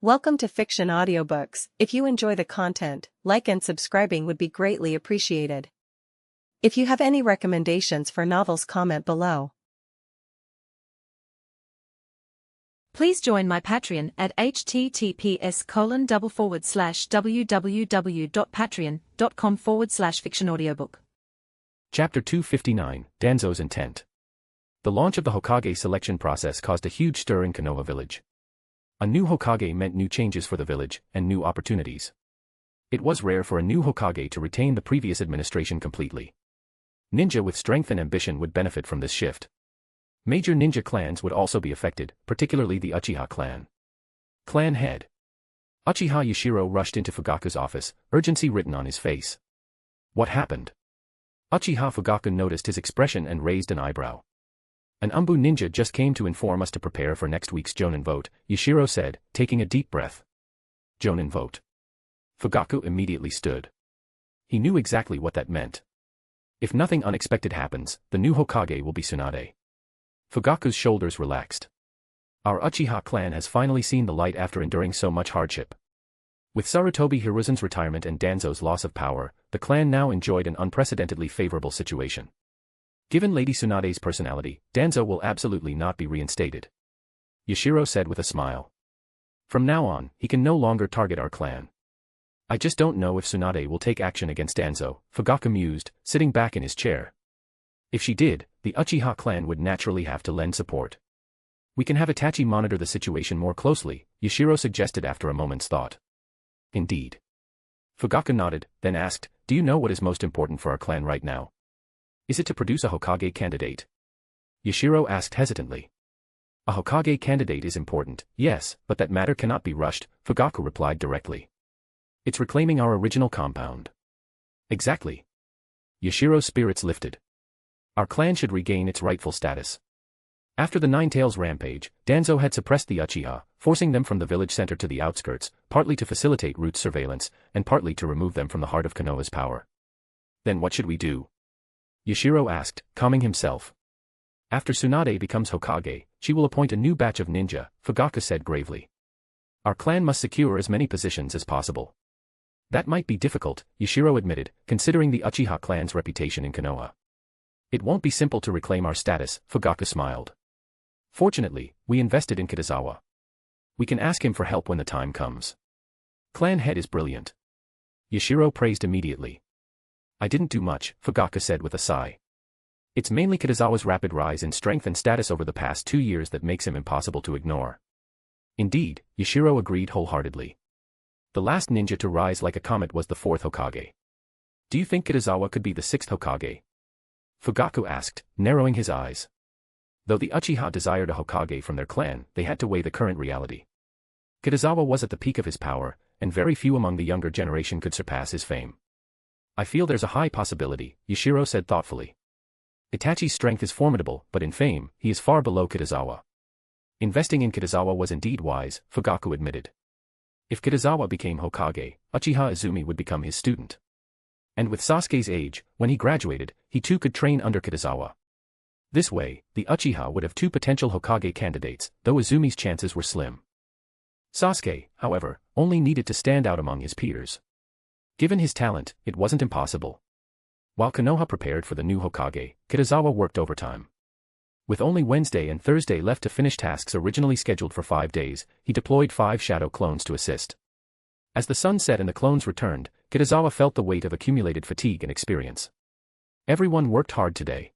Welcome to Fiction Audiobooks. If you enjoy the content, like and subscribing would be greatly appreciated. If you have any recommendations for novels, comment below. Please join my Patreon at https://www.patreon.com/fictionaudiobook. Chapter 259, Danzo's Intent. The launch of the Hokage selection process caused a huge stir in Konoha village. A new Hokage meant new changes for the village, and new opportunities. It was rare for a new Hokage to retain the previous administration completely. Ninja with strength and ambition would benefit from this shift. Major ninja clans would also be affected, particularly the Uchiha clan. Clan head Uchiha Yashiro rushed into Fugaku's office, urgency written on his face. What happened? Uchiha Fugaku noticed his expression and raised an eyebrow. An ANBU ninja just came to inform us to prepare for next week's Jonin vote, Yashiro said, taking a deep breath. Jonin vote. Fugaku immediately stood. He knew exactly what that meant. If nothing unexpected happens, the new Hokage will be Tsunade. Fugaku's shoulders relaxed. Our Uchiha clan has finally seen the light after enduring so much hardship. With Sarutobi Hiruzen's retirement and Danzo's loss of power, the clan now enjoyed an unprecedentedly favorable situation. Given Lady Tsunade's personality, Danzo will absolutely not be reinstated. Yashiro said with a smile. From now on, he can no longer target our clan. I just don't know if Tsunade will take action against Danzo, Fugaku mused, sitting back in his chair. If she did, the Uchiha clan would naturally have to lend support. We can have Itachi monitor the situation more closely, Yashiro suggested after a moment's thought. Indeed. Fugaku nodded, then asked, do you know what is most important for our clan right now? Is it to produce a Hokage candidate? Yashiro asked hesitantly. A Hokage candidate is important, yes, but that matter cannot be rushed, Fugaku replied directly. It's reclaiming our original compound. Exactly. Yashiro's spirits lifted. Our clan should regain its rightful status. After the Nine-Tails rampage, Danzo had suppressed the Uchiha, forcing them from the village center to the outskirts, partly to facilitate route surveillance, and partly to remove them from the heart of Konoha's power. Then what should we do? Yashiro asked, calming himself. After Tsunade becomes Hokage, she will appoint a new batch of ninja, Fugaku said gravely. Our clan must secure as many positions as possible. That might be difficult, Yashiro admitted, considering the Uchiha clan's reputation in Konoha. It won't be simple to reclaim our status, Fugaku smiled. Fortunately, we invested in Kitazawa. We can ask him for help when the time comes. Clan head is brilliant. Yashiro praised immediately. I didn't do much, Fugaku said with a sigh. It's mainly Kitazawa's rapid rise in strength and status over the past 2 years that makes him impossible to ignore. Indeed, Yashiro agreed wholeheartedly. The last ninja to rise like a comet was the 4th Hokage. Do you think Kitazawa could be the 6th Hokage? Fugaku asked, narrowing his eyes. Though the Uchiha desired a Hokage from their clan, they had to weigh the current reality. Kitazawa was at the peak of his power, and very few among the younger generation could surpass his fame. I feel there's a high possibility, Yashiro said thoughtfully. Itachi's strength is formidable, but in fame, he is far below Kitazawa. Investing in Kitazawa was indeed wise, Fugaku admitted. If Kitazawa became Hokage, Uchiha Izumi would become his student. And with Sasuke's age, when he graduated, he too could train under Kitazawa. This way, the Uchiha would have 2 potential Hokage candidates, though Izumi's chances were slim. Sasuke, however, only needed to stand out among his peers. Given his talent, it wasn't impossible. While Konoha prepared for the new Hokage, Kitazawa worked overtime. With only Wednesday and Thursday left to finish tasks originally scheduled for 5 days, he deployed 5 shadow clones to assist. As the sun set and the clones returned, Kitazawa felt the weight of accumulated fatigue and experience. Everyone worked hard today.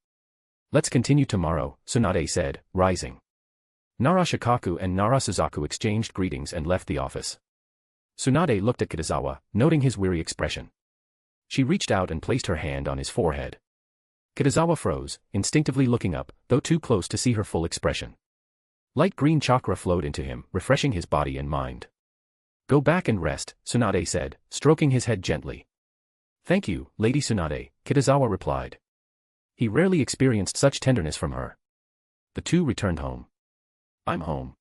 Let's continue tomorrow, Tsunade said, rising. Nara Shikaku and Nara Suzaku exchanged greetings and left the office. Tsunade looked at Kitazawa, noting his weary expression. She reached out and placed her hand on his forehead. Kitazawa froze, instinctively looking up, though too close to see her full expression. Light green chakra flowed into him, refreshing his body and mind. Go back and rest, Tsunade said, stroking his head gently. Thank you, Lady Tsunade, Kitazawa replied. He rarely experienced such tenderness from her. The two returned home. I'm home.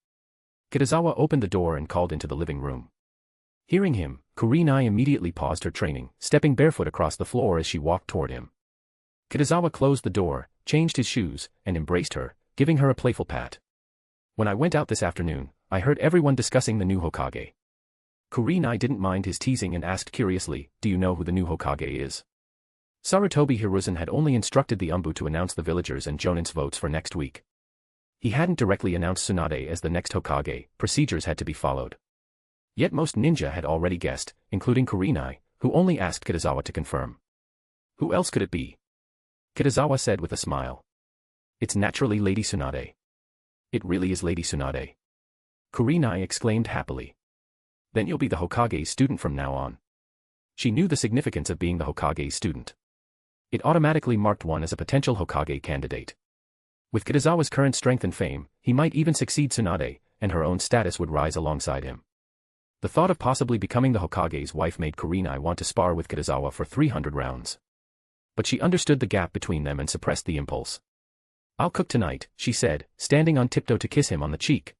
Kitazawa opened the door and called into the living room. Hearing him, Kurenai immediately paused her training, stepping barefoot across the floor as she walked toward him. Kitazawa closed the door, changed his shoes, and embraced her, giving her a playful pat. When I went out this afternoon, I heard everyone discussing the new Hokage. Kurenai didn't mind his teasing and asked curiously, do you know who the new Hokage is? Sarutobi Hiruzen had only instructed the ANBU to announce the villagers and Jonin's votes for next week. He hadn't directly announced Tsunade as the next Hokage, procedures had to be followed. Yet most ninja had already guessed, including Kurenai, who only asked Kitazawa to confirm. Who else could it be? Kitazawa said with a smile. It's naturally Lady Tsunade. It really is Lady Tsunade. Kurenai exclaimed happily. Then you'll be the Hokage's student from now on. She knew the significance of being the Hokage's student. It automatically marked one as a potential Hokage candidate. With Kitazawa's current strength and fame, he might even succeed Tsunade, and her own status would rise alongside him. The thought of possibly becoming the Hokage's wife made Kurenai want to spar with Kitazawa for 300 rounds. But she understood the gap between them and suppressed the impulse. I'll cook tonight, she said, standing on tiptoe to kiss him on the cheek.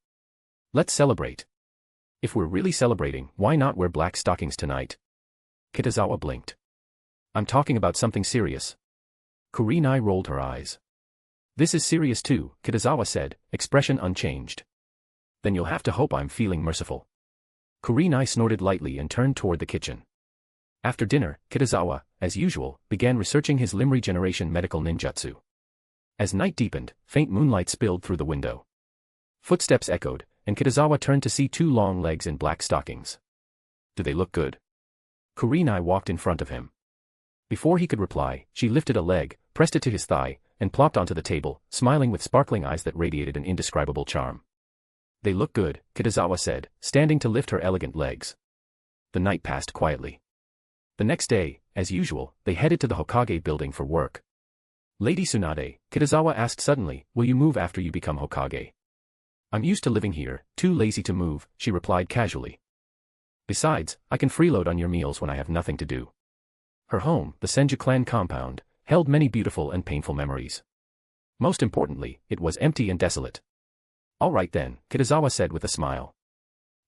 Let's celebrate. If we're really celebrating, why not wear black stockings tonight? Kitazawa blinked. I'm talking about something serious. Kurenai rolled her eyes. This is serious too, Kitazawa said, expression unchanged. Then you'll have to hope I'm feeling merciful. Kurenai snorted lightly and turned toward the kitchen. After dinner, Kitazawa, as usual, began researching his limb regeneration medical ninjutsu. As night deepened, faint moonlight spilled through the window. Footsteps echoed, and Kitazawa turned to see two long legs in black stockings. Do they look good? Kurenai walked in front of him. Before he could reply, she lifted a leg, pressed it to his thigh, and plopped onto the table, smiling with sparkling eyes that radiated an indescribable charm. They look good, Kitazawa said, standing to lift her elegant legs. The night passed quietly. The next day, as usual, they headed to the Hokage building for work. Lady Tsunade, Kitazawa asked suddenly, will you move after you become Hokage? I'm used to living here, too lazy to move, she replied casually. Besides, I can freeload on your meals when I have nothing to do. Her home, the Senju clan compound, held many beautiful and painful memories. Most importantly, it was empty and desolate. All right then, Kitazawa said with a smile.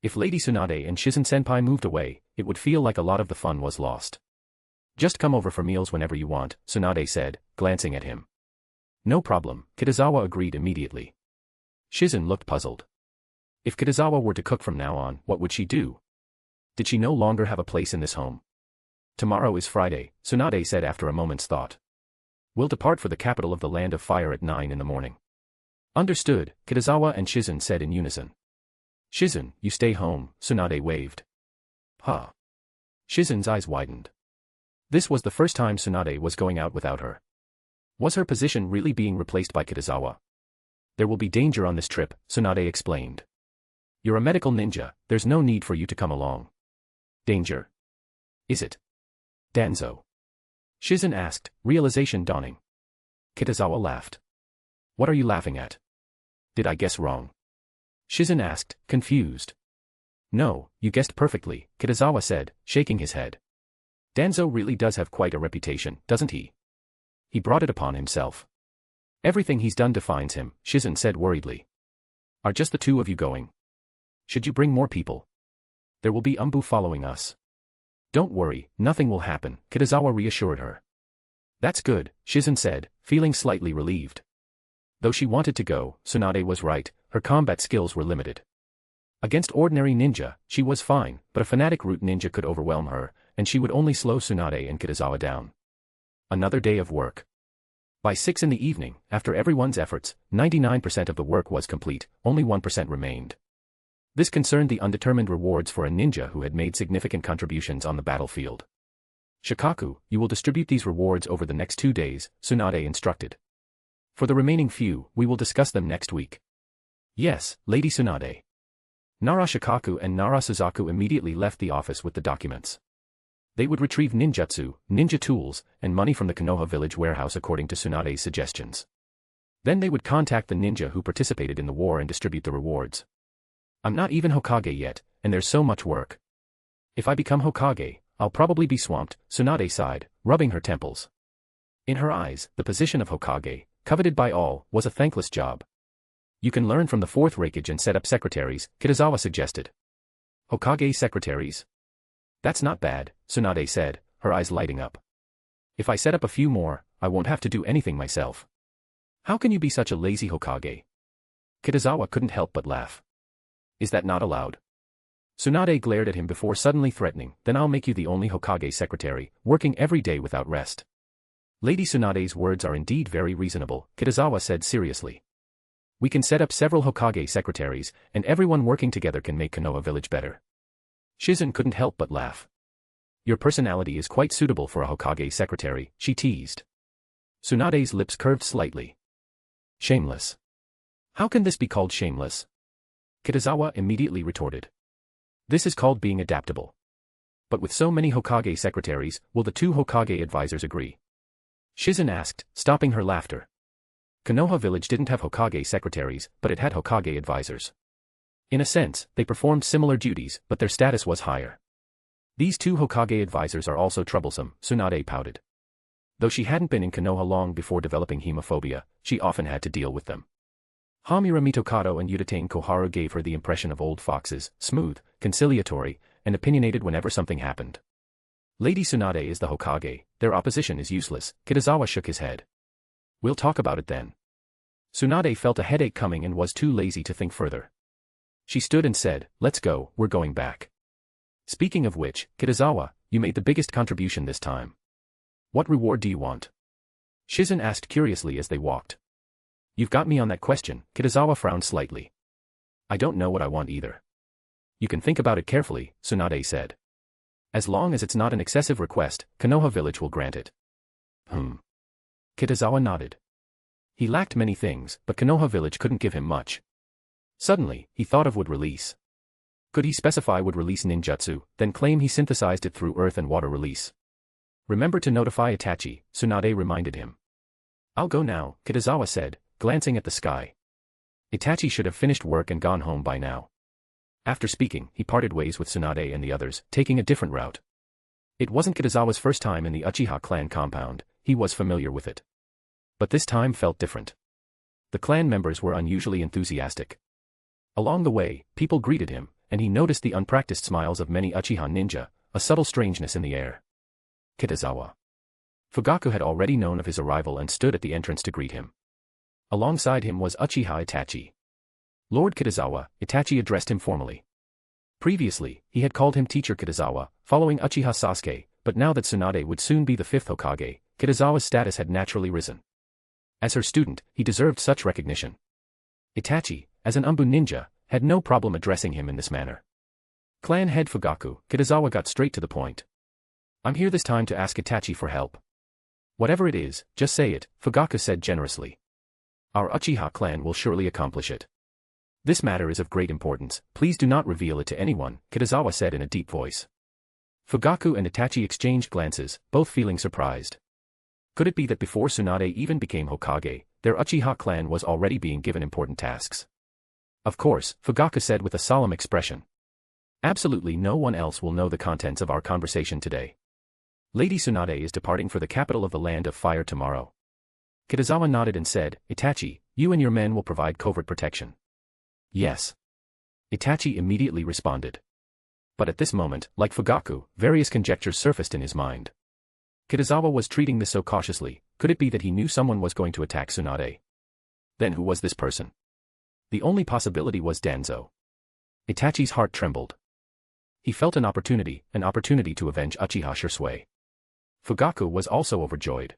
If Lady Tsunade and Shizen-senpai moved away, it would feel like a lot of the fun was lost. Just come over for meals whenever you want, Tsunade said, glancing at him. No problem, Kitazawa agreed immediately. Shizen looked puzzled. If Kitazawa were to cook from now on, what would she do? Did she no longer have a place in this home? Tomorrow is Friday, Tsunade said after a moment's thought. We'll depart for the capital of the Land of Fire at 9 in the morning. Understood, Kitazawa and Shizen said in unison. Shizen, you stay home, Tsunade waved. Huh. Shizen's eyes widened. This was the first time Tsunade was going out without her. Was her position really being replaced by Kitazawa? There will be danger on this trip, Tsunade explained. You're a medical ninja, there's no need for you to come along. Danger? Is it? Danzo. Shizen asked, realization dawning. Kitazawa laughed. What are you laughing at? Did I guess wrong? Shizen asked, confused. No, you guessed perfectly, Kitazawa said, shaking his head. Danzo really does have quite a reputation, doesn't he? He brought it upon himself. Everything he's done defines him, Shizen said worriedly. Are just the two of you going? Should you bring more people? There will be ANBU following us. Don't worry, nothing will happen, Kitazawa reassured her. That's good, Shizen said, feeling slightly relieved. Though she wanted to go, Tsunade was right, her combat skills were limited. Against ordinary ninja, she was fine, but a fanatic root ninja could overwhelm her, and she would only slow Tsunade and Kitazawa down. Another day of work. By 6 in the evening, after everyone's efforts, 99% of the work was complete, only 1% remained. This concerned the undetermined rewards for a ninja who had made significant contributions on the battlefield. Shikaku, you will distribute these rewards over the next 2 days, Tsunade instructed. For the remaining few, we will discuss them next week. Yes, Lady Tsunade. Nara Shikaku and Nara Suzaku immediately left the office with the documents. They would retrieve ninjutsu, ninja tools, and money from the Konoha village warehouse according to Tsunade's suggestions. Then they would contact the ninja who participated in the war and distribute the rewards. I'm not even Hokage yet, and there's so much work. If I become Hokage, I'll probably be swamped, Tsunade sighed, rubbing her temples. In her eyes, the position of Hokage, coveted by all, was a thankless job. You can learn from the fourth Raikage and set up secretaries, Kitazawa suggested. Hokage secretaries? That's not bad, Tsunade said, her eyes lighting up. If I set up a few more, I won't have to do anything myself. How can you be such a lazy Hokage? Kitazawa couldn't help but laugh. Is that not allowed? Tsunade glared at him before suddenly threatening, then I'll make you the only Hokage secretary, working every day without rest. Lady Tsunade's words are indeed very reasonable, Kitazawa said seriously. We can set up several Hokage secretaries, and everyone working together can make Konoha village better. Shizen couldn't help but laugh. Your personality is quite suitable for a Hokage secretary, she teased. Tsunade's lips curved slightly. Shameless. How can this be called shameless? Kitazawa immediately retorted. This is called being adaptable. But with so many Hokage secretaries, will the two Hokage advisors agree? Shizen asked, stopping her laughter. Konoha village didn't have Hokage secretaries, but it had Hokage advisors. In a sense, they performed similar duties, but their status was higher. These two Hokage advisors are also troublesome, Tsunade pouted. Though she hadn't been in Konoha long before developing hemophobia, she often had to deal with them. Hamura Mitokado and Uchiha Koharu gave her the impression of old foxes, smooth, conciliatory, and opinionated whenever something happened. Lady Tsunade is the Hokage, their opposition is useless, Kitazawa shook his head. We'll talk about it then. Tsunade felt a headache coming and was too lazy to think further. She stood and said, let's go, we're going back. Speaking of which, Kitazawa, you made the biggest contribution this time. What reward do you want? Shizen asked curiously as they walked. You've got me on that question, Kitazawa frowned slightly. I don't know what I want either. You can think about it carefully, Tsunade said. As long as it's not an excessive request, Konoha village will grant it. Kitazawa nodded. He lacked many things, but Konoha village couldn't give him much. Suddenly, he thought of wood release. Could he specify wood release ninjutsu, then claim he synthesized it through earth and water release? Remember to notify Itachi, Tsunade reminded him. I'll go now, Kitazawa said, glancing at the sky. Itachi should have finished work and gone home by now. After speaking, he parted ways with Tsunade and the others, taking a different route. It wasn't Kitazawa's first time in the Uchiha clan compound, he was familiar with it. But this time felt different. The clan members were unusually enthusiastic. Along the way, people greeted him, and he noticed the unpracticed smiles of many Uchiha ninja, a subtle strangeness in the air. Kitazawa. Fugaku had already known of his arrival and stood at the entrance to greet him. Alongside him was Uchiha Itachi. Lord Kitazawa, Itachi addressed him formally. Previously, he had called him Teacher Kitazawa, following Uchiha Sasuke, but now that Tsunade would soon be the fifth Hokage, Kitazawa's status had naturally risen. As her student, he deserved such recognition. Itachi, as an ANBU ninja, had no problem addressing him in this manner. Clan head Fugaku, Kitazawa got straight to the point. I'm here this time to ask Itachi for help. Whatever it is, just say it, Fugaku said generously. Our Uchiha clan will surely accomplish it. This matter is of great importance, please do not reveal it to anyone, Kitazawa said in a deep voice. Fugaku and Itachi exchanged glances, both feeling surprised. Could it be that before Tsunade even became Hokage, their Uchiha clan was already being given important tasks? Of course, Fugaku said with a solemn expression. Absolutely no one else will know the contents of our conversation today. Lady Tsunade is departing for the capital of the Land of Fire tomorrow. Kitazawa nodded and said, Itachi, you and your men will provide covert protection. Yes. Itachi immediately responded. But at this moment, like Fugaku, various conjectures surfaced in his mind. Kitazawa was treating this so cautiously, could it be that he knew someone was going to attack Tsunade? Then who was this person? The only possibility was Danzo. Itachi's heart trembled. He felt an opportunity to avenge Uchiha Shursui. Fugaku was also overjoyed.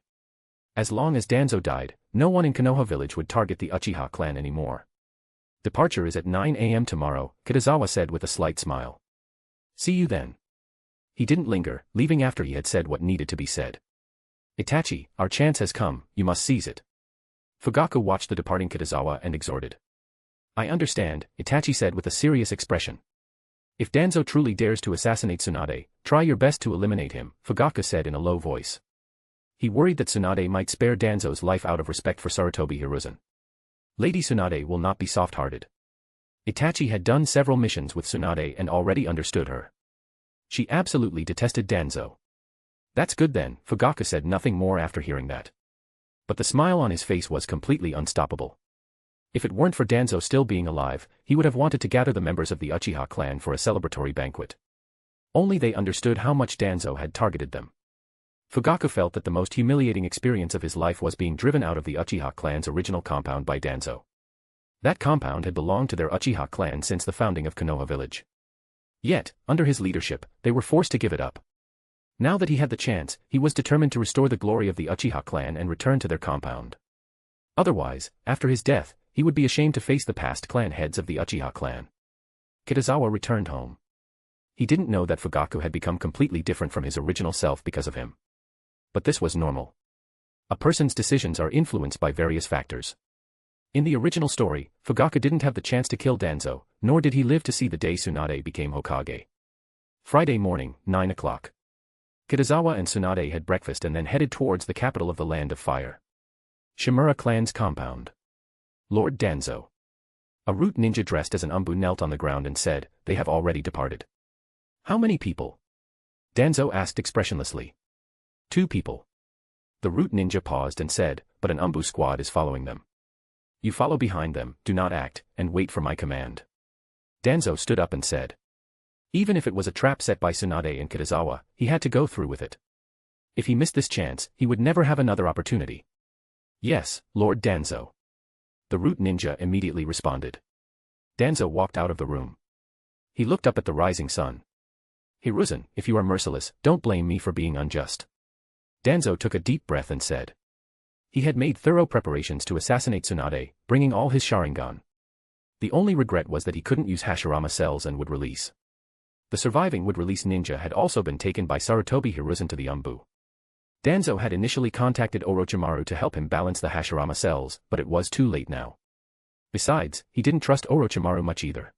As long as Danzo died, no one in Konoha village would target the Uchiha clan anymore. Departure is at 9 a.m. tomorrow, Kitazawa said with a slight smile. See you then. He didn't linger, leaving after he had said what needed to be said. Itachi, our chance has come, you must seize it. Fugaku watched the departing Kitazawa and exhorted. I understand, Itachi said with a serious expression. If Danzo truly dares to assassinate Tsunade, try your best to eliminate him, Fugaku said in a low voice. He worried that Tsunade might spare Danzo's life out of respect for Sarutobi Hiruzen. Lady Tsunade will not be soft-hearted. Itachi had done several missions with Tsunade and already understood her. She absolutely detested Danzo. That's good then, Fugaku said nothing more after hearing that. But the smile on his face was completely unstoppable. If it weren't for Danzo still being alive, he would have wanted to gather the members of the Uchiha clan for a celebratory banquet. Only they understood how much Danzo had targeted them. Fugaku felt that the most humiliating experience of his life was being driven out of the Uchiha clan's original compound by Danzo. That compound had belonged to their Uchiha clan since the founding of Konoha village. Yet, under his leadership, they were forced to give it up. Now that he had the chance, he was determined to restore the glory of the Uchiha clan and return to their compound. Otherwise, after his death, he would be ashamed to face the past clan heads of the Uchiha clan. Kitazawa returned home. He didn't know that Fugaku had become completely different from his original self because of him. But this was normal. A person's decisions are influenced by various factors. In the original story, Fugaku didn't have the chance to kill Danzo, nor did he live to see the day Tsunade became Hokage. Friday morning, 9 o'clock. Kitazawa and Tsunade had breakfast and then headed towards the capital of the Land of Fire. Shimura clan's compound. Lord Danzo. A root ninja dressed as an ANBU knelt on the ground and said, "They have already departed." "How many people?" Danzo asked expressionlessly. "2 people. The root ninja paused and said, "But an ANBU squad is following them. You follow behind them, do not act, and wait for my command." Danzo stood up and said. Even if it was a trap set by Tsunade and Kitazawa, he had to go through with it. If he missed this chance, he would never have another opportunity. "Yes, Lord Danzo." The root ninja immediately responded. Danzo walked out of the room. He looked up at the rising sun. "Hiruzen, if you are merciless, don't blame me for being unjust." Danzo took a deep breath and said. He had made thorough preparations to assassinate Tsunade, bringing all his Sharingan. The only regret was that he couldn't use Hashirama cells and would release. The surviving would release ninja had also been taken by Sarutobi Hiruzen to the ANBU. Danzo had initially contacted Orochimaru to help him balance the Hashirama cells, but it was too late now. Besides, he didn't trust Orochimaru much either.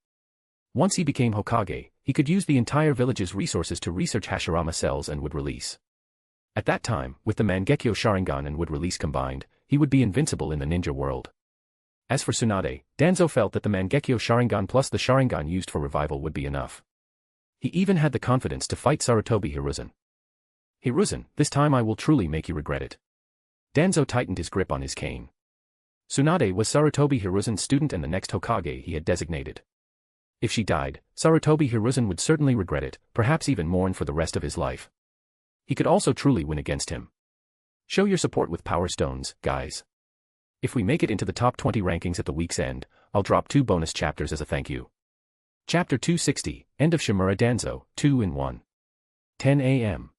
Once he became Hokage, he could use the entire village's resources to research Hashirama cells and would release. At that time, with the Mangekyo Sharingan and would release combined, he would be invincible in the ninja world. As for Tsunade, Danzo felt that the Mangekyo Sharingan plus the Sharingan used for revival would be enough. He even had the confidence to fight Sarutobi Hiruzen. "Hiruzen, this time I will truly make you regret it." Danzo tightened his grip on his cane. Tsunade was Sarutobi Hiruzen's student and the next Hokage he had designated. If she died, Sarutobi Hiruzen would certainly regret it, perhaps even mourn for the rest of his life. He could also truly win against him. Show your support with Power Stones, guys. If we make it into the top 20 rankings at the week's end, I'll drop 2 bonus chapters as a thank you. Chapter 260, End of Shimura Danzo, 2-in-1. 10 a.m.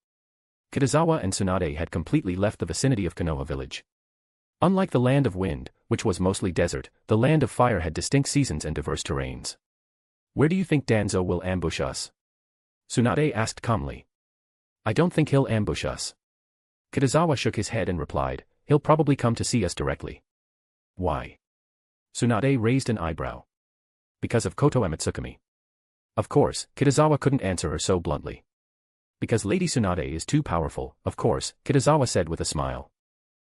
Kitazawa and Tsunade had completely left the vicinity of Konoha village. Unlike the Land of Wind, which was mostly desert, the Land of Fire had distinct seasons and diverse terrains. "Where do you think Danzo will ambush us?" Tsunade asked calmly. "I don't think he'll ambush us." Kitazawa shook his head and replied, "He'll probably come to see us directly." "Why?" Tsunade raised an eyebrow. "Because of Koto Amatsukami." Of course, Kitazawa couldn't answer her so bluntly. "Because Lady Tsunade is too powerful, of course," Kitazawa said with a smile.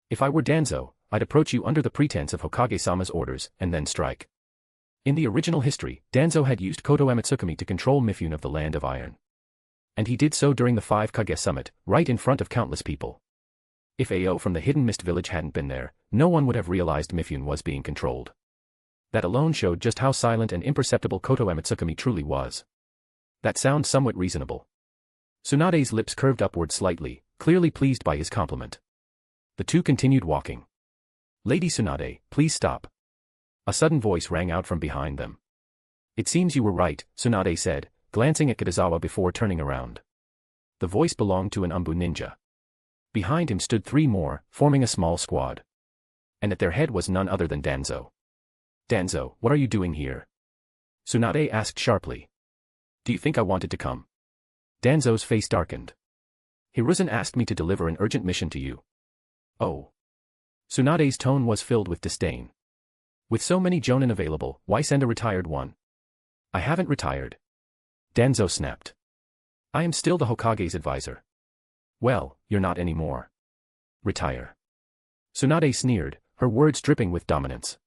"If I were Danzo, I'd approach you under the pretense of Hokage-sama's orders, and then strike." In the original history, Danzo had used Koto Amatsukami to control Mifune of the Land of Iron. And he did so during the 5 Kage summit, right in front of countless people. If Ao from the Hidden Mist village hadn't been there, no one would have realized Mifune was being controlled. That alone showed just how silent and imperceptible Koto Amatsukami truly was. That sounds somewhat reasonable. Tsunade's lips curved upward slightly, clearly pleased by his compliment. The two continued walking. "Lady Tsunade, please stop." A sudden voice rang out from behind them. "It seems you were right," Tsunade said, glancing at Kitazawa before turning around. The voice belonged to an ANBU ninja. Behind him stood 3 more, forming a small squad. And at their head was none other than Danzo. "Danzo, what are you doing here?" Tsunade asked sharply. "Do you think I wanted to come?" Danzo's face darkened. "Hiruzen asked me to deliver an urgent mission to you." "Oh." Tsunade's tone was filled with disdain. "With so many Jonin available, why send a retired one?" "I haven't retired." Danzo snapped. "I am still the Hokage's advisor." "Well, you're not anymore." "Retire." Tsunade sneered, her words dripping with dominance.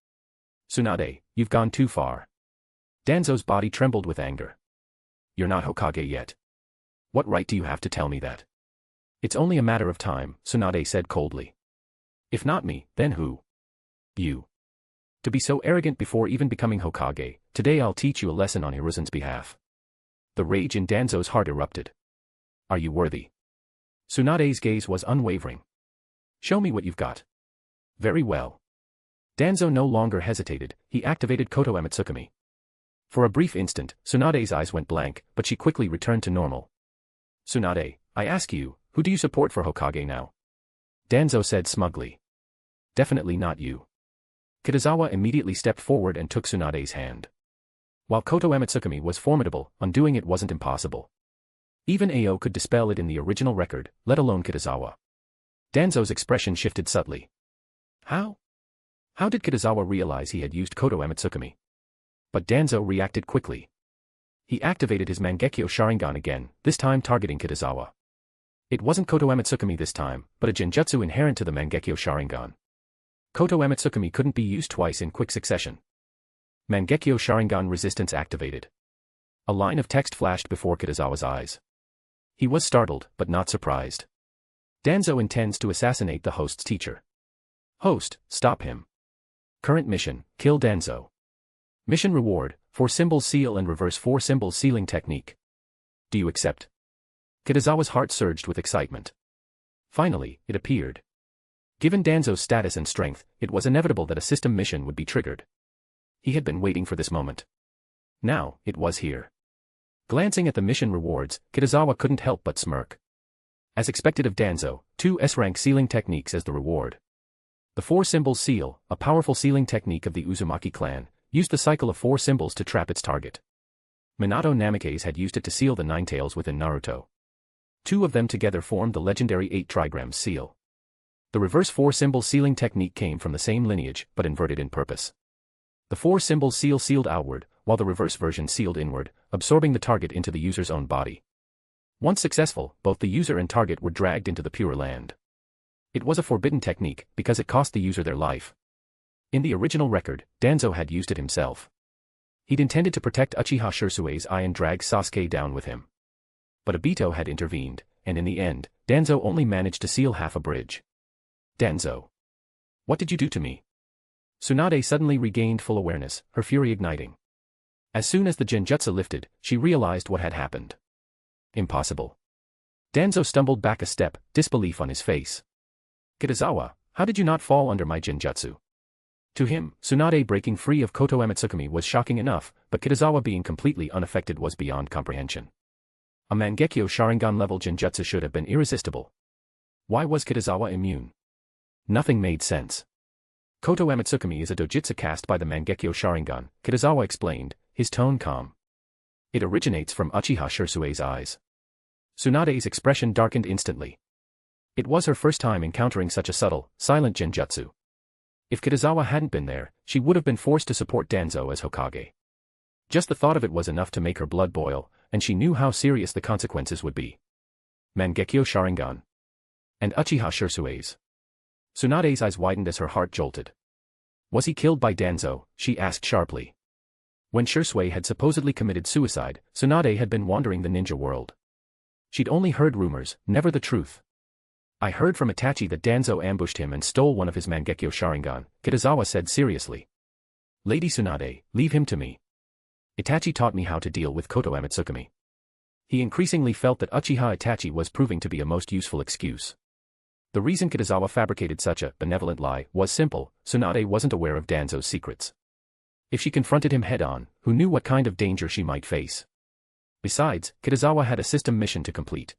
"Tsunade, you've gone too far." Danzo's body trembled with anger. "You're not Hokage yet. What right do you have to tell me that?" "It's only a matter of time," Tsunade said coldly. "If not me, then who?" "You. To be so arrogant before even becoming Hokage, today I'll teach you a lesson on Hiruzen's behalf." The rage in Danzo's heart erupted. "Are you worthy?" Tsunade's gaze was unwavering. "Show me what you've got." "Very well." Danzo no longer hesitated, he activated Koto Amatsukami. For a brief instant, Tsunade's eyes went blank, but she quickly returned to normal. Tsunade, I ask you, who do you support for Hokage now? Danzo said smugly. Definitely not you. Kitazawa immediately stepped forward and took Tsunade's hand. While Koto Amatsukami was formidable, undoing it wasn't impossible. Even Ao could dispel it in the original record, let alone Kitazawa. Danzo's expression shifted subtly. How? How did Kitazawa realize he had used Koto Amatsukami? But Danzo reacted quickly. He activated his Mangekyo Sharingan again, this time targeting Kitazawa. It wasn't Koto Amatsukami this time, but a genjutsu inherent to the Mangekyo Sharingan. Koto Amatsukami couldn't be used twice in quick succession. Mangekyo Sharingan resistance activated. A line of text flashed before Kitazawa's eyes. He was startled, but not surprised. Danzo intends to assassinate the host's teacher. Host, stop him. Current mission, kill Danzo. Mission reward, 4-symbol seal and reverse 4-symbol sealing technique. Do you accept? Kitazawa's heart surged with excitement. Finally, it appeared. Given Danzo's status and strength, it was inevitable that a system mission would be triggered. He had been waiting for this moment. Now, it was here. Glancing at the mission rewards, Kitazawa couldn't help but smirk. As expected of Danzo, 2 S-rank sealing techniques as the reward. The 4-symbol seal, a powerful sealing technique of the Uzumaki clan, used the cycle of 4 symbols to trap its target. Minato Namikaze had used it to seal the 9 tails within Naruto. 2 of them together formed the legendary 8 trigrams seal. The reverse 4-symbol sealing technique came from the same lineage, but inverted in purpose. The 4-symbol seal sealed outward, while the reverse version sealed inward, absorbing the target into the user's own body. Once successful, both the user and target were dragged into the Pure Land. It was a forbidden technique, because it cost the user their life. In the original record, Danzo had used it himself. He'd intended to protect Uchiha Shirsue's eye and drag Sasuke down with him. But Obito had intervened, and in the end, Danzo only managed to seal half a bridge. Danzo. What did you do to me? Tsunade suddenly regained full awareness, her fury igniting. As soon as the genjutsu lifted, she realized what had happened. Impossible. Danzo stumbled back a step, disbelief on his face. Kitazawa, how did you not fall under my genjutsu? To him, Tsunade breaking free of Koto Amatsukami was shocking enough, but Kitazawa being completely unaffected was beyond comprehension. A Mangekyo Sharingan-level genjutsu should have been irresistible. Why was Kitazawa immune? Nothing made sense. Koto Amatsukami is a dojutsu cast by the Mangekyo Sharingan, Kitazawa explained, his tone calm. It originates from Uchiha Shirsue's eyes. Tsunade's expression darkened instantly. It was her first time encountering such a subtle, silent genjutsu. If Kitazawa hadn't been there, she would have been forced to support Danzo as Hokage. Just the thought of it was enough to make her blood boil, and she knew how serious the consequences would be. Mangekyo Sharingan. And Uchiha Shirsue's. Tsunade's eyes widened as her heart jolted. Was he killed by Danzo? She asked sharply. When Shirsue had supposedly committed suicide, Tsunade had been wandering the ninja world. She'd only heard rumors, never the truth. I heard from Itachi that Danzo ambushed him and stole one of his Mangekyo Sharingan, Kitazawa said seriously. Lady Tsunade, leave him to me. Itachi taught me how to deal with Koto Amatsukami. He increasingly felt that Uchiha Itachi was proving to be a most useful excuse. The reason Kitazawa fabricated such a benevolent lie was simple: Tsunade wasn't aware of Danzo's secrets. If she confronted him head-on, who knew what kind of danger she might face? Besides, Kitazawa had a system mission to complete.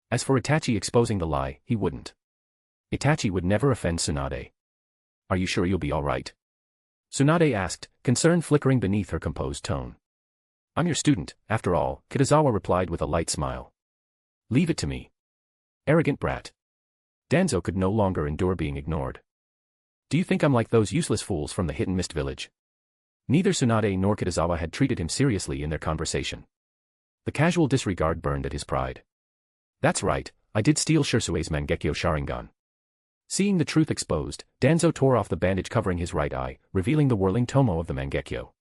As for Itachi exposing the lie, he wouldn't. Itachi would never offend Tsunade. Are you sure you'll be alright? Tsunade asked, concern flickering beneath her composed tone. I'm your student, after all, Kitazawa replied with a light smile. Leave it to me. Arrogant brat. Danzo could no longer endure being ignored. Do you think I'm like those useless fools from the Hit and Mist village? Neither Tsunade nor Kitazawa had treated him seriously in their conversation. The casual disregard burned at his pride. That's right, I did steal Shirsue's Mangekyo Sharingan. Seeing the truth exposed, Danzo tore off the bandage covering his right eye, revealing the whirling tomo of the Mangekyo.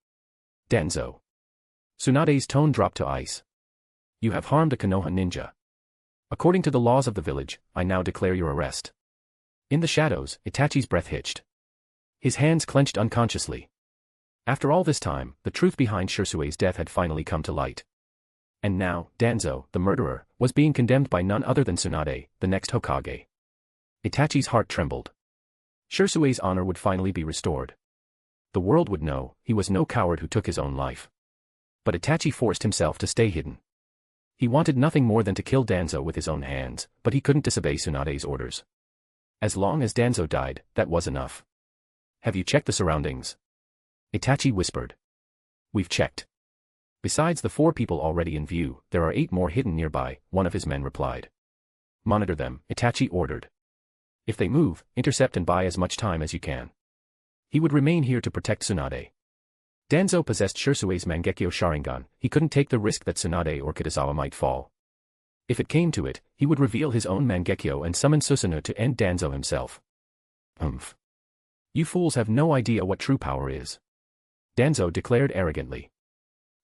Danzo. Tsunade's tone dropped to ice. You have harmed a Konoha ninja. According to the laws of the village, I now declare your arrest. In the shadows, Itachi's breath hitched. His hands clenched unconsciously. After all this time, the truth behind Shirsue's death had finally come to light. And now, Danzo, the murderer, was being condemned by none other than Tsunade, the next Hokage. Itachi's heart trembled. Shirsue's honor would finally be restored. The world would know he was no coward who took his own life. But Itachi forced himself to stay hidden. He wanted nothing more than to kill Danzo with his own hands, but he couldn't disobey Tsunade's orders. As long as Danzo died, that was enough. Have you checked the surroundings? Itachi whispered. We've checked. Besides the 4 people already in view, there are 8 more hidden nearby, one of his men replied. Monitor them, Itachi ordered. If they move, intercept and buy as much time as you can. He would remain here to protect Tsunade. Danzo possessed Shirsue's Mangekyo Sharingan, he couldn't take the risk that Tsunade or Kitazawa might fall. If it came to it, he would reveal his own Mangekyo and summon Susanoo to end Danzo himself. You fools have no idea what true power is. Danzo declared arrogantly.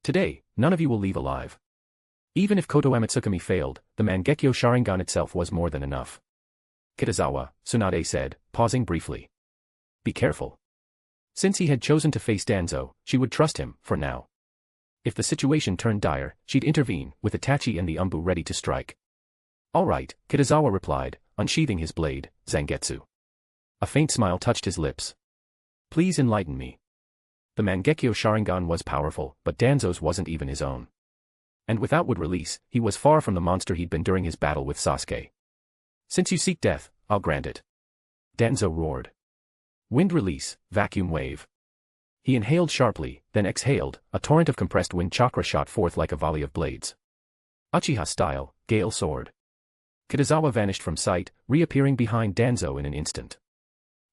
Today, none of you will leave alive. Even if Koto Amatsukami failed, the Mangekyo Sharingan itself was more than enough. Kitazawa, Tsunade said, pausing briefly. Be careful. Since he had chosen to face Danzo, she would trust him, for now. If the situation turned dire, she'd intervene, with Itachi and the ANBU ready to strike. All right, Kitazawa replied, unsheathing his blade, Zangetsu. A faint smile touched his lips. Please enlighten me. The Mangekyo Sharingan was powerful, but Danzo's wasn't even his own. And with outward release, he was far from the monster he'd been during his battle with Sasuke. Since you seek death, I'll grant it. Danzo roared. Wind release, vacuum wave. He inhaled sharply, then exhaled, a torrent of compressed wind chakra shot forth like a volley of blades. Uchiha style, Gale Sword. Kitazawa vanished from sight, reappearing behind Danzo in an instant.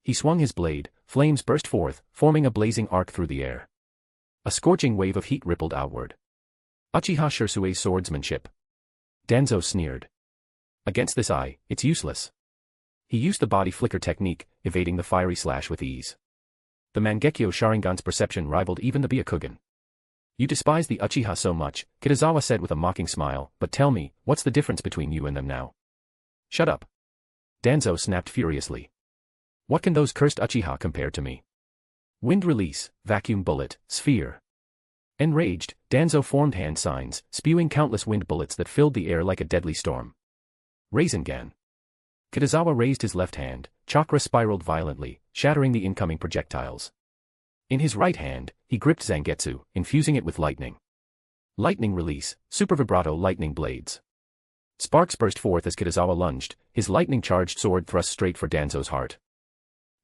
He swung his blade, flames burst forth, forming a blazing arc through the air. A scorching wave of heat rippled outward. Uchiha Shirsue's swordsmanship. Danzo sneered. Against this eye, it's useless. He used the body flicker technique, evading the fiery slash with ease. The Mangekyo Sharingan's perception rivaled even the Byakugan. You despise the Uchiha so much, Kitazawa said with a mocking smile, but tell me, what's the difference between you and them now? Shut up. Danzo snapped furiously. What can those cursed Uchiha compare to me? Wind release, vacuum bullet, sphere. Enraged, Danzo formed hand signs, spewing countless wind bullets that filled the air like a deadly storm. Rasengan. Kitazawa raised his left hand, chakra spiraled violently, shattering the incoming projectiles. In his right hand, he gripped Zangetsu, infusing it with lightning. Lightning release, super vibrato lightning blades. Sparks burst forth as Kitazawa lunged, his lightning-charged sword thrust straight for Danzo's heart.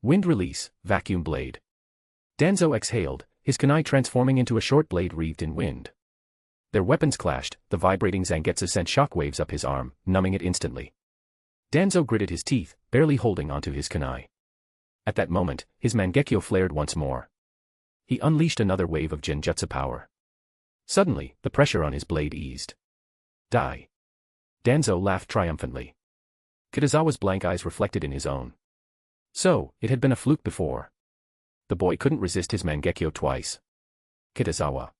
Wind release, vacuum blade. Danzo exhaled, his kunai transforming into a short blade wreathed in wind. Their weapons clashed, the vibrating Zangetsu sent shockwaves up his arm, numbing it instantly. Danzo gritted his teeth, barely holding onto his kunai. At that moment, his Mangekyo flared once more. He unleashed another wave of genjutsu power. Suddenly, the pressure on his blade eased. Die. Danzo laughed triumphantly. Kitazawa's blank eyes reflected in his own. So, it had been a fluke before. The boy couldn't resist his Mangekyo twice. Kitazawa.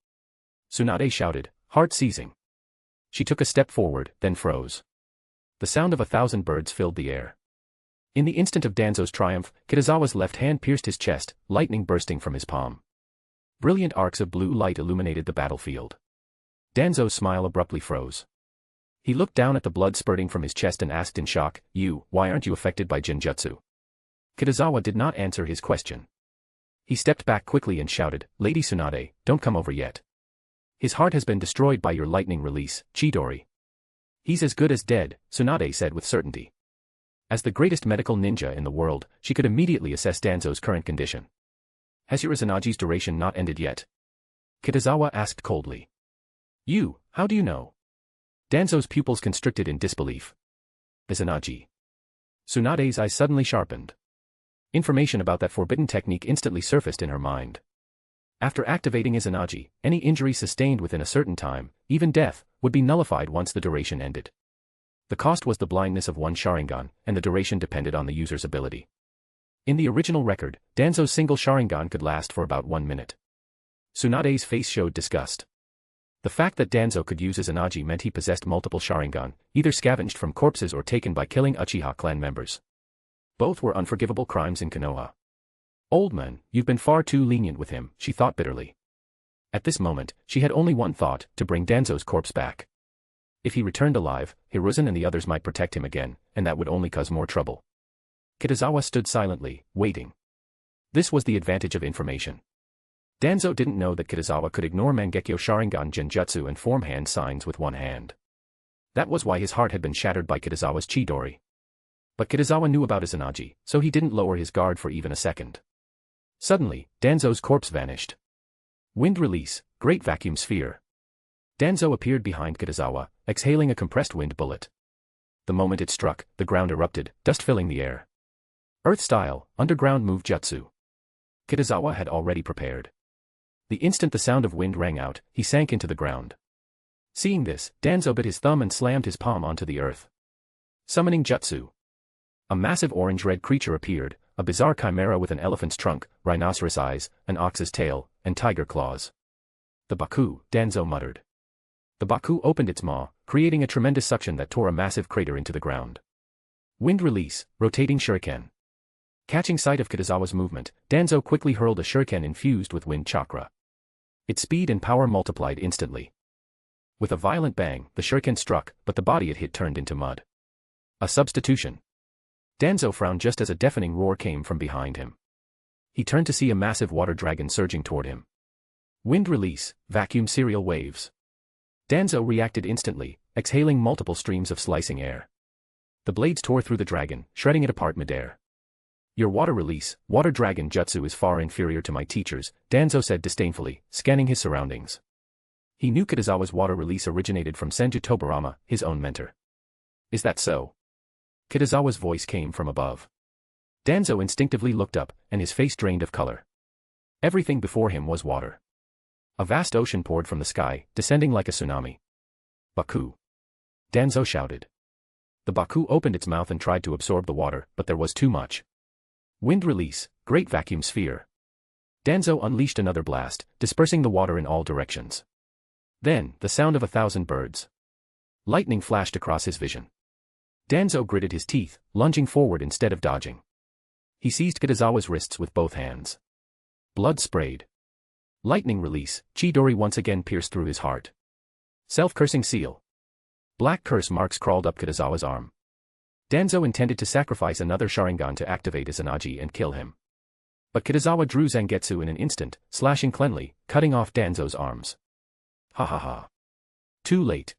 Tsunade shouted, heart seizing. She took a step forward, then froze. The sound of 1,000 birds filled the air. In the instant of Danzo's triumph, Kitazawa's left hand pierced his chest, lightning bursting from his palm. Brilliant arcs of blue light illuminated the battlefield. Danzo's smile abruptly froze. He looked down at the blood spurting from his chest and asked in shock, why aren't you affected by genjutsu? Kitazawa did not answer his question. He stepped back quickly and shouted, Lady Tsunade, don't come over yet. His heart has been destroyed by your lightning release, Chidori. He's as good as dead, Tsunade said with certainty. As the greatest medical ninja in the world, she could immediately assess Danzo's current condition. Has your Izanagi's duration not ended yet? Kitazawa asked coldly. How do you know? Danzo's pupils constricted in disbelief. Izanagi. Tsunade's eyes suddenly sharpened. Information about that forbidden technique instantly surfaced in her mind. After activating Izanagi, any injury sustained within a certain time, even death, would be nullified once the duration ended. The cost was the blindness of one Sharingan, and the duration depended on the user's ability. In the original record, Danzo's single Sharingan could last for about 1 minute. Tsunade's face showed disgust. The fact that Danzo could use Izanagi meant he possessed multiple Sharingan, either scavenged from corpses or taken by killing Uchiha clan members. Both were unforgivable crimes in Konoha. Old man, you've been far too lenient with him, she thought bitterly. At this moment, she had only one thought, to bring Danzo's corpse back. If he returned alive, Hiruzen and the others might protect him again, and that would only cause more trouble. Kitazawa stood silently, waiting. This was the advantage of information. Danzo didn't know that Kitazawa could ignore Mangekyo Sharingan Genjutsu and form hand signs with one hand. That was why his heart had been shattered by Kitazawa's Chidori. But Kitazawa knew about Izanagi, so he didn't lower his guard for even a second. Suddenly, Danzo's corpse vanished. Wind release, great vacuum sphere. Danzo appeared behind Kitazawa, exhaling a compressed wind bullet. The moment it struck, the ground erupted, dust filling the air. Earth-style, underground move jutsu. Kitazawa had already prepared. The instant the sound of wind rang out, he sank into the ground. Seeing this, Danzo bit his thumb and slammed his palm onto the earth. Summoning jutsu. A massive orange-red creature appeared, a bizarre chimera with an elephant's trunk, rhinoceros eyes, an ox's tail, and tiger claws. The Baku, Danzo muttered. The Baku opened its maw, creating a tremendous suction that tore a massive crater into the ground. Wind release, rotating shuriken. Catching sight of Kitazawa's movement, Danzo quickly hurled a shuriken infused with wind chakra. Its speed and power multiplied instantly. With a violent bang, the shuriken struck, but the body it hit turned into mud. A substitution. Danzo frowned just as a deafening roar came from behind him. He turned to see a massive water dragon surging toward him. Wind release, vacuum serial waves. Danzo reacted instantly, exhaling multiple streams of slicing air. The blades tore through the dragon, shredding it apart midair. Your water release, water dragon jutsu is far inferior to my teacher's, Danzo said disdainfully, scanning his surroundings. He knew Kitazawa's water release originated from Senju Tobarama, his own mentor. Is that so? Kitazawa's voice came from above. Danzo instinctively looked up, and his face drained of color. Everything before him was water. A vast ocean poured from the sky, descending like a tsunami. Baku. Danzo shouted. The Baku opened its mouth and tried to absorb the water, but there was too much. Wind release, great vacuum sphere. Danzo unleashed another blast, dispersing the water in all directions. Then, the sound of 1,000 birds. Lightning flashed across his vision. Danzo gritted his teeth, lunging forward instead of dodging. He seized Kitazawa's wrists with both hands. Blood sprayed. Lightning release, Chidori once again pierced through his heart. Self-cursing seal. Black curse marks crawled up Kitazawa's arm. Danzo intended to sacrifice another Sharingan to activate Izanagi and kill him. But Kitazawa drew Zangetsu in an instant, slashing cleanly, cutting off Danzo's arms. Ha ha ha. Too late.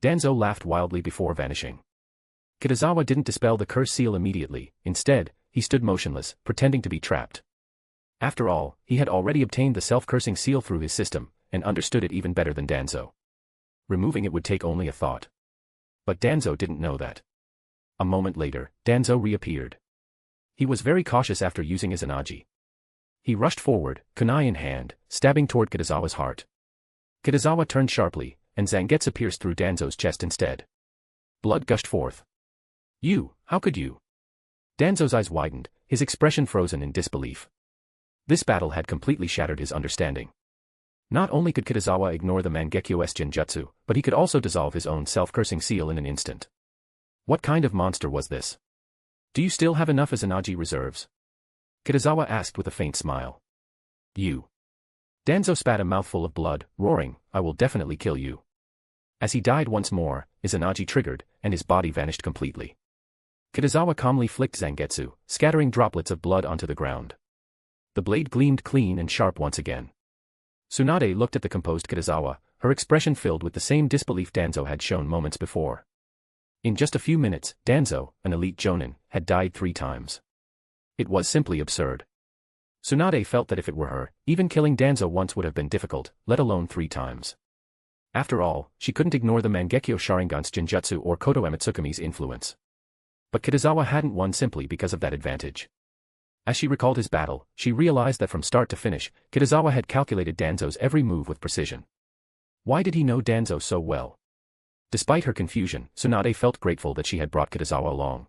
Danzo laughed wildly before vanishing. Kitazawa didn't dispel the curse seal immediately, instead, he stood motionless, pretending to be trapped. After all, he had already obtained the self-cursing seal through his system, and understood it even better than Danzo. Removing it would take only a thought. But Danzo didn't know that. A moment later, Danzo reappeared. He was very cautious after using Izanagi. He rushed forward, kunai in hand, stabbing toward Kitazawa's heart. Kitazawa turned sharply, and Zangetsu pierced through Danzo's chest instead. Blood gushed forth. You, how could you? Danzo's eyes widened, his expression frozen in disbelief. This battle had completely shattered his understanding. Not only could Kitazawa ignore the Mangekyo Genjutsu, but he could also dissolve his own self-cursing seal in an instant. What kind of monster was this? Do you still have enough Izanagi reserves? Kitazawa asked with a faint smile. You. Danzo spat a mouthful of blood, roaring, I will definitely kill you. As he died once more, Izanagi triggered, and his body vanished completely. Kitazawa calmly flicked Zangetsu, scattering droplets of blood onto the ground. The blade gleamed clean and sharp once again. Tsunade looked at the composed Kitazawa, her expression filled with the same disbelief Danzo had shown moments before. In just a few minutes, Danzo, an elite Jonin, had died 3 times. It was simply absurd. Tsunade felt that if it were her, even killing Danzo once would have been difficult, let alone 3 times. After all, she couldn't ignore the Mangekyo Sharingan's Genjutsu or Koto Amatsukumi's influence. But Kitazawa hadn't won simply because of that advantage. As she recalled his battle, she realized that from start to finish, Kitazawa had calculated Danzo's every move with precision. Why did he know Danzo so well? Despite her confusion, Tsunade felt grateful that she had brought Kitazawa along.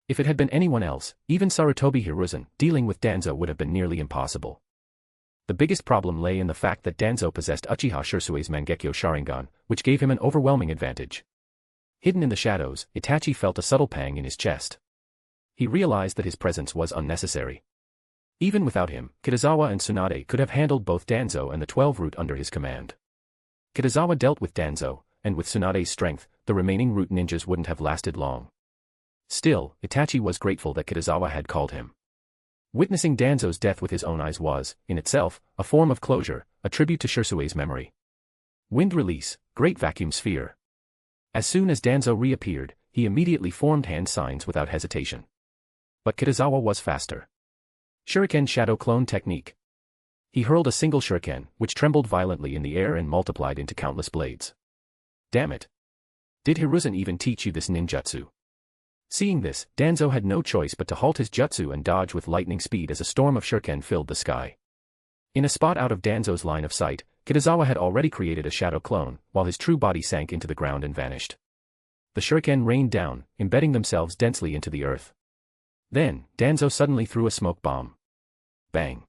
If it had been anyone else, even Sarutobi Hiruzen, dealing with Danzo would have been nearly impossible. The biggest problem lay in the fact that Danzo possessed Uchiha Shursui's Mangekyo Sharingan, which gave him an overwhelming advantage. Hidden in the shadows, Itachi felt a subtle pang in his chest. He realized that his presence was unnecessary. Even without him, Kitazawa and Tsunade could have handled both Danzo and the 12 root under his command. Kitazawa dealt with Danzo, and with Tsunade's strength, the remaining root ninjas wouldn't have lasted long. Still, Itachi was grateful that Kitazawa had called him. Witnessing Danzo's death with his own eyes was, in itself, a form of closure, a tribute to Shirsue's memory. Wind release, great vacuum sphere. As soon as Danzo reappeared, he immediately formed hand signs without hesitation. But Kitazawa was faster. Shuriken Shadow Clone Technique. He hurled a single shuriken, which trembled violently in the air and multiplied into countless blades. Damn it. Did Hiruzen even teach you this ninjutsu? Seeing this, Danzo had no choice but to halt his jutsu and dodge with lightning speed as a storm of shuriken filled the sky. In a spot out of Danzo's line of sight, Kitazawa had already created a shadow clone, while his true body sank into the ground and vanished. The shuriken rained down, embedding themselves densely into the earth. Then, Danzo suddenly threw a smoke bomb. Bang.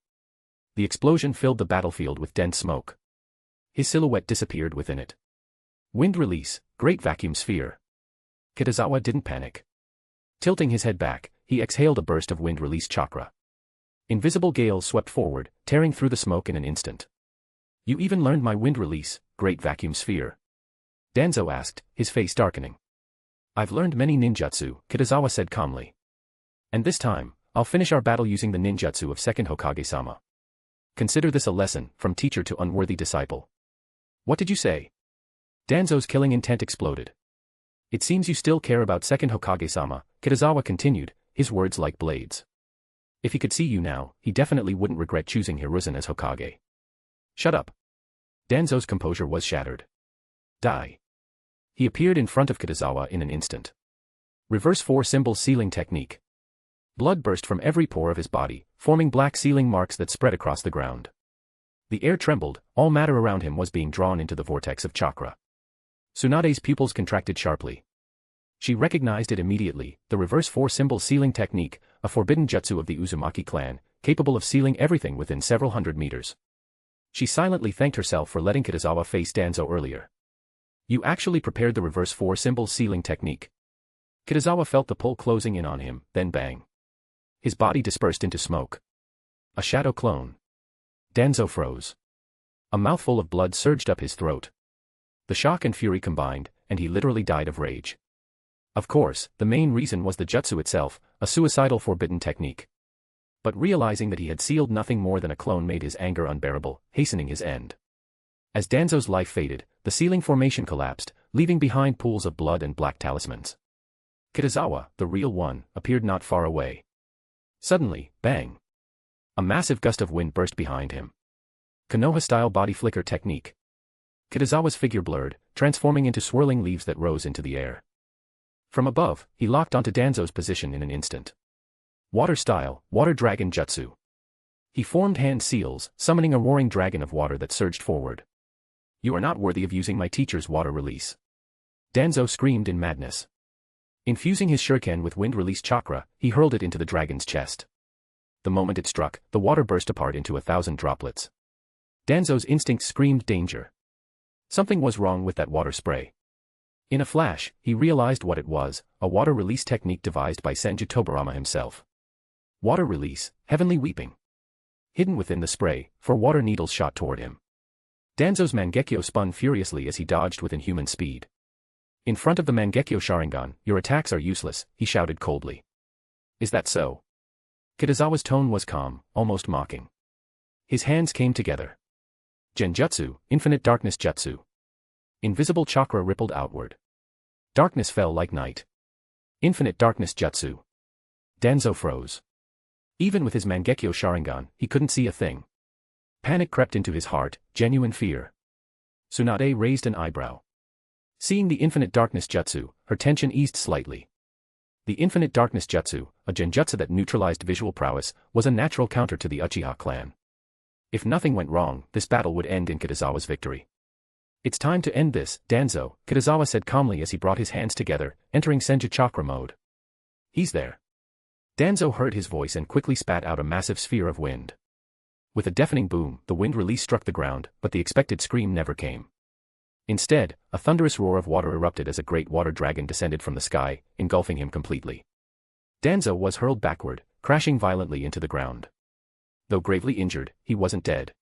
The explosion filled the battlefield with dense smoke. His silhouette disappeared within it. Wind release, great vacuum sphere. Kitazawa didn't panic. Tilting his head back, he exhaled a burst of wind release chakra. Invisible gales swept forward, tearing through the smoke in an instant. You even learned my wind release, great vacuum sphere? Danzo asked, his face darkening. I've learned many ninjutsu, Kitazawa said calmly. And this time, I'll finish our battle using the ninjutsu of second Hokage-sama. Consider this a lesson, from teacher to unworthy disciple. What did you say? Danzo's killing intent exploded. It seems you still care about second Hokage-sama, Kitazawa continued, his words like blades. If he could see you now, he definitely wouldn't regret choosing Hiruzen as Hokage. Shut up. Danzo's composure was shattered. Die. He appeared in front of Kitazawa in an instant. Reverse 4-symbol sealing technique. Blood burst from every pore of his body, forming black sealing marks that spread across the ground. The air trembled, all matter around him was being drawn into the vortex of chakra. Tsunade's pupils contracted sharply. She recognized it immediately, the reverse 4-symbol sealing technique, a forbidden jutsu of the Uzumaki clan, capable of sealing everything within several hundred meters. She silently thanked herself for letting Kitazawa face Danzo earlier. You actually prepared the reverse 4-symbol sealing technique. Kitazawa felt the pull closing in on him, then bang. His body dispersed into smoke. A shadow clone. Danzo froze. A mouthful of blood surged up his throat. The shock and fury combined, and he literally died of rage. Of course, the main reason was the jutsu itself, a suicidal forbidden technique. But realizing that he had sealed nothing more than a clone made his anger unbearable, hastening his end. As Danzo's life faded, the sealing formation collapsed, leaving behind pools of blood and black talismans. Kitazawa, the real one, appeared not far away. Suddenly, bang. A massive gust of wind burst behind him. Konoha-style body flicker technique. Kitazawa's figure blurred, transforming into swirling leaves that rose into the air. From above, he locked onto Danzo's position in an instant. Water-style, water dragon jutsu. He formed hand seals, summoning a roaring dragon of water that surged forward. You are not worthy of using my teacher's water release. Danzo screamed in madness. Infusing his shuriken with wind release chakra, he hurled it into the dragon's chest. The moment it struck, the water burst apart into 1,000 droplets. Danzo's instincts screamed danger. Something was wrong with that water spray. In a flash, he realized what it was, a water release technique devised by Senju Tobarama himself. Water release, heavenly weeping. Hidden within the spray, 4 water needles shot toward him. Danzo's Mangekyo spun furiously as he dodged with inhuman speed. In front of the Mangekyo Sharingan, your attacks are useless, he shouted coldly. Is that so? Kitazawa's tone was calm, almost mocking. His hands came together. Genjutsu, infinite darkness jutsu. Invisible chakra rippled outward. Darkness fell like night. Infinite darkness jutsu. Danzo froze. Even with his Mangekyo Sharingan, he couldn't see a thing. Panic crept into his heart, genuine fear. Tsunade raised an eyebrow. Seeing the infinite darkness jutsu, her tension eased slightly. The infinite darkness jutsu, a genjutsu that neutralized visual prowess, was a natural counter to the Uchiha clan. If nothing went wrong, this battle would end in Kitazawa's victory. It's time to end this, Danzo, Kitazawa said calmly as he brought his hands together, entering Senju chakra mode. He's there. Danzo heard his voice and quickly spat out a massive sphere of wind. With a deafening boom, the wind release struck the ground, but the expected scream never came. Instead, a thunderous roar of water erupted as a great water dragon descended from the sky, engulfing him completely. Danzo was hurled backward, crashing violently into the ground. Though gravely injured, he wasn't dead.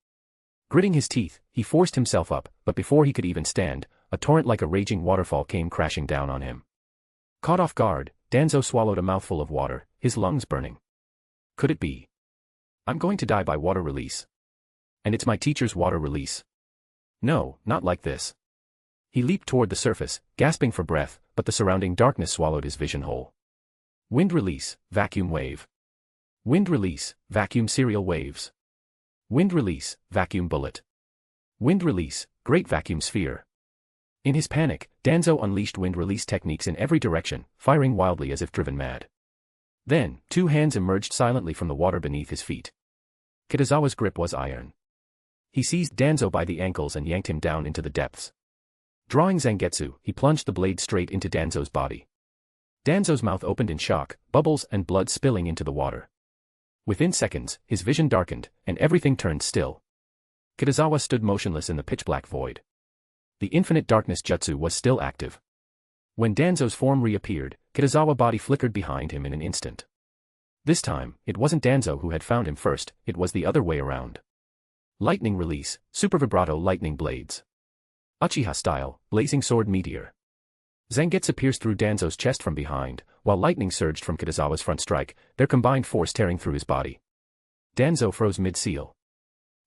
Gritting his teeth, he forced himself up, but before he could even stand, a torrent like a raging waterfall came crashing down on him. Caught off guard, Danzo swallowed a mouthful of water, his lungs burning. Could it be? I'm going to die by water release. And it's my teacher's water release. No, not like this. He leaped toward the surface, gasping for breath, but the surrounding darkness swallowed his vision whole. Wind release, vacuum wave. Wind release, vacuum serial waves. Wind release, vacuum bullet. Wind release, great vacuum sphere. In his panic, Danzo unleashed wind release techniques in every direction, firing wildly as if driven mad. Then, two hands emerged silently from the water beneath his feet. Kitazawa's grip was iron. He seized Danzo by the ankles and yanked him down into the depths. Drawing Zangetsu, he plunged the blade straight into Danzo's body. Danzo's mouth opened in shock, bubbles and blood spilling into the water. Within seconds, his vision darkened, and everything turned still. Kitazawa stood motionless in the pitch-black void. The infinite darkness jutsu was still active. When Danzo's form reappeared, Kitazawa's body flickered behind him in an instant. This time, it wasn't Danzo who had found him first, it was the other way around. Lightning release, super vibrato lightning blades. Uchiha style, blazing sword meteor. Zangetsu pierced through Danzo's chest from behind, while lightning surged from Kitazawa's front strike, their combined force tearing through his body. Danzo froze mid-seal.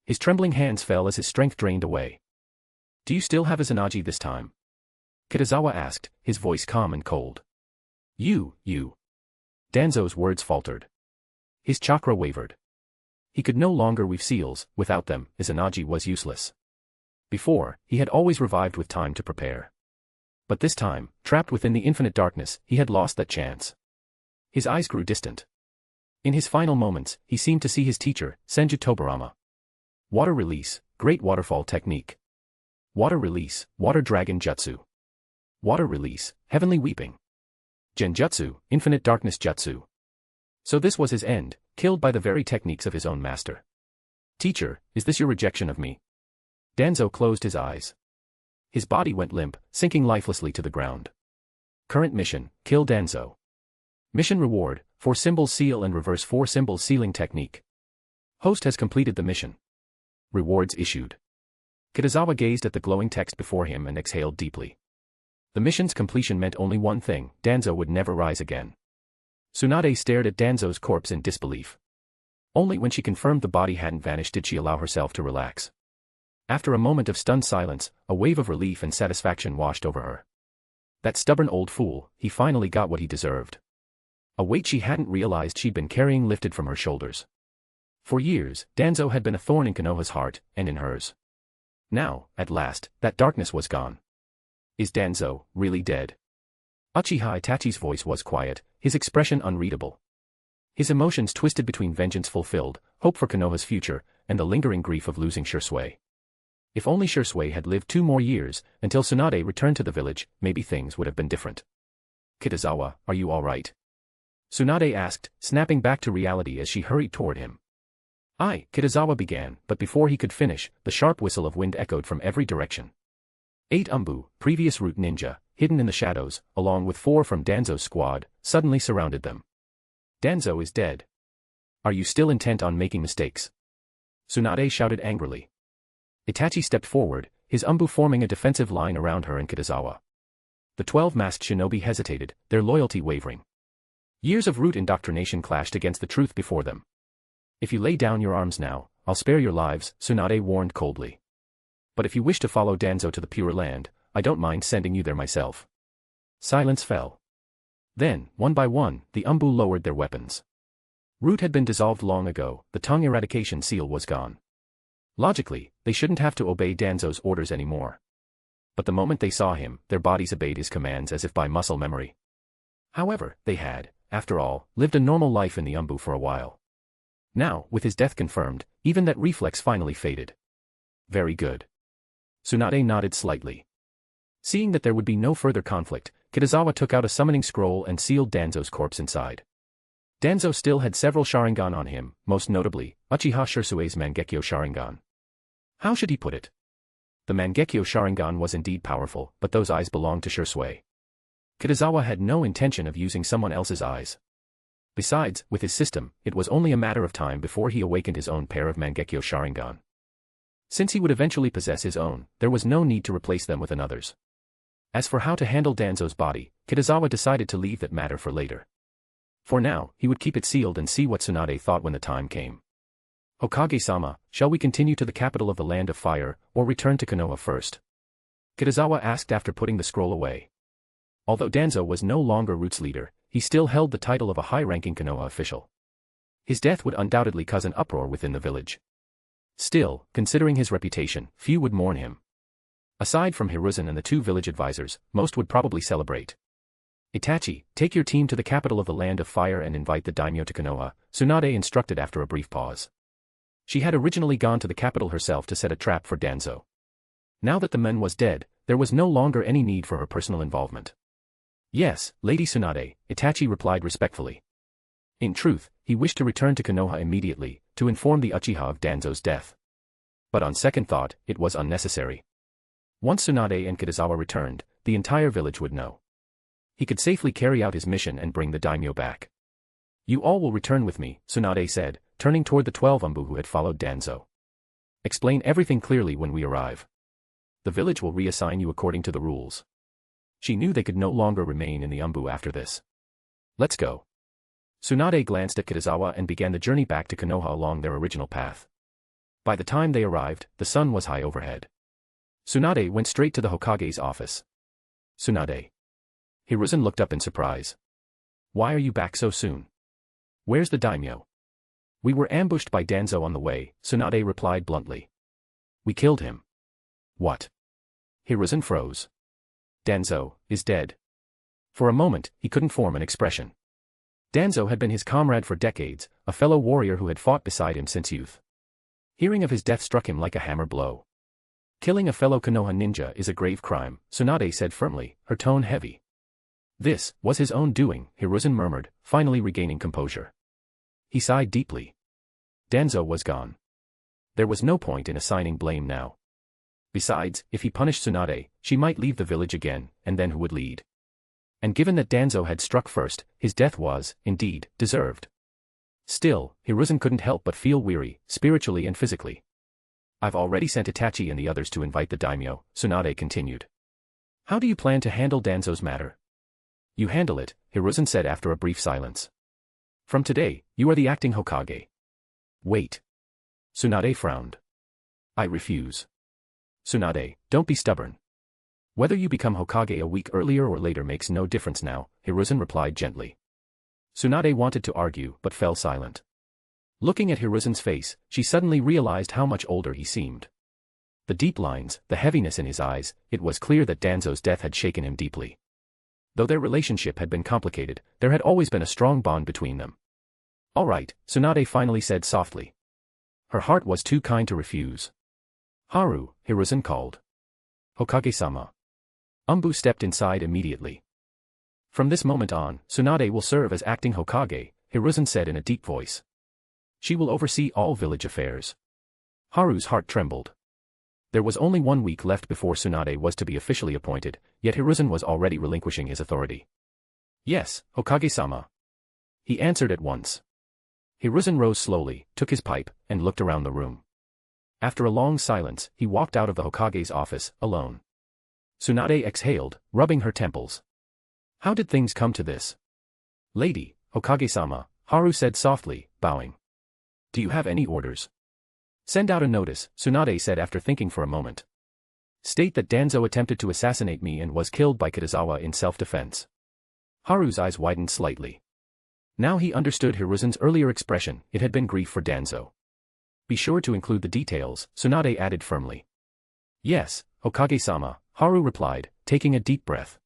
His trembling hands fell as his strength drained away. Do you still have Izanagi this time? Kitazawa asked, his voice calm and cold. You. Danzo's words faltered. His chakra wavered. He could no longer weave seals, without them, Izanagi was useless. Before, he had always revived with time to prepare. But this time, trapped within the infinite darkness, he had lost that chance. His eyes grew distant. In his final moments, he seemed to see his teacher, Senju Tobarama. Water release, great waterfall technique. Water release, water dragon jutsu. Water release, heavenly weeping. Genjutsu, infinite darkness jutsu. So this was his end, killed by the very techniques of his own master. Teacher, is this your rejection of me? Danzo closed his eyes. His body went limp, sinking lifelessly to the ground. Current mission, kill Danzo. Mission reward, 4 symbols seal and reverse 4 symbols sealing technique. Host has completed the mission. Rewards issued. Kitazawa gazed at the glowing text before him and exhaled deeply. The mission's completion meant only one thing, Danzo would never rise again. Tsunade stared at Danzo's corpse in disbelief. Only when she confirmed the body hadn't vanished did she allow herself to relax. After a moment of stunned silence, a wave of relief and satisfaction washed over her. That stubborn old fool, he finally got what he deserved. A weight she hadn't realized she'd been carrying lifted from her shoulders. For years, Danzo had been a thorn in Konoha's heart, and in hers. Now, at last, that darkness was gone. Is Danzo really dead? Uchiha Itachi's voice was quiet, his expression unreadable. His emotions twisted between vengeance fulfilled, hope for Konoha's future, and the lingering grief of losing Shursui. If only Shursui had lived 2 more years, until Tsunade returned to the village, maybe things would have been different. Kitazawa, are you all right? Tsunade asked, snapping back to reality as she hurried toward him. Kitazawa began, but before he could finish, the sharp whistle of wind echoed from every direction. 8 ANBU, previous root ninja, hidden in the shadows, along with 4 from Danzo's squad, suddenly surrounded them. Danzo is dead. Are you still intent on making mistakes? Tsunade shouted angrily. Itachi stepped forward, his ANBU forming a defensive line around her and Kitazawa. The 12 masked shinobi hesitated, their loyalty wavering. Years of root indoctrination clashed against the truth before them. If you lay down your arms now, I'll spare your lives, Tsunade warned coldly. But if you wish to follow Danzo to the Pure Land, I don't mind sending you there myself. Silence fell. Then, one by one, the ANBU lowered their weapons. Root had been dissolved long ago, the tongue eradication seal was gone. Logically, they shouldn't have to obey Danzo's orders anymore. But the moment they saw him, their bodies obeyed his commands as if by muscle memory. However, they had, after all, lived a normal life in the ANBU for a while. Now, with his death confirmed, even that reflex finally faded. Very good. Tsunade nodded slightly. Seeing that there would be no further conflict, Kitazawa took out a summoning scroll and sealed Danzo's corpse inside. Danzo still had several Sharingan on him, most notably, Uchiha Shursui's Mangekyo Sharingan. How should he put it? The Mangekyo Sharingan was indeed powerful, but those eyes belonged to Shursui. Kitazawa had no intention of using someone else's eyes. Besides, with his system, it was only a matter of time before he awakened his own pair of Mangekyo Sharingan. Since he would eventually possess his own, there was no need to replace them with another's. As for how to handle Danzo's body, Kitazawa decided to leave that matter for later. For now, he would keep it sealed and see what Tsunade thought when the time came. Hokage-sama, shall we continue to the capital of the Land of Fire, or return to Konoha first? Kitazawa asked after putting the scroll away. Although Danzo was no longer Root's leader, he still held the title of a high-ranking Konoha official. His death would undoubtedly cause an uproar within the village. Still, considering his reputation, few would mourn him. Aside from Hiruzen and the two village advisors, most would probably celebrate. Itachi, take your team to the capital of the Land of Fire and invite the daimyo to Konoha, Tsunade instructed after a brief pause. She had originally gone to the capital herself to set a trap for Danzo. Now that the man was dead, there was no longer any need for her personal involvement. Yes, Lady Tsunade, Itachi replied respectfully. In truth, he wished to return to Konoha immediately, to inform the Uchiha of Danzo's death. But on second thought, it was unnecessary. Once Tsunade and Kitazawa returned, the entire village would know. He could safely carry out his mission and bring the daimyo back. You all will return with me, Tsunade said, turning toward the 12 ANBU who had followed Danzo. Explain everything clearly when we arrive. The village will reassign you according to the rules. She knew they could no longer remain in the ANBU after this. Let's go. Tsunade glanced at Kitazawa and began the journey back to Konoha along their original path. By the time they arrived, the sun was high overhead. Tsunade went straight to the Hokage's office. Tsunade. Hiruzen looked up in surprise. Why are you back so soon? Where's the daimyo? We were ambushed by Danzo on the way, Tsunade replied bluntly. We killed him. What? Hiruzen froze. Danzo is dead. For a moment, he couldn't form an expression. Danzo had been his comrade for decades, a fellow warrior who had fought beside him since youth. Hearing of his death struck him like a hammer blow. Killing a fellow Konoha ninja is a grave crime, Tsunade said firmly, her tone heavy. This was his own doing, Hiruzen murmured, finally regaining composure. He sighed deeply. Danzo was gone. There was no point in assigning blame now. Besides, if he punished Tsunade, she might leave the village again, and then who would lead? And given that Danzo had struck first, his death was, indeed, deserved. Still, Hiruzen couldn't help but feel weary, spiritually and physically. I've already sent Itachi and the others to invite the daimyo, Tsunade continued. How do you plan to handle Danzo's matter? You handle it, Hiruzen said after a brief silence. From today, you are the acting Hokage. Wait. Tsunade frowned. I refuse. Tsunade, don't be stubborn. Whether you become Hokage a week earlier or later makes no difference now, Hiruzen replied gently. Tsunade wanted to argue but fell silent. Looking at Hiruzen's face, she suddenly realized how much older he seemed. The deep lines, the heaviness in his eyes, it was clear that Danzo's death had shaken him deeply. Though their relationship had been complicated, there had always been a strong bond between them. All right, Tsunade finally said softly. Her heart was too kind to refuse. Haru, Hiruzen called. Hokage-sama. ANBU stepped inside immediately. From this moment on, Tsunade will serve as acting Hokage, Hiruzen said in a deep voice. She will oversee all village affairs. Haru's heart trembled. There was only 1 week left before Tsunade was to be officially appointed, yet Hiruzen was already relinquishing his authority. Yes, Hokage-sama. He answered at once. Hiruzen rose slowly, took his pipe, and looked around the room. After a long silence, he walked out of the Hokage's office, alone. Tsunade exhaled, rubbing her temples. How did things come to this? Lady, Hokage-sama, Haru said softly, bowing. Do you have any orders? Send out a notice, Tsunade said after thinking for a moment. State that Danzo attempted to assassinate me and was killed by Kitazawa in self-defense. Haru's eyes widened slightly. Now he understood Hiruzen's earlier expression, it had been grief for Danzo. Be sure to include the details, Tsunade added firmly. Yes, Hokage-sama, Haru replied, taking a deep breath.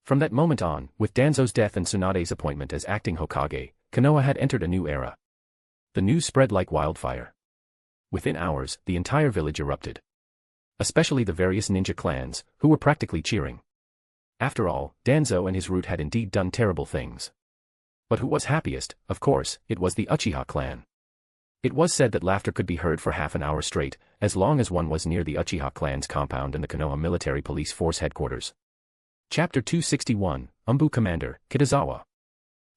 From that moment on, with Danzo's death and Tsunade's appointment as acting Hokage, Konoha had entered a new era. The news spread like wildfire. Within hours, the entire village erupted. Especially the various ninja clans, who were practically cheering. After all, Danzo and his root had indeed done terrible things. But who was happiest? Of course, it was the Uchiha clan. It was said that laughter could be heard for half an hour straight, as long as one was near the Uchiha clan's compound and the Konoha Military Police Force headquarters. Chapter 261, ANBU Commander, Kitazawa.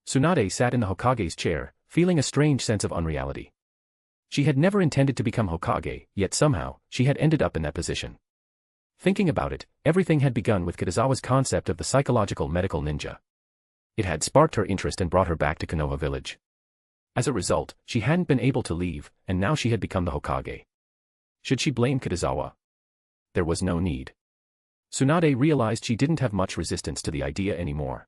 Tsunade sat in the Hokage's chair, feeling a strange sense of unreality. She had never intended to become Hokage, yet somehow, she had ended up in that position. Thinking about it, everything had begun with Kitazawa's concept of the psychological medical ninja. It had sparked her interest and brought her back to Konoha village. As a result, she hadn't been able to leave, and now she had become the Hokage. Should she blame Kitazawa? There was no need. Tsunade realized she didn't have much resistance to the idea anymore.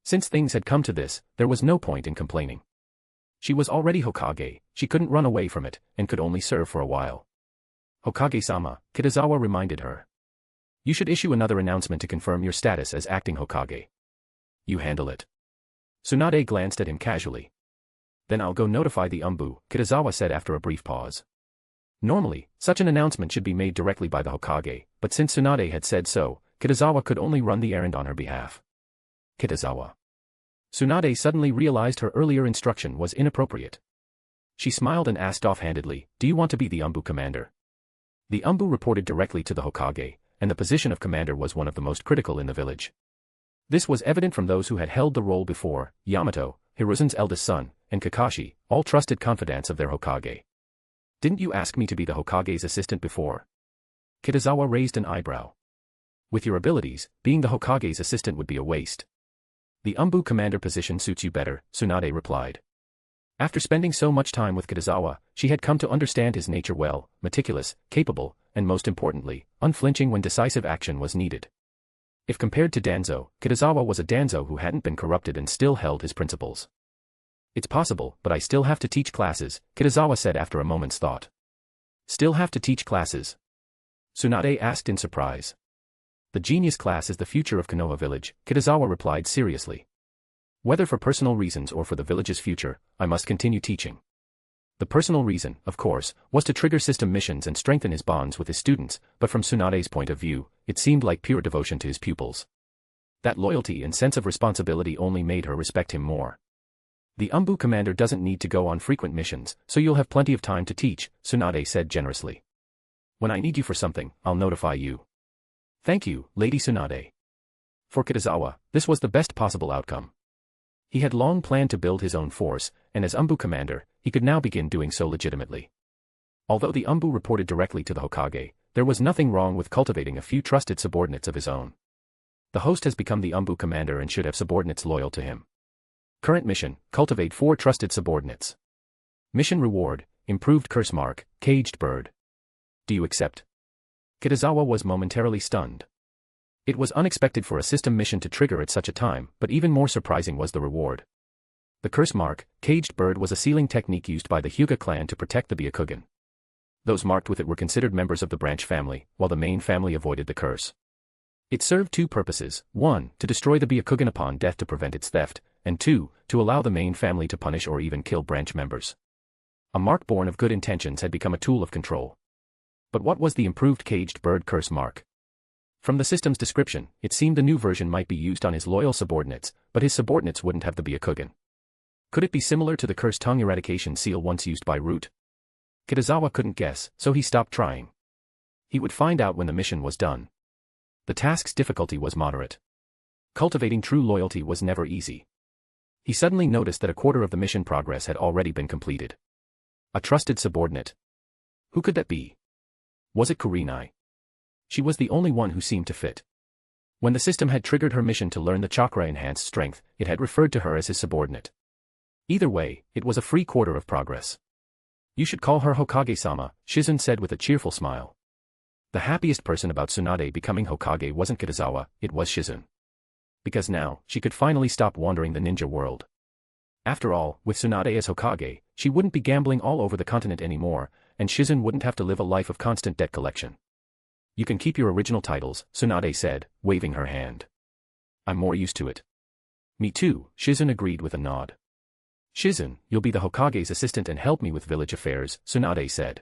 Since things had come to this, there was no point in complaining. She was already Hokage, she couldn't run away from it, and could only serve for a while. Hokage-sama, Kitazawa reminded her. You should issue another announcement to confirm your status as acting Hokage. You handle it. Tsunade glanced at him casually. Then I'll go notify the ANBU, Kitazawa said after a brief pause. Normally, such an announcement should be made directly by the Hokage, but since Tsunade had said so, Kitazawa could only run the errand on her behalf. Kitazawa. Tsunade suddenly realized her earlier instruction was inappropriate. She smiled and asked offhandedly, do you want to be the ANBU commander? The ANBU reported directly to the Hokage, and the position of commander was one of the most critical in the village. This was evident from those who had held the role before: Yamato, Hiruzen's eldest son, and Kakashi, all trusted confidants of their Hokage. Didn't you ask me to be the Hokage's assistant before? Kitazawa raised an eyebrow. With your abilities, being the Hokage's assistant would be a waste. The ANBU commander position suits you better, Tsunade replied. After spending so much time with Kitazawa, she had come to understand his nature well: meticulous, capable, and most importantly, unflinching when decisive action was needed. If compared to Danzo, Kitazawa was a Danzo who hadn't been corrupted and still held his principles. It's possible, but I still have to teach classes, Kitazawa said after a moment's thought. Still have to teach classes? Tsunade asked in surprise. The genius class is the future of Konoha village, Kitazawa replied seriously. Whether for personal reasons or for the village's future, I must continue teaching. The personal reason, of course, was to trigger system missions and strengthen his bonds with his students, but from Tsunade's point of view, it seemed like pure devotion to his pupils. That loyalty and sense of responsibility only made her respect him more. The ANBU commander doesn't need to go on frequent missions, so you'll have plenty of time to teach, Tsunade said generously. When I need you for something, I'll notify you. Thank you, Lady Tsunade. For Kitazawa, this was the best possible outcome. He had long planned to build his own force, and as ANBU commander, he could now begin doing so legitimately. Although the ANBU reported directly to the Hokage, there was nothing wrong with cultivating a few trusted subordinates of his own. The host has become the ANBU commander and should have subordinates loyal to him. Current mission: cultivate 4 trusted subordinates. Mission reward: improved curse mark, caged bird. Do you accept? Kitazawa was momentarily stunned. It was unexpected for a system mission to trigger at such a time, but even more surprising was the reward. The curse mark, caged bird, was a sealing technique used by the Hyuga clan to protect the Byakugan. Those marked with it were considered members of the branch family, while the main family avoided the curse. It served 2 purposes: 1, to destroy the Byakugan upon death to prevent its theft, and 2, to allow the main family to punish or even kill branch members. A mark born of good intentions had become a tool of control. But what was the improved caged bird curse mark? From the system's description, it seemed the new version might be used on his loyal subordinates, but his subordinates wouldn't have the Byakugan. Could it be similar to the cursed tongue eradication seal once used by Root? Kitazawa couldn't guess, so he stopped trying. He would find out when the mission was done. The task's difficulty was moderate. Cultivating true loyalty was never easy. He suddenly noticed that a quarter of the mission progress had already been completed. A trusted subordinate. Who could that be? Was it Kurenai? She was the only one who seemed to fit. When the system had triggered her mission to learn the chakra-enhanced strength, it had referred to her as his subordinate. Either way, it was a free quarter of progress. You should call her Hokage-sama, Shizen said with a cheerful smile. The happiest person about Tsunade becoming Hokage wasn't Kitazawa, it was Shizen. Because now, she could finally stop wandering the ninja world. After all, with Tsunade as Hokage, she wouldn't be gambling all over the continent anymore, and Shizen wouldn't have to live a life of constant debt collection. You can keep your original titles, Tsunade said, waving her hand. I'm more used to it. Me too, Shizen agreed with a nod. Shizen, you'll be the Hokage's assistant and help me with village affairs, Tsunade said.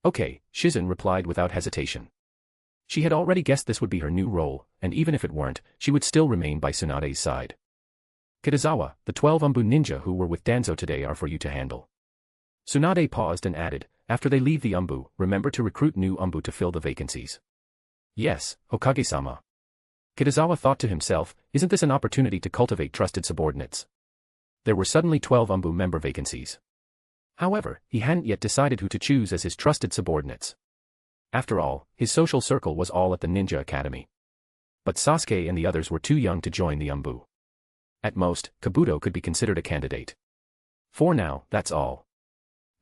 Okay, Shizen replied without hesitation. She had already guessed this would be her new role, and even if it weren't, she would still remain by Tsunade's side. Kitazawa, the 12 ANBU ninja who were with Danzo today are for you to handle. Tsunade paused and added, after they leave the ANBU, remember to recruit new ANBU to fill the vacancies. Yes, Hokage-sama. Kitazawa thought to himself, isn't this an opportunity to cultivate trusted subordinates? There were suddenly 12 ANBU member vacancies. However, he hadn't yet decided who to choose as his trusted subordinates. After all, his social circle was all at the Ninja Academy. But Sasuke and the others were too young to join the ANBU. At most, Kabuto could be considered a candidate. For now, that's all.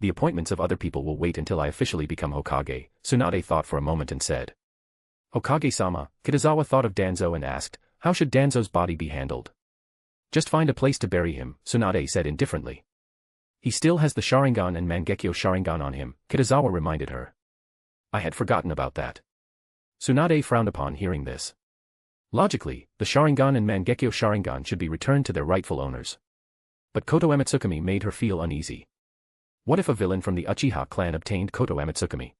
The appointments of other people will wait until I officially become Hokage, Tsunade thought for a moment and said. Hokage-sama, Kitazawa thought of Danzo and asked, how should Danzo's body be handled? Just find a place to bury him, Tsunade said indifferently. He still has the Sharingan and Mangekyo Sharingan on him, Kitazawa reminded her. I had forgotten about that. Tsunade frowned upon hearing this. Logically, the Sharingan and Mangekyo Sharingan should be returned to their rightful owners. But Koto Amatsukami made her feel uneasy. What if a villain from the Uchiha clan obtained Koto Amatsukami?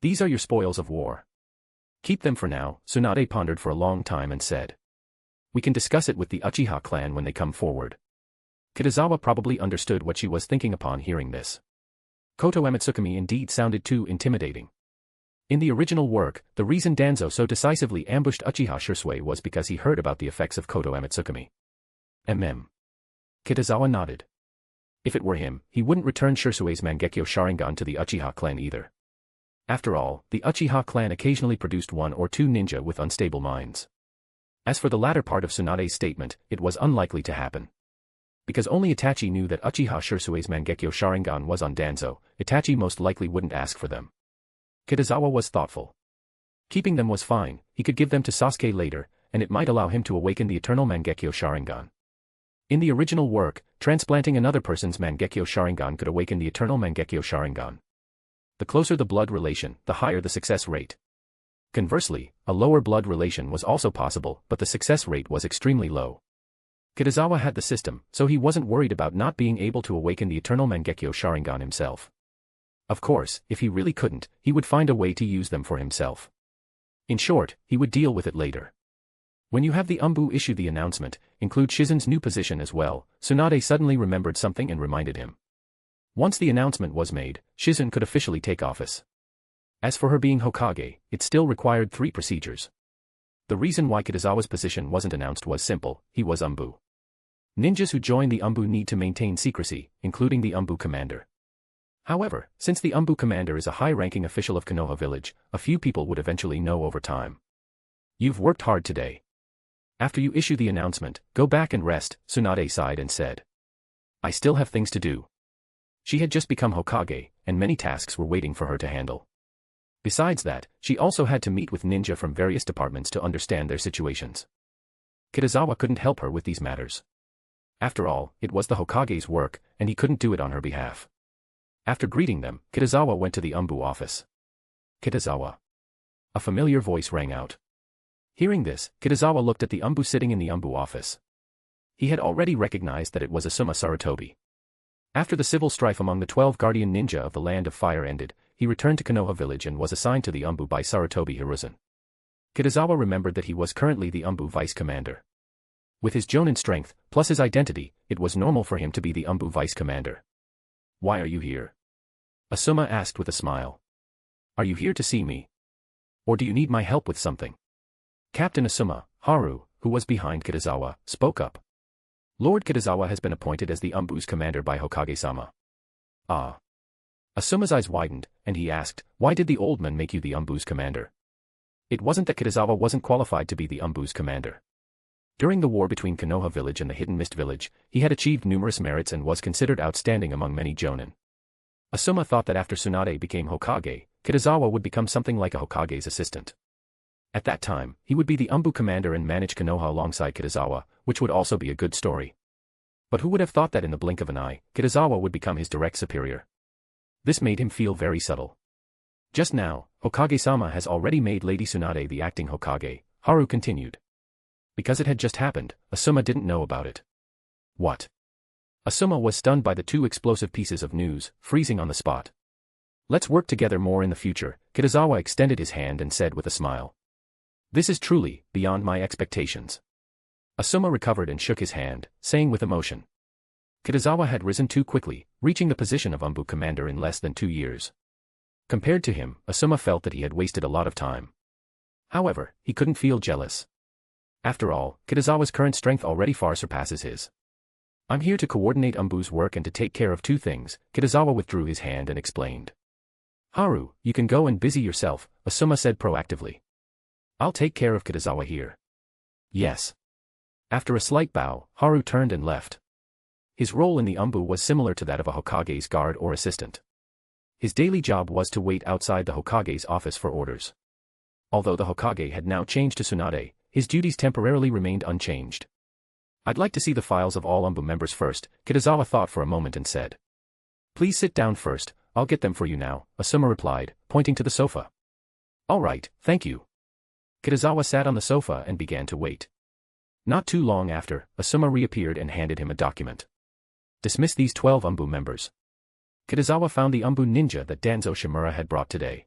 These are your spoils of war. Keep them for now, Tsunade pondered for a long time and said. We can discuss it with the Uchiha clan when they come forward. Kitazawa probably understood what she was thinking upon hearing this. Koto Amatsukami indeed sounded too intimidating. In the original work, the reason Danzo so decisively ambushed Uchiha Shisui was because he heard about the effects of Koto Amatsukami. Kitazawa nodded. If it were him, he wouldn't return Shisui's Mangekyo Sharingan to the Uchiha clan either. After all, the Uchiha clan occasionally produced one or two ninja with unstable minds. As for the latter part of Tsunade's statement, it was unlikely to happen. Because only Itachi knew that Uchiha Shisui's Mangekyo Sharingan was on Danzo, Itachi most likely wouldn't ask for them. Kitazawa was thoughtful. Keeping them was fine, he could give them to Sasuke later, and it might allow him to awaken the eternal Mangekyo Sharingan. In the original work, transplanting another person's Mangekyo Sharingan could awaken the eternal Mangekyo Sharingan. The closer the blood relation, the higher the success rate. Conversely, a lower blood relation was also possible, but the success rate was extremely low. Kitazawa had the system, so he wasn't worried about not being able to awaken the eternal Mangekyo Sharingan himself. Of course, if he really couldn't, he would find a way to use them for himself. In short, he would deal with it later. When you have the ANBU issue the announcement, include Shizen's new position as well, Tsunade suddenly remembered something and reminded him. Once the announcement was made, Shizen could officially take office. As for her being Hokage, it still required 3 procedures. The reason why Kitazawa's position wasn't announced was simple, he was ANBU. Ninjas who join the ANBU need to maintain secrecy, including the ANBU commander. However, since the ANBU commander is a high-ranking official of Konoha village, a few people would eventually know over time. You've worked hard today. After you issue the announcement, go back and rest, Tsunade sighed and said. I still have things to do. She had just become Hokage, and many tasks were waiting for her to handle. Besides that, she also had to meet with ninja from various departments to understand their situations. Kitazawa couldn't help her with these matters. After all, it was the Hokage's work, and he couldn't do it on her behalf. After greeting them, Kitazawa went to the ANBU office. Kitazawa. A familiar voice rang out. Hearing this, Kitazawa looked at the ANBU sitting in the ANBU office. He had already recognized that it was Asuma Sarutobi. After the civil strife among the 12 guardian ninja of the Land of Fire ended, he returned to Konoha village and was assigned to the ANBU by Sarutobi Hiruzen. Kitazawa remembered that he was currently the ANBU vice commander. With his Jonin strength, plus his identity, it was normal for him to be the ANBU vice commander. Why are you here? Asuma asked with a smile. Are you here to see me? Or do you need my help with something? Captain Asuma, Haru, who was behind Kitazawa, spoke up. Lord Kitazawa has been appointed as the ANBU's commander by Hokage-sama. Ah. Asuma's eyes widened, and he asked, why did the old man make you the ANBU's commander? It wasn't that Kitazawa wasn't qualified to be the ANBU's commander. During the war between Konoha village and the Hidden Mist village, he had achieved numerous merits and was considered outstanding among many Jonin. Asuma thought that after Tsunade became Hokage, Kitazawa would become something like a Hokage's assistant. At that time, he would be the ANBU commander and manage Konoha alongside Kitazawa, which would also be a good story. But who would have thought that in the blink of an eye, Kitazawa would become his direct superior? This made him feel very subtle. Just now, Hokage-sama has already made Lady Tsunade the acting Hokage, Haru continued. Because it had just happened, Asuma didn't know about it. What? Asuma was stunned by the 2 explosive pieces of news, freezing on the spot. Let's work together more in the future, Kitazawa extended his hand and said with a smile. This is truly beyond my expectations. Asuma recovered and shook his hand, saying with emotion. Kitazawa had risen too quickly, reaching the position of ANBU commander in less than 2 years. Compared to him, Asuma felt that he had wasted a lot of time. However, he couldn't feel jealous. After all, Kitazawa's current strength already far surpasses his. I'm here to coordinate ANBU's work and to take care of 2 things, Kitazawa withdrew his hand and explained. Haru, you can go and busy yourself, Asuma said proactively. I'll take care of Kitazawa here. Yes. After a slight bow, Haru turned and left. His role in the ANBU was similar to that of a Hokage's guard or assistant. His daily job was to wait outside the Hokage's office for orders. Although the Hokage had now changed to Tsunade, his duties temporarily remained unchanged. I'd like to see the files of all ANBU members first, Kitazawa thought for a moment and said. Please sit down first, I'll get them for you now, Asuma replied, pointing to the sofa. All right, thank you. Kitazawa sat on the sofa and began to wait. Not too long after, Asuma reappeared and handed him a document. Dismiss these 12 ANBU members. Kitazawa found the ANBU ninja that Danzo Shimura had brought today.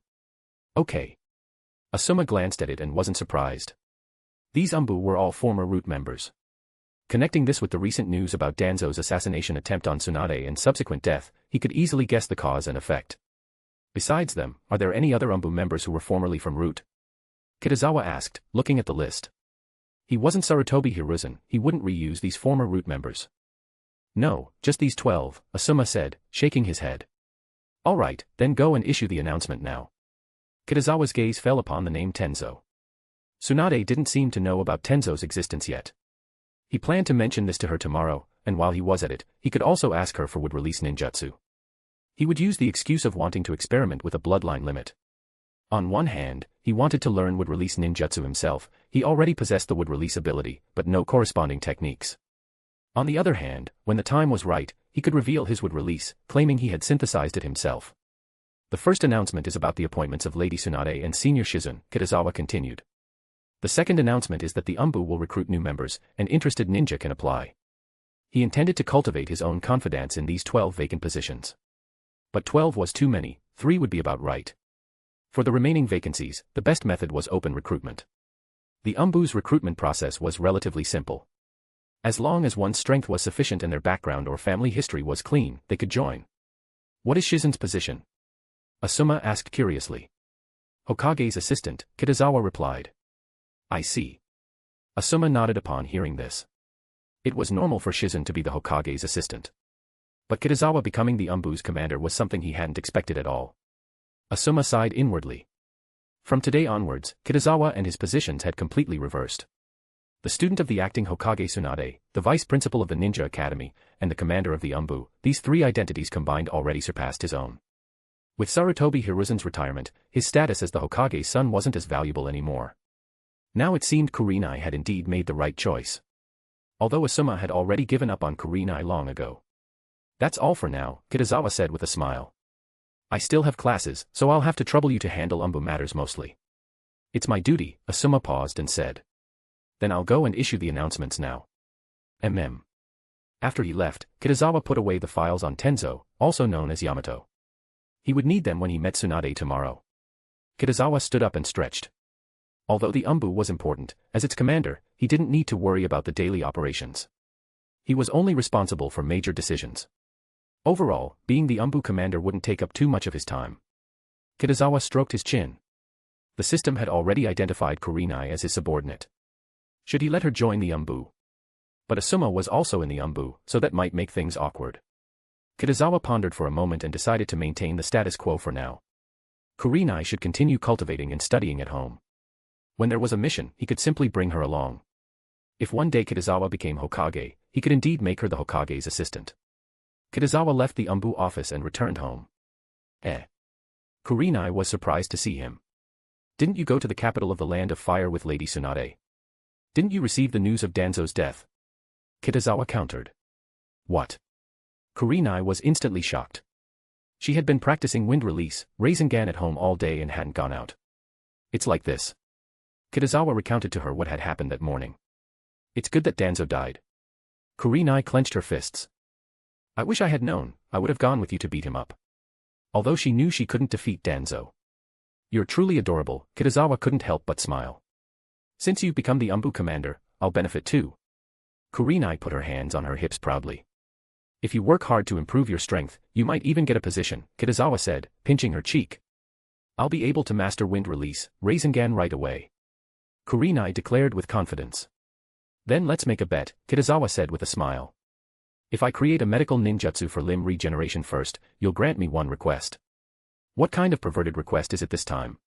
Okay. Asuma glanced at it and wasn't surprised. These ANBU were all former Root members. Connecting this with the recent news about Danzo's assassination attempt on Tsunade and subsequent death, he could easily guess the cause and effect. Besides them, are there any other ANBU members who were formerly from Root? Kitazawa asked, looking at the list. He wasn't Sarutobi Hiruzen, he wouldn't reuse these former Root members. No, just these 12, Asuma said, shaking his head. All right, then go and issue the announcement now. Kitazawa's gaze fell upon the name Tenzo. Tsunade didn't seem to know about Tenzo's existence yet. He planned to mention this to her tomorrow, and while he was at it, he could also ask her for would-release ninjutsu. He would use the excuse of wanting to experiment with a bloodline limit. On one hand, he wanted to learn would-release ninjutsu himself, he already possessed the would-release ability, but no corresponding techniques. On the other hand, when the time was right, he could reveal his would-release, claiming he had synthesized it himself. The first announcement is about the appointments of Lady Tsunade and Senior Shizun, Kitazawa continued. The second announcement is that the ANBU will recruit new members, and interested ninja can apply. He intended to cultivate his own confidence in these 12 vacant positions. But 12 was too many, 3 would be about right. For the remaining vacancies, the best method was open recruitment. The ANBU's recruitment process was relatively simple. As long as one's strength was sufficient and their background or family history was clean, they could join. What is Shizun's position? Asuma asked curiously. Hokage's assistant, Kitazawa replied. I see. Asuma nodded upon hearing this. It was normal for Shizun to be the Hokage's assistant. But Kitazawa becoming the ANBU's commander was something he hadn't expected at all. Asuma sighed inwardly. From today onwards, Kitazawa and his positions had completely reversed. The student of the acting Hokage Tsunade, the vice principal of the Ninja Academy, and the commander of the ANBU, these 3 identities combined already surpassed his own. With Sarutobi Hiruzen's retirement, his status as the Hokage's son wasn't as valuable anymore. Now it seemed Kurenai had indeed made the right choice. Although Asuma had already given up on Kurenai long ago. That's all for now, Kitazawa said with a smile. I still have classes, so I'll have to trouble you to handle ANBU matters mostly. It's my duty, Asuma paused and said. Then I'll go and issue the announcements now. After he left, Kitazawa put away the files on Tenzo, also known as Yamato. He would need them when he met Tsunade tomorrow. Kitazawa stood up and stretched. Although the ANBU was important, as its commander, he didn't need to worry about the daily operations. He was only responsible for major decisions. Overall, being the ANBU commander wouldn't take up too much of his time. Kitazawa stroked his chin. The system had already identified Kurenai as his subordinate. Should he let her join the ANBU? But Asuma was also in the ANBU, so that might make things awkward. Kitazawa pondered for a moment and decided to maintain the status quo for now. Kurenai should continue cultivating and studying at home. When there was a mission, he could simply bring her along. If one day Kitazawa became Hokage, he could indeed make her the Hokage's assistant. Kitazawa left the ANBU office and returned home. Kurenai was surprised to see him. Didn't you go to the capital of the Land of Fire with Lady Tsunade? Didn't you receive the news of Danzo's death? Kitazawa countered. What? Kurenai was instantly shocked. She had been practicing wind release, Rasengan at home all day and hadn't gone out. It's like this. Kitazawa recounted to her what had happened that morning. It's good that Danzo died. Kurenai clenched her fists. I wish I had known, I would have gone with you to beat him up. Although she knew she couldn't defeat Danzo. You're truly adorable, Kitazawa couldn't help but smile. Since you've become the ANBU commander, I'll benefit too. Kurenai put her hands on her hips proudly. If you work hard to improve your strength, you might even get a position, Kitazawa said, pinching her cheek. I'll be able to master wind release, Rasengan right away. Kurenai declared with confidence. Then let's make a bet, Kitazawa said with a smile. If I create a medical ninjutsu for limb regeneration first, you'll grant me one request. What kind of perverted request is it this time?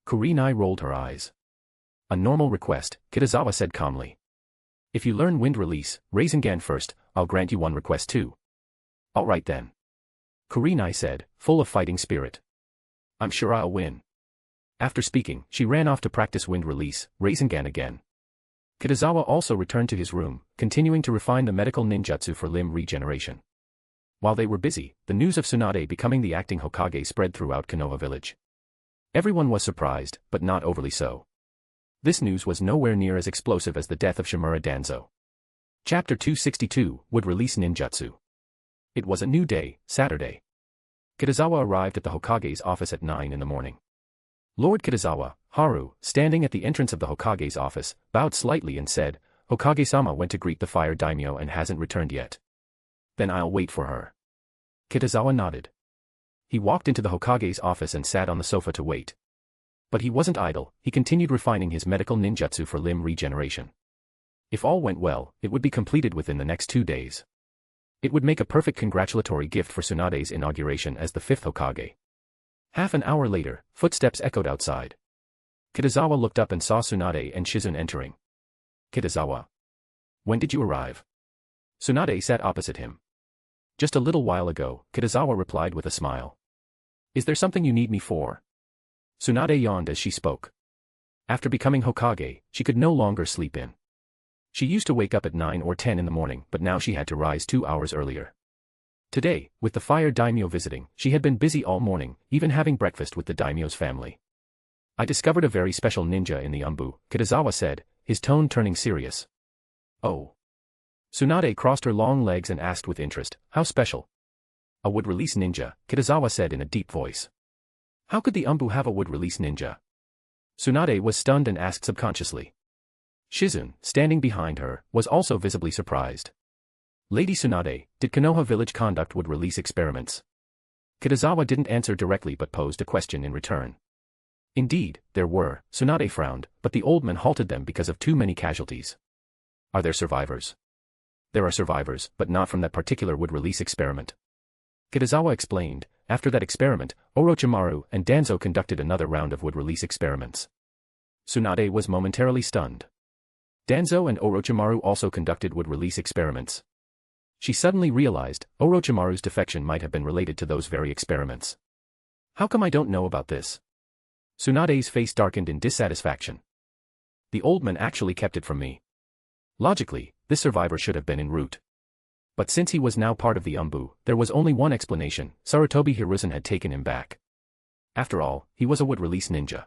Kurenai rolled her eyes. A normal request, Kitazawa said calmly. If you learn wind release, Rasengan first, I'll grant you one request too. All right then. Kurenai said, full of fighting spirit. I'm sure I'll win. After speaking, she ran off to practice wind release, Rasengan again. Kitazawa also returned to his room, continuing to refine the medical ninjutsu for limb regeneration. While they were busy, the news of Tsunade becoming the acting Hokage spread throughout Konoha village. Everyone was surprised, but not overly so. This news was nowhere near as explosive as the death of Shimura Danzo. Chapter 262 would release ninjutsu. It was a new day, Saturday. Kitazawa arrived at the Hokage's office at 9 in the morning. Lord Kitazawa, Haru, standing at the entrance of the Hokage's office, bowed slightly and said, Hokage-sama went to greet the fire daimyo and hasn't returned yet. Then I'll wait for her. Kitazawa nodded. He walked into the Hokage's office and sat on the sofa to wait. But he wasn't idle, he continued refining his medical ninjutsu for limb regeneration. If all went well, it would be completed within the next 2 days. It would make a perfect congratulatory gift for Tsunade's inauguration as the 5th Hokage. Half an hour later, footsteps echoed outside. Kitazawa looked up and saw Tsunade and Shizun entering. Kitazawa. When did you arrive? Tsunade sat opposite him. Just a little while ago, Kitazawa replied with a smile. Is there something you need me for? Tsunade yawned as she spoke. After becoming Hokage, she could no longer sleep in. She used to wake up at 9 or 10 in the morning, but now she had to rise 2 hours earlier. Today, with the fire daimyo visiting, she had been busy all morning, even having breakfast with the daimyo's family. I discovered a very special ninja in the ANBU, Kitazawa said, his tone turning serious. Oh. Tsunade crossed her long legs and asked with interest, how special? A wood-release ninja, Kitazawa said in a deep voice. How could the ANBU have a wood-release ninja? Tsunade was stunned and asked subconsciously. Shizun, standing behind her, was also visibly surprised. Lady Tsunade, did Konoha village conduct wood-release experiments? Kitazawa didn't answer directly but posed a question in return. Indeed, there were, Tsunade frowned, but the old man halted them because of too many casualties. Are there survivors? There are survivors, but not from that particular wood-release experiment. Kitazawa explained, after that experiment, Orochimaru and Danzo conducted another round of wood-release experiments. Tsunade was momentarily stunned. Danzo and Orochimaru also conducted wood-release experiments. She suddenly realized, Orochimaru's defection might have been related to those very experiments. How come I don't know about this? Tsunade's face darkened in dissatisfaction. The old man actually kept it from me. Logically, this survivor should have been en route. But since he was now part of the ANBU, there was only one explanation, Sarutobi Hiruzen had taken him back. After all, he was a wood-release ninja.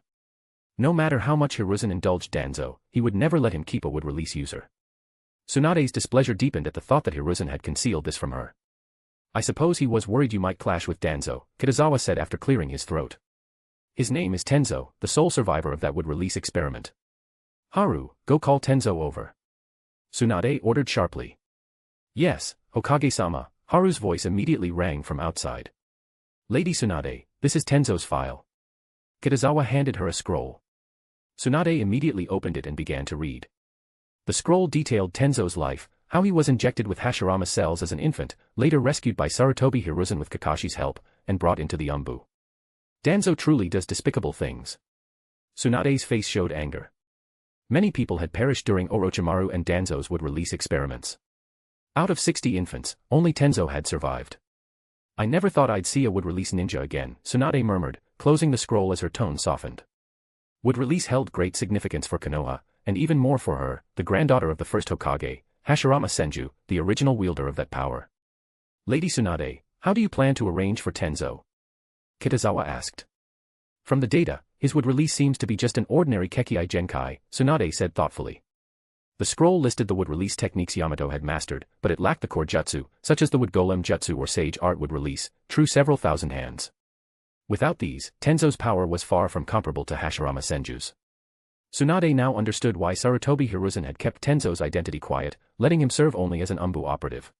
No matter how much Hiruzen indulged Danzo, he would never let him keep a wood-release user. Tsunade's displeasure deepened at the thought that Hiruzen had concealed this from her. I suppose he was worried you might clash with Danzo, Kitazawa said after clearing his throat. His name is Tenzo, the sole survivor of that wood-release experiment. Haru, go call Tenzo over. Tsunade ordered sharply. Yes, Hokage-sama, Haru's voice immediately rang from outside. Lady Tsunade, this is Tenzo's file. Kitazawa handed her a scroll. Tsunade immediately opened it and began to read. The scroll detailed Tenzo's life, how he was injected with Hashirama cells as an infant, later rescued by Sarutobi Hiruzen with Kakashi's help, and brought into the ANBU. Danzo truly does despicable things. Tsunade's face showed anger. Many people had perished during Orochimaru and Danzo's wood-release experiments. Out of 60 infants, only Tenzo had survived. I never thought I'd see a wood-release ninja again, Tsunade murmured, closing the scroll as her tone softened. Wood-release held great significance for Konoha, and even more for her, the granddaughter of the first Hokage, Hashirama Senju, the original wielder of that power. Lady Tsunade, how do you plan to arrange for Tenzo? Kitazawa asked. From the data, his wood-release seems to be just an ordinary Kekkei Genkai, Tsunade said thoughtfully. The scroll listed the wood-release techniques Yamato had mastered, but it lacked the core jutsu, such as the wood golem jutsu or sage art wood-release, true several thousand hands. Without these, Tenzo's power was far from comparable to Hashirama Senju's. Tsunade now understood why Sarutobi Hiruzen had kept Tenzo's identity quiet, letting him serve only as an ANBU operative.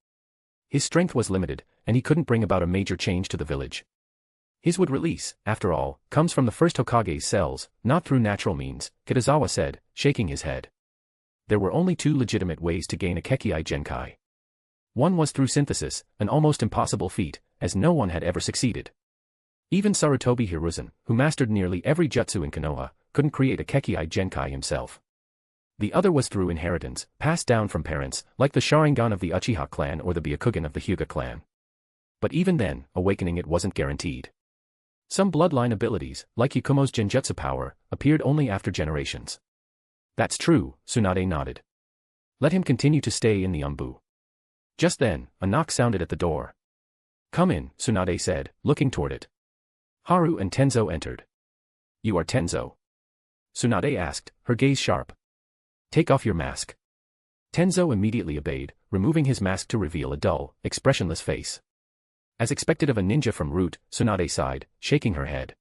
His strength was limited, and he couldn't bring about a major change to the village. His wood-release, after all, comes from the first Hokage's cells, not through natural means, Kitazawa said, shaking his head. There were only 2 legitimate ways to gain a Kekkei Genkai. One was through synthesis, an almost impossible feat, as no one had ever succeeded. Even Sarutobi Hiruzen, who mastered nearly every jutsu in Konoha, couldn't create a Kekkai Genkai himself. The other was through inheritance, passed down from parents, like the Sharingan of the Uchiha clan or the Byakugan of the Hyuga clan. But even then, awakening it wasn't guaranteed. Some bloodline abilities, like Yakumo's genjutsu power, appeared only after generations. That's true, Tsunade nodded. Let him continue to stay in the ANBU. Just then, a knock sounded at the door. Come in, Tsunade said, looking toward it. Haru and Tenzo entered. You are Tenzo? Tsunade asked, her gaze sharp. Take off your mask. Tenzo immediately obeyed, removing his mask to reveal a dull, expressionless face. As expected of a ninja from Root, Tsunade sighed, shaking her head.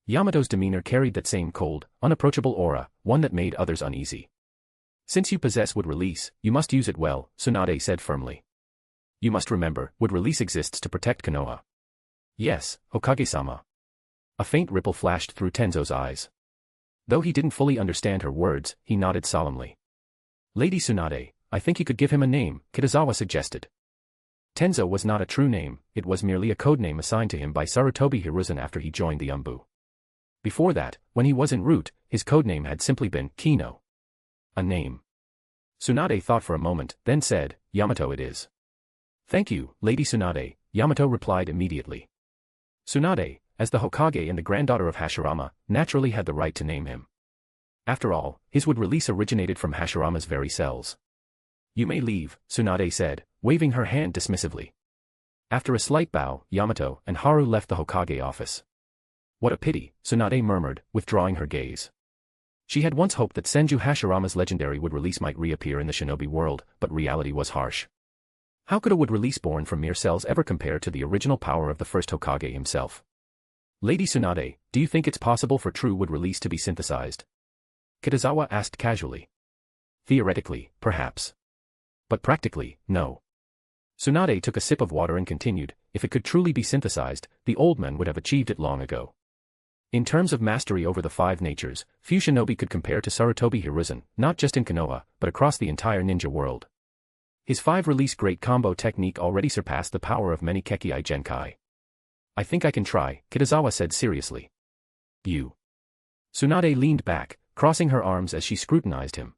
Yamato's demeanor carried that same cold, unapproachable aura, one that made others uneasy. Since you possess wood release, you must use it well, Tsunade said firmly. You must remember, wood release exists to protect Konoha. Yes, Hokage-sama. A faint ripple flashed through Tenzo's eyes. Though he didn't fully understand her words, he nodded solemnly. Lady Tsunade, I think you could give him a name, Kitazawa suggested. Tenzo was not a true name, it was merely a codename assigned to him by Sarutobi Hiruzen after he joined the ANBU. Before that, when he was en route, his codename had simply been Kino. A name. Tsunade thought for a moment, then said, Yamato it is. Thank you, Lady Tsunade, Yamato replied immediately. Tsunade, as the Hokage and the granddaughter of Hashirama, naturally had the right to name him. After all, his wood release originated from Hashirama's very cells. You may leave, Tsunade said, waving her hand dismissively. After a slight bow, Yamato and Haru left the Hokage office. What a pity, Tsunade murmured, withdrawing her gaze. She had once hoped that Senju Hashirama's legendary wood release might reappear in the shinobi world, but reality was harsh. How could a wood release born from mere cells ever compare to the original power of the first Hokage himself? Lady Tsunade, do you think it's possible for true wood release to be synthesized? Kitazawa asked casually. Theoretically, perhaps. But practically, no. Tsunade took a sip of water and continued, if it could truly be synthesized, the old men would have achieved it long ago. In terms of mastery over the five natures, few shinobi could compare to Sarutobi Hiruzen, not just in Konoha, but across the entire ninja world. His 5-release great combo technique already surpassed the power of many Kekkai Genkai. I think I can try, Kitazawa said seriously. You. Tsunade leaned back, crossing her arms as she scrutinized him.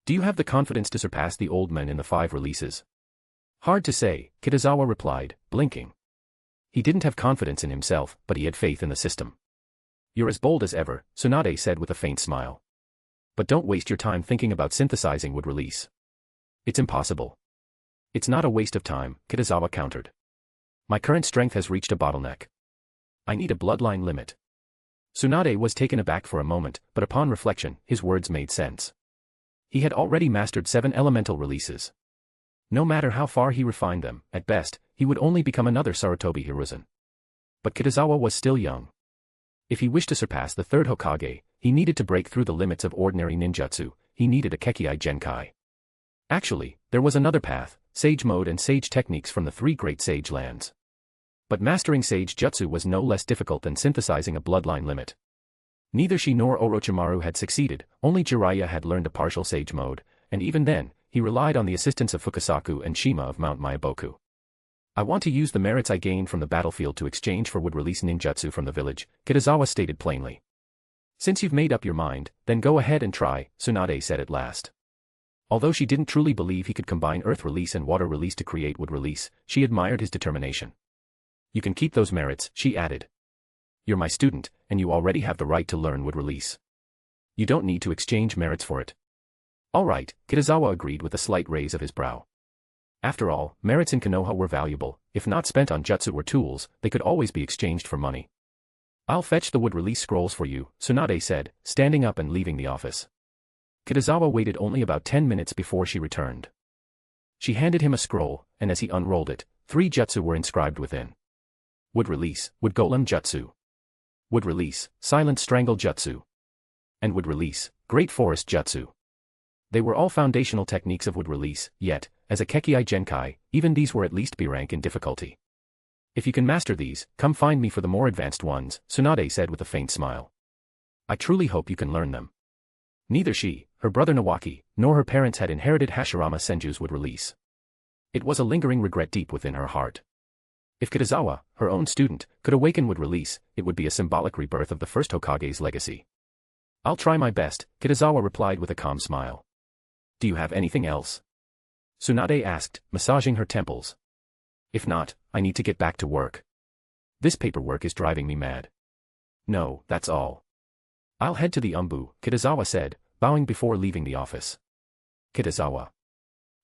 Do you have the confidence to surpass the old men in the 5 releases? Hard to say, Kitazawa replied, blinking. He didn't have confidence in himself, but he had faith in the system. You're as bold as ever, Tsunade said with a faint smile. But don't waste your time thinking about synthesizing wood release. It's impossible. It's not a waste of time, Kitazawa countered. My current strength has reached a bottleneck. I need a bloodline limit. Tsunade was taken aback for a moment, but upon reflection, his words made sense. He had already mastered 7 elemental releases. No matter how far he refined them, at best, he would only become another Sarutobi Hiruzen. But Kitazawa was still young. If he wished to surpass the 3rd Hokage, he needed to break through the limits of ordinary ninjutsu, he needed a Kekkai Genkai. Actually, there was another path, Sage Mode and Sage Techniques from the 3 great Sage lands. But mastering Sage Jutsu was no less difficult than synthesizing a bloodline limit. Neither she nor Orochimaru had succeeded, only Jiraiya had learned a partial Sage Mode, and even then, he relied on the assistance of Fukasaku and Shima of Mount Myaboku. I want to use the merits I gained from the battlefield to exchange for wood release ninjutsu from the village, Kitazawa stated plainly. Since you've made up your mind, then go ahead and try, Tsunade said at last. Although she didn't truly believe he could combine earth release and water release to create wood release, she admired his determination. You can keep those merits, she added. You're my student, and you already have the right to learn wood release. You don't need to exchange merits for it. All right, Kitazawa agreed with a slight raise of his brow. After all, merits in Konoha were valuable, if not spent on jutsu or tools, they could always be exchanged for money. I'll fetch the wood release scrolls for you, Tsunade said, standing up and leaving the office. Kitazawa waited only about 10 minutes before she returned. She handed him a scroll, and as he unrolled it, 3 jutsu were inscribed within. Wood release, wood golem jutsu. Wood release, silent strangle jutsu. And wood release, great forest jutsu. They were all foundational techniques of wood release, yet, as a Kekkai Genkai, even these were at least B rank in difficulty. If you can master these, come find me for the more advanced ones, Tsunade said with a faint smile. I truly hope you can learn them. Neither she, her brother Nawaki, nor her parents had inherited Hashirama Senju's wood release. It was a lingering regret deep within her heart. If Kitazawa, her own student, could awaken would release, it would be a symbolic rebirth of the first Hokage's legacy. I'll try my best, Kitazawa replied with a calm smile. Do you have anything else? Tsunade asked, massaging her temples. If not, I need to get back to work. This paperwork is driving me mad. No, that's all. I'll head to the ANBU, Kitazawa said, bowing before leaving the office. Kitazawa.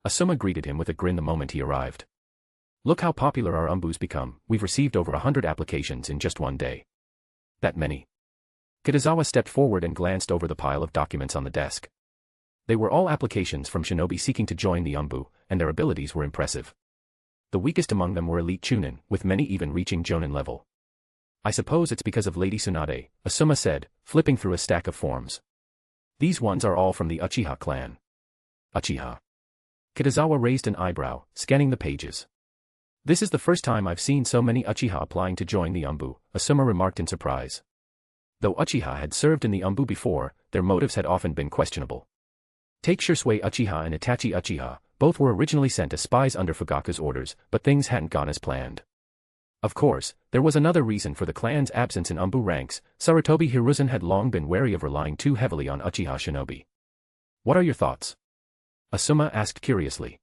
Asuma greeted him with a grin the moment he arrived. Look how popular our ANBU's become, we've received over 100 applications in just one day. That many? Kitazawa stepped forward and glanced over the pile of documents on the desk. They were all applications from shinobi seeking to join the ANBU, and their abilities were impressive. The weakest among them were elite Chunin, with many even reaching Jonin level. I suppose it's because of Lady Tsunade, Asuma said, flipping through a stack of forms. These ones are all from the Uchiha clan. Uchiha. Kitazawa raised an eyebrow, scanning the pages. This is the first time I've seen so many Uchiha applying to join the ANBU, Asuma remarked in surprise. Though Uchiha had served in the ANBU before, their motives had often been questionable. Take Shisui Uchiha and Itachi Uchiha, both were originally sent as spies under Fugaku's orders, but things hadn't gone as planned. Of course, there was another reason for the clan's absence in ANBU ranks. Sarutobi Hiruzen had long been wary of relying too heavily on Uchiha shinobi. What are your thoughts? Asuma asked curiously.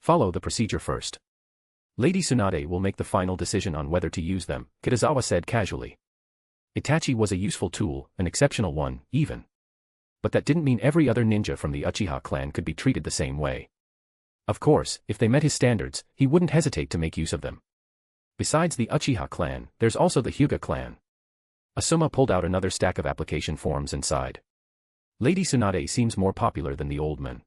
Follow the procedure first. Lady Tsunade will make the final decision on whether to use them, Kitazawa said casually. Itachi was a useful tool, an exceptional one, even. But that didn't mean every other ninja from the Uchiha clan could be treated the same way. Of course, if they met his standards, he wouldn't hesitate to make use of them. Besides the Uchiha clan, there's also the Hyuga clan. Asuma pulled out another stack of application forms and sighed. Lady Tsunade seems more popular than the old man.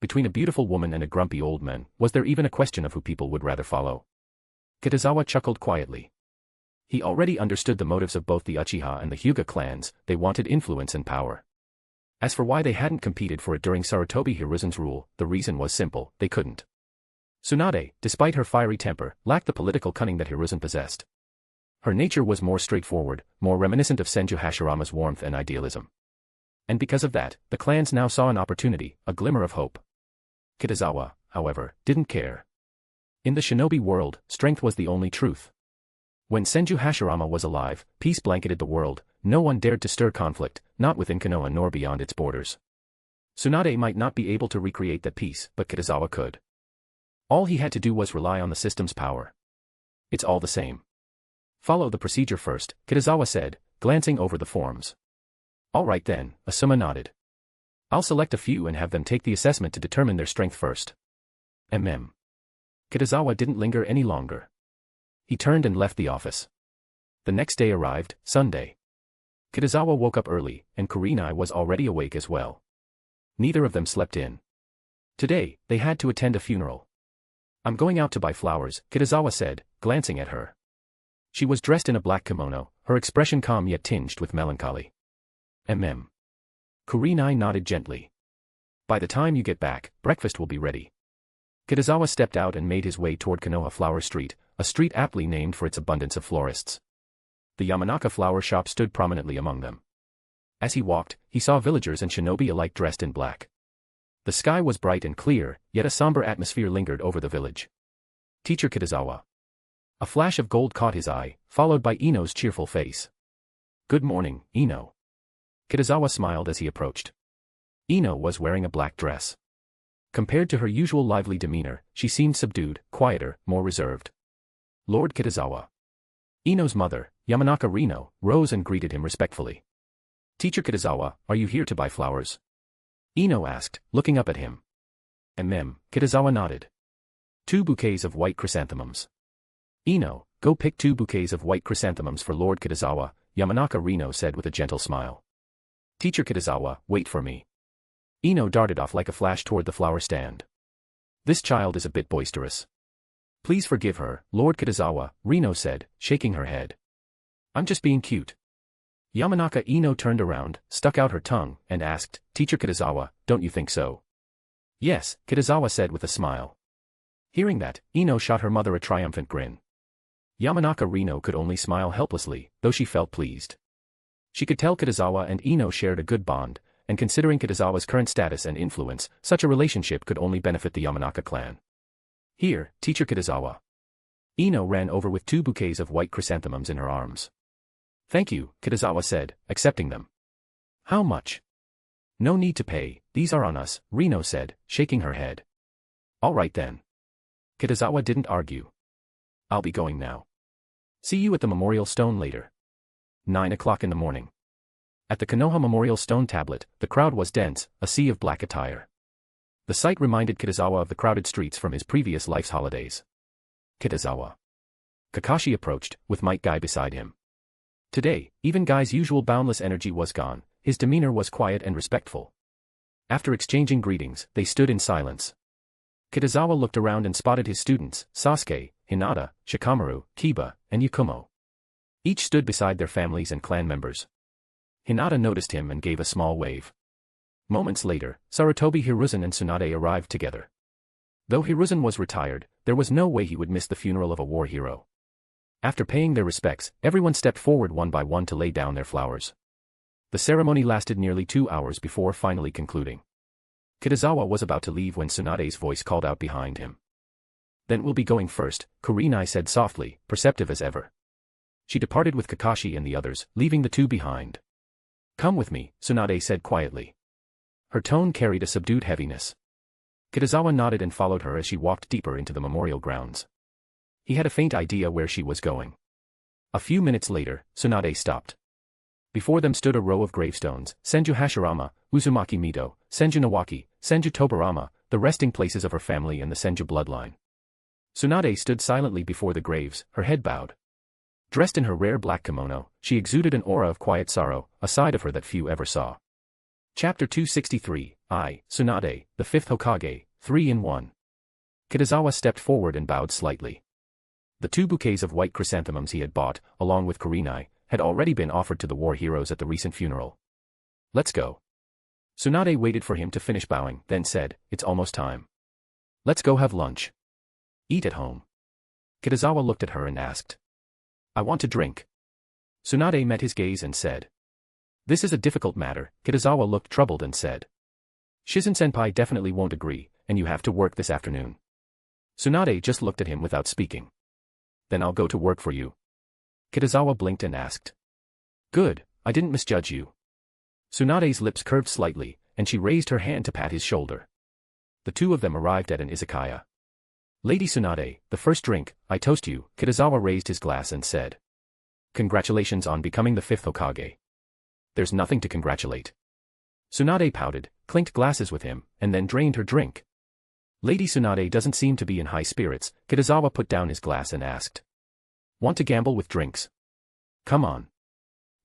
Between a beautiful woman and a grumpy old man, was there even a question of who people would rather follow? Kitazawa chuckled quietly. He already understood the motives of both the Uchiha and the Hyuga clans, they wanted influence and power. As for why they hadn't competed for it during Sarutobi Hiruzen's rule, the reason was simple, they couldn't. Tsunade, despite her fiery temper, lacked the political cunning that Hiruzen possessed. Her nature was more straightforward, more reminiscent of Senju Hashirama's warmth and idealism. And because of that, the clans now saw an opportunity, a glimmer of hope. Kitazawa, however, didn't care. In the shinobi world, strength was the only truth. When Senju Hashirama was alive, peace blanketed the world, no one dared to stir conflict, not within Konoha nor beyond its borders. Tsunade might not be able to recreate that peace, but Kitazawa could. All he had to do was rely on the system's power. It's all the same. Follow the procedure first, Kitazawa said, glancing over the forms. All right then, Asuma nodded. I'll select a few and have them take the assessment to determine their strength first. Kitazawa didn't linger any longer. He turned and left the office. The next day arrived, Sunday. Kitazawa woke up early, and Kurenai was already awake as well. Neither of them slept in. Today, they had to attend a funeral. I'm going out to buy flowers, Kitazawa said, glancing at her. She was dressed in a black kimono, her expression calm yet tinged with melancholy. Kurenai nodded gently. By the time you get back, breakfast will be ready. Kitazawa stepped out and made his way toward Konoha Flower Street, a street aptly named for its abundance of florists. The Yamanaka flower shop stood prominently among them. As he walked, he saw villagers and shinobi alike dressed in black. The sky was bright and clear, yet a somber atmosphere lingered over the village. Teacher Kitazawa. A flash of gold caught his eye, followed by Ino's cheerful face. Good morning, Ino. Kitazawa smiled as he approached. Ino was wearing a black dress. Compared to her usual lively demeanor, she seemed subdued, quieter, more reserved. Lord Kitazawa. Ino's mother, Yamanaka Rino, rose and greeted him respectfully. Teacher Kitazawa, are you here to buy flowers? Ino asked, looking up at him. Kitazawa nodded. 2 bouquets of white chrysanthemums. Ino, go pick 2 bouquets of white chrysanthemums for Lord Kitazawa, Yamanaka Rino said with a gentle smile. Teacher Kitazawa, wait for me. Ino darted off like a flash toward the flower stand. This child is a bit boisterous. Please forgive her, Lord Kitazawa, Rino said, shaking her head. I'm just being cute. Yamanaka Ino turned around, stuck out her tongue, and asked, Teacher Kitazawa, don't you think so? Yes, Kitazawa said with a smile. Hearing that, Ino shot her mother a triumphant grin. Yamanaka Rino could only smile helplessly, though she felt pleased. She could tell Kitazawa and Ino shared a good bond, and considering Kitazawa's current status and influence, such a relationship could only benefit the Yamanaka clan. Here, Teacher Kitazawa. Ino ran over with 2 bouquets of white chrysanthemums in her arms. "Thank you," Kitazawa said, accepting them. "How much?" "No need to pay, these are on us," Rino said, shaking her head. "All right then." Kitazawa didn't argue. "I'll be going now. See you at the memorial stone later." 9 o'clock in the morning. At the Konoha Memorial Stone Tablet, the crowd was dense, a sea of black attire. The sight reminded Kitazawa of the crowded streets from his previous life's holidays. Kitazawa. Kakashi approached, with Might Guy beside him. Today, even Guy's usual boundless energy was gone, his demeanor was quiet and respectful. After exchanging greetings, they stood in silence. Kitazawa looked around and spotted his students, Sasuke, Hinata, Shikamaru, Kiba, and Yakumo. Each stood beside their families and clan members. Hinata noticed him and gave a small wave. Moments later, Sarutobi Hiruzen and Tsunade arrived together. Though Hiruzen was retired, there was no way he would miss the funeral of a war hero. After paying their respects, everyone stepped forward one by one to lay down their flowers. The ceremony lasted nearly 2 hours before finally concluding. Kitazawa was about to leave when Tsunade's voice called out behind him. "Then we'll be going first," Kurenai said softly, perceptive as ever. She departed with Kakashi and the others, leaving the 2 behind. "Come with me," Tsunade said quietly. Her tone carried a subdued heaviness. Kitazawa nodded and followed her as she walked deeper into the memorial grounds. He had a faint idea where she was going. A few minutes later, Tsunade stopped. Before them stood a row of gravestones, Senju Hashirama, Uzumaki Mito, Senju Nawaki, Senju Tobarama, the resting places of her family and the Senju bloodline. Tsunade stood silently before the graves, her head bowed. Dressed in her rare black kimono, she exuded an aura of quiet sorrow, a side of her that few ever saw. Chapter 263, I, Tsunade, the 5th Hokage, 3 in 1. Kitazawa stepped forward and bowed slightly. The 2 bouquets of white chrysanthemums he had bought, along with Kurenai, had already been offered to the war heroes at the recent funeral. "Let's go." Tsunade waited for him to finish bowing, then said, "It's almost time. Let's go have lunch. Eat at home." Kitazawa looked at her and asked, "I want to drink." Tsunade met his gaze and said, "This is a difficult matter." Kitazawa looked troubled and said, "Shizen-senpai definitely won't agree, and you have to work this afternoon." Tsunade just looked at him without speaking. "Then I'll go to work for you." Kitazawa blinked and asked, "Good, I didn't misjudge you." Tsunade's lips curved slightly, and she raised her hand to pat his shoulder. The 2 of them arrived at an izakaya. "Lady Tsunade, the first drink, I toast you." Kitazawa raised his glass and said, "Congratulations on becoming the 5th Hokage." "There's nothing to congratulate." Tsunade pouted, clinked glasses with him, and then drained her drink. "Lady Tsunade doesn't seem to be in high spirits." Kitazawa put down his glass and asked, "Want to gamble with drinks?" "Come on."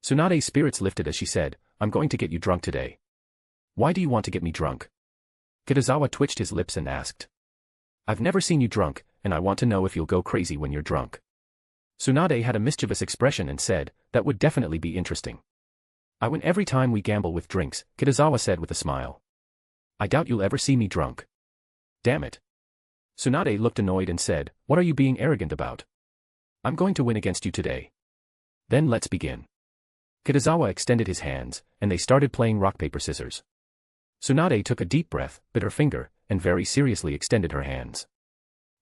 Tsunade's spirits lifted as she said, "I'm going to get you drunk today." "Why do you want to get me drunk?" Kitazawa twitched his lips and asked. "I've never seen you drunk, and I want to know if you'll go crazy when you're drunk." Tsunade had a mischievous expression and said, "That would definitely be interesting." "I win every time we gamble with drinks," Kitazawa said with a smile. "I doubt you'll ever see me drunk." "Damn it." Tsunade looked annoyed and said, "What are you being arrogant about? I'm going to win against you today." "Then let's begin." Kitazawa extended his hands, and they started playing rock paper scissors. Tsunade took a deep breath, bit her finger, and very seriously extended her hands.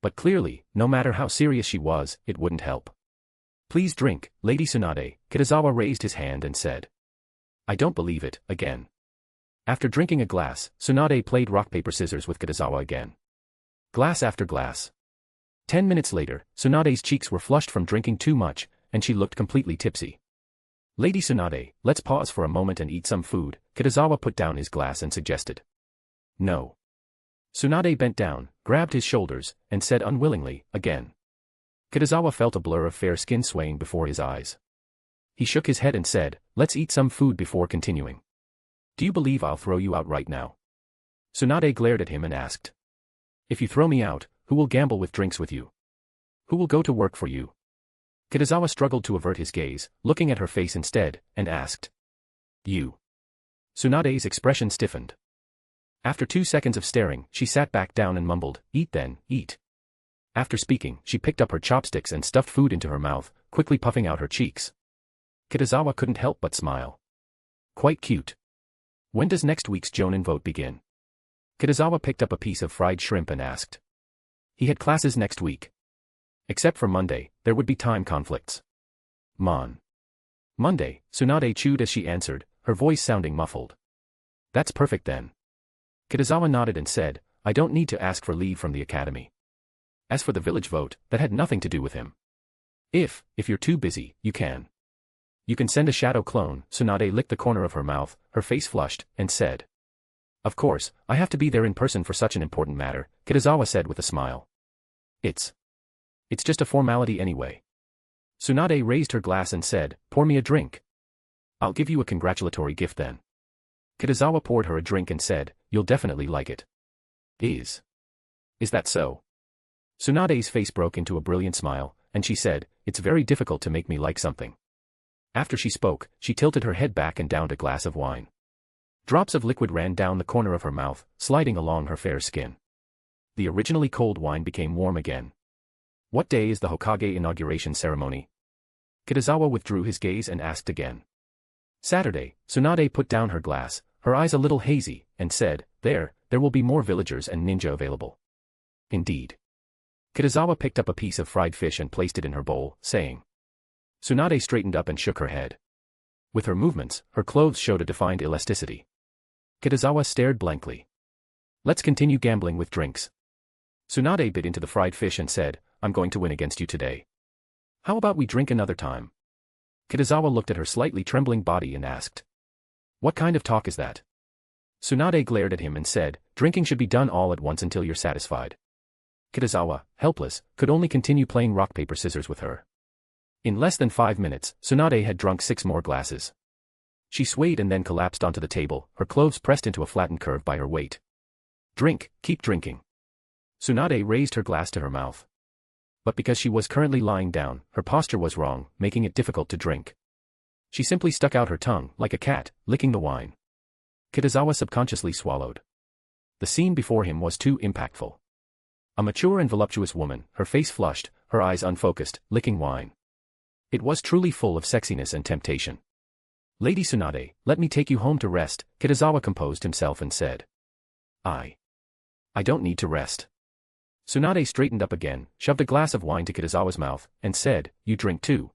But clearly, no matter how serious she was, it wouldn't help. "Please drink, Lady Tsunade." Kitazawa raised his hand and said, "I don't believe it," again. After drinking a glass, Tsunade played rock paper scissors with Kitazawa again. Glass after glass. 10 minutes later, Tsunade's cheeks were flushed from drinking too much, and she looked completely tipsy. "Lady Tsunade, let's pause for a moment and eat some food," Kitazawa put down his glass and suggested. "No." Tsunade bent down, grabbed his shoulders, and said unwillingly, again. Kitazawa felt a blur of fair skin swaying before his eyes. He shook his head and said, "Let's eat some food before continuing." "Do you believe I'll throw you out right now?" Tsunade glared at him and asked. "If you throw me out, who will gamble with drinks with you? Who will go to work for you?" Kitazawa struggled to avert his gaze, looking at her face instead, and asked. "You." Tsunade's expression stiffened. After 2 seconds of staring, she sat back down and mumbled, "Eat then, eat." After speaking, she picked up her chopsticks and stuffed food into her mouth, quickly puffing out her cheeks. Kitazawa couldn't help but smile. Quite cute. "When does next week's Jonin vote begin?" Kitazawa picked up a piece of fried shrimp and asked. He had classes next week. Except for Monday, there would be time conflicts. Monday, Tsunade chewed as she answered, her voice sounding muffled. That's perfect then. Kitazawa nodded and said, I don't need to ask for leave from the academy. As for the village vote, that had nothing to do with him. If you're too busy, you can. You can send a shadow clone. Tsunade licked the corner of her mouth, her face flushed, and said. Of course, I have to be there in person for such an important matter, Kitazawa said with a smile. It's just a formality anyway. Tsunade raised her glass and said, pour me a drink. I'll give you a congratulatory gift then. Kitazawa poured her a drink and said, you'll definitely like it. Is that so? Tsunade's face broke into a brilliant smile, and she said, it's very difficult to make me like something. After she spoke, she tilted her head back and downed a glass of wine. Drops of liquid ran down the corner of her mouth, sliding along her fair skin. The originally cold wine became warm again. What day is the Hokage inauguration ceremony? Kitazawa withdrew his gaze and asked again. Saturday. Tsunade put down her glass, her eyes a little hazy, and said, there will be more villagers and ninja available. Indeed. Kitazawa picked up a piece of fried fish and placed it in her bowl, saying. Tsunade straightened up and shook her head. With her movements, her clothes showed a defined elasticity. Kitazawa stared blankly. Let's continue gambling with drinks. Tsunade bit into the fried fish and said, I'm going to win against you today. How about we drink another time? Kitazawa looked at her slightly trembling body and asked. What kind of talk is that? Tsunade glared at him and said, drinking should be done all at once until you're satisfied. Kitazawa, helpless, could only continue playing rock paper scissors with her. In less than 5 minutes, Tsunade had drunk 6 more glasses. She swayed and then collapsed onto the table, her clothes pressed into a flattened curve by her weight. Drink, keep drinking. Tsunade raised her glass to her mouth. But because she was currently lying down, her posture was wrong, making it difficult to drink. She simply stuck out her tongue, like a cat, licking the wine. Kitazawa subconsciously swallowed. The scene before him was too impactful. A mature and voluptuous woman, her face flushed, her eyes unfocused, licking wine. It was truly full of sexiness and temptation. Lady Tsunade, let me take you home to rest, Kitazawa composed himself and said. I don't need to rest. Tsunade straightened up again, shoved a glass of wine to Kitazawa's mouth, and said, you drink too.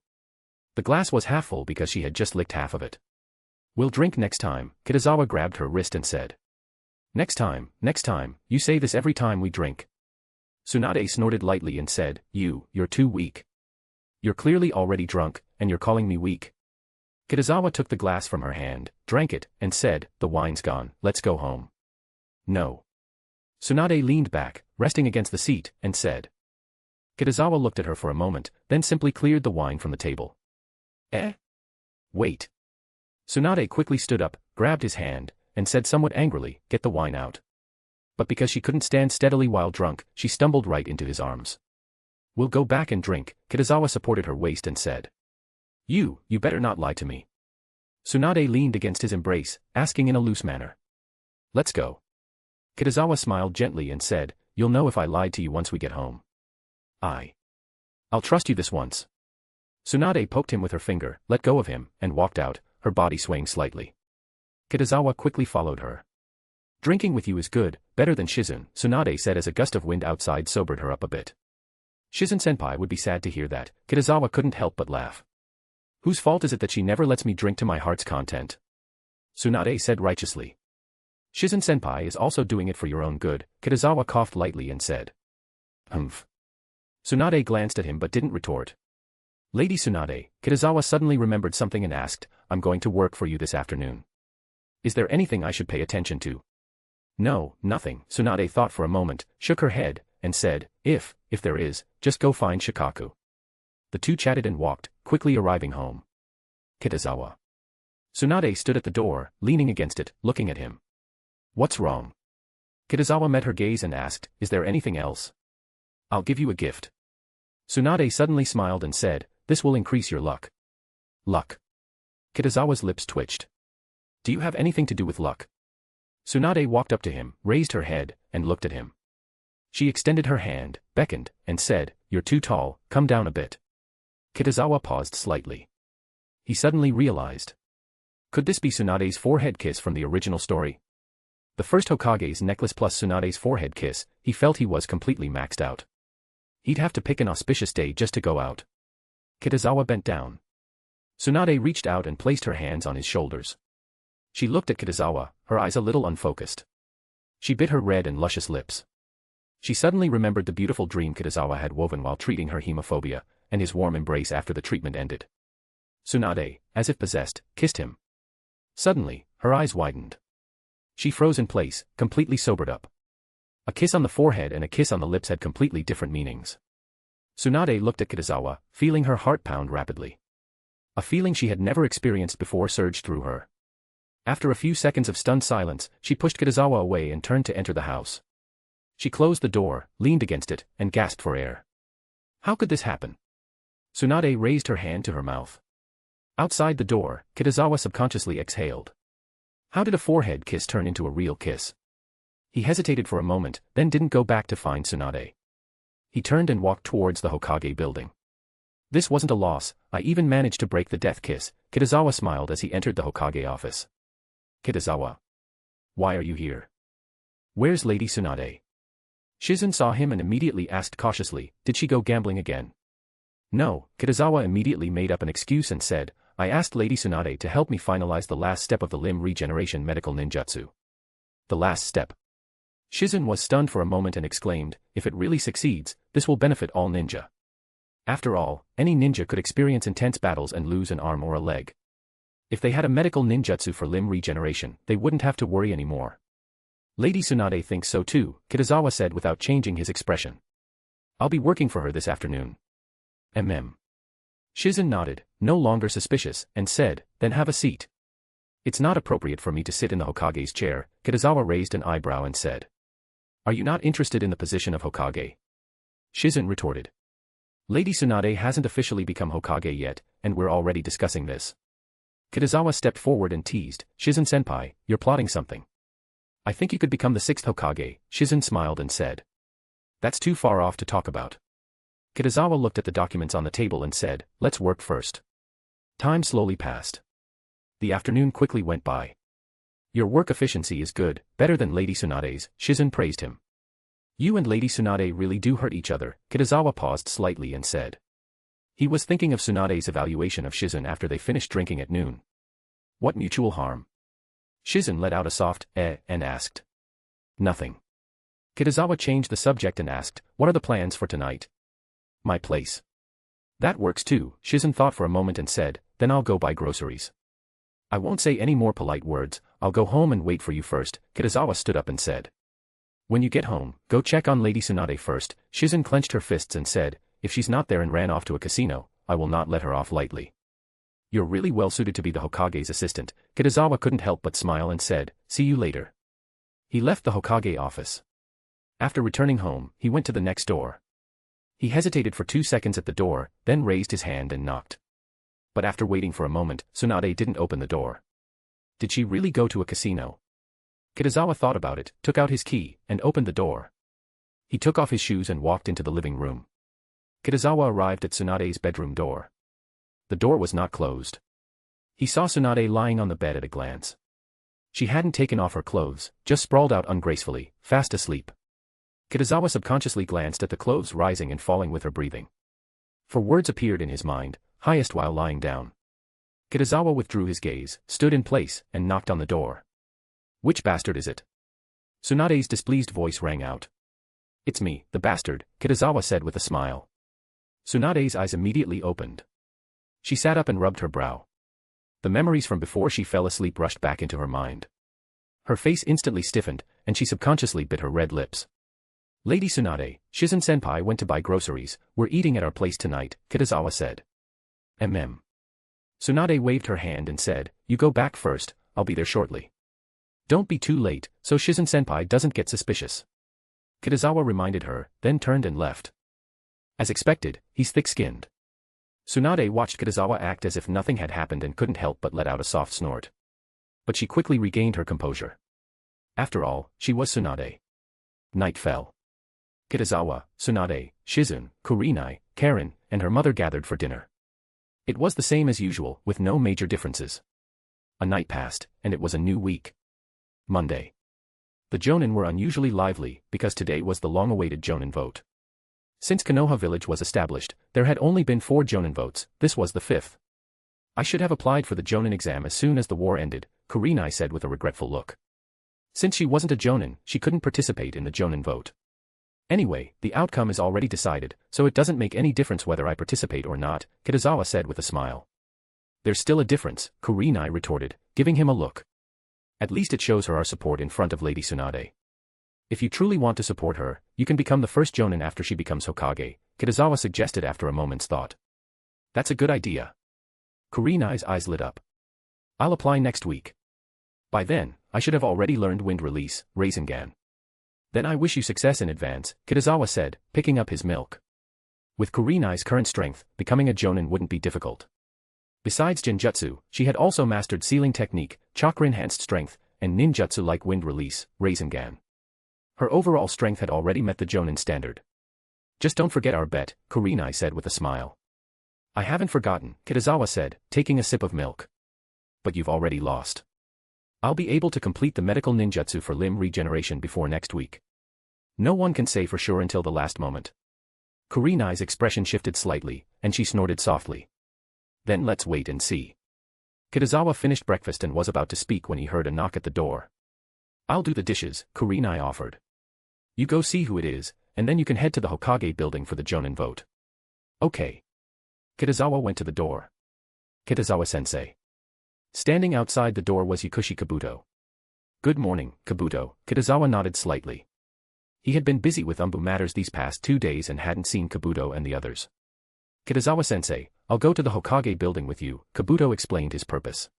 The glass was half full because she had just licked half of it. We'll drink next time, Kitazawa grabbed her wrist and said. Next time, you say this every time we drink. Tsunade snorted lightly and said, you're too weak. You're clearly already drunk, and you're calling me weak. Kitazawa took the glass from her hand, drank it, and said, the wine's gone, let's go home. No. Tsunade leaned back, resting against the seat, and said. Kitazawa looked at her for a moment, then simply cleared the wine from the table. Wait. Tsunade quickly stood up, grabbed his hand, and said somewhat angrily, get the wine out. But because she couldn't stand steadily while drunk, she stumbled right into his arms. We'll go back and drink, Kitazawa supported her waist and said. You better not lie to me. Tsunade leaned against his embrace, asking in a loose manner. Let's go. Kitazawa smiled gently and said, you'll know if I lied to you once we get home. I'll trust you this once. Tsunade poked him with her finger, let go of him, and walked out, her body swaying slightly. Kitazawa quickly followed her. Drinking with you is good, better than Shizen, Tsunade said as a gust of wind outside sobered her up a bit. Shizen-senpai would be sad to hear that, Kitazawa couldn't help but laugh. Whose fault is it that she never lets me drink to my heart's content? Tsunade said righteously. Shizen-senpai is also doing it for your own good, Kitazawa coughed lightly and said. Humph. Tsunade glanced at him but didn't retort. Lady Tsunade, Kitazawa suddenly remembered something and asked, I'm going to work for you this afternoon. Is there anything I should pay attention to? No, nothing, Tsunade thought for a moment, shook her head, and said, if there is, just go find Shikaku. The two chatted and walked, quickly arriving home. Kitazawa. Tsunade stood at the door, leaning against it, looking at him. What's wrong? Kitazawa met her gaze and asked, is there anything else? I'll give you a gift. Tsunade suddenly smiled and said, this will increase your luck. Luck. Kitazawa's lips twitched. Do you have anything to do with luck? Tsunade walked up to him, raised her head, and looked at him. She extended her hand, beckoned, and said, you're too tall, come down a bit. Kitazawa paused slightly. He suddenly realized. Could this be Tsunade's forehead kiss from the original story? The first Hokage's necklace plus Tsunade's forehead kiss, he felt he was completely maxed out. He'd have to pick an auspicious day just to go out. Kitazawa bent down. Tsunade reached out and placed her hands on his shoulders. She looked at Kitazawa, her eyes a little unfocused. She bit her red and luscious lips. She suddenly remembered the beautiful dream Kitazawa had woven while treating her hemophobia, and his warm embrace after the treatment ended. Tsunade, as if possessed, kissed him. Suddenly, her eyes widened. She froze in place, completely sobered up. A kiss on the forehead and a kiss on the lips had completely different meanings. Tsunade looked at Kitazawa, feeling her heart pound rapidly. A feeling she had never experienced before surged through her. After a few seconds of stunned silence, she pushed Kitazawa away and turned to enter the house. She closed the door, leaned against it, and gasped for air. How could this happen? Tsunade raised her hand to her mouth. Outside the door, Kitazawa subconsciously exhaled. How did a forehead kiss turn into a real kiss? He hesitated for a moment, then didn't go back to find Tsunade. He turned and walked towards the Hokage building. This wasn't a loss, I even managed to break the death kiss, Kitazawa smiled as he entered the Hokage office. Kitazawa. Why are you here? Where's Lady Tsunade? Shizen saw him and immediately asked cautiously, did she go gambling again? No, Kitazawa immediately made up an excuse and said, I asked Lady Tsunade to help me finalize the last step of the limb regeneration medical ninjutsu. The last step. Shizen was stunned for a moment and exclaimed, if it really succeeds, this will benefit all ninja. After all, any ninja could experience intense battles and lose an arm or a leg. If they had a medical ninjutsu for limb regeneration, they wouldn't have to worry anymore. Lady Tsunade thinks so too, Kitazawa said without changing his expression. I'll be working for her this afternoon. Shizen nodded, no longer suspicious, and said, then have a seat. It's not appropriate for me to sit in the Hokage's chair, Kitazawa raised an eyebrow and said. Are you not interested in the position of Hokage? Shizen retorted. Lady Tsunade hasn't officially become Hokage yet, and we're already discussing this. Kitazawa stepped forward and teased, Shizen-senpai, you're plotting something. I think you could become the 6th Hokage, Shizen smiled and said. That's too far off to talk about. Kitazawa looked at the documents on the table and said, let's work first. Time slowly passed. The afternoon quickly went by. Your work efficiency is good, better than Lady Tsunade's, Shizen praised him. You and Lady Tsunade really do hurt each other, Kitazawa paused slightly and said. He was thinking of Tsunade's evaluation of Shizen after they finished drinking at noon. What mutual harm? Shizen let out a soft, and asked. Nothing. Kitazawa changed the subject and asked, what are the plans for tonight? My place. That works too, Shizen thought for a moment and said, then I'll go buy groceries. I won't say any more polite words, I'll go home and wait for you first, Kitazawa stood up and said. When you get home, go check on Lady Tsunade first, Shizen clenched her fists and said, if she's not there and ran off to a casino, I will not let her off lightly. You're really well suited to be the Hokage's assistant, Kitazawa couldn't help but smile and said, see you later. He left the Hokage office. After returning home, he went to the next door. He hesitated for 2 seconds at the door, then raised his hand and knocked. But after waiting for a moment, Tsunade didn't open the door. Did she really go to a casino? Kitazawa thought about it, took out his key, and opened the door. He took off his shoes and walked into the living room. Kitazawa arrived at Tsunade's bedroom door. The door was not closed. He saw Tsunade lying on the bed at a glance. She hadn't taken off her clothes, just sprawled out ungracefully, fast asleep. Kitazawa subconsciously glanced at the clothes rising and falling with her breathing. For words appeared in his mind, highest while lying down. Kitazawa withdrew his gaze, stood in place, and knocked on the door. Which bastard is it? Tsunade's displeased voice rang out. It's me, the bastard, Kitazawa said with a smile. Tsunade's eyes immediately opened. She sat up and rubbed her brow. The memories from before she fell asleep rushed back into her mind. Her face instantly stiffened, and she subconsciously bit her red lips. Lady Tsunade, Shizen-senpai went to buy groceries, we're eating at our place tonight, Kitazawa said. Tsunade waved her hand and said, you go back first, I'll be there shortly. Don't be too late, so Shizen-senpai doesn't get suspicious. Kitazawa reminded her, then turned and left. As expected, he's thick-skinned. Tsunade watched Kitazawa act as if nothing had happened and couldn't help but let out a soft snort. But she quickly regained her composure. After all, she was Tsunade. Night fell. Kitazawa, Tsunade, Shizen, Kurenai, Karen, and her mother gathered for dinner. It was the same as usual, with no major differences. A night passed, and it was a new week. Monday. The Jonin were unusually lively, because today was the long-awaited Jonin vote. Since Konoha village was established, there had only been 4 Jonin votes, this was the 5th. I should have applied for the Jonin exam as soon as the war ended, Kurenai said with a regretful look. Since she wasn't a Jonin, she couldn't participate in the Jonin vote. Anyway, the outcome is already decided, so it doesn't make any difference whether I participate or not, Kitazawa said with a smile. There's still a difference, Kurenai retorted, giving him a look. At least it shows her our support in front of Lady Tsunade. If you truly want to support her, you can become the first Jonin after she becomes Hokage, Kitazawa suggested after a moment's thought. That's a good idea. Kurenai's eyes lit up. I'll apply next week. By then, I should have already learned wind release, Rasengan. Then I wish you success in advance, Kitazawa said, picking up his milk. With Kurenai's current strength, becoming a Jonin wouldn't be difficult. Besides Genjutsu, she had also mastered sealing technique, chakra-enhanced strength, and ninjutsu like wind release, Rasengan. Her overall strength had already met the Jonin standard. Just don't forget our bet, Kurenai said with a smile. I haven't forgotten, Kitazawa said, taking a sip of milk. But you've already lost. I'll be able to complete the medical ninjutsu for limb regeneration before next week. No one can say for sure until the last moment. Kurenai's expression shifted slightly, and she snorted softly. Then let's wait and see. Kitazawa finished breakfast and was about to speak when he heard a knock at the door. I'll do the dishes, Kurenai offered. You go see who it is, and then you can head to the Hokage building for the Jonin vote. Okay. Kitazawa went to the door. Kitazawa-sensei. Standing outside the door was Yakushi Kabuto. Good morning, Kabuto, Kitazawa nodded slightly. He had been busy with ANBU matters these past 2 days and hadn't seen Kabuto and the others. Kitazawa-sensei, I'll go to the Hokage building with you, Kabuto explained his purpose.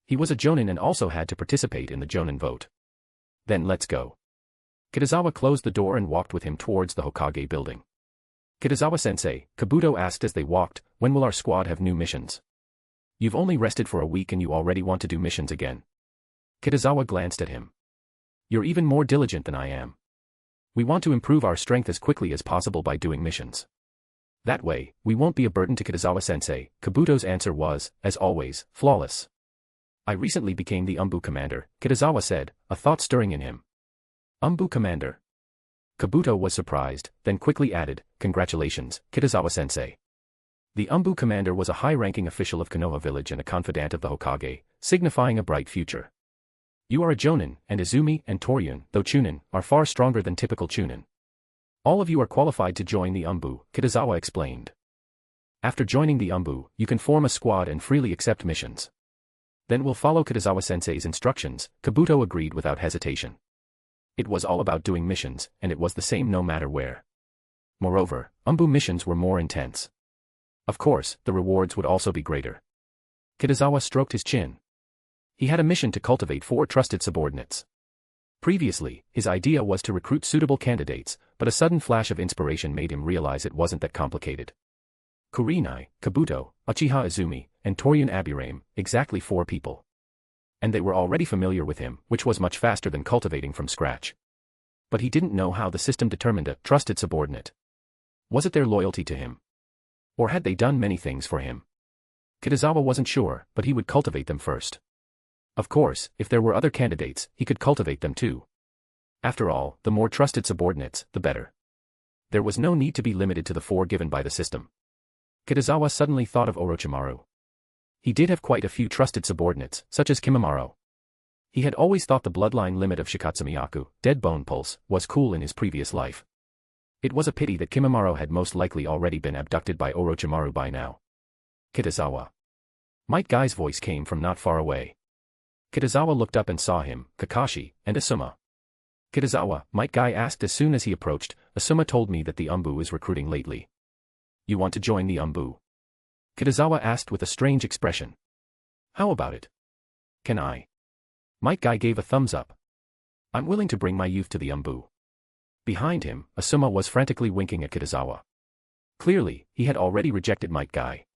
He was a Jonin and also had to participate in the Jonin vote. Then let's go. Kitazawa closed the door and walked with him towards the Hokage building. Kitazawa-sensei, Kabuto asked as they walked, when will our squad have new missions? You've only rested for a week and you already want to do missions again. Kitazawa glanced at him. You're even more diligent than I am. We want to improve our strength as quickly as possible by doing missions. That way, we won't be a burden to Kitazawa-sensei. Kabuto's answer was, as always, flawless. I recently became the ANBU commander, Kitazawa said, a thought stirring in him. ANBU commander. Kabuto was surprised, then quickly added, congratulations, Kitazawa-sensei. The ANBU commander was a high-ranking official of Konoha village and a confidant of the Hokage, signifying a bright future. You are a Jonin, and Izumi and Toryun, though Chunin, are far stronger than typical Chunin. All of you are qualified to join the ANBU, Kitazawa explained. After joining the ANBU, you can form a squad and freely accept missions. Then we'll follow Kitazawa-sensei's instructions, Kabuto agreed without hesitation. It was all about doing missions, and it was the same no matter where. Moreover, ANBU missions were more intense. Of course, the rewards would also be greater. Kitazawa stroked his chin. He had a mission to cultivate 4 trusted subordinates. Previously, his idea was to recruit suitable candidates, but a sudden flash of inspiration made him realize it wasn't that complicated. Kurenai, Kabuto, Uchiha Izumi, and Toryun Aburame, exactly 4 people. And they were already familiar with him, which was much faster than cultivating from scratch. But he didn't know how the system determined a trusted subordinate. Was it their loyalty to him? Or had they done many things for him? Kitazawa wasn't sure, but he would cultivate them first. Of course, if there were other candidates, he could cultivate them too. After all, the more trusted subordinates, the better. There was no need to be limited to the 4 given by the system. Kitazawa suddenly thought of Orochimaru. He did have quite a few trusted subordinates, such as Kimimaro. He had always thought the bloodline limit of Shikatsumiyaku, Dead Bone Pulse, was cool in his previous life. It was a pity that Kimimaro had most likely already been abducted by Orochimaru by now. Kitazawa. Might Guy's voice came from not far away. Kitazawa looked up and saw him, Kakashi, and Asuma. Kitazawa, Might Guy asked as soon as he approached. Asuma told me that the ANBU is recruiting lately. You want to join the ANBU? Kitazawa asked with a strange expression. How about it? Can I? Might Guy gave a thumbs up. I'm willing to bring my youth to the ANBU. Behind him, Asuma was frantically winking at Kitazawa. Clearly, he had already rejected Might Guy.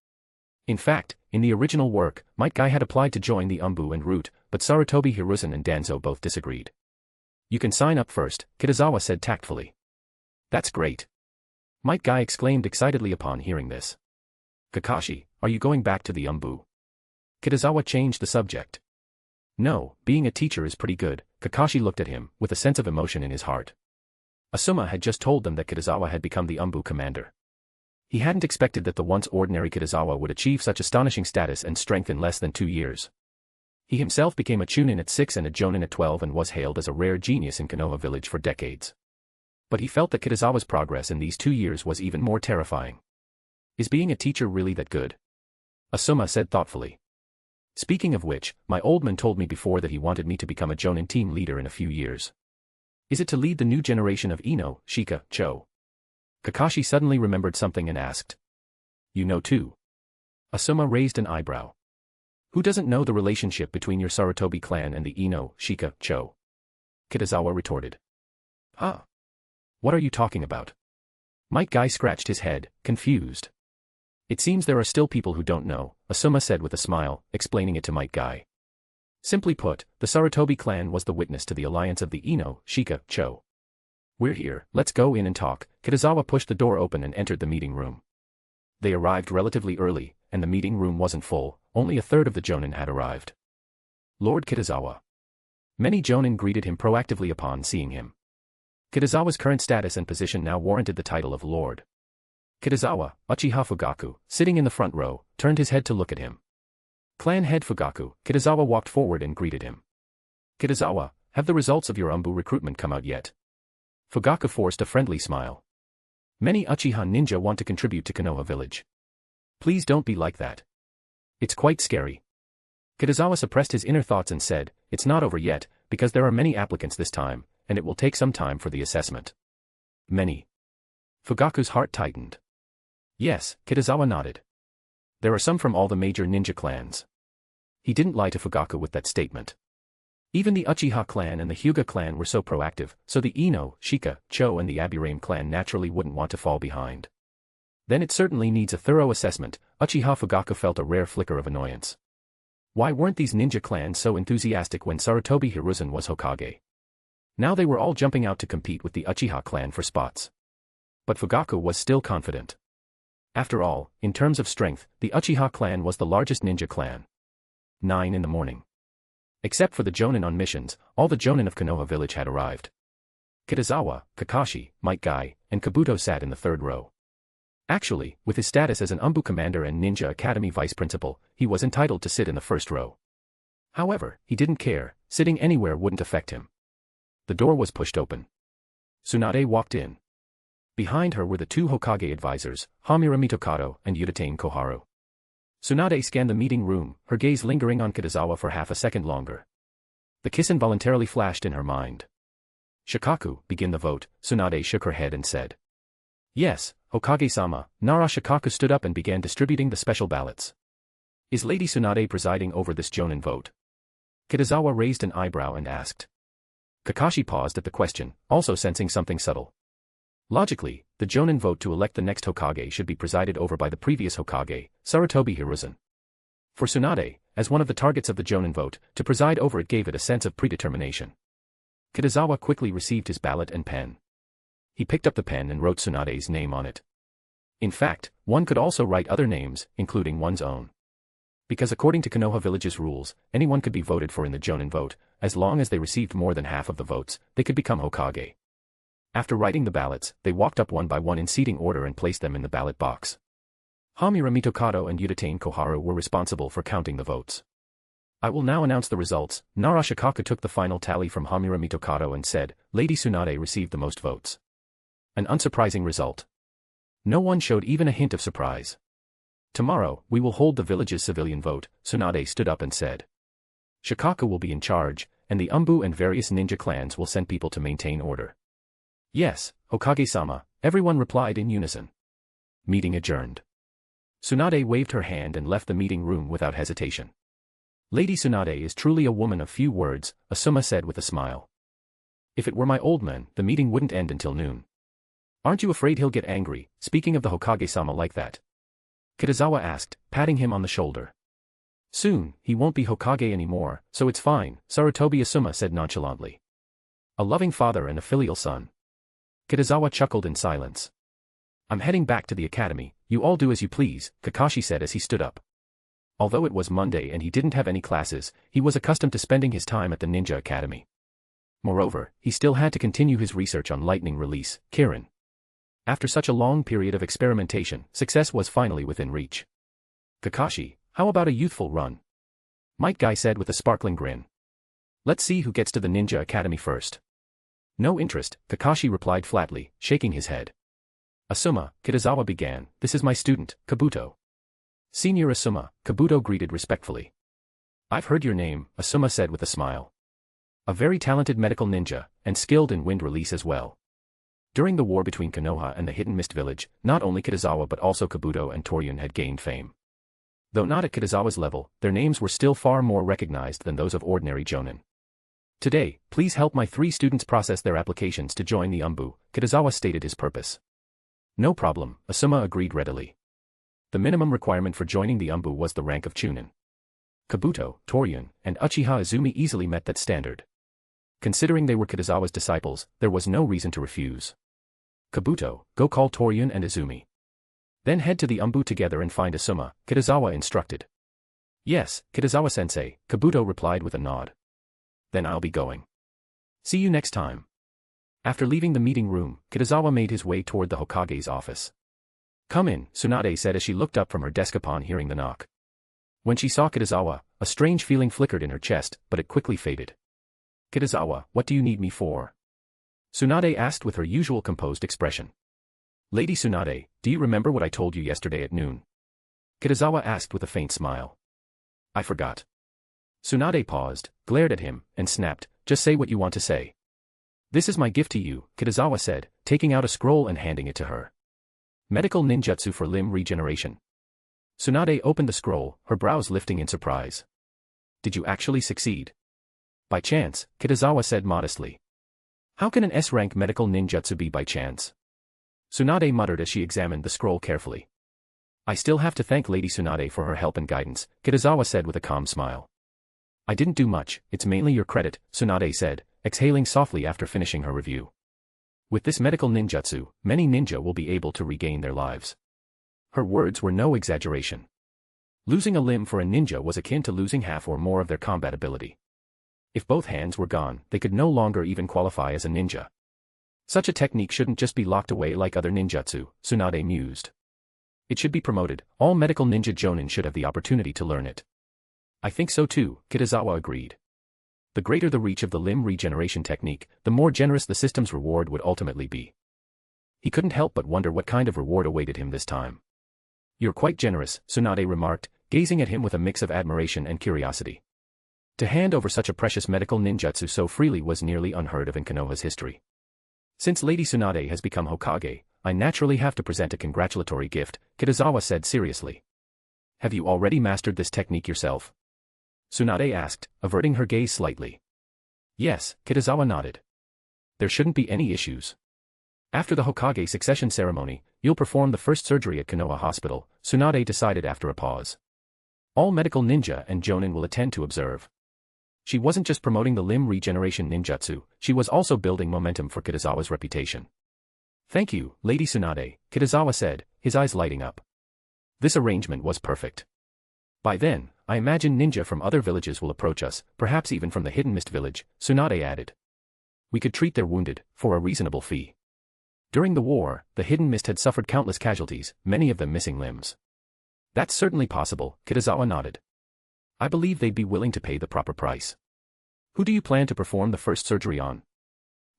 In fact, in the original work, Might Guy had applied to join the ANBU en route, but Sarutobi Hiruzen and Danzo both disagreed. You can sign up first, Kitazawa said tactfully. That's great. Might Guy exclaimed excitedly upon hearing this. Kakashi, are you going back to the ANBU? Kitazawa changed the subject. No, being a teacher is pretty good. Kakashi looked at him, with a sense of emotion in his heart. Asuma had just told them that Kitazawa had become the ANBU commander. He hadn't expected that the once ordinary Kitazawa would achieve such astonishing status and strength in less than 2 years. He himself became a Chunin at 6 and a Jonin at 12 and was hailed as a rare genius in Konoha village for decades. But he felt that Kitazawa's progress in these 2 years was even more terrifying. Is being a teacher really that good? Asuma said thoughtfully. Speaking of which, my old man told me before that he wanted me to become a Jonin team leader in a few years. Is it to lead the new generation of Ino, Shika, Cho? Kakashi suddenly remembered something and asked. You know too? Asuma raised an eyebrow. Who doesn't know the relationship between your Sarutobi clan and the Ino, Shika, Cho? Kitazawa retorted. Huh? What are you talking about? Might Guy scratched his head, confused. It seems there are still people who don't know, Asuma said with a smile, explaining it to Might Guy. Simply put, the Sarutobi clan was the witness to the alliance of the Ino, Shika, Cho. We're here, let's go in and talk. Kitazawa pushed the door open and entered the meeting room. They arrived relatively early, and the meeting room wasn't full, only a third of the Jonin had arrived. Lord Kitazawa. Many Jonin greeted him proactively upon seeing him. Kitazawa's current status and position now warranted the title of Lord. Kitazawa, Uchiha Fugaku, sitting in the front row, turned his head to look at him. Clan head Fugaku, Kitazawa walked forward and greeted him. Kitazawa, have the results of your ANBU recruitment come out yet? Fugaku forced a friendly smile. Many Uchiha ninja want to contribute to Konoha village. Please don't be like that. It's quite scary. Kitazawa suppressed his inner thoughts and said, it's not over yet, because there are many applicants this time, and it will take some time for the assessment. Many. Fugaku's heart tightened. Yes, Kitazawa nodded. There are some from all the major ninja clans. He didn't lie to Fugaku with that statement. Even the Uchiha clan and the Hyuga clan were so proactive, so the Ino, Shika, Cho and the Aburame clan naturally wouldn't want to fall behind. Then it certainly needs a thorough assessment. Uchiha Fugaku felt a rare flicker of annoyance. Why weren't these ninja clans so enthusiastic when Sarutobi Hiruzen was Hokage? Now they were all jumping out to compete with the Uchiha clan for spots. But Fugaku was still confident. After all, in terms of strength, the Uchiha clan was the largest ninja clan. 9 in the morning. Except for the Jonin on missions, all the Jonin of Konoha village had arrived. Kitazawa, Kakashi, Might Guy, and Kabuto sat in the third row. Actually, with his status as an ANBU commander and Ninja Academy vice principal, he was entitled to sit in the first row. However, he didn't care, sitting anywhere wouldn't affect him. The door was pushed open. Tsunade walked in. Behind her were the 2 Hokage advisors, Hamura Mitokado and Uchiha Koharu. Tsunade scanned the meeting room, her gaze lingering on Kitazawa for half a second longer. The kiss involuntarily flashed in her mind. Shikaku, begin the vote. Tsunade shook her head and said. Yes, Hokage-sama. Nara. Shikaku stood up and began distributing the special ballots. Is Lady Tsunade presiding over this Jonin vote? Kitazawa raised an eyebrow and asked. Kakashi paused at the question, also sensing something subtle. Logically, the Jonin vote to elect the next Hokage should be presided over by the previous Hokage, Sarutobi Hiruzen. For Tsunade, as one of the targets of the Jonin vote, to preside over it gave it a sense of predetermination. Kitazawa quickly received his ballot and pen. He picked up the pen and wrote Tsunade's name on it. In fact, one could also write other names, including one's own. Because according to Konoha village's rules, anyone could be voted for in the Jonin vote, as long as they received more than half of the votes, they could become Hokage. After writing the ballots, they walked up one by one in seating order and placed them in the ballot box. Hamura Mitokado and Uchiha Koharu were responsible for counting the votes. I will now announce the results. Nara. Shikaku took the final tally from Hamura Mitokado and said, Lady Tsunade received the most votes. An unsurprising result. No one showed even a hint of surprise. Tomorrow, we will hold the village's civilian vote, Tsunade stood up and said. Shikaku will be in charge, and the ANBU and various ninja clans will send people to maintain order. Yes, Hokage-sama, everyone replied in unison. Meeting adjourned. Tsunade waved her hand and left the meeting room without hesitation. Lady Tsunade is truly a woman of few words, Asuma said with a smile. If it were my old man, the meeting wouldn't end until noon. Aren't you afraid he'll get angry, speaking of the Hokage-sama like that? Kitazawa asked, patting him on the shoulder. Soon, he won't be Hokage anymore, so it's fine, Sarutobi Asuma said nonchalantly. A loving father and a filial son. Kitazawa chuckled in silence. I'm heading back to the academy, you all do as you please, Kakashi said as he stood up. Although it was Monday and he didn't have any classes, he was accustomed to spending his time at the Ninja Academy. Moreover, he still had to continue his research on lightning release, Kirin. After such a long period of experimentation, success was finally within reach. Kakashi, how about a youthful run? Might Guy said with a sparkling grin. Let's see who gets to the Ninja Academy first. No interest, Kakashi replied flatly, shaking his head. Asuma, Kitazawa began, this is my student, Kabuto. Senior Asuma, Kabuto greeted respectfully. I've heard your name, Asuma said with a smile. A very talented medical ninja, and skilled in wind release as well. During the war between Konoha and the Hidden Mist Village, not only Kitazawa but also Kabuto and Torian had gained fame. Though not at Kitazawa's level, their names were still far more recognized than those of ordinary Jonin. Today, please help my 3 students process their applications to join the ANBU, Kitazawa stated his purpose. No problem, Asuma agreed readily. The minimum requirement for joining the ANBU was the rank of Chunin. Kabuto, Torian, and Uchiha Izumi easily met that standard. Considering they were Kitazawa's disciples, there was no reason to refuse. Kabuto, go call Torian and Izumi. Then head to the ANBU together and find Asuma, Kitazawa instructed. Yes, Kitazawa-sensei, Kabuto replied with a nod. Then I'll be going. See you next time. After leaving the meeting room, Kitazawa made his way toward the Hokage's office. Come in, Tsunade said as she looked up from her desk upon hearing the knock. When she saw Kitazawa, a strange feeling flickered in her chest, but it quickly faded. Kitazawa, what do you need me for? Tsunade asked with her usual composed expression. Lady Tsunade, do you remember what I told you yesterday at noon? Kitazawa asked with a faint smile. I forgot. Tsunade paused, glared at him, and snapped, just say what you want to say. This is my gift to you, Kitazawa said, taking out a scroll and handing it to her. Medical ninjutsu for limb regeneration. Tsunade opened the scroll, her brows lifting in surprise. Did you actually succeed? By chance, Kitazawa said modestly. How can an S-rank medical ninjutsu be by chance? Tsunade muttered as she examined the scroll carefully. I still have to thank Lady Tsunade for her help and guidance, Kitazawa said with a calm smile. I didn't do much, it's mainly your credit, Tsunade said, exhaling softly after finishing her review. With this medical ninjutsu, many ninja will be able to regain their lives. Her words were no exaggeration. Losing a limb for a ninja was akin to losing half or more of their combat ability. If both hands were gone, they could no longer even qualify as a ninja. Such a technique shouldn't just be locked away like other ninjutsu, Tsunade mused. It should be promoted, all medical ninja jonin should have the opportunity to learn it. I think so too, Kitazawa agreed. The greater the reach of the limb regeneration technique, the more generous the system's reward would ultimately be. He couldn't help but wonder what kind of reward awaited him this time. You're quite generous, Tsunade remarked, gazing at him with a mix of admiration and curiosity. To hand over such a precious medical ninjutsu so freely was nearly unheard of in Konoha's history. Since Lady Tsunade has become Hokage, I naturally have to present a congratulatory gift, Kitazawa said seriously. Have you already mastered this technique yourself? Tsunade asked, averting her gaze slightly. Yes, Kitazawa nodded. There shouldn't be any issues. After the Hokage succession ceremony, you'll perform the first surgery at Konoha Hospital, Tsunade decided after a pause. All medical ninja and jonin will attend to observe. She wasn't just promoting the limb regeneration ninjutsu, she was also building momentum for Kitazawa's reputation. Thank you, Lady Tsunade, Kitazawa said, his eyes lighting up. This arrangement was perfect. By then, I imagine ninja from other villages will approach us, perhaps even from the Hidden Mist Village, Tsunade added. We could treat their wounded, for a reasonable fee. During the war, the Hidden Mist had suffered countless casualties, many of them missing limbs. That's certainly possible, Kitazawa nodded. I believe they'd be willing to pay the proper price. Who do you plan to perform the first surgery on?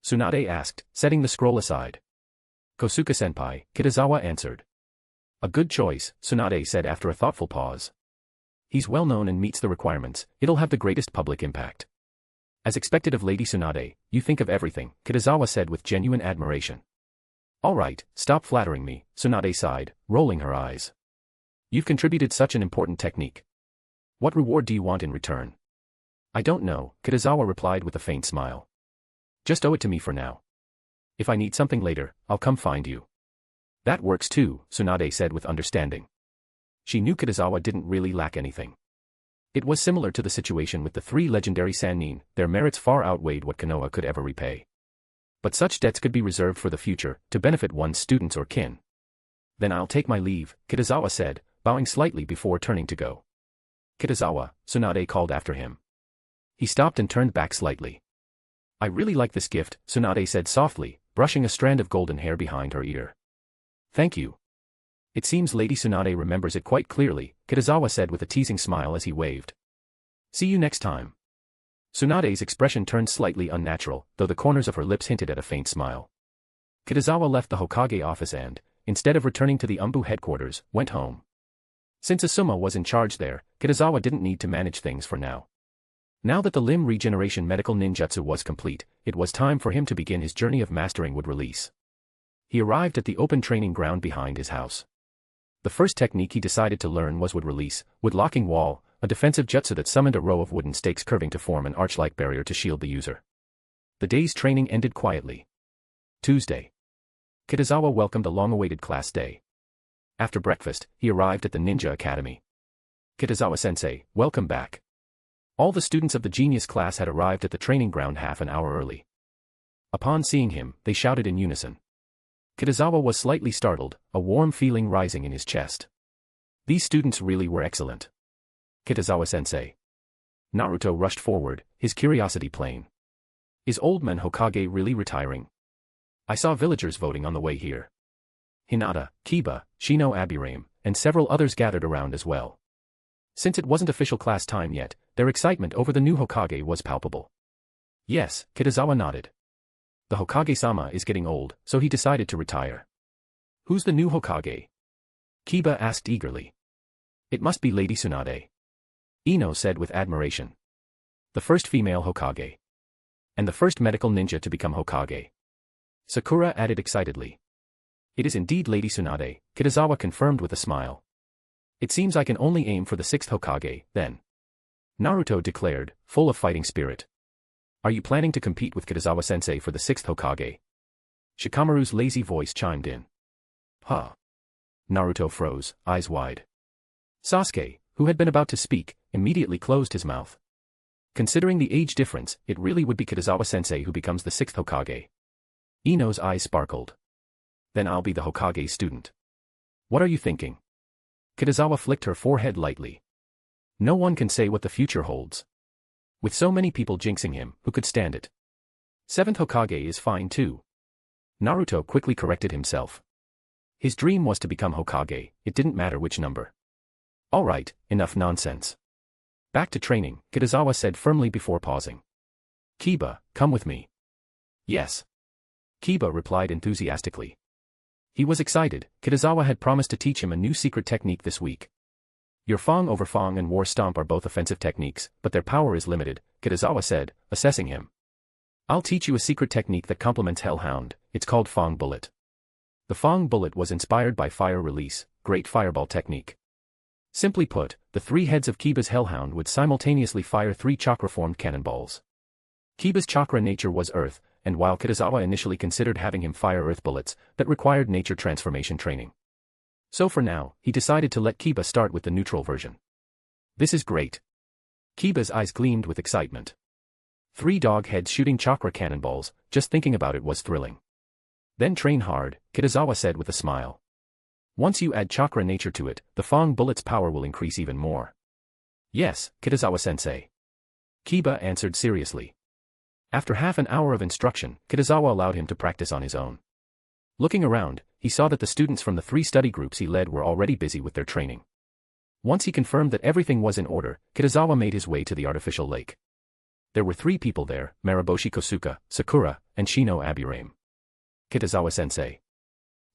Tsunade asked, setting the scroll aside. Kosuke-senpai, Kitazawa answered. A good choice, Tsunade said after a thoughtful pause. He's well known and meets the requirements, it'll have the greatest public impact. As expected of Lady Tsunade, you think of everything, Kitazawa said with genuine admiration. All right, stop flattering me, Tsunade sighed, rolling her eyes. You've contributed such an important technique. What reward do you want in return? I don't know, Kitazawa replied with a faint smile. Just owe it to me for now. If I need something later, I'll come find you. That works too, Tsunade said with understanding. She knew Kitazawa didn't really lack anything. It was similar to the situation with the 3 legendary Sannin, their merits far outweighed what Konoha could ever repay. But such debts could be reserved for the future, to benefit one's students or kin. Then I'll take my leave, Kitazawa said, bowing slightly before turning to go. Kitazawa, Tsunade called after him. He stopped and turned back slightly. I really like this gift, Tsunade said softly, brushing a strand of golden hair behind her ear. Thank you. It seems Lady Tsunade remembers it quite clearly, Kitazawa said with a teasing smile as he waved. See you next time. Tsunade's expression turned slightly unnatural, though the corners of her lips hinted at a faint smile. Kitazawa left the Hokage office and, instead of returning to the ANBU headquarters, went home. Since Asuma was in charge there, Kitazawa didn't need to manage things for now. Now that the limb regeneration medical ninjutsu was complete, it was time for him to begin his journey of mastering wood release. He arrived at the open training ground behind his house. The first technique he decided to learn was wood release, wood locking wall, a defensive jutsu that summoned a row of wooden stakes curving to form an arch-like barrier to shield the user. The day's training ended quietly. Tuesday. Kitazawa welcomed a long-awaited class day. After breakfast, he arrived at the Ninja Academy. Kitazawa-sensei, welcome back. All the students of the genius class had arrived at the training ground half an hour early. Upon seeing him, they shouted in unison. Kitazawa was slightly startled, a warm feeling rising in his chest. These students really were excellent. Kitazawa-sensei. Naruto rushed forward, his curiosity plain. Is Old Man Hokage really retiring? I saw villagers voting on the way here. Hinata, Kiba, Shino Aburame, and several others gathered around as well. Since it wasn't official class time yet, their excitement over the new Hokage was palpable. Yes, Kitazawa nodded. The Hokage-sama is getting old, so he decided to retire. Who's the new Hokage? Kiba asked eagerly. It must be Lady Tsunade. Ino said with admiration. The first female Hokage. And the first medical ninja to become Hokage. Sakura added excitedly. It is indeed Lady Tsunade, Kitazawa confirmed with a smile. It seems I can only aim for the sixth Hokage, then. Naruto declared, full of fighting spirit. Are you planning to compete with Kitazawa-sensei for the sixth Hokage? Shikamaru's lazy voice chimed in. Huh. Naruto froze, eyes wide. Sasuke, who had been about to speak, immediately closed his mouth. Considering the age difference, it really would be Kitazawa-sensei who becomes the sixth Hokage. Ino's eyes sparkled. Then I'll be the Hokage student. What are you thinking? Kitazawa flicked her forehead lightly. No one can say what the future holds. With so many people jinxing him, who could stand it? Seventh Hokage is fine too. Naruto quickly corrected himself. His dream was to become Hokage, it didn't matter which number. Alright, enough nonsense. Back to training, Kitazawa said firmly before pausing. Kiba, come with me. Yes. Kiba replied enthusiastically. He was excited, Kitazawa had promised to teach him a new secret technique this week. Your Fong over Fong and War Stomp are both offensive techniques, but their power is limited, Kitazawa said, assessing him. I'll teach you a secret technique that complements Hellhound, it's called Fong Bullet. The Fong Bullet was inspired by Fire Release, Great Fireball technique. Simply put, the three heads of Kiba's Hellhound would simultaneously fire 3 chakra-formed cannonballs. Kiba's chakra nature was Earth, and while Kitazawa initially considered having him fire Earth bullets, that required nature transformation training. So for now, he decided to let Kiba start with the neutral version. This is great. Kiba's eyes gleamed with excitement. 3 dog heads shooting chakra cannonballs, just thinking about it was thrilling. Then train hard, Kitazawa said with a smile. Once you add chakra nature to it, the Fong Bullet's power will increase even more. Yes, Kitazawa-sensei. Kiba answered seriously. After half an hour of instruction, Kitazawa allowed him to practice on his own. Looking around, he saw that the students from the 3 study groups he led were already busy with their training. Once he confirmed that everything was in order, Kitazawa made his way to the artificial lake. There were 3 people there, Mariboshi Kosuke, Sakura, and Shino Aburame. Kitazawa-sensei.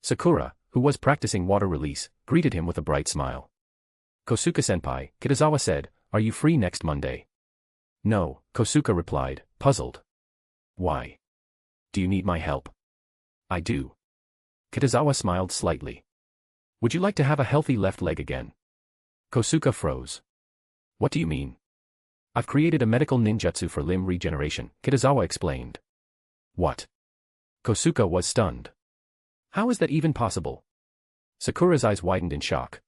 Sakura, who was practicing water release, greeted him with a bright smile. Kosuke-senpai, Kitazawa said, are you free next Monday? No, Kosuke replied, puzzled. Why? Do you need my help? I do. Kitazawa smiled slightly. Would you like to have a healthy left leg again? Kosuke froze. What do you mean? I've created a medical ninjutsu for limb regeneration, Kitazawa explained. What? Kosuke was stunned. How is that even possible? Sakura's eyes widened in shock.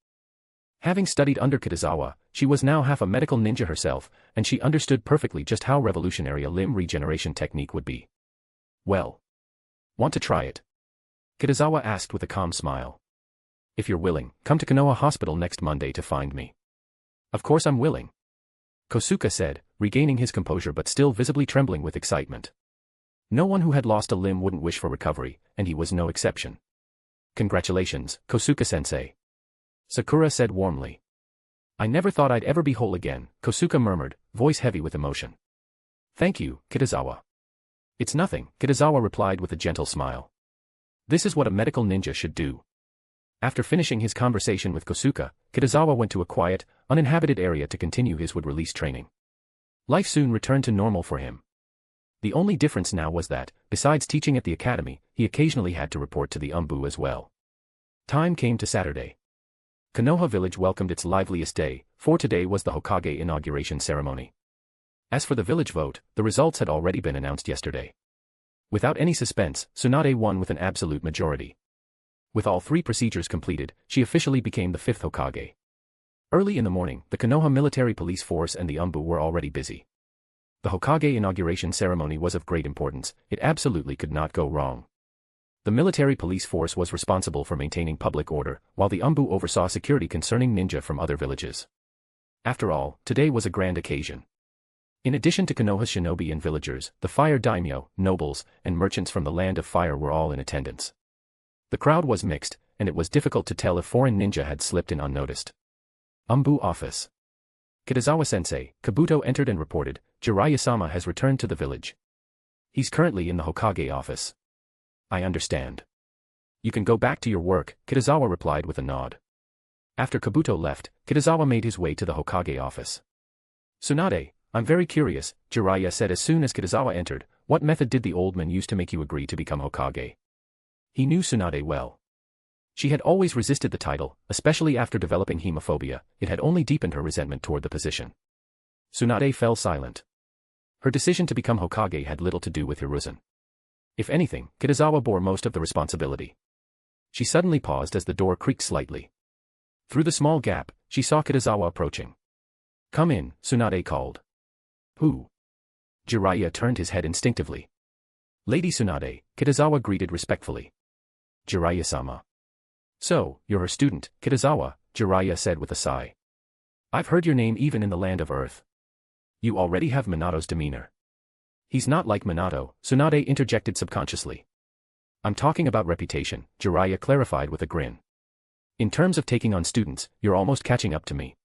Having studied under Kitazawa, she was now half a medical ninja herself, and she understood perfectly just how revolutionary a limb regeneration technique would be. Well. Want to try it? Kitazawa asked with a calm smile. If you're willing, come to Konoha Hospital next Monday to find me. Of course I'm willing. Kosuke said, regaining his composure but still visibly trembling with excitement. No one who had lost a limb wouldn't wish for recovery, and he was no exception. Congratulations, Kosuke-sensei. Sakura said warmly. I never thought I'd ever be whole again, Kosuke murmured, voice heavy with emotion. Thank you, Kitazawa. It's nothing, Kitazawa replied with a gentle smile. This is what a medical ninja should do. After finishing his conversation with Kosuke, Kitazawa went to a quiet, uninhabited area to continue his wood-release training. Life soon returned to normal for him. The only difference now was that, besides teaching at the academy, he occasionally had to report to the ANBU as well. Time came to Saturday. Konoha village welcomed its liveliest day, for today was the Hokage inauguration ceremony. As for the village vote, the results had already been announced yesterday. Without any suspense, Tsunade won with an absolute majority. With all 3 procedures completed, she officially became the 5th Hokage. Early in the morning, the Konoha military police force and the ANBU were already busy. The Hokage inauguration ceremony was of great importance, it absolutely could not go wrong. The military police force was responsible for maintaining public order, while the ANBU oversaw security concerning ninja from other villages. After all, today was a grand occasion. In addition to Konoha's shinobi and villagers, the fire daimyo, nobles, and merchants from the land of fire were all in attendance. The crowd was mixed, and it was difficult to tell if foreign ninja had slipped in unnoticed. ANBU office. Kitazawa-sensei, Kabuto entered and reported, Jiraiya-sama has returned to the village. He's currently in the Hokage office. I understand. You can go back to your work, Kitazawa replied with a nod. After Kabuto left, Kitazawa made his way to the Hokage office. Tsunade, I'm very curious, Jiraiya said as soon as Kitazawa entered, what method did the old man use to make you agree to become Hokage? He knew Tsunade well. She had always resisted the title, especially after developing hemophobia, it had only deepened her resentment toward the position. Tsunade fell silent. Her decision to become Hokage had little to do with Hiruzen. If anything, Kitazawa bore most of the responsibility. She suddenly paused as the door creaked slightly. Through the small gap, she saw Kitazawa approaching. Come in, Tsunade called. Who? Jiraiya turned his head instinctively. Lady Tsunade, Kitazawa greeted respectfully. Jiraiya-sama. So, you're her student, Kitazawa, Jiraiya said with a sigh. I've heard your name even in the land of Earth. You already have Minato's demeanor. He's not like Minato, Tsunade interjected subconsciously. I'm talking about reputation, Jiraiya clarified with a grin. In terms of taking on students, you're almost catching up to me.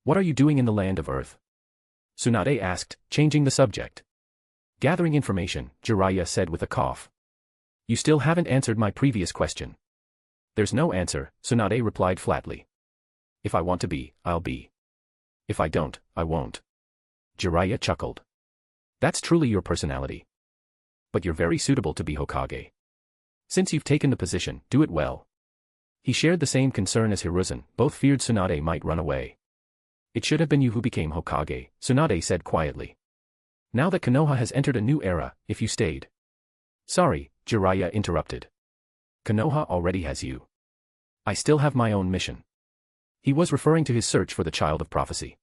What are you doing in the land of Earth? Tsunade asked, changing the subject. Gathering information, Jiraiya said with a cough. You still haven't answered my previous question. There's no answer, Tsunade replied flatly. If I want to be, I'll be. If I don't, I won't. Jiraiya chuckled. That's truly your personality. But you're very suitable to be Hokage. Since you've taken the position, do it well. He shared the same concern as Hiruzen, both feared Tsunade might run away. It should have been you who became Hokage, Tsunade said quietly. Now that Konoha has entered a new era, if you stayed. Sorry, Jiraiya interrupted. Konoha already has you. I still have my own mission. He was referring to his search for the child of prophecy.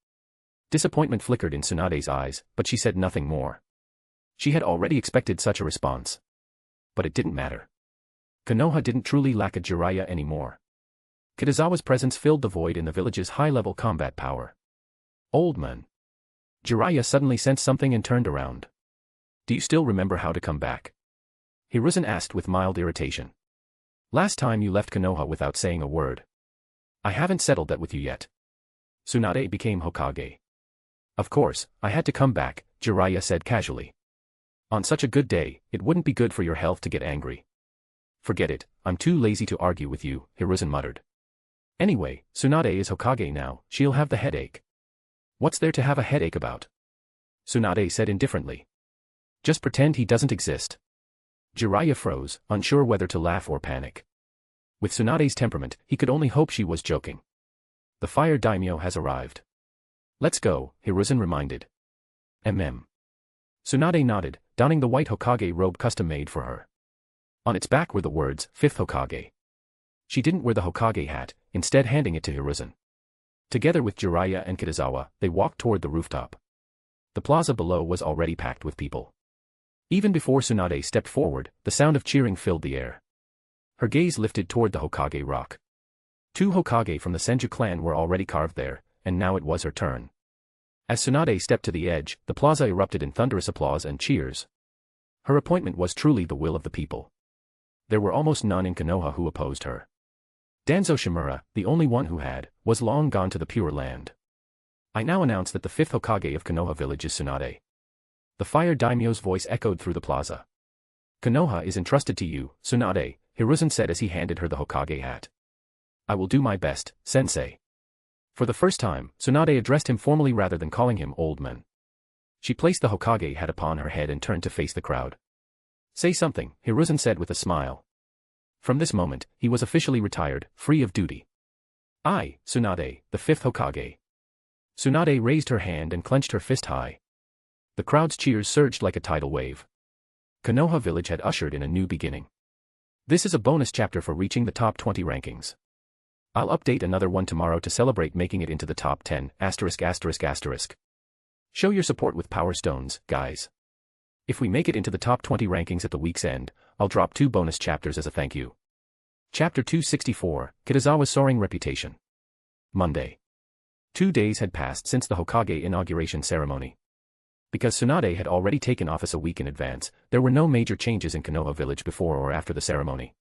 Disappointment flickered in Tsunade's eyes, but she said nothing more. She had already expected such a response. But it didn't matter. Konoha didn't truly lack a Jiraiya anymore. Kitazawa's presence filled the void in the village's high-level combat power. Old man. Jiraiya suddenly sensed something and turned around. Do you still remember how to come back? Hiruzen asked with mild irritation. Last time you left Konoha without saying a word. I haven't settled that with you yet. Tsunade became Hokage. Of course, I had to come back, Jiraiya said casually. On such a good day, it wouldn't be good for your health to get angry. Forget it, I'm too lazy to argue with you, Hiruzen muttered. Anyway, Tsunade is Hokage now, she'll have the headache. What's there to have a headache about? Tsunade said indifferently. Just pretend he doesn't exist. Jiraiya froze, unsure whether to laugh or panic. With Tsunade's temperament, he could only hope she was joking. The fire daimyo has arrived. Let's go, Hiruzen reminded. Tsunade nodded, donning the white Hokage robe custom-made for her. On its back were the words, 5th Hokage. She didn't wear the Hokage hat, instead handing it to Hiruzen. Together with Jiraiya and Kitazawa, they walked toward the rooftop. The plaza below was already packed with people. Even before Tsunade stepped forward, the sound of cheering filled the air. Her gaze lifted toward the Hokage Rock. 2 Hokage from the Senju clan were already carved there, and now it was her turn. As Tsunade stepped to the edge, the plaza erupted in thunderous applause and cheers. Her appointment was truly the will of the people. There were almost none in Konoha who opposed her. Danzo Shimura, the only one who had, was long gone to the Pure Land. I now announce that the 5th Hokage of Konoha village is Tsunade. The fire daimyo's voice echoed through the plaza. Konoha is entrusted to you, Tsunade, Hiruzen said as he handed her the Hokage hat. I will do my best, sensei. For the first time, Tsunade addressed him formally rather than calling him old man. She placed the Hokage hat upon her head and turned to face the crowd. Say something, Hiruzen said with a smile. From this moment, he was officially retired, free of duty. I, Tsunade, the 5th Hokage. Tsunade raised her hand and clenched her fist high. The crowd's cheers surged like a tidal wave. Konoha village had ushered in a new beginning. This is a bonus chapter for reaching the top 20 rankings. I'll update another one tomorrow to celebrate making it into the top 10, *****. Show your support with Power Stones, guys. If we make it into the top 20 rankings at the week's end, I'll drop 2 bonus chapters as a thank you. Chapter 264, Kitazawa's Soaring Reputation. Monday. 2 days had passed since the Hokage inauguration ceremony. Because Tsunade had already taken office a week in advance, there were no major changes in Konoha village before or after the ceremony.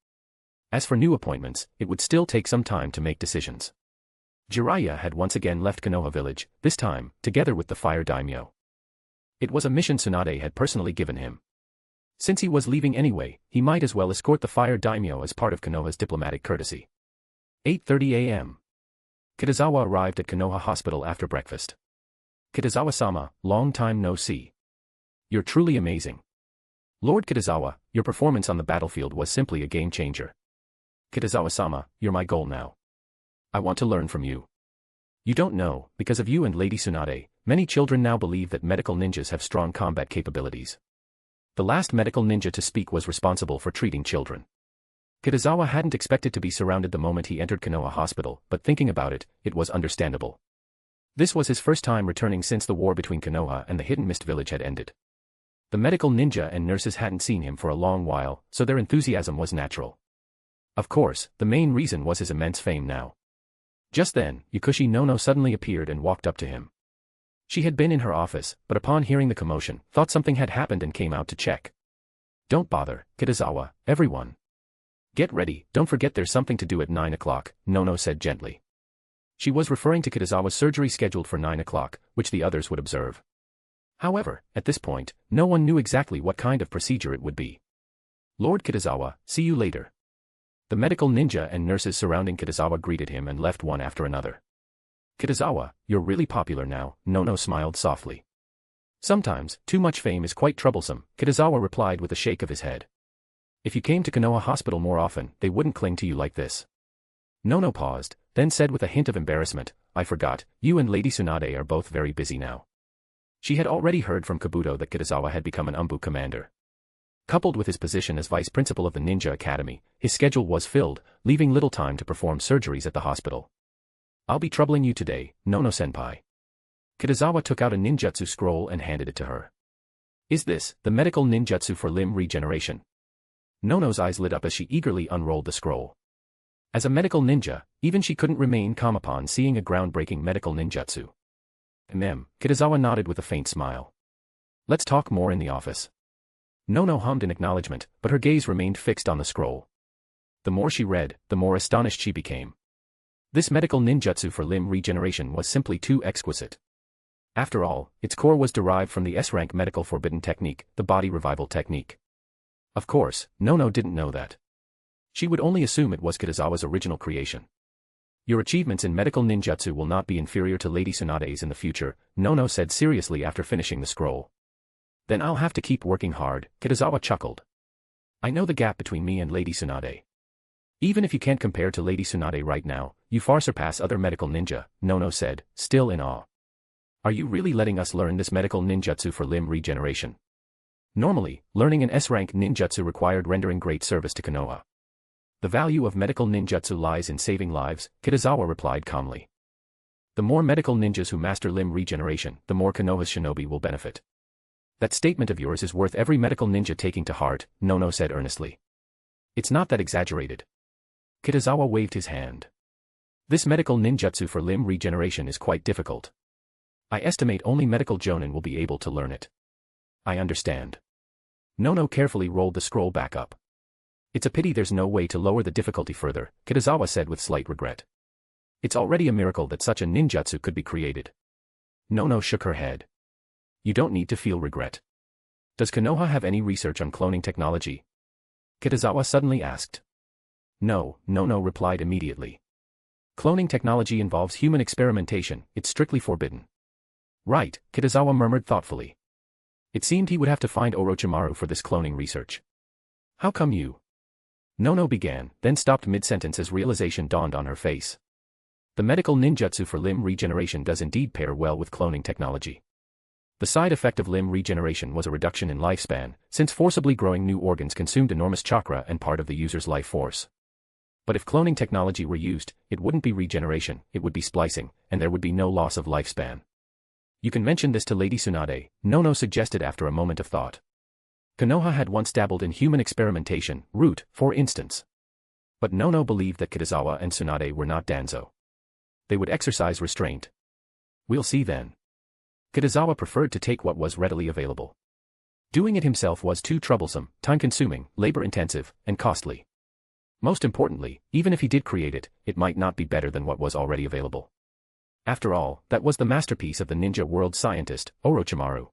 As for new appointments, it would still take some time to make decisions. Jiraiya had once again left Konoha village, this time, together with the fire daimyo. It was a mission Tsunade had personally given him. Since he was leaving anyway, he might as well escort the fire daimyo as part of Konoha's diplomatic courtesy. 8:30 a.m. Kitazawa arrived at Konoha Hospital after breakfast. Kitazawa-sama, long time no see. You're truly amazing. Lord Kitazawa, your performance on the battlefield was simply a game changer. Kitazawa-sama, you're my goal now. I want to learn from you. You don't know, because of you and Lady Tsunade, many children now believe that medical ninjas have strong combat capabilities. The last medical ninja to speak was responsible for treating children. Kitazawa hadn't expected to be surrounded the moment he entered Konoha Hospital, but thinking about it, it was understandable. This was his first time returning since the war between Konoha and the Hidden Mist village had ended. The medical ninja and nurses hadn't seen him for a long while, so their enthusiasm was natural. Of course, the main reason was his immense fame now. Just then, Yakushi Nono suddenly appeared and walked up to him. She had been in her office, but upon hearing the commotion, thought something had happened and came out to check. Don't bother, Kitazawa, everyone. Get ready, don't forget there's something to do at 9 o'clock, Nono said gently. She was referring to Kitazawa's surgery scheduled for 9 o'clock, which the others would observe. However, at this point, no one knew exactly what kind of procedure it would be. Lord Kitazawa, see you later. The medical ninja and nurses surrounding Kitazawa greeted him and left one after another. Kitazawa, you're really popular now, Nono smiled softly. Sometimes, too much fame is quite troublesome, Kitazawa replied with a shake of his head. If you came to Konoha Hospital more often, they wouldn't cling to you like this. Nono paused, then said with a hint of embarrassment, I forgot, you and Lady Tsunade are both very busy now. She had already heard from Kabuto that Kitazawa had become an ANBU commander. Coupled with his position as vice principal of the Ninja Academy, his schedule was filled, leaving little time to perform surgeries at the hospital. I'll be troubling you today, Nono-senpai. Kitazawa took out a ninjutsu scroll and handed it to her. Is this the medical ninjutsu for limb regeneration? Nono's eyes lit up as she eagerly unrolled the scroll. As a medical ninja, even she couldn't remain calm upon seeing a groundbreaking medical ninjutsu. Kitazawa nodded with a faint smile. Let's talk more in the office. Nono hummed in acknowledgement, but her gaze remained fixed on the scroll. The more she read, the more astonished she became. This medical ninjutsu for limb regeneration was simply too exquisite. After all, its core was derived from the S-rank medical forbidden technique, the body revival technique. Of course, Nono didn't know that. She would only assume it was Kitazawa's original creation. Your achievements in medical ninjutsu will not be inferior to Lady Tsunade's in the future, Nono said seriously after finishing the scroll. Then I'll have to keep working hard, Kitazawa chuckled. I know the gap between me and Lady Tsunade. Even if you can't compare to Lady Tsunade right now, you far surpass other medical ninja, Nono said, still in awe. Are you really letting us learn this medical ninjutsu for limb regeneration? Normally, learning an S-rank ninjutsu required rendering great service to Konoha. The value of medical ninjutsu lies in saving lives, Kitazawa replied calmly. The more medical ninjas who master limb regeneration, the more Konoha's shinobi will benefit. That statement of yours is worth every medical ninja taking to heart, Nono said earnestly. It's not that exaggerated. Kitazawa waved his hand. This medical ninjutsu for limb regeneration is quite difficult. I estimate only medical Jonin will be able to learn it. I understand. Nono carefully rolled the scroll back up. It's a pity there's no way to lower the difficulty further, Kitazawa said with slight regret. It's already a miracle that such a ninjutsu could be created. Nono shook her head. You don't need to feel regret. Does Konoha have any research on cloning technology? Kitazawa suddenly asked. No, Nono replied immediately. Cloning technology involves human experimentation, it's strictly forbidden. Right, Kitazawa murmured thoughtfully. It seemed he would have to find Orochimaru for this cloning research. How come you? Nono began, then stopped mid-sentence as realization dawned on her face. The medical ninjutsu for limb regeneration does indeed pair well with cloning technology. The side effect of limb regeneration was a reduction in lifespan, since forcibly growing new organs consumed enormous chakra and part of the user's life force. But if cloning technology were used, it wouldn't be regeneration, it would be splicing, and there would be no loss of lifespan. You can mention this to Lady Tsunade, Nono suggested after a moment of thought. Konoha had once dabbled in human experimentation, root, for instance. But Nono believed that Kitazawa and Tsunade were not Danzo. They would exercise restraint. We'll see then. Kitazawa preferred to take what was readily available. Doing it himself was too troublesome, time-consuming, labor-intensive, and costly. Most importantly, even if he did create it, it might not be better than what was already available. After all, that was the masterpiece of the ninja world scientist, Orochimaru.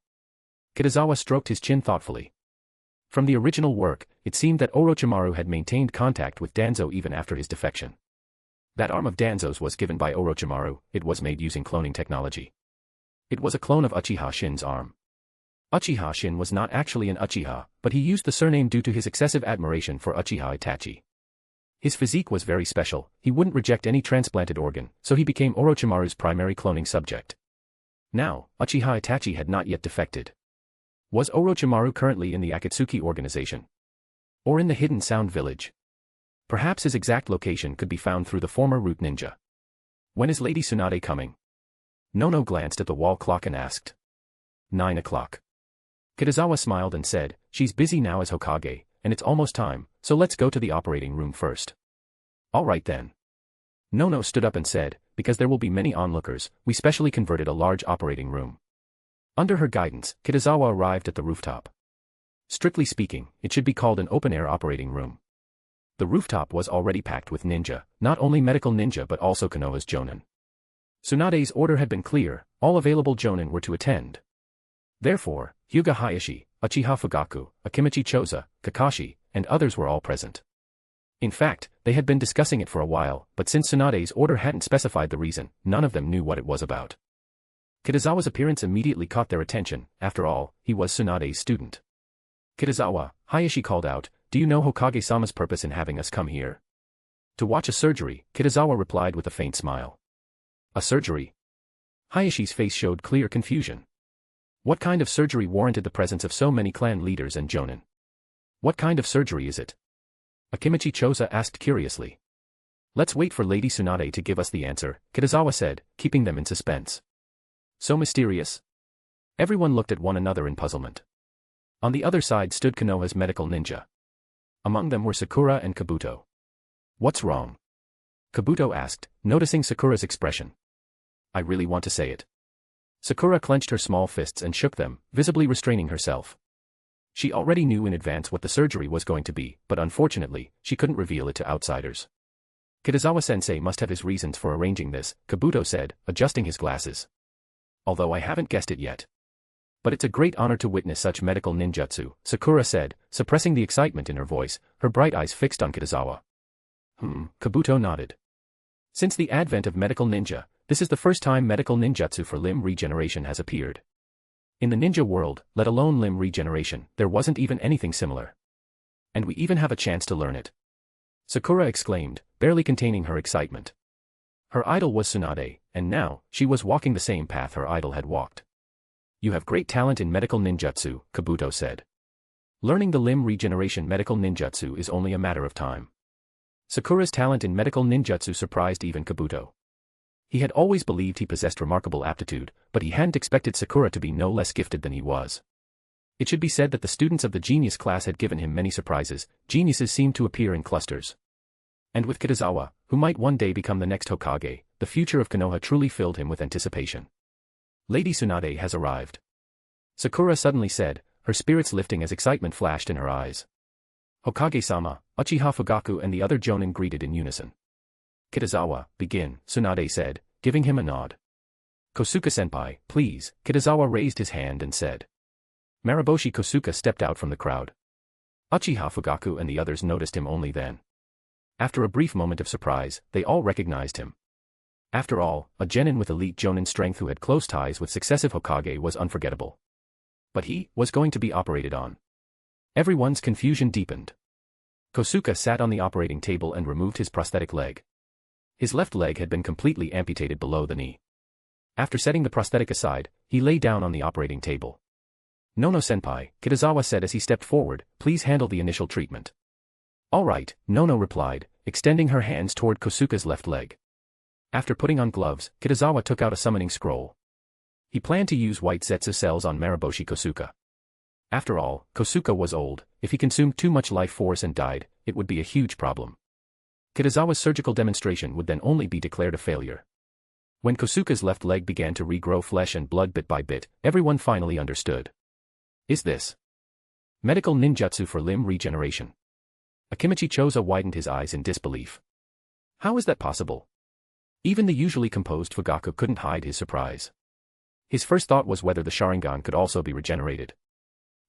Kitazawa stroked his chin thoughtfully. From the original work, it seemed that Orochimaru had maintained contact with Danzo even after his defection. That arm of Danzo's was given by Orochimaru, it was made using cloning technology. It was a clone of Uchiha Shin's arm. Uchiha Shin was not actually an Uchiha, but he used the surname due to his excessive admiration for Uchiha Itachi. His physique was very special, he wouldn't reject any transplanted organ, so he became Orochimaru's primary cloning subject. Now, Uchiha Itachi had not yet defected. Was Orochimaru currently in the Akatsuki organization? Or in the Hidden Sound Village? Perhaps his exact location could be found through the former root ninja. When is Lady Tsunade coming? Nono glanced at the wall clock and asked. 9 o'clock. Kitazawa smiled and said, she's busy now as Hokage, and it's almost time, so let's go to the operating room first. All right then. Nono stood up and said, because there will be many onlookers, we specially converted a large operating room. Under her guidance, Kitazawa arrived at the rooftop. Strictly speaking, it should be called an open-air operating room. The rooftop was already packed with ninja, not only medical ninja but also Konoha's Jonin. Tsunade's order had been clear, all available Jonin were to attend. Therefore, Hyuga Hayashi, Uchiha Fugaku, Akimichi Choza, Kakashi, and others were all present. In fact, they had been discussing it for a while, but since Tsunade's order hadn't specified the reason, none of them knew what it was about. Kitazawa's appearance immediately caught their attention, after all, he was Tsunade's student. Kitazawa, Hayashi called out, do you know Hokage-sama's purpose in having us come here? To watch a surgery, Kitazawa replied with a faint smile. A surgery? Hayashi's face showed clear confusion. What kind of surgery warranted the presence of so many clan leaders and Jonin? What kind of surgery is it? Akimichi Choza asked curiously. Let's wait for Lady Tsunade to give us the answer, Kitazawa said, keeping them in suspense. So mysterious? Everyone looked at one another in puzzlement. On the other side stood Konoha's medical ninja. Among them were Sakura and Kabuto. What's wrong? Kabuto asked, noticing Sakura's expression. I really want to say it. Sakura clenched her small fists and shook them, visibly restraining herself. She already knew in advance what the surgery was going to be, but unfortunately, she couldn't reveal it to outsiders. Kitazawa-sensei must have his reasons for arranging this, Kabuto said, adjusting his glasses. Although I haven't guessed it yet. But it's a great honor to witness such medical ninjutsu, Sakura said, suppressing the excitement in her voice, her bright eyes fixed on Kitazawa. Kabuto nodded. Since the advent of medical ninja, this is the first time medical ninjutsu for limb regeneration has appeared. In the ninja world, let alone limb regeneration, there wasn't even anything similar. And we even have a chance to learn it. Sakura exclaimed, barely containing her excitement. Her idol was Tsunade, and now, she was walking the same path her idol had walked. You have great talent in medical ninjutsu, Kabuto said. Learning the limb regeneration medical ninjutsu is only a matter of time. Sakura's talent in medical ninjutsu surprised even Kabuto. He had always believed he possessed remarkable aptitude, but he hadn't expected Sakura to be no less gifted than he was. It should be said that the students of the genius class had given him many surprises. Geniuses seemed to appear in clusters. And with Kitazawa, who might one day become the next Hokage, the future of Konoha truly filled him with anticipation. Lady Tsunade has arrived. Sakura suddenly said, her spirits lifting as excitement flashed in her eyes. Hokage-sama, Uchiha Fugaku and the other Jonin greeted in unison. Kitazawa, begin, Tsunade said, giving him a nod. Kosuke-senpai, please, Kitazawa raised his hand and said. Mariboshi Kosuke stepped out from the crowd. Uchiha Fugaku and the others noticed him only then. After a brief moment of surprise, they all recognized him. After all, a genin with elite Jonin strength who had close ties with successive Hokage was unforgettable. But he was going to be operated on. Everyone's confusion deepened. Kosuke sat on the operating table and removed his prosthetic leg. His left leg had been completely amputated below the knee. After setting the prosthetic aside, he lay down on the operating table. Nono-senpai, Kitazawa said as he stepped forward, please handle the initial treatment. All right, Nono replied, extending her hands toward Kosuke's left leg. After putting on gloves, Kitazawa took out a summoning scroll. He planned to use white Zetsu cells on Mariboshi Kosuke. After all, Kosuke was old. If he consumed too much life force and died, it would be a huge problem. Kitazawa's surgical demonstration would then only be declared a failure. When Kosuke's left leg began to regrow flesh and blood bit by bit, everyone finally understood. Is this medical ninjutsu for limb regeneration? Akimichi Choza widened his eyes in disbelief. How is that possible? Even the usually composed Fugaku couldn't hide his surprise. His first thought was whether the Sharingan could also be regenerated.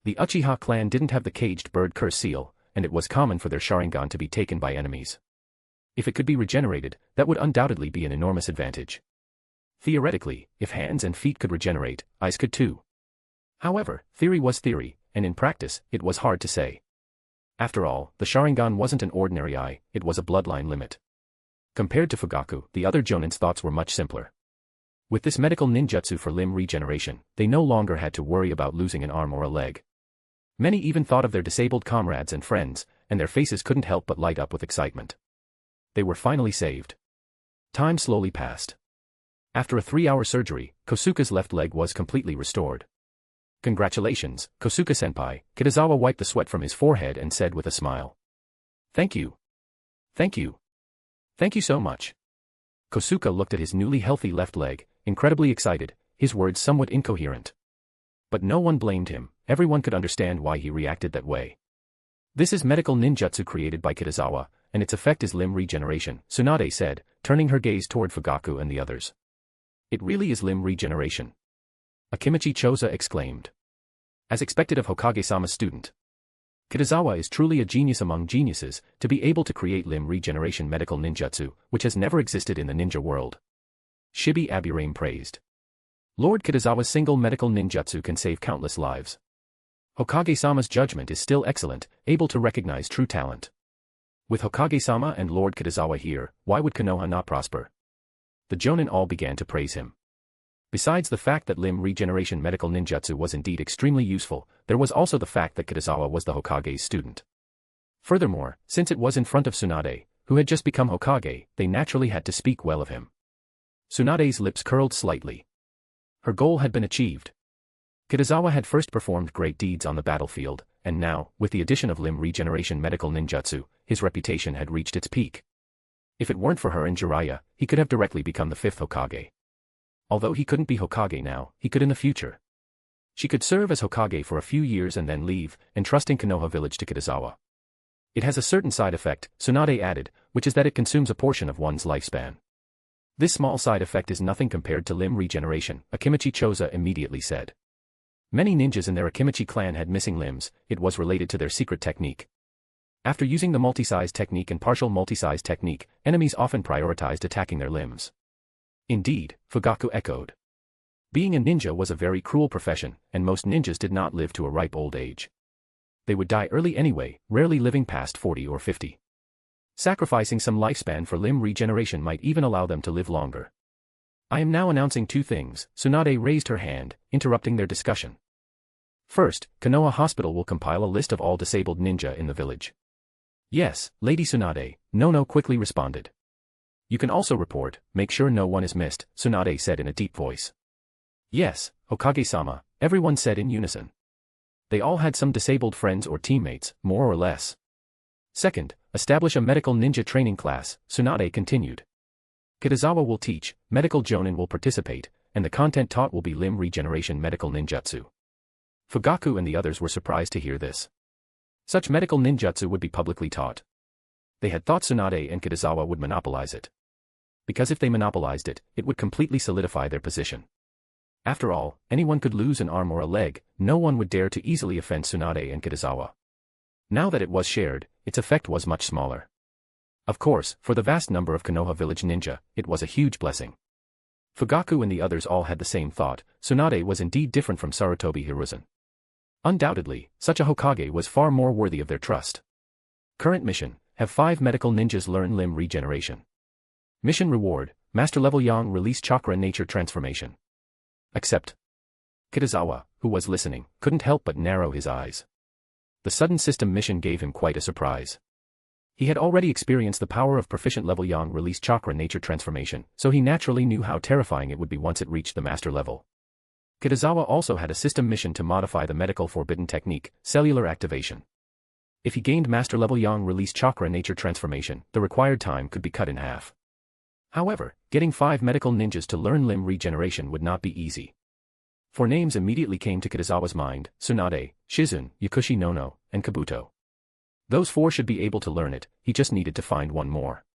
The Uchiha clan didn't have the caged bird curse seal, and it was common for their Sharingan to be taken by enemies. If it could be regenerated, that would undoubtedly be an enormous advantage. Theoretically, if hands and feet could regenerate, eyes could too. However, theory was theory, and in practice, it was hard to say. After all, the Sharingan wasn't an ordinary eye, it was a bloodline limit. Compared to Fugaku, the other Jonin's thoughts were much simpler. With this medical ninjutsu for limb regeneration, they no longer had to worry about losing an arm or a leg. Many even thought of their disabled comrades and friends, and their faces couldn't help but light up with excitement. They were finally saved. Time slowly passed. After a 3-hour surgery, Kosuke's left leg was completely restored. Congratulations, Kosuke-senpai, Kitazawa wiped the sweat from his forehead and said with a smile. Thank you. Thank you. Thank you so much. Kosuke looked at his newly healthy left leg, incredibly excited, his words somewhat incoherent. But no one blamed him, everyone could understand why he reacted that way. This is medical ninjutsu created by Kitazawa, and its effect is limb regeneration, Tsunade said, turning her gaze toward Fugaku and the others. It really is limb regeneration. Akimichi Choza exclaimed. As expected of Hokage-sama's student. Kitazawa is truly a genius among geniuses, to be able to create limb regeneration medical ninjutsu, which has never existed in the ninja world. Shibi Aburame praised. Lord Kitazawa's single medical ninjutsu can save countless lives. Hokage-sama's judgment is still excellent, able to recognize true talent. With Hokage-sama and Lord Kitazawa here, why would Konoha not prosper? The Jonin all began to praise him. Besides the fact that limb regeneration medical ninjutsu was indeed extremely useful, there was also the fact that Kitazawa was the Hokage's student. Furthermore, since it was in front of Tsunade, who had just become Hokage, they naturally had to speak well of him. Tsunade's lips curled slightly. Her goal had been achieved. Kitazawa had first performed great deeds on the battlefield, and now, with the addition of limb regeneration medical ninjutsu, his reputation had reached its peak. If it weren't for her and Jiraiya, he could have directly become the 5th Hokage. Although he couldn't be Hokage now, he could in the future. She could serve as Hokage for a few years and then leave, entrusting Konoha village to Kitazawa. It has a certain side effect, Tsunade added, which is that it consumes a portion of one's lifespan. This small side effect is nothing compared to limb regeneration, Akimichi Choza immediately said. Many ninjas in their Akimichi clan had missing limbs, it was related to their secret technique. After using the multi-size technique and partial multi-size technique, enemies often prioritized attacking their limbs. Indeed, Fugaku echoed. Being a ninja was a very cruel profession, and most ninjas did not live to a ripe old age. They would die early anyway, rarely living past 40 or 50. Sacrificing some lifespan for limb regeneration might even allow them to live longer. I am now announcing 2 things, Tsunade raised her hand, interrupting their discussion. First, Konoha Hospital will compile a list of all disabled ninja in the village. Yes, Lady Tsunade, Nono quickly responded. You can also report, make sure no one is missed, Tsunade said in a deep voice. Yes, Hokage-sama, everyone said in unison. They all had some disabled friends or teammates, more or less. Second, establish a medical ninja training class, Tsunade continued. Kitazawa will teach, medical Jonin will participate, and the content taught will be limb regeneration medical ninjutsu. Fugaku and the others were surprised to hear this. Such medical ninjutsu would be publicly taught. They had thought Tsunade and Kitazawa would monopolize it. Because if they monopolized it, it would completely solidify their position. After all, anyone could lose an arm or a leg, no one would dare to easily offend Tsunade and Kitazawa. Now that it was shared, its effect was much smaller. Of course, for the vast number of Konoha village ninja, it was a huge blessing. Fugaku and the others all had the same thought. Tsunade was indeed different from Sarutobi Hiruzen. Undoubtedly, such a Hokage was far more worthy of their trust. Current mission: have 5 medical ninjas learn limb regeneration. Mission reward: Master level Yang release chakra nature transformation. Accept. Kitazawa, who was listening, couldn't help but narrow his eyes. The sudden system mission gave him quite a surprise. He had already experienced the power of proficient level Yang release chakra nature transformation, so he naturally knew how terrifying it would be once it reached the master level. Kitazawa also had a system mission to modify the medical forbidden technique, cellular activation. If he gained master level Yang release chakra nature transformation, the required time could be cut in half. However, getting 5 medical ninjas to learn limb regeneration would not be easy. 4 names immediately came to Kitazawa's mind: Tsunade, Shizun, Yakushi Nono, and Kabuto. Those 4 should be able to learn it, he just needed to find one more.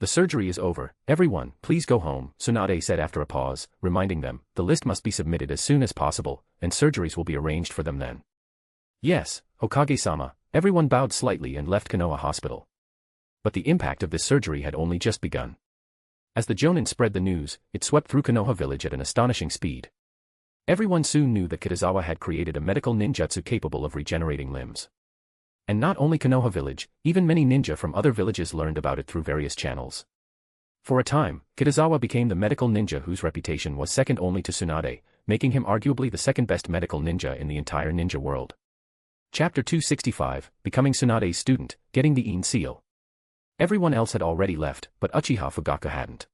The surgery is over, everyone, please go home, Tsunade said after a pause, reminding them, the list must be submitted as soon as possible, and surgeries will be arranged for them then. Yes, Hokage-sama, everyone bowed slightly and left Konoha Hospital. But the impact of this surgery had only just begun. As the Jonin spread the news, it swept through Konoha village at an astonishing speed. Everyone soon knew that Kitazawa had created a medical ninjutsu capable of regenerating limbs. And not only Konoha village, even many ninja from other villages learned about it through various channels. For a time, Kitazawa became the medical ninja whose reputation was second only to Tsunade, making him arguably the second best medical ninja in the entire ninja world. Chapter 265, Becoming Tsunade's Student, Getting the IN Seal. Everyone else had already left, but Uchiha Fugaku hadn't.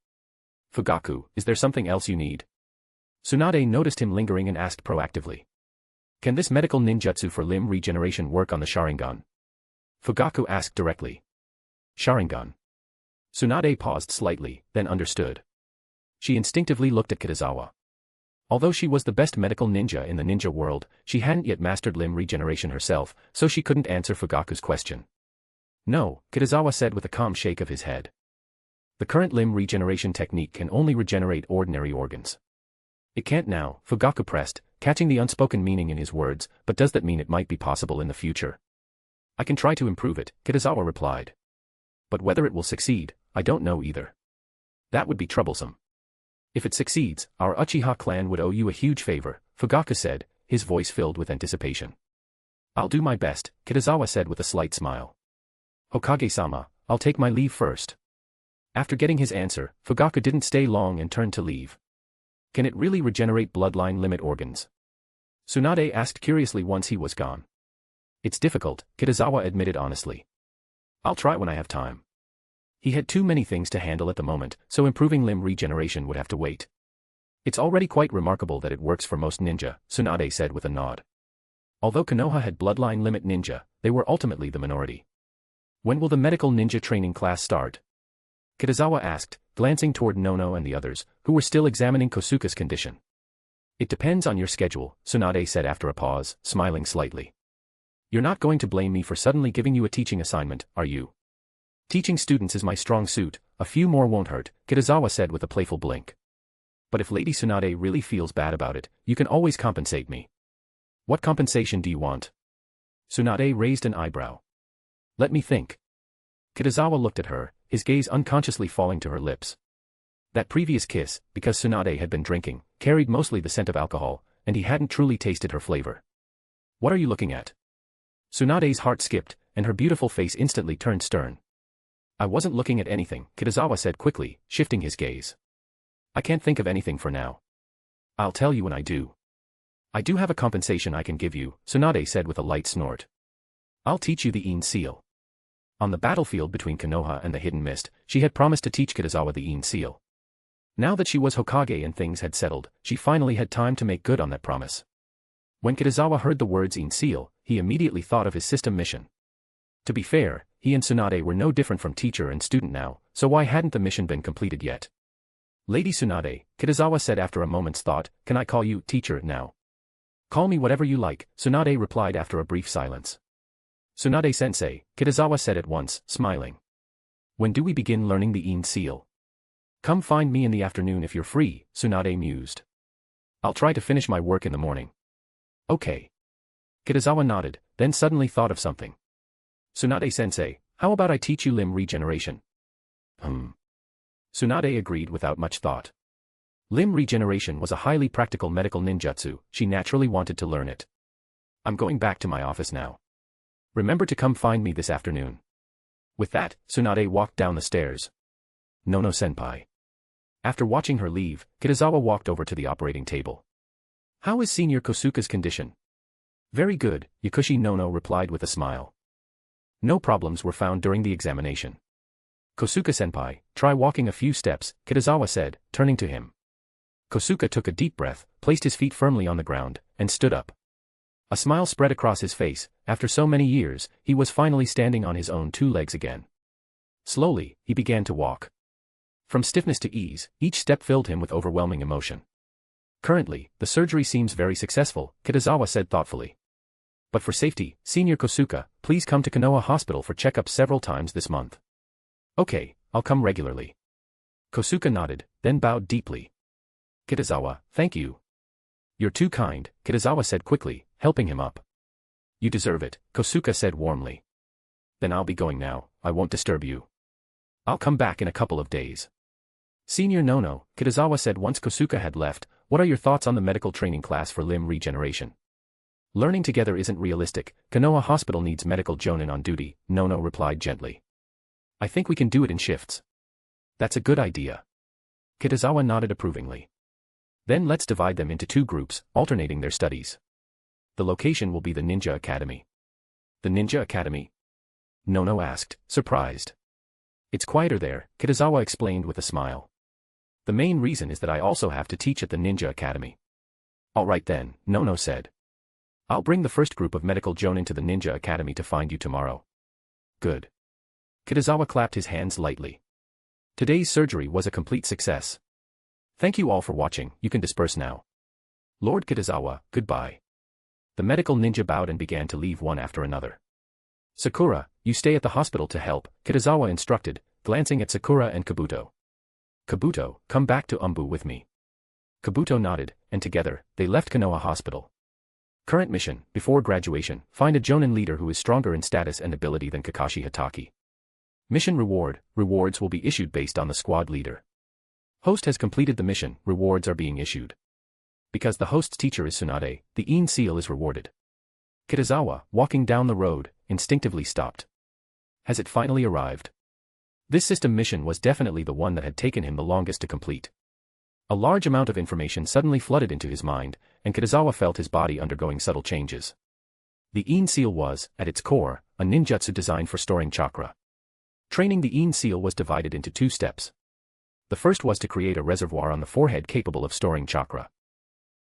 Fugaku, is there something else you need? Tsunade noticed him lingering and asked proactively. Can this medical ninjutsu for limb regeneration work on the Sharingan? Fugaku asked directly. Sharingan. Tsunade paused slightly, then understood. She instinctively looked at Kitazawa. Although she was the best medical ninja in the ninja world, she hadn't yet mastered limb regeneration herself, so she couldn't answer Fugaku's question. No, Kitazawa said with a calm shake of his head. The current limb regeneration technique can only regenerate ordinary organs. It can't now, Fugaku pressed, catching the unspoken meaning in his words, but does that mean it might be possible in the future? I can try to improve it, Kitazawa replied. But whether it will succeed, I don't know either. That would be troublesome. If it succeeds, our Uchiha clan would owe you a huge favor, Fugaku said, his voice filled with anticipation. I'll do my best, Kitazawa said with a slight smile. Hokage-sama, I'll take my leave first. After getting his answer, Fugaku didn't stay long and turned to leave. Can it really regenerate bloodline limit organs? Tsunade asked curiously once he was gone. It's difficult, Kitazawa admitted honestly. I'll try when I have time. He had too many things to handle at the moment, so improving limb regeneration would have to wait. It's already quite remarkable that it works for most ninja, Tsunade said with a nod. Although Konoha had bloodline limit ninja, they were ultimately the minority. When will the medical ninja training class start? Kitazawa asked, glancing toward Nono and the others, who were still examining Kosuke's condition. It depends on your schedule, Tsunade said after a pause, smiling slightly. You're not going to blame me for suddenly giving you a teaching assignment, are you? Teaching students is my strong suit, a few more won't hurt, Kitazawa said with a playful blink. But if Lady Tsunade really feels bad about it, you can always compensate me. What compensation do you want? Tsunade raised an eyebrow. Let me think. Kitazawa looked at her, his gaze unconsciously falling to her lips. That previous kiss, because Tsunade had been drinking, carried mostly the scent of alcohol, and he hadn't truly tasted her flavor. What are you looking at? Tsunade's heart skipped, and her beautiful face instantly turned stern. I wasn't looking at anything, Kitazawa said quickly, shifting his gaze. I can't think of anything for now. I'll tell you when I do. I do have a compensation I can give you, Tsunade said with a light snort. I'll teach you the IN Seal. On the battlefield between Konoha and the Hidden Mist, she had promised to teach Kitazawa the IN Seal. Now that she was Hokage and things had settled, she finally had time to make good on that promise. When Kitazawa heard the words IN Seal, he immediately thought of his system mission. To be fair, he and Tsunade were no different from teacher and student now, so why hadn't the mission been completed yet? Lady Tsunade, Kitazawa said after a moment's thought, can I call you teacher now? Call me whatever you like, Tsunade replied after a brief silence. Tsunade-sensei, Kitazawa said at once, smiling. When do we begin learning the Yin seal? Come find me in the afternoon if you're free, Tsunade mused. I'll try to finish my work in the morning. Okay. Kitazawa nodded, then suddenly thought of something. Tsunade-sensei, how about I teach you limb regeneration? Tsunade agreed without much thought. Limb regeneration was a highly practical medical ninjutsu, she naturally wanted to learn it. I'm going back to my office now. Remember to come find me this afternoon. With that, Tsunade walked down the stairs. Nono-senpai. After watching her leave, Kitazawa walked over to the operating table. How is Senior Kosuka's condition? Very good, Yakushi Nono replied with a smile. No problems were found during the examination. Kosuka-senpai, try walking a few steps, Kitazawa said, turning to him. Kosuka took a deep breath, placed his feet firmly on the ground, and stood up. A smile spread across his face. After so many years, he was finally standing on his own two legs again. Slowly, he began to walk. From stiffness to ease, each step filled him with overwhelming emotion. Currently, the surgery seems very successful, Kitazawa said thoughtfully. But for safety, Senior Kosuka, please come to Konoha Hospital for checkups several times this month. Okay, I'll come regularly. Kosuka nodded, then bowed deeply. Kitazawa, thank you. You're too kind, Kitazawa said quickly, helping him up. You deserve it, Kosuka said warmly. Then I'll be going now, I won't disturb you. I'll come back in a couple of days. Senior Nono, Kitazawa said once Kosuka had left, what are your thoughts on the medical training class for limb regeneration? Learning together isn't realistic, Konoha Hospital needs medical Jonin on duty, Nono replied gently. I think we can do it in shifts. That's a good idea. Kitazawa nodded approvingly. Then let's divide them into two groups, alternating their studies. The location will be the Ninja Academy. The Ninja Academy? Nono asked, surprised. It's quieter there, Kitazawa explained with a smile. The main reason is that I also have to teach at the Ninja Academy. Alright then, Nono said. I'll bring the first group of medical Jonin to the Ninja Academy to find you tomorrow. Good. Kitazawa clapped his hands lightly. Today's surgery was a complete success. Thank you all for watching, you can disperse now. Lord Kitazawa, goodbye. The medical ninja bowed and began to leave one after another. Sakura, you stay at the hospital to help, Kitazawa instructed, glancing at Sakura and Kabuto. Kabuto, come back to ANBU with me. Kabuto nodded, and together, they left Konoha Hospital. Current mission, before graduation, find a Jonin leader who is stronger in status and ability than Kakashi Hatake. Mission reward, rewards will be issued based on the squad leader. Host has completed the mission, rewards are being issued. Because the host's teacher is Tsunade, the Yin seal is rewarded. Kitazawa, walking down the road, instinctively stopped. Has it finally arrived? This system mission was definitely the one that had taken him the longest to complete. A large amount of information suddenly flooded into his mind, and Kitazawa felt his body undergoing subtle changes. The Yin seal was, at its core, a ninjutsu designed for storing chakra. Training the Yin seal was divided into two steps. The first was to create a reservoir on the forehead capable of storing chakra.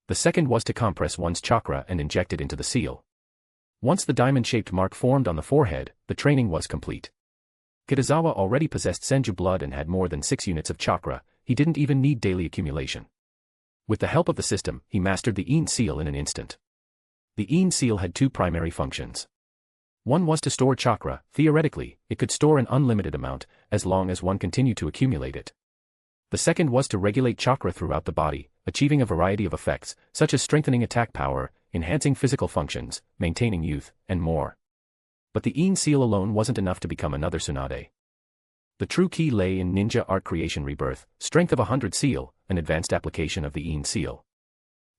The second was to compress one's chakra and inject it into the seal. Once the diamond-shaped mark formed on the forehead, the training was complete. Kitazawa already possessed Senju blood and had more than 6 units of chakra, he didn't even need daily accumulation. With the help of the system, he mastered the Yin seal in an instant. The Yin seal had two primary functions. One was to store chakra, theoretically, it could store an unlimited amount, as long as one continued to accumulate it. The second was to regulate chakra throughout the body, achieving a variety of effects, such as strengthening attack power, enhancing physical functions, maintaining youth, and more. But the Yin seal alone wasn't enough to become another Tsunade. The true key lay in ninja art creation rebirth, strength of 100 seal, an advanced application of the Yin seal.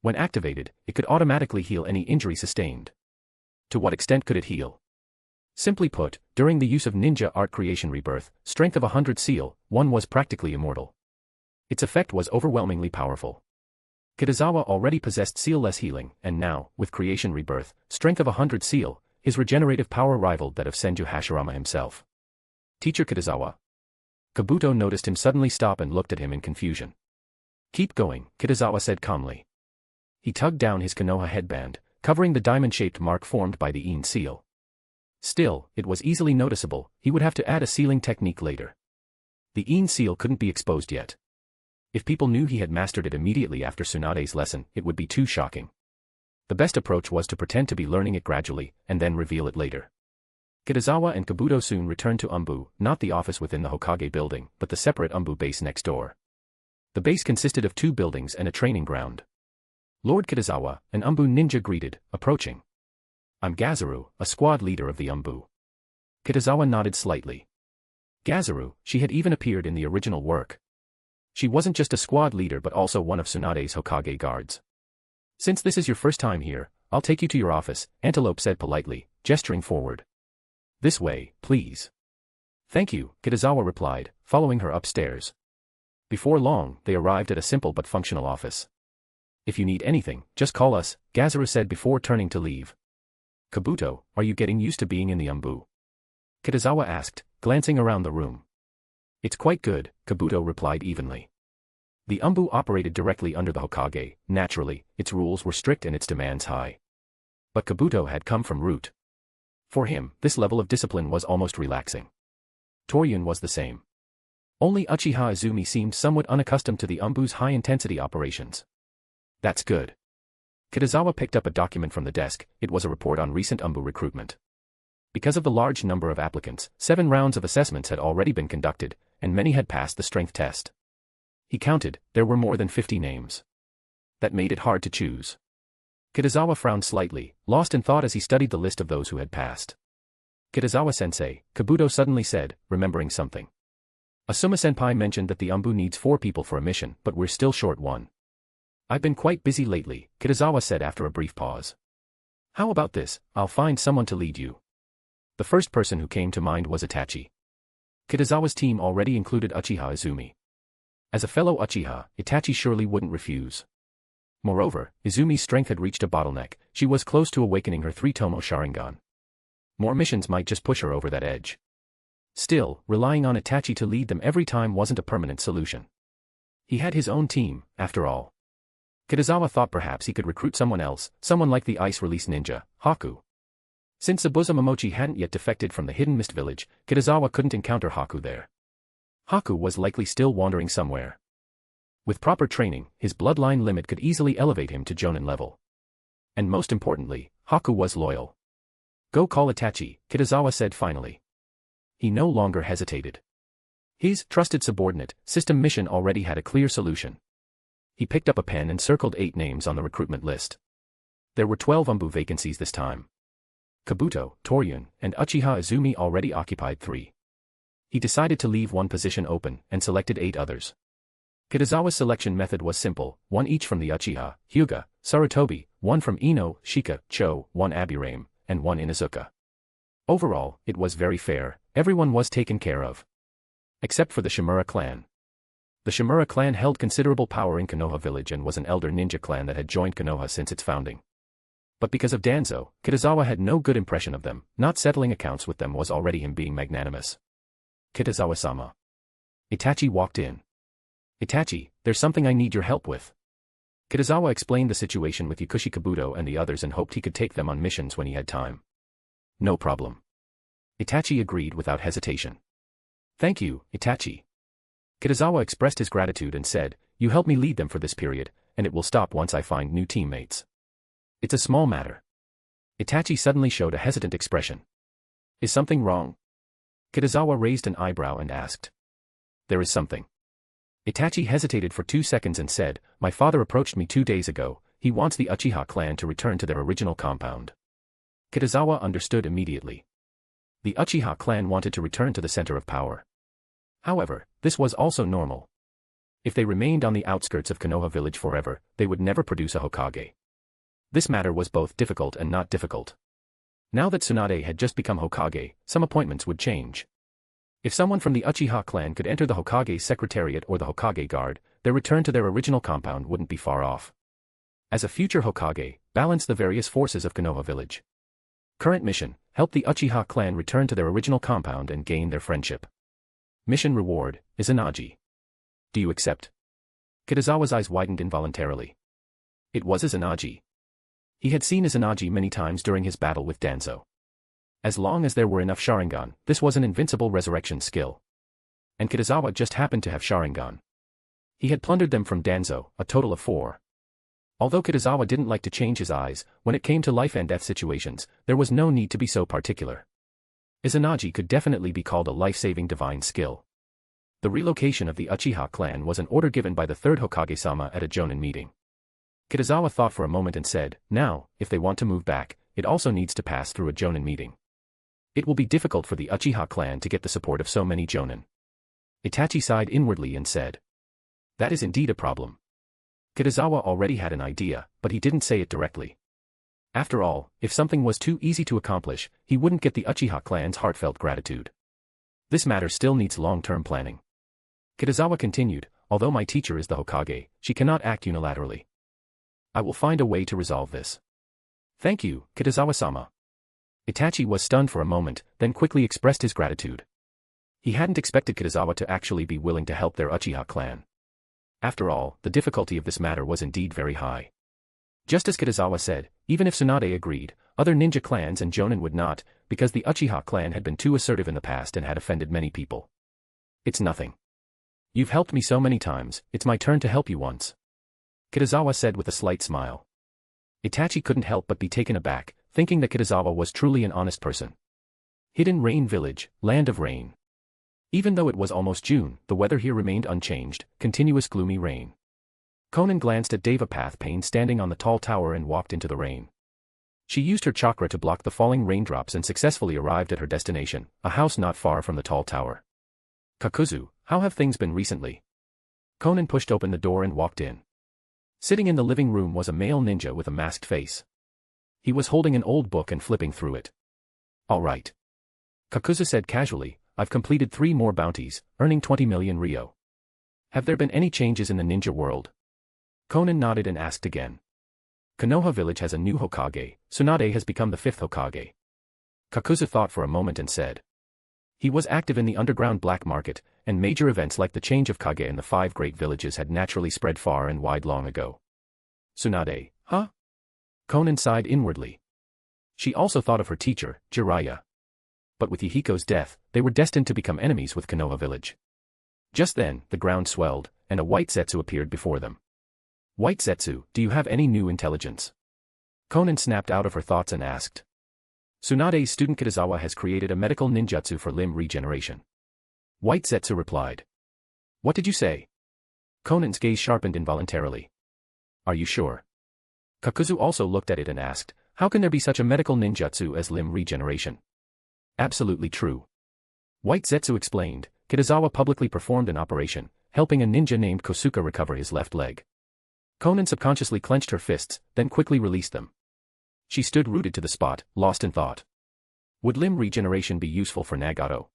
When activated, it could automatically heal any injury sustained. To what extent could it heal? Simply put, during the use of ninja art creation rebirth, strength of 100 seal, one was practically immortal. Its effect was overwhelmingly powerful. Kitazawa already possessed seal-less healing, and now, with creation rebirth, strength of 100 seal, his regenerative power rivaled that of Senju Hashirama himself. Teacher Kitazawa. Kabuto noticed him suddenly stop and looked at him in confusion. Keep going, Kitazawa said calmly. He tugged down his Konoha headband, covering the diamond-shaped mark formed by the Yin seal. Still, it was easily noticeable, he would have to add a sealing technique later. The Yin seal couldn't be exposed yet. If people knew he had mastered it immediately after Tsunade's lesson, it would be too shocking. The best approach was to pretend to be learning it gradually, and then reveal it later. Kitazawa and Kabuto soon returned to ANBU, not the office within the Hokage building, but the separate ANBU base next door. The base consisted of 2 buildings and a training ground. Lord Kitazawa, an ANBU ninja greeted, approaching. "I'm Gazaru, a squad leader of the ANBU." Kitazawa nodded slightly. Gazaru, she had even appeared in the original work. She wasn't just a squad leader but also one of Tsunade's Hokage guards. "Since this is your first time here, I'll take you to your office," Antelope said politely, gesturing forward. "This way, please." "Thank you," Kitazawa replied, following her upstairs. Before long, they arrived at a simple but functional office. "If you need anything, just call us," Gazaru said before turning to leave. "Kabuto, are you getting used to being in the ANBU?" Kitazawa asked, glancing around the room. "It's quite good," Kabuto replied evenly. The ANBU operated directly under the Hokage. Naturally, its rules were strict and its demands high. But Kabuto had come from root. For him, this level of discipline was almost relaxing. Toryun was the same. Only Uchiha Izumi seemed somewhat unaccustomed to the ANBU's high-intensity operations. "That's good." Kitazawa picked up a document from the desk. It was a report on recent ANBU recruitment. Because of the large number of applicants, 7 rounds of assessments had already been conducted, and many had passed the strength test. He counted, there were more than 50 names. That made it hard to choose. Kitazawa frowned slightly, lost in thought as he studied the list of those who had passed. "Kitazawa-sensei," Kabuto suddenly said, remembering something. "Asuma-senpai mentioned that the ANBU needs 4 people for a mission, but we're still short 1. "I've been quite busy lately," Kitazawa said after a brief pause. "How about this, I'll find someone to lead you." The first person who came to mind was Itachi. Kitazawa's team already included Uchiha Izumi. As a fellow Uchiha, Itachi surely wouldn't refuse. Moreover, Izumi's strength had reached a bottleneck. She was close to awakening her 3-tomo Sharingan. More missions might just push her over that edge. Still, relying on Itachi to lead them every time wasn't a permanent solution. He had his own team, after all. Kitazawa thought perhaps he could recruit someone else, someone like the ice-release ninja, Haku. Since Zabuza Momochi hadn't yet defected from the Hidden Mist Village, Kitazawa couldn't encounter Haku there. Haku was likely still wandering somewhere. With proper training, his bloodline limit could easily elevate him to Jonin level. And most importantly, Haku was loyal. "Go call Itachi," Kitazawa said finally. He no longer hesitated. His trusted subordinate, System Mission already had a clear solution. He picked up a pen and circled 8 names on the recruitment list. There were 12 ANBU vacancies this time. Kabuto, Toryun, and Uchiha Izumi already occupied 3. He decided to leave 1 position open, and selected 8 others. Kitazawa's selection method was simple, 1 each from the Uchiha, Hyuga, Sarutobi, 1 from Ino, Shika, Cho, 1 Aburame, and 1 Inuzuka. Overall, it was very fair, everyone was taken care of. Except for the Shimura clan. The Shimura clan held considerable power in Konoha village and was an elder ninja clan that had joined Konoha since its founding. But because of Danzo, Kitazawa had no good impression of them. Not settling accounts with them was already him being magnanimous. "Kitazawa-sama." Itachi walked in. "Itachi, there's something I need your help with." Kitazawa explained the situation with Yakushi Kabuto and the others and hoped he could take them on missions when he had time. "No problem." Itachi agreed without hesitation. "Thank you, Itachi." Kitazawa expressed his gratitude and said, "You help me lead them for this period, and it will stop once I find new teammates. It's a small matter." Itachi suddenly showed a hesitant expression. "Is something wrong?" Kitazawa raised an eyebrow and asked. "There is something." Itachi hesitated for 2 seconds and said, "My father approached me 2 days ago. He wants the Uchiha clan to return to their original compound." Kitazawa understood immediately. The Uchiha clan wanted to return to the center of power. However, this was also normal. If they remained on the outskirts of Konoha village forever, they would never produce a Hokage. This matter was both difficult and not difficult. Now that Tsunade had just become Hokage, some appointments would change. If someone from the Uchiha clan could enter the Hokage's secretariat or the Hokage guard, their return to their original compound wouldn't be far off. As a future Hokage, balance the various forces of Konoha village. Current mission, help the Uchiha clan return to their original compound and gain their friendship. Mission reward, Izanagi. Do you accept? Kitazawa's eyes widened involuntarily. It was Izanagi. He had seen Izanagi many times during his battle with Danzo. As long as there were enough Sharingan, this was an invincible resurrection skill. And Kitazawa just happened to have Sharingan. He had plundered them from Danzo, a total of 4. Although Kitazawa didn't like to change his eyes, when it came to life and death situations, there was no need to be so particular. Izanagi could definitely be called a life-saving divine skill. The relocation of the Uchiha clan was an order given by the third Hokage-sama at a Jonin meeting. Kitazawa thought for a moment and said, now, if they want to move back, it also needs to pass through a Jonin meeting. It will be difficult for the Uchiha clan to get the support of so many Jonin. Itachi sighed inwardly and said, that is indeed a problem. Kitazawa already had an idea, but he didn't say it directly. After all, if something was too easy to accomplish, he wouldn't get the Uchiha clan's heartfelt gratitude. This matter still needs long-term planning. Kitazawa continued, although my teacher is the Hokage, she cannot act unilaterally. I will find a way to resolve this. Thank you, Kitazawa-sama. Itachi was stunned for a moment, then quickly expressed his gratitude. He hadn't expected Kitazawa to actually be willing to help their Uchiha clan. After all, the difficulty of this matter was indeed very high. Just as Kitazawa said, even if Tsunade agreed, other ninja clans and Jonin would not, because the Uchiha clan had been too assertive in the past and had offended many people. It's nothing. You've helped me so many times, it's my turn to help you once. Kitazawa said with a slight smile. Itachi couldn't help but be taken aback, thinking that Kitazawa was truly an honest person. Hidden Rain Village, Land of Rain. Even though it was almost June, the weather here remained unchanged, continuous gloomy rain. Konan glanced at Devapath Pain standing on the tall tower and walked into the rain. She used her chakra to block the falling raindrops and successfully arrived at her destination, a house not far from the tall tower. Kakuzu, how have things been recently? Konan pushed open the door and walked in. Sitting in the living room was a male ninja with a masked face. He was holding an old book and flipping through it. All right. Kakuzu said casually, I've completed 3 more bounties, earning 20 million ryo. Have there been any changes in the ninja world? Konan nodded and asked again. Konoha village has a new Hokage, Tsunade has become the 5th Hokage. Kakuzu thought for a moment and said. He was active in the underground black market, and major events like the change of Kage in the 5 great villages had naturally spread far and wide long ago. Tsunade, huh? Konan sighed inwardly. She also thought of her teacher, Jiraiya. But with Yahiko's death, they were destined to become enemies with Konoha village. Just then, the ground swelled, and a white Zetsu appeared before them. White Zetsu, do you have any new intelligence? Konan snapped out of her thoughts and asked. Tsunade's student Kitazawa has created a medical ninjutsu for limb regeneration. White Zetsu replied. What did you say? Konan's gaze sharpened involuntarily. Are you sure? Kakuzu also looked at it and asked, how can there be such a medical ninjutsu as limb regeneration? Absolutely true. White Zetsu explained, Kitazawa publicly performed an operation, helping a ninja named Kosuka recover his left leg. Konan subconsciously clenched her fists, then quickly released them. She stood rooted to the spot, lost in thought. Would limb regeneration be useful for Nagato?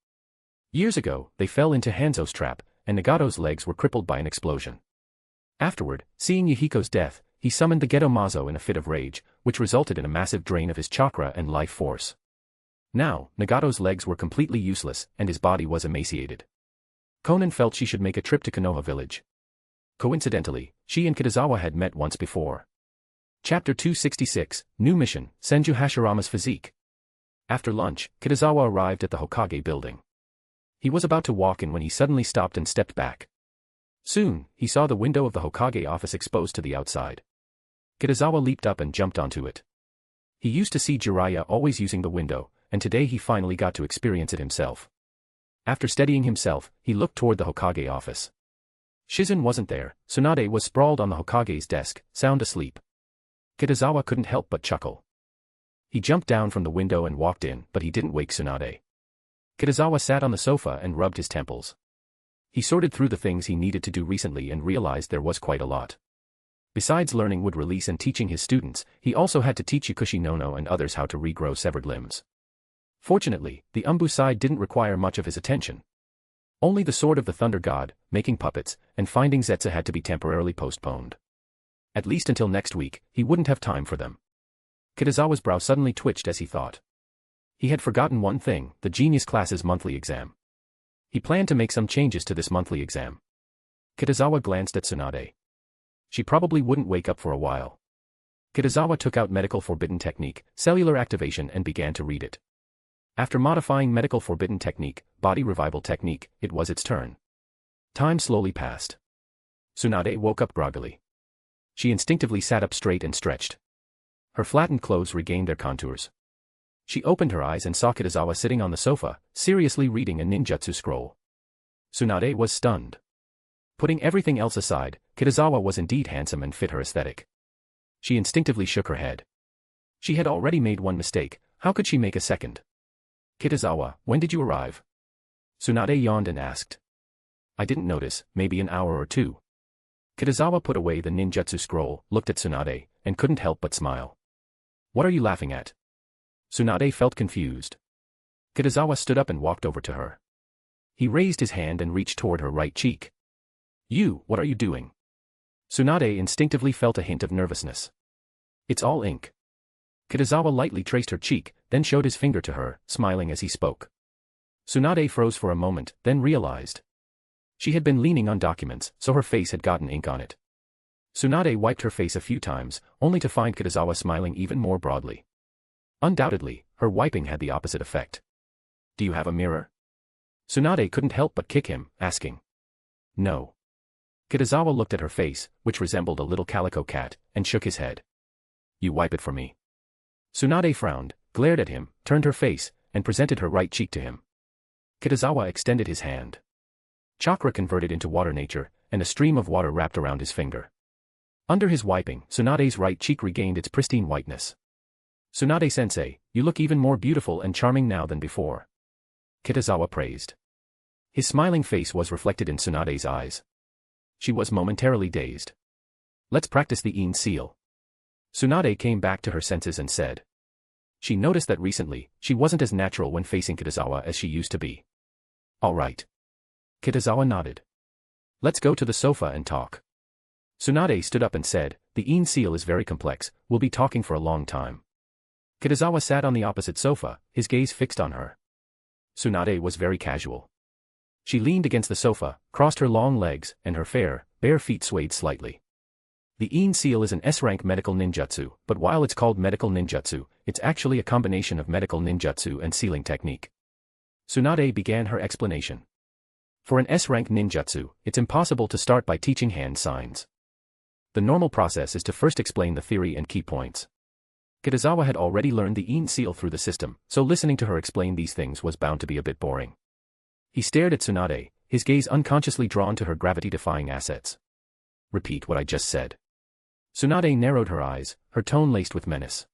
Years ago, they fell into Hanzo's trap, and Nagato's legs were crippled by an explosion. Afterward, seeing Yahiko's death, he summoned the Geto Mazo in a fit of rage, which resulted in a massive drain of his chakra and life force. Now, Nagato's legs were completely useless, and his body was emaciated. Konan felt she should make a trip to Konoha village. Coincidentally, she and Kitazawa had met once before. Chapter 266, New Mission, Senju Hashirama's Physique. After lunch, Kitazawa arrived at the Hokage building. He was about to walk in when he suddenly stopped and stepped back. Soon, he saw the window of the Hokage office exposed to the outside. Kitazawa leaped up and jumped onto it. He used to see Jiraiya always using the window, and today he finally got to experience it himself. After steadying himself, he looked toward the Hokage office. Shizen wasn't there, Tsunade was sprawled on the Hokage's desk, sound asleep. Kitazawa couldn't help but chuckle. He jumped down from the window and walked in, but he didn't wake Tsunade. Kitazawa sat on the sofa and rubbed his temples. He sorted through the things he needed to do recently and realized there was quite a lot. Besides learning wood release and teaching his students, he also had to teach Yukushi Nono and others how to regrow severed limbs. Fortunately, the ANBU side didn't require much of his attention. Only the Sword of the Thunder God, making puppets, and finding Zetsu had to be temporarily postponed. At least until next week, he wouldn't have time for them. Kitazawa's brow suddenly twitched as he thought. He had forgotten one thing, the genius class's monthly exam. He planned to make some changes to this monthly exam. Kitazawa glanced at Tsunade. She probably wouldn't wake up for a while. Kitazawa took out Medical Forbidden Technique, Cellular Activation and began to read it. After modifying Medical Forbidden Technique, Body Revival Technique, it was its turn. Time slowly passed. Tsunade woke up groggily. She instinctively sat up straight and stretched. Her flattened clothes regained their contours. She opened her eyes and saw Kitazawa sitting on the sofa, seriously reading a ninjutsu scroll. Tsunade was stunned. Putting everything else aside, Kitazawa was indeed handsome and fit her aesthetic. She instinctively shook her head. She had already made one mistake, how could she make a second? Kitazawa, when did you arrive? Tsunade yawned and asked. I didn't notice, maybe an hour or two. Kitazawa put away the ninjutsu scroll, looked at Tsunade, and couldn't help but smile. What are you laughing at? Tsunade felt confused. Kitazawa stood up and walked over to her. He raised his hand and reached toward her right cheek. You, what are you doing? Tsunade instinctively felt a hint of nervousness. It's all ink. Kitazawa lightly traced her cheek, then showed his finger to her, smiling as he spoke. Tsunade froze for a moment, then realized. She had been leaning on documents, so her face had gotten ink on it. Tsunade wiped her face a few times, only to find Kitazawa smiling even more broadly. Undoubtedly, her wiping had the opposite effect. Do you have a mirror? Tsunade couldn't help but kick him, asking. No. Kitazawa looked at her face, which resembled a little calico cat, and shook his head. You wipe it for me. Tsunade frowned, glared at him, turned her face, and presented her right cheek to him. Kitazawa extended his hand. Chakra converted into water nature, and a stream of water wrapped around his finger. Under his wiping, Tsunade's right cheek regained its pristine whiteness. Tsunade-sensei, you look even more beautiful and charming now than before. Kitazawa praised. His smiling face was reflected in Tsunade's eyes. She was momentarily dazed. Let's practice the Yin seal. Tsunade came back to her senses and said. She noticed that recently, she wasn't as natural when facing Kitazawa as she used to be. All right. Kitazawa nodded. Let's go to the sofa and talk. Tsunade stood up and said, the Yin seal is very complex, we'll be talking for a long time. Kitazawa sat on the opposite sofa, his gaze fixed on her. Tsunade was very casual. She leaned against the sofa, crossed her long legs, and her fair, bare feet swayed slightly. The Yin seal is an S-rank medical ninjutsu, but while it's called medical ninjutsu, it's actually a combination of medical ninjutsu and sealing technique. Tsunade began her explanation. For an S-rank ninjutsu, it's impossible to start by teaching hand signs. The normal process is to first explain the theory and key points. Kitazawa had already learned the Yin seal through the system, so listening to her explain these things was bound to be a bit boring. He stared at Tsunade, his gaze unconsciously drawn to her gravity-defying assets. Repeat what I just said. Tsunade narrowed her eyes, her tone laced with menace.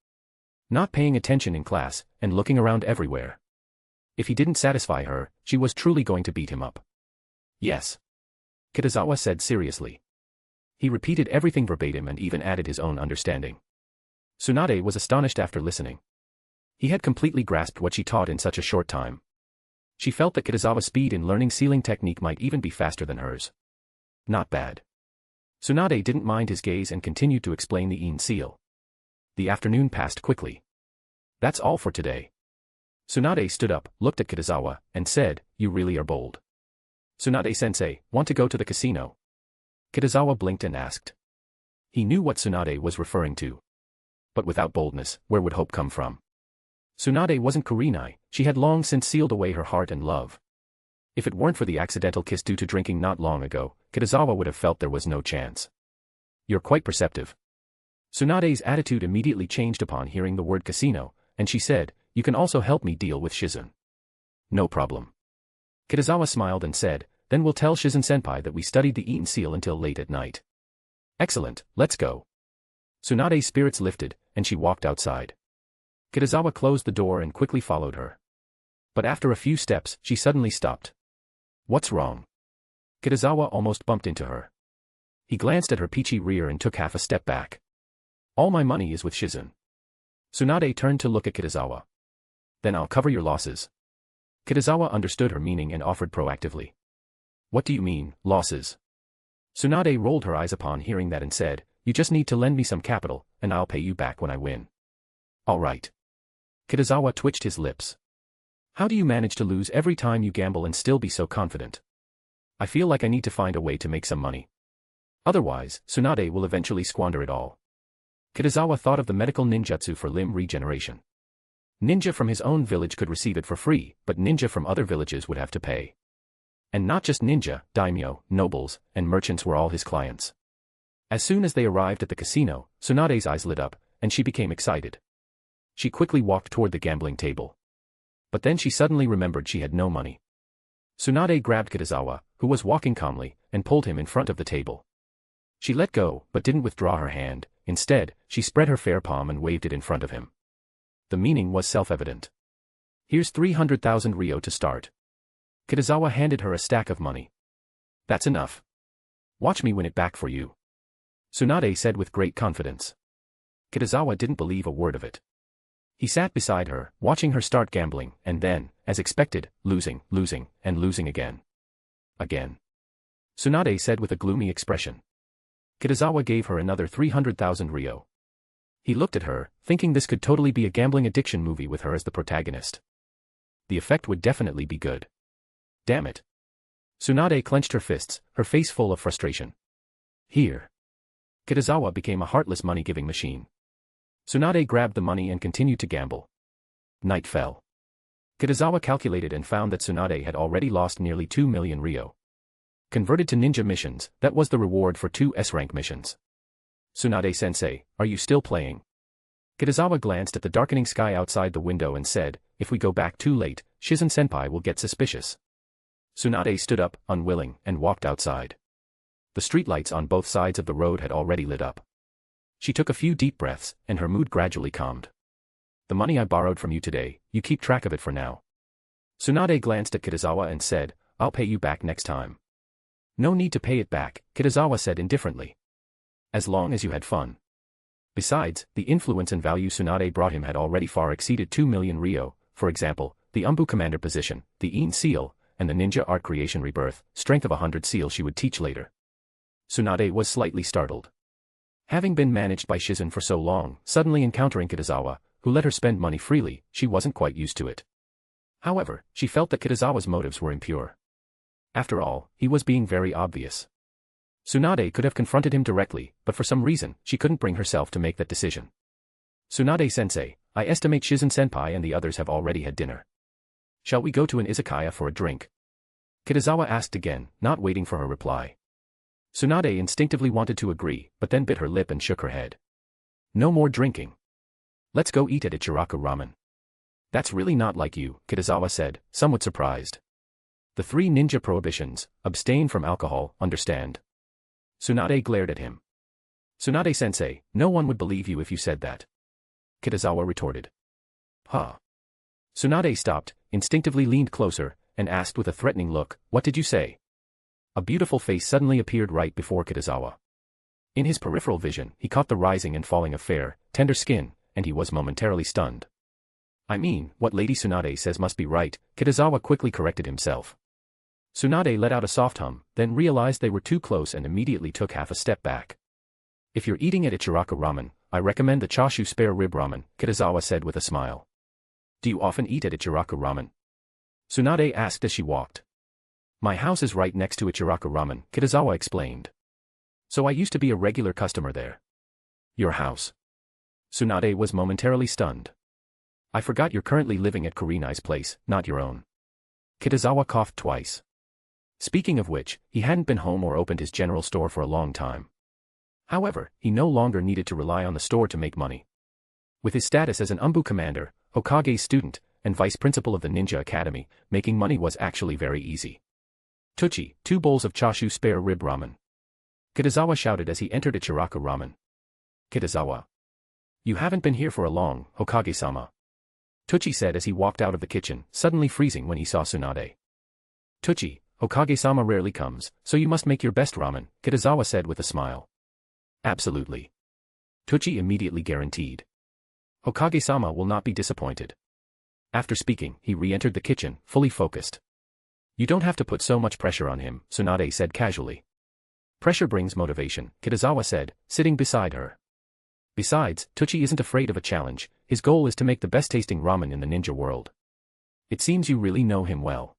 Not paying attention in class, and looking around everywhere. If he didn't satisfy her, she was truly going to beat him up. Yes. Kitazawa said seriously. He repeated everything verbatim and even added his own understanding. Tsunade was astonished after listening. He had completely grasped what she taught in such a short time. She felt that Kitazawa's speed in learning sealing technique might even be faster than hers. Not bad. Tsunade didn't mind his gaze and continued to explain the Yin seal. The afternoon passed quickly. That's all for today. Tsunade stood up, looked at Kitazawa, and said, you really are bold. Tsunade-sensei, want to go to the casino? Kitazawa blinked and asked. He knew what Tsunade was referring to. But without boldness, where would hope come from? Tsunade wasn't Kurenai, she had long since sealed away her heart and love. If it weren't for the accidental kiss due to drinking not long ago, Kitazawa would have felt there was no chance. You're quite perceptive. Tsunade's attitude immediately changed upon hearing the word casino, and she said, you can also help me deal with Shizen. No problem. Kitazawa smiled and said, then we'll tell Shizen-senpai that we studied the Yin seal until late at night. Excellent, let's go. Tsunade's spirits lifted, and she walked outside. Kitazawa closed the door and quickly followed her. But after a few steps, she suddenly stopped. What's wrong? Kitazawa almost bumped into her. He glanced at her peachy rear and took half a step back. All my money is with Shizen. Tsunade turned to look at Kitazawa. Then I'll cover your losses. Kitazawa understood her meaning and offered proactively. What do you mean, losses? Tsunade rolled her eyes upon hearing that and said, you just need to lend me some capital, and I'll pay you back when I win. All right. Kitazawa twitched his lips. How do you manage to lose every time you gamble and still be so confident? I feel like I need to find a way to make some money. Otherwise, Tsunade will eventually squander it all. Kitazawa thought of the medical ninjutsu for limb regeneration. Ninja from his own village could receive it for free, but ninja from other villages would have to pay. And not just ninja, daimyo, nobles, and merchants were all his clients. As soon as they arrived at the casino, Tsunade's eyes lit up, and she became excited. She quickly walked toward the gambling table. But then she suddenly remembered she had no money. Tsunade grabbed Kitazawa, who was walking calmly, and pulled him in front of the table. She let go, but didn't withdraw her hand. Instead, she spread her fair palm and waved it in front of him. The meaning was self-evident. Here's 300,000 ryo to start. Kitazawa handed her a stack of money. That's enough. Watch me win it back for you. Tsunade said with great confidence. Kitazawa didn't believe a word of it. He sat beside her, watching her start gambling, and then, as expected, losing, and losing again. Again. Tsunade said with a gloomy expression. Kitazawa gave her another 300,000 ryo. He looked at her, thinking this could totally be a gambling addiction movie with her as the protagonist. The effect would definitely be good. Damn it. Tsunade clenched her fists, her face full of frustration. Here. Kitazawa became a heartless money-giving machine. Tsunade grabbed the money and continued to gamble. Night fell. Kitazawa calculated and found that Tsunade had already lost nearly 2 million ryo. Converted to ninja missions, that was the reward for 2 S-rank missions. Tsunade-sensei, are you still playing? Kitazawa glanced at the darkening sky outside the window and said, if we go back too late, Shizen-senpai will get suspicious. Tsunade stood up, unwilling, and walked outside. The streetlights on both sides of the road had already lit up. She took a few deep breaths, and her mood gradually calmed. The money I borrowed from you today, you keep track of it for now. Tsunade glanced at Kitazawa and said, I'll pay you back next time. No need to pay it back, Kitazawa said indifferently. As long as you had fun. Besides, the influence and value Tsunade brought him had already far exceeded 2 million ryo, for example, the ANBU commander position, the ANBU seal, and the ninja art creation rebirth, strength of 100 seal she would teach later. Tsunade was slightly startled. Having been managed by Shizen for so long, suddenly encountering Kitazawa, who let her spend money freely, she wasn't quite used to it. However, she felt that Kitazawa's motives were impure. After all, he was being very obvious. Tsunade could have confronted him directly, but for some reason, she couldn't bring herself to make that decision. Tsunade-sensei, I estimate Shizen-senpai and the others have already had dinner. Shall we go to an izakaya for a drink? Kitazawa asked again, not waiting for her reply. Tsunade instinctively wanted to agree, but then bit her lip and shook her head. No more drinking. Let's go eat at Ichiraku Ramen. That's really not like you, Kitazawa said, somewhat surprised. The 3 ninja prohibitions, abstain from alcohol, understand? Tsunade glared at him. Tsunade-sensei, no one would believe you if you said that. Kitazawa retorted. Huh. Tsunade stopped, instinctively leaned closer, and asked with a threatening look, what did you say? A beautiful face suddenly appeared right before Kitazawa. In his peripheral vision, he caught the rising and falling of fair, tender skin, and he was momentarily stunned. I mean, what Lady Tsunade says must be right, Kitazawa quickly corrected himself. Tsunade let out a soft hum, then realized they were too close and immediately took half a step back. If you're eating at Ichiraku Ramen, I recommend the chashu spare rib ramen, Kitazawa said with a smile. Do you often eat at Ichiraku Ramen? Tsunade asked as she walked. My house is right next to Ichiraku Ramen, Kitazawa explained. So I used to be a regular customer there. Your house? Tsunade was momentarily stunned. I forgot you're currently living at Kurenai's place, not your own. Kitazawa coughed twice. Speaking of which, he hadn't been home or opened his general store for a long time. However, he no longer needed to rely on the store to make money. With his status as an ANBU commander, Hokage's student, and vice principal of the Ninja Academy, making money was actually very easy. Tuchi, 2 bowls of chashu spare rib ramen. Kitazawa shouted as he entered Ichiraku Ramen. Kitazawa. You haven't been here for a long, Hokage-sama. Tuchi said as he walked out of the kitchen, suddenly freezing when he saw Tsunade. Tuchi, Hokage-sama rarely comes, so you must make your best ramen, Kitazawa said with a smile. Absolutely. Tuchi immediately guaranteed. Hokage-sama will not be disappointed. After speaking, he re-entered the kitchen, fully focused. You don't have to put so much pressure on him, Tsunade said casually. Pressure brings motivation, Kitazawa said, sitting beside her. Besides, Tuchi isn't afraid of a challenge, his goal is to make the best-tasting ramen in the ninja world. It seems you really know him well.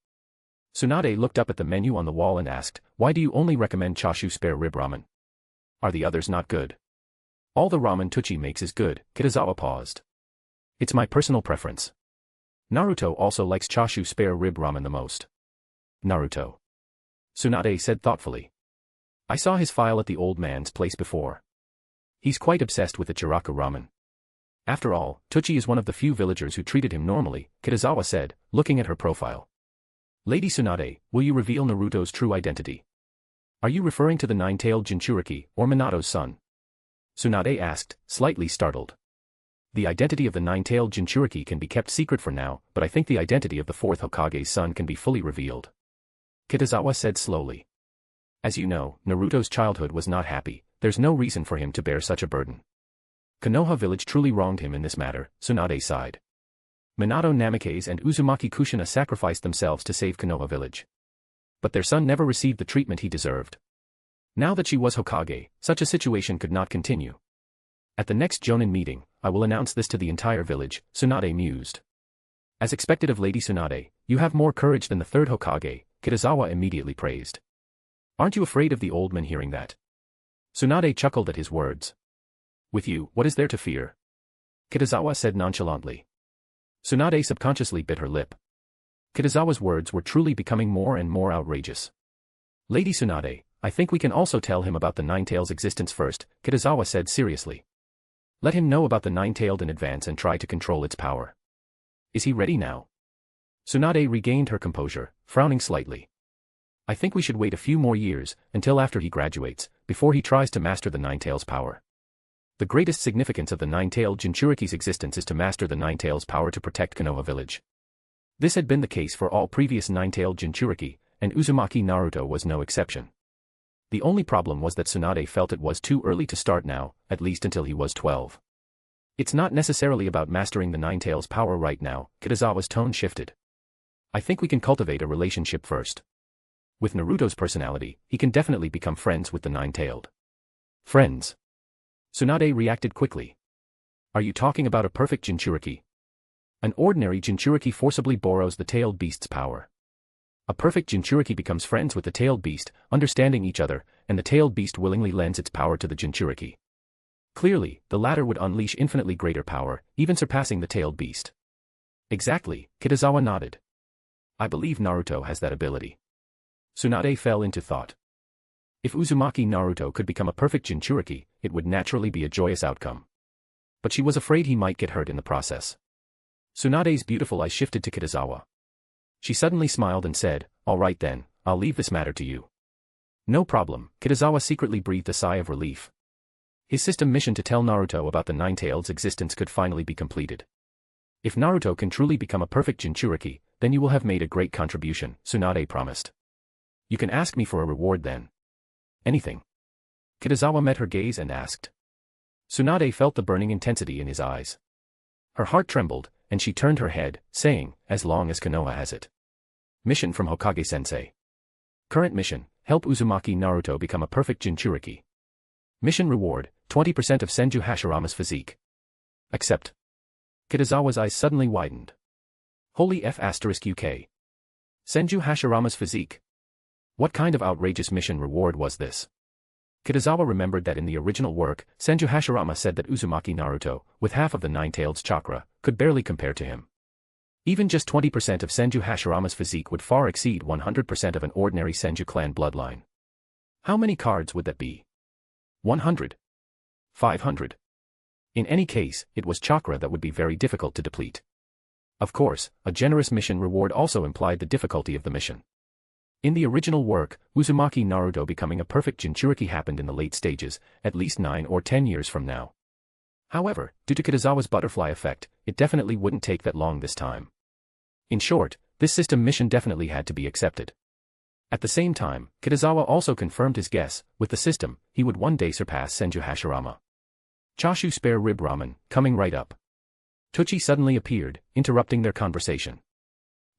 Tsunade looked up at the menu on the wall and asked, why do you only recommend chashu spare rib ramen? Are the others not good? All the ramen Tuchi makes is good, Kitazawa paused. It's my personal preference. Naruto also likes chashu spare rib ramen the most. Naruto. Tsunade said thoughtfully. I saw his file at the old man's place before. He's quite obsessed with the Chiraku ramen. After all, Tochi is one of the few villagers who treated him normally, Kitazawa said, looking at her profile. Lady Tsunade, will you reveal Naruto's true identity? Are you referring to the nine-tailed Jinchuriki, or Minato's son? Tsunade asked, slightly startled. The identity of the nine-tailed Jinchuriki can be kept secret for now, but I think the identity of the fourth Hokage's son can be fully revealed. Kitazawa said slowly. As you know, Naruto's childhood was not happy, there's no reason for him to bear such a burden. Konoha village truly wronged him in this matter, Tsunade sighed. Minato Namikaze and Uzumaki Kushina sacrificed themselves to save Konoha village. But their son never received the treatment he deserved. Now that she was Hokage, such a situation could not continue. At the next Jonin meeting, I will announce this to the entire village, Tsunade mused. As expected of Lady Tsunade, you have more courage than the third Hokage, Kitazawa immediately praised. Aren't you afraid of the old man hearing that? Tsunade chuckled at his words. With you, what is there to fear? Kitazawa said nonchalantly. Tsunade subconsciously bit her lip. Kitazawa's words were truly becoming more and more outrageous. Lady Tsunade, I think we can also tell him about the Nine-Tails' existence first, Kitazawa said seriously. Let him know about the Nine-Tailed in advance and try to control its power. Is he ready now? Tsunade regained her composure, frowning slightly. I think we should wait a few more years, until after he graduates, before he tries to master the Nine-Tails' power. The greatest significance of the Nine-Tailed Jinchuriki's existence is to master the Nine-Tails' power to protect Konoha village. This had been the case for all previous Nine-Tailed Jinchuriki, and Uzumaki Naruto was no exception. The only problem was that Tsunade felt it was too early to start now, at least until he was 12. It's not necessarily about mastering the Nine-Tails' power right now, Kitazawa's tone shifted. I think we can cultivate a relationship first. With Naruto's personality, he can definitely become friends with the Nine-Tailed. Friends. Tsunade reacted quickly. Are you talking about a perfect Jinchuriki? An ordinary Jinchuriki forcibly borrows the tailed beast's power. A perfect Jinchuriki becomes friends with the tailed beast, understanding each other, and the tailed beast willingly lends its power to the Jinchuriki. Clearly, the latter would unleash infinitely greater power, even surpassing the tailed beast. Exactly, Kitazawa nodded. I believe Naruto has that ability. Tsunade fell into thought. If Uzumaki Naruto could become a perfect Jinchuriki, it would naturally be a joyous outcome. But she was afraid he might get hurt in the process. Tsunade's beautiful eyes shifted to Kitazawa. She suddenly smiled and said, all right then, I'll leave this matter to you. No problem, Kitazawa secretly breathed a sigh of relief. His system mission to tell Naruto about the Nine-Taileds' existence could finally be completed. If Naruto can truly become a perfect Jinchuriki, then you will have made a great contribution, Tsunade promised. You can ask me for a reward then. Anything. Kitazawa met her gaze and asked. Tsunade felt the burning intensity in his eyes. Her heart trembled, and she turned her head, saying, as long as Konoha has it. Mission from Hokage-sensei. Current mission, help Uzumaki Naruto become a perfect Jinchuriki. Mission reward, 20% of Senju Hashirama's physique. Accept. Kitazawa's eyes suddenly widened. Holy F*UK. Senju Hashirama's physique. What kind of outrageous mission reward was this? Kitazawa remembered that in the original work, Senju Hashirama said that Uzumaki Naruto, with half of the Nine-Tailed chakra, could barely compare to him. Even just 20% of Senju Hashirama's physique would far exceed 100% of an ordinary Senju clan bloodline. How many cards would that be? 100? 500? In any case, it was chakra that would be very difficult to deplete. Of course, a generous mission reward also implied the difficulty of the mission. In the original work, Uzumaki Naruto becoming a perfect Jinchuriki happened in the late stages, at least 9 or 10 years from now. However, due to Kitazawa's butterfly effect, it definitely wouldn't take that long this time. In short, this system mission definitely had to be accepted. At the same time, Kitazawa also confirmed his guess, with the system, he would one day surpass Senju Hashirama. Chashu spare rib ramen, coming right up. Tochi suddenly appeared, interrupting their conversation.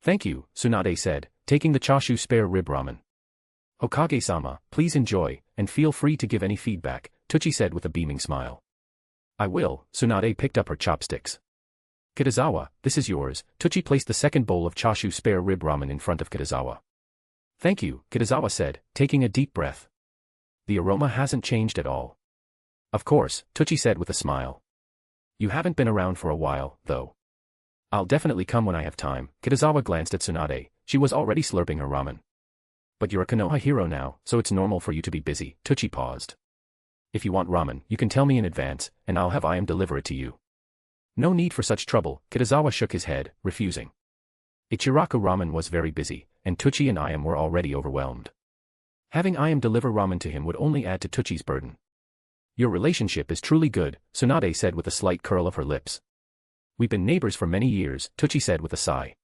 Thank you, Tsunade said, taking the chashu spare rib ramen. Hokage-sama, please enjoy, and feel free to give any feedback, Tochi said with a beaming smile. I will, Tsunade picked up her chopsticks. Kitazawa, this is yours, Tochi placed the second bowl of chashu spare rib ramen in front of Kitazawa. Thank you, Kitazawa said, taking a deep breath. The aroma hasn't changed at all. Of course, Tochi said with a smile. You haven't been around for a while, though. I'll definitely come when I have time. Kitazawa glanced at Tsunade, she was already slurping her ramen. But you're a Konoha hero now, so it's normal for you to be busy. Tucci paused. If you want ramen, you can tell me in advance, and I'll have IM deliver it to you. No need for such trouble. Kitazawa shook his head, refusing. Ichiraku Ramen was very busy, and Tucci and IM were already overwhelmed. Having IM deliver ramen to him would only add to Tucci's burden. Your relationship is truly good, Tsunade said with a slight curl of her lips. We've been neighbors for many years, Tucci said with a sigh.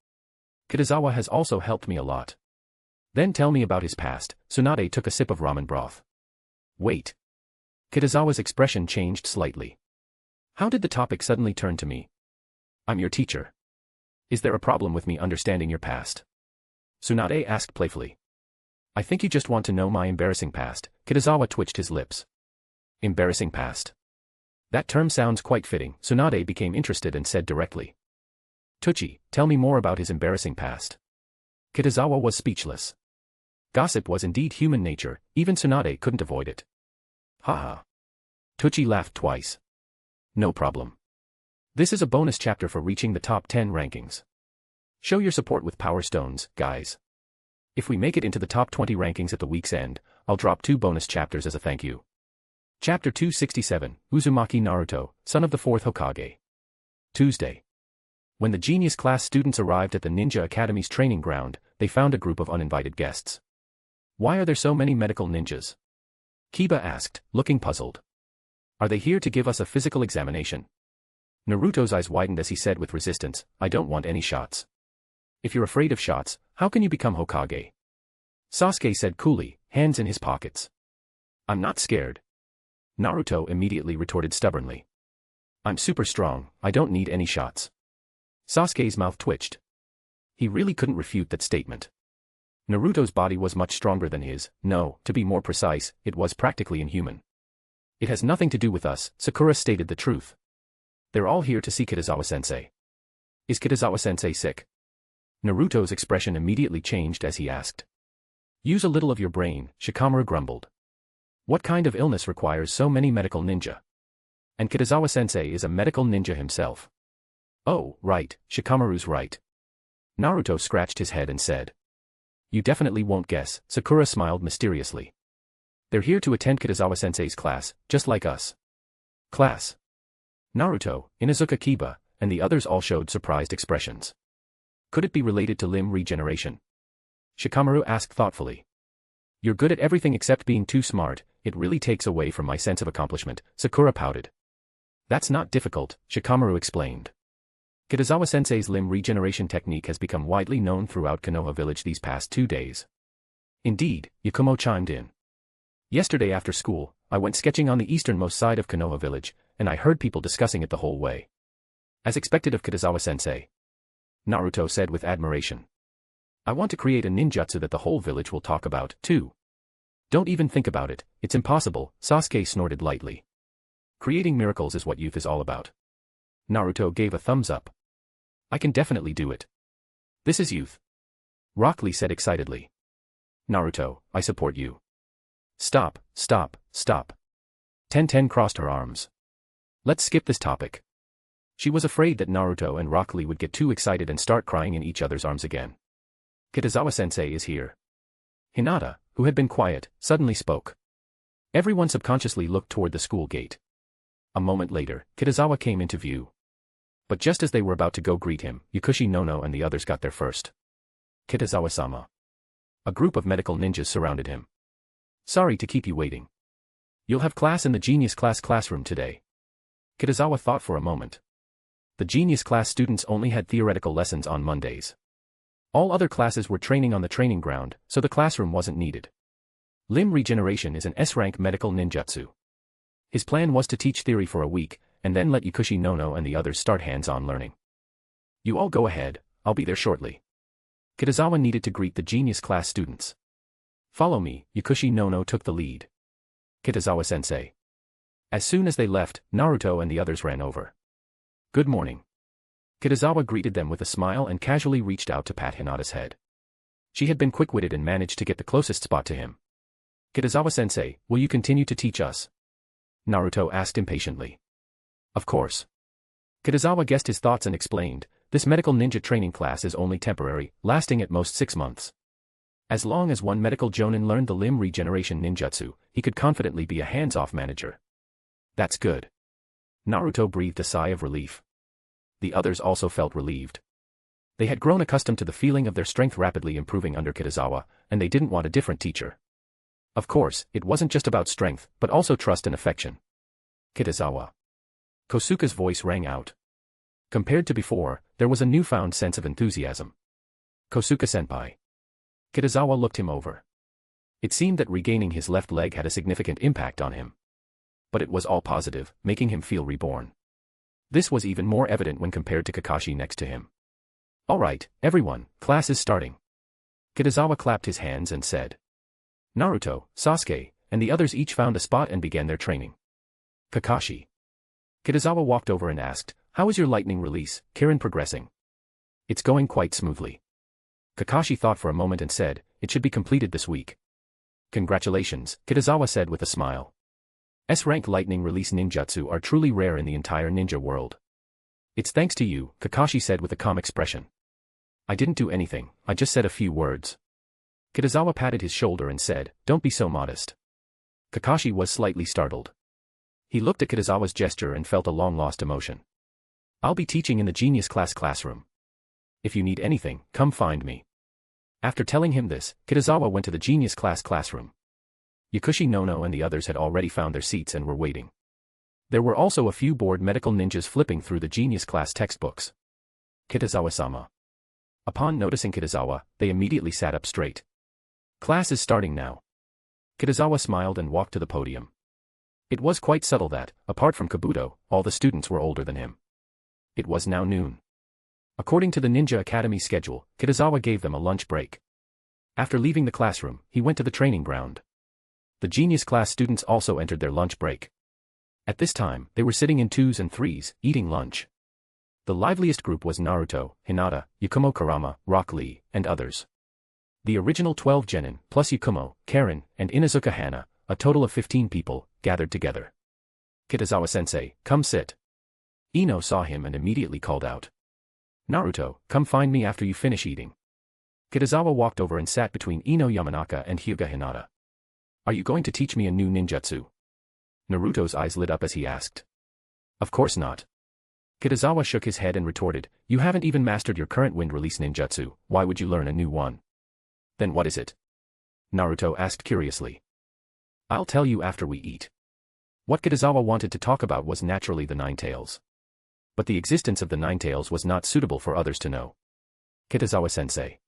Kitazawa has also helped me a lot. Then tell me about his past. Tsunade took a sip of ramen broth. Wait. Kitazawa's expression changed slightly. How did the topic suddenly turn to me? I'm your teacher. Is there a problem with me understanding your past? Tsunade asked playfully. I think you just want to know my embarrassing past. Kitazawa twitched his lips. Embarrassing past. That term sounds quite fitting. Tsunade became interested and said directly. Tucci, tell me more about his embarrassing past. Kitazawa was speechless. Gossip was indeed human nature, even Tsunade couldn't avoid it. Haha. Tucci laughed twice. No problem. This is a bonus chapter for reaching the top 10 rankings. Show your support with Power Stones, guys. If we make it into the top 20 rankings at the week's end, I'll drop 2 bonus chapters as a thank you. Chapter 267, Uzumaki Naruto, son of the 4th Hokage. Tuesday. When the Genius class students arrived at the Ninja Academy's training ground, they found a group of uninvited guests. Why are there so many medical ninjas? Kiba asked, looking puzzled. Are they here to give us a physical examination? Naruto's eyes widened as he said with resistance, I don't want any shots. If you're afraid of shots, how can you become Hokage? Sasuke said coolly, hands in his pockets. I'm not scared. Naruto immediately retorted stubbornly. I'm super strong, I don't need any shots. Sasuke's mouth twitched. He really couldn't refute that statement. Naruto's body was much stronger than his, no, to be more precise, it was practically inhuman. It has nothing to do with us, Sakura stated the truth. They're all here to see Kitazawa-sensei. Is Kitazawa-sensei sick? Naruto's expression immediately changed as he asked. Use a little of your brain, Shikamaru grumbled. What kind of illness requires so many medical ninja? And Kitazawa-sensei is a medical ninja himself. Oh, right, Shikamaru's right. Naruto scratched his head and said. You definitely won't guess, Sakura smiled mysteriously. They're here to attend Kitazawa-sensei's class, just like us. Class. Naruto, Inuzuka Kiba, and the others all showed surprised expressions. Could it be related to limb regeneration? Shikamaru asked thoughtfully. You're good at everything except being too smart, it really takes away from my sense of accomplishment, Sakura pouted. That's not difficult, Shikamaru explained. Kitazawa-sensei's limb regeneration technique has become widely known throughout Konoha village these past 2 days. Indeed, Yakumo chimed in. Yesterday after school, I went sketching on the easternmost side of Konoha village, and I heard people discussing it the whole way. As expected of Kitazawa-sensei. Naruto said with admiration. I want to create a ninjutsu that the whole village will talk about, too. Don't even think about it, it's impossible, Sasuke snorted lightly. Creating miracles is what youth is all about. Naruto gave a thumbs up. I can definitely do it. This is youth. Rock Lee said excitedly. Naruto, I support you. Stop, stop, stop. Ten crossed her arms. Let's skip this topic. She was afraid that Naruto and Rock Lee would get too excited and start crying in each other's arms again. Kitazawa-sensei is here. Hinata, who had been quiet, suddenly spoke. Everyone subconsciously looked toward the school gate. A moment later, Kitazawa came into view. But just as they were about to go greet him, Yakushi Nono and the others got there first. Kitazawa-sama. A group of medical ninjas surrounded him. Sorry to keep you waiting. You'll have class in the Genius class classroom today. Kitazawa thought for a moment. The Genius class students only had theoretical lessons on Mondays. All other classes were training on the training ground, so the classroom wasn't needed. Limb regeneration is an S-rank medical ninjutsu. His plan was to teach theory for a week, and then let Yakushi Nono and the others start hands-on learning. You all go ahead, I'll be there shortly. Kitazawa needed to greet the Genius class students. Follow me, Yakushi Nono took the lead. Kitazawa-sensei. As soon as they left, Naruto and the others ran over. Good morning. Kitazawa greeted them with a smile and casually reached out to pat Hinata's head. She had been quick-witted and managed to get the closest spot to him. Kitazawa-sensei, will you continue to teach us? Naruto asked impatiently. Of course. Kitazawa guessed his thoughts and explained, this medical ninja training class is only temporary, lasting at most 6 months. As long as one medical Jonin learned the limb regeneration ninjutsu, he could confidently be a hands-off manager. That's good. Naruto breathed a sigh of relief. The others also felt relieved. They had grown accustomed to the feeling of their strength rapidly improving under Kitazawa, and they didn't want a different teacher. Of course, it wasn't just about strength, but also trust and affection. Kitazawa. Kosuke's voice rang out. Compared to before, there was a newfound sense of enthusiasm. Kosuke-senpai. Kitazawa looked him over. It seemed that regaining his left leg had a significant impact on him. But it was all positive, making him feel reborn. This was even more evident when compared to Kakashi next to him. Alright, everyone, class is starting. Kitazawa clapped his hands and said. Naruto, Sasuke, and the others each found a spot and began their training. Kakashi. Kitazawa walked over and asked, how is your lightning release, Kirin, progressing? It's going quite smoothly. Kakashi thought for a moment and said, it should be completed this week. Congratulations, Kitazawa said with a smile. S-rank lightning release ninjutsu are truly rare in the entire ninja world. It's thanks to you, Kakashi said with a calm expression. I didn't do anything, I just said a few words. Kitazawa patted his shoulder and said, don't be so modest. Kakashi was slightly startled. He looked at Kitazawa's gesture and felt a long-lost emotion. I'll be teaching in the genius classroom. If you need anything, come find me. After telling him this, Kitazawa went to the genius classroom. Yakushi Nono and the others had already found their seats and were waiting. There were also a few bored medical ninjas flipping through the genius class textbooks. Kitazawa-sama. Upon noticing Kitazawa, they immediately sat up straight. Class is starting now. Kitazawa smiled and walked to the podium. It was quite subtle that, apart from Kabuto, all the students were older than him. It was now noon. According to the Ninja Academy schedule, Kitazawa gave them a lunch break. After leaving the classroom, he went to the training ground. The genius class students also entered their lunch break. At this time, they were sitting in twos and threes, eating lunch. The liveliest group was Naruto, Hinata, Yakumo Kurama, Rock Lee, and others. The original 12 genin, plus Yakumo, Karen, and Inuzuka Hana, a total of 15 people, gathered together. Kitazawa-sensei, come sit. Ino saw him and immediately called out. Naruto, come find me after you finish eating. Kitazawa walked over and sat between Ino Yamanaka and Hyuga Hinata. Are you going to teach me a new ninjutsu? Naruto's eyes lit up as he asked. Of course not. Kitazawa shook his head and retorted, you haven't even mastered your current wind release ninjutsu, why would you learn a new one? Then what is it? Naruto asked curiously. I'll tell you after we eat. What Kitazawa wanted to talk about was naturally the Nine Tails. But the existence of the Nine Tails was not suitable for others to know. Kitazawa-sensei.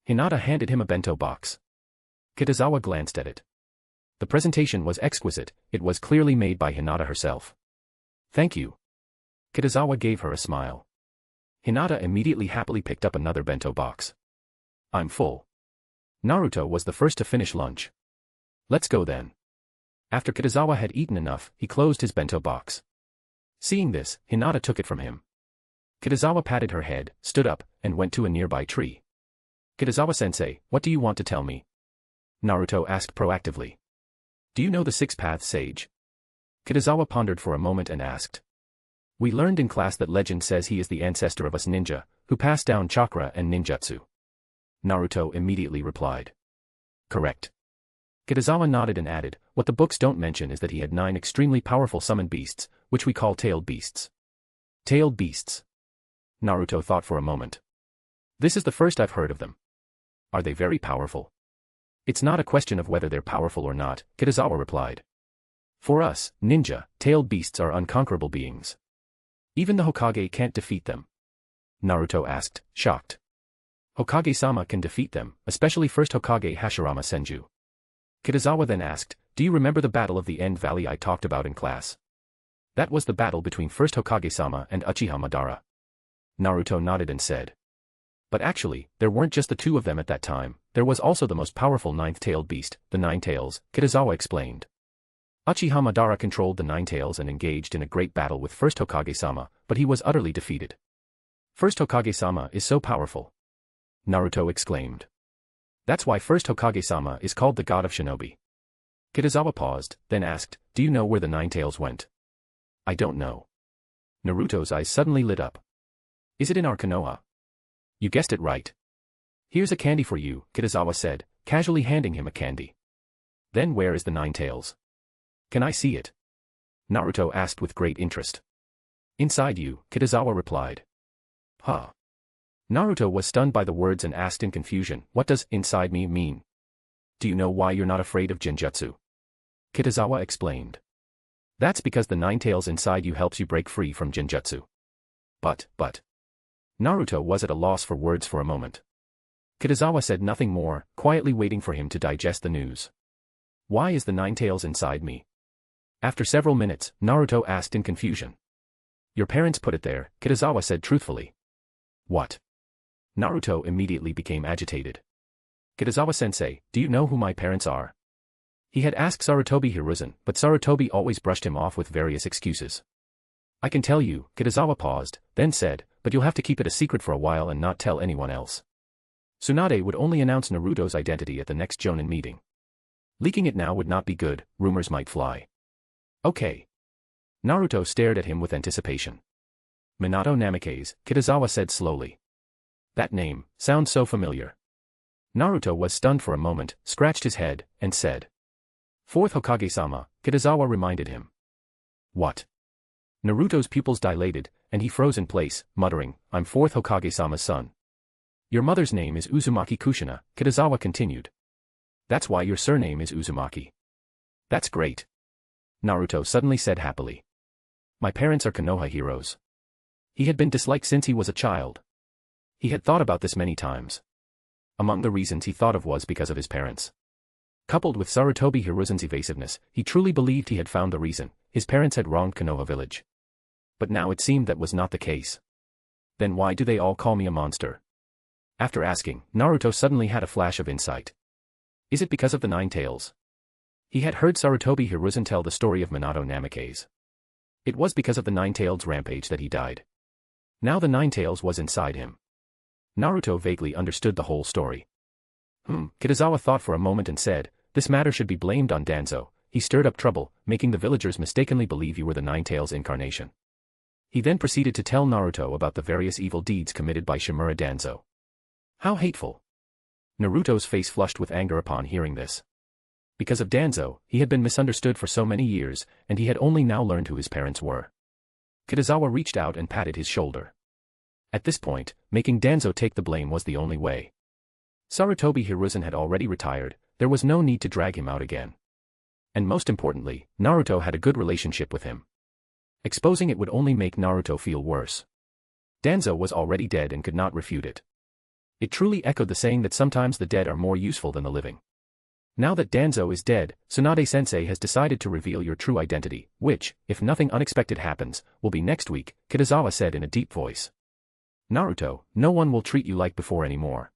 Hinata handed him a bento box. Kitazawa glanced at it. The presentation was exquisite, it was clearly made by Hinata herself. Thank you. Kitazawa gave her a smile. Hinata immediately happily picked up another bento box. I'm full. Naruto was the first to finish lunch. Let's go then. After Kitazawa had eaten enough, he closed his bento box. Seeing this, Hinata took it from him. Kitazawa patted her head, stood up, and went to a nearby tree. Kitazawa-sensei, what do you want to tell me? Naruto asked proactively. Do you know the Six-Path Sage? Kitazawa pondered for a moment and asked. We learned in class that legend says he is the ancestor of us ninja, who passed down chakra and ninjutsu. Naruto immediately replied. Correct. Kitazawa nodded and added, what the books don't mention is that he had 9 extremely powerful summoned beasts, which we call tailed beasts. Tailed beasts. Naruto thought for a moment. This is the first I've heard of them. Are they very powerful? It's not a question of whether they're powerful or not, Kitazawa replied. For us, ninja, tailed beasts are unconquerable beings. Even the Hokage can't defeat them. Naruto asked, shocked. Hokage-sama can defeat them, especially first Hokage Hashirama Senju. Kitazawa then asked, do you remember the battle of the End Valley I talked about in class? That was the battle between first Hokage-sama and Uchiha Madara. Naruto nodded and said. But actually, there weren't just the two of them at that time, there was also the most powerful ninth-tailed beast, the Nine Tails, Kitazawa explained. Uchiha Madara controlled the Nine Tails and engaged in a great battle with first Hokage-sama, but he was utterly defeated. First Hokage-sama is so powerful. Naruto exclaimed. That's why first Hokage-sama is called the god of shinobi. Kitazawa paused, then asked, do you know where the Nine Tails went? I don't know. Naruto's eyes suddenly lit up. Is it in our Konoha? You guessed it right. Here's a candy for you, Kitazawa said, casually handing him a candy. Then where is the nine tails? Can I see it? Naruto asked with great interest. Inside you, Kitazawa replied. Huh. Naruto was stunned by the words and asked in confusion, what does inside me mean? Do you know why you're not afraid of genjutsu? Kitazawa explained. That's because the nine tails inside you helps you break free from genjutsu. But. Naruto was at a loss for words for a moment. Kitazawa said nothing more, quietly waiting for him to digest the news. Why is the nine tails inside me? After several minutes, Naruto asked in confusion. Your parents put it there, Kitazawa said truthfully. What? Naruto immediately became agitated. Kitazawa-sensei, do you know who my parents are? He had asked Sarutobi Hiruzen, but Sarutobi always brushed him off with various excuses. I can tell you, Kitazawa paused, then said, but you'll have to keep it a secret for a while and not tell anyone else. Tsunade would only announce Naruto's identity at the next Jonin meeting. Leaking it now would not be good, rumors might fly. Okay. Naruto stared at him with anticipation. Minato Namikaze, Kitazawa said slowly. That name sounds so familiar. Naruto was stunned for a moment, scratched his head, and said. Fourth Hokage-sama, Kitazawa reminded him. What? Naruto's pupils dilated, and he froze in place, muttering, I'm fourth Hokage-sama's son. Your mother's name is Uzumaki Kushina, Kitazawa continued. That's why your surname is Uzumaki. That's great. Naruto suddenly said happily. My parents are Konoha heroes. He had been disliked since he was a child. He had thought about this many times. Among the reasons he thought of was because of his parents. Coupled with Sarutobi Hiruzen's evasiveness, he truly believed he had found the reason. His parents had wronged Konoha village. But now it seemed that was not the case. Then why do they all call me a monster? After asking, Naruto suddenly had a flash of insight. Is it because of the nine tails? He had heard Sarutobi Hiruzen tell the story of Minato Namikaze. It was because of the nine-tailed rampage that he died. Now the nine tails was inside him. Naruto vaguely understood the whole story. Kitazawa thought for a moment and said, this matter should be blamed on Danzo. He stirred up trouble, making the villagers mistakenly believe you were the nine tails incarnation. He then proceeded to tell Naruto about the various evil deeds committed by Shimura Danzo. How hateful. Naruto's face flushed with anger upon hearing this. Because of Danzo, he had been misunderstood for so many years, and he had only now learned who his parents were. Kitazawa reached out and patted his shoulder. At this point, making Danzo take the blame was the only way. Sarutobi Hiruzen had already retired, there was no need to drag him out again. And most importantly, Naruto had a good relationship with him. Exposing it would only make Naruto feel worse. Danzo was already dead and could not refute it. It truly echoed the saying that sometimes the dead are more useful than the living. Now that Danzo is dead, Tsunade-sensei has decided to reveal your true identity, which, if nothing unexpected happens, will be next week, Kitazawa said in a deep voice. Naruto, no one will treat you like before anymore.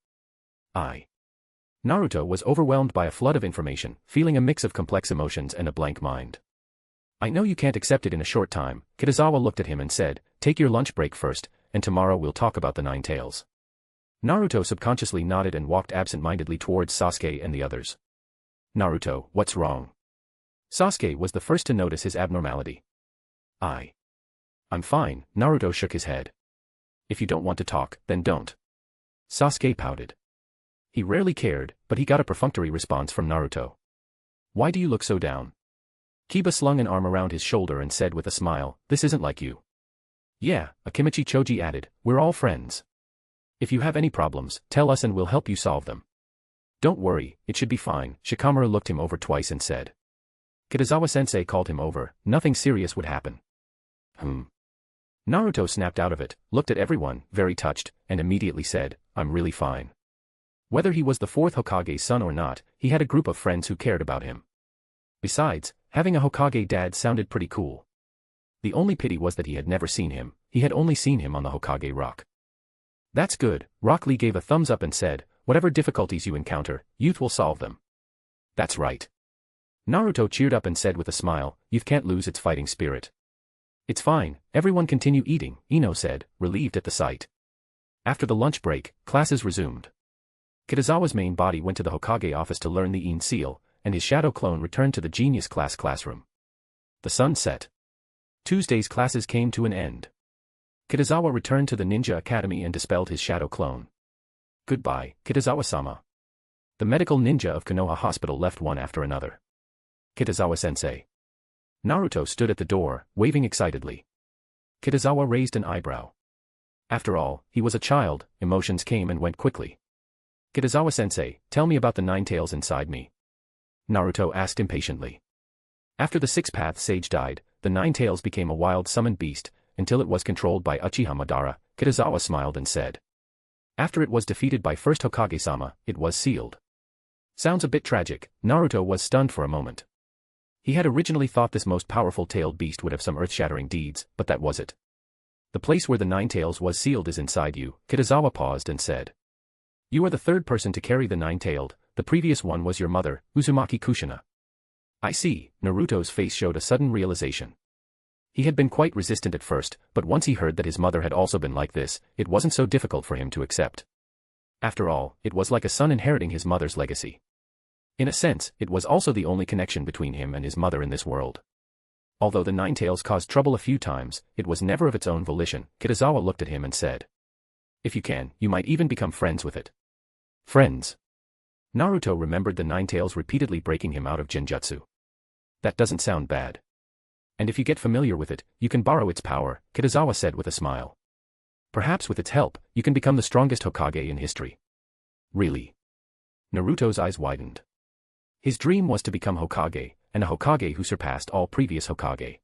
Naruto was overwhelmed by a flood of information, feeling a mix of complex emotions and a blank mind. I know you can't accept it in a short time, Kitazawa looked at him and said, take your lunch break first, and tomorrow we'll talk about the nine tails. Naruto subconsciously nodded and walked absent-mindedly towards Sasuke and the others. Naruto, what's wrong? Sasuke was the first to notice his abnormality. I'm fine, Naruto shook his head. If you don't want to talk, then don't. Sasuke pouted. He rarely cared, but he got a perfunctory response from Naruto. Why do you look so down? Kiba slung an arm around his shoulder and said with a smile, this isn't like you. Yeah, Akimichi Choji added, we're all friends. If you have any problems, tell us and we'll help you solve them. Don't worry, it should be fine, Shikamaru looked him over twice and said. Kitazawa-sensei called him over, nothing serious would happen. Naruto snapped out of it, looked at everyone, very touched, and immediately said, I'm really fine. Whether he was the fourth Hokage's son or not, he had a group of friends who cared about him. Besides, having a Hokage dad sounded pretty cool. The only pity was that he had never seen him, he had only seen him on the Hokage Rock. That's good, Rock Lee gave a thumbs up and said, whatever difficulties you encounter, youth will solve them. That's right. Naruto cheered up and said with a smile, youth can't lose its fighting spirit. It's fine, everyone continue eating, Ino said, relieved at the sight. After the lunch break, classes resumed. Kitazawa's main body went to the Hokage office to learn the Ine seal, and his shadow clone returned to the genius classroom. The sun set. Tuesday's classes came to an end. Kitazawa returned to the Ninja Academy and dispelled his shadow clone. Goodbye, Kitazawa-sama. The medical ninja of Konoha Hospital left one after another. Kitazawa-sensei. Naruto stood at the door, waving excitedly. Kitazawa raised an eyebrow. After all, he was a child, emotions came and went quickly. Kitazawa-sensei, tell me about the nine tails inside me. Naruto asked impatiently. After the six-path sage died, the nine tails became a wild summoned beast, until it was controlled by Uchiha Madara. Kitazawa smiled and said. After it was defeated by first Hokage-sama, it was sealed. Sounds a bit tragic. Naruto was stunned for a moment. He had originally thought this most powerful tailed beast would have some earth-shattering deeds, but that was it. The place where the nine tails was sealed is inside you. Kitazawa paused and said. You are the third person to carry the nine-tailed, the previous one was your mother, Uzumaki Kushina. I see. Naruto's face showed a sudden realization. He had been quite resistant at first, but once he heard that his mother had also been like this, it wasn't so difficult for him to accept. After all, it was like a son inheriting his mother's legacy. In a sense, it was also the only connection between him and his mother in this world. Although the nine tails caused trouble a few times, it was never of its own volition. Kitazawa looked at him and said. If you can, you might even become friends with it. Friends. Naruto remembered the nine tails repeatedly breaking him out of genjutsu. That doesn't sound bad. And if you get familiar with it, you can borrow its power, Kitazawa said with a smile. Perhaps with its help, you can become the strongest Hokage in history. Really? Naruto's eyes widened. His dream was to become Hokage, and a Hokage who surpassed all previous Hokage.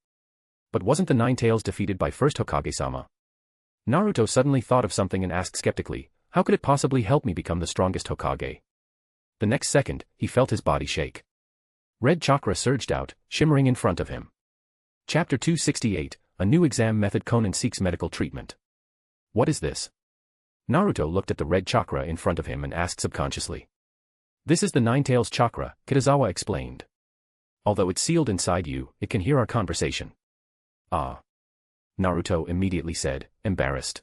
But wasn't the nine tails defeated by first Hokage-sama? Naruto suddenly thought of something and asked skeptically, how could it possibly help me become the strongest Hokage? The next second, he felt his body shake. Red chakra surged out, shimmering in front of him. Chapter 268, A New Exam Method. Conan seeks medical treatment. What is this? Naruto looked at the red chakra in front of him and asked subconsciously. This is the nine tails chakra, Kitazawa explained. Although it's sealed inside you, it can hear our conversation. Ah. Naruto immediately said, embarrassed.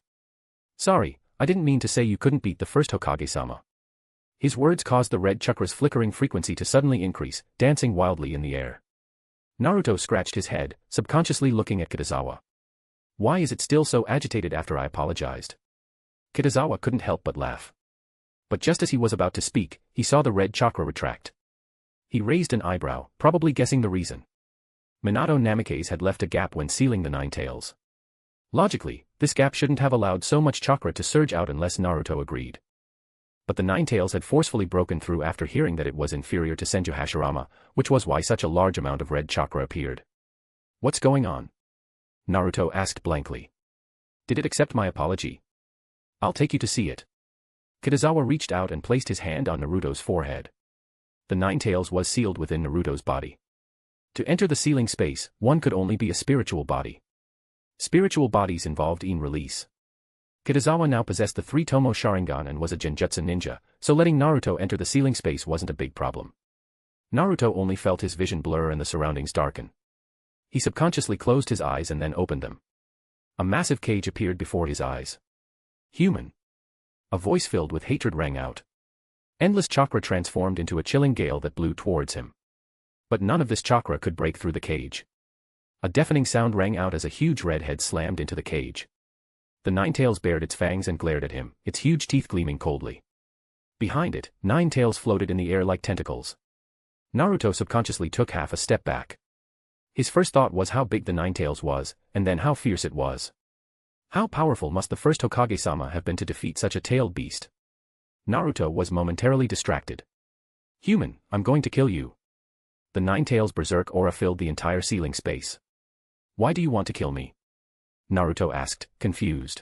Sorry, I didn't mean to say you couldn't beat the first Hokage-sama. His words caused the red chakra's flickering frequency to suddenly increase, dancing wildly in the air. Naruto scratched his head, subconsciously looking at Kitazawa. Why is it still so agitated after I apologized? Kitazawa couldn't help but laugh. But just as he was about to speak, he saw the red chakra retract. He raised an eyebrow, probably guessing the reason. Minato Namikaze had left a gap when sealing the nine tails. Logically, this gap shouldn't have allowed so much chakra to surge out unless Naruto agreed. But the nine tails had forcefully broken through after hearing that it was inferior to Senju Hashirama, which was why such a large amount of red chakra appeared. What's going on? Naruto asked blankly. Did it accept my apology? I'll take you to see it. Kitazawa reached out and placed his hand on Naruto's forehead. The nine tails was sealed within Naruto's body. To enter the sealing space, one could only be a spiritual body. Spiritual bodies involved in release. Kitazawa now possessed the three-tomo Sharingan and was a genjutsu ninja, so letting Naruto enter the sealing space wasn't a big problem. Naruto only felt his vision blur and the surroundings darken. He subconsciously closed his eyes and then opened them. A massive cage appeared before his eyes. Human. A voice filled with hatred rang out. Endless chakra transformed into a chilling gale that blew towards him. But none of this chakra could break through the cage. A deafening sound rang out as a huge red head slammed into the cage. The nine tails bared its fangs and glared at him, its huge teeth gleaming coldly. Behind it, nine tails floated in the air like tentacles. Naruto subconsciously took half a step back. His first thought was how big the nine tails was, and then how fierce it was. How powerful must the first Hokage-sama have been to defeat such a tailed beast? Naruto was momentarily distracted. Human, I'm going to kill you. The nine tails berserk aura filled the entire sealing space. Why do you want to kill me? Naruto asked, confused.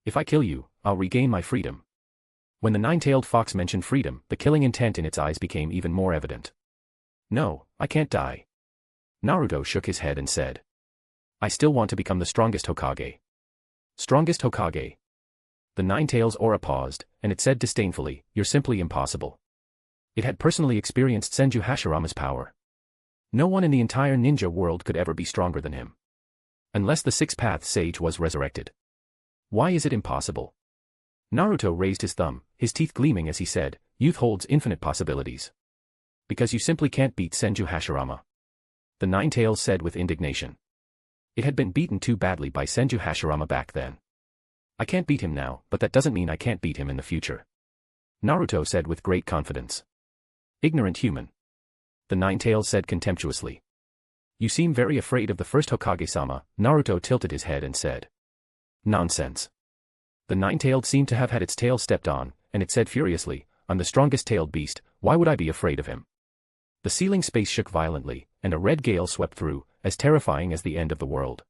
If I kill you, I'll regain my freedom. When the nine-tailed fox mentioned freedom, the killing intent in its eyes became even more evident. No, I can't die. Naruto shook his head and said. I still want to become the strongest Hokage. Strongest Hokage. The nine tails aura paused, and it said disdainfully, you're simply impossible. It had personally experienced Senju Hashirama's power. No one in the entire ninja world could ever be stronger than him. Unless the six-path sage was resurrected. Why is it impossible? Naruto raised his thumb, his teeth gleaming as he said, youth holds infinite possibilities. Because you simply can't beat Senju Hashirama. The nine tails said with indignation. It had been beaten too badly by Senju Hashirama back then. I can't beat him now, but that doesn't mean I can't beat him in the future. Naruto said with great confidence. Ignorant human. The Nine-Tails said contemptuously. You seem very afraid of the first Hokage-sama. Naruto tilted his head and said. Nonsense. The Nine-Tailed seemed to have had its tail stepped on, and it said furiously, I'm the strongest tailed beast, why would I be afraid of him? The ceiling space shook violently, and a red gale swept through, as terrifying as the end of the world.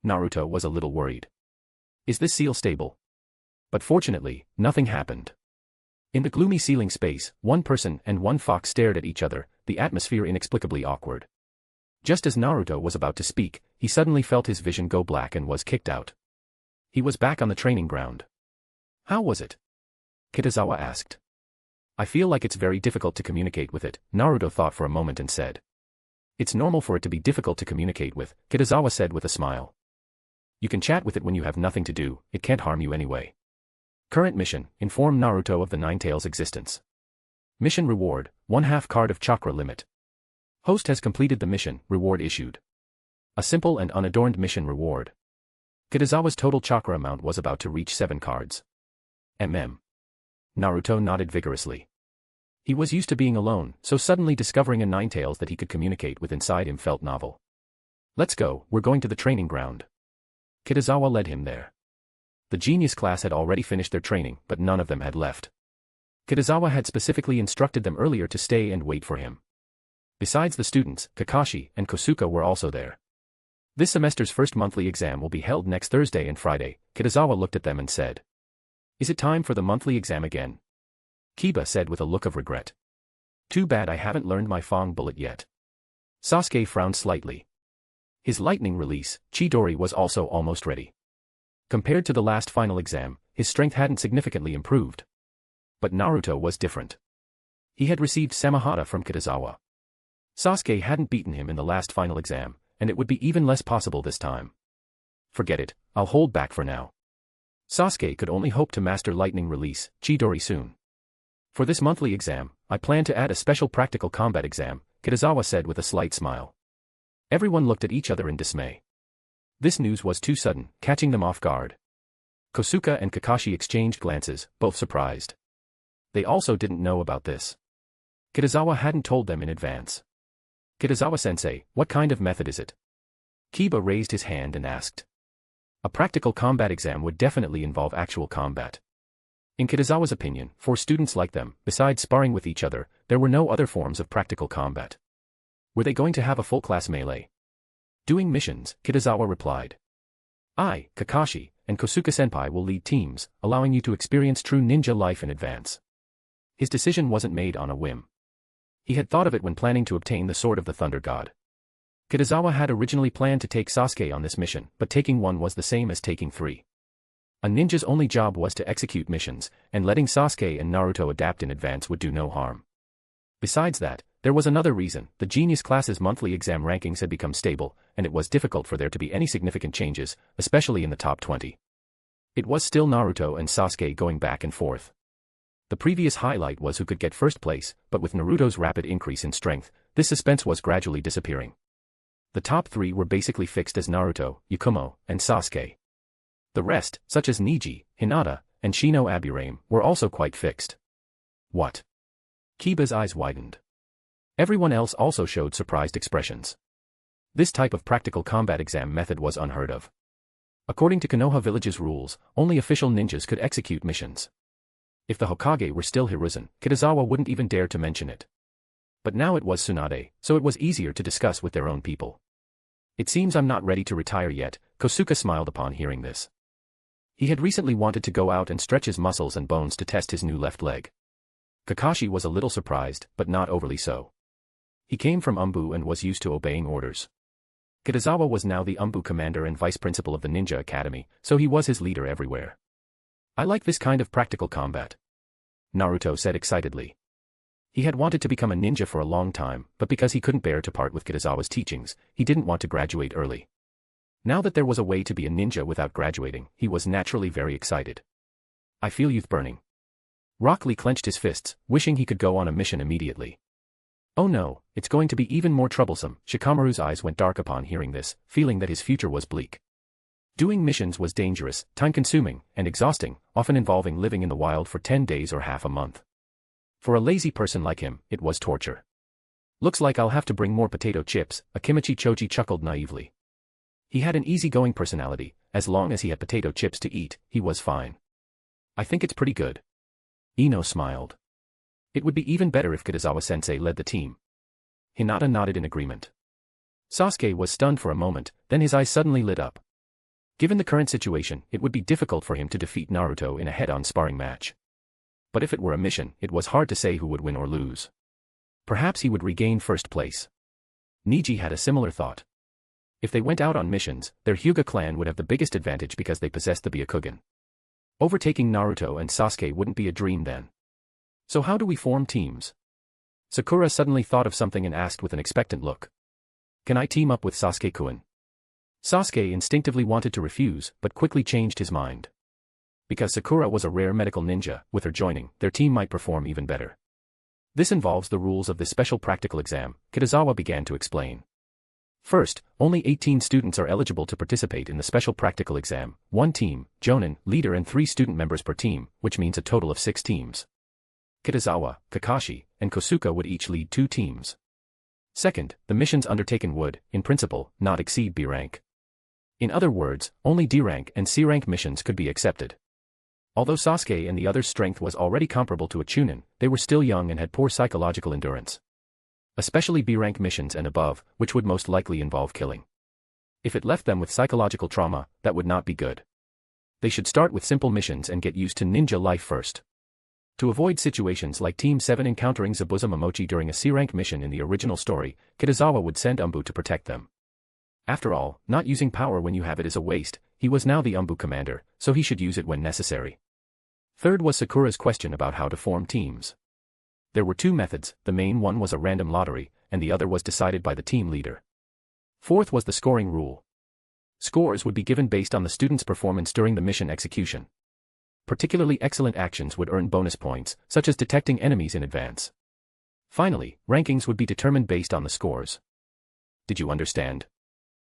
Naruto was a little worried. Is this seal stable? But fortunately, nothing happened. In the gloomy ceiling space, one person and one fox stared at each other, the atmosphere inexplicably awkward. Just as Naruto was about to speak, he suddenly felt his vision go black and was kicked out. He was back on the training ground. How was it? Kitazawa asked. I feel like it's very difficult to communicate with it, Naruto thought for a moment and said. It's normal for it to be difficult to communicate with, Kitazawa said with a smile. You can chat with it when you have nothing to do, it can't harm you anyway. Current mission, inform Naruto of the Nine-Tails' existence. Mission reward, 1/2 card of chakra limit. Host has completed the mission, reward issued. A simple and unadorned mission reward. Kitazawa's total chakra amount was about to reach 7 cards. Naruto nodded vigorously. He was used to being alone, so suddenly discovering a Nine-Tails that he could communicate with inside him felt novel. Let's go, we're going to the training ground. Kitazawa led him there. The genius class had already finished their training, but none of them had left. Kitazawa had specifically instructed them earlier to stay and wait for him. Besides the students, Kakashi and Kosuke were also there. This semester's first monthly exam will be held next Thursday and Friday, Kitazawa looked at them and said. Is it time for the monthly exam again? Kiba said with a look of regret. Too bad I haven't learned my Fang bullet yet. Sasuke frowned slightly. His lightning release, Chidori, was also almost ready. Compared to the last final exam, his strength hadn't significantly improved. But Naruto was different. He had received Samahata from Kitazawa. Sasuke hadn't beaten him in the last final exam, and it would be even less possible this time. Forget it, I'll hold back for now. Sasuke could only hope to master lightning release, Chidori, soon. For this monthly exam, I plan to add a special practical combat exam, Kitazawa said with a slight smile. Everyone looked at each other in dismay. This news was too sudden, catching them off guard. Kosuke and Kakashi exchanged glances, both surprised. They also didn't know about this. Kitazawa hadn't told them in advance. Kitazawa-sensei, what kind of method is it? Kiba raised his hand and asked. A practical combat exam would definitely involve actual combat. In Kitazawa's opinion, for students like them, besides sparring with each other, there were no other forms of practical combat. Were they going to have a full class melee? Doing missions, Kitazawa replied. I, Kakashi, and Kosuke-senpai will lead teams, allowing you to experience true ninja life in advance. His decision wasn't made on a whim. He had thought of it when planning to obtain the Sword of the Thunder God. Kitazawa had originally planned to take Sasuke on this mission, but taking one was the same as taking 3. A ninja's only job was to execute missions, and letting Sasuke and Naruto adapt in advance would do no harm. Besides that, there was another reason: the genius class's monthly exam rankings had become stable, and it was difficult for there to be any significant changes, especially in the top 20. It was still Naruto and Sasuke going back and forth. The previous highlight was who could get first place, but with Naruto's rapid increase in strength, this suspense was gradually disappearing. The top 3 were basically fixed as Naruto, Yakumo, and Sasuke. The rest, such as Neji, Hinata, and Shino Aburame, were also quite fixed. What? Kiba's eyes widened. Everyone else also showed surprised expressions. This type of practical combat exam method was unheard of. According to Konoha Village's rules, only official ninjas could execute missions. If the Hokage were still Hiruzen, Kitazawa wouldn't even dare to mention it. But now it was Tsunade, so it was easier to discuss with their own people. It seems I'm not ready to retire yet, Kosuke smiled upon hearing this. He had recently wanted to go out and stretch his muscles and bones to test his new left leg. Kakashi was a little surprised, but not overly so. He came from ANBU and was used to obeying orders. Kitazawa was now the ANBU commander and vice principal of the Ninja Academy, so he was his leader everywhere. I like this kind of practical combat, Naruto said excitedly. He had wanted to become a ninja for a long time, but because he couldn't bear to part with Kitazawa's teachings, he didn't want to graduate early. Now that there was a way to be a ninja without graduating, he was naturally very excited. I feel youth burning. Rock Lee clenched his fists, wishing he could go on a mission immediately. Oh no, it's going to be even more troublesome. Shikamaru's eyes went dark upon hearing this, feeling that his future was bleak. Doing missions was dangerous, time-consuming, and exhausting, often involving living in the wild for 10 days or half a month. For a lazy person like him, it was torture. Looks like I'll have to bring more potato chips, Akimichi Choji chuckled naively. He had an easygoing personality, as long as he had potato chips to eat, he was fine. I think it's pretty good. Ino smiled. It would be even better if Kitazawa-sensei led the team. Hinata nodded in agreement. Sasuke was stunned for a moment, then his eyes suddenly lit up. Given the current situation, it would be difficult for him to defeat Naruto in a head-on sparring match. But if it were a mission, it was hard to say who would win or lose. Perhaps he would regain first place. Niji had a similar thought. If they went out on missions, their Hyuga clan would have the biggest advantage because they possessed the Byakugan. Overtaking Naruto and Sasuke wouldn't be a dream then. So how do we form teams? Sakura suddenly thought of something and asked with an expectant look. Can I team up with Sasuke-kun? Sasuke instinctively wanted to refuse, but quickly changed his mind. Because Sakura was a rare medical ninja, with her joining, their team might perform even better. This involves the rules of this special practical exam, Kitazawa began to explain. First, only 18 students are eligible to participate in the special practical exam, 1 team, Jonin, leader and 3 student members per team, which means a total of 6 teams. Kitazawa, Kakashi, and Kosuke would each lead 2 teams. Second, the missions undertaken would, in principle, not exceed B rank. In other words, only D rank and C rank missions could be accepted. Although Sasuke and the others' strength was already comparable to a Chunin, they were still young and had poor psychological endurance. Especially B rank missions and above, which would most likely involve killing. If it left them with psychological trauma, that would not be good. They should start with simple missions and get used to ninja life first. To avoid situations like Team 7 encountering Zabuza Momochi during a C-rank mission in the original story, Kitazawa would send ANBU to protect them. After all, not using power when you have it is a waste. He was now the ANBU commander, so he should use it when necessary. Third was Sakura's question about how to form teams. There were 2 methods, the main one was a random lottery, and the other was decided by the team leader. Fourth was the scoring rule. Scores would be given based on the student's performance during the mission execution. Particularly excellent actions would earn bonus points, such as detecting enemies in advance. Finally, rankings would be determined based on the scores. Did you understand?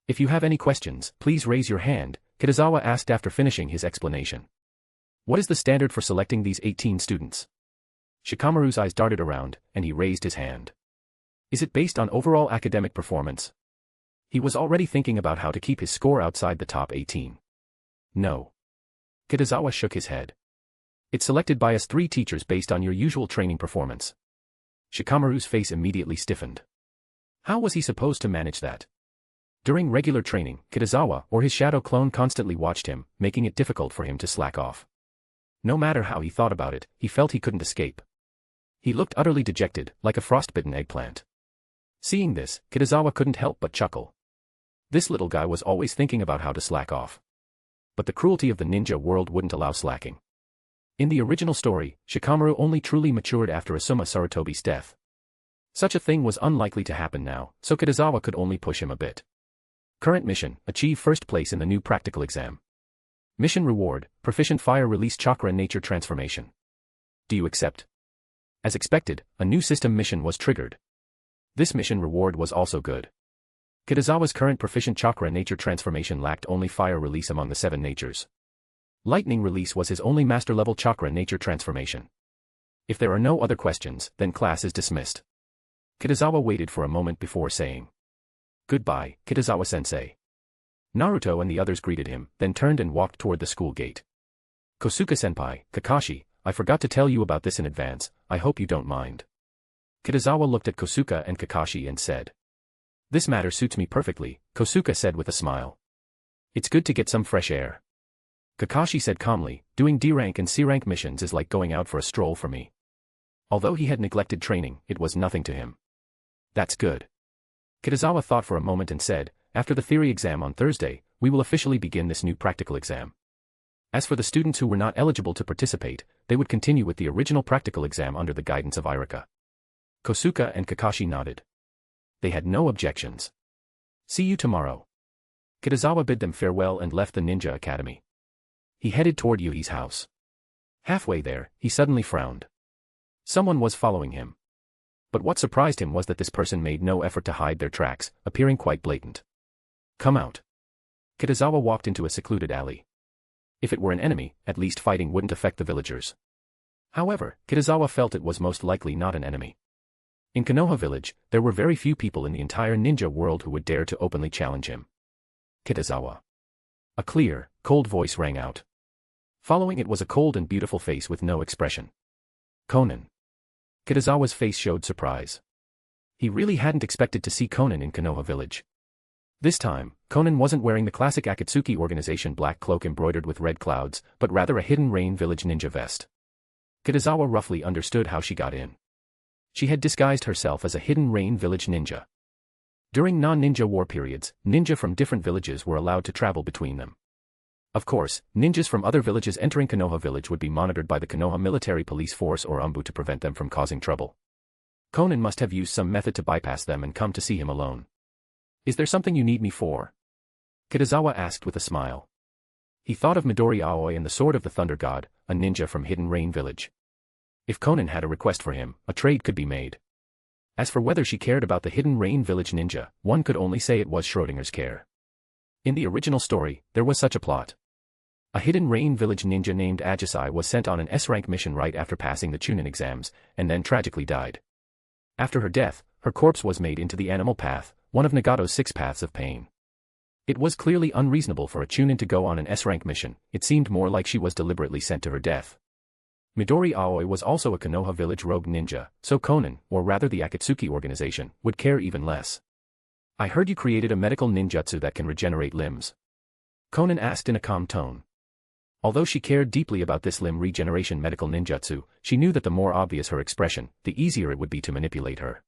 If you have any questions, please raise your hand, Kitazawa asked after finishing his explanation. What is the standard for selecting these 18 students? Shikamaru's eyes darted around, and he raised his hand. Is it based on overall academic performance? He was already thinking about how to keep his score outside the top 18. No. Kitazawa shook his head. It's selected by us 3 teachers based on your usual training performance. Shikamaru's face immediately stiffened. How was he supposed to manage that? During regular training, Kitazawa or his shadow clone constantly watched him, making it difficult for him to slack off. No matter how he thought about it, he felt he couldn't escape. He looked utterly dejected, like a frostbitten eggplant. Seeing this, Kitazawa couldn't help but chuckle. This little guy was always thinking about how to slack off. But the cruelty of the ninja world wouldn't allow slacking. In the original story, Shikamaru only truly matured after Asuma Sarutobi's death. Such a thing was unlikely to happen now, so Kitazawa could only push him a bit. Current mission, achieve first place in the new practical exam. Mission reward, proficient fire release chakra nature transformation. Do you accept? As expected, a new system mission was triggered. This mission reward was also good. Kitazawa's current proficient chakra nature transformation lacked only fire release among the 7 natures. Lightning release was his only master-level chakra nature transformation. If there are no other questions, then class is dismissed. Kitazawa waited for a moment before saying, "Goodbye, Kitazawa-sensei." Naruto and the others greeted him, then turned and walked toward the school gate. Kosuke-senpai, Kakashi, I forgot to tell you about this in advance, I hope you don't mind. Kitazawa looked at Kosuke and Kakashi and said, "This matter suits me perfectly," Kosuke said with a smile. "It's good to get some fresh air." Kakashi said calmly, "Doing D-rank and C-rank missions is like going out for a stroll for me." Although he had neglected training, it was nothing to him. That's good. Kitazawa thought for a moment and said, "After the theory exam on Thursday, we will officially begin this new practical exam. As for the students who were not eligible to participate, they would continue with the original practical exam under the guidance of Irika." Kosuke and Kakashi nodded. They had no objections. "See you tomorrow." Kitazawa bid them farewell and left the Ninja Academy. He headed toward Yui's house. Halfway there, he suddenly frowned. Someone was following him. But what surprised him was that this person made no effort to hide their tracks, appearing quite blatant. "Come out." Kitazawa walked into a secluded alley. If it were an enemy, at least fighting wouldn't affect the villagers. However, Kitazawa felt it was most likely not an enemy. In Konoha village, there were very few people in the entire ninja world who would dare to openly challenge him. Kitazawa. A clear, cold voice rang out. Following it was a cold and beautiful face with no expression. Conan. Kitazawa's face showed surprise. He really hadn't expected to see Conan in Konoha village. This time, Conan wasn't wearing the classic Akatsuki organization black cloak embroidered with red clouds, but rather a hidden rain village ninja vest. Kitazawa roughly understood how she got in. She had disguised herself as a hidden rain village ninja. During non-ninja war periods, ninja from different villages were allowed to travel between them. Of course, ninjas from other villages entering Konoha village would be monitored by the Konoha military police force or ANBU to prevent them from causing trouble. Conan must have used some method to bypass them and come to see him alone. Is there something you need me for? Kitazawa asked with a smile. He thought of Midori Aoi and the Sword of the Thunder God, a ninja from Hidden Rain village. If Conan had a request for him, a trade could be made. As for whether she cared about the Hidden Rain village ninja, one could only say it was Schrodinger's care. In the original story, there was such a plot. A Hidden Rain village ninja named Ajisai was sent on an S-rank mission right after passing the Chunin exams, and then tragically died. After her death, her corpse was made into the animal path, one of Nagato's 6 paths of pain. It was clearly unreasonable for a Chunin to go on an S-rank mission. It seemed more like she was deliberately sent to her death. Midori Aoi was also a Konoha village rogue ninja, so Conan, or rather the Akatsuki organization, would care even less. I heard you created a medical ninjutsu that can regenerate limbs. Conan asked in a calm tone. Although she cared deeply about this limb regeneration medical ninjutsu, she knew that the more obvious her expression, the easier it would be to manipulate her.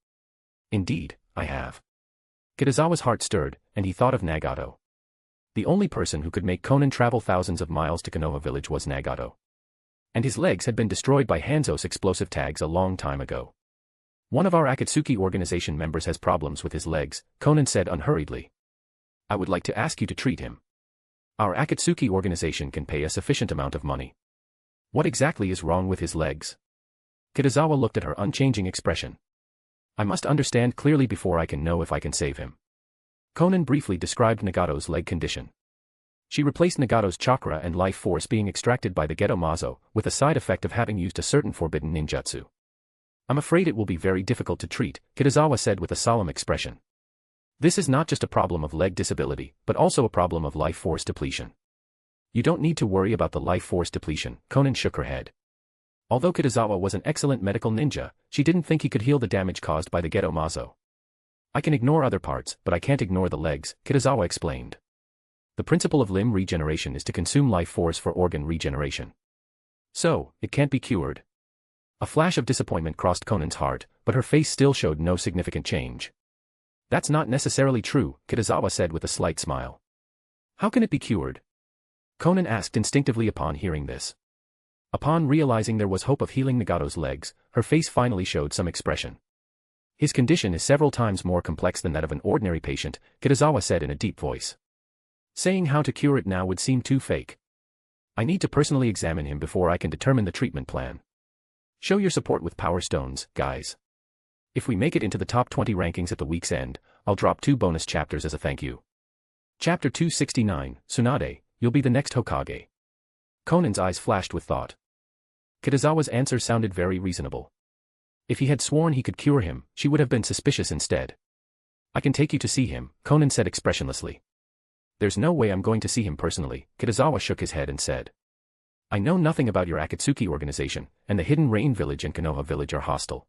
Indeed, I have. Kitazawa's heart stirred, and he thought of Nagato. The only person who could make Conan travel thousands of miles to Konoha village was Nagato. And his legs had been destroyed by Hanzo's explosive tags a long time ago. One of our Akatsuki organization members has problems with his legs, Conan said unhurriedly. I would like to ask you to treat him. Our Akatsuki organization can pay a sufficient amount of money. What exactly is wrong with his legs? Kitazawa looked at her unchanging expression. I must understand clearly before I can know if I can save him. Conan briefly described Nagato's leg condition. She replaced Nagato's chakra and life force being extracted by the Geto Mazo, with a side effect of having used a certain forbidden ninjutsu. I'm afraid it will be very difficult to treat, Kitazawa said with a solemn expression. This is not just a problem of leg disability, but also a problem of life force depletion. You don't need to worry about the life force depletion, Conan shook her head. Although Kitazawa was an excellent medical ninja, she didn't think he could heal the damage caused by the Geto Mazo. I can ignore other parts, but I can't ignore the legs, Kitazawa explained. The principle of limb regeneration is to consume life force for organ regeneration. So, it can't be cured. A flash of disappointment crossed Conan's heart, but her face still showed no significant change. That's not necessarily true, Kitazawa said with a slight smile. How can it be cured? Conan asked instinctively upon hearing this. Upon realizing there was hope of healing Nagato's legs, her face finally showed some expression. His condition is several times more complex than that of an ordinary patient, Kitazawa said in a deep voice. Saying how to cure it now would seem too fake. I need to personally examine him before I can determine the treatment plan. Show your support with Power Stones, guys. If we make it into the top 20 rankings at the week's end, I'll drop 2 bonus chapters as a thank you. Chapter 269, Tsunade, you'll be the next Hokage. Conan's eyes flashed with thought. Kitazawa's answer sounded very reasonable. If he had sworn he could cure him, she would have been suspicious instead. I can take you to see him, Conan said expressionlessly. There's no way I'm going to see him personally, Kitazawa shook his head and said. I know nothing about your Akatsuki organization, and the Hidden Rain village and Konoha village are hostile.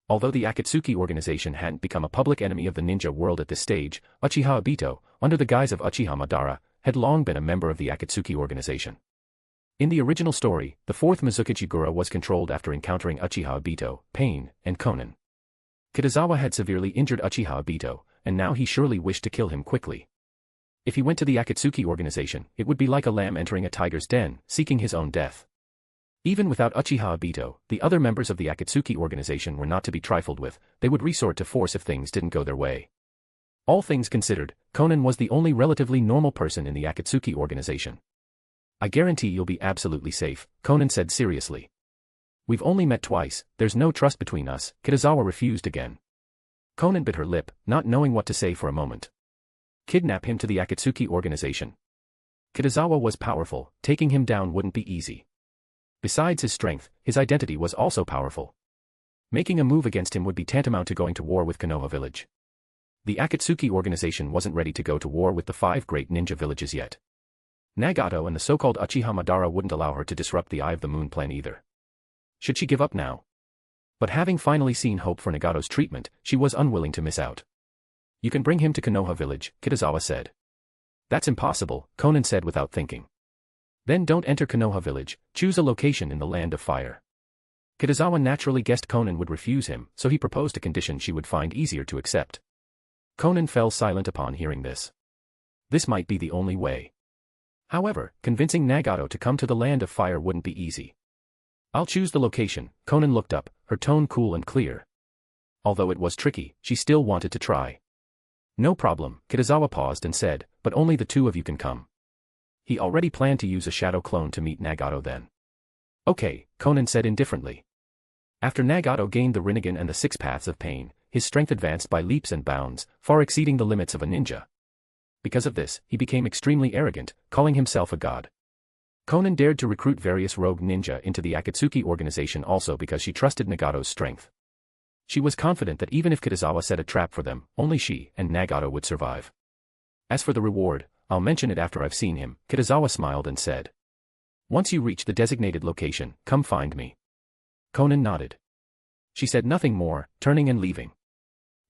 Although the Akatsuki organization hadn't become a public enemy of the ninja world at this stage, Uchiha Obito, under the guise of Uchiha Madara, had long been a member of the Akatsuki organization. In the original story, the 4th Mizukichi-gura was controlled after encountering Uchiha Obito, Pain, and Conan. Kitazawa had severely injured Uchiha Obito, and now he surely wished to kill him quickly. If he went to the Akatsuki organization, it would be like a lamb entering a tiger's den, seeking his own death. Even without Uchiha Obito, the other members of the Akatsuki organization were not to be trifled with, they would resort to force if things didn't go their way. All things considered, Conan was the only relatively normal person in the Akatsuki organization. I guarantee you'll be absolutely safe, Conan said seriously. We've only met twice, there's no trust between us, Kitazawa refused again. Conan bit her lip, not knowing what to say for a moment. Kidnap him to the Akatsuki organization. Kitazawa was powerful, taking him down wouldn't be easy. Besides his strength, his identity was also powerful. Making a move against him would be tantamount to going to war with Konoha village. The Akatsuki organization wasn't ready to go to war with the 5 great ninja villages yet. Nagato and the so-called Uchiha Madara wouldn't allow her to disrupt the Eye of the Moon plan either. Should she give up now? But having finally seen hope for Nagato's treatment, she was unwilling to miss out. You can bring him to Konoha village, Kitazawa said. That's impossible, Conan said without thinking. Then don't enter Konoha village, choose a location in the Land of Fire. Kitazawa naturally guessed Conan would refuse him, so he proposed a condition she would find easier to accept. Conan fell silent upon hearing this. This might be the only way. However, convincing Nagato to come to the Land of Fire wouldn't be easy. I'll choose the location, Conan looked up, her tone cool and clear. Although it was tricky, she still wanted to try. No problem, Kitazawa paused and said, but only the 2 of you can come. He already planned to use a shadow clone to meet Nagato then. Okay, Conan said indifferently. After Nagato gained the Rinnegan and the 6 Paths of Pain, his strength advanced by leaps and bounds, far exceeding the limits of a ninja. Because of this, he became extremely arrogant, calling himself a god. Conan dared to recruit various rogue ninja into the Akatsuki organization also because she trusted Nagato's strength. She was confident that even if Kitazawa set a trap for them, only she and Nagato would survive. As for the reward, I'll mention it after I've seen him, Kitazawa smiled and said. Once you reach the designated location, come find me. Conan nodded. She said nothing more, turning and leaving.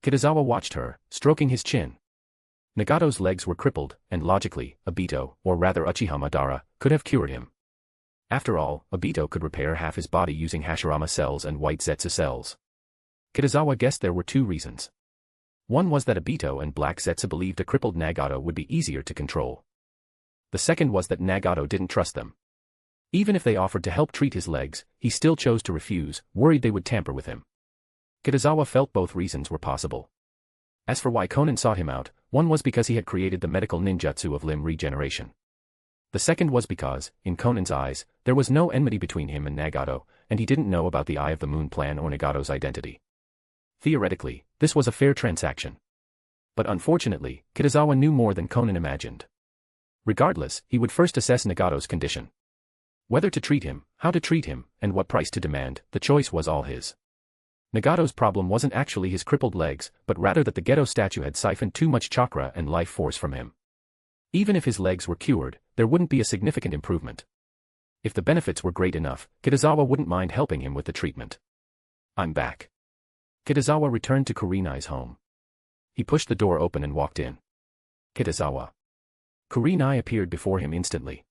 Kitazawa watched her, stroking his chin. Nagato's legs were crippled, and logically, Obito, or rather Uchiha Madara, could have cured him. After all, Obito could repair half his body using Hashirama cells and white Zetsu cells. Kitazawa guessed there were 2 reasons. One was that Obito and Black Zetsu believed a crippled Nagato would be easier to control. The second was that Nagato didn't trust them. Even if they offered to help treat his legs, he still chose to refuse, worried they would tamper with him. Kitazawa felt both reasons were possible. As for why Conan sought him out, one was because he had created the medical ninjutsu of limb regeneration. The second was because, in Conan's eyes, there was no enmity between him and Nagato, and he didn't know about the Eye of the Moon plan or Nagato's identity. Theoretically, this was a fair transaction. But unfortunately, Kitazawa knew more than Conan imagined. Regardless, he would first assess Nagato's condition. Whether to treat him, how to treat him, and what price to demand, the choice was all his. Nagato's problem wasn't actually his crippled legs, but rather that the Geto statue had siphoned too much chakra and life force from him. Even if his legs were cured, there wouldn't be a significant improvement. If the benefits were great enough, Kitazawa wouldn't mind helping him with the treatment. I'm back. Kitazawa returned to Kurenai's home. He pushed the door open and walked in. Kitazawa. Kurenai appeared before him instantly.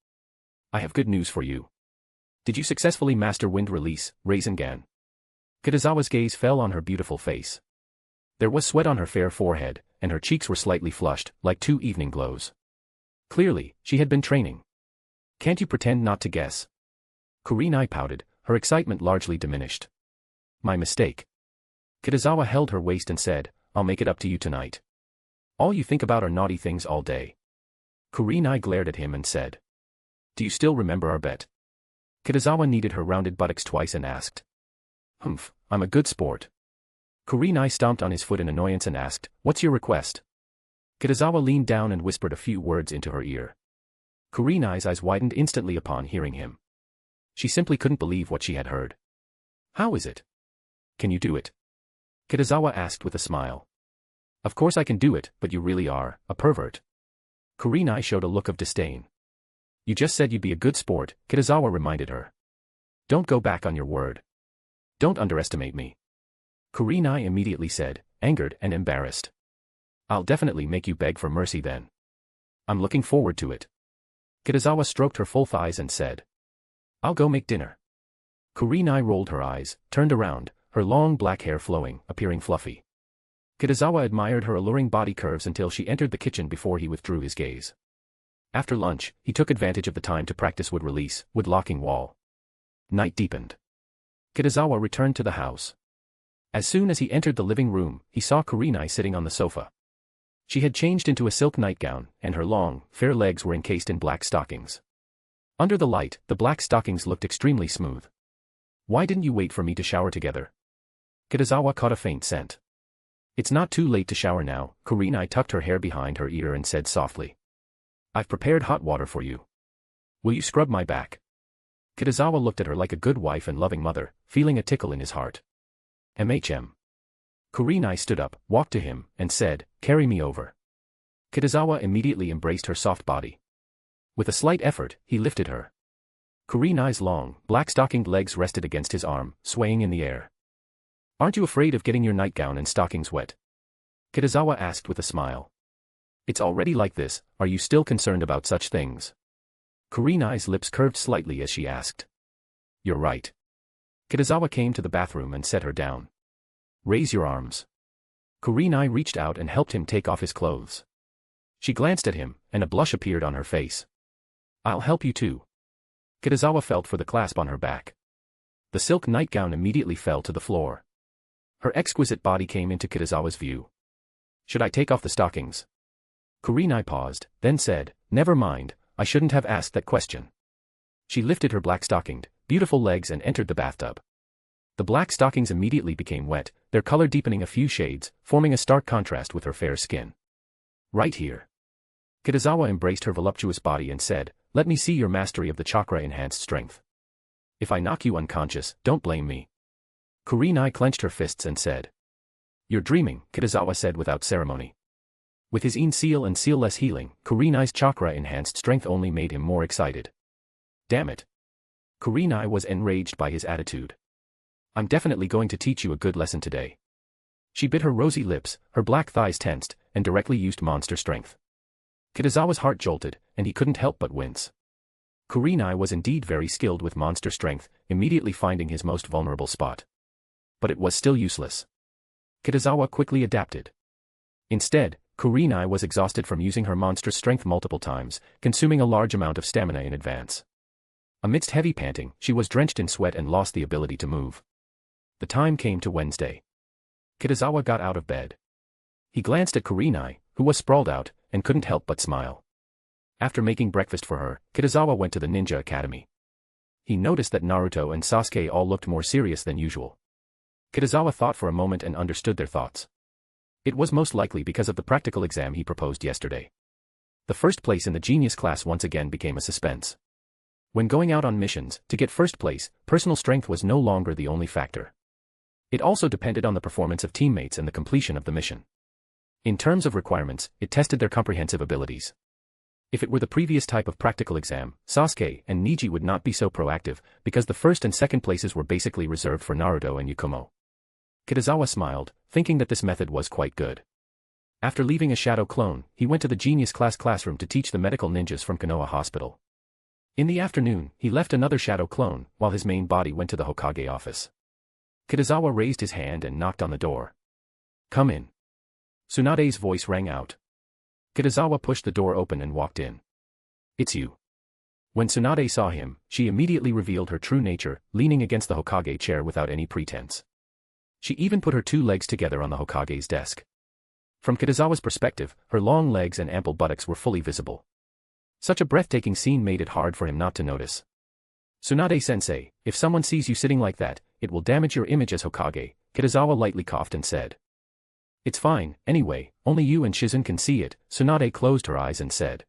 I have good news for you. Did you successfully master wind release, Rasengan? Kitazawa's gaze fell on her beautiful face. There was sweat on her fair forehead, and her cheeks were slightly flushed, like 2 evening glows. Clearly, she had been training. Can't you pretend not to guess? Kurenai pouted, her excitement largely diminished. My mistake. Kitazawa held her waist and said, I'll make it up to you tonight. All you think about are naughty things all day. Kurenai glared at him and said. Do you still remember our bet? Kitazawa kneaded her rounded buttocks twice and asked. Humph, I'm a good sport. Kurenai stomped on his foot in annoyance and asked, What's your request? Kitazawa leaned down and whispered a few words into her ear. Kurenai's eyes widened instantly upon hearing him. She simply couldn't believe what she had heard. How is it? Can you do it? Kitazawa asked with a smile. Of course I can do it, but you really are a pervert. Kurenai showed a look of disdain. You just said you'd be a good sport, Kitazawa reminded her. Don't go back on your word. Don't underestimate me. Kurenai immediately said, angered and embarrassed. I'll definitely make you beg for mercy then. I'm looking forward to it. Kitazawa stroked her full thighs and said. I'll go make dinner. Kurenai rolled her eyes, turned around, her long black hair flowing, appearing fluffy. Kitazawa admired her alluring body curves until she entered the kitchen before he withdrew his gaze. After lunch, he took advantage of the time to practice wood release, wood locking wall. Night deepened. Kitazawa returned to the house. As soon as he entered the living room, he saw Kurenai sitting on the sofa. She had changed into a silk nightgown, and her long, fair legs were encased in black stockings. Under the light, the black stockings looked extremely smooth. Why didn't you wait for me to shower together? Kitazawa caught a faint scent. It's not too late to shower now. Kurenai tucked her hair behind her ear and said softly. I've prepared hot water for you. Will you scrub my back? Kitazawa looked at her like a good wife and loving mother, feeling a tickle in his heart. Kurenai stood up, walked to him, and said, carry me over. Kitazawa immediately embraced her soft body. With a slight effort, he lifted her. Kurenai's long, black-stockinged legs rested against his arm, swaying in the air. Aren't you afraid of getting your nightgown and stockings wet? Kitazawa asked with a smile. It's already like this, are you still concerned about such things? Kurenai's lips curved slightly as she asked. You're right. Kitazawa came to the bathroom and set her down. Raise your arms. Kurenai reached out and helped him take off his clothes. She glanced at him, and a blush appeared on her face. I'll help you too. Kitazawa felt for the clasp on her back. The silk nightgown immediately fell to the floor. Her exquisite body came into Kitazawa's view. Should I take off the stockings? Kurenai paused, then said, never mind, I shouldn't have asked that question. She lifted her black-stockinged, beautiful legs and entered the bathtub. The black stockings immediately became wet, their color deepening a few shades, forming a stark contrast with her fair skin. Right here. Kitazawa embraced her voluptuous body and said, let me see your mastery of the chakra-enhanced strength. If I knock you unconscious, don't blame me. Kurenai clenched her fists and said. You're dreaming, Kitazawa said without ceremony. With his seal and seal-less healing, Kurenai's chakra-enhanced strength only made him more excited. Damn it. Kurenai was enraged by his attitude. I'm definitely going to teach you a good lesson today. She bit her rosy lips, her black thighs tensed, and directly used monster strength. Kitazawa's heart jolted, and he couldn't help but wince. Kurenai was indeed very skilled with monster strength, immediately finding his most vulnerable spot. But it was still useless. Kitazawa quickly adapted. Instead, Kurenai was exhausted from using her monstrous strength multiple times, consuming a large amount of stamina in advance. Amidst heavy panting, she was drenched in sweat and lost the ability to move. The time came to Wednesday. Kitazawa got out of bed. He glanced at Kurenai, who was sprawled out, and couldn't help but smile. After making breakfast for her, Kitazawa went to the Ninja Academy. He noticed that Naruto and Sasuke all looked more serious than usual. Kitazawa thought for a moment and understood their thoughts. It was most likely because of the practical exam he proposed yesterday. The first place in the genius class once again became a suspense. When going out on missions, to get first place, personal strength was no longer the only factor. It also depended on the performance of teammates and the completion of the mission. In terms of requirements, it tested their comprehensive abilities. If it were the previous type of practical exam, Sasuke and Neji would not be so proactive, because the first and second places were basically reserved for Naruto and Yakumo. Kitazawa smiled, thinking that this method was quite good. After leaving a shadow clone, he went to the genius class classroom to teach the medical ninjas from Konoha Hospital. In the afternoon, he left another shadow clone, while his main body went to the Hokage office. Kitazawa raised his hand and knocked on the door. Come in. Tsunade's voice rang out. Kitazawa pushed the door open and walked in. It's you. When Tsunade saw him, she immediately revealed her true nature, leaning against the Hokage chair without any pretense. She even put her two legs together on the Hokage's desk. From Kitazawa's perspective, her long legs and ample buttocks were fully visible. Such a breathtaking scene made it hard for him not to notice. Tsunade-sensei, if someone sees you sitting like that, it will damage your image as Hokage, Kitazawa lightly coughed and said. It's fine, anyway, only you and Shizen can see it. Tsunade closed her eyes and said.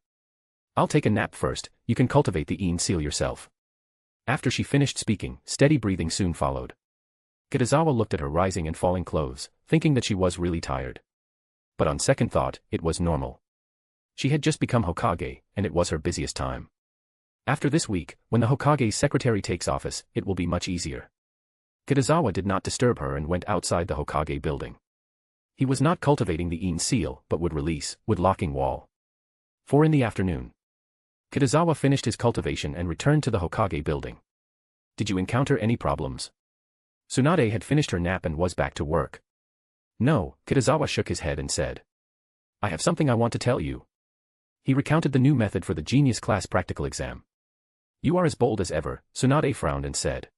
I'll take a nap first, you can cultivate the seal yourself. After she finished speaking, steady breathing soon followed. Kitazawa looked at her rising and falling clothes, thinking that she was really tired. But on second thought, it was normal. She had just become Hokage, and it was her busiest time. After this week, when the Hokage's secretary takes office, it will be much easier. Kitazawa did not disturb her and went outside the Hokage building. He was not cultivating the seal, but would locking wall. 4 in the afternoon. Kitazawa finished his cultivation and returned to the Hokage building. Did you encounter any problems? Tsunade had finished her nap and was back to work. No, Kitazawa shook his head and said. I have something I want to tell you. He recounted the new method for the genius class practical exam. You are as bold as ever, Tsunade frowned and said.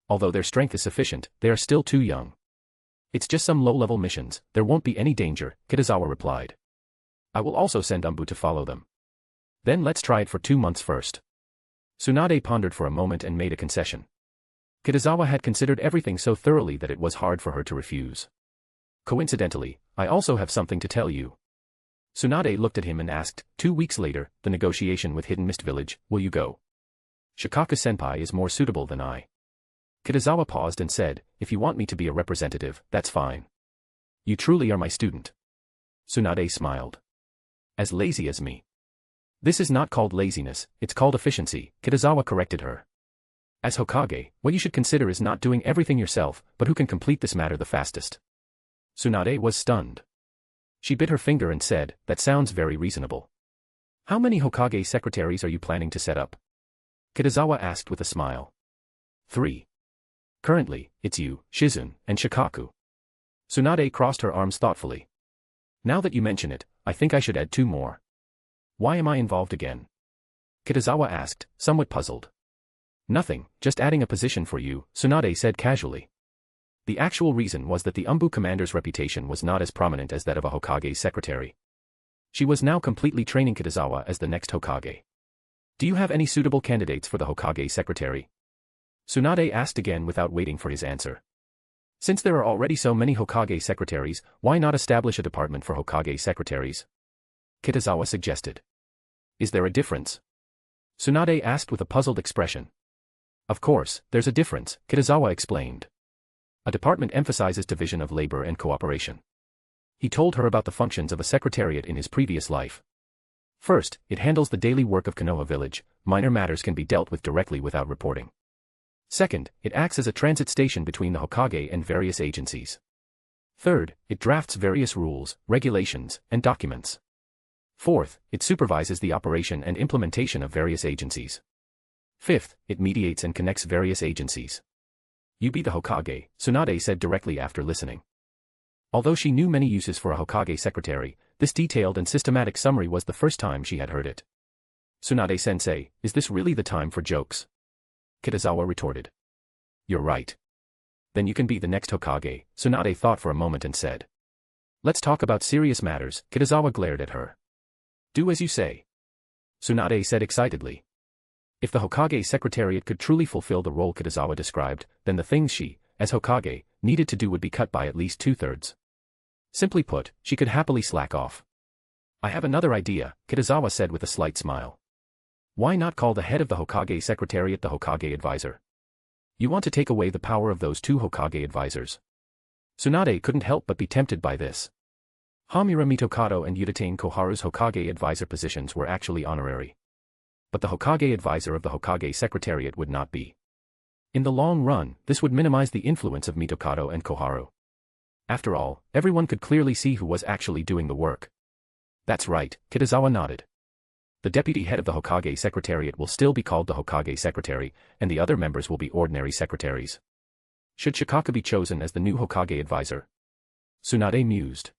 Although their strength is sufficient, they are still too young. It's just some low-level missions, there won't be any danger, Kitazawa replied. I will also send ANBU to follow them. Then let's try it for 2 months first. Tsunade pondered for a moment and made a concession. Kitazawa had considered everything so thoroughly that it was hard for her to refuse. Coincidentally, I also have something to tell you. Tsunade looked at him and asked, 2 weeks later, the negotiation with Hidden Mist Village, will you go? Shikaku-senpai is more suitable than I. Kitazawa paused and said, if you want me to be a representative, that's fine. You truly are my student. Tsunade smiled. As lazy as me. This is not called laziness, it's called efficiency, Kitazawa corrected her. As Hokage, what you should consider is not doing everything yourself, but who can complete this matter the fastest. Tsunade was stunned. She bit her finger and said, that sounds very reasonable. How many Hokage secretaries are you planning to set up? Kitazawa asked with a smile. 3. Currently, it's you, Shizun, and Shikaku. Tsunade crossed her arms thoughtfully. Now that you mention it, I think I should add 2 more. Why am I involved again? Kitazawa asked, somewhat puzzled. Nothing, just adding a position for you, Tsunade said casually. The actual reason was that the ANBU commander's reputation was not as prominent as that of a Hokage's secretary. She was now completely training Kitazawa as the next Hokage. Do you have any suitable candidates for the Hokage secretary? Tsunade asked again without waiting for his answer. Since there are already so many Hokage secretaries, why not establish a department for Hokage secretaries? Kitazawa suggested. Is there a difference? Tsunade asked with a puzzled expression. Of course, there's a difference, Kitazawa explained. A department emphasizes division of labor and cooperation. He told her about the functions of a secretariat in his previous life. First, it handles the daily work of Konoha Village, minor matters can be dealt with directly without reporting. Second, it acts as a transit station between the Hokage and various agencies. Third, it drafts various rules, regulations, and documents. Fourth, it supervises the operation and implementation of various agencies. Fifth, it mediates and connects various agencies. You be the Hokage, Tsunade said directly after listening. Although she knew many uses for a Hokage secretary, this detailed and systematic summary was the first time she had heard it. Tsunade-sensei, is this really the time for jokes? Kitazawa retorted. You're right. Then you can be the next Hokage, Tsunade thought for a moment and said. Let's talk about serious matters, Kitazawa glared at her. Do as you say. Tsunade said excitedly. If the Hokage Secretariat could truly fulfill the role Kitazawa described, then the things she, as Hokage, needed to do would be cut by at least 2/3. Simply put, she could happily slack off. I have another idea, Kitazawa said with a slight smile. Why not call the head of the Hokage Secretariat the Hokage Advisor? You want to take away the power of those 2 Hokage advisors. Tsunade couldn't help but be tempted by this. Hamura Mitokado and Uchiha Koharu's Hokage Advisor positions were actually honorary. But the Hokage Advisor of the Hokage Secretariat would not be. In the long run, this would minimize the influence of Mitokado and Koharu. After all, everyone could clearly see who was actually doing the work. That's right, Kitazawa nodded. The deputy head of the Hokage Secretariat will still be called the Hokage Secretary, and the other members will be ordinary secretaries. Should Shikaku be chosen as the new Hokage Advisor? Tsunade mused.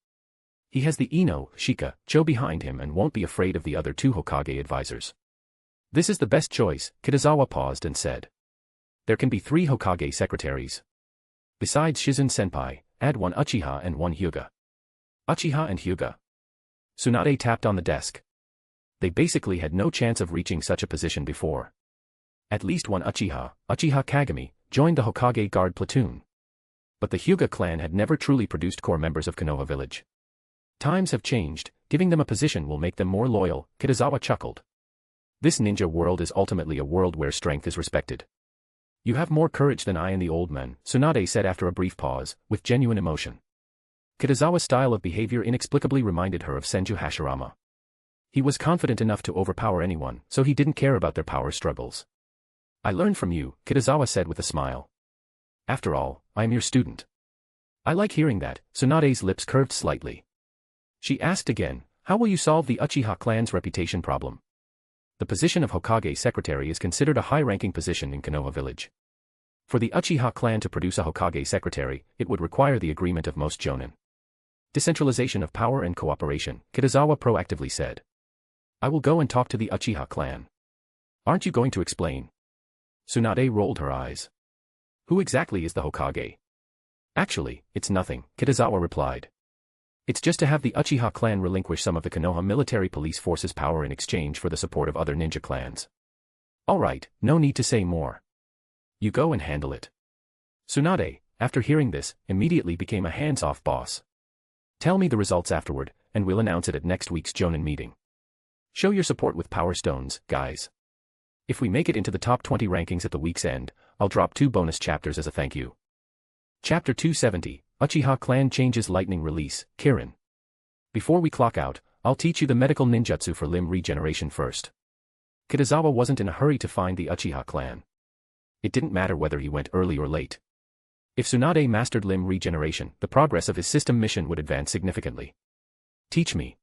He has the Ino, Shika, Cho behind him and won't be afraid of the other 2 Hokage Advisors. This is the best choice, Kitazawa paused and said. There can be 3 Hokage Secretaries. Besides Shizun-senpai, add 1 Uchiha and 1 Hyuga. Uchiha and Hyuga. Tsunade tapped on the desk. They basically had no chance of reaching such a position before. At least 1 Uchiha, Uchiha Kagami, joined the Hokage Guard platoon. But the Hyuga clan had never truly produced core members of Konoha Village. Times have changed, giving them a position will make them more loyal, Kitazawa chuckled. This ninja world is ultimately a world where strength is respected. You have more courage than I and the old men, Tsunade said after a brief pause, with genuine emotion. Kitazawa's style of behavior inexplicably reminded her of Senju Hashirama. He was confident enough to overpower anyone, so he didn't care about their power struggles. I learned from you, Kitazawa said with a smile. After all, I am your student. I like hearing that, Tsunade's lips curved slightly. She asked again, how will you solve the Uchiha clan's reputation problem? The position of Hokage Secretary is considered a high-ranking position in Konoha Village. For the Uchiha clan to produce a Hokage Secretary, it would require the agreement of most Jonin. Decentralization of power and cooperation, Kitazawa proactively said. I will go and talk to the Uchiha clan. Aren't you going to explain? Tsunade rolled her eyes. Who exactly is the Hokage? Actually, it's nothing, Kitazawa replied. It's just to have the Uchiha clan relinquish some of the Konoha military police force's power in exchange for the support of other ninja clans. Alright, no need to say more. You go and handle it. Tsunade, after hearing this, immediately became a hands-off boss. Tell me the results afterward, and we'll announce it at next week's Jonin meeting. Show your support with Power Stones, guys. If we make it into the top 20 rankings at the week's end, I'll drop 2 bonus chapters as a thank you. Chapter 270, Uchiha Clan Changes Lightning Release, Kirin. Before we clock out, I'll teach you the medical ninjutsu for limb regeneration first. Kitazawa wasn't in a hurry to find the Uchiha clan. It didn't matter whether he went early or late. If Tsunade mastered limb regeneration, the progress of his system mission would advance significantly. Teach me.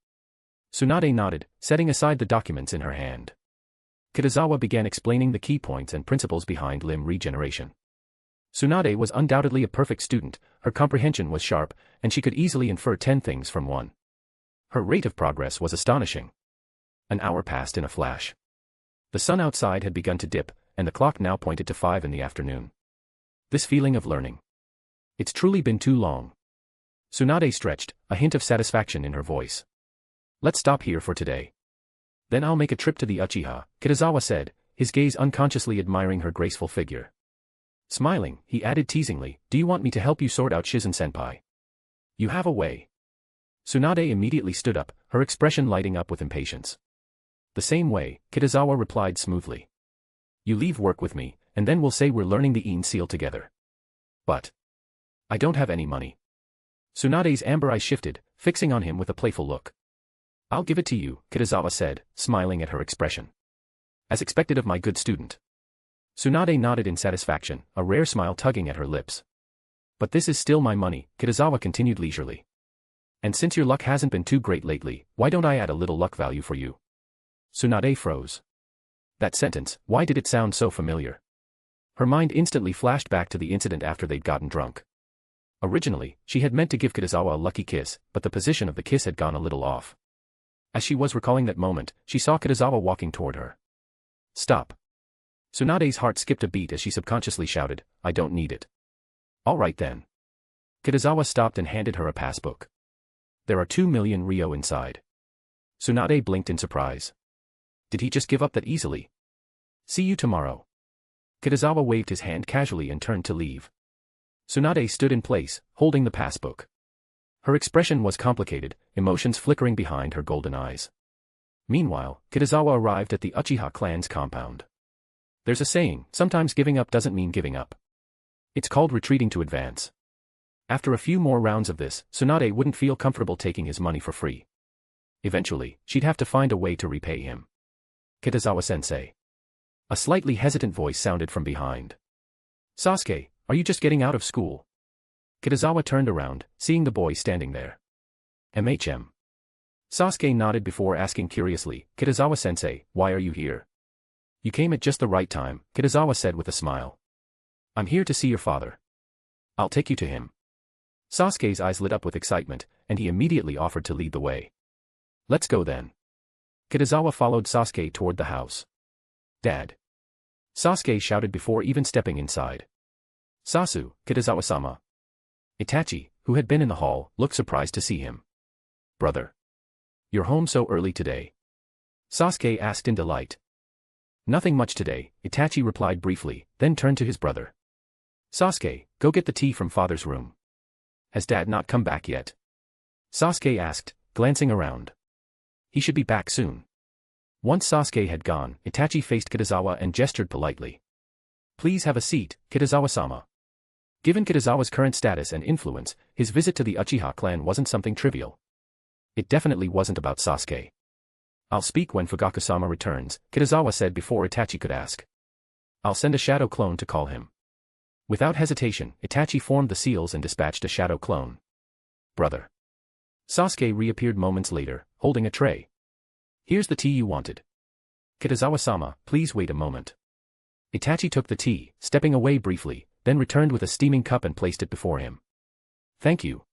Tsunade nodded, setting aside the documents in her hand. Kitazawa began explaining the key points and principles behind limb regeneration. Tsunade was undoubtedly a perfect student, her comprehension was sharp, and she could easily infer 10 things from one. Her rate of progress was astonishing. An hour passed in a flash. The sun outside had begun to dip, and the clock now pointed to 5 in the afternoon. This feeling of learning. It's truly been too long. Tsunade stretched, a hint of satisfaction in her voice. Let's stop here for today. Then I'll make a trip to the Uchiha, Kitazawa said, his gaze unconsciously admiring her graceful figure. Smiling, he added teasingly, do you want me to help you sort out Shizen-senpai? You have a way. Tsunade immediately stood up, her expression lighting up with impatience. The same way, Kitazawa replied smoothly. You leave work with me, and then we'll say we're learning the Ein seal together. But I don't have any money. Tsunade's amber eyes shifted, fixing on him with a playful look. I'll give it to you, Kitazawa said, smiling at her expression. As expected of my good student. Tsunade nodded in satisfaction, a rare smile tugging at her lips. But this is still my money, Kitazawa continued leisurely. And since your luck hasn't been too great lately, why don't I add a little luck value for you? Tsunade froze. That sentence, why did it sound so familiar? Her mind instantly flashed back to the incident after they'd gotten drunk. Originally, she had meant to give Kitazawa a lucky kiss, but the position of the kiss had gone a little off. As she was recalling that moment, she saw Kitazawa walking toward her. Stop. Tsunade's heart skipped a beat as she subconsciously shouted, I don't need it. All right then. Kitazawa stopped and handed her a passbook. There are 2 million ryo inside. Tsunade blinked in surprise. Did he just give up that easily? See you tomorrow. Kitazawa waved his hand casually and turned to leave. Tsunade stood in place, holding the passbook. Her expression was complicated, emotions flickering behind her golden eyes. Meanwhile, Kitazawa arrived at the Uchiha clan's compound. There's a saying, sometimes giving up doesn't mean giving up. It's called retreating to advance. After a few more rounds of this, Tsunade wouldn't feel comfortable taking his money for free. Eventually, she'd have to find a way to repay him. Kitazawa-sensei. A slightly hesitant voice sounded from behind. Sasuke, are you just getting out of school? Kitazawa turned around, seeing the boy standing there. MHM. Sasuke nodded before asking curiously, Kitazawa-sensei, why are you here? You came at just the right time, Kitazawa said with a smile. I'm here to see your father. I'll take you to him. Sasuke's eyes lit up with excitement, and he immediately offered to lead the way. Let's go then. Kitazawa followed Sasuke toward the house. Dad. Sasuke shouted before even stepping inside. Sasu, Kitazawa-sama. Itachi, who had been in the hall, looked surprised to see him. Brother. You're home so early today? Sasuke asked in delight. Nothing much today, Itachi replied briefly, then turned to his brother. Sasuke, go get the tea from father's room. Has Dad not come back yet? Sasuke asked, glancing around. He should be back soon. Once Sasuke had gone, Itachi faced Kitazawa and gestured politely. Please have a seat, Kitazawa-sama. Given Kitazawa's current status and influence, his visit to the Uchiha clan wasn't something trivial. It definitely wasn't about Sasuke. I'll speak when Fugaku-sama returns, Kitazawa said before Itachi could ask. I'll send a shadow clone to call him. Without hesitation, Itachi formed the seals and dispatched a shadow clone. Brother. Sasuke reappeared moments later, holding a tray. Here's the tea you wanted. Kitazawa-sama, please wait a moment. Itachi took the tea, stepping away briefly, then returned with a steaming cup and placed it before him. Thank you.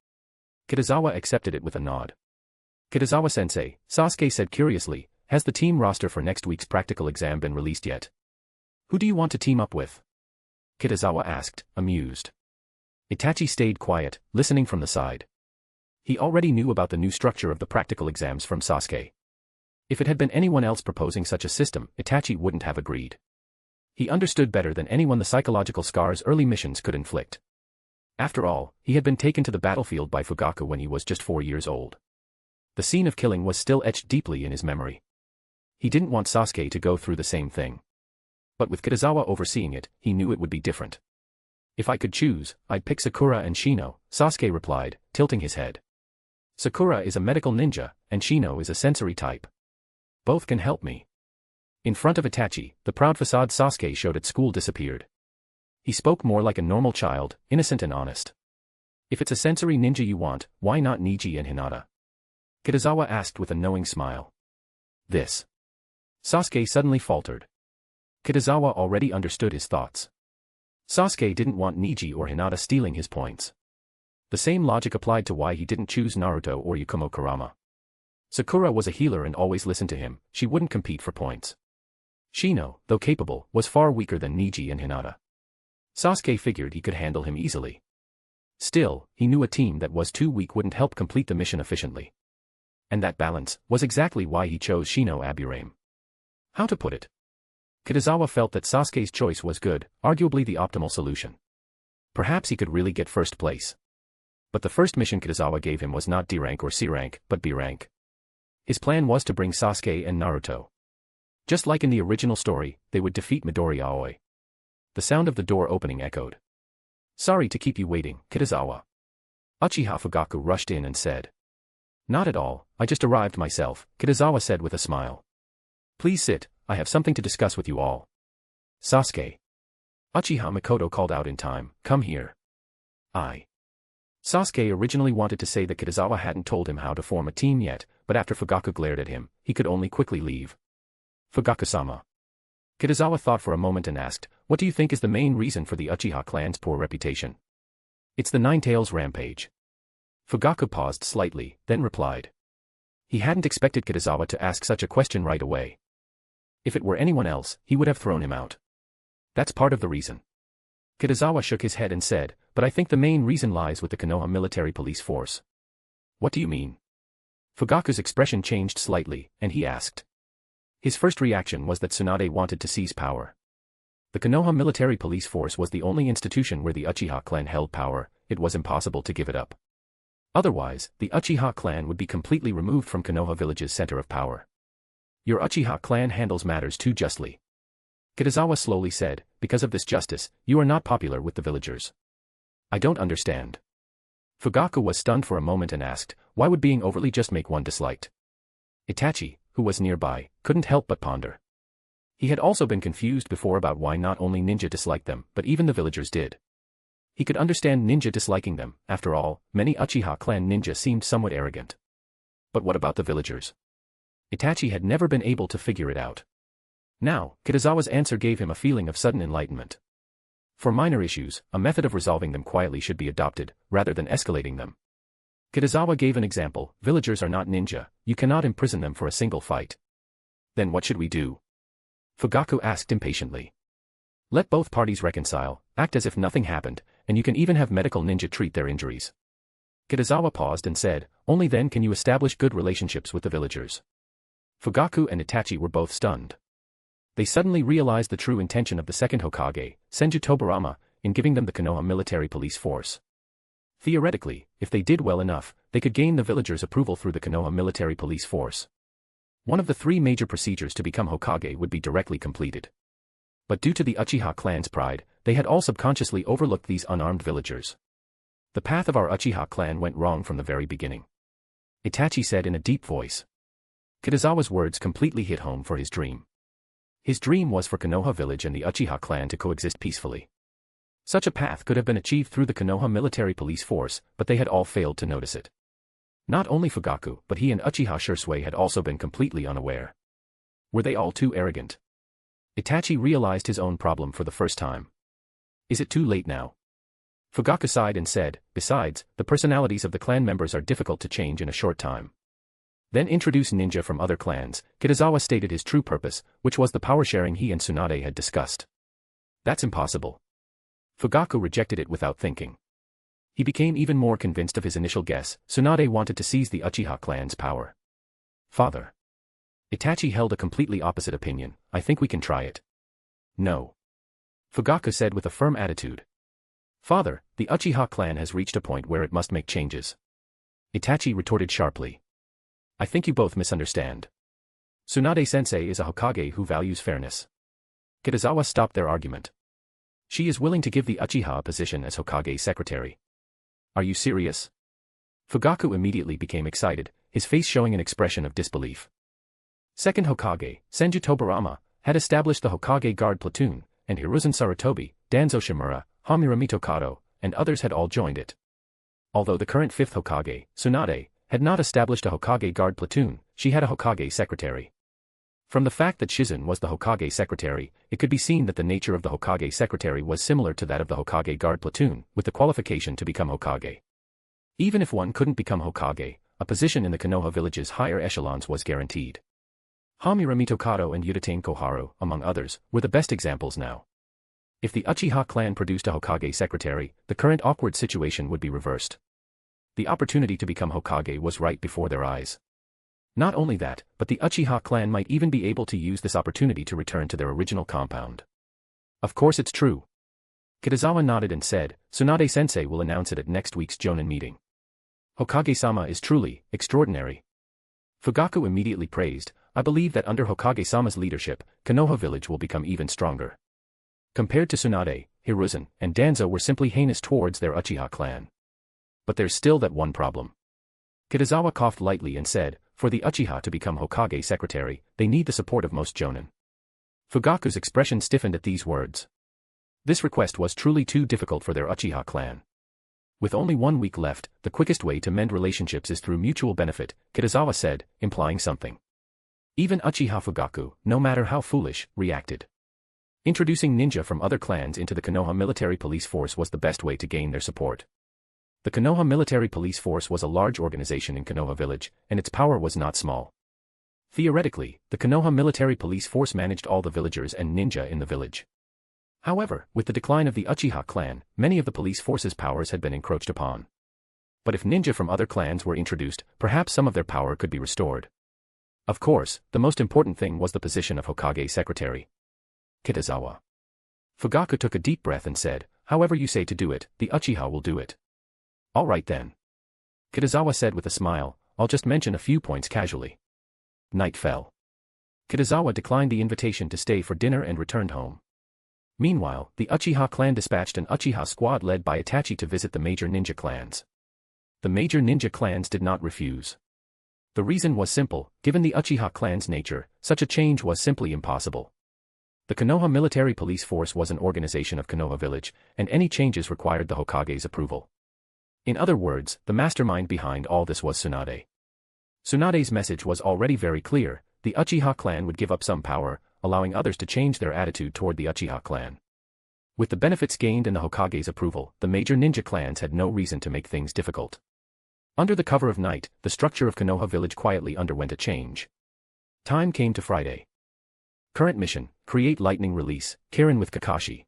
Kitazawa accepted it with a nod. Kitazawa-sensei, Sasuke said curiously, has the team roster for next week's practical exam been released yet? Who do you want to team up with? Kitazawa asked, amused. Itachi stayed quiet, listening from the side. He already knew about the new structure of the practical exams from Sasuke. If it had been anyone else proposing such a system, Itachi wouldn't have agreed. He understood better than anyone the psychological scars early missions could inflict. After all, he had been taken to the battlefield by Fugaku when he was just 4 years old. The scene of killing was still etched deeply in his memory. He didn't want Sasuke to go through the same thing. But with Kitazawa overseeing it, he knew it would be different. If I could choose, I'd pick Sakura and Shino, Sasuke replied, tilting his head. Sakura is a medical ninja, and Shino is a sensory type. Both can help me. In front of Itachi, the proud facade Sasuke showed at school disappeared. He spoke more like a normal child, innocent and honest. If it's a sensory ninja you want, why not Neji and Hinata? Kitazawa asked with a knowing smile. This. Sasuke suddenly faltered. Kitazawa already understood his thoughts. Sasuke didn't want Neji or Hinata stealing his points. The same logic applied to why he didn't choose Naruto or Yakumo Kurama. Sakura was a healer and always listened to him, she wouldn't compete for points. Shino, though capable, was far weaker than Neji and Hinata. Sasuke figured he could handle him easily. Still, he knew a team that was too weak wouldn't help complete the mission efficiently. And that balance was exactly why he chose Shino Aburame. How to put it? Kitazawa felt that Sasuke's choice was good, arguably the optimal solution. Perhaps he could really get first place. But the first mission Kitazawa gave him was not D rank or C rank, but B rank. His plan was to bring Sasuke and Naruto. Just like in the original story, they would defeat Midori Aoi. The sound of the door opening echoed. Sorry to keep you waiting, Kitazawa. Uchiha Fugaku rushed in and said. Not at all, I just arrived myself, Kitazawa said with a smile. Please sit, I have something to discuss with you all. Sasuke. Uchiha Mikoto called out in time, come here. Sasuke originally wanted to say that Kitazawa hadn't told him how to form a team yet, but after Fugaku glared at him, he could only quickly leave. Fugaku-sama. Kitazawa thought for a moment and asked, what do you think is the main reason for the Uchiha clan's poor reputation? It's the Nine-Tails rampage. Fugaku paused slightly, then replied. He hadn't expected Kitazawa to ask such a question right away. If it were anyone else, he would have thrown him out. That's part of the reason. Kitazawa shook his head and said, but I think the main reason lies with the Konoha military police force. What do you mean? Fugaku's expression changed slightly, and he asked. His first reaction was that Tsunade wanted to seize power. The Konoha military police force was the only institution where the Uchiha clan held power, it was impossible to give it up. Otherwise, the Uchiha clan would be completely removed from Konoha village's center of power. Your Uchiha clan handles matters too justly. Kitazawa slowly said, because of this justice, you are not popular with the villagers. I don't understand. Fugaku was stunned for a moment and asked, why would being overly just make one disliked? Itachi, who was nearby, couldn't help but ponder. He had also been confused before about why not only ninja disliked them, but even the villagers did. He could understand ninja disliking them, after all, many Uchiha clan ninja seemed somewhat arrogant. But what about the villagers? Itachi had never been able to figure it out. Now, Kitazawa's answer gave him a feeling of sudden enlightenment. For minor issues, a method of resolving them quietly should be adopted, rather than escalating them. Kitazawa gave an example, villagers are not ninja, you cannot imprison them for a single fight. Then what should we do? Fugaku asked impatiently. Let both parties reconcile, act as if nothing happened, and you can even have medical ninja treat their injuries. Kitazawa paused and said, only then can you establish good relationships with the villagers. Fugaku and Itachi were both stunned. They suddenly realized the true intention of the second Hokage, Senju Tobirama, in giving them the Konoha military police force. Theoretically, if they did well enough, they could gain the villagers' approval through the Konoha military police force. One of the 3 major procedures to become Hokage would be directly completed. But due to the Uchiha clan's pride, they had all subconsciously overlooked these unarmed villagers. The path of our Uchiha clan went wrong from the very beginning. Itachi said in a deep voice. Kitazawa's words completely hit home for his dream. His dream was for Konoha village and the Uchiha clan to coexist peacefully. Such a path could have been achieved through the Konoha military police force, but they had all failed to notice it. Not only Fugaku, but he and Uchiha Shursui had also been completely unaware. Were they all too arrogant? Itachi realized his own problem for the first time. Is it too late now? Fugaku sighed and said, besides, the personalities of the clan members are difficult to change in a short time. Then introduce ninja from other clans, Kitazawa stated his true purpose, which was the power sharing he and Tsunade had discussed. That's impossible. Fugaku rejected it without thinking. He became even more convinced of his initial guess, Tsunade wanted to seize the Uchiha clan's power. Father. Itachi held a completely opposite opinion, I think we can try it. No. Fugaku said with a firm attitude. Father, the Uchiha clan has reached a point where it must make changes. Itachi retorted sharply. I think you both misunderstand. Tsunade-sensei is a Hokage who values fairness. Kitazawa stopped their argument. She is willing to give the Uchiha a position as Hokage secretary. Are you serious? Fugaku immediately became excited, his face showing an expression of disbelief. Second Hokage, Senju Tobirama, had established the Hokage Guard platoon, and Hiruzen Sarutobi, Danzo Shimura, Hamura Mitokado, and others had all joined it. Although the current fifth Hokage, Tsunade, had not established a Hokage Guard platoon, she had a Hokage secretary. From the fact that Shizen was the Hokage secretary, it could be seen that the nature of the Hokage secretary was similar to that of the Hokage Guard platoon, with the qualification to become Hokage. Even if one couldn't become Hokage, a position in the Konoha village's higher echelons was guaranteed. Hamura Mitokado and Uchiha Koharu, among others, were the best examples now. If the Uchiha clan produced a Hokage secretary, the current awkward situation would be reversed. The opportunity to become Hokage was right before their eyes. Not only that, but the Uchiha clan might even be able to use this opportunity to return to their original compound. Of course it's true. Kitazawa nodded and said, Tsunade-sensei will announce it at next week's Jonin meeting. Hokage-sama is truly extraordinary. Fugaku immediately praised, I believe that under Hokage-sama's leadership, Konoha village will become even stronger. Compared to Tsunade, Hiruzen, and Danzo were simply heinous towards their Uchiha clan. But there's still that one problem. Kitazawa coughed lightly and said, for the Uchiha to become Hokage secretary, they need the support of most Jonin. Fugaku's expression stiffened at these words. This request was truly too difficult for their Uchiha clan. With only 1 week left, the quickest way to mend relationships is through mutual benefit, Kitazawa said, implying something. Even Uchiha Fugaku, no matter how foolish, reacted. Introducing ninja from other clans into the Konoha military police force was the best way to gain their support. The Konoha military police force was a large organization in Konoha village, and its power was not small. Theoretically, the Konoha military police force managed all the villagers and ninja in the village. However, with the decline of the Uchiha clan, many of the police force's powers had been encroached upon. But if ninja from other clans were introduced, perhaps some of their power could be restored. Of course, the most important thing was the position of Hokage secretary. Kitazawa. Fugaku took a deep breath and said, however you say to do it, the Uchiha will do it. All right then. Kitazawa said with a smile, I'll just mention a few points casually. Night fell. Kitazawa declined the invitation to stay for dinner and returned home. Meanwhile, the Uchiha clan dispatched an Uchiha squad led by Itachi to visit the major ninja clans. The major ninja clans did not refuse. The reason was simple, given the Uchiha clan's nature, such a change was simply impossible. The Konoha military police force was an organization of Konoha village, and any changes required the Hokage's approval. In other words, the mastermind behind all this was Tsunade. Tsunade's message was already very clear, the Uchiha clan would give up some power, allowing others to change their attitude toward the Uchiha clan. With the benefits gained and the Hokage's approval, the major ninja clans had no reason to make things difficult. Under the cover of night, the structure of Konoha village quietly underwent a change. Time came to Friday. Current mission, create lightning release, Kirin with Kakashi.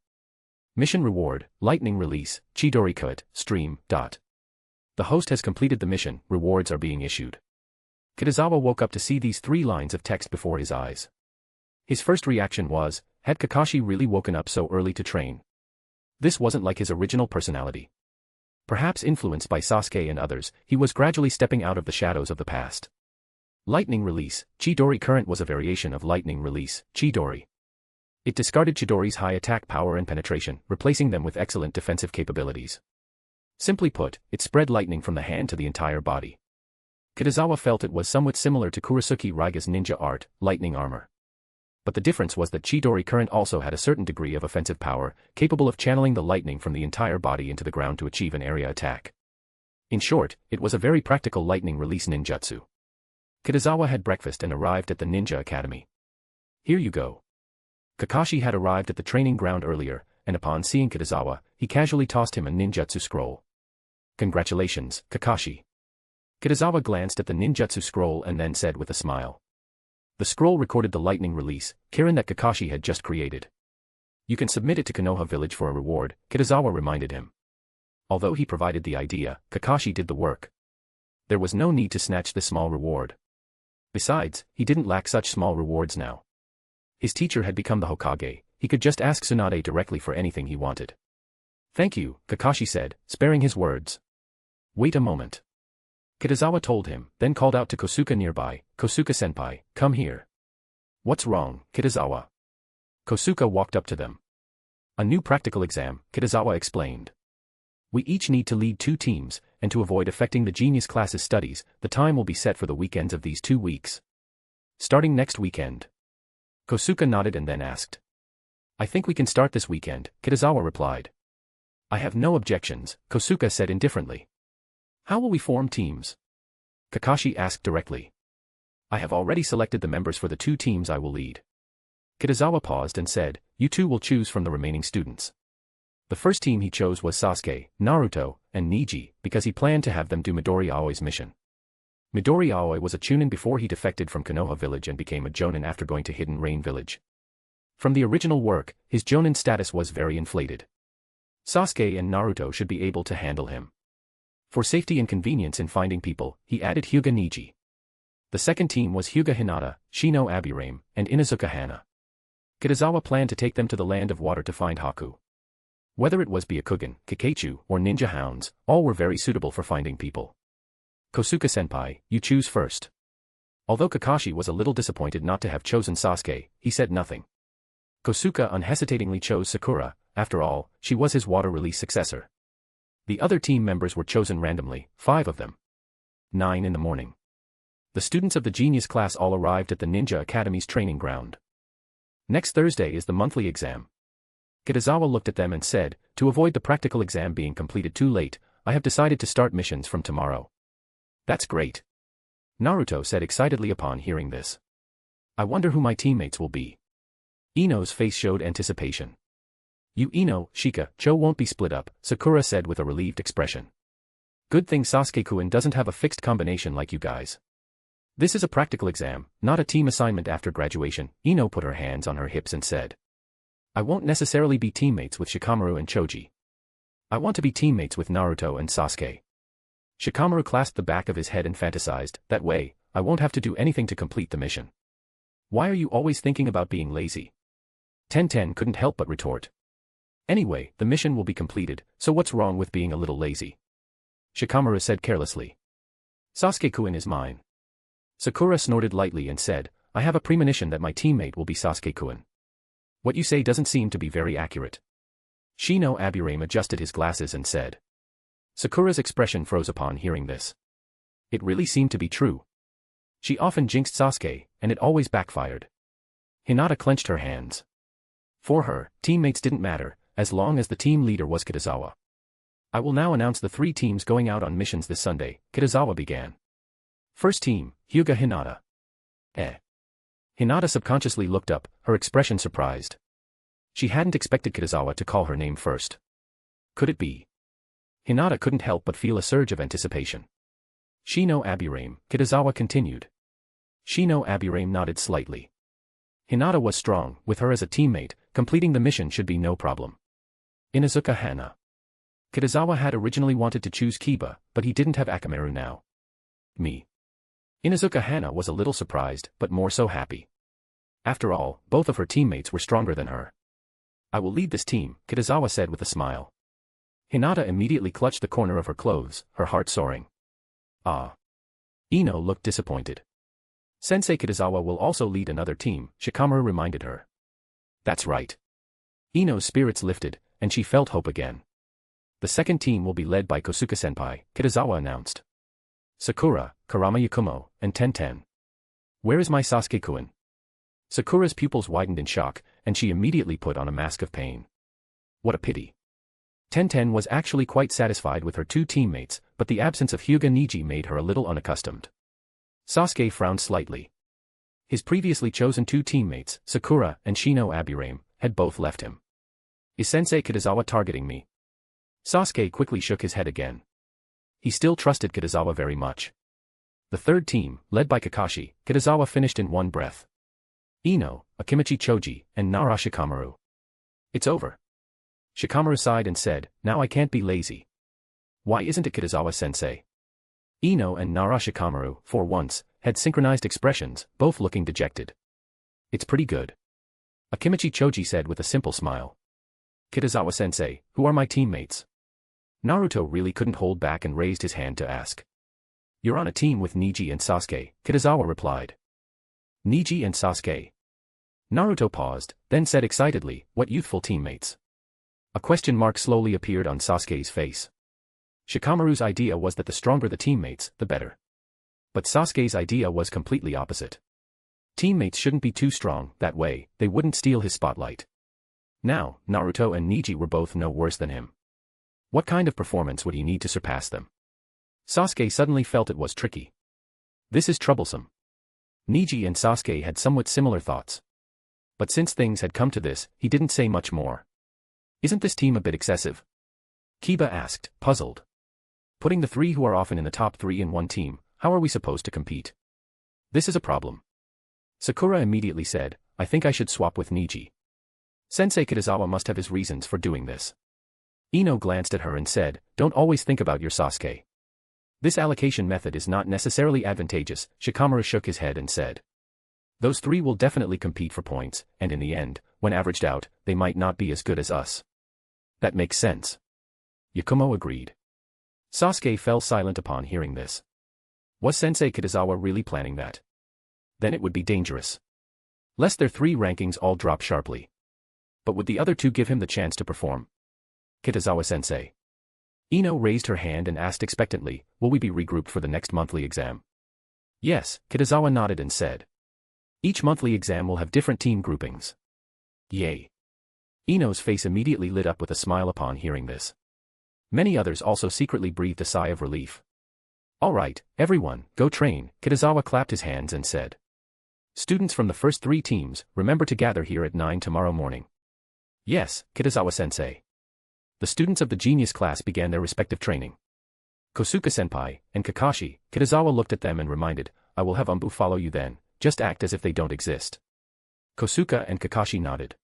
Mission reward, lightning release, Chidori cut, stream, dot. The host has completed the mission, rewards are being issued. Kitazawa woke up to see these 3 lines of text before his eyes. His first reaction was, had Kakashi really woken up so early to train? This wasn't like his original personality. Perhaps influenced by Sasuke and others, he was gradually stepping out of the shadows of the past. Lightning release, Chidori current was a variation of lightning release, Chidori. It discarded Chidori's high attack power and penetration, replacing them with excellent defensive capabilities. Simply put, it spread lightning from the hand to the entire body. Kitazawa felt it was somewhat similar to Kurasuke Raiga's ninja art, lightning armor. But the difference was that Chidori current also had a certain degree of offensive power, capable of channeling the lightning from the entire body into the ground to achieve an area attack. In short, it was a very practical lightning release ninjutsu. Kitazawa had breakfast and arrived at the Ninja Academy. Here you go. Kakashi had arrived at the training ground earlier, and upon seeing Kitazawa, he casually tossed him a ninjutsu scroll. Congratulations, Kakashi. Kitazawa glanced at the ninjutsu scroll and then said with a smile. The scroll recorded the lightning release, Kirin that Kakashi had just created. You can submit it to Konoha village for a reward, Kitazawa reminded him. Although he provided the idea, Kakashi did the work. There was no need to snatch this small reward. Besides, he didn't lack such small rewards now. His teacher had become the Hokage, he could just ask Tsunade directly for anything he wanted. Thank you, Kakashi said, sparing his words. Wait a moment. Kitazawa told him, then called out to Kosuke nearby, Kosuke-senpai, come here. What's wrong, Kitazawa? Kosuke walked up to them. A new practical exam, Kitazawa explained. We each need to lead 2 teams, and to avoid affecting the genius class's studies, the time will be set for the weekends of these 2 weeks. Starting next weekend. Kosuke nodded and then asked. I think we can start this weekend, Kitazawa replied. I have no objections, Kosuke said indifferently. How will we form teams? Kakashi asked directly. I have already selected the members for the 2 teams I will lead. Kitazawa paused and said, you 2 will choose from the remaining students. The first team he chose was Sasuke, Naruto, and Neji, because he planned to have them do Midori Aoi's mission. Midori Aoi was a Chunin before he defected from Konoha village and became a Jonin after going to Hidden Rain village. From the original work, his Jonin status was very inflated. Sasuke and Naruto should be able to handle him. For safety and convenience in finding people, he added Hyuga Neji. The second team was Hyuga Hinata, Shino Aburame, and Inuzuka Hana. Kitazawa planned to take them to the land of water to find Haku. Whether it was Byakugan, Kikaichu, or ninja hounds, all were very suitable for finding people. Kosuke-senpai, you choose first. Although Kakashi was a little disappointed not to have chosen Sasuke, he said nothing. Kosuke unhesitatingly chose Sakura, after all, she was his water release successor. The other team members were chosen randomly, 5 of them. 9 in the morning. The students of the genius class all arrived at the Ninja Academy's training ground. Next Thursday is the monthly exam. Kitazawa looked at them and said, to avoid the practical exam being completed too late, I have decided to start missions from tomorrow. That's great. Naruto said excitedly upon hearing this. I wonder who my teammates will be. Ino's face showed anticipation. You Ino, Shika, Cho won't be split up, Sakura said with a relieved expression. Good thing Sasuke-kun doesn't have a fixed combination like you guys. This is a practical exam, not a team assignment after graduation. Ino put her hands on her hips and said. I won't necessarily be teammates with Shikamaru and Choji. I want to be teammates with Naruto and Sasuke. Shikamaru clasped the back of his head and fantasized, that way, I won't have to do anything to complete the mission. Why are you always thinking about being lazy? Tenten couldn't help but retort. Anyway, the mission will be completed, so what's wrong with being a little lazy? Shikamaru said carelessly. Sasuke-kun is mine. Sakura snorted lightly and said, I have a premonition that my teammate will be Sasuke-kun. What you say doesn't seem to be very accurate. Shino Aburame adjusted his glasses and said. Sakura's expression froze upon hearing this. It really seemed to be true. She often jinxed Sasuke, and it always backfired. Hinata clenched her hands. For her, teammates didn't matter, as long as the team leader was Kitazawa. I will now announce the 3 teams going out on missions this Sunday, Kitazawa began. First team, Hyuga Hinata. Hinata subconsciously looked up, her expression surprised. She hadn't expected Kitazawa to call her name first. Could it be? Hinata couldn't help but feel a surge of anticipation. Shino Aburame, Kitazawa continued. Shino Aburame nodded slightly. Hinata was strong, with her as a teammate, completing the mission should be no problem. Inuzuka Hana. Kitazawa had originally wanted to choose Kiba, but he didn't have Akamaru now. Me. Inuzuka Hana was a little surprised, but more so happy. After all, both of her teammates were stronger than her. I will lead this team, Kitazawa said with a smile. Hinata immediately clutched the corner of her clothes, her heart soaring. Ah. Ino looked disappointed. Sensei Kitazawa will also lead another team, Shikamaru reminded her. That's right. Ino's spirits lifted, and she felt hope again. The second team will be led by Kosuke-senpai, Kitazawa announced. Sakura, Karama Yakumo, and Tenten. Where is my Sasuke-kun? Sakura's pupils widened in shock, and she immediately put on a mask of pain. What a pity. Tenten was actually quite satisfied with her 2 teammates, but the absence of Hyuga Neji made her a little unaccustomed. Sasuke frowned slightly. His previously chosen 2 teammates, Sakura and Shino Aburame, had both left him. Is Sensei Kitazawa targeting me? Sasuke quickly shook his head again. He still trusted Kitazawa very much. The third team, led by Kakashi, Kitazawa finished in one breath. Ino, Akimichi Choji, and Nara Shikamaru. It's over. Shikamaru sighed and said, now I can't be lazy. Why isn't it Kitazawa-sensei? Ino and Nara Shikamaru, for once, had synchronized expressions, both looking dejected. It's pretty good. Akimichi Choji said with a simple smile. Kitazawa-sensei, who are my teammates? Naruto really couldn't hold back and raised his hand to ask. You're on a team with Neji and Sasuke, Kitazawa replied. Neji and Sasuke. Naruto paused, then said excitedly, what youthful teammates? A question mark slowly appeared on Sasuke's face. Shikamaru's idea was that the stronger the teammates, the better. But Sasuke's idea was completely opposite. Teammates shouldn't be too strong, that way, they wouldn't steal his spotlight. Now, Naruto and Neji were both no worse than him. What kind of performance would he need to surpass them? Sasuke suddenly felt it was tricky. This is troublesome. Neji and Sasuke had somewhat similar thoughts. But since things had come to this, he didn't say much more. Isn't this team a bit excessive? Kiba asked, puzzled. Putting the three who are often in the top three in one team, how are we supposed to compete? This is a problem. Sakura immediately said, I think I should swap with Neji. Sensei Kitazawa must have his reasons for doing this. Ino glanced at her and said, don't always think about your Sasuke. This allocation method is not necessarily advantageous. Shikamaru shook his head and said. Those three will definitely compete for points, and in the end, when averaged out, they might not be as good as us. That makes sense. Yakumo agreed. Sasuke fell silent upon hearing this. Was Sensei Kitazawa really planning that? Then it would be dangerous. Lest their three rankings all drop sharply. But would the other two give him the chance to perform? Kitazawa-sensei. Ino raised her hand and asked expectantly, will we be regrouped for the next monthly exam? Yes, Kitazawa nodded and said. Each monthly exam will have different team groupings. Yay. Ino's face immediately lit up with a smile upon hearing this. Many others also secretly breathed a sigh of relief. All right, everyone, go train, Kitazawa clapped his hands and said. Students from the first three teams, remember to gather here at 9 tomorrow morning. Yes, Kitazawa-sensei. The students of the genius class began their respective training. Kosuke-senpai and Kakashi, Kitazawa looked at them and reminded, I will have ANBU follow you then, just act as if they don't exist. Kosuke and Kakashi nodded.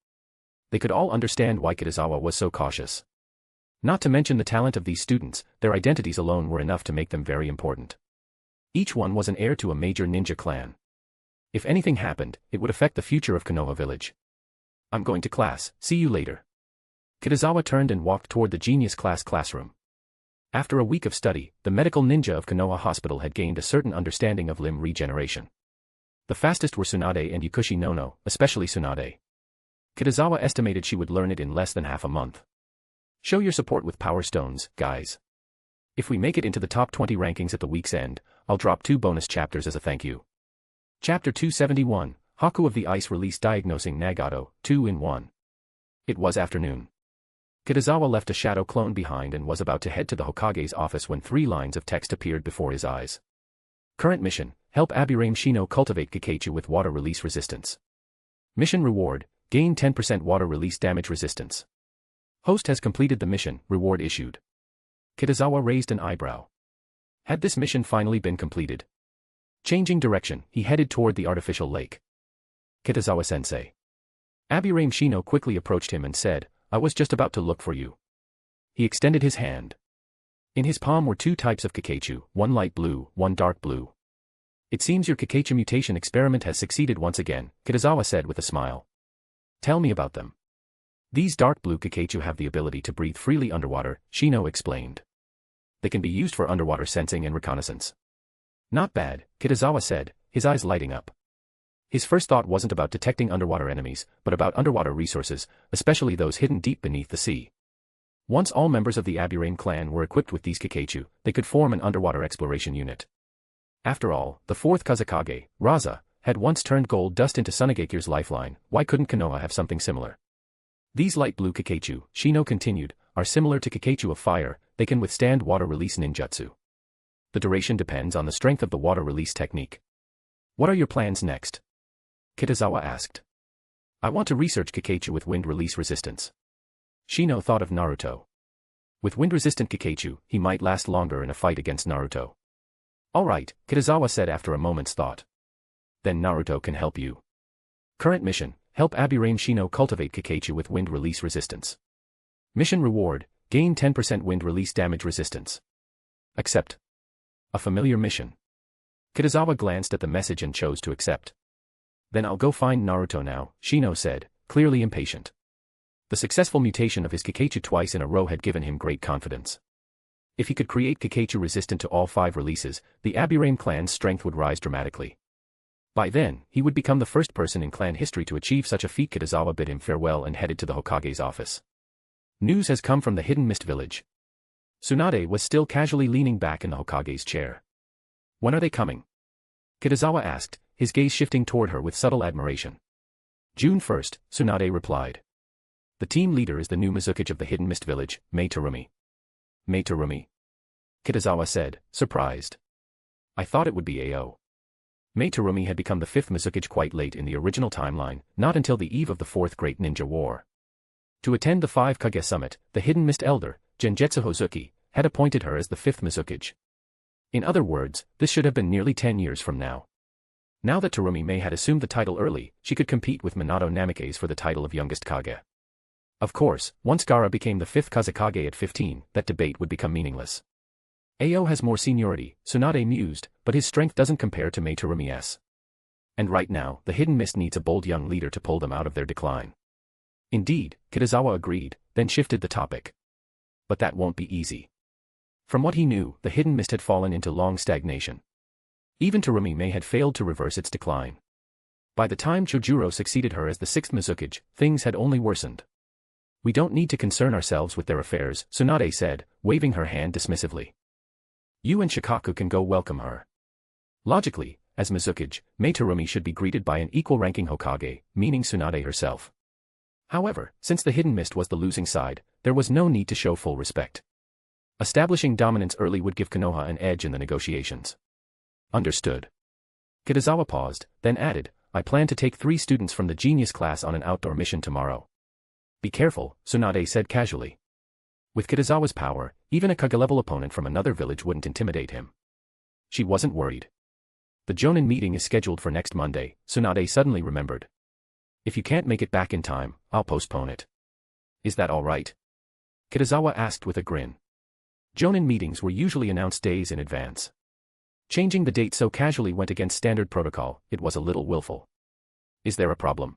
They could all understand why Kitazawa was so cautious. Not to mention the talent of these students, their identities alone were enough to make them very important. Each one was an heir to a major ninja clan. If anything happened, it would affect the future of Konoha village. I'm going to class, see you later. Kitazawa turned and walked toward the genius class classroom. After a week of study, the medical ninja of Konoha Hospital had gained a certain understanding of limb regeneration. The fastest were Tsunade and Yukushi Nono, especially Tsunade. Kitazawa estimated she would learn it in less than half a month. Show your support with Power Stones, guys. If we make it into the top 20 rankings at the week's end, I'll drop 2 bonus chapters as a thank you. Chapter 271, Haku of the Ice Release Diagnosing Nagato, 2 in 1. It was afternoon. Kitazawa left a shadow clone behind and was about to head to the Hokage's office when 3 lines of text appeared before his eyes. Current mission, help Aburame Shino cultivate Kakachu with water release resistance. Mission reward, gain 10% water release damage resistance. Host has completed the mission, reward issued. Kitazawa raised an eyebrow. Had this mission finally been completed? Changing direction, he headed toward the artificial lake. Kitazawa-sensei. Aburame Shino quickly approached him and said, I was just about to look for you. He extended his hand. In his palm were 2 types of Kakachu, one light blue, one dark blue. It seems your Kakachu mutation experiment has succeeded once again, Kitazawa said with a smile. Tell me about them. These dark blue Kakachu have the ability to breathe freely underwater, Shino explained. They can be used for underwater sensing and reconnaissance. Not bad, Kitazawa said, his eyes lighting up. His first thought wasn't about detecting underwater enemies, but about underwater resources, especially those hidden deep beneath the sea. Once all members of the Aburame clan were equipped with these Kakachu, they could form an underwater exploration unit. After all, the 4th Kazekage, Raza, had once turned gold dust into Tsunade's lifeline. Why couldn't Konoha have something similar? These light blue Kakachu, Shino continued, are similar to Kakachu of fire, they can withstand water release ninjutsu. The duration depends on the strength of the water release technique. What are your plans next? Kitazawa asked. I want to research Kakachu with wind release resistance. Shino thought of Naruto. With wind-resistant Kakachu, he might last longer in a fight against Naruto. Alright, Kitazawa said after a moment's thought. Then Naruto can help you. Current mission, help Aburame Shino cultivate Kakachu with wind release resistance. Mission reward, gain 10% wind release damage resistance. Accept. A familiar mission. Kitazawa glanced at the message and chose to accept. Then I'll go find Naruto now, Shino said, clearly impatient. The successful mutation of his Kikeichu twice in a row had given him great confidence. If he could create Kikeichu resistant to all 5 releases, the Aburame clan's strength would rise dramatically. By then, he would become the first person in clan history to achieve such a feat. Kitazawa bid him farewell and headed to the Hokage's office. News has come from the Hidden Mist Village. Tsunade was still casually leaning back in the Hokage's chair. When are they coming? Kitazawa asked, his gaze shifting toward her with subtle admiration. June 1st, Tsunade replied. The team leader is the new Mizukage of the Hidden Mist Village, Mei Terumi. Mei Terumi? Kitazawa said, surprised. I thought it would be AO. Mei Terumi had become the 5th Mizukage quite late in the original timeline, not until the eve of the 4th Great Ninja War. To attend the 5 Kage Summit, the Hidden Mist Elder, Genjutsu Hozuki, had appointed her as the 5th Mizukage. In other words, this should have been nearly 10 years from now. Now that Terumi Mei had assumed the title early, she could compete with Minato Namikaze for the title of youngest Kage. Of course, once Gaara became the 5th Kazekage at 15, that debate would become meaningless. AO has more seniority, Tsunade mused, but his strength doesn't compare to Mei Terumi's. And right now, the Hidden Mist needs a bold young leader to pull them out of their decline. Indeed, Kitazawa agreed, then shifted the topic. But that won't be easy. From what he knew, the Hidden Mist had fallen into long stagnation. Even Terumi Mei had failed to reverse its decline. By the time Chojuro succeeded her as the 6th Mizukage, things had only worsened. We don't need to concern ourselves with their affairs, Tsunade said, waving her hand dismissively. You and Shikaku can go welcome her. Logically, as Mizukage, Mei Terumi should be greeted by an equal-ranking Hokage, meaning Tsunade herself. However, since the Hidden Mist was the losing side, there was no need to show full respect. Establishing dominance early would give Konoha an edge in the negotiations. Understood. Kitazawa paused, then added, I plan to take 3 students from the genius class on an outdoor mission tomorrow. Be careful, Tsunade said casually. With Kitazawa's power, even a Kage-level opponent from another village wouldn't intimidate him. She wasn't worried. The Jonin meeting is scheduled for next Monday, Tsunade suddenly remembered. If you can't make it back in time, I'll postpone it. Is that all right? Kitazawa asked with a grin. Jonin meetings were usually announced days in advance. Changing the date so casually went against standard protocol, it was a little willful. Is there a problem?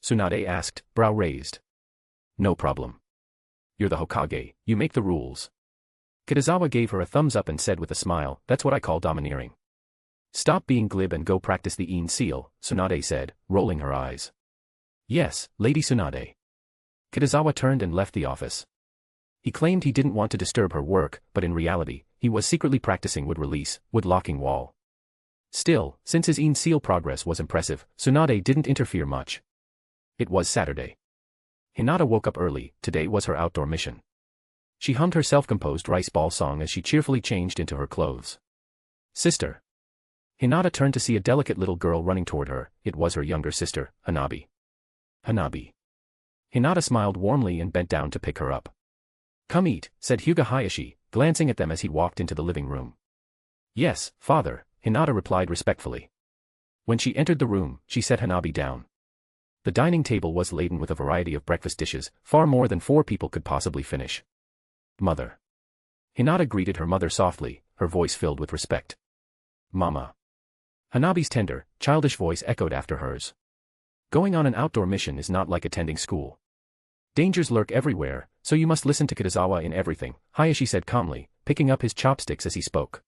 Tsunade asked, brow raised. No problem. You're the Hokage, you make the rules. Kitazawa gave her a thumbs up and said with a smile, that's what I call domineering. Stop being glib and go practice the Ein seal, Tsunade said, rolling her eyes. Yes, Lady Tsunade. Kitazawa turned and left the office. He claimed he didn't want to disturb her work, but in reality, he was secretly practicing wood locking wall. Still, since his Ein seal progress was impressive, Tsunade didn't interfere much. It was Saturday. Hinata woke up early, today was her outdoor mission. She hummed her self-composed rice ball song as she cheerfully changed into her clothes. Sister. Hinata turned to see a delicate little girl running toward her, it was her younger sister, Hanabi. Hanabi. Hinata smiled warmly and bent down to pick her up. Come eat, said Hyuga Hayashi, glancing at them as he walked into the living room. Yes, father, Hinata replied respectfully. When she entered the room, she set Hanabi down. The dining table was laden with a variety of breakfast dishes, far more than 4 people could possibly finish. Mother. Hinata greeted her mother softly, her voice filled with respect. Mama. Hanabi's tender, childish voice echoed after hers. Going on an outdoor mission is not like attending school. Dangers lurk everywhere, so you must listen to Kitazawa in everything, Hayashi said calmly, picking up his chopsticks as he spoke.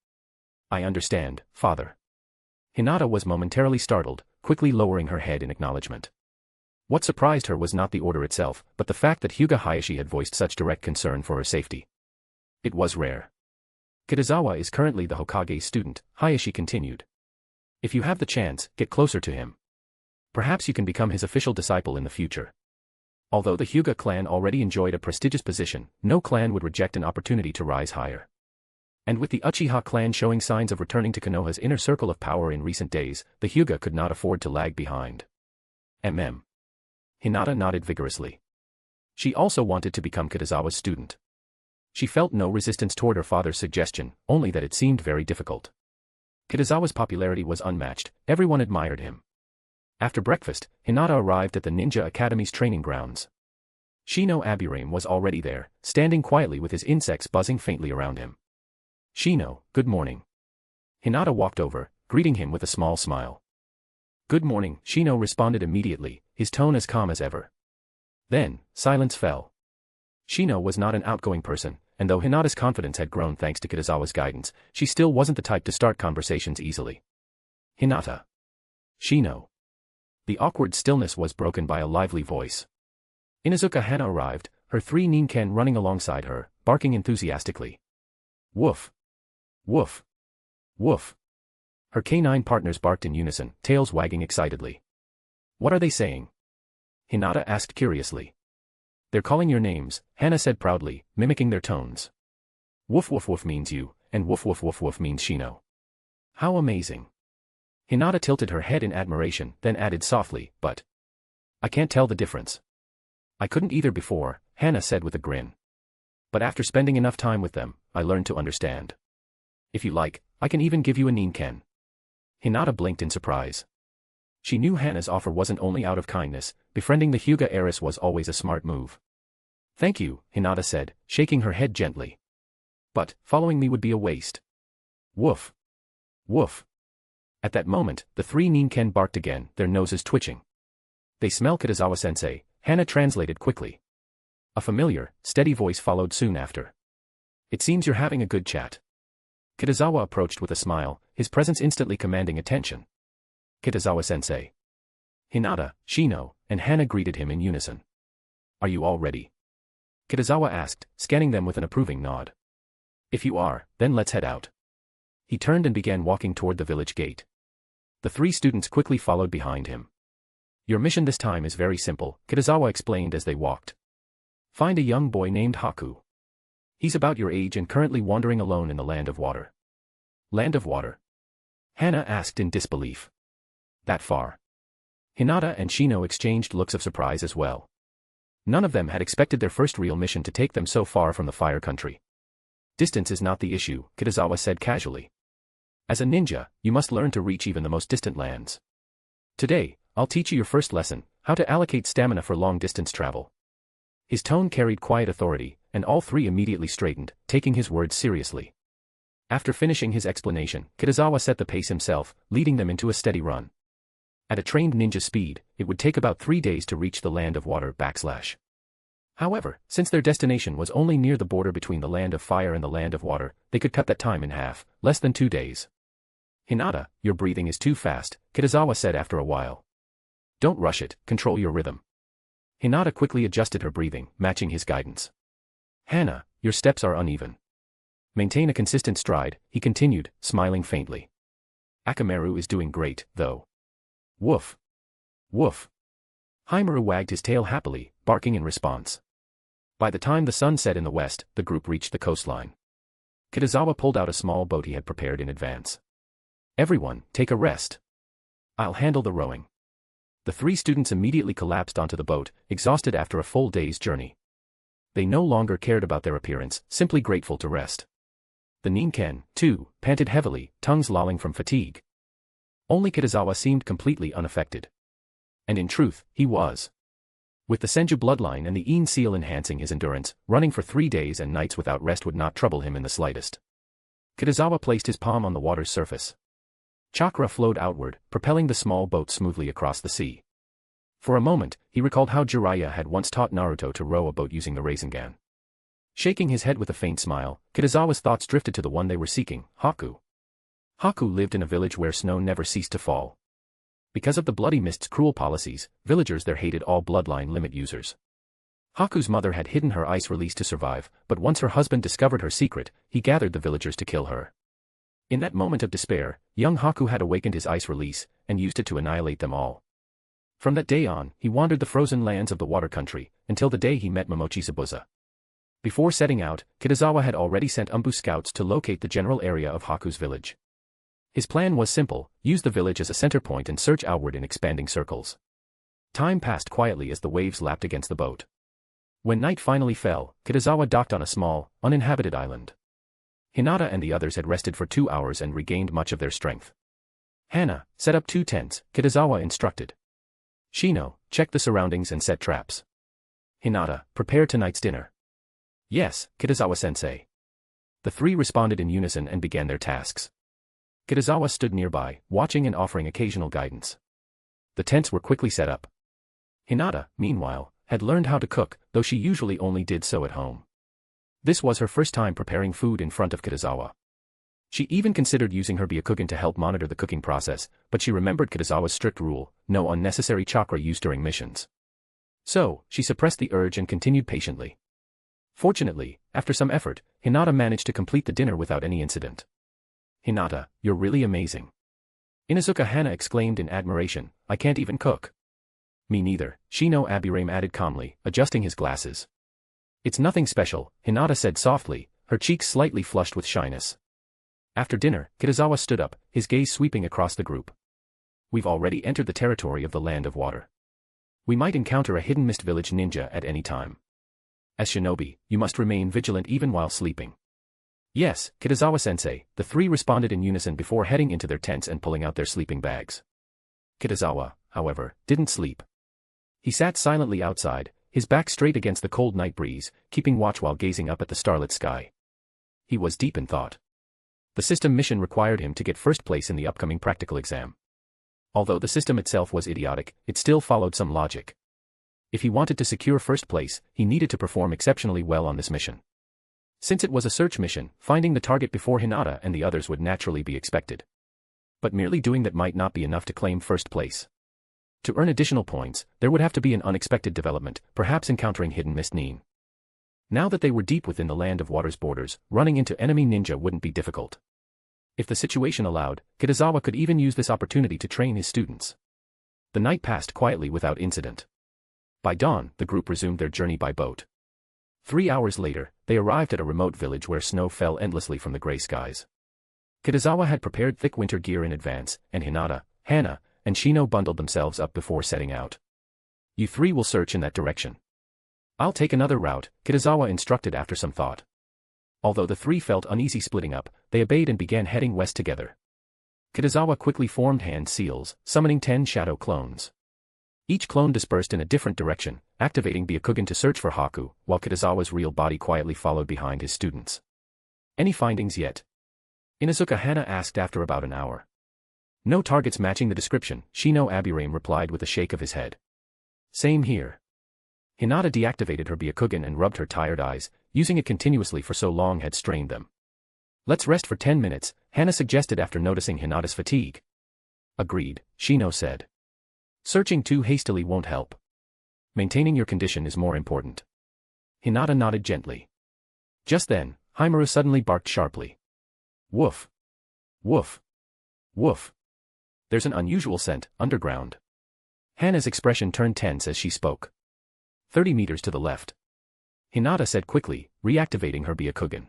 I understand, father. Hinata was momentarily startled, quickly lowering her head in acknowledgement. What surprised her was not the order itself, but the fact that Hyuga Hayashi had voiced such direct concern for her safety. It was rare. Kitazawa is currently the Hokage's student, Hayashi continued. If you have the chance, get closer to him. Perhaps you can become his official disciple in the future. Although the Hyuga clan already enjoyed a prestigious position, no clan would reject an opportunity to rise higher. And with the Uchiha clan showing signs of returning to Konoha's inner circle of power in recent days, the Hyuga could not afford to lag behind. Hinata nodded vigorously. She also wanted to become Kitazawa's student. She felt no resistance toward her father's suggestion, only that it seemed very difficult. Kitazawa's popularity was unmatched, everyone admired him. After breakfast, Hinata arrived at the Ninja Academy's training grounds. Shino Aburame was already there, standing quietly with his insects buzzing faintly around him. Shino, good morning. Hinata walked over, greeting him with a small smile. Good morning, Shino responded immediately, his tone as calm as ever. Then, silence fell. Shino was not an outgoing person, and though Hinata's confidence had grown thanks to Kitazawa's guidance, she still wasn't the type to start conversations easily. Hinata. Shino. The awkward stillness was broken by a lively voice. Inuzuka Hana arrived, her 3 ninken running alongside her, barking enthusiastically. Woof. Woof. Woof. Her canine partners barked in unison, tails wagging excitedly. What are they saying? Hinata asked curiously. They're calling your names, Hana said proudly, mimicking their tones. Woof woof woof means you, and woof woof woof woof means Shino. How amazing. Hinata tilted her head in admiration, then added softly, but I can't tell the difference. I couldn't either before, Hana said with a grin. But after spending enough time with them, I learned to understand. If you like, I can even give you a ninken. Hinata blinked in surprise. She knew Hana's offer wasn't only out of kindness, befriending the Hyuga heiress was always a smart move. Thank you, Hinata said, shaking her head gently. But, following me would be a waste. Woof. Woof. At that moment, the 3 ninken barked again, their noses twitching. They smell Kitazawa-sensei, Hana translated quickly. A familiar, steady voice followed soon after. It seems you're having a good chat. Kitazawa approached with a smile, his presence instantly commanding attention. Kitazawa-sensei. Hinata, Shino, and Hana greeted him in unison. Are you all ready? Kitazawa asked, scanning them with an approving nod. If you are, then let's head out. He turned and began walking toward the village gate. The 3 students quickly followed behind him. Your mission this time is very simple, Kitazawa explained as they walked. Find a young boy named Haku. He's about your age and currently wandering alone in the Land of Water. Land of Water? Hana asked in disbelief. That far? Hinata and Shino exchanged looks of surprise as well. None of them had expected their first real mission to take them so far from the Fire Country. Distance is not the issue, Kitazawa said casually. As a ninja, you must learn to reach even the most distant lands. Today, I'll teach you your first lesson, how to allocate stamina for long-distance travel. His tone carried quiet authority, and all 3 immediately straightened, taking his words seriously. After finishing his explanation, Kitazawa set the pace himself, leading them into a steady run. At a trained ninja speed, it would take about 3 days to reach the Land of Water /. However, since their destination was only near the border between the Land of Fire and the Land of Water, they could cut that time in half, less than 2 days. Hinata, your breathing is too fast, Kitazawa said after a while. Don't rush it, control your rhythm. Hinata quickly adjusted her breathing, matching his guidance. Hana, your steps are uneven. Maintain a consistent stride, he continued, smiling faintly. Akamaru is doing great, though. Woof. Woof. Haimaru wagged his tail happily, barking in response. By the time the sun set in the west, the group reached the coastline. Kitazawa pulled out a small boat he had prepared in advance. Everyone, take a rest. I'll handle the rowing. The 3 students immediately collapsed onto the boat, exhausted after a full day's journey. They no longer cared about their appearance, simply grateful to rest. The ninken, too, panted heavily, tongues lolling from fatigue. Only Kitazawa seemed completely unaffected. And in truth, he was. With the Senju bloodline and the Een seal enhancing his endurance, running for 3 days and nights without rest would not trouble him in the slightest. Kitazawa placed his palm on the water's surface. Chakra flowed outward, propelling the small boat smoothly across the sea. For a moment, he recalled how Jiraiya had once taught Naruto to row a boat using the Rasengan. Shaking his head with a faint smile, Kitazawa's thoughts drifted to the one they were seeking, Haku. Haku lived in a village where snow never ceased to fall. Because of the Bloody Mist's cruel policies, villagers there hated all bloodline limit users. Haku's mother had hidden her ice release to survive, but once her husband discovered her secret, he gathered the villagers to kill her. In that moment of despair, young Haku had awakened his ice release, and used it to annihilate them all. From that day on, he wandered the frozen lands of the water country, until the day he met Momochi Zabuza. Before setting out, Kitazawa had already sent ANBU scouts to locate the general area of Haku's village. His plan was simple, use the village as a center point and search outward in expanding circles. Time passed quietly as the waves lapped against the boat. When night finally fell, Kitazawa docked on a small, uninhabited island. Hinata and the others had rested for 2 hours and regained much of their strength. Hana, set up 2 tents, Kitazawa instructed. Shino, check the surroundings and set traps. Hinata, prepare tonight's dinner. Yes, Kitazawa-sensei. The 3 responded in unison and began their tasks. Kitazawa stood nearby, watching and offering occasional guidance. The tents were quickly set up. Hinata, meanwhile, had learned how to cook, though she usually only did so at home. This was her first time preparing food in front of Kitazawa. She even considered using her Byakugan to help monitor the cooking process, but she remembered Kitazawa's strict rule: no unnecessary chakra used during missions. So, she suppressed the urge and continued patiently. Fortunately, after some effort, Hinata managed to complete the dinner without any incident. "Hinata, you're really amazing." Inuzuka Hana exclaimed in admiration, "I can't even cook." "Me neither," Shino Abirame added calmly, adjusting his glasses. "It's nothing special," Hinata said softly, her cheeks slightly flushed with shyness. After dinner, Kitazawa stood up, his gaze sweeping across the group. "We've already entered the territory of the Land of Water. We might encounter a hidden mist village ninja at any time. As shinobi, you must remain vigilant even while sleeping." "Yes, Kitazawa-sensei," the three responded in unison before heading into their tents and pulling out their sleeping bags. Kitazawa, however, didn't sleep. He sat silently outside, his back straight against the cold night breeze, keeping watch while gazing up at the starlit sky. He was deep in thought. The system mission required him to get first place in the upcoming practical exam. Although the system itself was idiotic, it still followed some logic. If he wanted to secure first place, he needed to perform exceptionally well on this mission. Since it was a search mission, finding the target before Hinata and the others would naturally be expected. But merely doing that might not be enough to claim first place. To earn additional points, there would have to be an unexpected development, perhaps encountering hidden mist nin. Now that they were deep within the Land of Water's borders, running into enemy ninja wouldn't be difficult. If the situation allowed, Kitazawa could even use this opportunity to train his students. The night passed quietly without incident. By dawn, the group resumed their journey by boat. 3 hours later, they arrived at a remote village where snow fell endlessly from the gray skies. Kitazawa had prepared thick winter gear in advance, and Hinata, Hana, and Shino bundled themselves up before setting out. "You three will search in that direction. I'll take another route," Kitazawa instructed after some thought. Although the three felt uneasy splitting up, they obeyed and began heading west together. Kitazawa quickly formed hand seals, summoning 10 shadow clones. Each clone dispersed in a different direction, activating Byakugan to search for Haku, while Kitazawa's real body quietly followed behind his students. "Any findings yet?" Inuzuka Hana asked after about an hour. "No targets matching the description," Shino Abirame replied with a shake of his head. "Same here." Hinata deactivated her Byakugan and rubbed her tired eyes, using it continuously for so long had strained them. "Let's rest for 10 minutes, Hana suggested after noticing Hinata's fatigue. "Agreed," Shino said. "Searching too hastily won't help. Maintaining your condition is more important." Hinata nodded gently. Just then, Himaru suddenly barked sharply. "Woof! Woof! Woof! There's an unusual scent, underground." Hana's expression turned tense as she spoke. 30 meters to the left. Hinata said quickly, reactivating her Byakugan.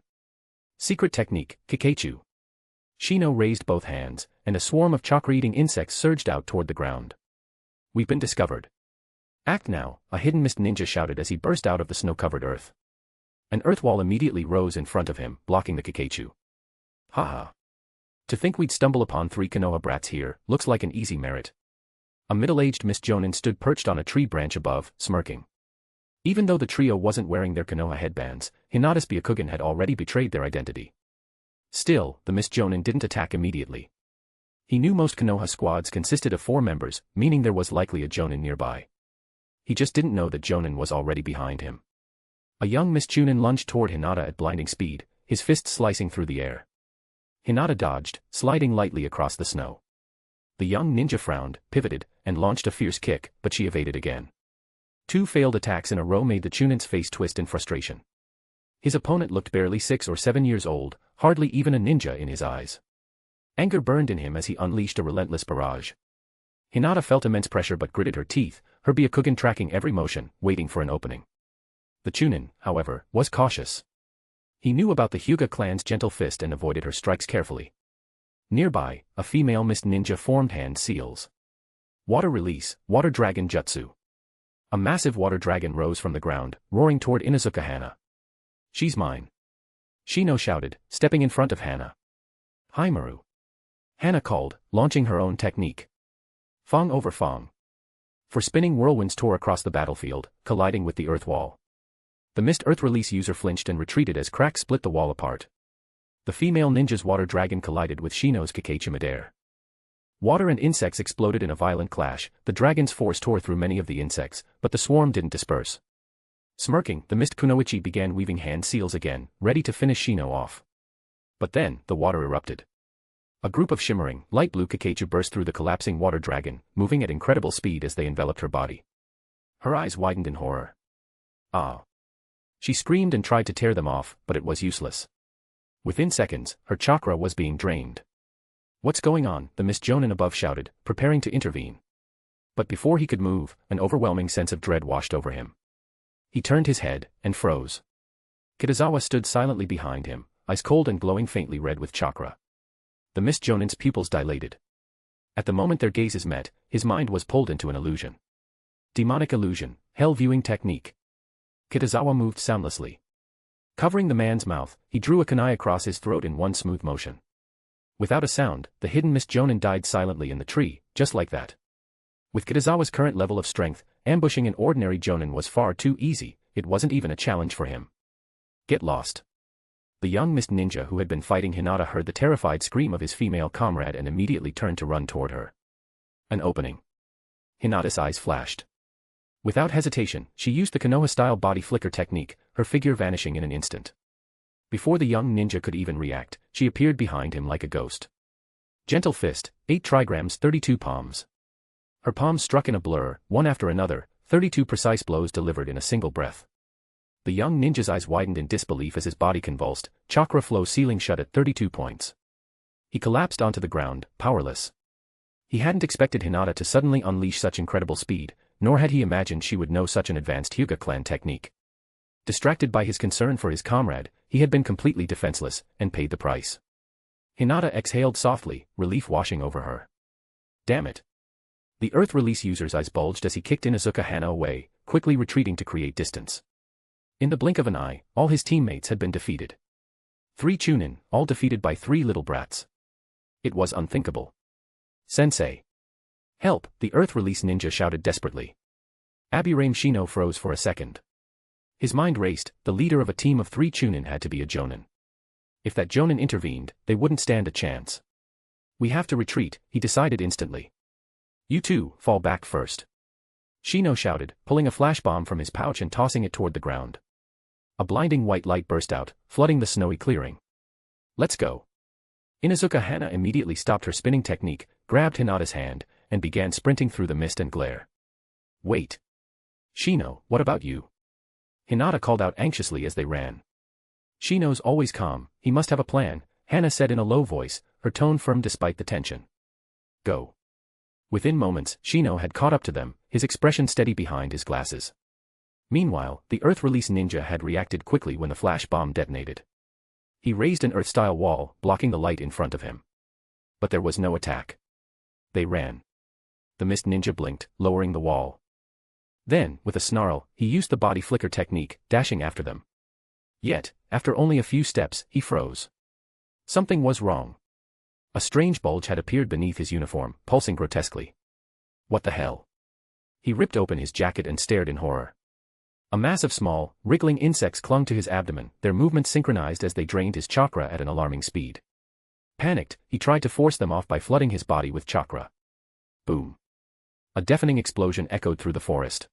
"Secret technique, Kikeichu." Shino raised both hands, and a swarm of chakra-eating insects surged out toward the ground. "We've been discovered. Act now," a hidden mist ninja shouted as he burst out of the snow-covered earth. An earth wall immediately rose in front of him, blocking the Kikeichu. "Haha. To think we'd stumble upon 3 Konoha brats here, looks like an easy merit." A middle-aged Miss Jonin stood perched on a tree branch above, smirking. Even though the trio wasn't wearing their Konoha headbands, Hinata's Byakugan had already betrayed their identity. Still, the Miss Jonin didn't attack immediately. He knew most Konoha squads consisted of 4 members, meaning there was likely a Jonin nearby. He just didn't know that Jonin was already behind him. A young Miss Chunin lunged toward Hinata at blinding speed, his fist slicing through the air. Hinata dodged, sliding lightly across the snow. The young ninja frowned, pivoted, and launched a fierce kick, but she evaded again. 2 failed attacks in a row made the Chunin's face twist in frustration. His opponent looked barely 6 or 7 years old, hardly even a ninja in his eyes. Anger burned in him as he unleashed a relentless barrage. Hinata felt immense pressure but gritted her teeth, her Byakugan tracking every motion, waiting for an opening. The Chunin, however, was cautious. He knew about the Hyuga clan's gentle fist and avoided her strikes carefully. Nearby, a female mist ninja formed hand seals. Water release, water dragon jutsu. A massive water dragon rose from the ground, roaring toward Inuzuka Hana. "She's mine!" Shino shouted, stepping in front of Hana. "Himaru!" Hana called, launching her own technique. Fong over Fong. For spinning whirlwinds tore across the battlefield, colliding with the earth wall. The mist earth release user flinched and retreated as cracks split the wall apart. The female ninja's water dragon collided with Shino's Kikeichi midair. Water and insects exploded in a violent clash. The dragon's force tore through many of the insects, but the swarm didn't disperse. Smirking, the mist kunoichi began weaving hand seals again, ready to finish Shino off. But then, the water erupted. A group of shimmering, light blue Kakeju burst through the collapsing water dragon, moving at incredible speed as they enveloped her body. Her eyes widened in horror. Ah! She screamed and tried to tear them off, but it was useless. Within seconds, her chakra was being drained. What's going on? The Miss Jonin above shouted, preparing to intervene. But before he could move, an overwhelming sense of dread washed over him. He turned his head, and froze. Kitazawa stood silently behind him, eyes cold and glowing faintly red with chakra. The Miss Jonin's pupils dilated. At the moment their gazes met, his mind was pulled into an illusion. Demonic illusion, hell viewing technique. Kitazawa moved soundlessly. Covering the man's mouth, he drew a kunai across his throat in one smooth motion. Without a sound, the hidden Miss Jonin died silently in the tree, just like that. With Kitazawa's current level of strength, ambushing an ordinary Jonin was far too easy. It wasn't even a challenge for him. Get lost. The young Mist Ninja who had been fighting Hinata heard the terrified scream of his female comrade and immediately turned to run toward her. An opening. Hinata's eyes flashed. Without hesitation, she used the Konoha-style body flicker technique, her figure vanishing in an instant. Before the young ninja could even react, she appeared behind him like a ghost. Gentle fist, 8 trigrams 32 palms. Her palms struck in a blur, one after another, 32 precise blows delivered in a single breath. The young ninja's eyes widened in disbelief as his body convulsed, chakra flow sealing shut at 32 points. He collapsed onto the ground, powerless. He hadn't expected Hinata to suddenly unleash such incredible speed, nor had he imagined she would know such an advanced Hyuga clan technique. Distracted by his concern for his comrade, he had been completely defenseless, and paid the price. Hinata exhaled softly, relief washing over her. Damn it. The Earth Release user's eyes bulged as he kicked Inuzuka Hana away, quickly retreating to create distance. In the blink of an eye, all his teammates had been defeated. 3 Chunin, all defeated by 3 little brats. It was unthinkable. Sensei. Help, the Earth Release ninja shouted desperately. Aburaim Shino froze for a second. His mind raced, the leader of a team of 3 Chunin had to be a Jonin. If that Jonin intervened, they wouldn't stand a chance. We have to retreat, he decided instantly. You two, fall back first. Shino shouted, pulling a flash bomb from his pouch and tossing it toward the ground. A blinding white light burst out, flooding the snowy clearing. Let's go. Inuzuka Hana immediately stopped her spinning technique, grabbed Hinata's hand, and began sprinting through the mist and glare. Wait. Shino, what about you? Hinata called out anxiously as they ran. Shino's always calm, he must have a plan, Hana said in a low voice, her tone firm despite the tension. Go. Within moments, Shino had caught up to them, his expression steady behind his glasses. Meanwhile, the Earth Release ninja had reacted quickly when the flash bomb detonated. He raised an Earth-style wall, blocking the light in front of him. But there was no attack. They ran. The Mist Ninja blinked, lowering the wall. Then, with a snarl, he used the body flicker technique, dashing after them. Yet, after only a few steps, he froze. Something was wrong. A strange bulge had appeared beneath his uniform, pulsing grotesquely. What the hell? He ripped open his jacket and stared in horror. A mass of small, wriggling insects clung to his abdomen, their movements synchronized as they drained his chakra at an alarming speed. Panicked, he tried to force them off by flooding his body with chakra. Boom. A deafening explosion echoed through the forest.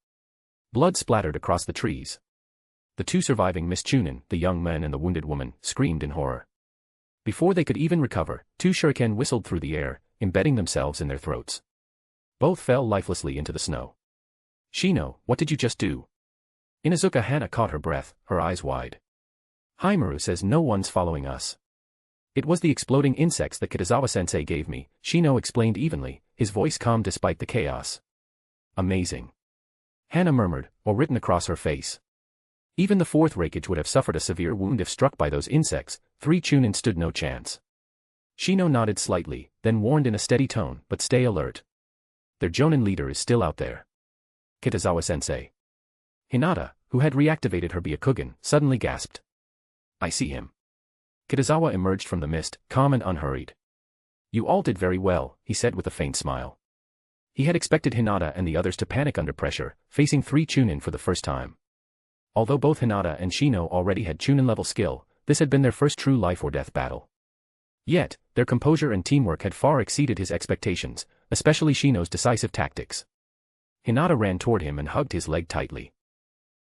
Blood splattered across the trees. The 2 surviving Miss Chunin, the young man and the wounded woman, screamed in horror. Before they could even recover, 2 shuriken whistled through the air, embedding themselves in their throats. Both fell lifelessly into the snow. Shino, what did you just do? Inuzuka Hana caught her breath, her eyes wide. Haimaru says no one's following us. It was the exploding insects that Kitazawa-sensei gave me, Shino explained evenly, his voice calm despite the chaos. Amazing. Hana murmured, or written across her face. Even the 4th Raikage would have suffered a severe wound if struck by those insects, 3 Chunin stood no chance. Shino nodded slightly, then warned in a steady tone, but stay alert. Their Jonin leader is still out there. Kitazawa-sensei. Hinata, who had reactivated her Byakugan, suddenly gasped. I see him. Kitazawa emerged from the mist, calm and unhurried. You all did very well, he said with a faint smile. He had expected Hinata and the others to panic under pressure, facing 3 Chunin for the first time. Although both Hinata and Shino already had Chunin-level skill, this had been their first true life-or-death battle. Yet, their composure and teamwork had far exceeded his expectations, especially Shino's decisive tactics. Hinata ran toward him and hugged his leg tightly.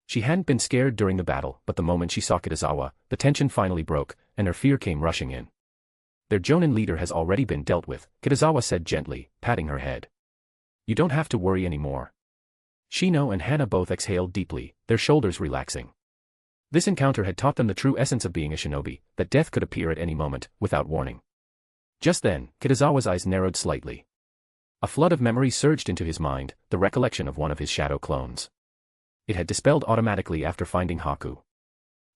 She hadn't been scared during the battle, but the moment she saw Kitazawa, the tension finally broke, and her fear came rushing in. Their Jonin leader has already been dealt with, Kitazawa said gently, patting her head. You don't have to worry anymore. Shino and Hana both exhaled deeply, their shoulders relaxing. This encounter had taught them the true essence of being a shinobi, that death could appear at any moment, without warning. Just then, Kitazawa's eyes narrowed slightly. A flood of memories surged into his mind, the recollection of one of his shadow clones. It had dispelled automatically after finding Haku.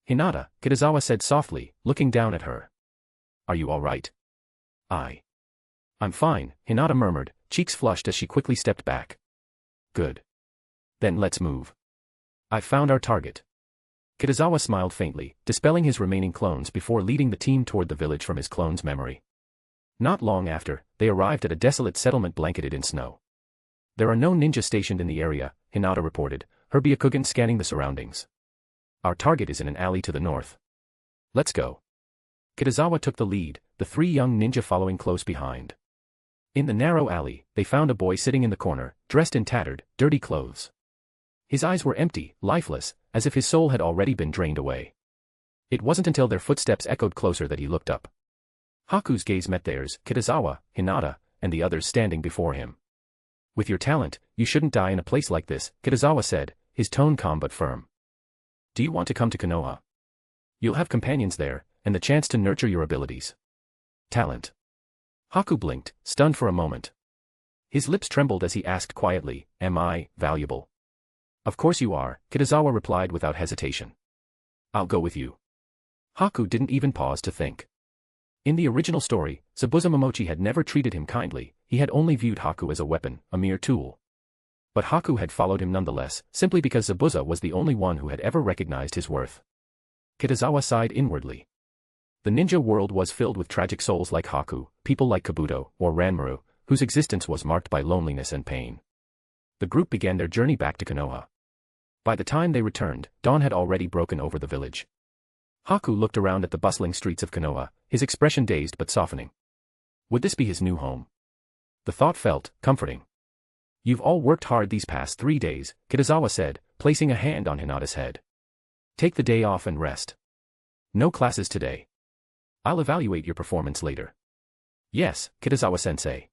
Hinata, Kitazawa said softly, looking down at her. Are you all right? I'm fine, Hinata murmured, cheeks flushed as she quickly stepped back. Good. Then let's move. I've found our target. Kitazawa smiled faintly, dispelling his remaining clones before leading the team toward the village from his clone's memory. Not long after, they arrived at a desolate settlement blanketed in snow. There are no ninja stationed in the area, Hinata reported, her Byakugan scanning the surroundings. Our target is in an alley to the north. Let's go. Kitazawa took the lead, the three young ninja following close behind. In the narrow alley, they found a boy sitting in the corner, dressed in tattered, dirty clothes. His eyes were empty, lifeless, as if his soul had already been drained away. It wasn't until their footsteps echoed closer that he looked up. Haku's gaze met theirs, Kitazawa, Hinata, and the others standing before him. With your talent, you shouldn't die in a place like this, Kitazawa said, his tone calm but firm. Do you want to come to Konoha? You'll have companions there, and the chance to nurture your abilities. Talent. Haku blinked, stunned for a moment. His lips trembled as he asked quietly, Am I valuable? Of course you are, Kitazawa replied without hesitation. I'll go with you. Haku didn't even pause to think. In the original story, Zabuza Momochi had never treated him kindly, he had only viewed Haku as a weapon, a mere tool. But Haku had followed him nonetheless, simply because Zabuza was the only one who had ever recognized his worth. Kitazawa sighed inwardly. The ninja world was filled with tragic souls like Haku, people like Kabuto, or Ranmaru, whose existence was marked by loneliness and pain. The group began their journey back to Konoha. By the time they returned, dawn had already broken over the village. Haku looked around at the bustling streets of Konoha, his expression dazed but softening. Would this be his new home? The thought felt comforting. You've all worked hard these past 3 days, Kitazawa said, placing a hand on Hinata's head. Take the day off and rest. No classes today. I'll evaluate your performance later. Yes, Kitazawa-sensei.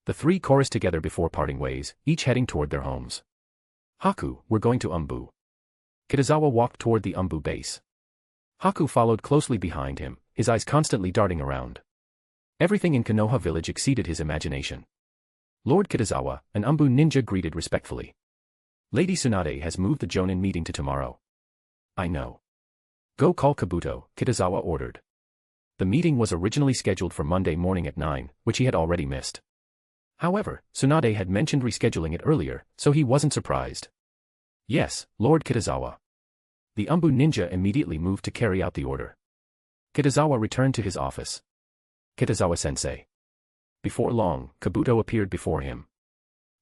The three chorused together before parting ways, each heading toward their homes. Haku, we're going to ANBU. Kitazawa walked toward the ANBU base. Haku followed closely behind him, his eyes constantly darting around. Everything in Konoha village exceeded his imagination. Lord Kitazawa, an ANBU ninja greeted respectfully. Lady Tsunade has moved the Jonin meeting to tomorrow. I know. Go call Kabuto, Kitazawa ordered. The meeting was originally scheduled for Monday morning at 9, which he had already missed. However, Tsunade had mentioned rescheduling it earlier, so he wasn't surprised. Yes, Lord Kitazawa. The ANBU ninja immediately moved to carry out the order. Kitazawa returned to his office. Kitazawa-sensei. Before long, Kabuto appeared before him.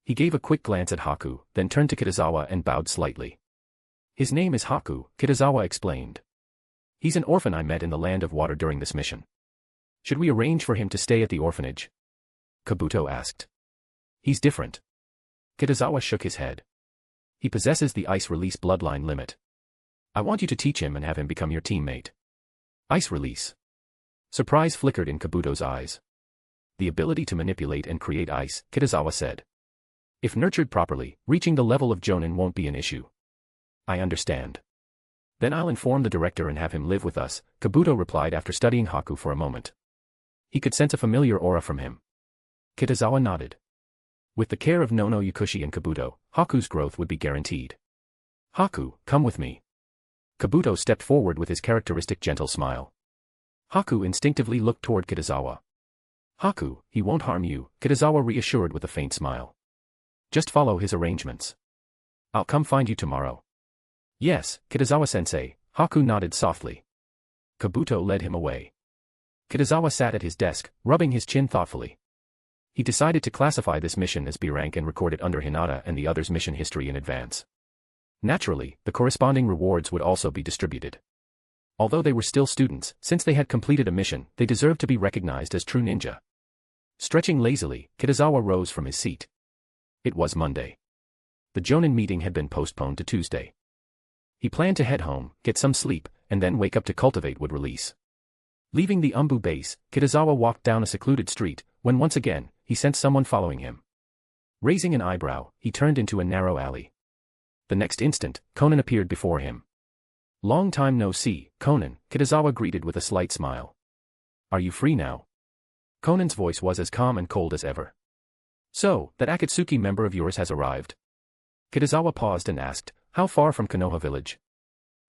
He gave a quick glance at Haku, then turned to Kitazawa and bowed slightly. His name is Haku, Kitazawa explained. He's an orphan I met in the Land of Water during this mission. Should we arrange for him to stay at the orphanage? Kabuto asked. He's different. Kitazawa shook his head. He possesses the ice release bloodline limit. I want you to teach him and have him become your teammate. Ice release. Surprise flickered in Kabuto's eyes. The ability to manipulate and create ice, Kitazawa said. If nurtured properly, reaching the level of Jonin won't be an issue. I understand. Then I'll inform the director and have him live with us, Kabuto replied after studying Haku for a moment. He could sense a familiar aura from him. Kitazawa nodded. With the care of Nono Yukushi and Kabuto, Haku's growth would be guaranteed. Haku, come with me. Kabuto stepped forward with his characteristic gentle smile. Haku instinctively looked toward Kitazawa. Haku, he won't harm you, Kitazawa reassured with a faint smile. Just follow his arrangements. I'll come find you tomorrow. Yes, Kitazawa-sensei, Haku nodded softly. Kabuto led him away. Kitazawa sat at his desk, rubbing his chin thoughtfully. He decided to classify this mission as B rank and record it under Hinata and the others' mission history in advance. Naturally, the corresponding rewards would also be distributed. Although they were still students, since they had completed a mission, they deserved to be recognized as true ninja. Stretching lazily, Kitazawa rose from his seat. It was Monday. The Jonin meeting had been postponed to Tuesday. He planned to head home, get some sleep, and then wake up to Cultivate would release. Leaving the ANBU base, Kitazawa walked down a secluded street, when once again, he sensed someone following him. Raising an eyebrow, he turned into a narrow alley. The next instant, Conan appeared before him. "Long time no see, Conan," Kitazawa greeted with a slight smile. "Are you free now?" Conan's voice was as calm and cold as ever. "So, that Akatsuki member of yours has arrived?" Kitazawa paused and asked, "How far from Konoha village?"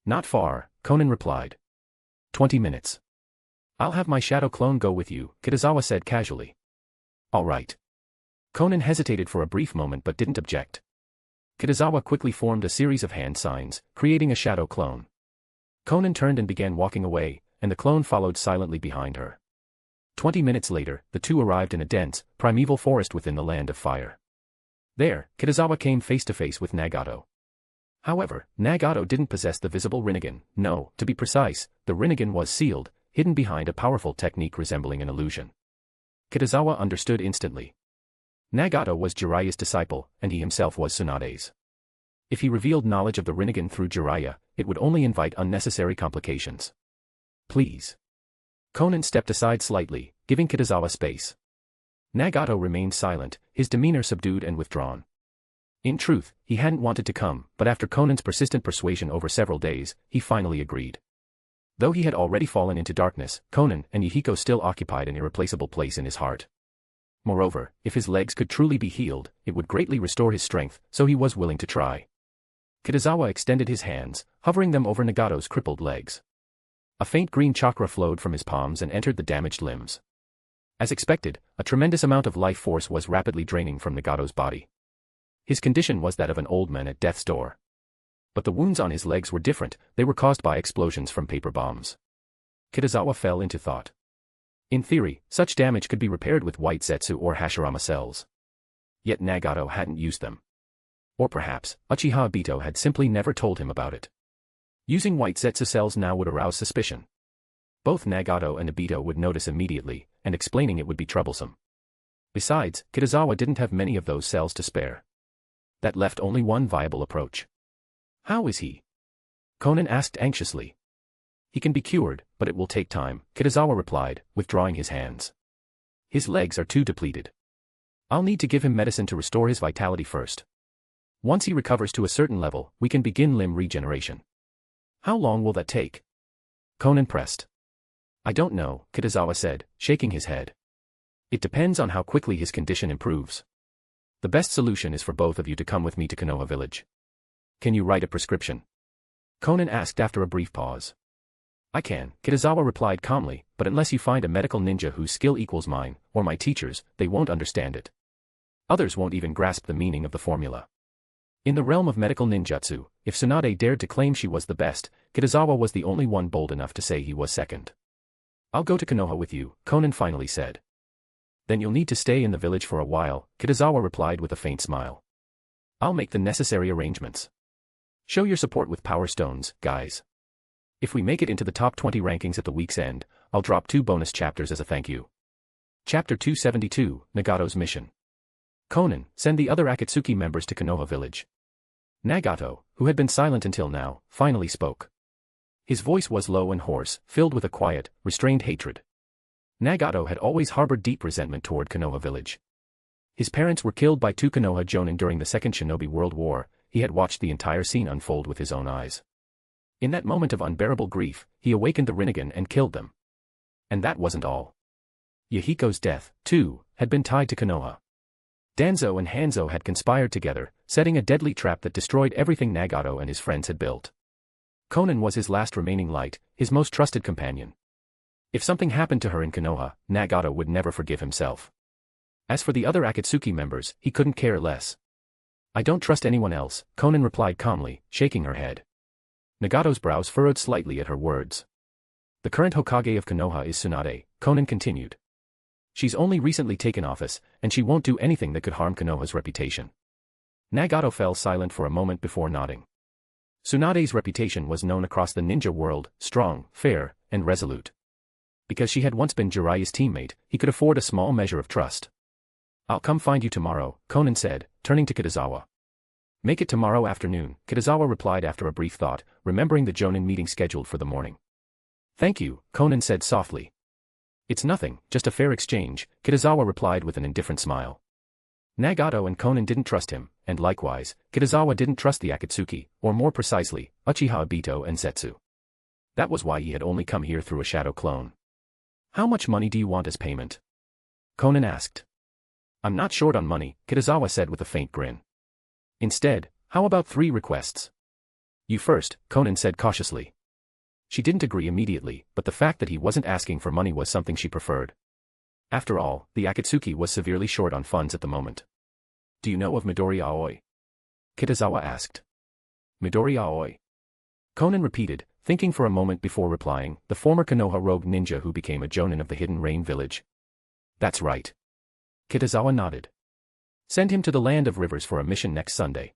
"Not far," Conan replied. 20 minutes. "I'll have my shadow clone go with you," Kitazawa said casually. "All right." Conan hesitated for a brief moment but didn't object. Kitazawa quickly formed a series of hand signs, creating a shadow clone. Conan turned and began walking away, and the clone followed silently behind her. 20 minutes later, the two arrived in a dense, primeval forest within the Land of Fire. There, Kitazawa came face to face with Nagato. However, Nagato didn't possess the visible Rinnegan. No, to be precise, the Rinnegan was sealed, hidden behind a powerful technique resembling an illusion. Kitazawa understood instantly. Nagato was Jiraiya's disciple, and he himself was Tsunade's. If he revealed knowledge of the Rinnegan through Jiraiya, it would only invite unnecessary complications. "Please." Conan stepped aside slightly, giving Kitazawa space. Nagato remained silent, his demeanor subdued and withdrawn. In truth, he hadn't wanted to come, but after Conan's persistent persuasion over several days, he finally agreed. Though he had already fallen into darkness, Conan and Yahiko still occupied an irreplaceable place in his heart. Moreover, if his legs could truly be healed, it would greatly restore his strength, so he was willing to try. Kitazawa extended his hands, hovering them over Nagato's crippled legs. A faint green chakra flowed from his palms and entered the damaged limbs. As expected, a tremendous amount of life force was rapidly draining from Nagato's body. His condition was that of an old man at death's door. But the wounds on his legs were different, they were caused by explosions from paper bombs. Kitazawa fell into thought. In theory, such damage could be repaired with white Zetsu or Hashirama cells. Yet Nagato hadn't used them. Or perhaps, Uchiha Obito had simply never told him about it. Using white Zetsu cells now would arouse suspicion. Both Nagato and Obito would notice immediately, and explaining it would be troublesome. Besides, Kitazawa didn't have many of those cells to spare. That left only one viable approach. "How is he?" Conan asked anxiously. "He can be cured, but it will take time," Kitazawa replied, withdrawing his hands. "His legs are too depleted. I'll need to give him medicine to restore his vitality first. Once he recovers to a certain level, we can begin limb regeneration." "How long will that take?" Conan pressed. "I don't know," Kitazawa said, shaking his head. "It depends on how quickly his condition improves. The best solution is for both of you to come with me to Konoha village." "Can you write a prescription?" Conan asked after a brief pause. "I can," Kitazawa replied calmly, "but unless you find a medical ninja whose skill equals mine, or my teacher's, they won't understand it. Others won't even grasp the meaning of the formula." In the realm of medical ninjutsu, if Tsunade dared to claim she was the best, Kitazawa was the only one bold enough to say he was second. "I'll go to Konoha with you," Conan finally said. "Then you'll need to stay in the village for a while," Kitazawa replied with a faint smile. "I'll make the necessary arrangements. Show your support with power stones, guys. If we make it into the top 20 rankings at the week's end, I'll drop 2 bonus chapters as a thank you." Chapter 272, Nagato's Mission. "Conan, send the other Akatsuki members to Konoha village." Nagato, who had been silent until now, finally spoke. His voice was low and hoarse, filled with a quiet, restrained hatred. Nagato had always harbored deep resentment toward Konoha village. His parents were killed by 2 Konoha Jonin during the Second Shinobi World War. He had watched the entire scene unfold with his own eyes. In that moment of unbearable grief, he awakened the Rinnegan and killed them. And that wasn't all. Yahiko's death, too, had been tied to Konoha. Danzo and Hanzo had conspired together, setting a deadly trap that destroyed everything Nagato and his friends had built. Conan was his last remaining light, his most trusted companion. If something happened to her in Konoha, Nagato would never forgive himself. As for the other Akatsuki members, he couldn't care less. "I don't trust anyone else," Conan replied calmly, shaking her head. Nagato's brows furrowed slightly at her words. "The current Hokage of Konoha is Tsunade," Conan continued. "She's only recently taken office, and she won't do anything that could harm Konoha's reputation." Nagato fell silent for a moment before nodding. Tsunade's reputation was known across the ninja world, strong, fair, and resolute. Because she had once been Jiraiya's teammate, he could afford a small measure of trust. "I'll come find you tomorrow," Konan said, turning to Kitazawa. "Make it tomorrow afternoon," Kitazawa replied after a brief thought, remembering the Jonin meeting scheduled for the morning. "Thank you," Konan said softly. "It's nothing, just a fair exchange," Kitazawa replied with an indifferent smile. Nagato and Konan didn't trust him, and likewise, Kitazawa didn't trust the Akatsuki, or more precisely, Uchiha Obito and Setsu. That was why he had only come here through a shadow clone. "How much money do you want as payment?" Konan asked. "I'm not short on money," Kitazawa said with a faint grin. "Instead, how about 3 requests?" "You first," Konan said cautiously. She didn't agree immediately, but the fact that he wasn't asking for money was something she preferred. After all, the Akatsuki was severely short on funds at the moment. "Do you know of Midori Aoi?" Kitazawa asked. "Midori Aoi?" Konan repeated, thinking for a moment before replying, "The former Konoha rogue ninja who became a Jonin of the Hidden Rain village." "That's right." Kitazawa nodded. "Send him to the Land of Rivers for a mission next Sunday."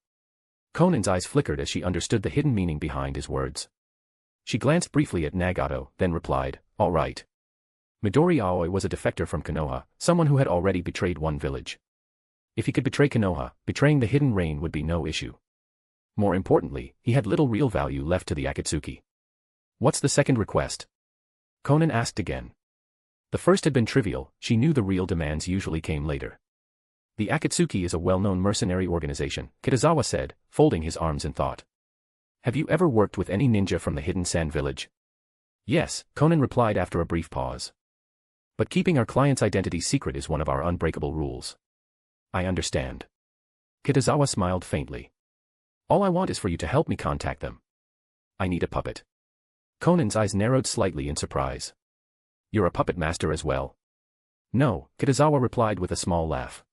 Konan's eyes flickered as she understood the hidden meaning behind his words. She glanced briefly at Nagato, then replied, "All right." Midori Aoi was a defector from Konoha, someone who had already betrayed one village. If he could betray Konoha, betraying the Hidden Rain would be no issue. More importantly, he had little real value left to the Akatsuki. "What's the second request?" Konan asked again. The first had been trivial, she knew the real demands usually came later. "The Akatsuki is a well-known mercenary organization," Kitazawa said, folding his arms in thought. "Have you ever worked with any ninja from the Hidden Sand Village?" "Yes," Konan replied after a brief pause. "But keeping our client's identity secret is one of our unbreakable rules." "I understand." Kitazawa smiled faintly. "All I want is for you to help me contact them." "I need a puppet." Konan's eyes narrowed slightly in surprise. "You're a puppet master as well?" "No," Kitazawa replied with a small laugh.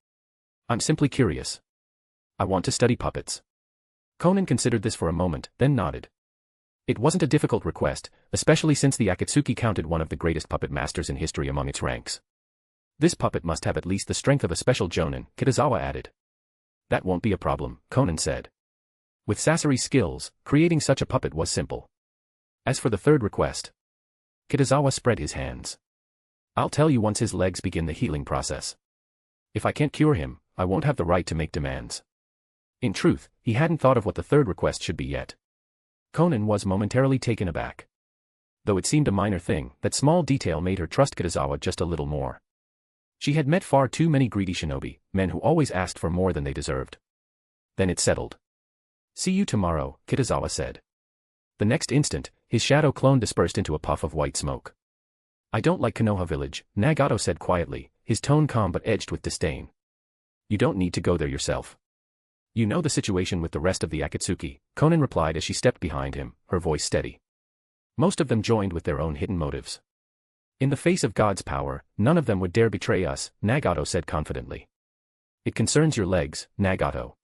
"I'm simply curious. I want to study puppets." Konan considered this for a moment, then nodded. It wasn't a difficult request, especially since the Akatsuki counted one of the greatest puppet masters in history among its ranks. "This puppet must have at least the strength of a special Jonin," Kitazawa added. "That won't be a problem," Konan said. With Sasori's skills, creating such a puppet was simple. As for the third request, Kitazawa spread his hands. "I'll tell you once his legs begin the healing process. If I can't cure him, I won't have the right to make demands." In truth, he hadn't thought of what the third request should be yet. Konan was momentarily taken aback. Though it seemed a minor thing, that small detail made her trust Kitazawa just a little more. She had met far too many greedy shinobi, men who always asked for more than they deserved. Then it settled. "See you tomorrow," Kitazawa said. The next instant, his shadow clone dispersed into a puff of white smoke. "I don't like Konoha Village," Nagato said quietly, his tone calm but edged with disdain. "You don't need to go there yourself. You know the situation with the rest of the Akatsuki," Konan replied as she stepped behind him, her voice steady. "Most of them joined with their own hidden motives. In the face of God's power, none of them would dare betray us," Nagato said confidently. "It concerns your legs, Nagato."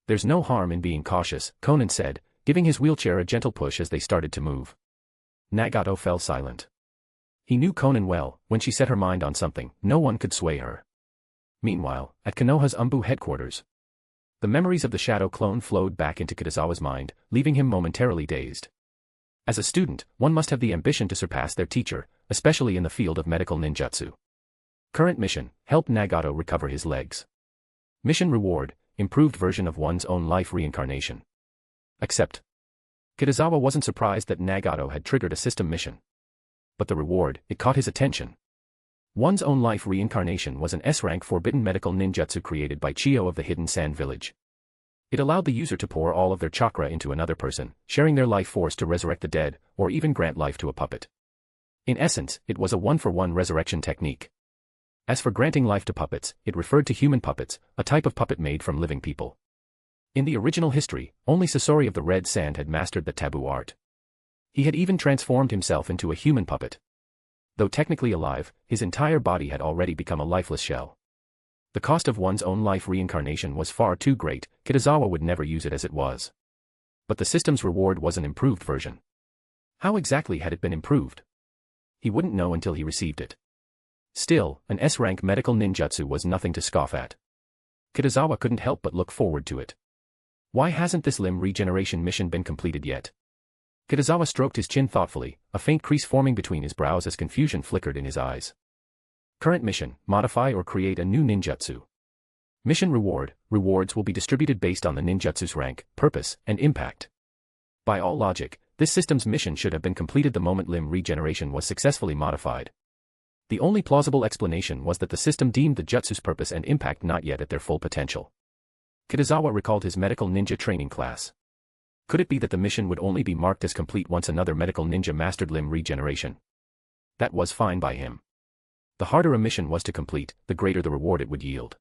"There's no harm in being cautious," Konan said, giving his wheelchair a gentle push as they started to move. Nagato fell silent. He knew Konan well, when she set her mind on something, no one could sway her. Meanwhile, at Konoha's ANBU headquarters, the memories of the shadow clone flowed back into Kitazawa's mind, leaving him momentarily dazed. As a student, one must have the ambition to surpass their teacher, especially in the field of medical ninjutsu. Current mission: help Nagato recover his legs. Mission reward: improved version of one's own life reincarnation. Accept. Kitazawa wasn't surprised that Nagato had triggered a system mission. But the reward, it caught his attention. One's own life reincarnation was an S-rank forbidden medical ninjutsu created by Chiyo of the Hidden Sand Village. It allowed the user to pour all of their chakra into another person, sharing their life force to resurrect the dead, or even grant life to a puppet. In essence, it was a one-for-one resurrection technique. As for granting life to puppets, it referred to human puppets, a type of puppet made from living people. In the original history, only Sasori of the Red Sand had mastered the taboo art. He had even transformed himself into a human puppet. Though technically alive, his entire body had already become a lifeless shell. The cost of one's own life reincarnation was far too great, Kitazawa would never use it as it was. But the system's reward was an improved version. How exactly had it been improved? He wouldn't know until he received it. Still, an S-rank medical ninjutsu was nothing to scoff at. Kitazawa couldn't help but look forward to it. Why hasn't this limb regeneration mission been completed yet? Kitazawa stroked his chin thoughtfully, a faint crease forming between his brows as confusion flickered in his eyes. Current mission, modify or create a new ninjutsu. Mission reward, rewards will be distributed based on the ninjutsu's rank, purpose, and impact. By all logic, this system's mission should have been completed the moment limb regeneration was successfully modified. The only plausible explanation was that the system deemed the jutsu's purpose and impact not yet at their full potential. Kitazawa recalled his medical ninja training class. Could it be that the mission would only be marked as complete once another medical ninja mastered limb regeneration? That was fine by him. The harder a mission was to complete, the greater the reward it would yield.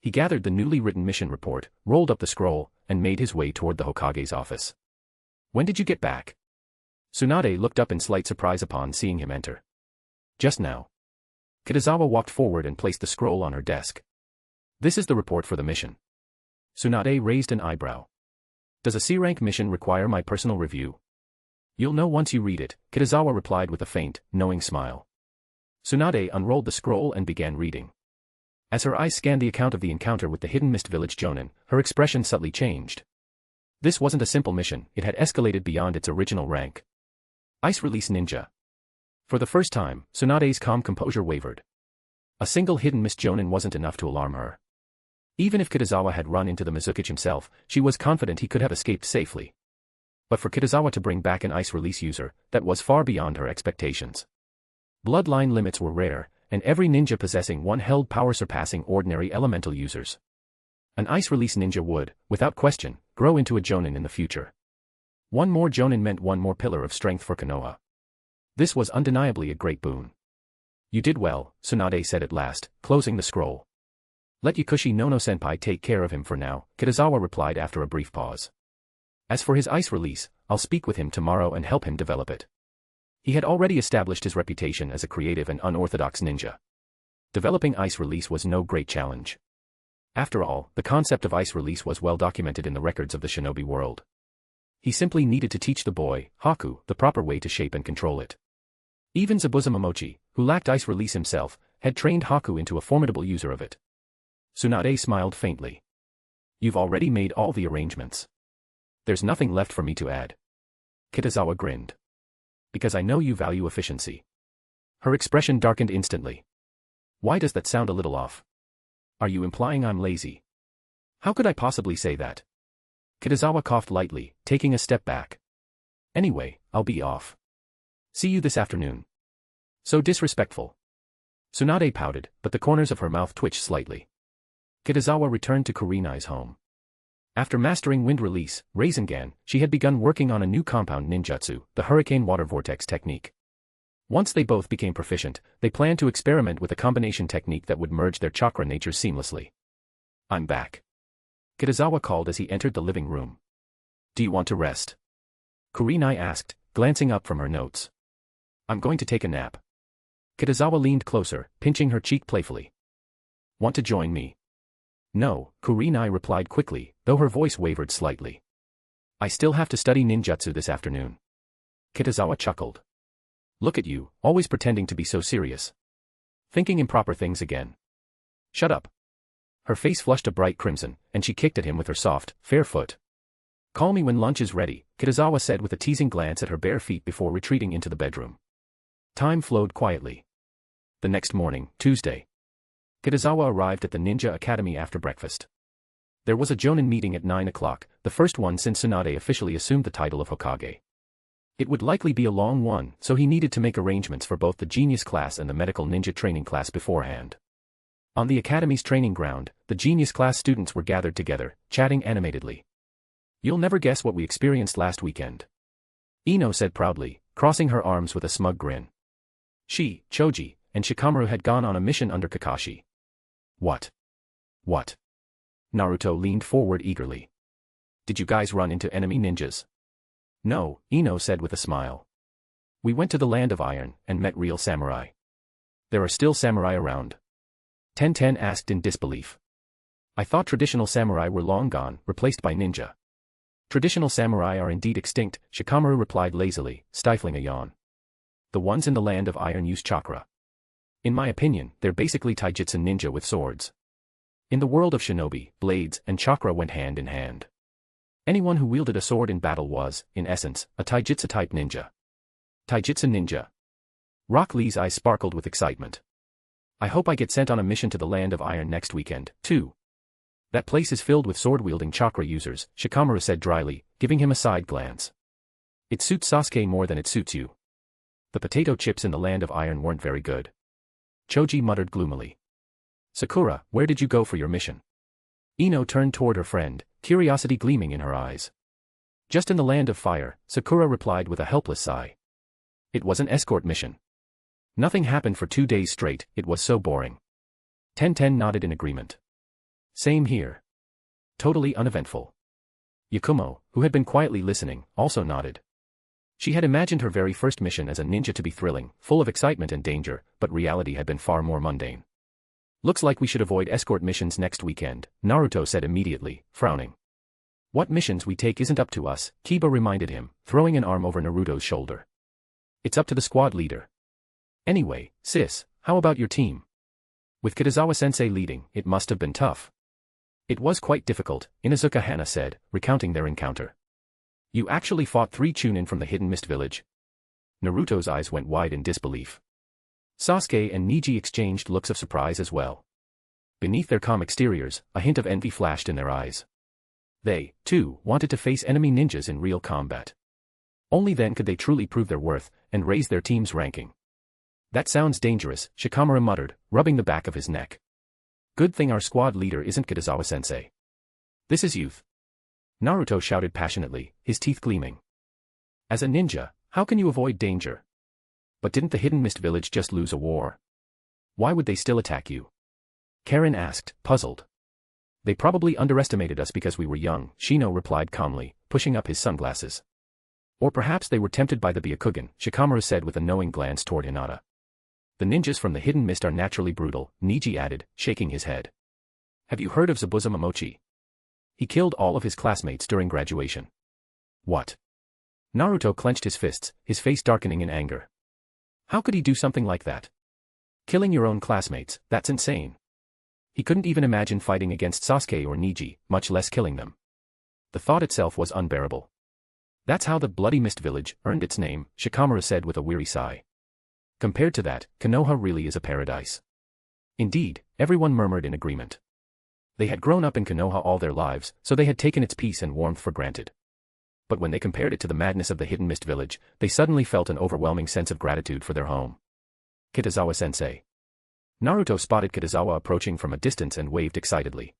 He gathered the newly written mission report, rolled up the scroll, and made his way toward the Hokage's office. When did you get back? Tsunade looked up in slight surprise upon seeing him enter. Just now. Kitazawa walked forward and placed the scroll on her desk. This is the report for the mission. Tsunade raised an eyebrow. Does a C-rank mission require my personal review? You'll know once you read it, Kitazawa replied with a faint, knowing smile. Tsunade unrolled the scroll and began reading. As her eyes scanned the account of the encounter with the hidden mist village Jonin, her expression subtly changed. This wasn't a simple mission, it had escalated beyond its original rank. Ice Release Ninja. For the first time, Tsunade's calm composure wavered. A single hidden mist Jonin wasn't enough to alarm her. Even if Kitazawa had run into the Mizukichi himself, she was confident he could have escaped safely. But for Kitazawa to bring back an ice release user, that was far beyond her expectations. Bloodline limits were rare, and every ninja possessing one held power surpassing ordinary elemental users. An ice release ninja would, without question, grow into a Jonin in the future. One more Jonin meant one more pillar of strength for Konoha. This was undeniably a great boon. You did well, Tsunade said at last, closing the scroll. Let Yakushi Nono-senpai take care of him for now, Kitazawa replied after a brief pause. As for his ice release, I'll speak with him tomorrow and help him develop it. He had already established his reputation as a creative and unorthodox ninja. Developing ice release was no great challenge. After all, the concept of ice release was well documented in the records of the shinobi world. He simply needed to teach the boy, Haku, the proper way to shape and control it. Even Zabuza Momochi, who lacked ice release himself, had trained Haku into a formidable user of it. Tsunade smiled faintly. You've already made all the arrangements. There's nothing left for me to add. Kitazawa grinned. Because I know you value efficiency. Her expression darkened instantly. Why does that sound a little off? Are you implying I'm lazy? How could I possibly say that? Kitazawa coughed lightly, taking a step back. Anyway, I'll be off. See you this afternoon. So disrespectful. Tsunade pouted, but the corners of her mouth twitched slightly. Kitazawa returned to Kurenai's home. After mastering wind release, Rasengan, she had begun working on a new compound ninjutsu, the Hurricane Water Vortex technique. Once they both became proficient, they planned to experiment with a combination technique that would merge their chakra natures seamlessly. I'm back. Kitazawa called as he entered the living room. Do you want to rest? Kurenai asked, glancing up from her notes. I'm going to take a nap. Kitazawa leaned closer, pinching her cheek playfully. Want to join me? No, Kurenai replied quickly, though her voice wavered slightly. I still have to study ninjutsu this afternoon. Kitazawa chuckled. Look at you, always pretending to be so serious. Thinking improper things again. Shut up. Her face flushed a bright crimson, and she kicked at him with her soft, fair foot. Call me when lunch is ready, Kitazawa said with a teasing glance at her bare feet before retreating into the bedroom. Time flowed quietly. The next morning, Tuesday. Kitazawa arrived at the Ninja Academy after breakfast. There was a Jonin meeting at 9 o'clock, the first one since Tsunade officially assumed the title of Hokage. It would likely be a long one, so he needed to make arrangements for both the Genius class and the Medical Ninja training class beforehand. On the Academy's training ground, the Genius class students were gathered together, chatting animatedly. You'll never guess what we experienced last weekend. Ino said proudly, crossing her arms with a smug grin. She, Choji, and Shikamaru had gone on a mission under Kakashi. What? What? Naruto leaned forward eagerly. Did you guys run into enemy ninjas? No, Ino said with a smile. We went to the Land of Iron and met real samurai. There are still samurai around. Tenten asked in disbelief. I thought traditional samurai were long gone, replaced by ninja. Traditional samurai are indeed extinct, Shikamaru replied lazily, stifling a yawn. The ones in the Land of Iron use chakra. In my opinion, they're basically taijutsu ninja with swords. In the world of shinobi, blades and chakra went hand in hand. Anyone who wielded a sword in battle was, in essence, a taijutsu-type ninja. Taijutsu ninja. Rock Lee's eyes sparkled with excitement. I hope I get sent on a mission to the Land of Iron next weekend, too. That place is filled with sword-wielding chakra users, Shikamaru said dryly, giving him a side glance. It suits Sasuke more than it suits you. The potato chips in the Land of Iron weren't very good. Choji muttered gloomily. Sakura, where did you go for your mission? Ino turned toward her friend, curiosity gleaming in her eyes. Just in the Land of Fire, Sakura replied with a helpless sigh. It was an escort mission. Nothing happened for 2 days straight, it was so boring. Tenten nodded in agreement. Same here. Totally uneventful. Yakumo, who had been quietly listening, also nodded. She had imagined her very first mission as a ninja to be thrilling, full of excitement and danger, but reality had been far more mundane. Looks like we should avoid escort missions next weekend, Naruto said immediately, frowning. What missions we take isn't up to us, Kiba reminded him, throwing an arm over Naruto's shoulder. It's up to the squad leader. Anyway, sis, how about your team? With Kitazawa-sensei leading, it must have been tough. It was quite difficult, Inuzuka Hana said, recounting their encounter. You actually fought 3 Chunin from the Hidden Mist Village? Naruto's eyes went wide in disbelief. Sasuke and Neji exchanged looks of surprise as well. Beneath their calm exteriors, a hint of envy flashed in their eyes. They, too, wanted to face enemy ninjas in real combat. Only then could they truly prove their worth, and raise their team's ranking. That sounds dangerous, Shikamaru muttered, rubbing the back of his neck. Good thing our squad leader isn't Kitazawa-sensei. This is youth. Naruto shouted passionately, his teeth gleaming. As a ninja, how can you avoid danger? But didn't the Hidden Mist Village just lose a war? Why would they still attack you? Karen asked, puzzled. They probably underestimated us because we were young, Shino replied calmly, pushing up his sunglasses. Or perhaps they were tempted by the Byakugan, Shikamaru said with a knowing glance toward Hinata. The ninjas from the Hidden Mist are naturally brutal, Neji added, shaking his head. Have you heard of Zabuza Momochi? He killed all of his classmates during graduation. What? Naruto clenched his fists, his face darkening in anger. How could he do something like that? Killing your own classmates, that's insane. He couldn't even imagine fighting against Sasuke or Neji, much less killing them. The thought itself was unbearable. That's how the Bloody Mist Village earned its name, Shikamaru said with a weary sigh. Compared to that, Konoha really is a paradise. Indeed, everyone murmured in agreement. They had grown up in Konoha all their lives, so they had taken its peace and warmth for granted. But when they compared it to the madness of the Hidden Mist Village, they suddenly felt an overwhelming sense of gratitude for their home. Kitazawa-sensei. Naruto spotted Kitazawa approaching from a distance and waved excitedly.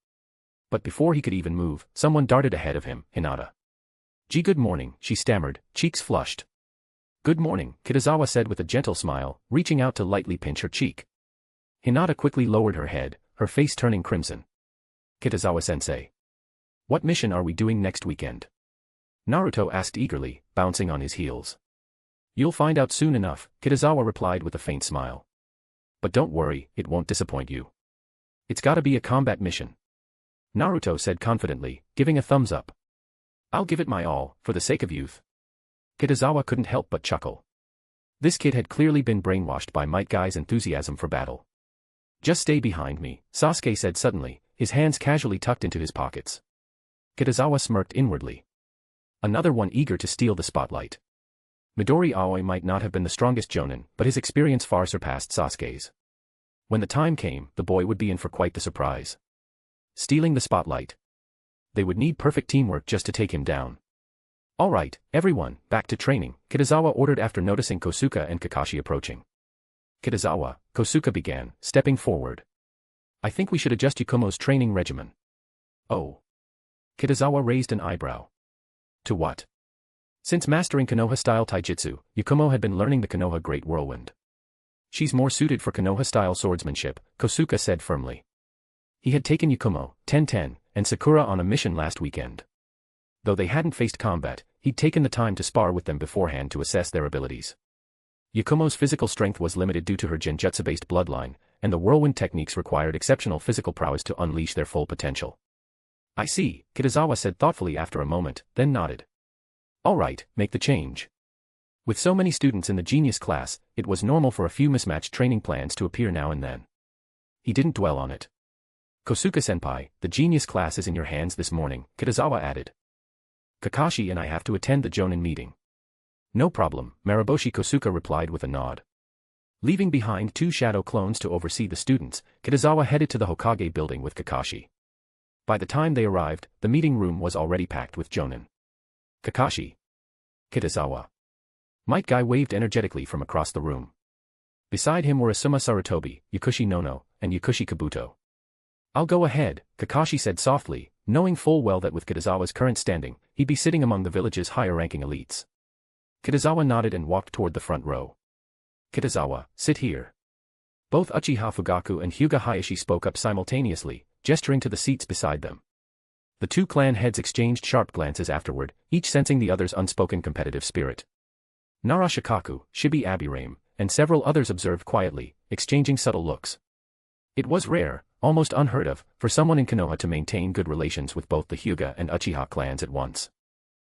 But before he could even move, someone darted ahead of him, Hinata. Good morning, she stammered, cheeks flushed. Good morning, Kitazawa said with a gentle smile, reaching out to lightly pinch her cheek. Hinata quickly lowered her head, her face turning crimson. Kitazawa-sensei. What mission are we doing next weekend? Naruto asked eagerly, bouncing on his heels. You'll find out soon enough, Kitazawa replied with a faint smile. But don't worry, it won't disappoint you. It's gotta be a combat mission. Naruto said confidently, giving a thumbs up. I'll give it my all, for the sake of youth. Kitazawa couldn't help but chuckle. This kid had clearly been brainwashed by Might Guy's enthusiasm for battle. Just stay behind me, Sasuke said suddenly, his hands casually tucked into his pockets. Kitazawa smirked inwardly. Another one eager to steal the spotlight. Midori Aoi might not have been the strongest Jonin, but his experience far surpassed Sasuke's. When the time came, the boy would be in for quite the surprise. Stealing the spotlight. They would need perfect teamwork just to take him down. All right, everyone, back to training, Kitazawa ordered after noticing Kosuke and Kakashi approaching. Kitazawa, Kosuke began, stepping forward. I think we should adjust Yakumo's training regimen. Oh. Kitazawa raised an eyebrow. To what? Since mastering Konoha-style taijutsu, Yakumo had been learning the Konoha Great Whirlwind. She's more suited for Konoha-style swordsmanship, Kosuke said firmly. He had taken Yakumo, Tenten, and Sakura on a mission last weekend. Though they hadn't faced combat, he'd taken the time to spar with them beforehand to assess their abilities. Yakumo's physical strength was limited due to her genjutsu-based bloodline, and the whirlwind techniques required exceptional physical prowess to unleash their full potential. I see, Kitazawa said thoughtfully after a moment, then nodded. All right, make the change. With so many students in the genius class, it was normal for a few mismatched training plans to appear now and then. He didn't dwell on it. Kosuke-senpai, the genius class is in your hands this morning, Kitazawa added. Kakashi and I have to attend the Jonin meeting. No problem, Maraboshi Kosuke replied with a nod. Leaving behind 2 shadow clones to oversee the students, Kitazawa headed to the Hokage building with Kakashi. By the time they arrived, the meeting room was already packed with Jonin. Kakashi. Kitazawa. Might Guy waved energetically from across the room. Beside him were Asuma Sarutobi, Yakushi Nono, and Yakushi Kabuto. I'll go ahead, Kakashi said softly, knowing full well that with Kitazawa's current standing, he'd be sitting among the village's higher-ranking elites. Kitazawa nodded and walked toward the front row. Kitazawa, sit here. Both Uchiha Fugaku and Hyuga Hayashi spoke up simultaneously, gesturing to the seats beside them. The 2 clan heads exchanged sharp glances afterward, each sensing the other's unspoken competitive spirit. Nara Shikaku, Shibi Abirame, and several others observed quietly, exchanging subtle looks. It was rare, almost unheard of, for someone in Konoha to maintain good relations with both the Hyuga and Uchiha clans at once.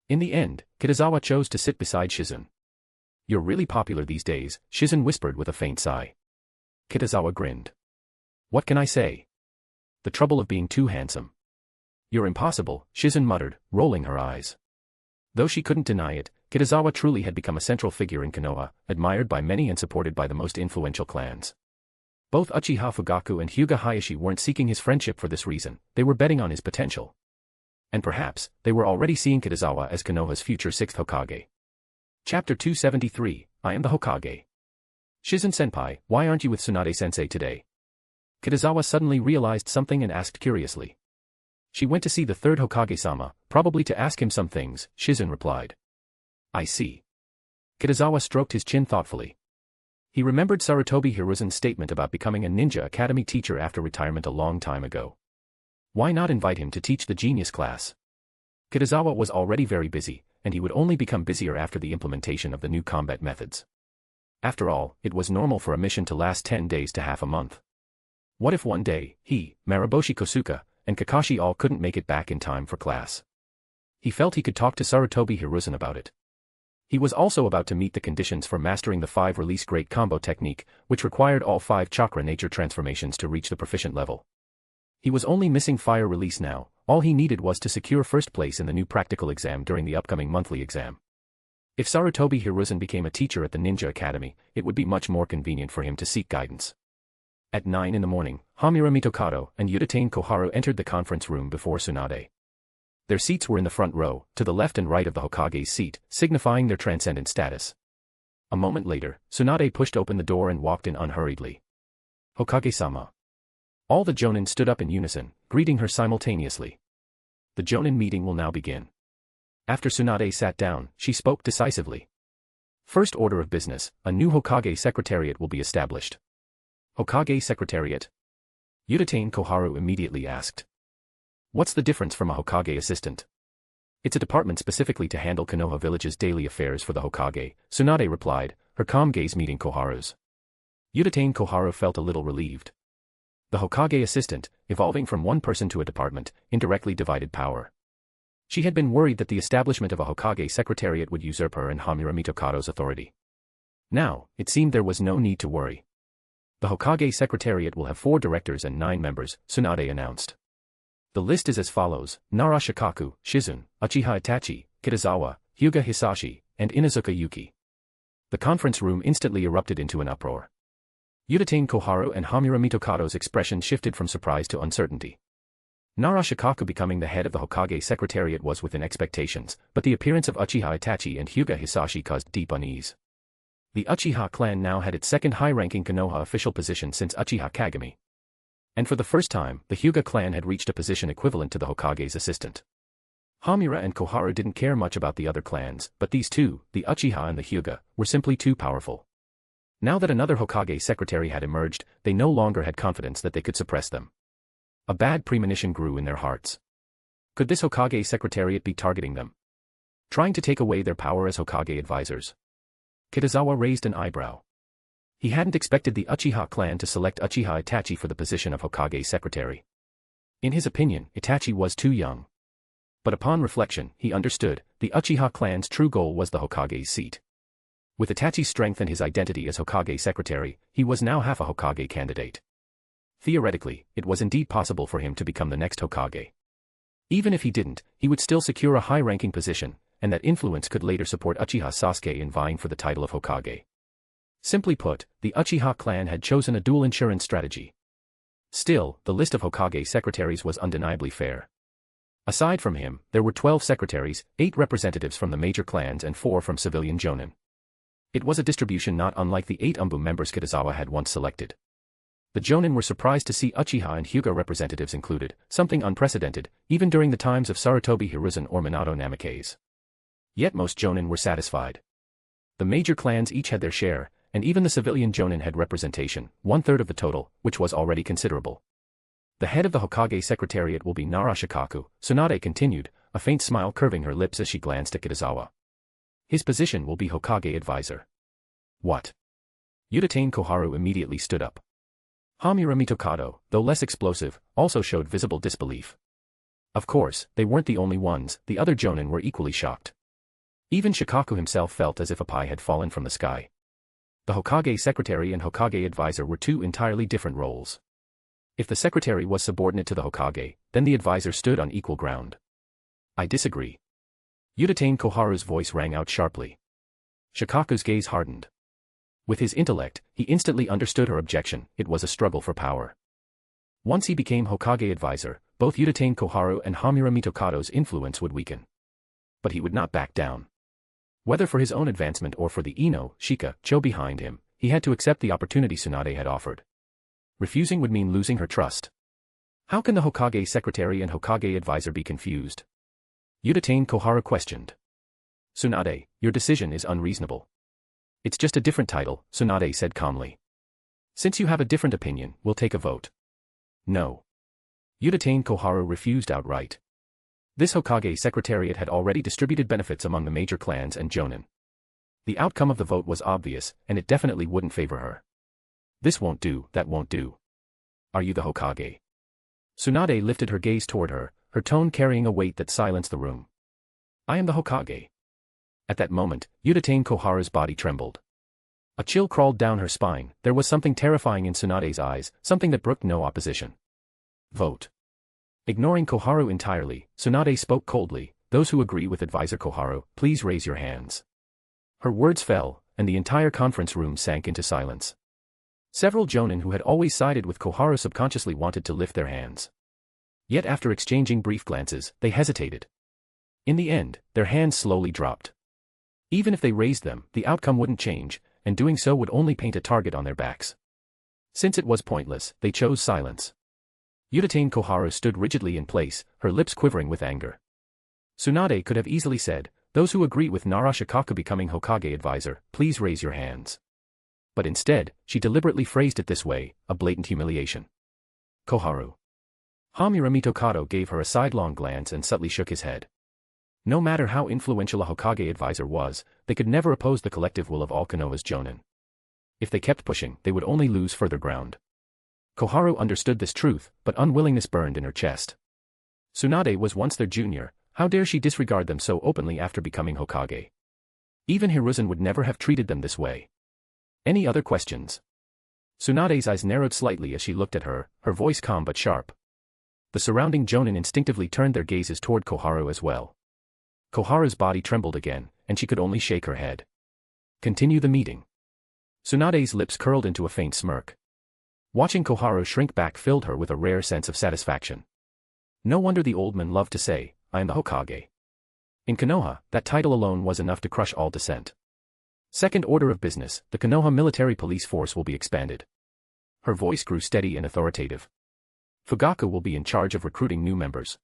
In the end, Kitazawa chose to sit beside Shizen. You're really popular these days, Shizen whispered with a faint sigh. Kitazawa grinned. What can I say? The trouble of being too handsome. You're impossible, Shizen muttered, rolling her eyes. Though she couldn't deny it, Kitazawa truly had become a central figure in Konoha, admired by many and supported by the most influential clans. Both Uchiha Fugaku and Hyuga Hayashi weren't seeking his friendship for this reason, they were betting on his potential. And perhaps, they were already seeing Kitazawa as Konoha's future 6th Hokage. Chapter 273, I am the Hokage. Shizen-senpai, why aren't you with Tsunade-sensei today? Kitazawa suddenly realized something and asked curiously. She went to see the 3rd Hokage-sama, probably to ask him some things, Shizen replied. I see. Kitazawa stroked his chin thoughtfully. He remembered Sarutobi Hiruzen's statement about becoming a Ninja Academy teacher after retirement a long time ago. Why not invite him to teach the genius class? Kitazawa was already very busy, and he would only become busier after the implementation of the new combat methods. After all, it was normal for a mission to last 10 days to half a month. What if one day, he, Maraboshi Kosuke, and Kakashi all couldn't make it back in time for class? He felt he could talk to Sarutobi Hiruzen about it. He was also about to meet the conditions for mastering the 5-release great combo technique, which required all 5 chakra nature transformations to reach the proficient level. He was only missing fire release now, all he needed was to secure first place in the new practical exam during the upcoming monthly exam. If Sarutobi Hiruzen became a teacher at the Ninja Academy, it would be much more convenient for him to seek guidance. At 9 in the morning, Hamura Mitokado and Uchiha Koharu entered the conference room before Tsunade. Their seats were in the front row, to the left and right of the Hokage's seat, signifying their transcendent status. A moment later, Tsunade pushed open the door and walked in unhurriedly. Hokage-sama. All the Jonin stood up in unison, greeting her simultaneously. The Jonin meeting will now begin. After Tsunade sat down, she spoke decisively. First order of business, a new Hokage Secretariat will be established. Hokage Secretariat? Uchiha Koharu immediately asked. What's the difference from a Hokage assistant? It's a department specifically to handle Konoha Village's daily affairs for the Hokage, Tsunade replied, her calm gaze meeting Koharu's. Uchiha Koharu felt a little relieved. The Hokage assistant, evolving from one person to a department, indirectly divided power. She had been worried that the establishment of a Hokage Secretariat would usurp her and Hamura Mitokado's authority. Now, it seemed there was no need to worry. The Hokage Secretariat will have 4 directors and 9 members, Tsunade announced. The list is as follows: Nara Shikaku, Shizen, Uchiha Itachi, Kitazawa, Hyuga Hisashi, and Inuzuka Yuki. The conference room instantly erupted into an uproar. Uchiha Koharu and Hamura Mitokado's expression shifted from surprise to uncertainty. Nara Shikaku becoming the head of the Hokage Secretariat was within expectations, but the appearance of Uchiha Itachi and Hyuga Hisashi caused deep unease. The Uchiha clan now had its second high-ranking Konoha official position since Uchiha Kagami. And for the first time, the Hyuga clan had reached a position equivalent to the Hokage's assistant. Hamura and Koharu didn't care much about the other clans, but these two, the Uchiha and the Hyuga, were simply too powerful. Now that another Hokage secretary had emerged, they no longer had confidence that they could suppress them. A bad premonition grew in their hearts. Could this Hokage Secretariat be targeting them? Trying to take away their power as Hokage advisors? Kitazawa raised an eyebrow. He hadn't expected the Uchiha clan to select Uchiha Itachi for the position of Hokage Secretary. In his opinion, Itachi was too young. But upon reflection, he understood, the Uchiha clan's true goal was the Hokage's seat. With Itachi's strength and his identity as Hokage Secretary, he was now half a Hokage candidate. Theoretically, it was indeed possible for him to become the next Hokage. Even if he didn't, he would still secure a high-ranking position, and that influence could later support Uchiha Sasuke in vying for the title of Hokage. Simply put, the Uchiha clan had chosen a dual insurance strategy. Still, the list of Hokage secretaries was undeniably fair. Aside from him, there were 12 secretaries, 8 representatives from the major clans and 4 from civilian Jonin. It was a distribution not unlike the 8 ANBU members Kitazawa had once selected. The Jonin were surprised to see Uchiha and Hyuga representatives included, something unprecedented, even during the times of Sarutobi Hiruzen or Minato Namikaze. Yet most Jonin were satisfied. The major clans each had their share, and even the civilian Jonin had representation, 1/3 of the total, which was already considerable. The head of the Hokage Secretariat will be Naruto, Tsunade continued, a faint smile curving her lips as she glanced at Kitazawa. His position will be Hokage Advisor. What? Uchiha Koharu immediately stood up. Hamura Mitokado, though less explosive, also showed visible disbelief. Of course, they weren't the only ones, the other Jonin were equally shocked. Even Shikaku himself felt as if a pie had fallen from the sky. The Hokage Secretary and Hokage Advisor were 2 entirely different roles. If the Secretary was subordinate to the Hokage, then the Advisor stood on equal ground. I disagree. Uchiha Koharu's voice rang out sharply. Shikaku's gaze hardened. With his intellect, he instantly understood her objection. It was a struggle for power. Once he became Hokage Advisor, both Uchiha Koharu and Hamura Mitokado's influence would weaken. But he would not back down. Whether for his own advancement or for the Ino, Shika, Cho behind him, he had to accept the opportunity Tsunade had offered. Refusing would mean losing her trust. How can the Hokage Secretary and Hokage Advisor be confused? Uchiha Koharu questioned. Tsunade, your decision is unreasonable. It's just a different title, Tsunade said calmly. Since you have a different opinion, we'll take a vote. No. Uchiha Koharu refused outright. This Hokage Secretariat had already distributed benefits among the major clans and Jonin. The outcome of the vote was obvious, and it definitely wouldn't favor her. This won't do, that won't do. Are you the Hokage? Tsunade lifted her gaze toward her, her tone carrying a weight that silenced the room. I am the Hokage. At that moment, Uchiha Koharu's body trembled. A chill crawled down her spine. There was something terrifying in Tsunade's eyes, something that brooked no opposition. Vote. Ignoring Koharu entirely, Tsunade spoke coldly, those who agree with Advisor Koharu, please raise your hands. Her words fell, and the entire conference room sank into silence. Several Jonin who had always sided with Koharu subconsciously wanted to lift their hands. Yet after exchanging brief glances, they hesitated. In the end, their hands slowly dropped. Even if they raised them, the outcome wouldn't change, and doing so would only paint a target on their backs. Since it was pointless, they chose silence. Uchiha Koharu stood rigidly in place, her lips quivering with anger. Tsunade could have easily said, those who agree with Naruto becoming Hokage Advisor, please raise your hands. But instead, she deliberately phrased it this way, a blatant humiliation. Koharu. Hamura Mitokado gave her a sidelong glance and subtly shook his head. No matter how influential a Hokage Advisor was, they could never oppose the collective will of all Konoha's Jonin. If they kept pushing, they would only lose further ground. Koharu understood this truth, but unwillingness burned in her chest. Tsunade was once their junior, how dare she disregard them so openly after becoming Hokage? Even Hiruzen would never have treated them this way. Any other questions? Tsunade's eyes narrowed slightly as she looked at her, her voice calm but sharp. The surrounding Jonin instinctively turned their gazes toward Koharu as well. Koharu's body trembled again, and she could only shake her head. Continue the meeting. Tsunade's lips curled into a faint smirk. Watching Koharu shrink back filled her with a rare sense of satisfaction. No wonder the old man loved to say, I am the Hokage. In Konoha, that title alone was enough to crush all dissent. Second order of business, the Konoha military police force will be expanded. Her voice grew steady and authoritative. Fugaku will be in charge of recruiting new members.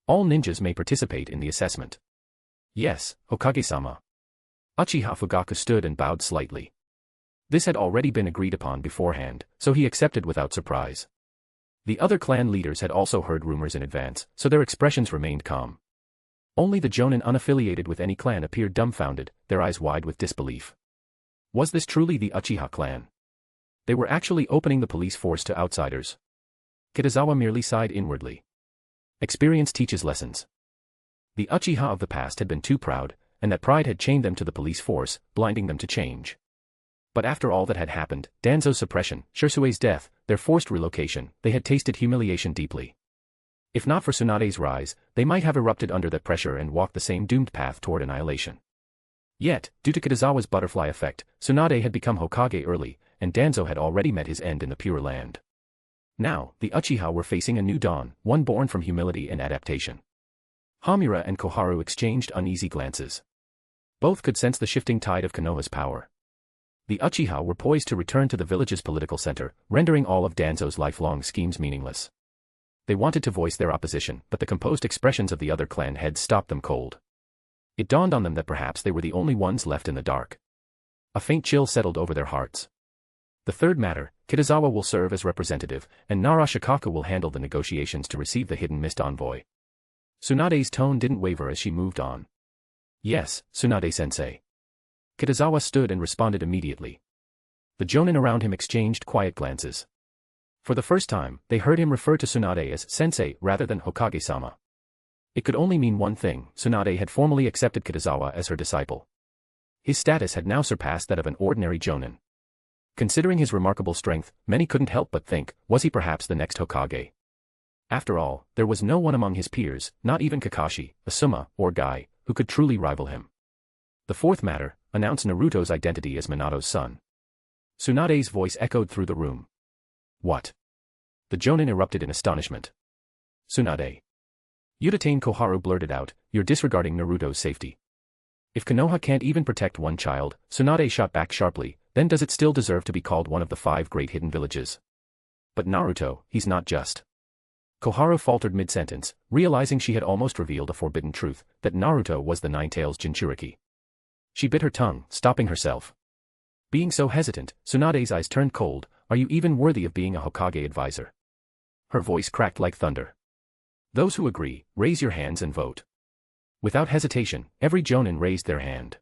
All ninjas may participate in the assessment. Yes, Hokage-sama. Uchiha Fugaku stood and bowed slightly. This had already been agreed upon beforehand, so he accepted without surprise. The other clan leaders had also heard rumors in advance, so their expressions remained calm. Only the Jonin unaffiliated with any clan appeared dumbfounded, their eyes wide with disbelief. Was this truly the Uchiha clan? They were actually opening the police force to outsiders. Kitazawa merely sighed inwardly. Experience teaches lessons. The Uchiha of the past had been too proud, and that pride had chained them to the police force, blinding them to change. But after all that had happened, Danzo's suppression, Shirsue's death, their forced relocation, they had tasted humiliation deeply. If not for Tsunade's rise, they might have erupted under that pressure and walked the same doomed path toward annihilation. Yet, due to Kitazawa's butterfly effect, Tsunade had become Hokage early, and Danzo had already met his end in the Pure Land. Now, the Uchiha were facing a new dawn, one born from humility and adaptation. Hamura and Koharu exchanged uneasy glances. Both could sense the shifting tide of Konoha's power. The Uchiha were poised to return to the village's political center, rendering all of Danzo's lifelong schemes meaningless. They wanted to voice their opposition, but the composed expressions of the other clan heads stopped them cold. It dawned on them that perhaps they were the only ones left in the dark. A faint chill settled over their hearts. The third matter, Kitazawa will serve as representative, and Narashikaku will handle the negotiations to receive the hidden mist envoy. Tsunade's tone didn't waver as she moved on. Yes, Tsunade-sensei. Kitazawa stood and responded immediately. The Jonin around him exchanged quiet glances. For the first time, they heard him refer to Tsunade as sensei rather than Hokage-sama. It could only mean one thing: Tsunade had formally accepted Kitazawa as her disciple. His status had now surpassed that of an ordinary Jonin. Considering his remarkable strength, many couldn't help but think, was he perhaps the next Hokage? After all, there was no one among his peers, not even Kakashi, Asuma, or Guy, who could truly rival him. The fourth matter, announced Naruto's identity as Minato's son. Tsunade's voice echoed through the room. What? The Jonin erupted in astonishment. Tsunade. Uchiha Koharu blurted out, you're disregarding Naruto's safety. If Konoha can't even protect one child, Tsunade shot back sharply, then does it still deserve to be called one of the 5 great hidden villages? But Naruto, he's not just. Koharu faltered mid-sentence, realizing she had almost revealed a forbidden truth, that Naruto was the Nine-Tails Jinchuriki. She bit her tongue, stopping herself. Being so hesitant, Tsunade's eyes turned cold. Are you even worthy of being a Hokage advisor? Her voice cracked like thunder. Those who agree, raise your hands and vote. Without hesitation, every Jonin raised their hand.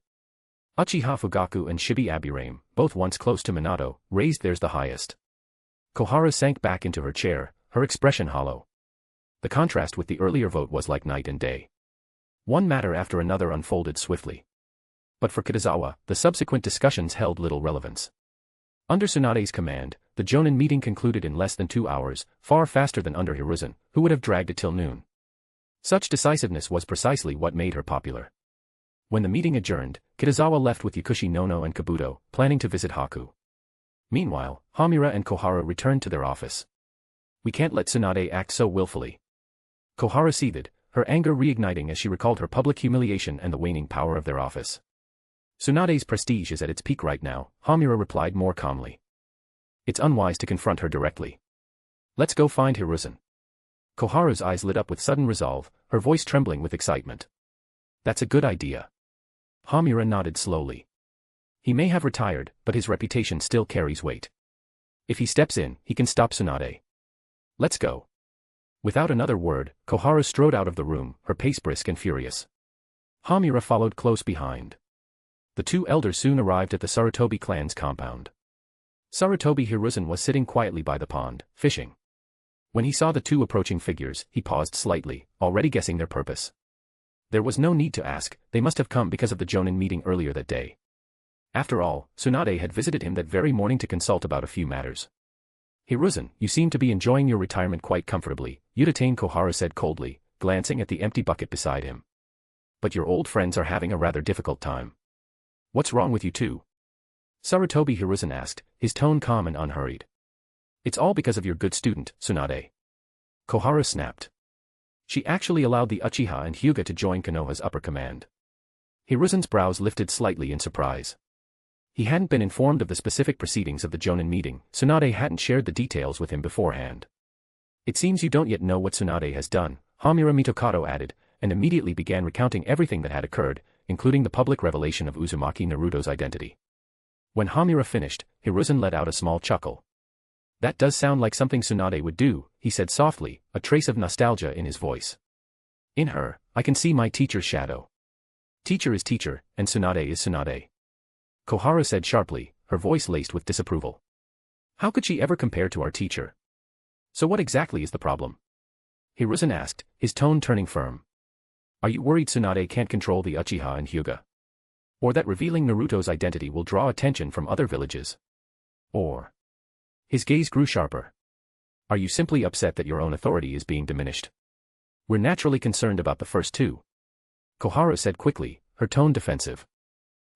Uchiha Fugaku and Shibi Aburame, both once close to Minato, raised theirs the highest. Koharu sank back into her chair, her expression hollow. The contrast with the earlier vote was like night and day. One matter after another unfolded swiftly. But for Kitazawa, the subsequent discussions held little relevance. Under Tsunade's command, the Jonin meeting concluded in less than 2 hours, far faster than under Hiruzen, who would have dragged it till noon. Such decisiveness was precisely what made her popular. When the meeting adjourned, Kitazawa left with Yakushi Nono and Kabuto, planning to visit Haku. Meanwhile, Hamura and Koharu returned to their office. We can't let Tsunade act so willfully. Koharu seethed, her anger reigniting as she recalled her public humiliation and the waning power of their office. Tsunade's prestige is at its peak right now, Hamura replied more calmly. It's unwise to confront her directly. Let's go find Hiruzen. Koharu's eyes lit up with sudden resolve, her voice trembling with excitement. That's a good idea. Hamura nodded slowly. He may have retired, but his reputation still carries weight. If he steps in, he can stop Tsunade. Let's go. Without another word, Koharu strode out of the room, her pace brisk and furious. Hamura followed close behind. The two elders soon arrived at the Sarutobi clan's compound. Sarutobi Hiruzen was sitting quietly by the pond, fishing. When he saw the two approaching figures, he paused slightly, already guessing their purpose. There was no need to ask, they must have come because of the Jonin meeting earlier that day. After all, Tsunade had visited him that very morning to consult about a few matters. Hiruzen, you seem to be enjoying your retirement quite comfortably, Uchiha Koharu said coldly, glancing at the empty bucket beside him. But your old friends are having a rather difficult time. What's wrong with you two? Sarutobi Hiruzen asked, his tone calm and unhurried. It's all because of your good student, Tsunade. Koharu snapped. She actually allowed the Uchiha and Hyuga to join Konoha's upper command. Hiruzen's brows lifted slightly in surprise. He hadn't been informed of the specific proceedings of the Jonin meeting. Tsunade hadn't shared the details with him beforehand. It seems you don't yet know what Tsunade has done, Hamura Mitokado added, and immediately began recounting everything that had occurred, including the public revelation of Uzumaki Naruto's identity. When Hamura finished, Hiruzen let out a small chuckle. That does sound like something Tsunade would do, he said softly, a trace of nostalgia in his voice. In her, I can see my teacher's shadow. Teacher is teacher, and Tsunade is Tsunade. Koharu said sharply, her voice laced with disapproval. How could she ever compare to our teacher? So what exactly is the problem? Hiruzen asked, his tone turning firm. Are you worried Tsunade can't control the Uchiha and Hyuga? Or that revealing Naruto's identity will draw attention from other villages? Or... His gaze grew sharper. Are you simply upset that your own authority is being diminished? We're naturally concerned about the first two. Koharu said quickly, her tone defensive.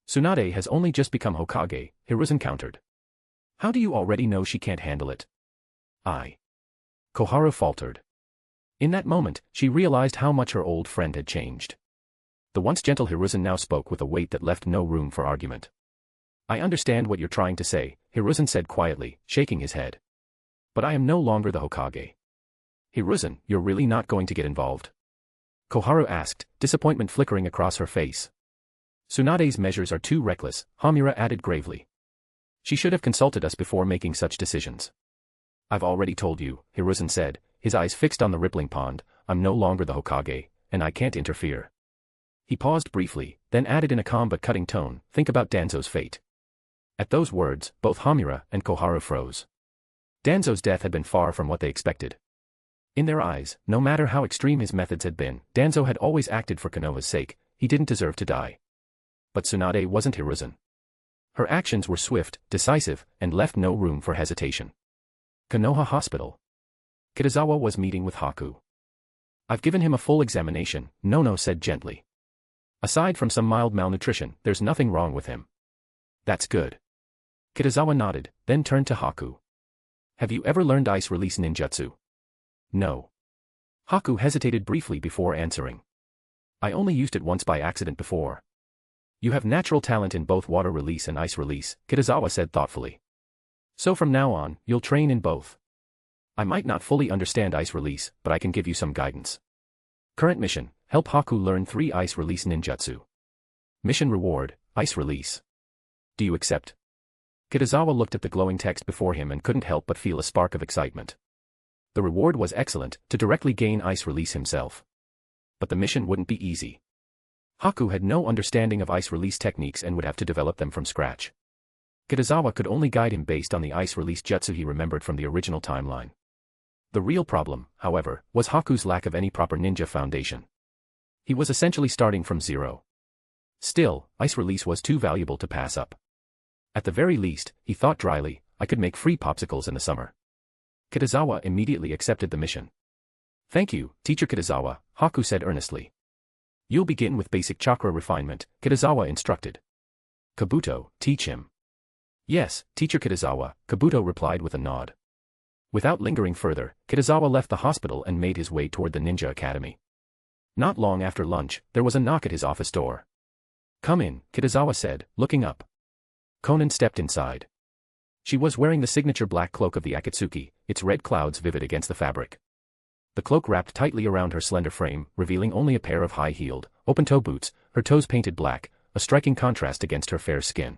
Tsunade has only just become Hokage, Hiruzen countered. How do you already know she can't handle it? Koharu faltered. In that moment, she realized how much her old friend had changed. The once gentle Hiruzen now spoke with a weight that left no room for argument. I understand what you're trying to say, Hiruzen said quietly, shaking his head. But I am no longer the Hokage. Hiruzen, you're really not going to get involved? Koharu asked, disappointment flickering across her face. Tsunade's measures are too reckless, Hamura added gravely. She should have consulted us before making such decisions. I've already told you, Hiruzen said, his eyes fixed on the rippling pond, I'm no longer the Hokage, and I can't interfere. He paused briefly, then added in a calm but cutting tone, think about Danzo's fate. At those words, both Hamura and Koharu froze. Danzo's death had been far from what they expected. In their eyes, no matter how extreme his methods had been, Danzo had always acted for Konoha's sake, he didn't deserve to die. But Tsunade wasn't Hiruzen. Her actions were swift, decisive, and left no room for hesitation. Konoha Hospital. Kitazawa was meeting with Haku. I've given him a full examination, Nono said gently. Aside from some mild malnutrition, there's nothing wrong with him. That's good. Kitazawa nodded, then turned to Haku. Have you ever learned ice release ninjutsu? No. Haku hesitated briefly before answering. I only used it once by accident before. You have natural talent in both water release and ice release, Kitazawa said thoughtfully. So from now on, you'll train in both. I might not fully understand ice release, but I can give you some guidance. Current mission, help Haku learn 3 ice release ninjutsu. Mission reward, ice release. Do you accept? Kitazawa looked at the glowing text before him and couldn't help but feel a spark of excitement. The reward was excellent, to directly gain ice release himself. But the mission wouldn't be easy. Haku had no understanding of ice release techniques and would have to develop them from scratch. Kitazawa could only guide him based on the ice release jutsu he remembered from the original timeline. The real problem, however, was Haku's lack of any proper ninja foundation. He was essentially starting from zero. Still, ice release was too valuable to pass up. At the very least, he thought dryly, I could make free popsicles in the summer. Kitazawa immediately accepted the mission. Thank you, Teacher Kitazawa, Haku said earnestly. You'll begin with basic chakra refinement, Kitazawa instructed. Kabuto, teach him. Yes, Teacher Kitazawa, Kabuto replied with a nod. Without lingering further, Kitazawa left the hospital and made his way toward the Ninja Academy. Not long after lunch, there was a knock at his office door. Come in, Kitazawa said, looking up. Konan stepped inside. She was wearing the signature black cloak of the Akatsuki, its red clouds vivid against the fabric. The cloak wrapped tightly around her slender frame, revealing only a pair of high-heeled, open-toe boots, her toes painted black, a striking contrast against her fair skin.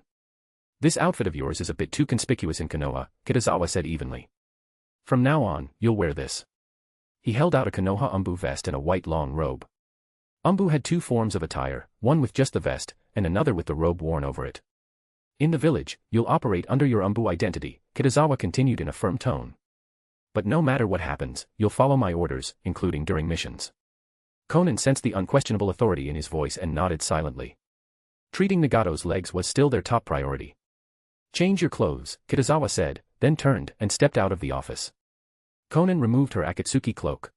This outfit of yours is a bit too conspicuous in Konoha, Kitazawa said evenly. From now on, you'll wear this. He held out a Konoha ANBU vest and a white long robe. ANBU had 2 forms of attire, one with just the vest, and another with the robe worn over it. In the village, you'll operate under your ANBU identity, Kitazawa continued in a firm tone. But no matter what happens, you'll follow my orders, including during missions. Konan sensed the unquestionable authority in his voice and nodded silently. Treating Nagato's legs was still their top priority. Change your clothes, Kitazawa said, then turned and stepped out of the office. Konan removed her Akatsuki cloak.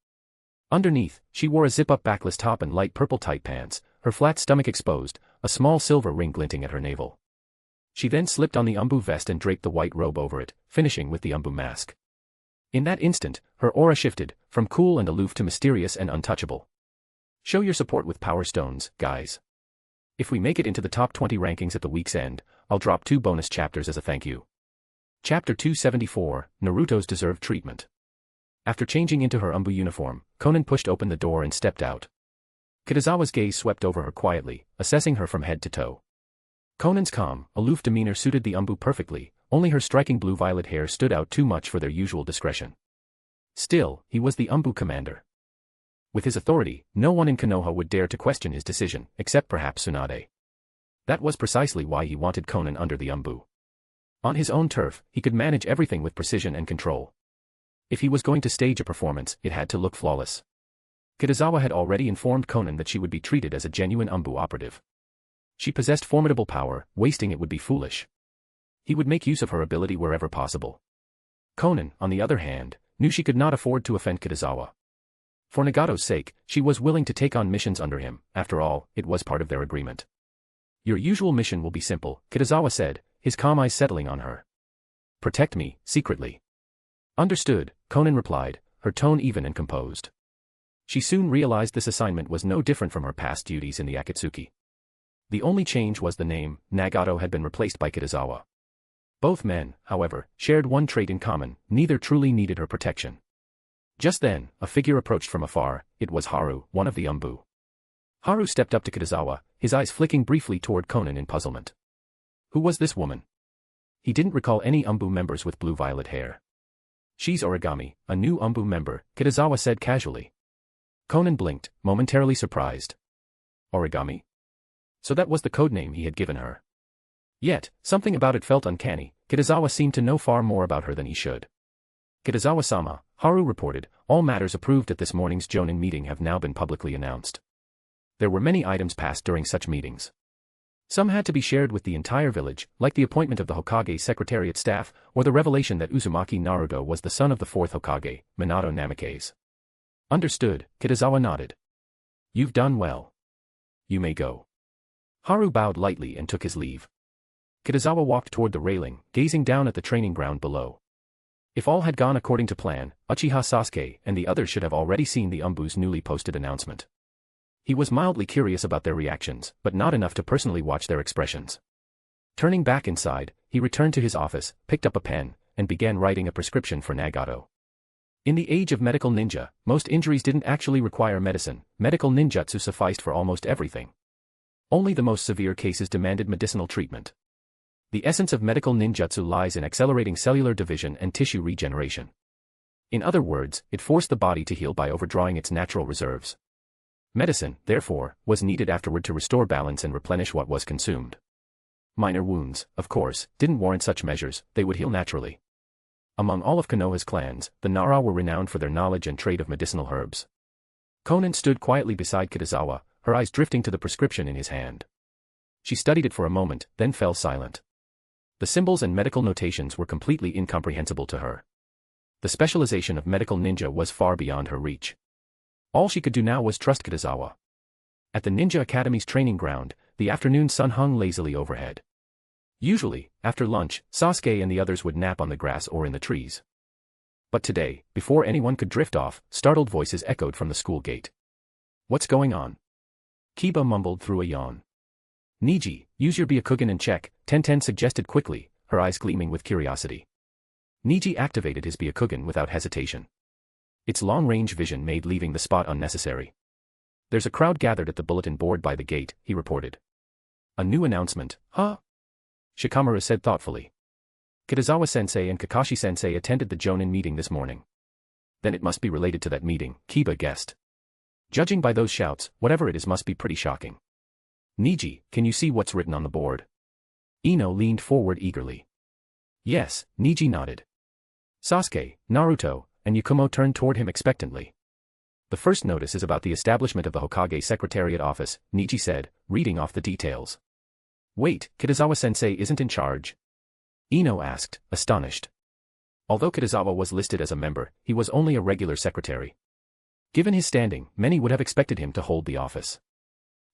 Underneath, she wore a zip-up backless top and light purple tight pants, her flat stomach exposed, a small silver ring glinting at her navel. She then slipped on the ANBU vest and draped the white robe over it, finishing with the ANBU mask. In that instant, her aura shifted, from cool and aloof to mysterious and untouchable. Show your support with power stones, guys. If we make it into the top 20 rankings at the week's end, I'll drop 2 bonus chapters as a thank you. Chapter 274, Naruto's Deserved Treatment. After changing into her ANBU uniform, Konan pushed open the door and stepped out. Kitazawa's gaze swept over her quietly, assessing her from head to toe. Konan's calm, aloof demeanor suited the ANBU perfectly, only her striking blue-violet hair stood out too much for their usual discretion. Still, he was the ANBU commander. With his authority, no one in Konoha would dare to question his decision, except perhaps Tsunade. That was precisely why he wanted Konan under the ANBU. On his own turf, he could manage everything with precision and control. If he was going to stage a performance, it had to look flawless. Kitazawa had already informed Konan that she would be treated as a genuine ANBU operative. She possessed formidable power, wasting it would be foolish. He would make use of her ability wherever possible. Konan, on the other hand, knew she could not afford to offend Kitazawa. For Nagato's sake, she was willing to take on missions under him. After all, it was part of their agreement. Your usual mission will be simple, Kitazawa said, his calm eyes settling on her. Protect me, secretly. Understood, Konan replied, her tone even and composed. She soon realized this assignment was no different from her past duties in the Akatsuki. The only change was the name. Nagato had been replaced by Kitazawa. Both men, however, shared one trait in common: neither truly needed her protection. Just then, a figure approached from afar. It was Haru, one of the ANBU. Haru stepped up to Kitazawa, his eyes flicking briefly toward Konan in puzzlement. Who was this woman? He didn't recall any ANBU members with blue-violet hair. She's Origami, a new ANBU member, Kitazawa said casually. Konan blinked, momentarily surprised. Origami? So that was the codename he had given her. Yet, something about it felt uncanny. Kitazawa seemed to know far more about her than he should. Kitazawa-sama, Haru reported, all matters approved at this morning's Jonin meeting have now been publicly announced. There were many items passed during such meetings. Some had to be shared with the entire village, like the appointment of the Hokage Secretariat staff, or the revelation that Uzumaki Naruto was the son of the fourth Hokage, Minato Namikaze. Understood, Kitazawa nodded. You've done well. You may go. Haru bowed lightly and took his leave. Kitazawa walked toward the railing, gazing down at the training ground below. If all had gone according to plan, Uchiha Sasuke and the others should have already seen the ANBU's newly posted announcement. He was mildly curious about their reactions, but not enough to personally watch their expressions. Turning back inside, he returned to his office, picked up a pen, and began writing a prescription for Nagato. In the age of medical ninja, most injuries didn't actually require medicine. Medical ninjutsu sufficed for almost everything. Only the most severe cases demanded medicinal treatment. The essence of medical ninjutsu lies in accelerating cellular division and tissue regeneration. In other words, it forced the body to heal by overdrawing its natural reserves. Medicine, therefore, was needed afterward to restore balance and replenish what was consumed. Minor wounds, of course, didn't warrant such measures. They would heal naturally. Among all of Konoha's clans, the Nara were renowned for their knowledge and trade of medicinal herbs. Konan stood quietly beside Kitazawa, her eyes drifting to the prescription in his hand. She studied it for a moment, then fell silent. The symbols and medical notations were completely incomprehensible to her. The specialization of medical ninja was far beyond her reach. All she could do now was trust Kitazawa. At the Ninja Academy's training ground, the afternoon sun hung lazily overhead. Usually, after lunch, Sasuke and the others would nap on the grass or in the trees. But today, before anyone could drift off, startled voices echoed from the school gate. What's going on? Kiba mumbled through a yawn. Niji, use your Byakugan and check, Tenten suggested quickly, her eyes gleaming with curiosity. Niji activated his Byakugan without hesitation. Its long-range vision made leaving the spot unnecessary. There's a crowd gathered at the bulletin board by the gate, he reported. A new announcement, huh? Shikamaru said thoughtfully. Kitazawa-sensei and Kakashi-sensei attended the Jonin meeting this morning. Then it must be related to that meeting, Kiba guessed. Judging by those shouts, whatever it is must be pretty shocking. Niji, can you see what's written on the board? Ino leaned forward eagerly. Yes, Niji nodded. Sasuke, Naruto, and Yakumo turned toward him expectantly. The first notice is about the establishment of the Hokage Secretariat office, Niji said, reading off the details. Wait, Kitazawa-sensei isn't in charge? Ino asked, astonished. Although Kitazawa was listed as a member, he was only a regular secretary. Given his standing, many would have expected him to hold the office.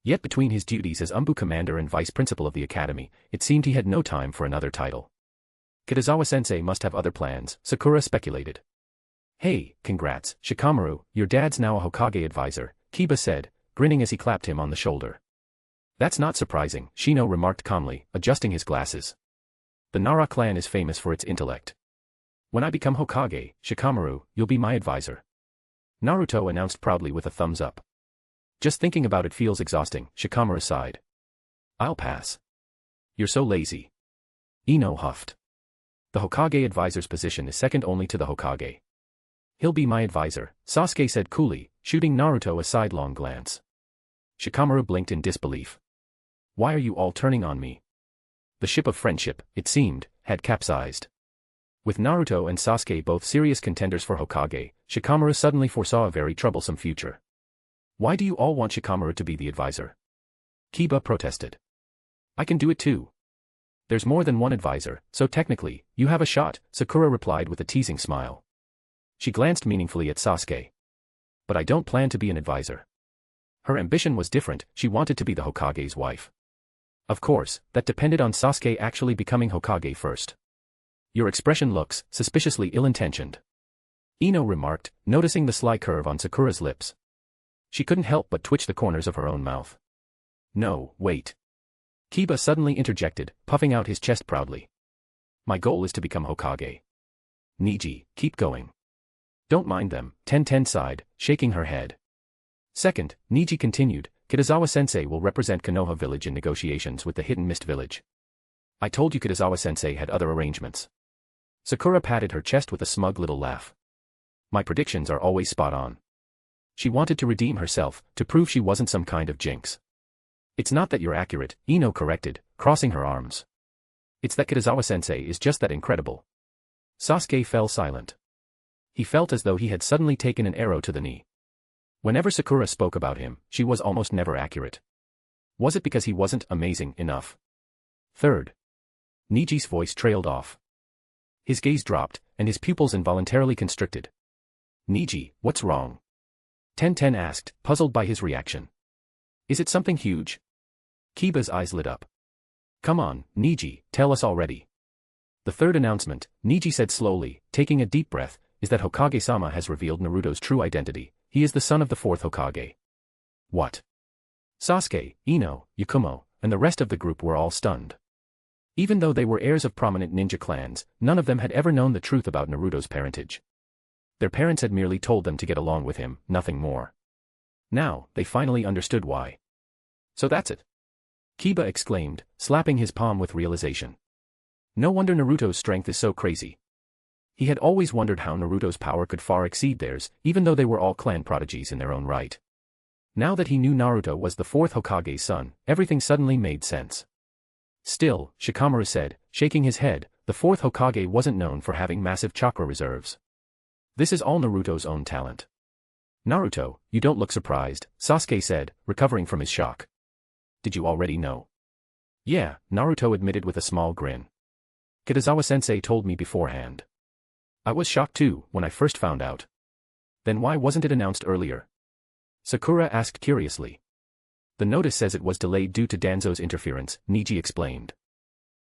Yet between his duties as ANBU commander and vice principal of the academy, it seemed he had no time for another title. Kitazawa-sensei must have other plans, Sakura speculated. Hey, congrats, Shikamaru, your dad's now a Hokage advisor, Kiba said, grinning as he clapped him on the shoulder. That's not surprising, Shino remarked calmly, adjusting his glasses. The Nara clan is famous for its intellect. When I become Hokage, Shikamaru, you'll be my advisor. Naruto announced proudly with a thumbs up. Just thinking about it feels exhausting, Shikamaru sighed. I'll pass. You're so lazy. Ino huffed. The Hokage advisor's position is second only to the Hokage. He'll be my advisor, Sasuke said coolly, shooting Naruto a sidelong glance. Shikamaru blinked in disbelief. Why are you all turning on me? The ship of friendship, it seemed, had capsized. With Naruto and Sasuke both serious contenders for Hokage, Shikamaru suddenly foresaw a very troublesome future. Why do you all want Shikamaru to be the advisor? Kiba protested. I can do it too. There's more than one advisor, so technically, you have a shot, Sakura replied with a teasing smile. She glanced meaningfully at Sasuke. but I don't plan to be an advisor. Her ambition was different, she wanted to be the Hokage's wife. Of course, that depended on Sasuke actually becoming Hokage first. Your expression looks suspiciously ill-intentioned, Ino remarked, noticing the sly curve on Sakura's lips. She couldn't help but twitch the corners of her own mouth. No, wait. Kiba suddenly interjected, puffing out his chest proudly. My goal is to become Hokage. Niji, keep going. Don't mind them, Ten sighed, shaking her head. Second, Niji continued, Kitazawa-sensei will represent Konoha village in negotiations with the Hidden Mist village. I told you Kitazawa-sensei had other arrangements. Sakura patted her chest with a smug little laugh. My predictions are always spot on. She wanted to redeem herself, to prove she wasn't some kind of jinx. It's not that you're accurate, Ino corrected, crossing her arms. It's that Kitazawa-sensei is just that incredible. Sasuke fell silent. He felt as though he had suddenly taken an arrow to the knee. Whenever Sakura spoke about him, she was almost never accurate. Was it because he wasn't amazing enough? Third. Niji's voice trailed off. His gaze dropped, and his pupils involuntarily constricted. Niji, what's wrong? Ten asked, puzzled by his reaction. Is it something huge? Kiba's eyes lit up. Come on, Niji, tell us already. The third announcement, Niji said slowly, taking a deep breath, is that Hokage-sama has revealed Naruto's true identity. He is the son of the fourth Hokage. What? Sasuke, Ino, Yakumo, and the rest of the group were all stunned. Even though they were heirs of prominent ninja clans, none of them had ever known the truth about Naruto's parentage. Their parents had merely told them to get along with him, nothing more. Now, they finally understood why. So that's it. Kiba exclaimed, slapping his palm with realization. No wonder Naruto's strength is so crazy. He had always wondered how Naruto's power could far exceed theirs, even though they were all clan prodigies in their own right. Now that he knew Naruto was the fourth Hokage's son, everything suddenly made sense. Still, Shikamaru said, shaking his head, the fourth Hokage wasn't known for having massive chakra reserves. This is all Naruto's own talent. Naruto, you don't look surprised, Sasuke said, recovering from his shock. Did you already know? Yeah, Naruto admitted with a small grin. Kitazawa-sensei told me beforehand. I was shocked too, when I first found out. Then why wasn't it announced earlier? Sakura asked curiously. The notice says it was delayed due to Danzo's interference, Niji explained.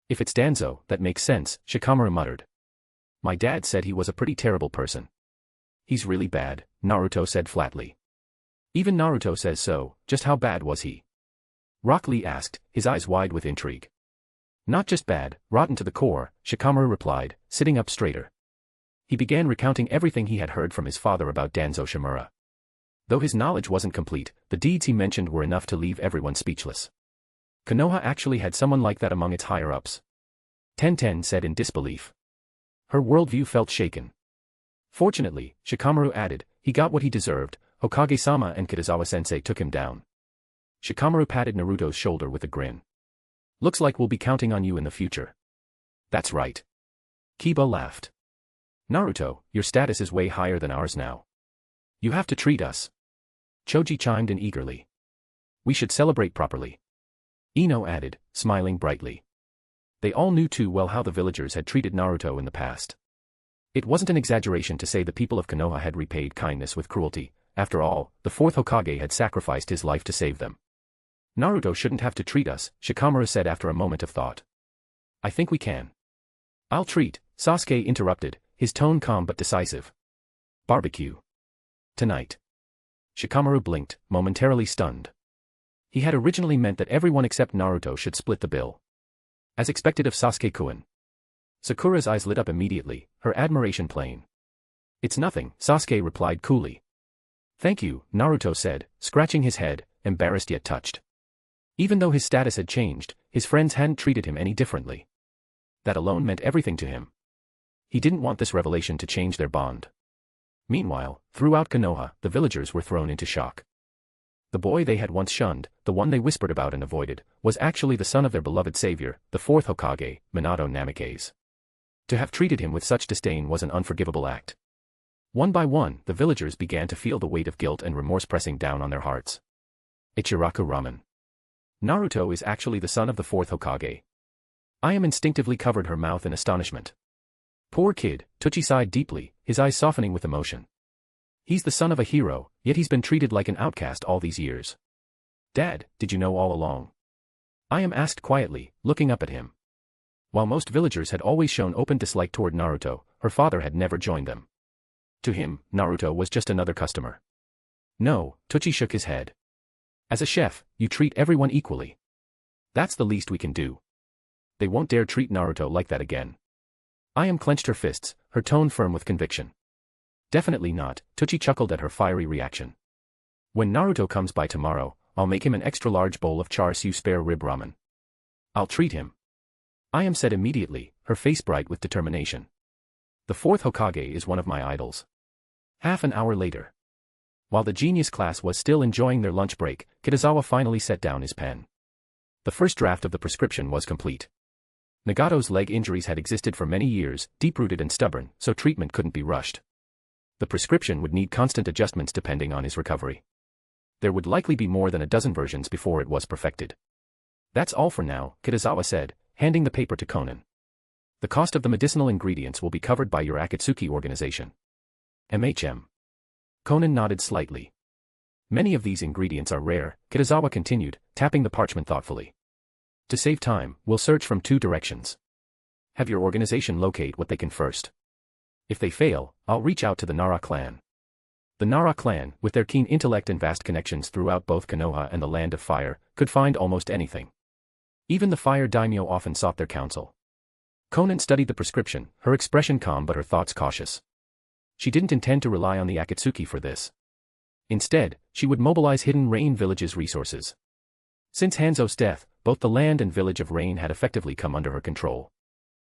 If it's Danzo, that makes sense, Shikamaru muttered. My dad said he was a pretty terrible person. He's really bad, Naruto said flatly. Even Naruto says so, just how bad was he? Rock Lee asked, his eyes wide with intrigue. Not just bad, rotten to the core, Shikamaru replied, sitting up straighter. He began recounting everything he had heard from his father about Danzo Shimura. Though his knowledge wasn't complete, the deeds he mentioned were enough to leave everyone speechless. Konoha actually had someone like that among its higher-ups. Ten said in disbelief. Her worldview felt shaken. Fortunately, Shikamaru added, he got what he deserved, Hokage-sama and Kitazawa-sensei took him down. Shikamaru patted Naruto's shoulder with a grin. Looks like we'll be counting on you in the future. That's right. Kiba laughed. Naruto, your status is way higher than ours now. You have to treat us. Choji chimed in eagerly. We should celebrate properly. Ino added, smiling brightly. They all knew too well how the villagers had treated Naruto in the past. It wasn't an exaggeration to say the people of Konoha had repaid kindness with cruelty. After all, the fourth Hokage had sacrificed his life to save them. Naruto shouldn't have to treat us, Shikamaru said after a moment of thought. I think we can. I'll treat, Sasuke interrupted, his tone calm but decisive. Barbecue. Tonight. Shikamaru blinked, momentarily stunned. He had originally meant that everyone except Naruto should split the bill. As expected of Sasuke-kun. Sakura's eyes lit up immediately, her admiration plain. It's nothing, Sasuke replied coolly. Thank you, Naruto said, scratching his head, embarrassed yet touched. Even though his status had changed, his friends hadn't treated him any differently. That alone meant everything to him. He didn't want this revelation to change their bond. Meanwhile, throughout Konoha, the villagers were thrown into shock. The boy they had once shunned, the one they whispered about and avoided, was actually the son of their beloved savior, the fourth Hokage, Minato Namikaze. To have treated him with such disdain was an unforgivable act. One by one, the villagers began to feel the weight of guilt and remorse pressing down on their hearts. Ichiraku Ramen. Naruto is actually the son of the fourth Hokage. Ayame instinctively covered her mouth in astonishment. Poor kid, Tochi sighed deeply, his eyes softening with emotion. He's the son of a hero, yet he's been treated like an outcast all these years. Dad, did you know all along? I am asked quietly, looking up at him. While most villagers had always shown open dislike toward Naruto, her father had never joined them. To him, Naruto was just another customer. No, Tucci shook his head. As a chef, you treat everyone equally. That's the least we can do. They won't dare treat Naruto like that again. I clenched her fists, her tone firm with conviction. Definitely not, Tucci chuckled at her fiery reaction. When Naruto comes by tomorrow, I'll make him an extra-large bowl of char siu spare rib ramen. I'll treat him. I said immediately, her face bright with determination. The fourth Hokage is one of my idols. Half an hour later. While the genius class was still enjoying their lunch break, Kitazawa finally set down his pen. The first draft of the prescription was complete. Nagato's leg injuries had existed for many years, deep-rooted and stubborn, so treatment couldn't be rushed. The prescription would need constant adjustments depending on his recovery. There would likely be more than a dozen versions before it was perfected. That's all for now, Kitazawa said, handing the paper to Konan. The cost of the medicinal ingredients will be covered by your Akatsuki organization. Konan nodded slightly. Many of these ingredients are rare, Kitazawa continued, tapping the parchment thoughtfully. To save time, we'll search from 2 directions. Have your organization locate what they can first. If they fail, I'll reach out to the Nara clan. The Nara clan, with their keen intellect and vast connections throughout both Konoha and the Land of Fire, could find almost anything. Even the fire daimyo often sought their counsel. Konan studied the prescription, her expression calm but her thoughts cautious. She didn't intend to rely on the Akatsuki for this. Instead, she would mobilize Hidden Rain Village's resources. Since Hanzo's death, both the land and village of Rain had effectively come under her control.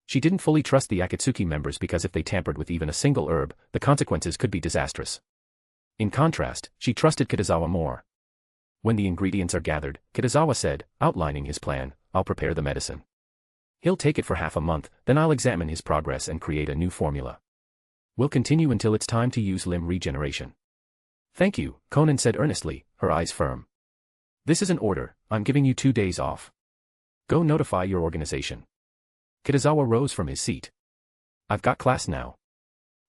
She didn't fully trust the Akatsuki members because if they tampered with even a single herb, the consequences could be disastrous. In contrast, she trusted Kitazawa more. When the ingredients are gathered, Kitazawa said, outlining his plan, I'll prepare the medicine. He'll take it for half a month, then I'll examine his progress and create a new formula. We'll continue until it's time to use limb regeneration. Thank you, Konan said earnestly, her eyes firm. This is an order, I'm giving you 2 days off. Go notify your organization. Kitazawa rose from his seat. I've got class now.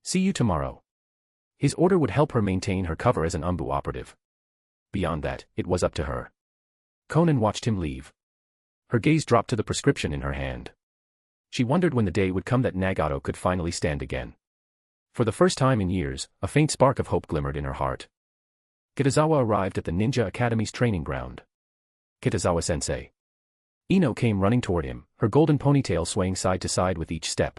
See you tomorrow. His order would help her maintain her cover as an ANBU operative. Beyond that, it was up to her. Konan watched him leave. Her gaze dropped to the prescription in her hand. She wondered when the day would come that Nagato could finally stand again. For the first time in years, a faint spark of hope glimmered in her heart. Kitazawa arrived at the Ninja Academy's training ground. Kitazawa-sensei. Ino came running toward him, her golden ponytail swaying side to side with each step.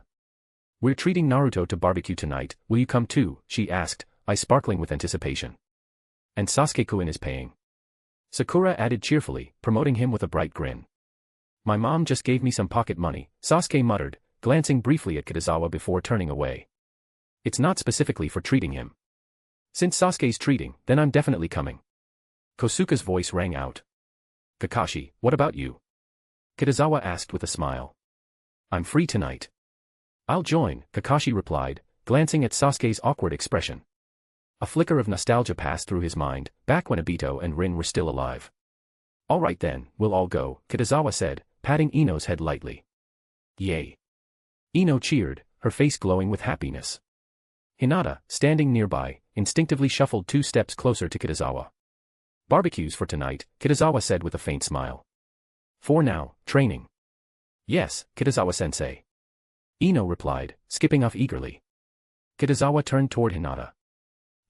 We're treating Naruto to barbecue tonight, will you come too? She asked, eyes sparkling with anticipation. And Sasuke-kun is paying. Sakura added cheerfully, promoting him with a bright grin. My mom just gave me some pocket money, Sasuke muttered, glancing briefly at Kitazawa before turning away. It's not specifically for treating him. Since Sasuke's treating, then I'm definitely coming. Kosuke's voice rang out. Kakashi, what about you? Kitazawa asked with a smile. I'm free tonight. I'll join, Kakashi replied, glancing at Sasuke's awkward expression. A flicker of nostalgia passed through his mind, back when Obito and Rin were still alive. All right then, we'll all go, Kitazawa said, patting Ino's head lightly. Yay. Ino cheered, her face glowing with happiness. Hinata, standing nearby, instinctively shuffled 2 steps closer to Kitazawa. Barbecues for tonight, Kitazawa said with a faint smile. For now, training. Yes, Kitazawa-sensei. Ino replied, skipping off eagerly. Kitazawa turned toward Hinata.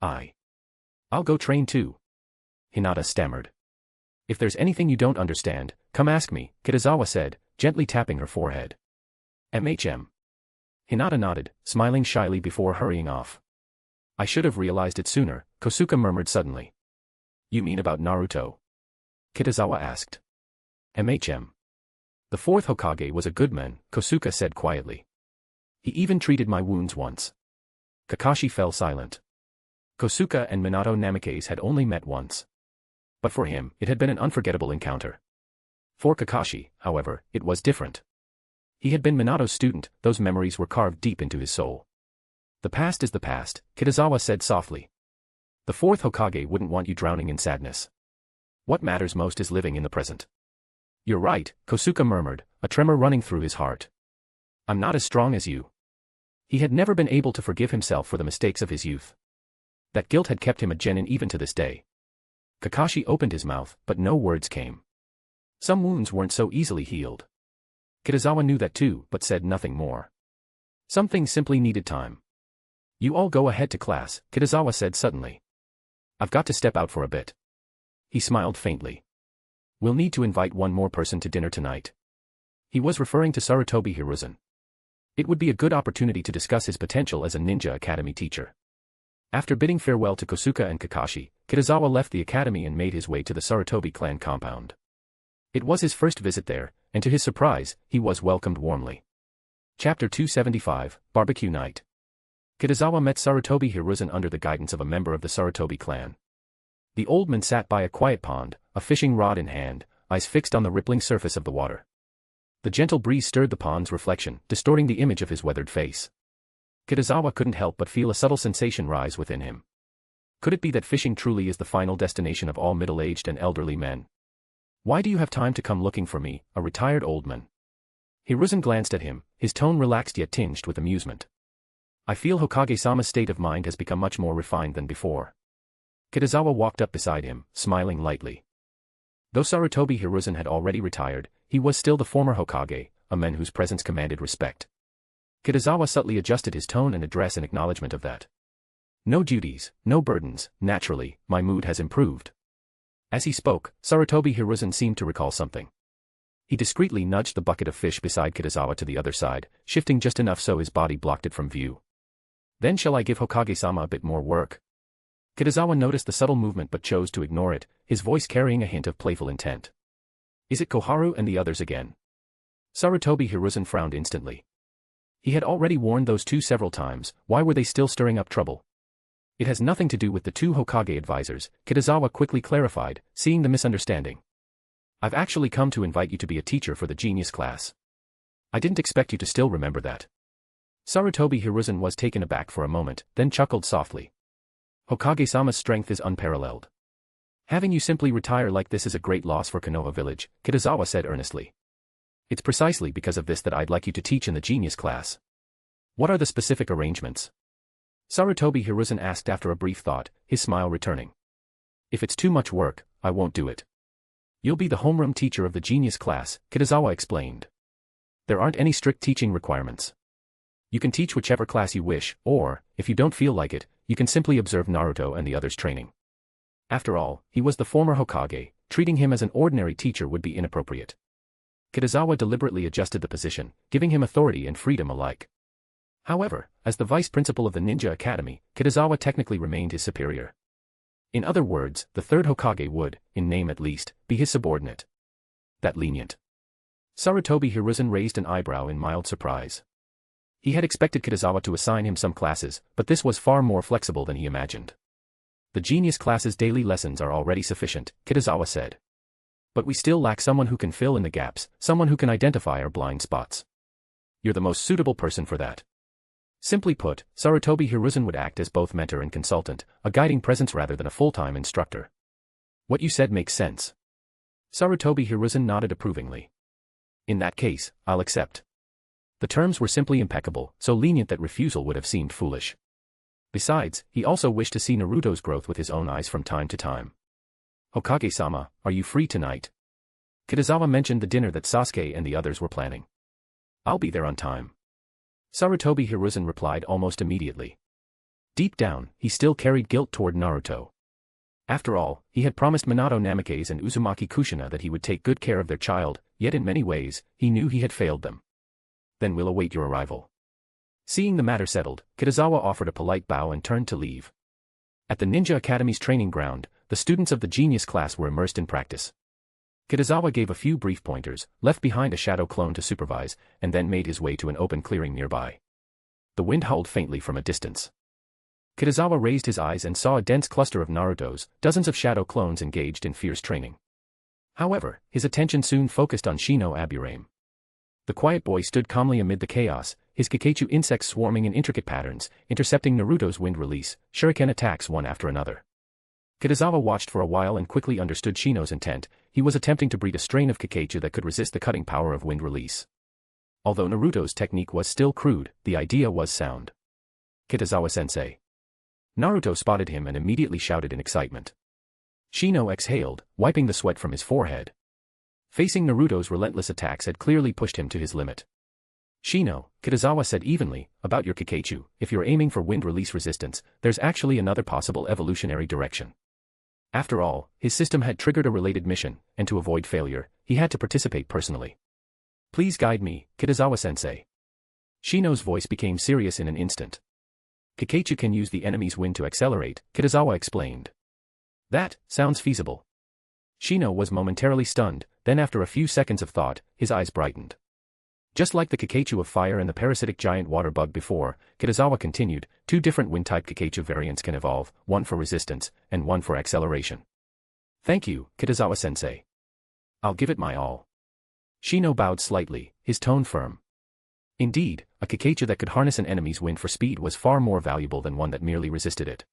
I'll go train too. Hinata stammered. If there's anything you don't understand, come ask me, Kitazawa said, gently tapping her forehead. Hinata nodded, smiling shyly before hurrying off. I should have realized it sooner, Kosuke murmured suddenly. You mean about Naruto? Kitazawa asked. The fourth Hokage was a good man, Kosuke said quietly. He even treated my wounds once. Kakashi fell silent. Kosuke and Minato Namikaze had only met once. But for him, it had been an unforgettable encounter. For Kakashi, however, it was different. He had been Minato's student, those memories were carved deep into his soul. The past is the past, Kitazawa said softly. The fourth Hokage wouldn't want you drowning in sadness. What matters most is living in the present. You're right, Kosuke murmured, a tremor running through his heart. I'm not as strong as you. He had never been able to forgive himself for the mistakes of his youth. That guilt had kept him a genin even to this day. Kakashi opened his mouth, but no words came. Some wounds weren't so easily healed. Kitazawa knew that too, but said nothing more. Some things simply needed time. You all go ahead to class, Kitazawa said suddenly. I've got to step out for a bit. He smiled faintly. We'll need to invite one more person to dinner tonight. He was referring to Sarutobi Hiruzen. It would be a good opportunity to discuss his potential as a Ninja Academy teacher. After bidding farewell to Kosuke and Kakashi, Kitazawa left the academy and made his way to the Sarutobi clan compound. It was his first visit there, and to his surprise, he was welcomed warmly. Chapter 275, Barbecue Night. Kitazawa met Sarutobi Hiruzen under the guidance of a member of the Sarutobi clan. The old man sat by a quiet pond, a fishing rod in hand, eyes fixed on the rippling surface of the water. The gentle breeze stirred the pond's reflection, distorting the image of his weathered face. Kitazawa couldn't help but feel a subtle sensation rise within him. Could it be that fishing truly is the final destination of all middle-aged and elderly men? Why do you have time to come looking for me, a retired old man? Hiruzen glanced at him, his tone relaxed yet tinged with amusement. I feel Hokage-sama's state of mind has become much more refined than before. Kitazawa walked up beside him, smiling lightly. Though Sarutobi Hiruzen had already retired, he was still the former Hokage, a man whose presence commanded respect. Kitazawa subtly adjusted his tone and address in acknowledgement of that. No duties, no burdens, naturally, my mood has improved. As he spoke, Sarutobi Hiruzen seemed to recall something. He discreetly nudged the bucket of fish beside Kitazawa to the other side, shifting just enough so his body blocked it from view. Then shall I give Hokage-sama a bit more work? Kitazawa noticed the subtle movement but chose to ignore it, his voice carrying a hint of playful intent. Is it Koharu and the others again? Sarutobi Hiruzen frowned instantly. He had already warned those two several times, why were they still stirring up trouble? It has nothing to do with the two Hokage advisors, Kitazawa quickly clarified, seeing the misunderstanding. I've actually come to invite you to be a teacher for the genius class. I didn't expect you to still remember that. Sarutobi Hiruzen was taken aback for a moment, then chuckled softly. Hokage-sama's strength is unparalleled. Having you simply retire like this is a great loss for Konoha village, Kitazawa said earnestly. It's precisely because of this that I'd like you to teach in the genius class. What are the specific arrangements? Sarutobi Hiruzen asked after a brief thought, his smile returning. If it's too much work, I won't do it. You'll be the homeroom teacher of the genius class, Kitazawa explained. There aren't any strict teaching requirements. You can teach whichever class you wish, or, if you don't feel like it, you can simply observe Naruto and the others' training. After all, he was the former Hokage, treating him as an ordinary teacher would be inappropriate. Kitazawa deliberately adjusted the position, giving him authority and freedom alike. However, as the vice principal of the Ninja Academy, Kitazawa technically remained his superior. In other words, the third Hokage would, in name at least, be his subordinate. That lenient. Sarutobi Hiruzen raised an eyebrow in mild surprise. He had expected Kitazawa to assign him some classes, but this was far more flexible than he imagined. The genius class's daily lessons are already sufficient, Kitazawa said. But we still lack someone who can fill in the gaps, someone who can identify our blind spots. You're the most suitable person for that. Simply put, Sarutobi Hiruzen would act as both mentor and consultant, a guiding presence rather than a full-time instructor. What you said makes sense. Sarutobi Hiruzen nodded approvingly. In that case, I'll accept. The terms were simply impeccable, so lenient that refusal would have seemed foolish. Besides, he also wished to see Naruto's growth with his own eyes from time to time. Hokage-sama, are you free tonight? Kitazawa mentioned the dinner that Sasuke and the others were planning. I'll be there on time. Sarutobi Hiruzen replied almost immediately. Deep down, he still carried guilt toward Naruto. After all, he had promised Minato Namikaze and Uzumaki Kushina that he would take good care of their child, yet in many ways, he knew he had failed them. Then we'll await your arrival. Seeing the matter settled, Kitazawa offered a polite bow and turned to leave. At the Ninja Academy's training ground, the students of the genius class were immersed in practice. Kitazawa gave a few brief pointers, left behind a shadow clone to supervise, and then made his way to an open clearing nearby. The wind howled faintly from a distance. Kitazawa raised his eyes and saw a dense cluster of Narutos, dozens of shadow clones engaged in fierce training. However, his attention soon focused on Shino Aburame. The quiet boy stood calmly amid the chaos, his Kikaichu insects swarming in intricate patterns, intercepting Naruto's wind release, shuriken attacks one after another. Kitazawa watched for a while and quickly understood Shino's intent. He was attempting to breed a strain of Kikaichu that could resist the cutting power of wind release. Although Naruto's technique was still crude, the idea was sound. Kitazawa-sensei. Naruto spotted him and immediately shouted in excitement. Shino exhaled, wiping the sweat from his forehead. Facing Naruto's relentless attacks had clearly pushed him to his limit. Shino, Kitazawa said evenly, about your Kikaichu, if you're aiming for wind release resistance, there's actually another possible evolutionary direction. After all, his system had triggered a related mission, and to avoid failure, he had to participate personally. Please guide me, Kitazawa-sensei. Shino's voice became serious in an instant. Kikaichu can use the enemy's wind to accelerate, Kitazawa explained. That sounds feasible. Shino was momentarily stunned, then after a few seconds of thought, his eyes brightened. Just like the Kikaichu of fire and the parasitic giant water bug before, Kitazawa continued, 2 different wind-type Kikaichu variants can evolve, one for resistance, and one for acceleration. Thank you, Kitazawa-sensei. I'll give it my all. Shino bowed slightly, his tone firm. Indeed, a Kikaichu that could harness an enemy's wind for speed was far more valuable than one that merely resisted it.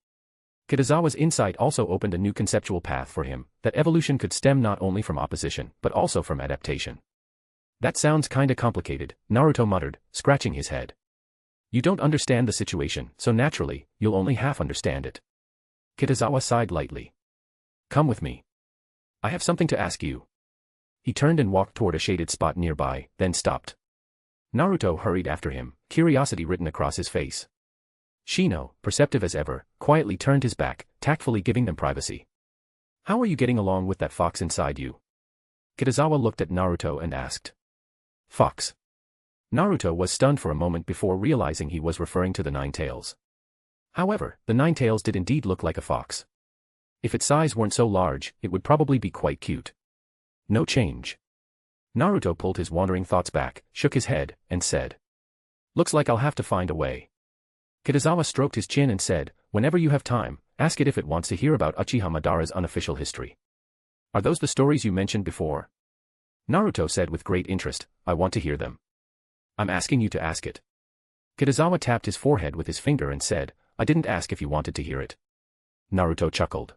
Kitazawa's insight also opened a new conceptual path for him, that evolution could stem not only from opposition, but also from adaptation. That sounds kinda complicated, Naruto muttered, scratching his head. You don't understand the situation, so naturally, you'll only half understand it. Kitazawa sighed lightly. Come with me. I have something to ask you. He turned and walked toward a shaded spot nearby, then stopped. Naruto hurried after him, curiosity written across his face. Shino, perceptive as ever, quietly turned his back, tactfully giving them privacy. How are you getting along with that fox inside you? Kitazawa looked at Naruto and asked. Fox. Naruto was stunned for a moment before realizing he was referring to the Nine Tails. However, the Nine Tails did indeed look like a fox. If its size weren't so large, it would probably be quite cute. No change. Naruto pulled his wandering thoughts back, shook his head, and said. Looks like I'll have to find a way. Kitazawa stroked his chin and said, whenever you have time, ask it if it wants to hear about Uchiha Madara's unofficial history. Are those the stories you mentioned before? Naruto said with great interest, I want to hear them. I'm asking you to ask it. Kitazawa tapped his forehead with his finger and said, I didn't ask if you wanted to hear it. Naruto chuckled.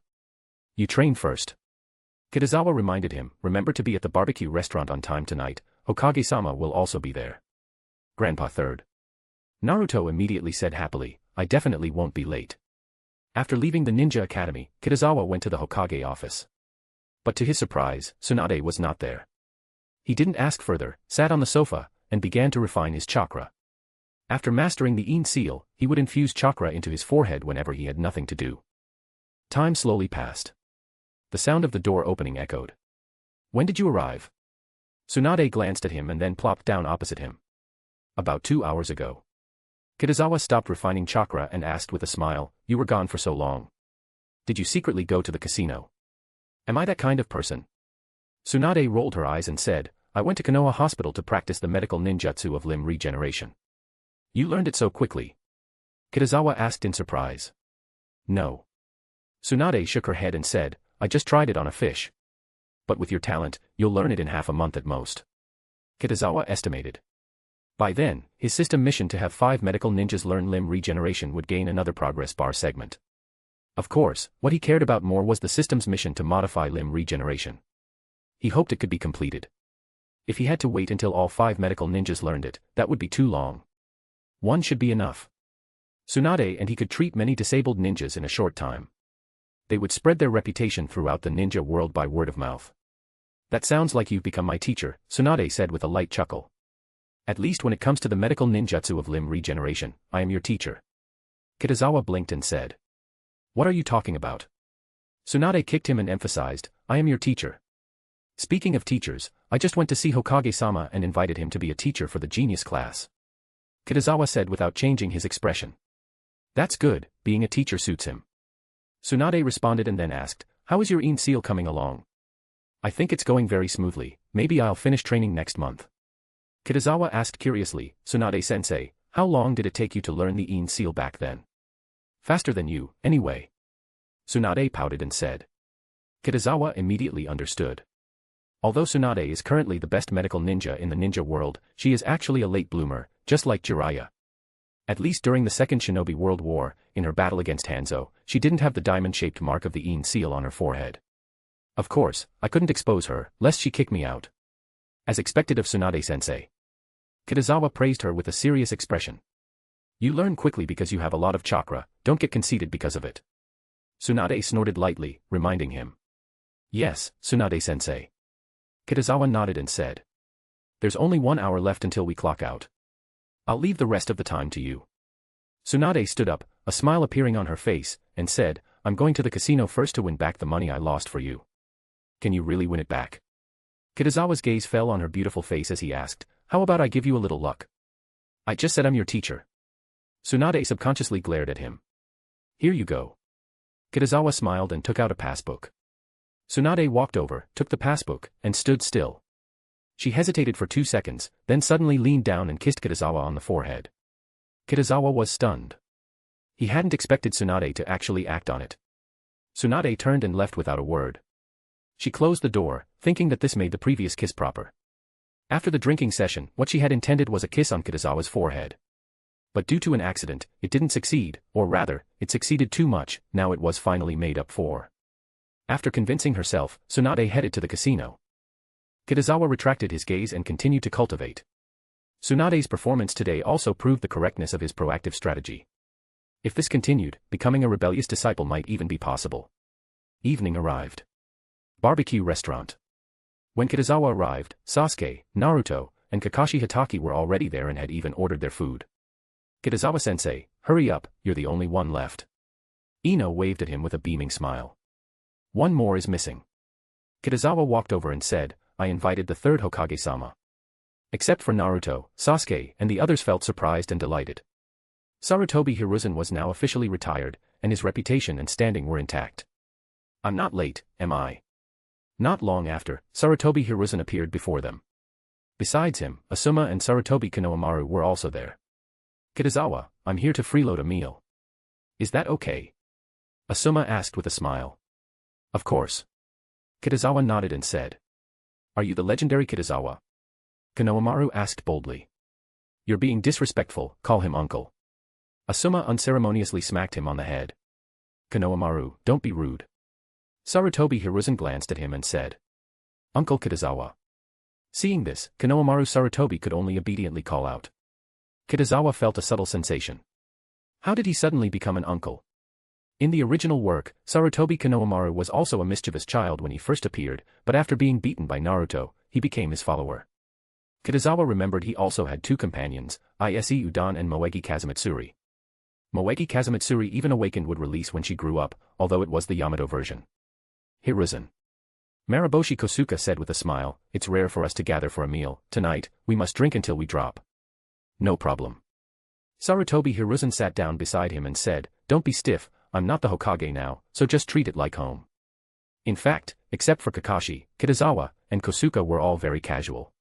You train first. Kitazawa reminded him, remember to be at the barbecue restaurant on time tonight, Hokage-sama will also be there. Grandpa third. Naruto immediately said happily, I definitely won't be late. After leaving the Ninja Academy, Kitazawa went to the Hokage office. But to his surprise, Tsunade was not there. He didn't ask further, sat on the sofa, and began to refine his chakra. After mastering the Yin seal, he would infuse chakra into his forehead whenever he had nothing to do. Time slowly passed. The sound of the door opening echoed. When did you arrive? Tsunade glanced at him and then plopped down opposite him. About 2 hours ago. Kitazawa stopped refining chakra and asked with a smile, you were gone for so long. Did you secretly go to the casino? Am I that kind of person? Tsunade rolled her eyes and said, I went to Konoha Hospital to practice the medical ninjutsu of limb regeneration. You learned it so quickly? Kitazawa asked in surprise. No. Tsunade shook her head and said, I just tried it on a fish. But with your talent, you'll learn it in half a month at most. Kitazawa estimated. By then, his system mission to have 5 medical ninjas learn limb regeneration would gain another progress bar segment. Of course, what he cared about more was the system's mission to modify limb regeneration. He hoped it could be completed. If he had to wait until all 5 medical ninjas learned it, that would be too long. One should be enough. Tsunade and he could treat many disabled ninjas in a short time. They would spread their reputation throughout the ninja world by word of mouth. That sounds like you've become my teacher, Tsunade said with a light chuckle. At least when it comes to the medical ninjutsu of limb regeneration, I am your teacher. Kitazawa blinked and said. What are you talking about? Tsunade kicked him and emphasized, I am your teacher. Speaking of teachers, I just went to see Hokage-sama and invited him to be a teacher for the genius class. Kitazawa said without changing his expression. That's good, being a teacher suits him. Tsunade responded and then asked, how is your Yin seal coming along? I think it's going very smoothly, maybe I'll finish training next month. Kitazawa asked curiously, Tsunade-sensei, how long did it take you to learn the Yin seal back then? Faster than you, anyway. Tsunade pouted and said. Kitazawa immediately understood. Although Tsunade is currently the best medical ninja in the ninja world, she is actually a late bloomer, just like Jiraiya. At least during the Second Shinobi World War, in her battle against Hanzo, she didn't have the diamond-shaped mark of the Yin seal on her forehead. Of course, I couldn't expose her, lest she kick me out. As expected of Tsunade-sensei. Kitazawa praised her with a serious expression. You learn quickly because you have a lot of chakra, don't get conceited because of it. Tsunade snorted lightly, reminding him. Yes, Tsunade-sensei. Kitazawa nodded and said. There's only 1 hour left until we clock out. I'll leave the rest of the time to you. Tsunade stood up, a smile appearing on her face, and said, I'm going to the casino first to win back the money I lost for you. Can you really win it back? Kitazawa's gaze fell on her beautiful face as he asked, how about I give you a little luck? I just said I'm your teacher. Tsunade subconsciously glared at him. Here you go. Kitazawa smiled and took out a passbook. Tsunade walked over, took the passbook, and stood still. She hesitated for 2 seconds, then suddenly leaned down and kissed Kitazawa on the forehead. Kitazawa was stunned. He hadn't expected Tsunade to actually act on it. Tsunade turned and left without a word. She closed the door, thinking that this made the previous kiss proper. After the drinking session, what she had intended was a kiss on Kitazawa's forehead. But due to an accident, it didn't succeed, or rather, it succeeded too much, now it was finally made up for. After convincing herself, Tsunade headed to the casino. Kitazawa retracted his gaze and continued to cultivate. Tsunade's performance today also proved the correctness of his proactive strategy. If this continued, becoming a rebellious disciple might even be possible. Evening arrived. Barbecue restaurant. When Kitazawa arrived, Sasuke, Naruto, and Kakashi Hatake were already there and had even ordered their food. Kitazawa-sensei, hurry up, you're the only one left. Ino waved at him with a beaming smile. One more is missing. Kitazawa walked over and said, I invited the third Hokage-sama. Except for Naruto, Sasuke, and the others felt surprised and delighted. Sarutobi Hiruzen was now officially retired, and his reputation and standing were intact. I'm not late, am I? Not long after, Sarutobi Hiruzen appeared before them. Besides him, Asuma and Sarutobi Konohamaru were also there. Kitazawa, I'm here to freeload a meal. Is that okay? Asuma asked with a smile. Of course. Kitazawa nodded and said. Are you the legendary Kitazawa? Konohamaru asked boldly. You're being disrespectful, call him uncle. Asuma unceremoniously smacked him on the head. Konohamaru, don't be rude. Sarutobi Hiruzen glanced at him and said. Uncle Kitazawa. Seeing this, Konohamaru Sarutobi could only obediently call out. Kitazawa felt a subtle sensation. How did he suddenly become an uncle? In the original work, Sarutobi Konohamaru was also a mischievous child when he first appeared, but after being beaten by Naruto, he became his follower. Kitazawa remembered he also had 2 companions, Ise Udan and Moegi Kazumitsuri. Moegi Kazumitsuri even awakened would release when she grew up, although it was the Yamato version. Hiruzen. Mariboshi Kosuka said with a smile, it's rare for us to gather for a meal, tonight, we must drink until we drop. No problem. Sarutobi Hiruzen sat down beside him and said, don't be stiff, I'm not the Hokage now, so just treat it like home. In fact, except for Kakashi, Kitazawa, and Kosuka were all very casual.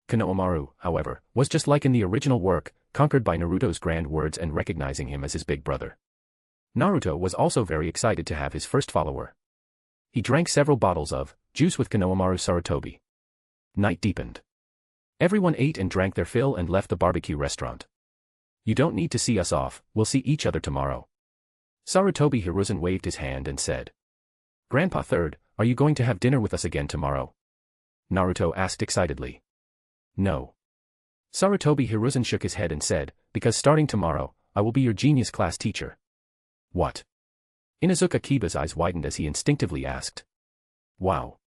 Konohamaru, however, was just like in the original work, conquered by Naruto's grand words and recognizing him as his big brother. Naruto was also very excited to have his first follower. He drank several bottles of juice with Konohamaru Sarutobi. Night deepened. Everyone ate and drank their fill and left the barbecue restaurant. You don't need to see us off, we'll see each other tomorrow. Sarutobi Hiruzen waved his hand and said. Grandpa Third, are you going to have dinner with us again tomorrow? Naruto asked excitedly. No. Sarutobi Hiruzen shook his head and said, because starting tomorrow, I will be your genius class teacher. What? Inuzuka Kiba's eyes widened as he instinctively asked. Wow.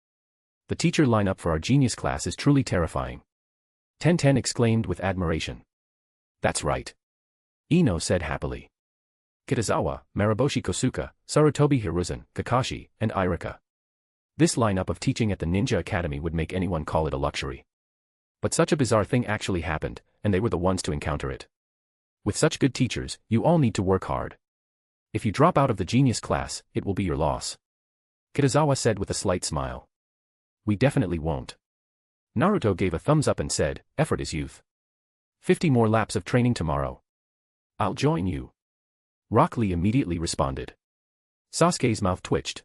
The teacher lineup for our genius class is truly terrifying. Tenten exclaimed with admiration. That's right. Ino said happily. Kitazawa, Mariboshi Kosuka, Sarutobi Hiruzen, Kakashi, and Irika. This lineup of teaching at the Ninja Academy would make anyone call it a luxury. But such a bizarre thing actually happened, and they were the ones to encounter it. With such good teachers, you all need to work hard. If you drop out of the genius class, it will be your loss. Kitazawa said with a slight smile. We definitely won't. Naruto gave a thumbs up and said, effort is youth. 50 more laps of training tomorrow. I'll join you. Rock Lee immediately responded. Sasuke's mouth twitched.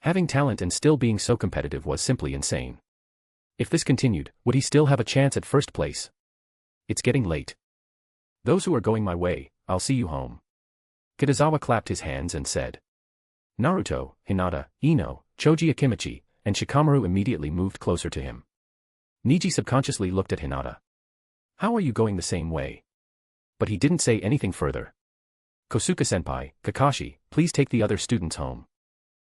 Having talent and still being so competitive was simply insane. If this continued, would he still have a chance at first place? It's getting late. Those who are going my way, I'll see you home. Kitazawa clapped his hands and said. Naruto, Hinata, Ino, Choji Akimichi, and Shikamaru immediately moved closer to him. Niji subconsciously looked at Hinata. How are you going the same way? But he didn't say anything further. Kosuke-senpai, Kakashi, please take the other students home.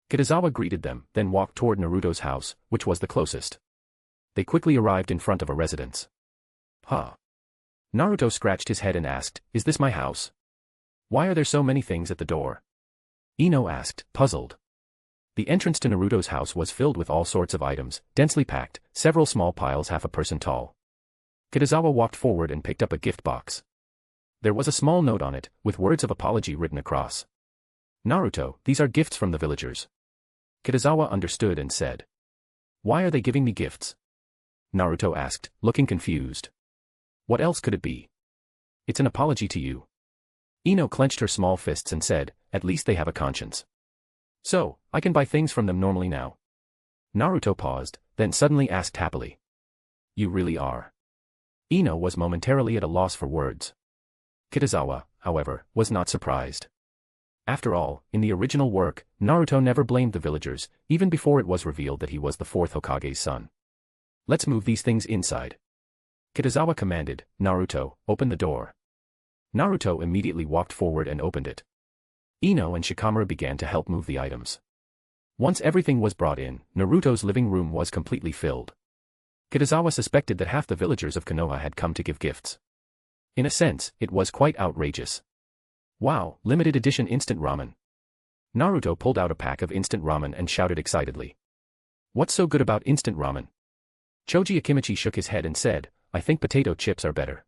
Kitazawa greeted them, then walked toward Naruto's house, which was the closest. They quickly arrived in front of a residence. Huh? Naruto scratched his head and asked, is this my house? Why are there so many things at the door? Ino asked, puzzled. The entrance to Naruto's house was filled with all sorts of items, densely packed, several small piles half a person tall. Kitazawa walked forward and picked up a gift box. There was a small note on it, with words of apology written across. Naruto, these are gifts from the villagers. Kitazawa understood and said. Why are they giving me gifts? Naruto asked, looking confused. What else could it be? It's an apology to you. Ino clenched her small fists and said, at least they have a conscience. So, I can buy things from them normally now. Naruto paused, then suddenly asked happily. You really are. Ino was momentarily at a loss for words. Kitazawa, however, was not surprised. After all, in the original work, Naruto never blamed the villagers, even before it was revealed that he was the fourth Hokage's son. Let's move these things inside. Kitazawa commanded, Naruto, open the door. Naruto immediately walked forward and opened it. Ino and Shikamaru began to help move the items. Once everything was brought in, Naruto's living room was completely filled. Kitazawa suspected that half the villagers of Konoha had come to give gifts. In a sense, it was quite outrageous. Wow, limited edition instant ramen. Naruto pulled out a pack of instant ramen and shouted excitedly. What's so good about instant ramen? Choji Akimichi shook his head and said, I think potato chips are better.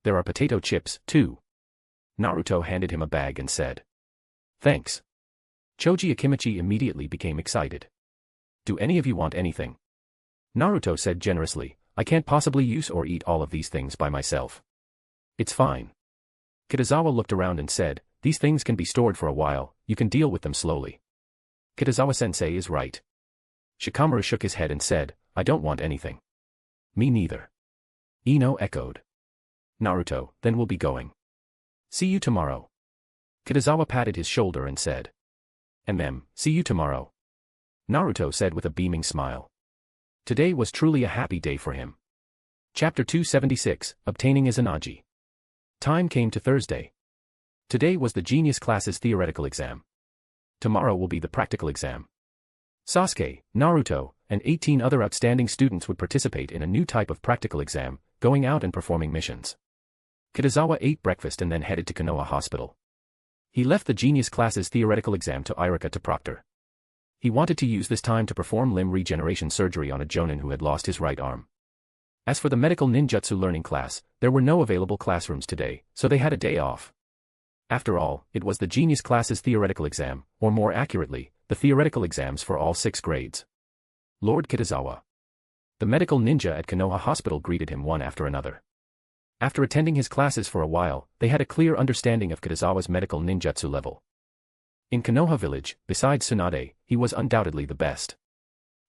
There are potato chips, too. Naruto handed him a bag and said. Thanks. Choji Akimichi immediately became excited. Do any of you want anything? Naruto said generously, I can't possibly use or eat all of these things by myself. It's fine. Kitazawa looked around and said, these things can be stored for a while, you can deal with them slowly. Kitazawa-sensei is right. Shikamaru shook his head and said, I don't want anything. Me neither. Ino echoed. Naruto, then we'll be going. See you tomorrow. Kitazawa patted his shoulder and said. See you tomorrow. Naruto said with a beaming smile. Today was truly a happy day for him. Chapter 276, Obtaining Izanagi. Time came to Thursday. Today was the Genius class's theoretical exam. Tomorrow will be the practical exam. Sasuke, Naruto, and 18 other outstanding students would participate in a new type of practical exam, going out and performing missions. Kitazawa ate breakfast and then headed to Konoha Hospital. He left the Genius class's theoretical exam to Irika to proctor. He wanted to use this time to perform limb regeneration surgery on a Jonin who had lost his right arm. As for the medical ninjutsu learning class, there were no available classrooms today, so they had a day off. After all, it was the Genius class's theoretical exam, or more accurately, the theoretical exams for all 6 grades. Lord Kitazawa. The medical ninja at Konoha Hospital greeted him one after another. After attending his classes for a while, they had a clear understanding of Kitazawa's medical ninjutsu level. In Konoha village, besides Tsunade, he was undoubtedly the best.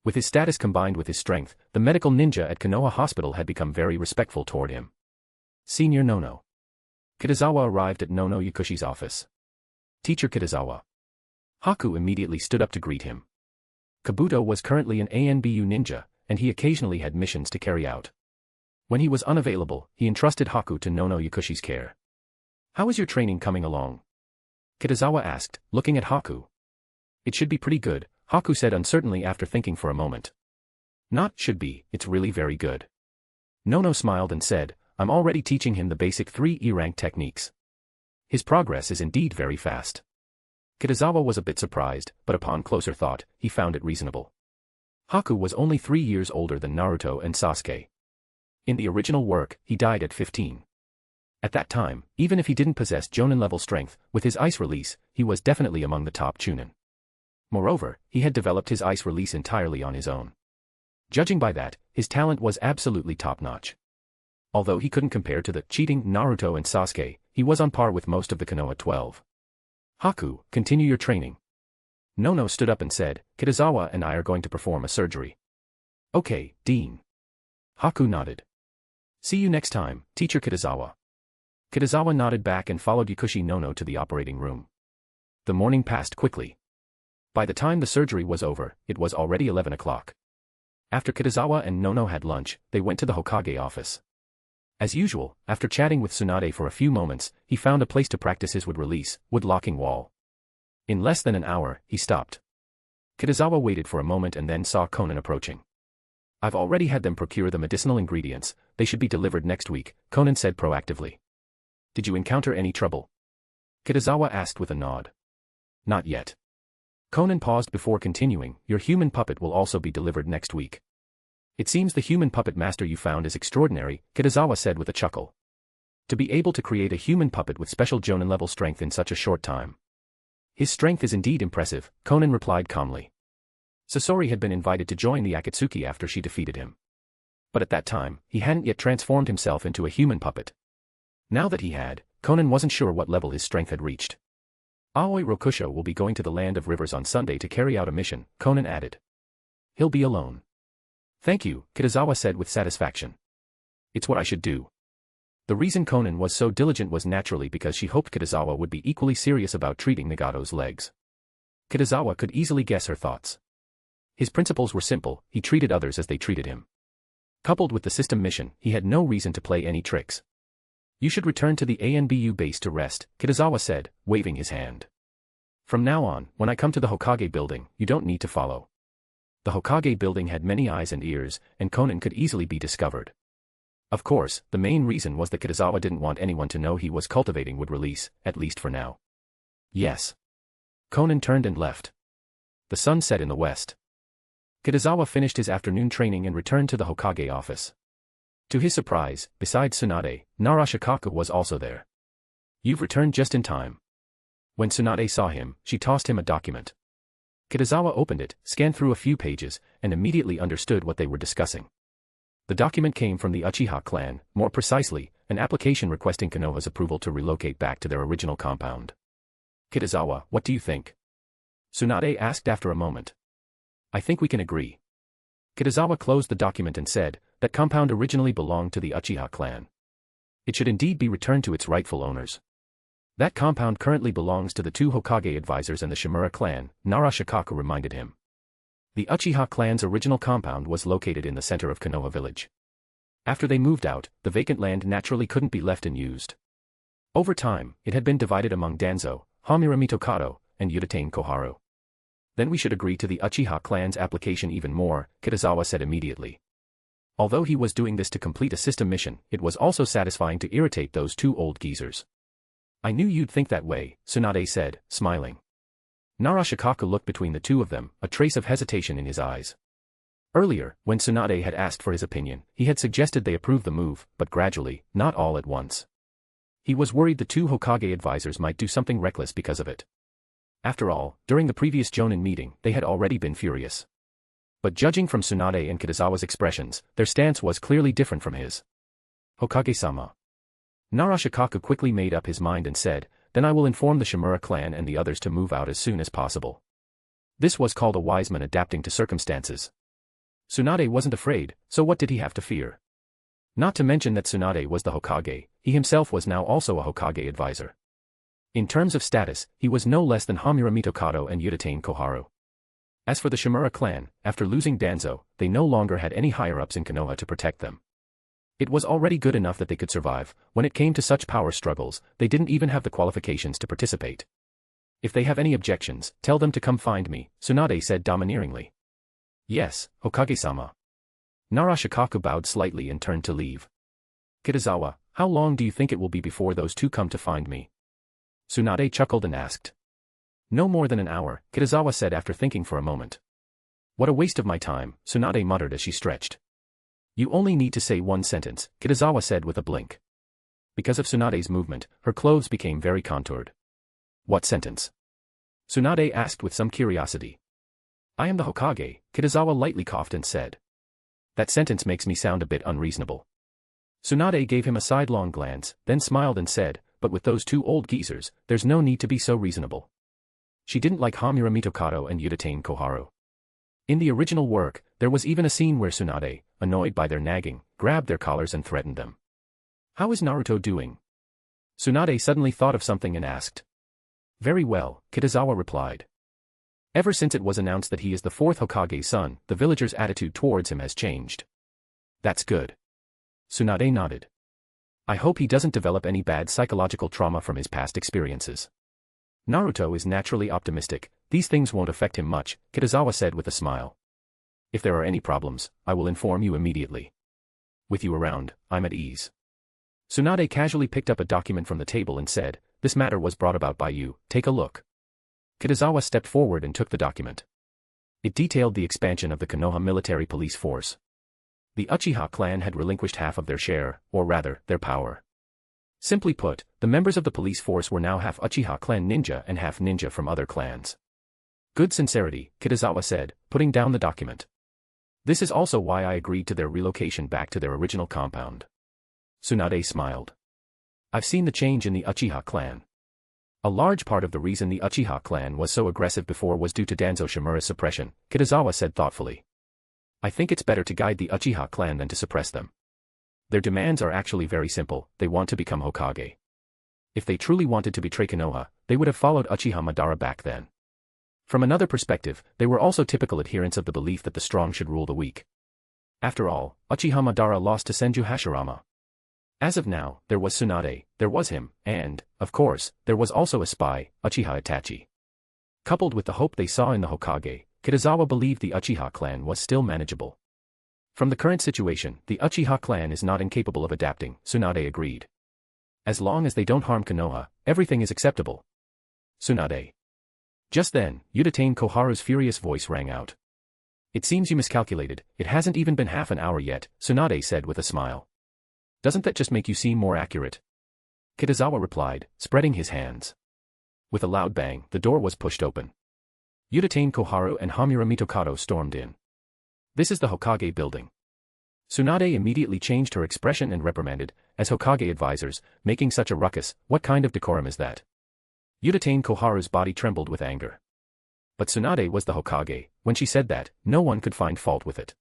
With his status combined with his strength, the medical ninja at Konoha Hospital had become very respectful toward him. Senior Nono. Kitazawa arrived at Nono Yakushi's office. Teacher Kitazawa. Haku immediately stood up to greet him. Kabuto was currently an ANBU ninja, and he occasionally had missions to carry out. When he was unavailable, he entrusted Haku to Nono Yakushi's care. How is your training coming along? Kitazawa asked, looking at Haku. It should be pretty good, Haku said uncertainly after thinking for a moment. Not should be, it's really very good. Nono smiled and said, I'm already teaching him the basic 3 E-rank techniques. His progress is indeed very fast. Kitazawa was a bit surprised, but upon closer thought, he found it reasonable. Haku was only 3 years older than Naruto and Sasuke. In the original work, he died at 15. At that time, even if he didn't possess Jonin-level strength, with his ice release, he was definitely among the top Chunin. Moreover, he had developed his ice release entirely on his own. Judging by that, his talent was absolutely top-notch. Although he couldn't compare to the cheating Naruto and Sasuke, he was on par with most of the Konoha 12. Haku, continue your training. Nono stood up and said, Kitazawa and I are going to perform a surgery. Okay, Dean. Haku nodded. See you next time, Teacher Kitazawa. Kitazawa nodded back and followed Yakushi Nono to the operating room. The morning passed quickly. By the time the surgery was over, it was already 11 o'clock. After Kitazawa and Nono had lunch, they went to the Hokage office. As usual, after chatting with Tsunade for a few moments, he found a place to practice his wood-locking wall. In less than an hour, he stopped. Kitazawa waited for a moment and then saw Konan approaching. I've already had them procure the medicinal ingredients, they should be delivered next week, Konan said proactively. Did you encounter any trouble? Kitazawa asked with a nod. Not yet. Konan paused before continuing, your human puppet will also be delivered next week. It seems the human puppet master you found is extraordinary, Kitazawa said with a chuckle. To be able to create a human puppet with special Jonin-level strength in such a short time. His strength is indeed impressive, Konan replied calmly. Sasori had been invited to join the Akatsuki after she defeated him. But at that time, he hadn't yet transformed himself into a human puppet. Now that he had, Konan wasn't sure what level his strength had reached. Aoi Rokusho will be going to the Land of Rivers on Sunday to carry out a mission, Konan added. He'll be alone. Thank you, Kitazawa said with satisfaction. It's what I should do. The reason Konan was so diligent was naturally because she hoped Kitazawa would be equally serious about treating Nagato's legs. Kitazawa could easily guess her thoughts. His principles were simple, he treated others as they treated him. Coupled with the system mission, he had no reason to play any tricks. You should return to the ANBU base to rest, Kitazawa said, waving his hand. From now on, when I come to the Hokage building, you don't need to follow. The Hokage building had many eyes and ears, and Konan could easily be discovered. Of course, the main reason was that Kitazawa didn't want anyone to know he was cultivating would release, at least for now. Yes. Konan turned and left. The sun set in the west. Kitazawa finished his afternoon training and returned to the Hokage office. To his surprise, besides Tsunade, Narashikaku was also there. You've returned just in time. When Tsunade saw him, she tossed him a document. Kitazawa opened it, scanned through a few pages, and immediately understood what they were discussing. The document came from the Uchiha clan, more precisely, an application requesting Konoha's approval to relocate back to their original compound. Kitazawa, what do you think? Tsunade asked after a moment. I think we can agree. Kitazawa closed the document and said, that compound originally belonged to the Uchiha clan. It should indeed be returned to its rightful owners. That compound currently belongs to the two Hokage advisors and the Shimura clan, Narashikaku reminded him. The Uchiha clan's original compound was located in the center of Konoha village. After they moved out, the vacant land naturally couldn't be left unused. Over time, it had been divided among Danzo, Hamura Mitokado, and Uchiha Koharu. Then we should agree to the Uchiha clan's application even more, Kitazawa said immediately. Although he was doing this to complete a system mission, it was also satisfying to irritate those two old geezers. I knew you'd think that way, Tsunade said, smiling. Narashikaku looked between the two of them, a trace of hesitation in his eyes. Earlier, when Tsunade had asked for his opinion, he had suggested they approve the move, but gradually, not all at once. He was worried the two Hokage advisors might do something reckless because of it. After all, during the previous Jonin meeting, they had already been furious. But judging from Tsunade and Kitazawa's expressions, their stance was clearly different from his. Hokage-sama. Narashikaku quickly made up his mind and said, then I will inform the Shimura clan and the others to move out as soon as possible. This was called a wise man adapting to circumstances. Tsunade wasn't afraid, so what did he have to fear? Not to mention that Tsunade was the Hokage, he himself was now also a Hokage advisor. In terms of status, he was no less than Hamura Mitokado and Uchiha Koharu. As for the Shimura clan, after losing Danzo, they no longer had any higher-ups in Konoha to protect them. It was already good enough that they could survive. When it came to such power struggles, they didn't even have the qualifications to participate. If they have any objections, tell them to come find me, Tsunade said domineeringly. Yes, Hokage-sama. Narashikaku bowed slightly and turned to leave. Kitazawa, how long do you think it will be before those two come to find me? Tsunade chuckled and asked. No more than an hour, Kitazawa said after thinking for a moment. What a waste of my time, Tsunade muttered as she stretched. You only need to say one sentence, Kitazawa said with a blink. Because of Tsunade's movement, her clothes became very contoured. What sentence? Tsunade asked with some curiosity. I am the Hokage, Kitazawa lightly coughed and said. That sentence makes me sound a bit unreasonable. Tsunade gave him a sidelong glance, then smiled and said, but with those two old geezers, there's no need to be so reasonable. She didn't like Hamura Mitokado and Uchiha Koharu. In the original work, there was even a scene where Tsunade, annoyed by their nagging, grabbed their collars and threatened them. How is Naruto doing? Tsunade suddenly thought of something and asked. Very well, Kitazawa replied. Ever since it was announced that he is the fourth Hokage's son, the villagers' attitude towards him has changed. That's good. Tsunade nodded. I hope he doesn't develop any bad psychological trauma from his past experiences. Naruto is naturally optimistic, these things won't affect him much, Kitazawa said with a smile. If there are any problems, I will inform you immediately. With you around, I'm at ease. Tsunade casually picked up a document from the table and said, this matter was brought about by you, take a look. Kitazawa stepped forward and took the document. It detailed the expansion of the Konoha military police force. The Uchiha clan had relinquished half of their share, or rather, their power. Simply put, the members of the police force were now half Uchiha clan ninja and half ninja from other clans. Good sincerity, Kitazawa said, putting down the document. This is also why I agreed to their relocation back to their original compound. Tsunade smiled. I've seen the change in the Uchiha clan. A large part of the reason the Uchiha clan was so aggressive before was due to Danzo Shimura's suppression, Kitazawa said thoughtfully. I think it's better to guide the Uchiha clan than to suppress them. Their demands are actually very simple, they want to become Hokage. If they truly wanted to betray Konoha, they would have followed Uchiha Madara back then. From another perspective, they were also typical adherents of the belief that the strong should rule the weak. After all, Uchiha Madara lost to Senju Hashirama. As of now, there was Tsunade, there was him, and, of course, there was also a spy, Uchiha Itachi. Coupled with the hope they saw in the Hokage, Kitazawa believed the Uchiha clan was still manageable. From the current situation, the Uchiha clan is not incapable of adapting, Tsunade agreed. As long as they don't harm Konoha, everything is acceptable. Tsunade. Just then, Uchiha Koharu's furious voice rang out. It seems you miscalculated, it hasn't even been half an hour yet, Tsunade said with a smile. Doesn't that just make you seem more accurate? Kitazawa replied, spreading his hands. With a loud bang, the door was pushed open. Uchiha Koharu and Hamura Mitokado stormed in. This is the Hokage building. Tsunade immediately changed her expression and reprimanded, as Hokage advisors, making such a ruckus, what kind of decorum is that? Uchiha Koharu's body trembled with anger. But Tsunade was the Hokage, when she said that, no one could find fault with it.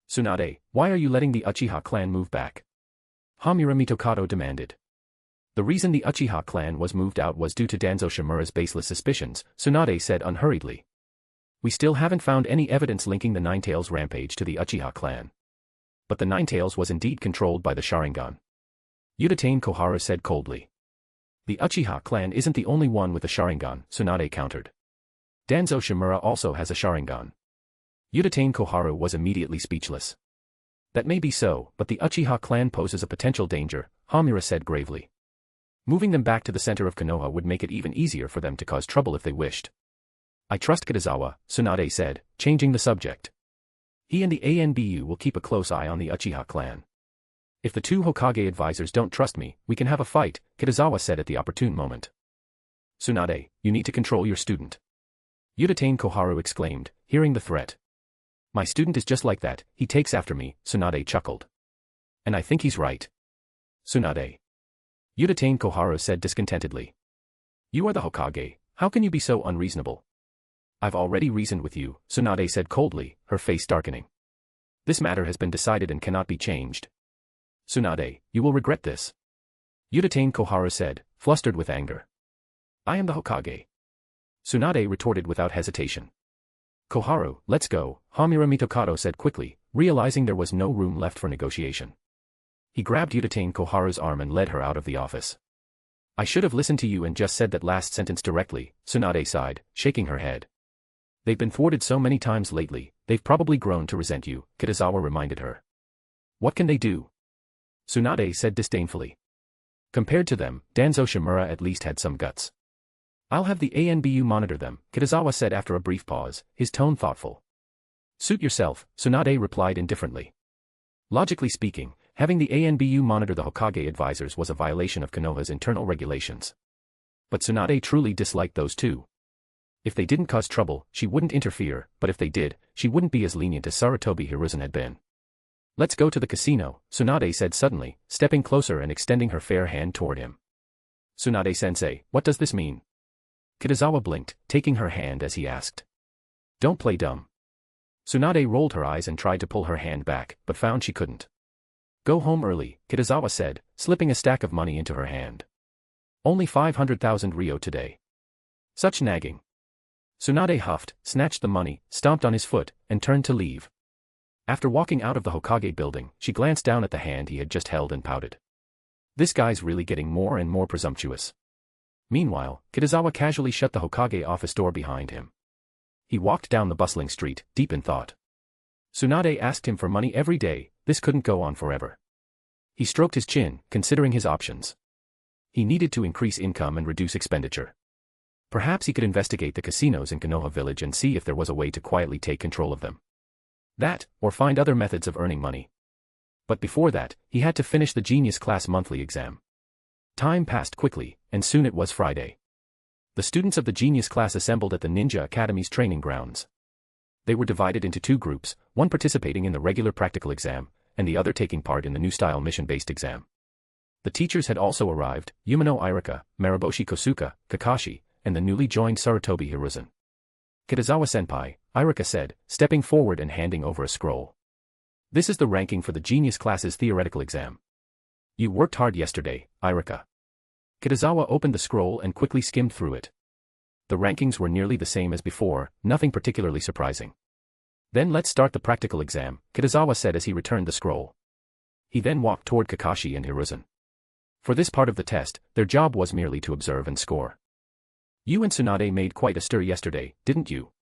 Tsunade, why are you letting the Uchiha clan move back? Hamura Mitokado demanded. The reason the Uchiha clan was moved out was due to Danzo Shimura's baseless suspicions, Tsunade said unhurriedly. We still haven't found any evidence linking the Ninetales rampage to the Uchiha clan. But the Ninetales was indeed controlled by the Sharingan. Uchiha Koharu said coldly. The Uchiha clan isn't the only one with a Sharingan, Tsunade countered. Danzo Shimura also has a Sharingan. Uchiha Koharu was immediately speechless. That may be so, but the Uchiha clan poses a potential danger, Hamura said gravely. Moving them back to the center of Konoha would make it even easier for them to cause trouble if they wished. I trust Kitazawa, Tsunade said, changing the subject. He and the ANBU will keep a close eye on the Uchiha clan. If the two Hokage advisors don't trust me, we can have a fight, Kitazawa said at the opportune moment. Tsunade, you need to control your student. Uchiha Koharu exclaimed, hearing the threat. My student is just like that, he takes after me, Tsunade chuckled. And I think he's right. Tsunade. Uchiha Koharu said discontentedly. You are the Hokage, how can you be so unreasonable? I've already reasoned with you, Tsunade said coldly, her face darkening. This matter has been decided and cannot be changed. Tsunade, you will regret this. Uchiha Koharu said, flustered with anger. I am the Hokage. Tsunade retorted without hesitation. Koharu, let's go, Hamura Mitokado said quickly, realizing there was no room left for negotiation. He grabbed Uchiha Koharu's arm and led her out of the office. I should have listened to you and just said that last sentence directly, Tsunade sighed, shaking her head. They've been thwarted so many times lately, they've probably grown to resent you, Kitazawa reminded her. What can they do? Tsunade said disdainfully. Compared to them, Danzo Shimura at least had some guts. I'll have the ANBU monitor them, Kitazawa said after a brief pause, his tone thoughtful. Suit yourself, Tsunade replied indifferently. Logically speaking, having the ANBU monitor the Hokage advisors was a violation of Konoha's internal regulations. But Tsunade truly disliked those two. If they didn't cause trouble, she wouldn't interfere, but if they did, she wouldn't be as lenient as Sarutobi Hiruzen had been. Let's go to the casino, Tsunade said suddenly, stepping closer and extending her fair hand toward him. Tsunade-sensei, what does this mean? Kitazawa blinked, taking her hand as he asked. Don't play dumb. Tsunade rolled her eyes and tried to pull her hand back, but found she couldn't. Go home early, Kitazawa said, slipping a stack of money into her hand. Only 500,000 ryo today. Such nagging. Tsunade huffed, snatched the money, stomped on his foot, and turned to leave. After walking out of the Hokage building, she glanced down at the hand he had just held and pouted. This guy's really getting more and more presumptuous. Meanwhile, Kitazawa casually shut the Hokage office door behind him. He walked down the bustling street, deep in thought. Tsunade asked him for money every day, this couldn't go on forever. He stroked his chin, considering his options. He needed to increase income and reduce expenditure. Perhaps he could investigate the casinos in Konoha village and see if there was a way to quietly take control of them. That, or find other methods of earning money. But before that, he had to finish the Genius Class monthly exam. Time passed quickly, and soon it was Friday. The students of the Genius Class assembled at the Ninja Academy's training grounds. They were divided into two groups, one participating in the regular practical exam, and the other taking part in the new-style mission-based exam. The teachers had also arrived, Yumino Irika, Mariboshi Kosuka, Kakashi, and the newly joined Sarutobi Hiruzen. Kitazawa-senpai, Irika said, stepping forward and handing over a scroll. This is the ranking for the Genius Class's theoretical exam. You worked hard yesterday, Irika. Kitazawa opened the scroll and quickly skimmed through it. The rankings were nearly the same as before, nothing particularly surprising. Then let's start the practical exam, Kitazawa said as he returned the scroll. He then walked toward Kakashi and Hiruzen. For this part of the test, their job was merely to observe and score. You and Tsunade made quite a stir yesterday, didn't you?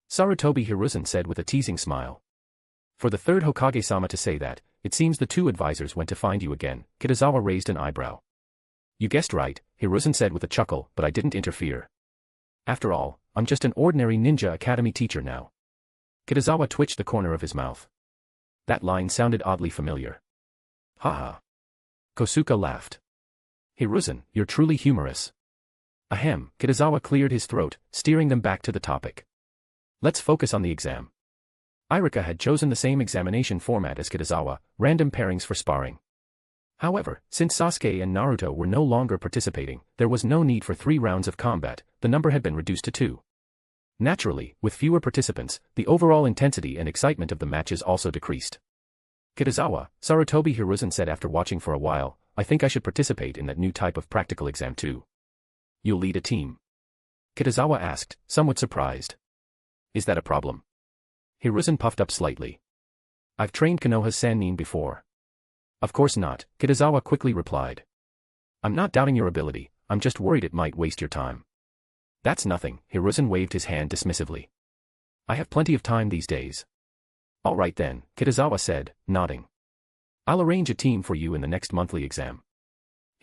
Sarutobi Hiruzen said with a teasing smile. For the third Hokage-sama to say that, it seems the two advisors went to find you again, Kitazawa raised an eyebrow. You guessed right, Hiruzen said with a chuckle, but I didn't interfere. After all, I'm just an ordinary Ninja Academy teacher now. Kitazawa twitched the corner of his mouth. That line sounded oddly familiar. Haha. Kosuka laughed. Hiruzen, you're truly humorous. Ahem, Kitazawa cleared his throat, steering them back to the topic. Let's focus on the exam. Irika had chosen the same examination format as Kitazawa, random pairings for sparring. However, since Sasuke and Naruto were no longer participating, there was no need for 3 rounds of combat, the number had been reduced to 2. Naturally, with fewer participants, the overall intensity and excitement of the matches also decreased. Kitazawa, Sarutobi Hiruzen said after watching for a while, I think I should participate in that new type of practical exam too. You'll lead a team? Kitazawa asked, somewhat surprised. Is that a problem? Hiruzen puffed up slightly. I've trained Konoha's Sannin before. Of course not, Kitazawa quickly replied. I'm not doubting your ability, I'm just worried it might waste your time. That's nothing, Hiruzen waved his hand dismissively. I have plenty of time these days. All right then, Kitazawa said, nodding. I'll arrange a team for you in the next monthly exam.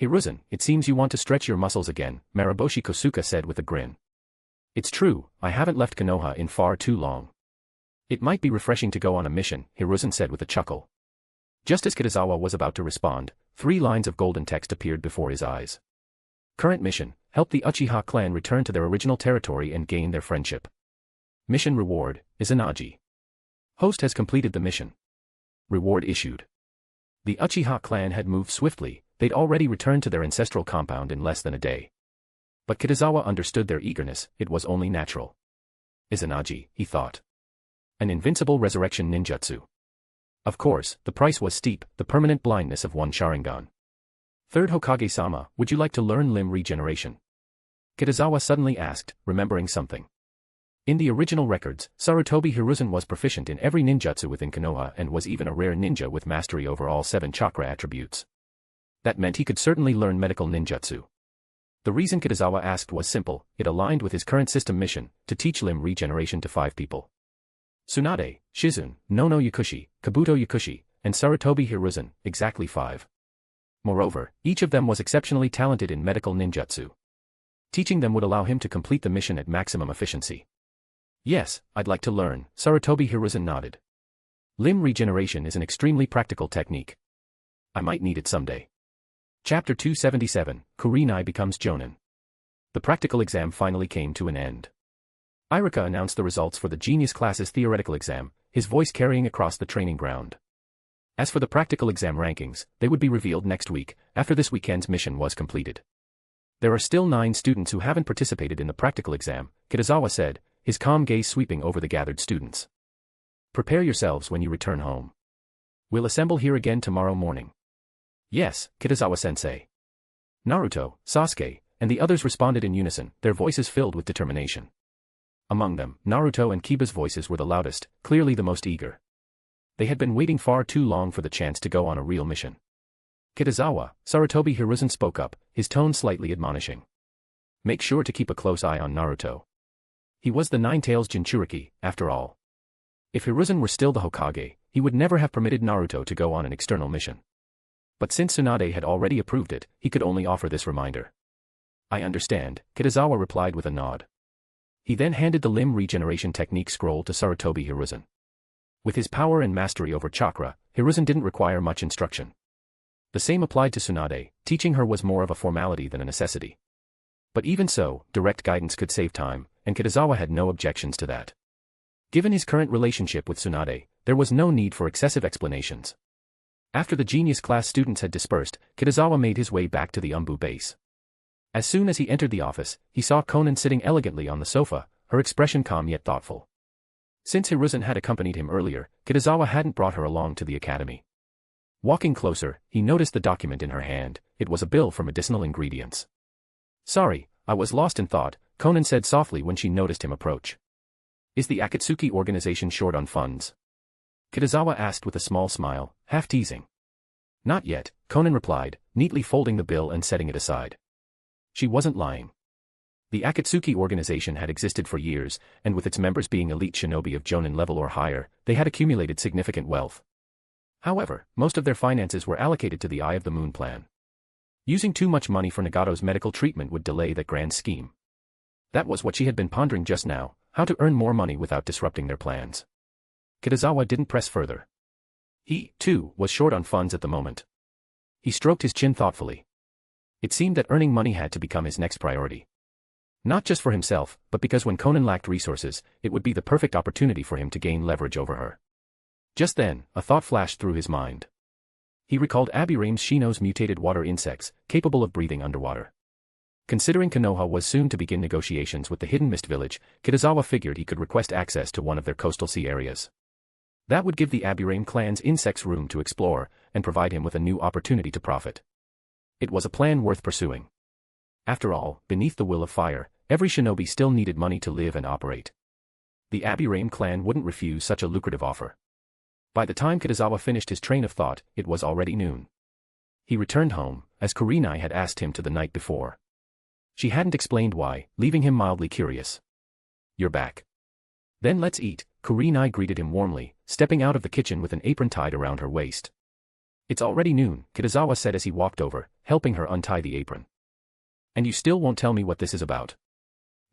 Hiruzen, it seems you want to stretch your muscles again, Mariboshi Kosuka said with a grin. It's true, I haven't left Konoha in far too long. It might be refreshing to go on a mission, Hiruzen said with a chuckle. Just as Kitazawa was about to respond, 3 lines of golden text appeared before his eyes. Current mission, help the Uchiha clan return to their original territory and gain their friendship. Mission reward, Izanagi. Host has completed the mission. Reward issued. The Uchiha clan had moved swiftly, they'd already returned to their ancestral compound in less than a day. But Kitazawa understood their eagerness, it was only natural. Izanagi, he thought. An invincible resurrection ninjutsu. Of course, the price was steep, the permanent blindness of 1 Sharingan. Third Hokage-sama, would you like to learn limb regeneration? Kitazawa suddenly asked, remembering something. In the original records, Sarutobi Hiruzen was proficient in every ninjutsu within Konoha and was even a rare ninja with mastery over all 7 chakra attributes. That meant he could certainly learn medical ninjutsu. The reason Kitazawa asked was simple, it aligned with his current system mission, to teach limb regeneration to 5 people. Tsunade, Shizun, Nono Yakushi, Kabuto Yakushi, and Sarutobi Hiruzen, exactly 5. Moreover, each of them was exceptionally talented in medical ninjutsu. Teaching them would allow him to complete the mission at maximum efficiency. Yes, I'd like to learn, Sarutobi Hiruzen nodded. Limb regeneration is an extremely practical technique. I might need it someday. Chapter 277, Kurenai becomes Jonin. The practical exam finally came to an end. Irika announced the results for the Genius Class's theoretical exam, his voice carrying across the training ground. As for the practical exam rankings, they would be revealed next week, after this weekend's mission was completed. There are still 9 students who haven't participated in the practical exam, Kitazawa said, his calm gaze sweeping over the gathered students. Prepare yourselves when you return home. We'll assemble here again tomorrow morning. Yes, Kitazawa-sensei. Naruto, Sasuke, and the others responded in unison, their voices filled with determination. Among them, Naruto and Kiba's voices were the loudest, clearly the most eager. They had been waiting far too long for the chance to go on a real mission. Kitazawa, Sarutobi Hiruzen spoke up, his tone slightly admonishing. Make sure to keep a close eye on Naruto. He was the Nine-Tails Jinchuriki, after all. If Hiruzen were still the Hokage, he would never have permitted Naruto to go on an external mission. But since Tsunade had already approved it, he could only offer this reminder. I understand, Kitazawa replied with a nod. He then handed the limb regeneration technique scroll to Sarutobi Hiruzen. With his power and mastery over chakra, Hiruzen didn't require much instruction. The same applied to Tsunade, teaching her was more of a formality than a necessity. But even so, direct guidance could save time, and Kitazawa had no objections to that. Given his current relationship with Tsunade, there was no need for excessive explanations. After the genius class students had dispersed, Kitazawa made his way back to the ANBU base. As soon as he entered the office, he saw Konan sitting elegantly on the sofa, her expression calm yet thoughtful. Since Hiruzen had accompanied him earlier, Kitazawa hadn't brought her along to the academy. Walking closer, he noticed the document in her hand. It was a bill for medicinal ingredients. Sorry, I was lost in thought, Konan said softly when she noticed him approach. Is the Akatsuki organization short on funds? Kitazawa asked with a small smile, half teasing. Not yet, Konan replied, neatly folding the bill and setting it aside. She wasn't lying. The Akatsuki organization had existed for years, and with its members being elite shinobi of Jonin level or higher, they had accumulated significant wealth. However, most of their finances were allocated to the Eye of the Moon plan. Using too much money for Nagato's medical treatment would delay that grand scheme. That was what she had been pondering just now, how to earn more money without disrupting their plans. Kitazawa didn't press further. He, too, was short on funds at the moment. He stroked his chin thoughtfully. It seemed that earning money had to become his next priority. Not just for himself, but because when Konan lacked resources, it would be the perfect opportunity for him to gain leverage over her. Just then, a thought flashed through his mind. He recalled Abirame Shino's mutated water insects, capable of breathing underwater. Considering Konoha was soon to begin negotiations with the Hidden Mist Village, Kitazawa figured he could request access to one of their coastal sea areas. That would give the Abirame clan's insects room to explore, and provide him with a new opportunity to profit. It was a plan worth pursuing. After all, beneath the will of fire, every shinobi still needed money to live and operate. The Abirame clan wouldn't refuse such a lucrative offer. By the time Kitazawa finished his train of thought, it was already noon. He returned home, as Kurenai had asked him to the night before. She hadn't explained why, leaving him mildly curious. You're back. Then let's eat, Kurenai greeted him warmly, stepping out of the kitchen with an apron tied around her waist. It's already noon, Kitazawa said as he walked over, helping her untie the apron. And you still won't tell me what this is about.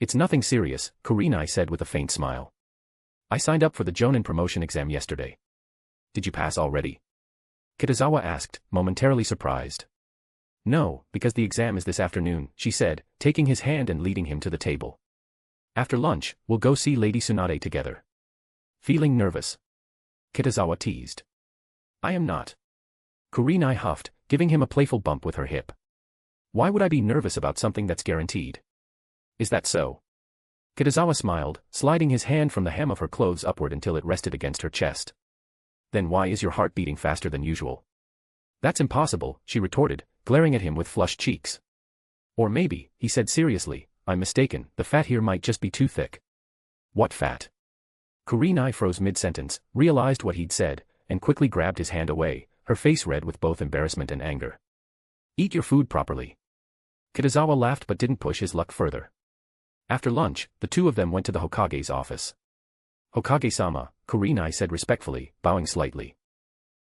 It's nothing serious, Kurenai said with a faint smile. I signed up for the Jonin promotion exam yesterday. Did you pass already? Kitazawa asked, momentarily surprised. No, because the exam is this afternoon, she said, taking his hand and leading him to the table. After lunch, we'll go see Lady Tsunade together. Feeling nervous? Kitazawa teased. I am not. Kurenai huffed, giving him a playful bump with her hip. Why would I be nervous about something that's guaranteed? Is that so? Kitazawa smiled, sliding his hand from the hem of her clothes upward until it rested against her chest. Then why is your heart beating faster than usual? That's impossible, she retorted, glaring at him with flushed cheeks. Or maybe, he said seriously, I'm mistaken, the fat here might just be too thick. What fat? Kurenai froze mid-sentence, realized what he'd said, and quickly grabbed his hand away, her face red with both embarrassment and anger. Eat your food properly. Kitazawa laughed but didn't push his luck further. After lunch, the two of them went to the Hokage's office. Hokage-sama, Kurenai said respectfully, bowing slightly.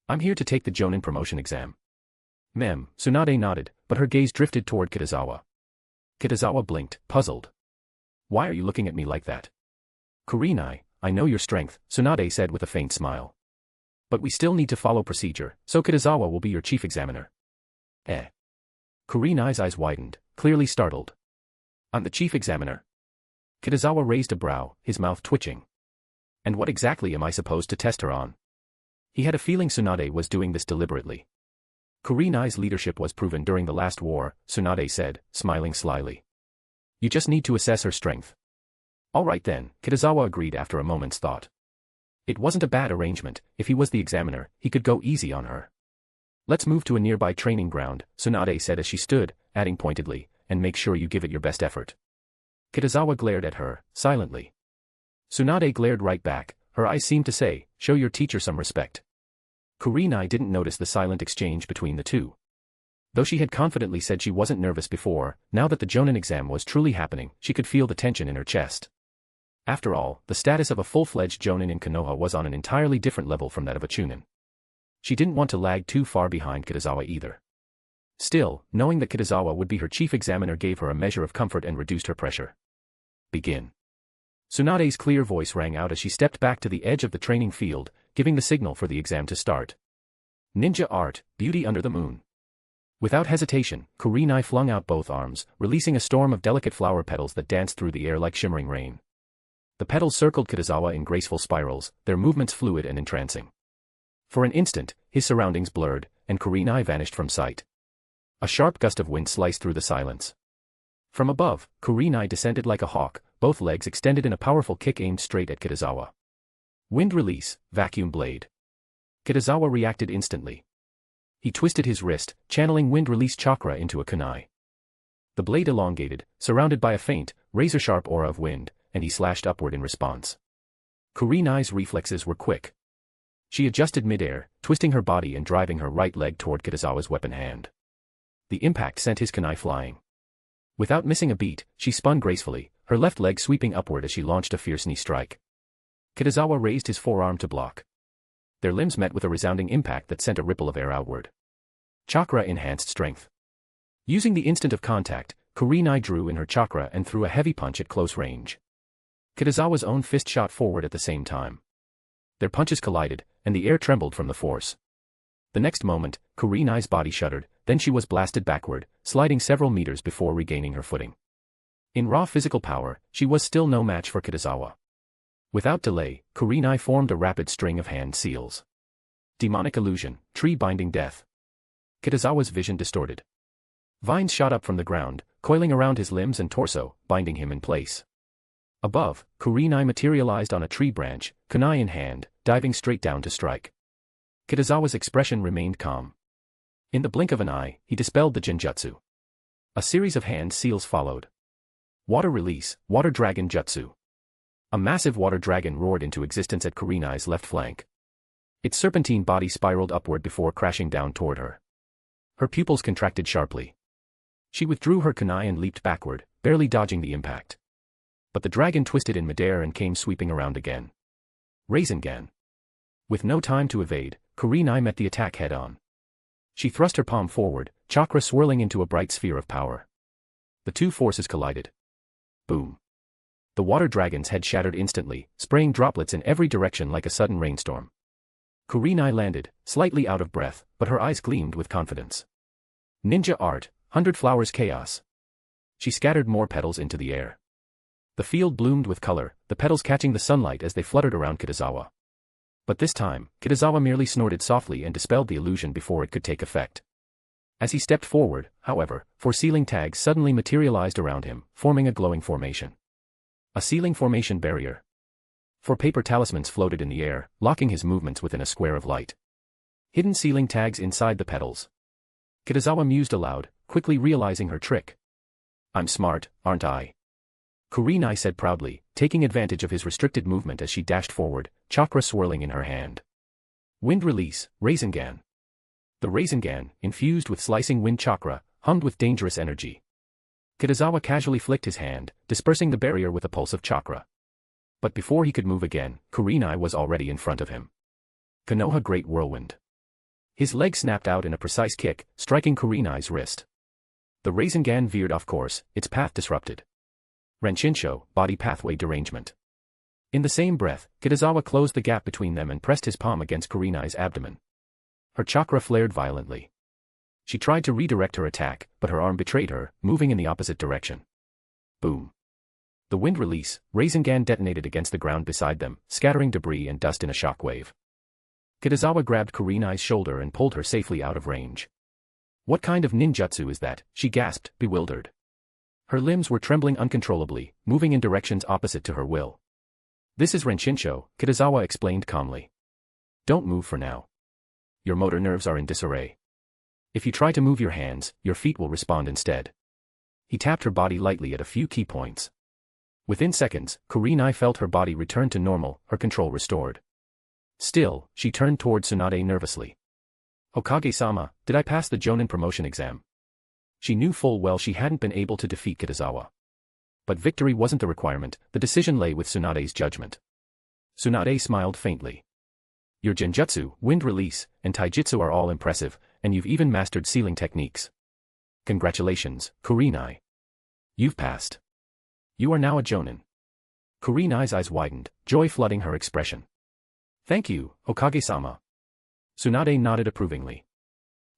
I'm here to take the Jonin promotion exam. Mem, Tsunade nodded, but her gaze drifted toward Kitazawa. Kitazawa blinked, puzzled. Why are you looking at me like that? Kurenai, I know your strength, Tsunade said with a faint smile. But we still need to follow procedure, so Kitazawa will be your chief examiner. Eh? Kurenai's eyes widened, clearly startled. I'm the chief examiner. Kitazawa raised a brow, his mouth twitching. And what exactly am I supposed to test her on? He had a feeling Tsunade was doing this deliberately. Kurenai's leadership was proven during the last war, Tsunade said, smiling slyly. You just need to assess her strength. All right then, Kitazawa agreed after a moment's thought. It wasn't a bad arrangement, if he was the examiner, he could go easy on her. Let's move to a nearby training ground, Tsunade said as she stood, adding pointedly, and make sure you give it your best effort. Kitazawa glared at her, silently. Tsunade glared right back, her eyes seemed to say, show your teacher some respect. Kurenai didn't notice the silent exchange between the two. Though she had confidently said she wasn't nervous before, now that the Jonin exam was truly happening, she could feel the tension in her chest. After all, the status of a full-fledged Jonin in Konoha was on an entirely different level from that of a Chunin. She didn't want to lag too far behind Kitazawa either. Still, knowing that Kitazawa would be her chief examiner gave her a measure of comfort and reduced her pressure. Begin. Tsunade's clear voice rang out as she stepped back to the edge of the training field, giving the signal for the exam to start. Ninja Art, Beauty Under the Moon. Without hesitation, Kurenai flung out both arms, releasing a storm of delicate flower petals that danced through the air like shimmering rain. The petals circled Kitazawa in graceful spirals, their movements fluid and entrancing. For an instant, his surroundings blurred, and Kurenai vanished from sight. A sharp gust of wind sliced through the silence. From above, Kurenai descended like a hawk, both legs extended in a powerful kick aimed straight at Kitazawa. Wind release, vacuum blade. Kitazawa reacted instantly. He twisted his wrist, channeling wind release chakra into a kunai. The blade elongated, surrounded by a faint, razor-sharp aura of wind, and he slashed upward in response. Kurenai's reflexes were quick. She adjusted midair, twisting her body and driving her right leg toward Kitazawa's weapon hand. The impact sent his kunai flying. Without missing a beat, she spun gracefully, her left leg sweeping upward as she launched a fierce knee strike. Kitazawa raised his forearm to block. Their limbs met with a resounding impact that sent a ripple of air outward. Chakra enhanced strength. Using the instant of contact, Kurenai drew in her chakra and threw a heavy punch at close range. Kitazawa's own fist shot forward at the same time. Their punches collided, and the air trembled from the force. The next moment, Kurenai's body shuddered, then she was blasted backward, sliding several meters before regaining her footing. In raw physical power, she was still no match for Kitazawa. Without delay, Kurenai formed a rapid string of hand seals. Demonic illusion, tree-binding death. Kitazawa's vision distorted. Vines shot up from the ground, coiling around his limbs and torso, binding him in place. Above, Kurenai materialized on a tree branch, kunai in hand, diving straight down to strike. Kitazawa's expression remained calm. In the blink of an eye, he dispelled the genjutsu. A series of hand seals followed. Water release, water dragon jutsu. A massive water dragon roared into existence at Kurenai's left flank. Its serpentine body spiraled upward before crashing down toward her. Her pupils contracted sharply. She withdrew her kunai and leaped backward, barely dodging the impact. But the dragon twisted in midair and came sweeping around again. Rasengan. With no time to evade, Kurenai met the attack head-on. She thrust her palm forward, chakra swirling into a bright sphere of power. The two forces collided. Boom. The water dragon's head shattered instantly, spraying droplets in every direction like a sudden rainstorm. Kurenai landed, slightly out of breath, but her eyes gleamed with confidence. Ninja art, 100 flowers chaos. She scattered more petals into the air. The field bloomed with color, the petals catching the sunlight as they fluttered around Kitazawa. But this time, Kitazawa merely snorted softly and dispelled the illusion before it could take effect. As he stepped forward, however, 4 sealing tags suddenly materialized around him, forming a glowing formation. A sealing formation barrier. 4 paper talismans floated in the air, locking his movements within a square of light. Hidden sealing tags inside the petals. Kitazawa mused aloud, quickly realizing her trick. I'm smart, aren't I? Kurenai said proudly, taking advantage of his restricted movement as she dashed forward, chakra swirling in her hand. Wind release, Rasengan. The Rasengan, infused with slicing wind chakra, hummed with dangerous energy. Kitazawa casually flicked his hand, dispersing the barrier with a pulse of chakra. But before he could move again, Kurenai was already in front of him. Konoha Great Whirlwind. His leg snapped out in a precise kick, striking Kurenai's wrist. The Rasengan veered off course, its path disrupted. Renshinsho, body pathway derangement. In the same breath, Kitazawa closed the gap between them and pressed his palm against Kurenai's abdomen. Her chakra flared violently. She tried to redirect her attack, but her arm betrayed her, moving in the opposite direction. Boom. The wind release, Rasengan detonated against the ground beside them, scattering debris and dust in a shockwave. Kitazawa grabbed Kurenai's shoulder and pulled her safely out of range. What kind of ninjutsu is that? She gasped, bewildered. Her limbs were trembling uncontrollably, moving in directions opposite to her will. This is Renshinsho, Kitazawa explained calmly. Don't move for now. Your motor nerves are in disarray. If you try to move your hands, your feet will respond instead. He tapped her body lightly at a few key points. Within seconds, Kurenai felt her body return to normal, her control restored. Still, she turned toward Tsunade nervously. Hokage-sama, did I pass the Jonin promotion exam? She knew full well she hadn't been able to defeat Kitazawa. But victory wasn't the requirement, the decision lay with Tsunade's judgment. Tsunade smiled faintly. Your genjutsu, wind release, and taijutsu are all impressive, and you've even mastered sealing techniques. Congratulations, Kurenai. You've passed. You are now a Jonin. Kurenai's eyes widened, joy flooding her expression. Thank you, Hokage-sama. Tsunade nodded approvingly.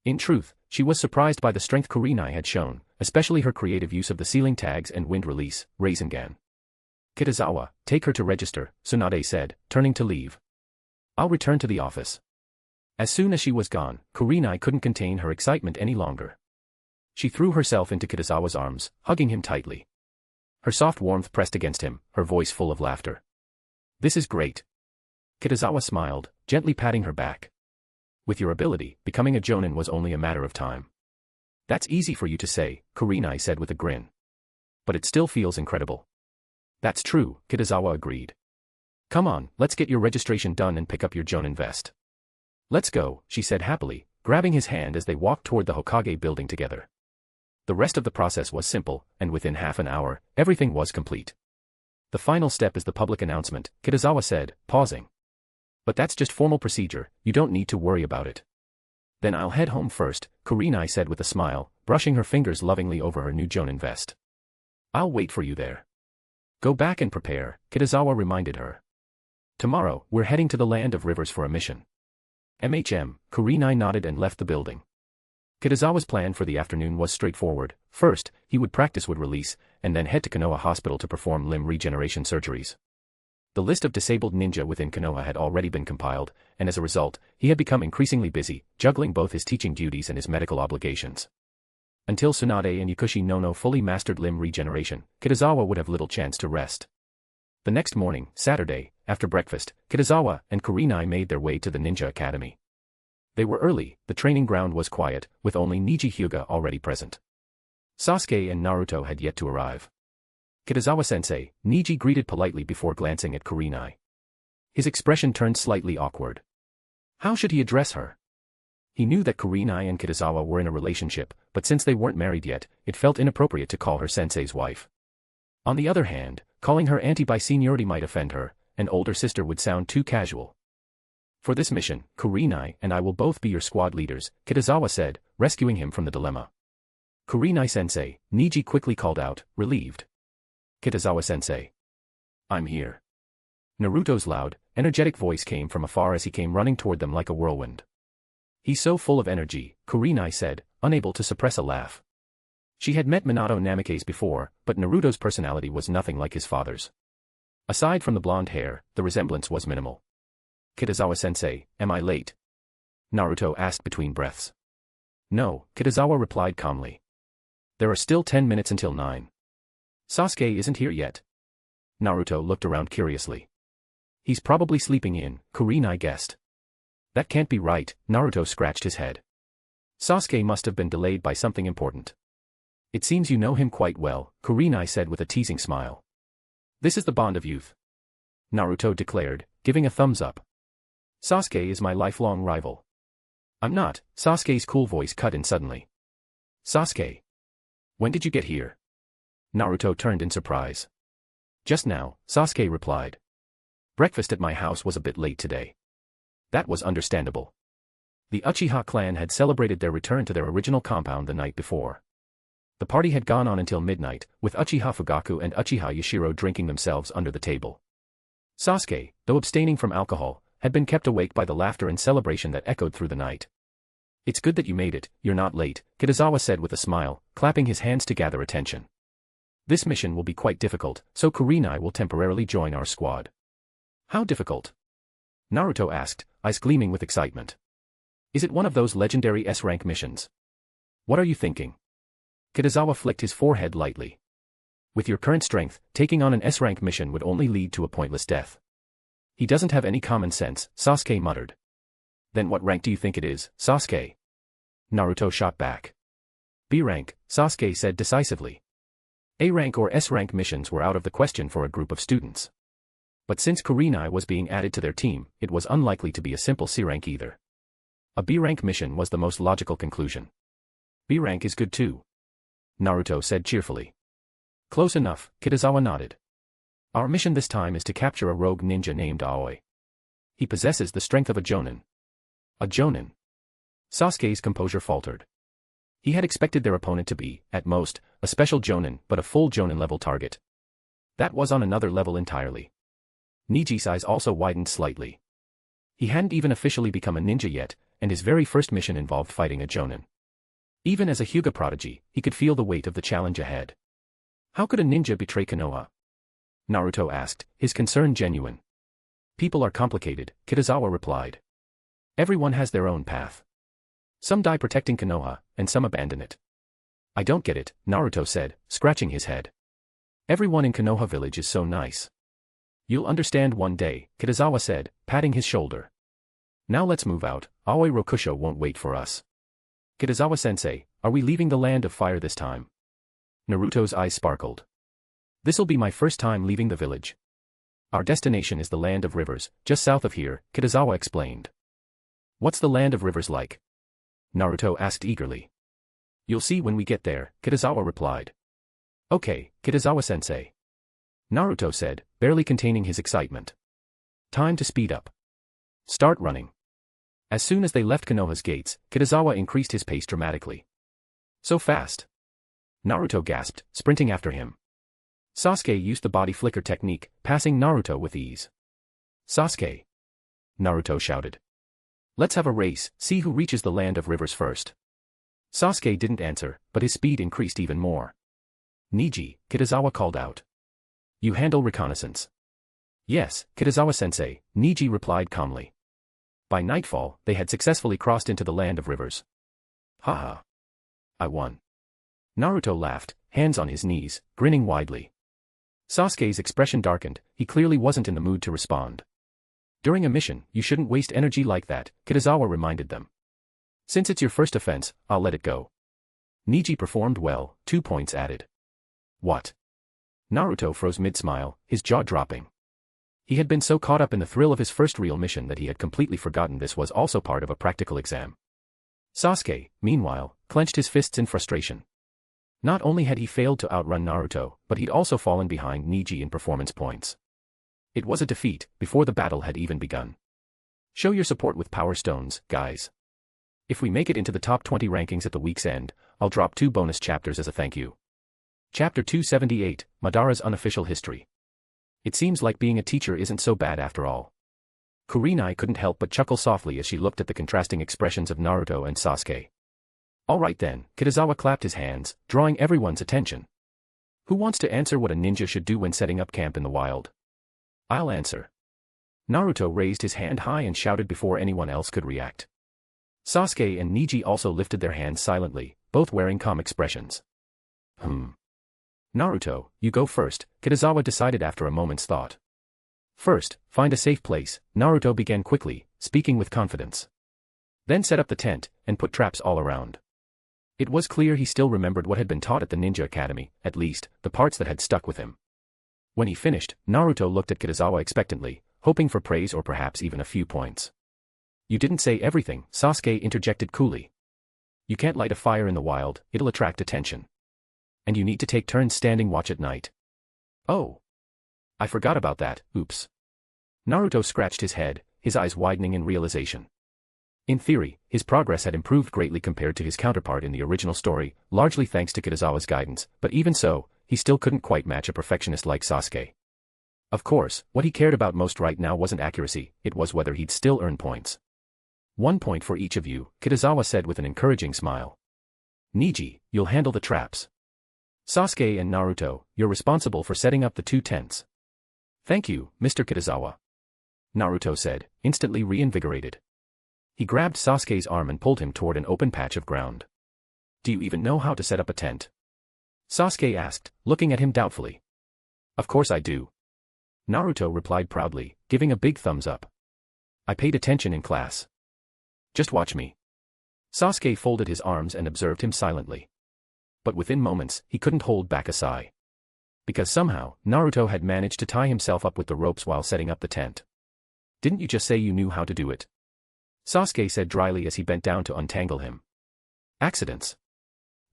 In truth, she was surprised by the strength Kurenai had shown, especially her creative use of the sealing tags and wind release, Rasengan. Kitazawa, take her to register, Tsunade said, turning to leave. I'll return to the office. As soon as she was gone, Kurenai couldn't contain her excitement any longer. She threw herself into Kitazawa's arms, hugging him tightly. Her soft warmth pressed against him, her voice full of laughter. This is great. Kitazawa smiled, gently patting her back. With your ability, becoming a Jonin was only a matter of time. That's easy for you to say, Kurenai said with a grin. But it still feels incredible. That's true, Kitazawa agreed. Come on, let's get your registration done and pick up your Jonin vest. Let's go, she said happily, grabbing his hand as they walked toward the Hokage building together. The rest of the process was simple, and within half an hour, everything was complete. The final step is the public announcement, Kitazawa said, pausing. But that's just formal procedure, you don't need to worry about it. Then I'll head home first, Kurenai said with a smile, brushing her fingers lovingly over her new Jonin vest. I'll wait for you there. Go back and prepare, Kitazawa reminded her. Tomorrow, we're heading to the Land of Rivers for a mission. Kurenai nodded and left the building. Kitazawa's plan for the afternoon was straightforward. First, he would practice wood release, and then head to Konoha Hospital to perform limb regeneration surgeries. The list of disabled ninja within Konoha had already been compiled, and as a result, he had become increasingly busy, juggling both his teaching duties and his medical obligations. Until Tsunade and Yakushi Nono fully mastered limb regeneration, Kitazawa would have little chance to rest. The next morning, Saturday, after breakfast, Kitazawa and Kurenai made their way to the Ninja Academy. They were early, the training ground was quiet, with only Niji Hyuga already present. Sasuke and Naruto had yet to arrive. Kitazawa-sensei, Niji greeted politely before glancing at Kurenai. His expression turned slightly awkward. How should he address her? He knew that Kurenai and Kitazawa were in a relationship, but since they weren't married yet, it felt inappropriate to call her sensei's wife. On the other hand, calling her auntie by seniority might offend her, an older sister would sound too casual. For this mission, Kurenai and I will both be your squad leaders, Kitazawa said, rescuing him from the dilemma. Kurenai-sensei, Niji quickly called out, relieved. Kitazawa-sensei. I'm here. Naruto's loud, energetic voice came from afar as he came running toward them like a whirlwind. He's so full of energy, Kurenai said, unable to suppress a laugh. She had met Minato Namikaze before, but Naruto's personality was nothing like his father's. Aside from the blonde hair, the resemblance was minimal. Kitazawa-sensei, am I late? Naruto asked between breaths. No, Kitazawa replied calmly. There are still 10 minutes until 9. Sasuke isn't here yet. Naruto looked around curiously. He's probably sleeping in, Kurenai guessed. That can't be right, Naruto scratched his head. Sasuke must have been delayed by something important. It seems you know him quite well, Kurenai said with a teasing smile. This is the bond of youth. Naruto declared, giving a thumbs up. Sasuke is my lifelong rival. I'm not, Sasuke's cool voice cut in suddenly. Sasuke. When did you get here? Naruto turned in surprise. Just now, Sasuke replied. Breakfast at my house was a bit late today. That was understandable. The Uchiha clan had celebrated their return to their original compound the night before. The party had gone on until midnight, with Uchiha Fugaku and Uchiha Yashiro drinking themselves under the table. Sasuke, though abstaining from alcohol, had been kept awake by the laughter and celebration that echoed through the night. It's good that you made it, you're not late, Kitazawa said with a smile, clapping his hands to gather attention. This mission will be quite difficult, so Kurenai will temporarily join our squad. How difficult? Naruto asked, eyes gleaming with excitement. Is it one of those legendary S-rank missions? What are you thinking? Kitazawa flicked his forehead lightly. With your current strength, taking on an S-rank mission would only lead to a pointless death. He doesn't have any common sense, Sasuke muttered. Then what rank do you think it is, Sasuke? Naruto shot back. B rank, Sasuke said decisively. A rank or S rank missions were out of the question for a group of students. But since Kurenai was being added to their team, it was unlikely to be a simple C rank either. A B-rank mission was the most logical conclusion. B rank is good too, Naruto said cheerfully. Close enough, Kitazawa nodded. Our mission this time is to capture a rogue ninja named Aoi. He possesses the strength of a Jonin. A Jonin? Sasuke's composure faltered. He had expected their opponent to be, at most, a special Jonin but a full Jonin-level target. That was on another level entirely. Niji's eyes also widened slightly. He hadn't even officially become a ninja yet, and his very first mission involved fighting a Jonin. Even as a Hyuga prodigy, he could feel the weight of the challenge ahead. How could a ninja betray Konoha? Naruto asked, his concern genuine. People are complicated, Kitazawa replied. Everyone has their own path. Some die protecting Konoha, and some abandon it. I don't get it, Naruto said, scratching his head. Everyone in Konoha village is so nice. You'll understand one day, Kitazawa said, patting his shoulder. Now let's move out, Aoi Rokusho won't wait for us. Kitazawa-sensei, are we leaving the land of fire this time? Naruto's eyes sparkled. This'll be my first time leaving the village. Our destination is the land of rivers, just south of here, Kitazawa explained. What's the land of rivers like? Naruto asked eagerly. You'll see when we get there, Kitazawa replied. Okay, Kitazawa-sensei. Naruto said, barely containing his excitement. Time to speed up. Start running. As soon as they left Konoha's gates, Kitazawa increased his pace dramatically. So fast. Naruto gasped, sprinting after him. Sasuke used the body flicker technique, passing Naruto with ease. Sasuke! Naruto shouted. Let's have a race, see who reaches the land of rivers first. Sasuke didn't answer, but his speed increased even more. Niji, Kitazawa called out. You handle reconnaissance. Yes, Kitazawa-sensei, Niji replied calmly. By nightfall, they had successfully crossed into the land of rivers. Haha. I won. Naruto laughed, hands on his knees, grinning widely. Sasuke's expression darkened, he clearly wasn't in the mood to respond. During a mission, you shouldn't waste energy like that, Kitazawa reminded them. Since it's your first offense, I'll let it go. Niji performed well, 2 points added. What? Naruto froze mid-smile, his jaw dropping. He had been so caught up in the thrill of his first real mission that he had completely forgotten this was also part of a practical exam. Sasuke, meanwhile, clenched his fists in frustration. Not only had he failed to outrun Naruto, but he'd also fallen behind Niji in performance points. It was a defeat, before the battle had even begun. Show your support with power stones, guys. If we make it into the top 20 rankings at the week's end, I'll drop 2 bonus chapters as a thank you. Chapter 278, Madara's Unofficial History. It seems like being a teacher isn't so bad after all. Kurenai couldn't help but chuckle softly as she looked at the contrasting expressions of Naruto and Sasuke. Alright then, Kitazawa clapped his hands, drawing everyone's attention. Who wants to answer what a ninja should do when setting up camp in the wild? I'll answer. Naruto raised his hand high and shouted before anyone else could react. Sasuke and Niji also lifted their hands silently, both wearing calm expressions. Naruto, you go first, Kitazawa decided after a moment's thought. First, find a safe place, Naruto began quickly, speaking with confidence. Then set up the tent, and put traps all around. It was clear he still remembered what had been taught at the Ninja Academy, at least, the parts that had stuck with him. When he finished, Naruto looked at Kitazawa expectantly, hoping for praise or perhaps even a few points. You didn't say everything, Sasuke interjected coolly. You can't light a fire in the wild, it'll attract attention. And you need to take turns standing watch at night. Oh. I forgot about that, oops. Naruto scratched his head, his eyes widening in realization. In theory, his progress had improved greatly compared to his counterpart in the original story, largely thanks to Kitazawa's guidance, but even so, he still couldn't quite match a perfectionist like Sasuke. Of course, what he cared about most right now wasn't accuracy, it was whether he'd still earn points. 1 point for each of you, Kitazawa said with an encouraging smile. Niji, you'll handle the traps. Sasuke and Naruto, you're responsible for setting up the 2 tents. Thank you, Mr. Kitazawa. Naruto said, instantly reinvigorated. He grabbed Sasuke's arm and pulled him toward an open patch of ground. Do you even know how to set up a tent? Sasuke asked, looking at him doubtfully. Of course I do. Naruto replied proudly, giving a big thumbs up. I paid attention in class. Just watch me. Sasuke folded his arms and observed him silently. But within moments, he couldn't hold back a sigh. Because somehow, Naruto had managed to tie himself up with the ropes while setting up the tent. Didn't you just say you knew how to do it? Sasuke said dryly as he bent down to untangle him. Accidents.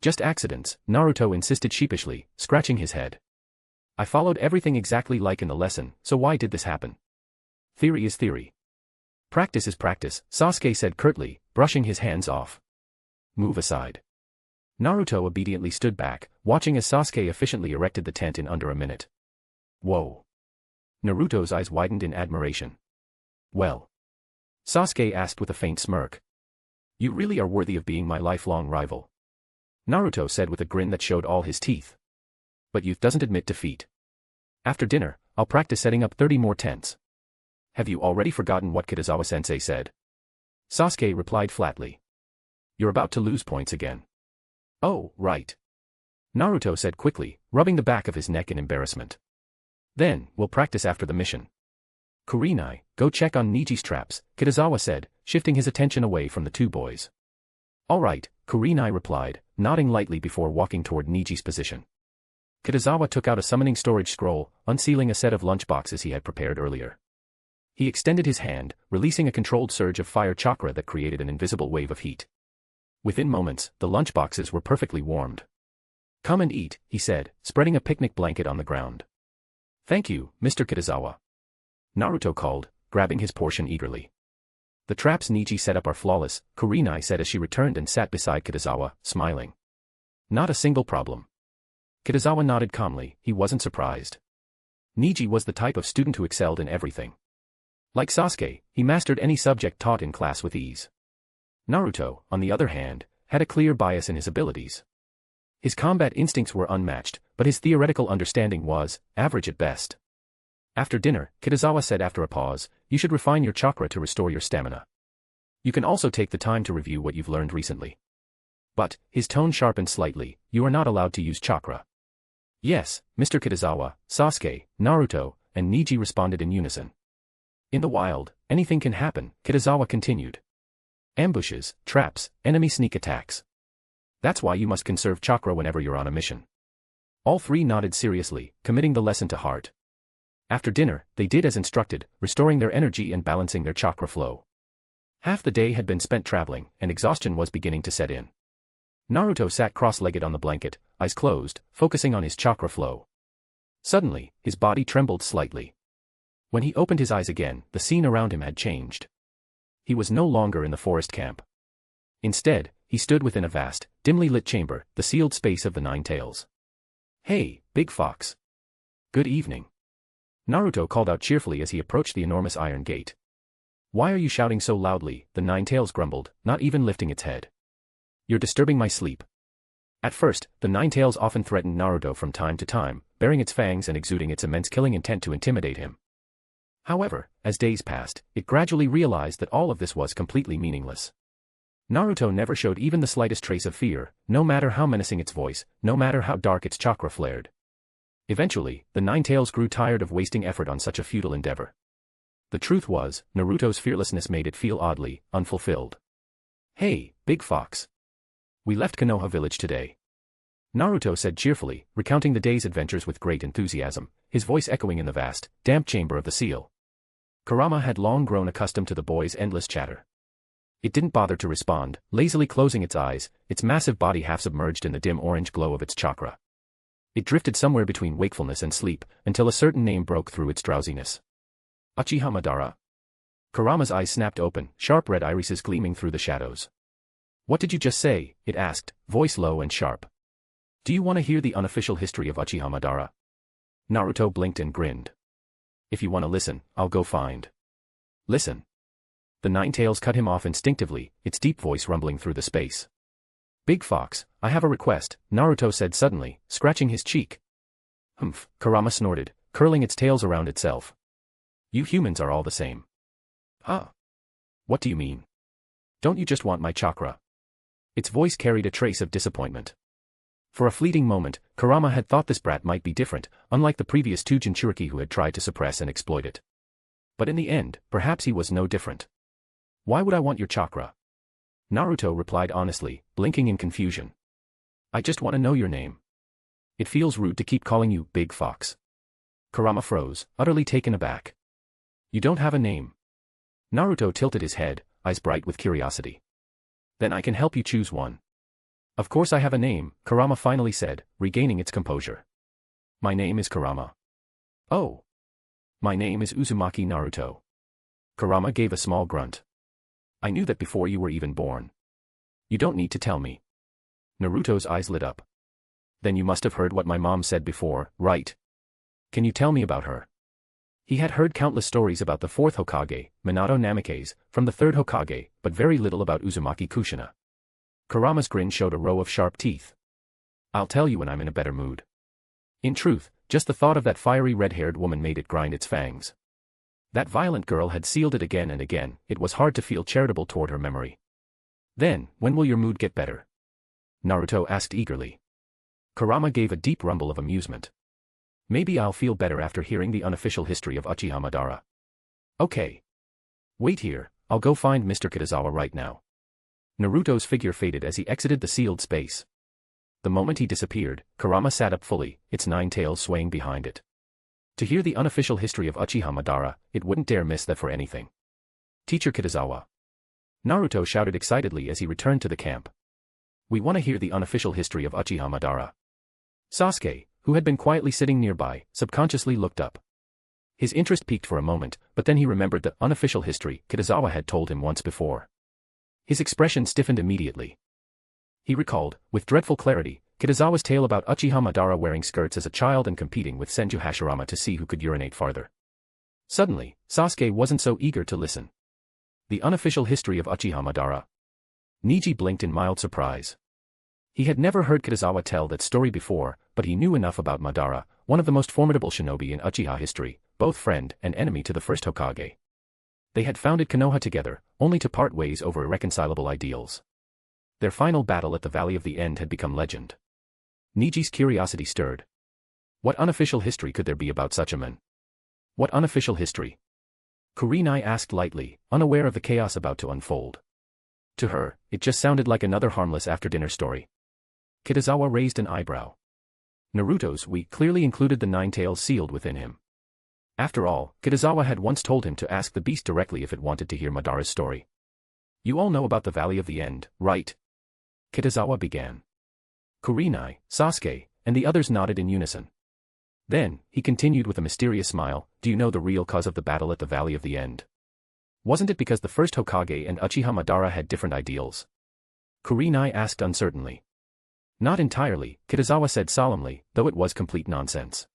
Just accidents, Naruto insisted sheepishly, scratching his head. I followed everything exactly like in the lesson, so why did this happen? Theory is theory. Practice is practice, Sasuke said curtly, brushing his hands off. Move aside. Naruto obediently stood back, watching as Sasuke efficiently erected the tent in under a minute. Whoa. Naruto's eyes widened in admiration. Well? Sasuke asked with a faint smirk. You really are worthy of being my lifelong rival. Naruto said with a grin that showed all his teeth. But youth doesn't admit defeat. After dinner, I'll practice setting up 30 more tents. Have you already forgotten what Kitazawa-sensei said? Sasuke replied flatly. You're about to lose points again. Oh, right. Naruto said quickly, rubbing the back of his neck in embarrassment. Then, we'll practice after the mission. Kurenai, go check on Niji's traps, Kitazawa said, shifting his attention away from the two boys. All right, Kurenai replied, nodding lightly before walking toward Niji's position. Kitazawa took out a summoning storage scroll, unsealing a set of lunchboxes he had prepared earlier. He extended his hand, releasing a controlled surge of fire chakra that created an invisible wave of heat. Within moments, the lunchboxes were perfectly warmed. Come and eat, he said, spreading a picnic blanket on the ground. Thank you, Mr. Kitazawa. Naruto called, grabbing his portion eagerly. The traps Niji set up are flawless, Kurenai said as she returned and sat beside Kitazawa, smiling. Not a single problem. Kitazawa nodded calmly, he wasn't surprised. Niji was the type of student who excelled in everything. Like Sasuke, he mastered any subject taught in class with ease. Naruto, on the other hand, had a clear bias in his abilities. His combat instincts were unmatched, but his theoretical understanding was average at best. After dinner, Kitazawa said after a pause, you should refine your chakra to restore your stamina. You can also take the time to review what you've learned recently. But, his tone sharpened slightly, you are not allowed to use chakra. Yes, Mr. Kitazawa, Sasuke, Naruto, and Niji responded in unison. In the wild, anything can happen, Kitazawa continued. Ambushes, traps, enemy sneak attacks. That's why you must conserve chakra whenever you're on a mission. All three nodded seriously, committing the lesson to heart. After dinner, they did as instructed, restoring their energy and balancing their chakra flow. Half the day had been spent traveling, and exhaustion was beginning to set in. Naruto sat cross-legged on the blanket, eyes closed, focusing on his chakra flow. Suddenly, his body trembled slightly. When he opened his eyes again, the scene around him had changed. He was no longer in the forest camp. Instead, he stood within a vast, dimly lit chamber, the sealed space of the Nine Tails. Hey, Big Fox. Good evening. Naruto called out cheerfully as he approached the enormous iron gate. Why are you shouting so loudly? The Nine Tails grumbled, not even lifting its head. You're disturbing my sleep. At first, the Nine Tails often threatened Naruto from time to time, baring its fangs and exuding its immense killing intent to intimidate him. However, as days passed, it gradually realized that all of this was completely meaningless. Naruto never showed even the slightest trace of fear, no matter how menacing its voice, no matter how dark its chakra flared. Eventually, the Nine Tails grew tired of wasting effort on such a futile endeavor. The truth was, Naruto's fearlessness made it feel oddly unfulfilled. Hey, Big Fox. We left Konoha village today. Naruto said cheerfully, recounting the day's adventures with great enthusiasm, his voice echoing in the vast, damp chamber of the seal. Kurama had long grown accustomed to the boy's endless chatter. It didn't bother to respond, lazily closing its eyes, its massive body half submerged in the dim orange glow of its chakra. It drifted somewhere between wakefulness and sleep, until a certain name broke through its drowsiness. Uchiha Madara. Kurama's eyes snapped open, sharp red irises gleaming through the shadows. What did you just say? It asked, voice low and sharp. Do you want to hear the unofficial history of Uchiha Madara? Naruto blinked and grinned. If you want to listen, I'll go find. Listen. The Nine Tails cut him off instinctively, its deep voice rumbling through the space. Big Fox, I have a request, Naruto said suddenly, scratching his cheek. Humph, Kurama snorted, curling its tails around itself. You humans are all the same. Huh? What do you mean? Don't you just want my chakra? Its voice carried a trace of disappointment. For a fleeting moment, Kurama had thought this brat might be different, unlike the previous two Jinchuriki who had tried to suppress and exploit it. But in the end, perhaps he was no different. Why would I want your chakra? Naruto replied honestly, blinking in confusion. I just want to know your name. It feels rude to keep calling you Big Fox. Kurama froze, utterly taken aback. You don't have a name. Naruto tilted his head, eyes bright with curiosity. Then I can help you choose one. Of course I have a name, Kurama finally said, regaining its composure. My name is Kurama. Oh. My name is Uzumaki Naruto. Kurama gave a small grunt. I knew that before you were even born. You don't need to tell me. Naruto's eyes lit up. Then you must have heard what my mom said before, right? Can you tell me about her? He had heard countless stories about the fourth Hokage, Minato Namikaze, from the third Hokage, but very little about Uzumaki Kushina. Kurama's grin showed a row of sharp teeth. I'll tell you when I'm in a better mood. In truth, just the thought of that fiery red-haired woman made it grind its fangs. That violent girl had sealed it again and again, it was hard to feel charitable toward her memory. Then, when will your mood get better? Naruto asked eagerly. Kurama gave a deep rumble of amusement. Maybe I'll feel better after hearing the unofficial history of Uchiha Madara. Okay. Wait here, I'll go find Mr. Kitazawa right now. Naruto's figure faded as he exited the sealed space. The moment he disappeared, Kurama sat up fully, its 9 tails swaying behind it. To hear the unofficial history of Uchiha Madara, it wouldn't dare miss that for anything. Teacher Kitazawa. Naruto shouted excitedly as he returned to the camp. We want to hear the unofficial history of Uchiha Madara. Sasuke, who had been quietly sitting nearby, subconsciously looked up. His interest peaked for a moment, but then he remembered the unofficial history Kitazawa had told him once before. His expression stiffened immediately. He recalled, with dreadful clarity, Kitazawa's tale about Uchiha Madara wearing skirts as a child and competing with Senju Hashirama to see who could urinate farther. Suddenly, Sasuke wasn't so eager to listen. The unofficial history of Uchiha Madara. Neji blinked in mild surprise. He had never heard Kitazawa tell that story before, but he knew enough about Madara, one of the most formidable shinobi in Uchiha history, both friend and enemy to the first Hokage. They had founded Konoha together, only to part ways over irreconcilable ideals. Their final battle at the Valley of the End had become legend. Niji's curiosity stirred. What unofficial history could there be about such a man? What unofficial history? Kurenai asked lightly, unaware of the chaos about to unfold. To her, it just sounded like another harmless after-dinner story. Kitazawa raised an eyebrow. Naruto's we clearly included the 9 tails sealed within him. After all, Kitazawa had once told him to ask the beast directly if it wanted to hear Madara's story. You all know about the Valley of the End, right? Kitazawa began. Kurenai, Sasuke, and the others nodded in unison. Then, he continued with a mysterious smile, do you know the real cause of the battle at the Valley of the End? Wasn't it because the first Hokage and Uchiha Madara had different ideals? Kurenai asked uncertainly. Not entirely, Kitazawa said solemnly, though it was complete nonsense.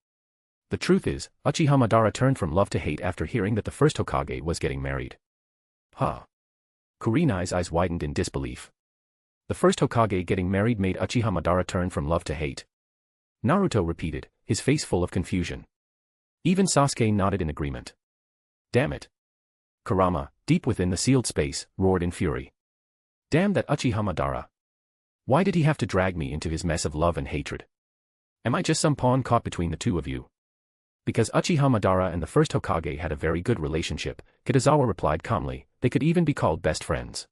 The truth is, Uchiha Madara turned from love to hate after hearing that the first Hokage was getting married. Huh? Kurenai's eyes widened in disbelief. The first Hokage getting married made Uchiha Madara turn from love to hate. Naruto repeated, his face full of confusion. Even Sasuke nodded in agreement. Damn it. Kurama, deep within the sealed space, roared in fury. Damn that Uchiha Madara. Why did he have to drag me into his mess of love and hatred? Am I just some pawn caught between the two of you? Because Uchiha Madara and the first Hokage had a very good relationship, Kitazawa replied calmly, they could even be called best friends.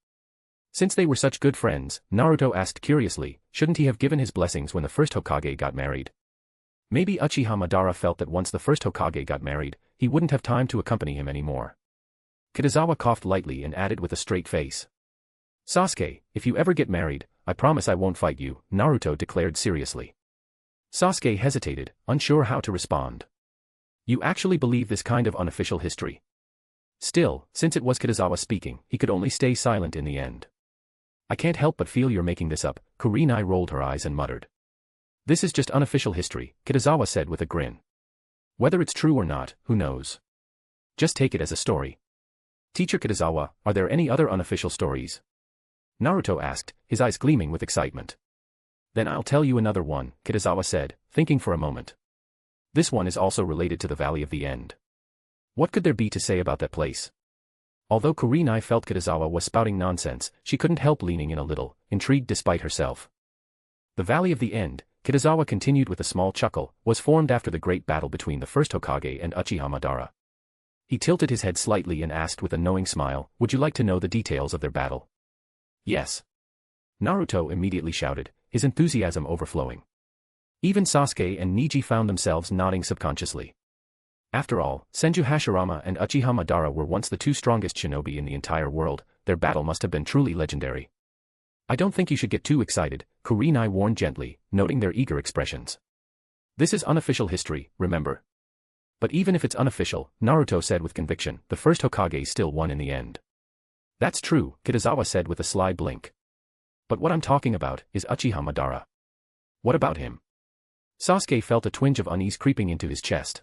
Since they were such good friends, Naruto asked curiously, shouldn't he have given his blessings when the first Hokage got married? Maybe Uchiha Madara felt that once the first Hokage got married, he wouldn't have time to accompany him anymore. Kitazawa coughed lightly and added with a straight face. Sasuke, if you ever get married, I promise I won't fight you, Naruto declared seriously. Sasuke hesitated, unsure how to respond. You actually believe this kind of unofficial history? Still, since it was Kitazawa speaking, he could only stay silent in the end. I can't help but feel you're making this up, Kurenai rolled her eyes and muttered. This is just unofficial history, Kitazawa said with a grin. Whether it's true or not, who knows? Just take it as a story. Teacher Kitazawa, are there any other unofficial stories? Naruto asked, his eyes gleaming with excitement. Then I'll tell you another one, Kitazawa said, thinking for a moment. This one is also related to the Valley of the End. What could there be to say about that place? Although Kurenai felt Kitazawa was spouting nonsense, she couldn't help leaning in a little, intrigued despite herself. The Valley of the End, Kitazawa continued with a small chuckle, was formed after the great battle between the first Hokage and Uchiha Madara. He tilted his head slightly and asked with a knowing smile, would you like to know the details of their battle? Yes. Naruto immediately shouted, his enthusiasm overflowing. Even Sasuke and Neji found themselves nodding subconsciously. After all, Senju Hashirama and Uchiha Madara were once the two strongest shinobi in the entire world, their battle must have been truly legendary. I don't think you should get too excited, Kurenai warned gently, noting their eager expressions. This is unofficial history, remember. But even if it's unofficial, Naruto said with conviction, the first Hokage still won in the end. That's true, Kitazawa said with a sly blink. But what I'm talking about is Uchiha Madara. What about him? Sasuke felt a twinge of unease creeping into his chest.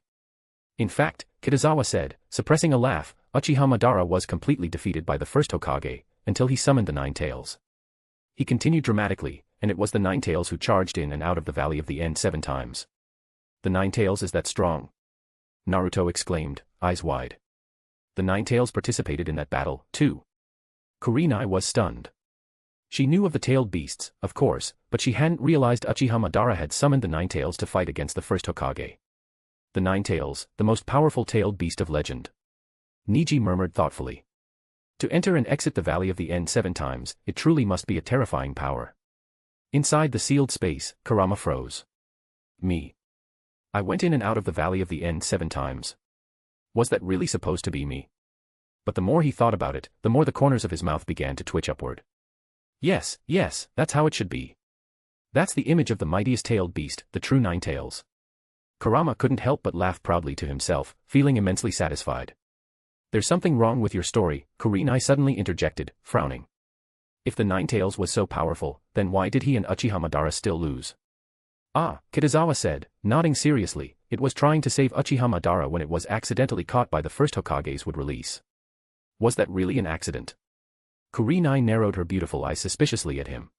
In fact, Kitazawa said, suppressing a laugh, Uchiha Madara was completely defeated by the first Hokage, until he summoned the Nine Tails. He continued dramatically, and it was the Nine Tails who charged in and out of the Valley of the End 7 times. The Nine Tails is that strong? Naruto exclaimed, eyes wide. The Nine Tails participated in that battle, too. Kurenai was stunned. She knew of the tailed beasts, of course, but she hadn't realized Uchiha Madara had summoned the Nine Tails to fight against the first Hokage. The Nine Tails, the most powerful tailed beast of legend. Neji murmured thoughtfully. To enter and exit the Valley of the End 7 times, it truly must be a terrifying power. Inside the sealed space, Kurama froze. Me. I went in and out of the Valley of the End 7 times. Was that really supposed to be me? But the more he thought about it, the more the corners of his mouth began to twitch upward. Yes, that's how it should be. That's the image of the mightiest tailed beast, the true Nine Tails. Kurama couldn't help but laugh proudly to himself, feeling immensely satisfied. There's something wrong with your story, Kurenai suddenly interjected, frowning. If the Nine Tails was so powerful, then why did he and Uchiha Madara still lose? Ah, Kitazawa said, nodding seriously, it was trying to save Uchiha Madara when it was accidentally caught by the first Hokages would release. Was that really an accident? Kurenai narrowed her beautiful eyes suspiciously at him.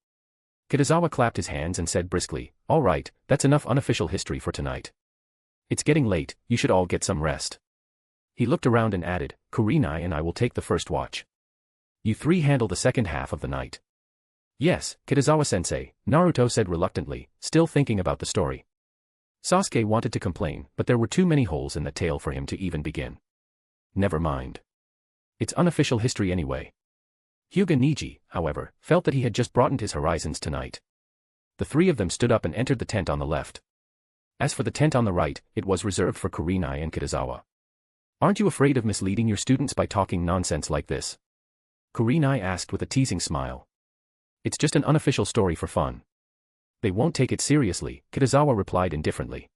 Kitazawa clapped his hands and said briskly, all right, that's enough unofficial history for tonight. It's getting late, you should all get some rest. He looked around and added, Kurenai and I will take the first watch. You three handle the second half of the night. Yes, Kitazawa-sensei, Naruto said reluctantly, still thinking about the story. Sasuke wanted to complain, but there were too many holes in the tale for him to even begin. Never mind. It's unofficial history anyway. Hyuga Neji, however, felt that he had just broadened his horizons tonight. The three of them stood up and entered the tent on the left. As for the tent on the right, it was reserved for Kurenai and Kitazawa. Aren't you afraid of misleading your students by talking nonsense like this? Kurenai asked with a teasing smile. It's just an unofficial story for fun. They won't take it seriously, Kitazawa replied indifferently.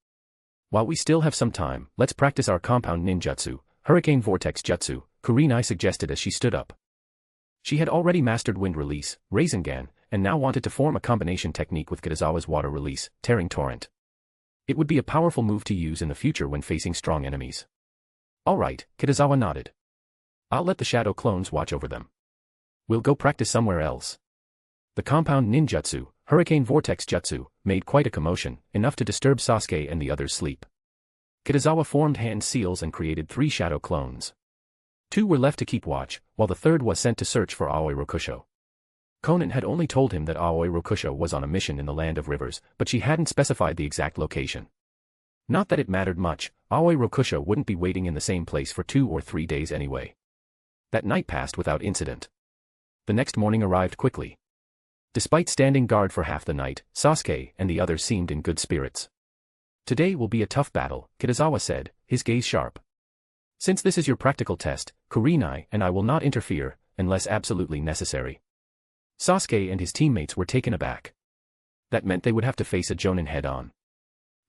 While we still have some time, let's practice our compound ninjutsu, Hurricane Vortex Jutsu, Kurenai suggested as she stood up. She had already mastered Wind Release, Rasengan, and now wanted to form a combination technique with Kitazawa's Water Release, Tearing Torrent. It would be a powerful move to use in the future when facing strong enemies. Alright, Kitazawa nodded. I'll let the shadow clones watch over them. We'll go practice somewhere else. The compound ninjutsu, Hurricane Vortex Jutsu, made quite a commotion, enough to disturb Sasuke and the others' sleep. Kitazawa formed hand seals and created 3 shadow clones. 2 were left to keep watch, while the third was sent to search for Aoi Rokusho. Konan had only told him that Aoi Rokusho was on a mission in the Land of Rivers, but she hadn't specified the exact location. Not that it mattered much, Aoi Rokusho wouldn't be waiting in the same place for 2 or 3 days anyway. That night passed without incident. The next morning arrived quickly. Despite standing guard for half the night, Sasuke and the others seemed in good spirits. Today will be a tough battle, Kitazawa said, his gaze sharp. Since this is your practical test, Kurenai and I will not interfere, unless absolutely necessary. Sasuke and his teammates were taken aback. That meant they would have to face a Jonin head-on.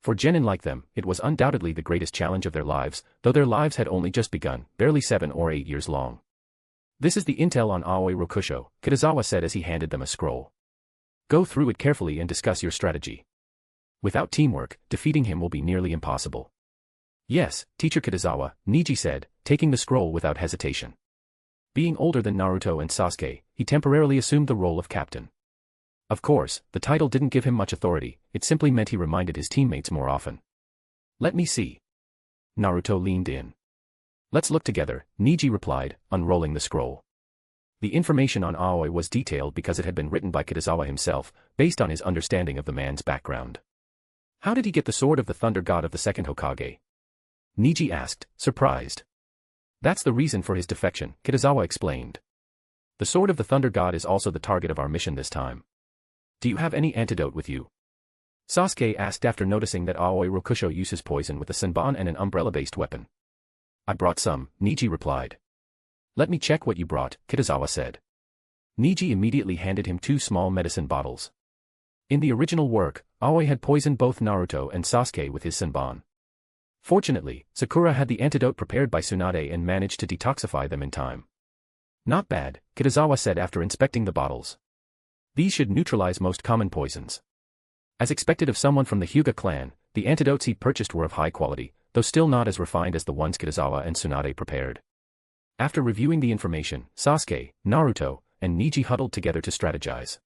For genin like them, it was undoubtedly the greatest challenge of their lives, though their lives had only just begun, barely 7 or 8 years long. This is the intel on Aoi Rokusho, Kitazawa said as he handed them a scroll. Go through it carefully and discuss your strategy. Without teamwork, defeating him will be nearly impossible. Yes, Teacher Kitazawa, Neji said, taking the scroll without hesitation. Being older than Naruto and Sasuke, he temporarily assumed the role of captain. Of course, the title didn't give him much authority, it simply meant he reminded his teammates more often. Let me see. Naruto leaned in. Let's look together, Neji replied, unrolling the scroll. The information on Aoi was detailed because it had been written by Kitazawa himself, based on his understanding of the man's background. How did he get the sword of the thunder god of the second Hokage? Neji asked, surprised. That's the reason for his defection, Kitazawa explained. The sword of the thunder god is also the target of our mission this time. Do you have any antidote with you? Sasuke asked after noticing that Aoi Rokusho uses poison with a senbon and an umbrella-based weapon. I brought some, Neji replied. Let me check what you brought, Kitazawa said. Niji immediately handed him 2 small medicine bottles. In the original work, Aoi had poisoned both Naruto and Sasuke with his senbon. Fortunately, Sakura had the antidote prepared by Tsunade and managed to detoxify them in time. Not bad, Kitazawa said after inspecting the bottles. These should neutralize most common poisons. As expected of someone from the Hyuga clan, the antidotes he purchased were of high quality, though still not as refined as the ones Kitazawa and Tsunade prepared. After reviewing the information, Sasuke, Naruto, and Niji huddled together to strategize.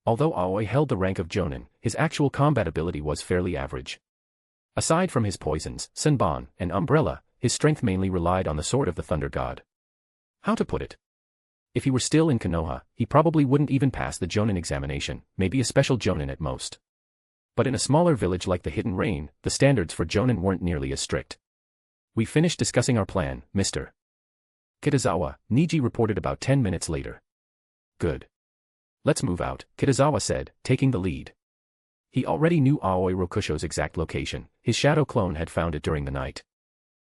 Although Aoi held the rank of Jonin, his actual combat ability was fairly average. Aside from his poisons, senbon, and umbrella, his strength mainly relied on the sword of the Thunder God. How to put it? If he were still in Konoha, he probably wouldn't even pass the Jonin examination, maybe a special Jonin at most. But in a smaller village like the Hidden Rain, the standards for Jonin weren't nearly as strict. We finished discussing our plan, Mr. Kitazawa, Niji reported about 10 minutes later. Good. Let's move out, Kitazawa said, taking the lead. He already knew Aoi Rokusho's exact location, his shadow clone had found it during the night.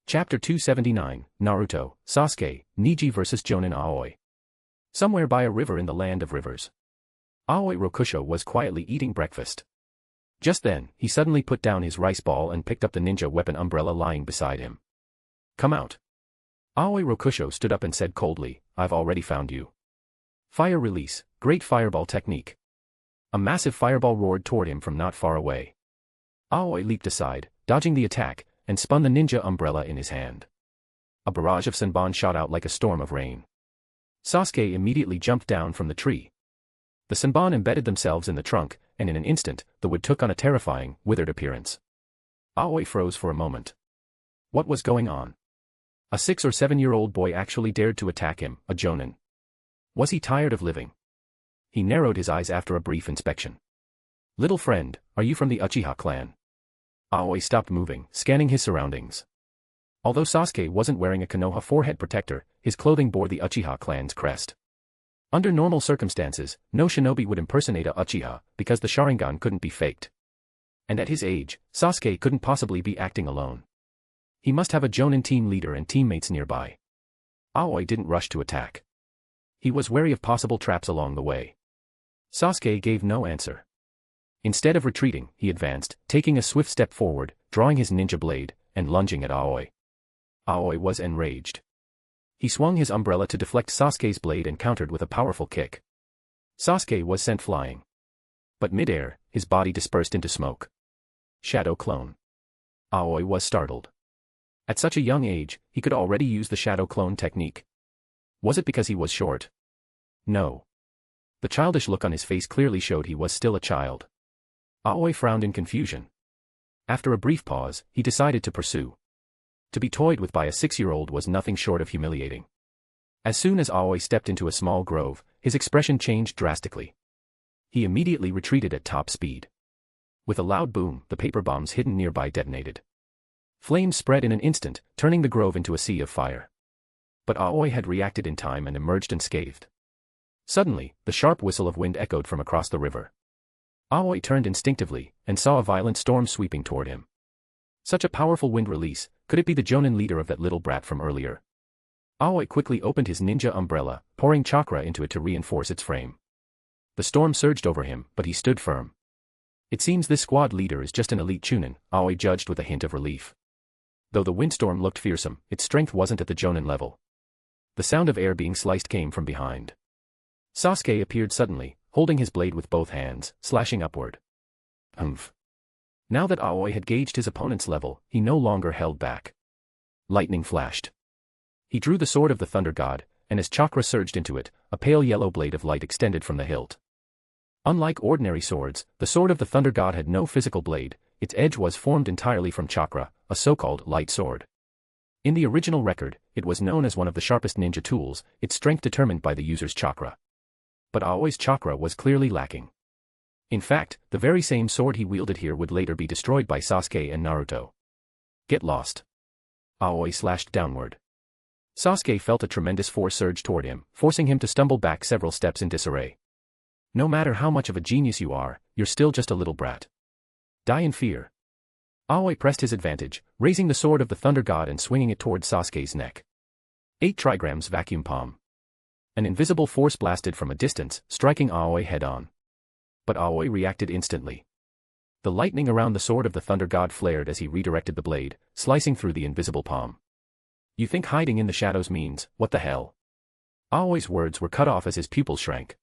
Chapter 279, Naruto, Sasuke, Niji vs Jonin Aoi. Somewhere by a river in the land of rivers. Aoi Rokusho was quietly eating breakfast. Just then, he suddenly put down his rice ball and picked up the ninja weapon umbrella lying beside him. Come out. Aoi Rokusho stood up and said coldly, I've already found you. Fire release, great fireball technique. A massive fireball roared toward him from not far away. Aoi leaped aside, dodging the attack, and spun the ninja umbrella in his hand. A barrage of senbon shot out like a storm of rain. Sasuke immediately jumped down from the tree. The senbon embedded themselves in the trunk, and in an instant, the wood took on a terrifying, withered appearance. Aoi froze for a moment. What was going on? A 6 or 7-year-old boy actually dared to attack him, a Jonin. Was he tired of living? He narrowed his eyes after a brief inspection. Little friend, are you from the Uchiha clan? Aoi stopped moving, scanning his surroundings. Although Sasuke wasn't wearing a Konoha forehead protector, his clothing bore the Uchiha clan's crest. Under normal circumstances, no shinobi would impersonate a Uchiha, because the Sharingan couldn't be faked. And at his age, Sasuke couldn't possibly be acting alone. He must have a Jonin team leader and teammates nearby. Aoi didn't rush to attack. He was wary of possible traps along the way. Sasuke gave no answer. Instead of retreating, he advanced, taking a swift step forward, drawing his ninja blade, and lunging at Aoi. Aoi was enraged. He swung his umbrella to deflect Sasuke's blade and countered with a powerful kick. Sasuke was sent flying. But mid-air, his body dispersed into smoke. Shadow clone. Aoi was startled. At such a young age, he could already use the shadow clone technique. Was it because he was short? No. The childish look on his face clearly showed he was still a child. Aoi frowned in confusion. After a brief pause, he decided to pursue. To be toyed with by a 6-year-old was nothing short of humiliating. As soon as Aoi stepped into a small grove, his expression changed drastically. He immediately retreated at top speed. With a loud boom, the paper bombs hidden nearby detonated. Flames spread in an instant, turning the grove into a sea of fire. But Aoi had reacted in time and emerged unscathed. Suddenly, the sharp whistle of wind echoed from across the river. Aoi turned instinctively, and saw a violent storm sweeping toward him. Such a powerful wind release, could it be the Jonin leader of that little brat from earlier? Aoi quickly opened his ninja umbrella, pouring chakra into it to reinforce its frame. The storm surged over him, but he stood firm. It seems this squad leader is just an elite Chunin, Aoi judged with a hint of relief. Though the windstorm looked fearsome, its strength wasn't at the Jonin level. The sound of air being sliced came from behind. Sasuke appeared suddenly, holding his blade with both hands, slashing upward. Humph. Now that Aoi had gauged his opponent's level, he no longer held back. Lightning flashed. He drew the sword of the Thunder God, and as chakra surged into it, a pale yellow blade of light extended from the hilt. Unlike ordinary swords, the sword of the Thunder God had no physical blade, its edge was formed entirely from chakra, a so-called light sword. In the original record, it was known as one of the sharpest ninja tools, its strength determined by the user's chakra. But Aoi's chakra was clearly lacking. In fact, the very same sword he wielded here would later be destroyed by Sasuke and Naruto. Get lost. Aoi slashed downward. Sasuke felt a tremendous force surge toward him, forcing him to stumble back several steps in disarray. No matter how much of a genius you are, you're still just a little brat. Die in fear. Aoi pressed his advantage, raising the sword of the Thunder God and swinging it toward Sasuke's neck. 8 trigrams vacuum palm. An invisible force blasted from a distance, striking Aoi head-on. But Aoi reacted instantly. The lightning around the sword of the Thunder God flared as he redirected the blade, slicing through the invisible palm. You think hiding in the shadows means, what the hell? Aoi's words were cut off as his pupils shrank.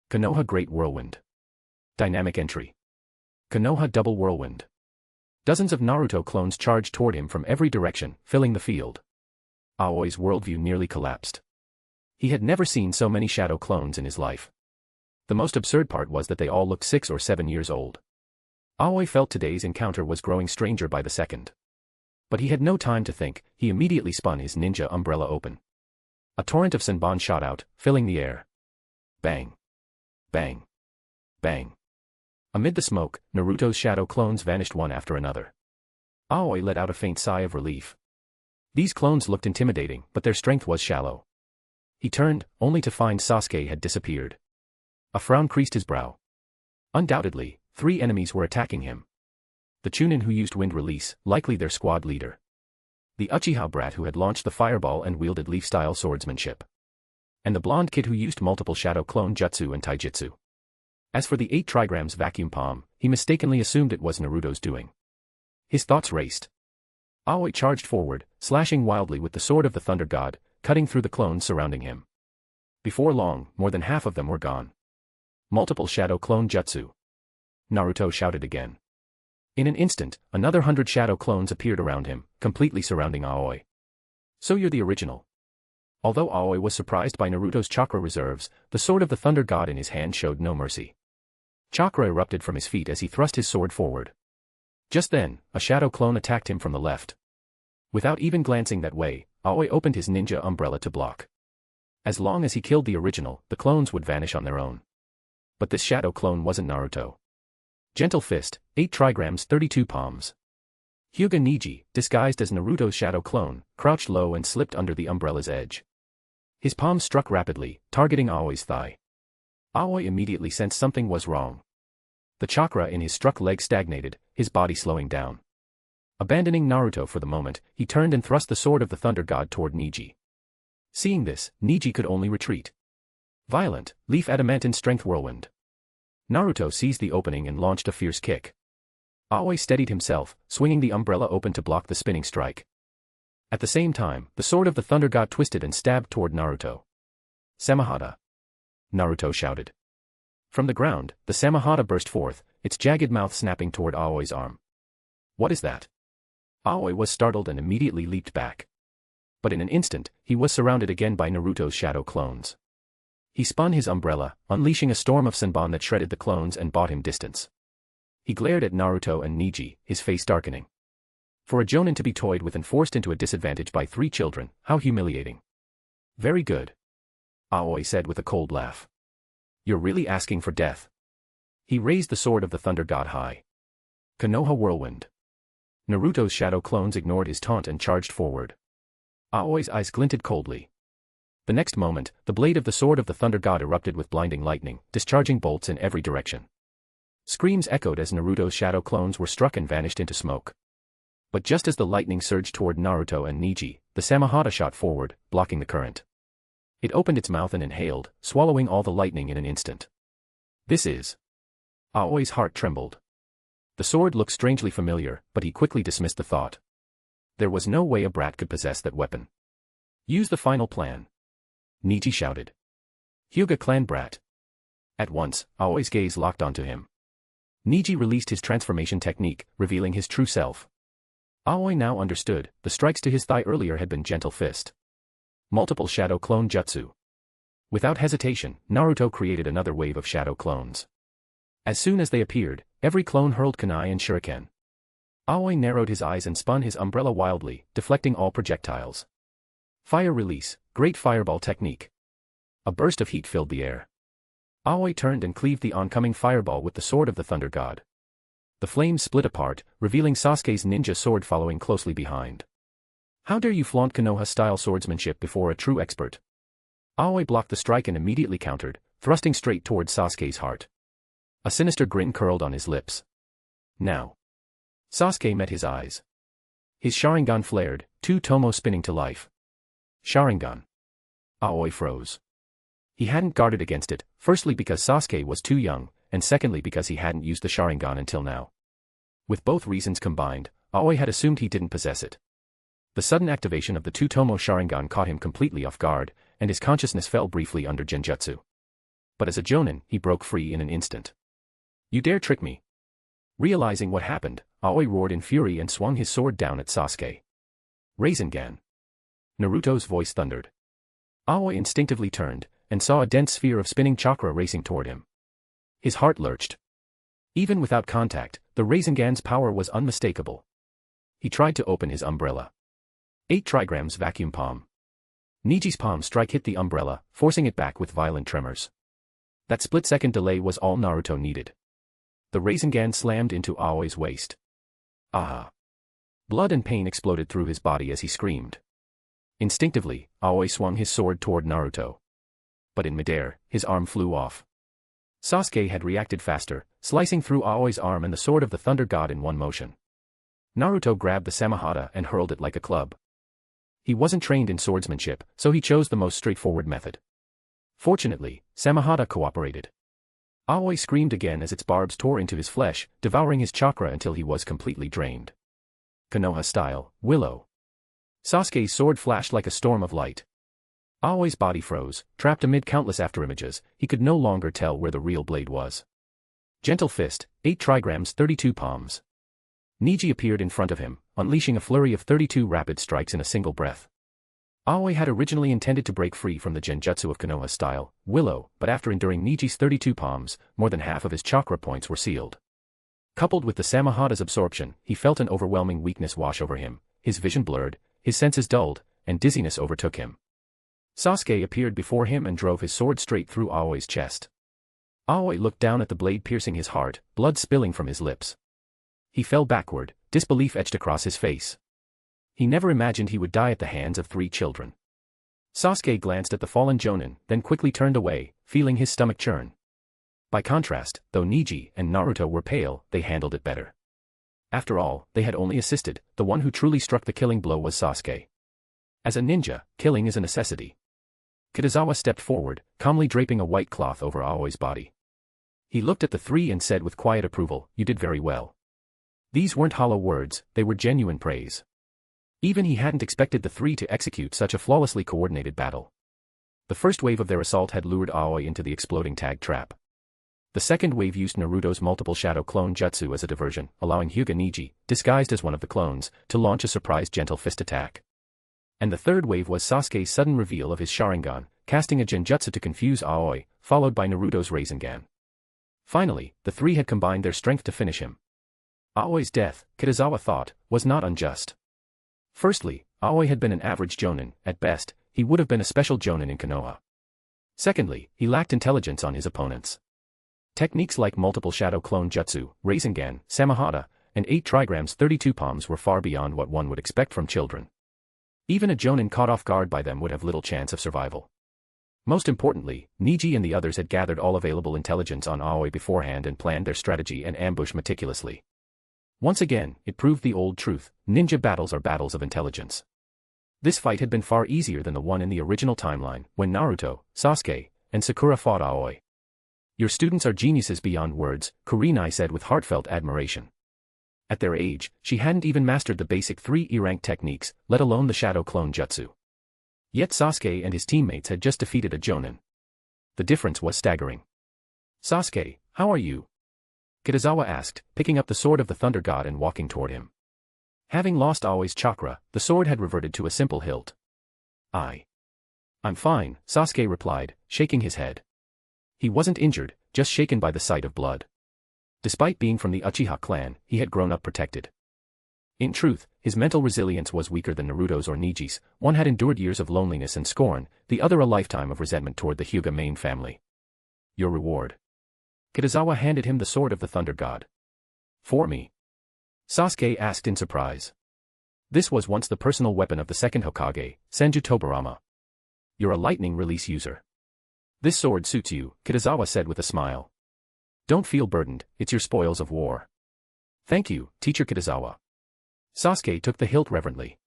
Konoha Great Whirlwind. Dynamic entry. Konoha Double Whirlwind. Dozens of Naruto clones charged toward him from every direction, filling the field. Aoi's worldview nearly collapsed. He had never seen so many shadow clones in his life. The most absurd part was that they all looked 6 or 7 years old. Aoi felt today's encounter was growing stranger by the second. But he had no time to think, he immediately spun his ninja umbrella open. A torrent of senbon shot out, filling the air. Bang. Bang. Bang. Amid the smoke, Naruto's shadow clones vanished one after another. Aoi let out a faint sigh of relief. These clones looked intimidating, but their strength was shallow. He turned, only to find Sasuke had disappeared. A frown creased his brow. Undoubtedly, 3 enemies were attacking him. The Chunin who used wind release, likely their squad leader. The Uchiha brat who had launched the fireball and wielded leaf-style swordsmanship. And the blonde kid who used multiple shadow clone jutsu and taijutsu. As for the 8 trigrams vacuum palm, he mistakenly assumed it was Naruto's doing. His thoughts raced. Aoi charged forward, slashing wildly with the sword of the Thunder God, cutting through the clones surrounding him. Before long, more than half of them were gone. Multiple shadow clone jutsu. Naruto shouted again. In an instant, another 100 shadow clones appeared around him, completely surrounding Aoi. So you're the original. Although Aoi was surprised by Naruto's chakra reserves, the sword of the Thunder God in his hand showed no mercy. Chakra erupted from his feet as he thrust his sword forward. Just then, a shadow clone attacked him from the left. Without even glancing that way, Aoi opened his ninja umbrella to block. As long as he killed the original, the clones would vanish on their own. But this shadow clone wasn't Naruto. Gentle fist, 8 trigrams 32 palms. Hyuga Niji, disguised as Naruto's shadow clone, crouched low and slipped under the umbrella's edge. His palms struck rapidly, targeting Aoi's thigh. Aoi immediately sensed something was wrong. The chakra in his struck leg stagnated, his body slowing down. Abandoning Naruto for the moment, he turned and thrust the sword of the Thunder God toward Niji. Seeing this, Niji could only retreat. Violent, leaf adamantine strength whirlwind. Naruto seized the opening and launched a fierce kick. Aoi steadied himself, swinging the umbrella open to block the spinning strike. At the same time, the sword of the Thunder God twisted and stabbed toward Naruto. Samahata! Naruto shouted. From the ground, the Samahata burst forth, its jagged mouth snapping toward Aoi's arm. What is that? Aoi was startled and immediately leaped back. But in an instant, he was surrounded again by Naruto's shadow clones. He spun his umbrella, unleashing a storm of senbon that shredded the clones and bought him distance. He glared at Naruto and Niji, his face darkening. For a Jonin to be toyed with and forced into a disadvantage by 3 children, how humiliating. Very good. Aoi said with a cold laugh. You're really asking for death. He raised the sword of the Thunder God high. Konoha Whirlwind. Naruto's shadow clones ignored his taunt and charged forward. Aoi's eyes glinted coldly. The next moment, the blade of the sword of the Thunder God erupted with blinding lightning, discharging bolts in every direction. Screams echoed as Naruto's shadow clones were struck and vanished into smoke. But just as the lightning surged toward Naruto and Niji, the Samahata shot forward, blocking the current. It opened its mouth and inhaled, swallowing all the lightning in an instant. This is... Aoi's heart trembled. The sword looked strangely familiar, but he quickly dismissed the thought. There was no way a brat could possess that weapon. Use the final plan. Niji shouted. Hyuga clan brat. At once, Aoi's gaze locked onto him. Niji released his transformation technique, revealing his true self. Aoi now understood, the strikes to his thigh earlier had been gentle fist. Multiple shadow clone jutsu. Without hesitation, Naruto created another wave of shadow clones. As soon as they appeared, every clone hurled kunai and shuriken. Aoi narrowed his eyes and spun his umbrella wildly, deflecting all projectiles. Fire release, great fireball technique. A burst of heat filled the air. Aoi turned and cleaved the oncoming fireball with the sword of the Thunder God. The flames split apart, revealing Sasuke's ninja sword following closely behind. How dare you flaunt Konoha-style swordsmanship before a true expert? Aoi blocked the strike and immediately countered, thrusting straight toward Sasuke's heart. A sinister grin curled on his lips. Now. Sasuke met his eyes. His Sharingan flared, 2 tomo spinning to life. Sharingan. Aoi froze. He hadn't guarded against it, firstly because Sasuke was too young, and secondly because he hadn't used the Sharingan until now. With both reasons combined, Aoi had assumed he didn't possess it. The sudden activation of the Two-Tomo Sharingan caught him completely off guard, and his consciousness fell briefly under Genjutsu. But as a Jonin, he broke free in an instant. "You dare trick me!" Realizing what happened, Aoi roared in fury and swung his sword down at Sasuke. Rasengan. Naruto's voice thundered. Aoi instinctively turned, and saw a dense sphere of spinning chakra racing toward him. His heart lurched. Even without contact, the Rasengan's power was unmistakable. He tried to open his umbrella. 8 trigrams vacuum palm. Niji's palm strike hit the umbrella, forcing it back with violent tremors. That split-second delay was all Naruto needed. The Rasengan slammed into Aoi's waist. Ah! Blood and pain exploded through his body as he screamed. Instinctively, Aoi swung his sword toward Naruto. But in midair, his arm flew off. Sasuke had reacted faster, slicing through Aoi's arm and the sword of the Thunder God in one motion. Naruto grabbed the Samahata and hurled it like a club. He wasn't trained in swordsmanship, so he chose the most straightforward method. Fortunately, Samahata cooperated. Aoi screamed again as its barbs tore into his flesh, devouring his chakra until he was completely drained. Konoha style, Willow. Sasuke's sword flashed like a storm of light. Aoi's body froze, trapped amid countless afterimages, he could no longer tell where the real blade was. Gentle fist, 8 trigrams 32 palms. Niji appeared in front of him, unleashing a flurry of 32 rapid strikes in a single breath. Aoi had originally intended to break free from the genjutsu of Konoha style, Willow, but after enduring Niji's 32 palms, more than half of his chakra points were sealed. Coupled with the Samahata's absorption, he felt an overwhelming weakness wash over him, his vision blurred, his senses dulled, and dizziness overtook him. Sasuke appeared before him and drove his sword straight through Aoi's chest. Aoi looked down at the blade piercing his heart, blood spilling from his lips. He fell backward, disbelief etched across his face. He never imagined he would die at the hands of 3 children. Sasuke glanced at the fallen Jonin, then quickly turned away, feeling his stomach churn. By contrast, though Niji and Naruto were pale, they handled it better. After all, they had only assisted, the one who truly struck the killing blow was Sasuke. As a ninja, killing is a necessity. Kitazawa stepped forward, calmly draping a white cloth over Aoi's body. He looked at the 3 and said with quiet approval, "You did very well." These weren't hollow words, they were genuine praise. Even he hadn't expected the 3 to execute such a flawlessly coordinated battle. The first wave of their assault had lured Aoi into the exploding tag trap. The second wave used Naruto's multiple shadow clone jutsu as a diversion, allowing Hyuga Niji, disguised as one of the clones, to launch a surprise gentle fist attack. And the third wave was Sasuke's sudden reveal of his Sharingan, casting a genjutsu to confuse Aoi, followed by Naruto's Rasengan. Finally, the 3 had combined their strength to finish him. Aoi's death, Kitazawa thought, was not unjust. Firstly, Aoi had been an average Jonin, at best, he would have been a special Jonin in Konoha. Secondly, he lacked intelligence on his opponents. Techniques like multiple shadow clone jutsu, Rasengan, Samahata, and 8 trigrams 32 palms were far beyond what one would expect from children. Even a Jonin caught off guard by them would have little chance of survival. Most importantly, Niji and the others had gathered all available intelligence on Aoi beforehand and planned their strategy and ambush meticulously. Once again, it proved the old truth, ninja battles are battles of intelligence. This fight had been far easier than the one in the original timeline, when Naruto, Sasuke, and Sakura fought Aoi. "Your students are geniuses beyond words," Kurenai said with heartfelt admiration. At their age, she hadn't even mastered the basic 3 E-rank techniques, let alone the shadow clone jutsu. Yet Sasuke and his teammates had just defeated a Jonin. The difference was staggering. "Sasuke, how are you?" Kitazawa asked, picking up the sword of the Thunder God and walking toward him. Having lost Aoi's chakra, the sword had reverted to a simple hilt. "I'm fine," Sasuke replied, shaking his head. He wasn't injured, just shaken by the sight of blood. Despite being from the Uchiha clan, he had grown up protected. In truth, his mental resilience was weaker than Naruto's or Niji's, one had endured years of loneliness and scorn, the other a lifetime of resentment toward the Hyuga main family. "Your reward." Kitazawa handed him the sword of the Thunder God. "For me?" Sasuke asked in surprise. This was once the personal weapon of the second Hokage, Senju Tobirama. "You're a lightning release user." "This sword suits you," Kitazawa said with a smile. "Don't feel burdened, it's your spoils of war." "Thank you, Teacher Kitazawa." Sasuke took the hilt reverently.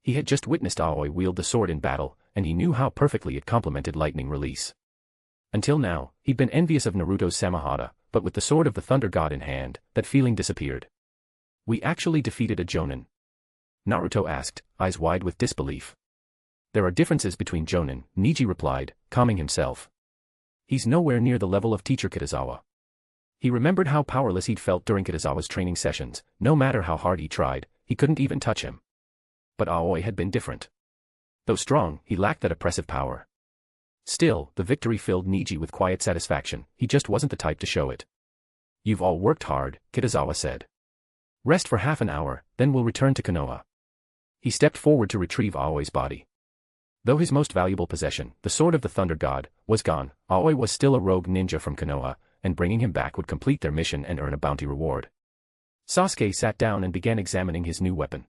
He had just witnessed Aoi wield the sword in battle, and he knew how perfectly it complemented lightning release. Until now, he'd been envious of Naruto's Samahata, but with the sword of the Thunder God in hand, that feeling disappeared. We actually defeated a Jonin? Naruto asked, eyes wide with disbelief. There are differences between Jonin, Niji replied, calming himself. He's nowhere near the level of teacher Kitazawa. He remembered how powerless he'd felt during Kitazawa's training sessions. No matter how hard he tried, he couldn't even touch him. But Aoi had been different. Though strong, he lacked that oppressive power. Still, the victory filled Niji with quiet satisfaction. He just wasn't the type to show it. You've all worked hard, Kitazawa said. Rest for half an hour, then we'll return to Konoha. He stepped forward to retrieve Aoi's body. Though his most valuable possession, the sword of the Thunder God, was gone, Aoi was still a rogue ninja from Konoha, and bringing him back would complete their mission and earn a bounty reward. Sasuke sat down and began examining his new weapon.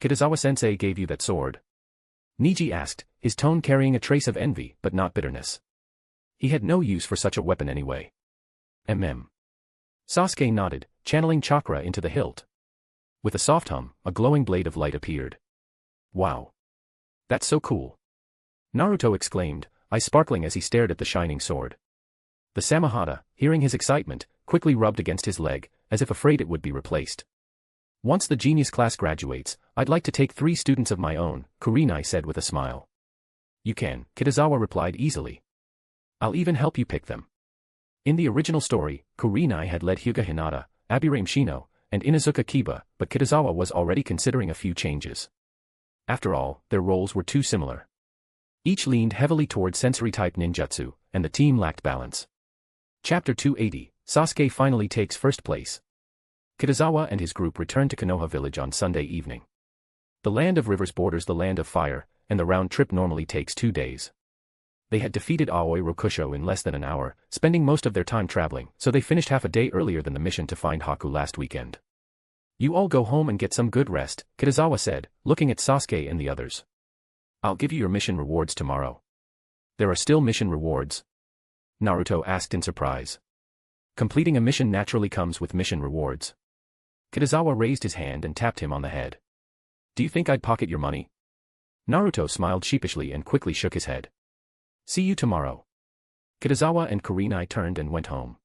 Kitazawa-sensei gave you that sword? Niji asked, his tone carrying a trace of envy but not bitterness. He had no use for such a weapon anyway. Sasuke nodded, channeling chakra into the hilt. With a soft hum, a glowing blade of light appeared. Wow! That's so cool! Naruto exclaimed, eyes sparkling as he stared at the shining sword. The Samahata, hearing his excitement, quickly rubbed against his leg, as if afraid it would be replaced. Once the genius class graduates, I'd like to take 3 students of my own, Kurenai said with a smile. You can, Kitazawa replied easily. I'll even help you pick them. In the original story, Kurenai had led Hyuga Hinata, Abirame Shino, and Inuzuka Kiba, but Kitazawa was already considering a few changes. After all, their roles were too similar. Each leaned heavily toward sensory-type ninjutsu, and the team lacked balance. Chapter 280, Sasuke finally takes first place. Kitazawa and his group returned to Konoha village on Sunday evening. The land of rivers borders the land of fire, and the round trip normally takes 2 days. They had defeated Aoi Rokusho in less than an hour, spending most of their time traveling, so they finished half a day earlier than the mission to find Haku last weekend. You all go home and get some good rest, Kitazawa said, looking at Sasuke and the others. I'll give you your mission rewards tomorrow. There are still mission rewards? Naruto asked in surprise. Completing a mission naturally comes with mission rewards. Kitazawa raised his hand and tapped him on the head. Do you think I'd pocket your money? Naruto smiled sheepishly and quickly shook his head. See you tomorrow. Kitazawa and Kurenai turned and went home.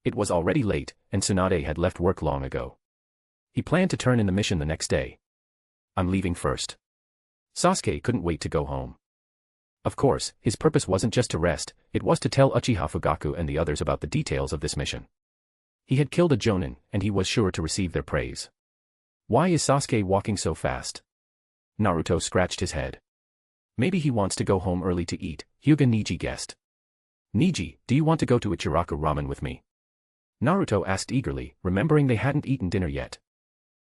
It was already late, and Tsunade had left work long ago. He planned to turn in the mission the next day. I'm leaving first. Sasuke couldn't wait to go home. Of course, his purpose wasn't just to rest, it was to tell Uchiha Fugaku and the others about the details of this mission. He had killed a Jonin, and he was sure to receive their praise. Why is Sasuke walking so fast? Naruto scratched his head. Maybe he wants to go home early to eat, Hyuga Niji guessed. Niji, do you want to go to Ichiraku Ramen with me? Naruto asked eagerly, remembering they hadn't eaten dinner yet.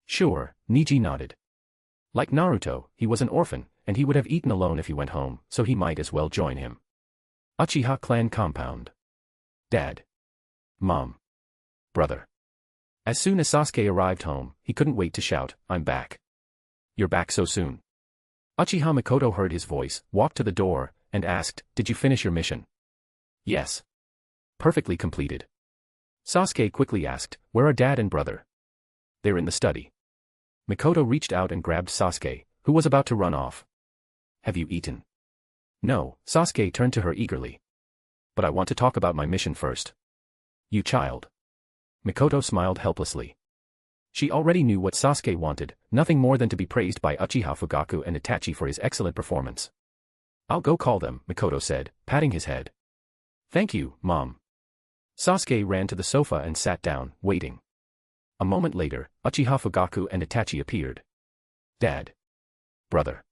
Sure, Niji nodded. Like Naruto, he was an orphan, and he would have eaten alone if he went home, so he might as well join him. Uchiha clan compound. Dad. Mom. Brother. As soon as Sasuke arrived home, he couldn't wait to shout, I'm back. You're back so soon. Uchiha Mikoto heard his voice, walked to the door, and asked, did you finish your mission? Yes. Perfectly completed. Sasuke quickly asked, where are dad and brother? They're in the study. Mikoto reached out and grabbed Sasuke, who was about to run off. Have you eaten? No, Sasuke turned to her eagerly. But I want to talk about my mission first. You child. Mikoto smiled helplessly. She already knew what Sasuke wanted, nothing more than to be praised by Uchiha Fugaku and Itachi for his excellent performance. I'll go call them, Mikoto said, patting his head. Thank you, Mom. Sasuke ran to the sofa and sat down, waiting. A moment later, Uchiha Fugaku and Itachi appeared. Dad. Brother.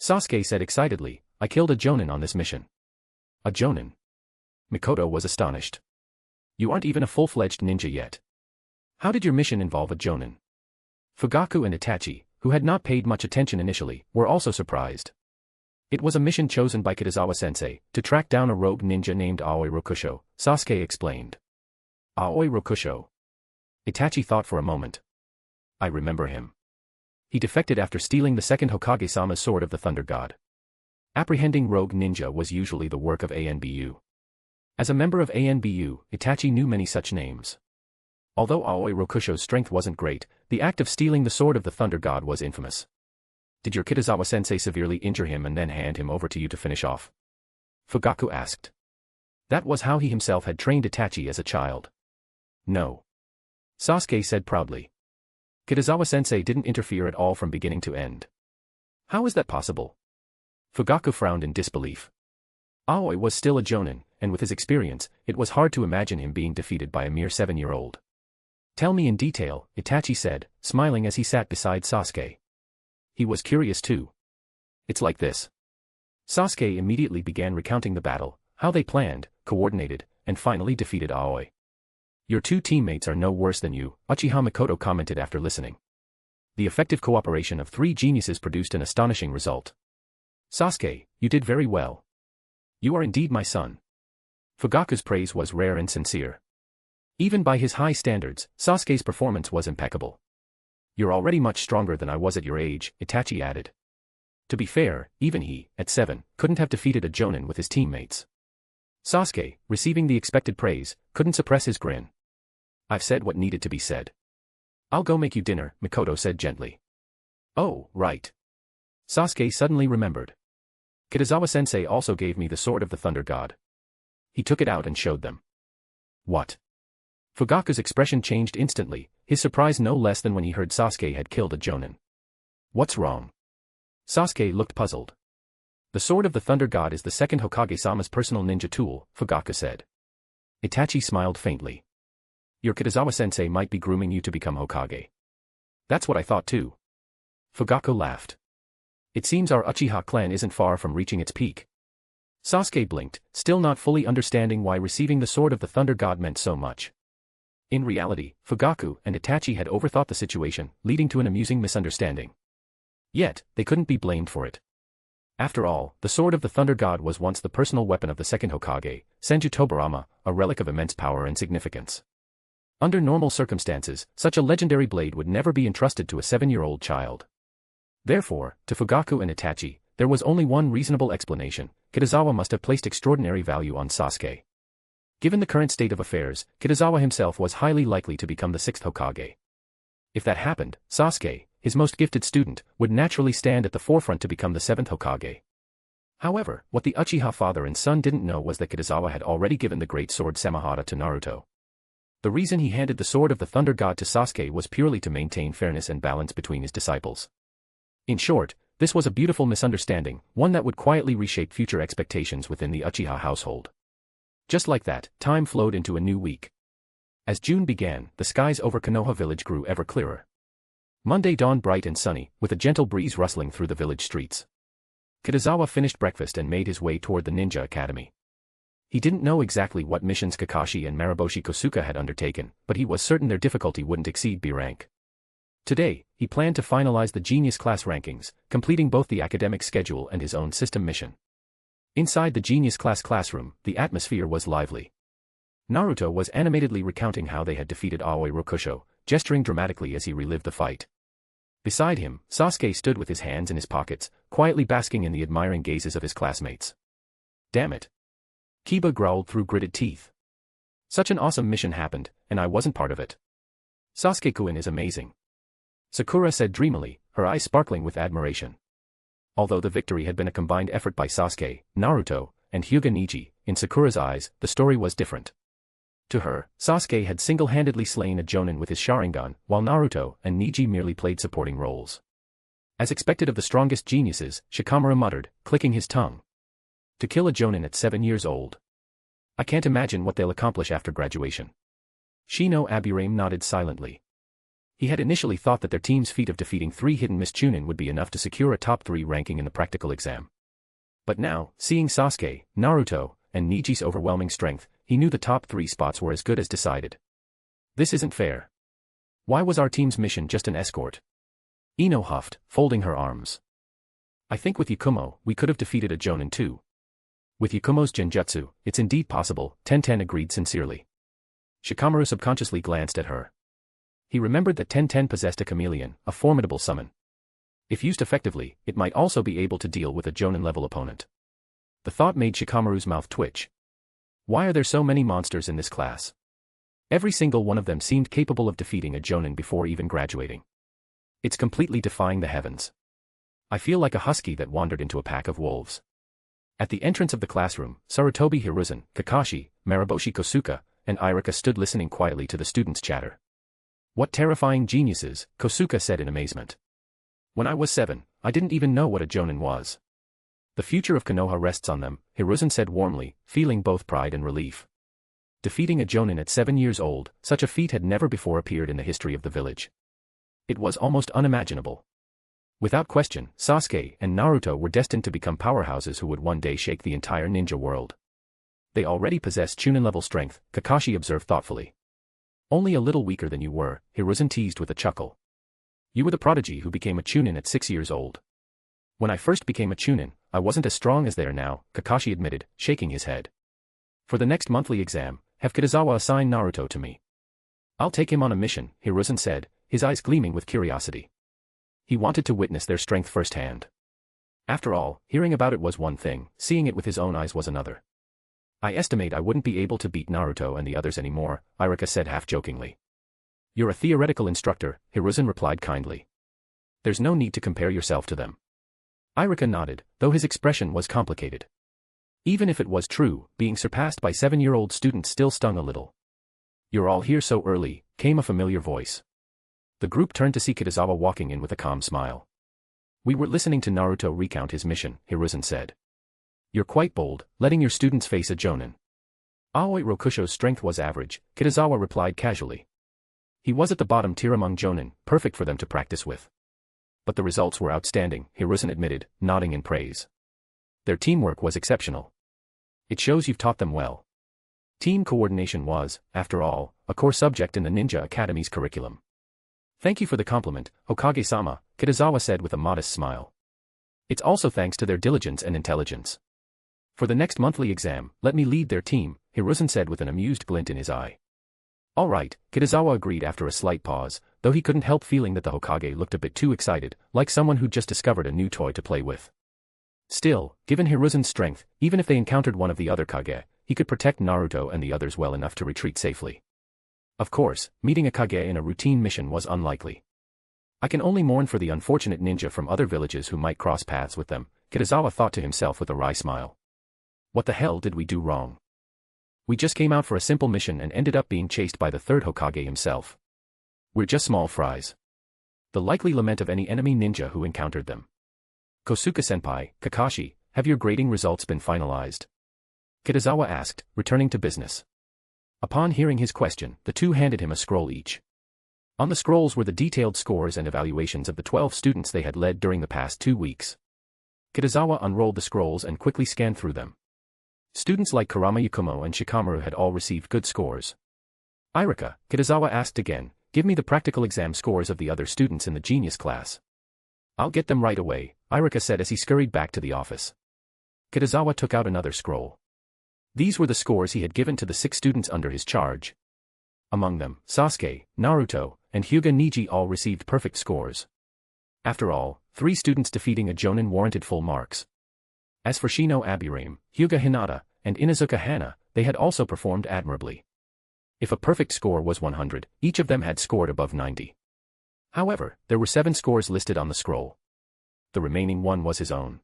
Sasuke said excitedly, I killed a Jonin on this mission. A Jonin? Mikoto was astonished. You aren't even a full-fledged ninja yet. How did your mission involve a Jonin? Fugaku and Itachi, who had not paid much attention initially, were also surprised. It was a mission chosen by Kitazawa-sensei, to track down a rogue ninja named Aoi Rokusho, Sasuke explained. Aoi Rokusho. Itachi thought for a moment. I remember him. He defected after stealing the second Hokage-sama's sword of the Thunder God. Apprehending rogue ninja was usually the work of ANBU. As a member of ANBU, Itachi knew many such names. Although Aoi Rokusho's strength wasn't great, the act of stealing the sword of the Thunder God was infamous. Did your Kitazawa-sensei severely injure him and then hand him over to you to finish off? Fugaku asked. That was how he himself had trained Itachi as a child. No. Sasuke said proudly. Kitazawa-sensei didn't interfere at all from beginning to end. How is that possible? Fugaku frowned in disbelief. Aoi was still a Jonin, and with his experience, it was hard to imagine him being defeated by a mere 7-year-old. Tell me in detail, Itachi said, smiling as he sat beside Sasuke. He was curious too. It's like this. Sasuke immediately began recounting the battle, how they planned, coordinated, and finally defeated Aoi. Your two teammates are no worse than you, Uchiha Mikoto commented after listening. The effective cooperation of 3 geniuses produced an astonishing result. Sasuke, you did very well. You are indeed my son. Fugaku's praise was rare and sincere. Even by his high standards, Sasuke's performance was impeccable. You're already much stronger than I was at your age, Itachi added. To be fair, even he, at 7, couldn't have defeated a Jonin with his teammates. Sasuke, receiving the expected praise, couldn't suppress his grin. I've said what needed to be said. I'll go make you dinner, Mikoto said gently. Oh, right. Sasuke suddenly remembered. Kitazawa-sensei also gave me the sword of the Thunder God. He took it out and showed them. What? Fugaku's expression changed instantly, his surprise no less than when he heard Sasuke had killed a Jonin. What's wrong? Sasuke looked puzzled. The sword of the Thunder God is the second Hokage-sama's personal ninja tool, Fugaku said. Itachi smiled faintly. Your Kitazawa-sensei might be grooming you to become Hokage. That's what I thought too. Fugaku laughed. It seems our Uchiha clan isn't far from reaching its peak. Sasuke blinked, still not fully understanding why receiving the sword of the Thunder God meant so much. In reality, Fugaku and Itachi had overthought the situation, leading to an amusing misunderstanding. Yet, they couldn't be blamed for it. After all, the sword of the Thunder God was once the personal weapon of the second Hokage, Senju Tobirama, a relic of immense power and significance. Under normal circumstances, such a legendary blade would never be entrusted to a 7-year-old child. Therefore, to Fugaku and Itachi, there was only one reasonable explanation: Kitazawa must have placed extraordinary value on Sasuke. Given the current state of affairs, Kitazawa himself was highly likely to become the 6th Hokage. If that happened, Sasuke, his most gifted student, would naturally stand at the forefront to become the 7th Hokage. However, what the Uchiha father and son didn't know was that Kitazawa had already given the great sword Samahata to Naruto. The reason he handed the sword of the Thunder God to Sasuke was purely to maintain fairness and balance between his disciples. In short, this was a beautiful misunderstanding, one that would quietly reshape future expectations within the Uchiha household. Just like that, time flowed into a new week. As June began, the skies over Konoha village grew ever clearer. Monday dawned bright and sunny, with a gentle breeze rustling through the village streets. Kitazawa finished breakfast and made his way toward the Ninja Academy. He didn't know exactly what missions Kakashi and Mariboshi Kosuka had undertaken, but he was certain their difficulty wouldn't exceed B rank. Today, he planned to finalize the Genius class rankings, completing both the academic schedule and his own system mission. Inside the Genius class classroom, the atmosphere was lively. Naruto was animatedly recounting how they had defeated Aoi Rokusho, gesturing dramatically as he relived the fight. Beside him, Sasuke stood with his hands in his pockets, quietly basking in the admiring gazes of his classmates. Damn it. Kiba growled through gritted teeth. Such an awesome mission happened, and I wasn't part of it. Sasuke-kun is amazing. Sakura said dreamily, her eyes sparkling with admiration. Although the victory had been a combined effort by Sasuke, Naruto, and Hyuga Neji, in Sakura's eyes, the story was different. To her, Sasuke had single-handedly slain a Jonin with his Sharingan, while Naruto and Neji merely played supporting roles. As expected of the strongest geniuses, Shikamaru muttered, clicking his tongue. To kill a Jonin at 7 years old. I can't imagine what they'll accomplish after graduation. Shino Aburame nodded silently. He had initially thought that their team's feat of defeating 3 hidden Miss Chunin would be enough to secure a top 3 ranking in the practical exam. But now, seeing Sasuke, Naruto, and Neji's overwhelming strength, he knew the top 3 spots were as good as decided. This isn't fair. Why was our team's mission just an escort? Ino huffed, folding her arms. I think with Yakumo, we could have defeated a Jonin too. With Yakumo's genjutsu, it's indeed possible, Tenten agreed sincerely. Shikamaru subconsciously glanced at her. He remembered that Tenten possessed a chameleon, a formidable summon. If used effectively, it might also be able to deal with a Jonin-level opponent. The thought made Shikamaru's mouth twitch. Why are there so many monsters in this class? Every single one of them seemed capable of defeating a Jonin before even graduating. It's completely defying the heavens. I feel like a husky that wandered into a pack of wolves. At the entrance of the classroom, Sarutobi Hiruzen, Kakashi, Mariboshi Kosuke, and Irika stood listening quietly to the students' chatter. What terrifying geniuses, Kosuke said in amazement. When I was 7, I didn't even know what a Jonin was. The future of Konoha rests on them, Hiruzen said warmly, feeling both pride and relief. Defeating a Jonin at 7 years old, such a feat had never before appeared in the history of the village. It was almost unimaginable. Without question, Sasuke and Naruto were destined to become powerhouses who would one day shake the entire ninja world. They already possessed Chunin-level strength, Kakashi observed thoughtfully. Only a little weaker than you were, Hiruzen teased with a chuckle. You were the prodigy who became a Chunin at 6 years old. When I first became a Chunin, I wasn't as strong as they are now, Kakashi admitted, shaking his head. For the next monthly exam, have Kitazawa assign Naruto to me. I'll take him on a mission, Hiruzen said, his eyes gleaming with curiosity. He wanted to witness their strength firsthand. After all, hearing about it was one thing, seeing it with his own eyes was another. I estimate I wouldn't be able to beat Naruto and the others anymore, Irika said half-jokingly. You're a theoretical instructor, Hiruzen replied kindly. There's no need to compare yourself to them. Irika nodded, though his expression was complicated. Even if it was true, being surpassed by 7-year-old students still stung a little. You're all here so early, came a familiar voice. The group turned to see Kitazawa walking in with a calm smile. We were listening to Naruto recount his mission, Hiruzen said. You're quite bold, letting your students face a Jonin. Aoi Rokusho's strength was average, Kitazawa replied casually. He was at the bottom tier among Jonin, perfect for them to practice with. But the results were outstanding, Hiruzen admitted, nodding in praise. Their teamwork was exceptional. It shows you've taught them well. Team coordination was, after all, a core subject in the Ninja Academy's curriculum. Thank you for the compliment, Hokage-sama, Kitazawa said with a modest smile. It's also thanks to their diligence and intelligence. For the next monthly exam, let me lead their team, Hiruzen said with an amused glint in his eye. All right, Kitazawa agreed after a slight pause, though he couldn't help feeling that the Hokage looked a bit too excited, like someone who'd just discovered a new toy to play with. Still, given Hiruzen's strength, even if they encountered one of the other Kage, he could protect Naruto and the others well enough to retreat safely. Of course, meeting a Kage in a routine mission was unlikely. I can only mourn for the unfortunate ninja from other villages who might cross paths with them, Kitazawa thought to himself with a wry smile. What the hell did we do wrong? We just came out for a simple mission and ended up being chased by the third Hokage himself. We're just small fries. The likely lament of any enemy ninja who encountered them. Kosuke-senpai, Kakashi, have your grading results been finalized? Kitazawa asked, returning to business. Upon hearing his question, the two handed him a scroll each. On the scrolls were the detailed scores and evaluations of the 12 students they had led during the past 2 weeks. Kitazawa unrolled the scrolls and quickly scanned through them. Students like Kurama Yakumo and Shikamaru had all received good scores. Irika, Kitazawa asked again, give me the practical exam scores of the other students in the genius class. I'll get them right away, Irika said as he scurried back to the office. Kitazawa took out another scroll. These were the scores he had given to the 6 students under his charge. Among them, Sasuke, Naruto, and Hyuga Neji all received perfect scores. After all, 3 students defeating a Jonin warranted full marks. As for Shino Aburame, Hyuga Hinata, and Inuzuka Hana, they had also performed admirably. If a perfect score was 100, each of them had scored above 90. However, there were 7 scores listed on the scroll. The remaining one was his own.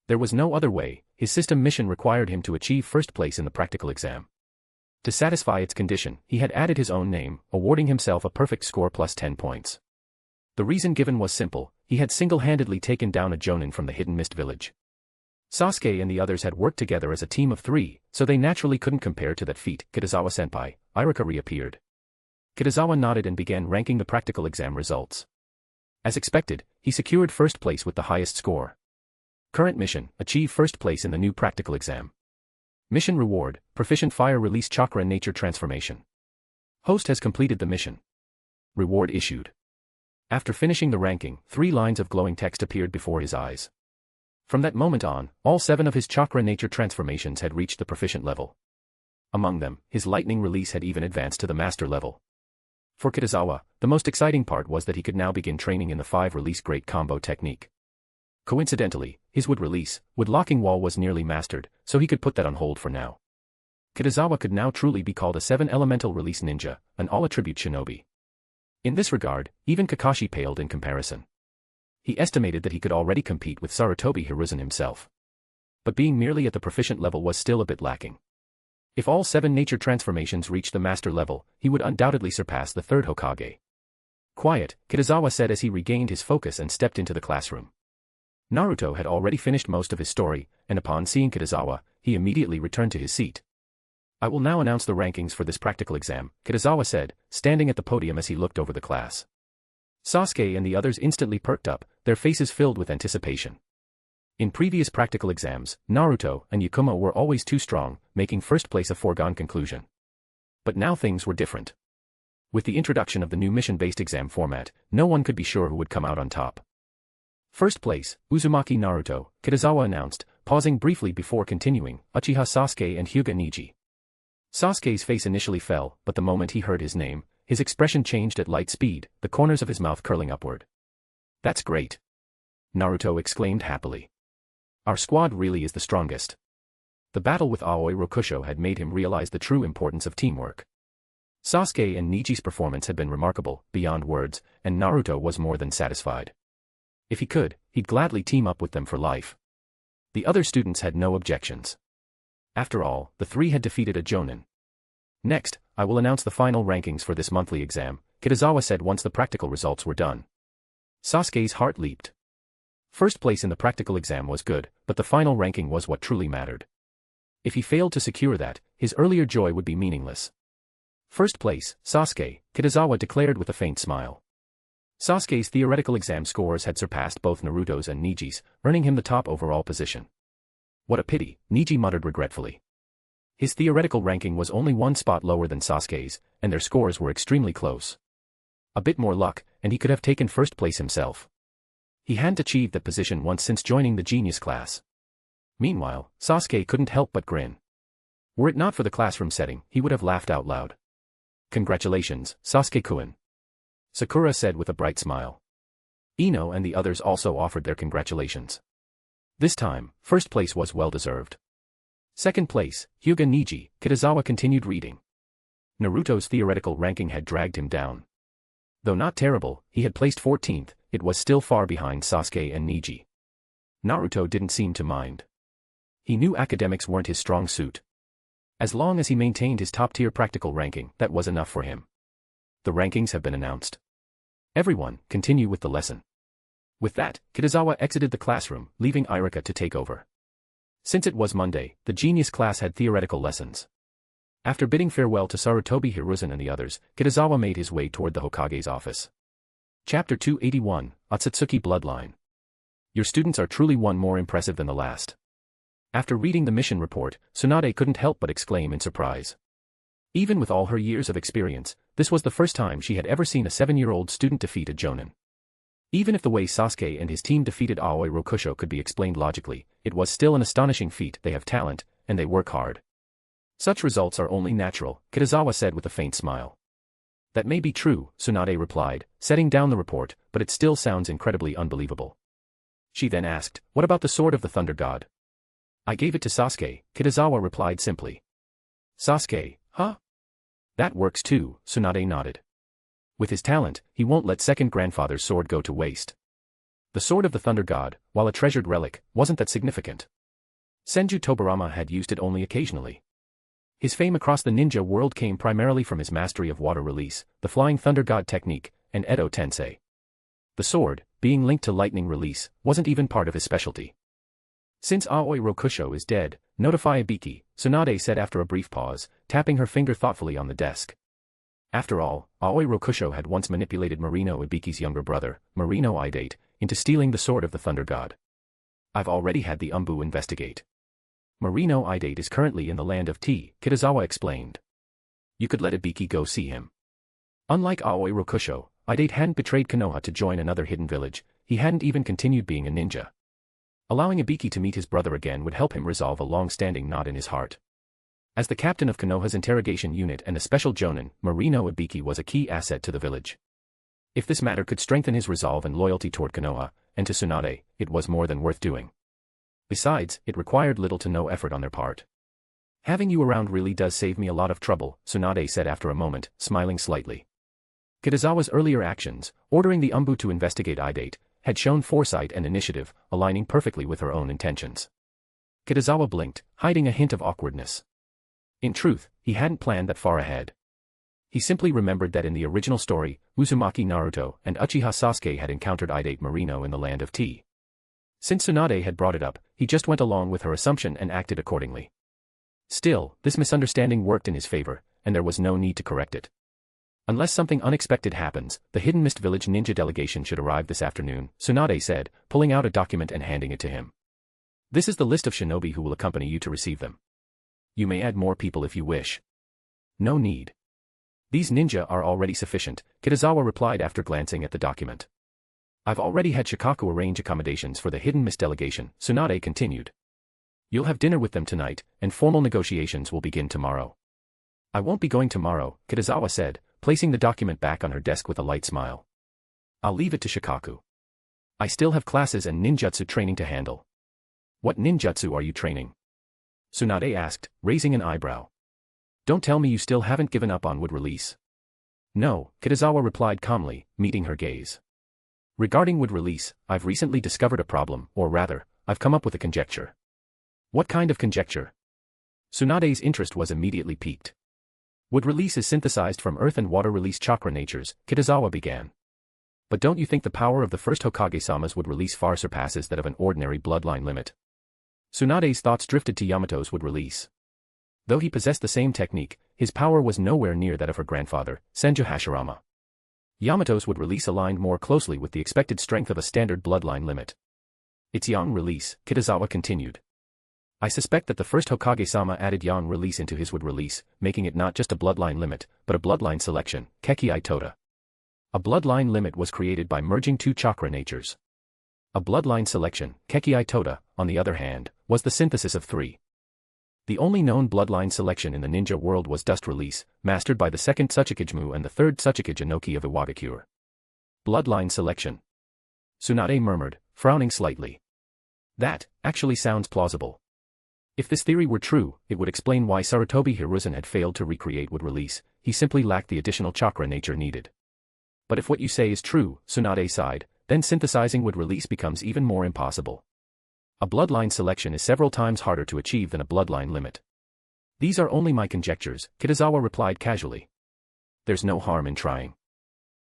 There was no other way, his system mission required him to achieve first place in the practical exam. To satisfy its condition, he had added his own name, awarding himself a perfect score plus 10 points. The reason given was simple, he had single-handedly taken down a Jonin from the Hidden Mist village. Sasuke and the others had worked together as a team of 3, so they naturally couldn't compare to that feat. Kitazawa-senpai, Irika reappeared. Kitazawa nodded and began ranking the practical exam results. As expected, he secured first place with the highest score. Current mission, achieve first place in the new practical exam. Mission reward, proficient fire release chakra nature transformation. Host has completed the mission. Reward issued. After finishing the ranking, 3 lines of glowing text appeared before his eyes. From that moment on, all 7 of his chakra nature transformations had reached the proficient level. Among them, his lightning release had even advanced to the master level. For Kitazawa, the most exciting part was that he could now begin training in the 5 release great combo technique. Coincidentally, his wood release, wood locking wall was nearly mastered, so he could put that on hold for now. Kitazawa could now truly be called a 7-elemental release ninja, an all-attribute shinobi. In this regard, even Kakashi paled in comparison. He estimated that he could already compete with Sarutobi Hiruzen himself. but being merely at the proficient level was still a bit lacking. If all 7 nature transformations reached the master level, he would undoubtedly surpass the 3rd Hokage. Quiet, Kitazawa said as he regained his focus and stepped into the classroom. Naruto had already finished most of his story, and upon seeing Kitazawa, he immediately returned to his seat. I will now announce the rankings for this practical exam, Kitazawa said, standing at the podium as he looked over the class. Sasuke and the others instantly perked up, their faces filled with anticipation. In previous practical exams, Naruto and Yakuma were always too strong, making first place a foregone conclusion. But now things were different. With the introduction of the new mission-based exam format, no one could be sure who would come out on top. First place, Uzumaki Naruto, Kitazawa announced, pausing briefly before continuing, Uchiha Sasuke and Hyuga. Sasuke's face initially fell, but the moment he heard his name, his expression changed at light speed, the corners of his mouth curling upward. That's great. Naruto exclaimed happily. Our squad really is the strongest. The battle with Aoi Rokusho had made him realize the true importance of teamwork. Sasuke and Niji's performance had been remarkable, beyond words, and Naruto was more than satisfied. If he could, he'd gladly team up with them for life. The other students had no objections. After all, the 3 had defeated a Jonin. Next, I will announce the final rankings for this monthly exam, Kitazawa said once the practical results were done. Sasuke's heart leaped. First place in the practical exam was good, but the final ranking was what truly mattered. If he failed to secure that, his earlier joy would be meaningless. First place, Sasuke, Kitazawa declared with a faint smile. Sasuke's theoretical exam scores had surpassed both Naruto's and Niji's, earning him the top overall position. What a pity, Niji muttered regretfully. His theoretical ranking was only 1 spot lower than Sasuke's, and their scores were extremely close. A bit more luck, and he could have taken first place himself. He hadn't achieved that position once since joining the genius class. Meanwhile, Sasuke couldn't help but grin. Were it not for the classroom setting, he would have laughed out loud. Congratulations, Sasuke-kun. Sakura said with a bright smile. Ino and the others also offered their congratulations. This time, first place was well-deserved. Second place, Hyuga, Kitazawa continued reading. Naruto's theoretical ranking had dragged him down. Though not terrible, he had placed 14th, it was still far behind Sasuke and Niji. Naruto didn't seem to mind. He knew academics weren't his strong suit. As long as he maintained his top-tier practical ranking, that was enough for him. The rankings have been announced. Everyone, continue with the lesson. With that, Kitazawa exited the classroom, leaving Irika to take over. Since it was Monday, the genius class had theoretical lessons. After bidding farewell to Sarutobi Hiruzen and the others, Kitazawa made his way toward the Hokage's office. Chapter 281, Akatsuki Bloodline. Your students are truly one more impressive than the last. After reading the mission report, Tsunade couldn't help but exclaim in surprise. Even with all her years of experience, this was the first time she had ever seen a 7-year-old student defeat a Jonin. Even if the way Sasuke and his team defeated Aoi Rokusho could be explained logically, it was still an astonishing feat. They have talent, and they work hard. Such results are only natural, Kitazawa said with a faint smile. That may be true, Tsunade replied, setting down the report, but it still sounds incredibly unbelievable. She then asked, what about the sword of the Thunder God? I gave it to Sasuke, Kitazawa replied simply. Sasuke, huh? That works too, Tsunade nodded. With his talent, he won't let second grandfather's sword go to waste. The sword of the Thunder God, while a treasured relic, wasn't that significant. Senju Tobarama had used it only occasionally. His fame across the ninja world came primarily from his mastery of water release, the Flying Thunder God technique, and Edo Tensei. The sword, being linked to lightning release, wasn't even part of his specialty. Since Aoi Rokusho is dead, notify Ibiki, Tsunade said after a brief pause, tapping her finger thoughtfully on the desk. After all, Aoi Rokusho had once manipulated Marino Ibiki's younger brother, Marino Idate, into stealing the sword of the Thunder God. I've already had the ANBU investigate. Marino Idate is currently in the land of Tea, Kitazawa explained. You could let Ibiki go see him. Unlike Aoi Rokusho, Idate hadn't betrayed Konoha to join another hidden village, he hadn't even continued being a ninja. Allowing Ibiki to meet his brother again would help him resolve a long-standing knot in his heart. As the captain of Konoha's interrogation unit and a special Jonin, Marino Ibiki was a key asset to the village. If this matter could strengthen his resolve and loyalty toward Konoha, and to Tsunade, it was more than worth doing. Besides, it required little to no effort on their part. Having you around really does save me a lot of trouble, Tsunade said after a moment, smiling slightly. Kitazawa's earlier actions, ordering the ANBU to investigate Idate, had shown foresight and initiative, aligning perfectly with her own intentions. Kitazawa blinked, hiding a hint of awkwardness. In truth, he hadn't planned that far ahead. He simply remembered that in the original story, Uzumaki Naruto and Uchiha Sasuke had encountered Idate Marino in the land of tea. Since Tsunade had brought it up, he just went along with her assumption and acted accordingly. Still, this misunderstanding worked in his favor, and there was no need to correct it. Unless something unexpected happens, the Hidden Mist Village ninja delegation should arrive this afternoon, Tsunade said, pulling out a document and handing it to him. This is the list of shinobi who will accompany you to receive them. You may add more people if you wish. No need. These ninja are already sufficient, Kitazawa replied after glancing at the document. I've already had Shikaku arrange accommodations for the Hidden Mist delegation, Tsunade continued. You'll have dinner with them tonight, and formal negotiations will begin tomorrow. I won't be going tomorrow, Kitazawa said, placing the document back on her desk with a light smile. I'll leave it to Shikaku. I still have classes and ninjutsu training to handle. What ninjutsu are you training? Tsunade asked, raising an eyebrow. Don't tell me you still haven't given up on wood release. No, Kitazawa replied calmly, meeting her gaze. Regarding wood release, I've recently discovered a problem, or rather, I've come up with a conjecture. What kind of conjecture? Tsunade's interest was immediately piqued. Wood release is synthesized from earth and water release chakra natures, Kitazawa began. But don't you think the power of the first Hokage-sama's wood release far surpasses that of an ordinary bloodline limit? Tsunade's thoughts drifted to Yamato's wood release. Though he possessed the same technique, his power was nowhere near that of her grandfather, Senju Hashirama. Yamato's would release aligned more closely with the expected strength of a standard bloodline limit. It's yang release, Kitazawa continued. I suspect that the first Hokage-sama added yang release into his wood release, making it not just a bloodline limit, but a bloodline selection, Kekei Tota. A bloodline limit was created by merging two chakra natures. A bloodline selection, Kekei Tota, on the other hand, was the synthesis of three. The only known bloodline selection in the ninja world was dust release, mastered by the second Tsuchikage and the third Tsuchikage Inoki of Iwagakure. Bloodline selection. Tsunade murmured, frowning slightly. That, actually sounds plausible. If this theory were true, it would explain why Sarutobi Hiruzen had failed to recreate wood release, he simply lacked the additional chakra nature needed. But if what you say is true, Tsunade sighed, then synthesizing wood release becomes even more impossible. A bloodline selection is several times harder to achieve than a bloodline limit. These are only my conjectures, Kitazawa replied casually. There's no harm in trying.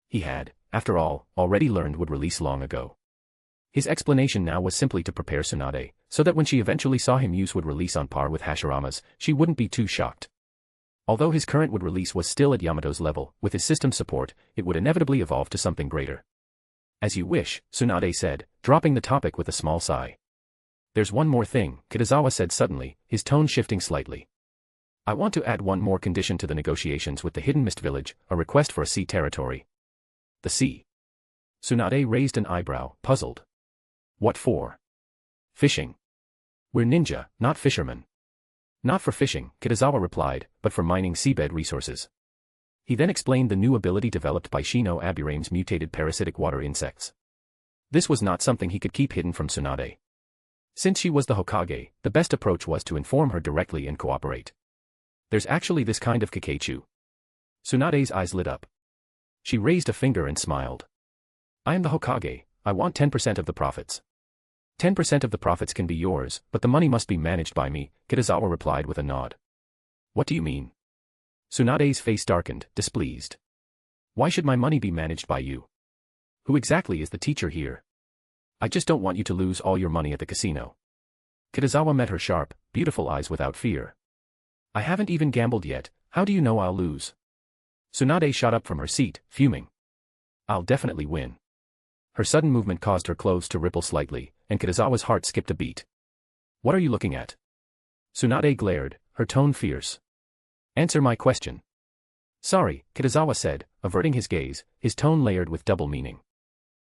He had, after all, already learned wood release long ago. His explanation now was simply to prepare Tsunade, so that when she eventually saw him use wood release on par with Hashirama's, she wouldn't be too shocked. Although his current wood release was still at Yamato's level, with his system's support, it would inevitably evolve to something greater. As you wish, Tsunade said, dropping the topic with a small sigh. There's one more thing, Kitazawa said suddenly, his tone shifting slightly. I want to add one more condition to the negotiations with the Hidden Mist Village, a request for a sea territory. The sea. Tsunade raised an eyebrow, puzzled. What for? Fishing. We're ninja, not fishermen. Not for fishing, Kitazawa replied, but for mining seabed resources. He then explained the new ability developed by Shino Aburame's mutated parasitic water insects. This was not something he could keep hidden from Tsunade. Since she was the Hokage, the best approach was to inform her directly and cooperate. There's actually this kind of Kakechu. Tsunade's eyes lit up. She raised a finger and smiled. I am the Hokage, I want 10% of the profits. 10% of the profits can be yours, but the money must be managed by me, Kitazawa replied with a nod. What do you mean? Tsunade's face darkened, displeased. Why should my money be managed by you? Who exactly is the teacher here? I just don't want you to lose all your money at the casino. Kitazawa met her sharp, beautiful eyes without fear. I haven't even gambled yet, how do you know I'll lose? Tsunade shot up from her seat, fuming. I'll definitely win. Her sudden movement caused her clothes to ripple slightly, and Kitazawa's heart skipped a beat. What are you looking at? Tsunade glared, her tone fierce. Answer my question. Sorry, Kitazawa said, averting his gaze, his tone layered with double meaning.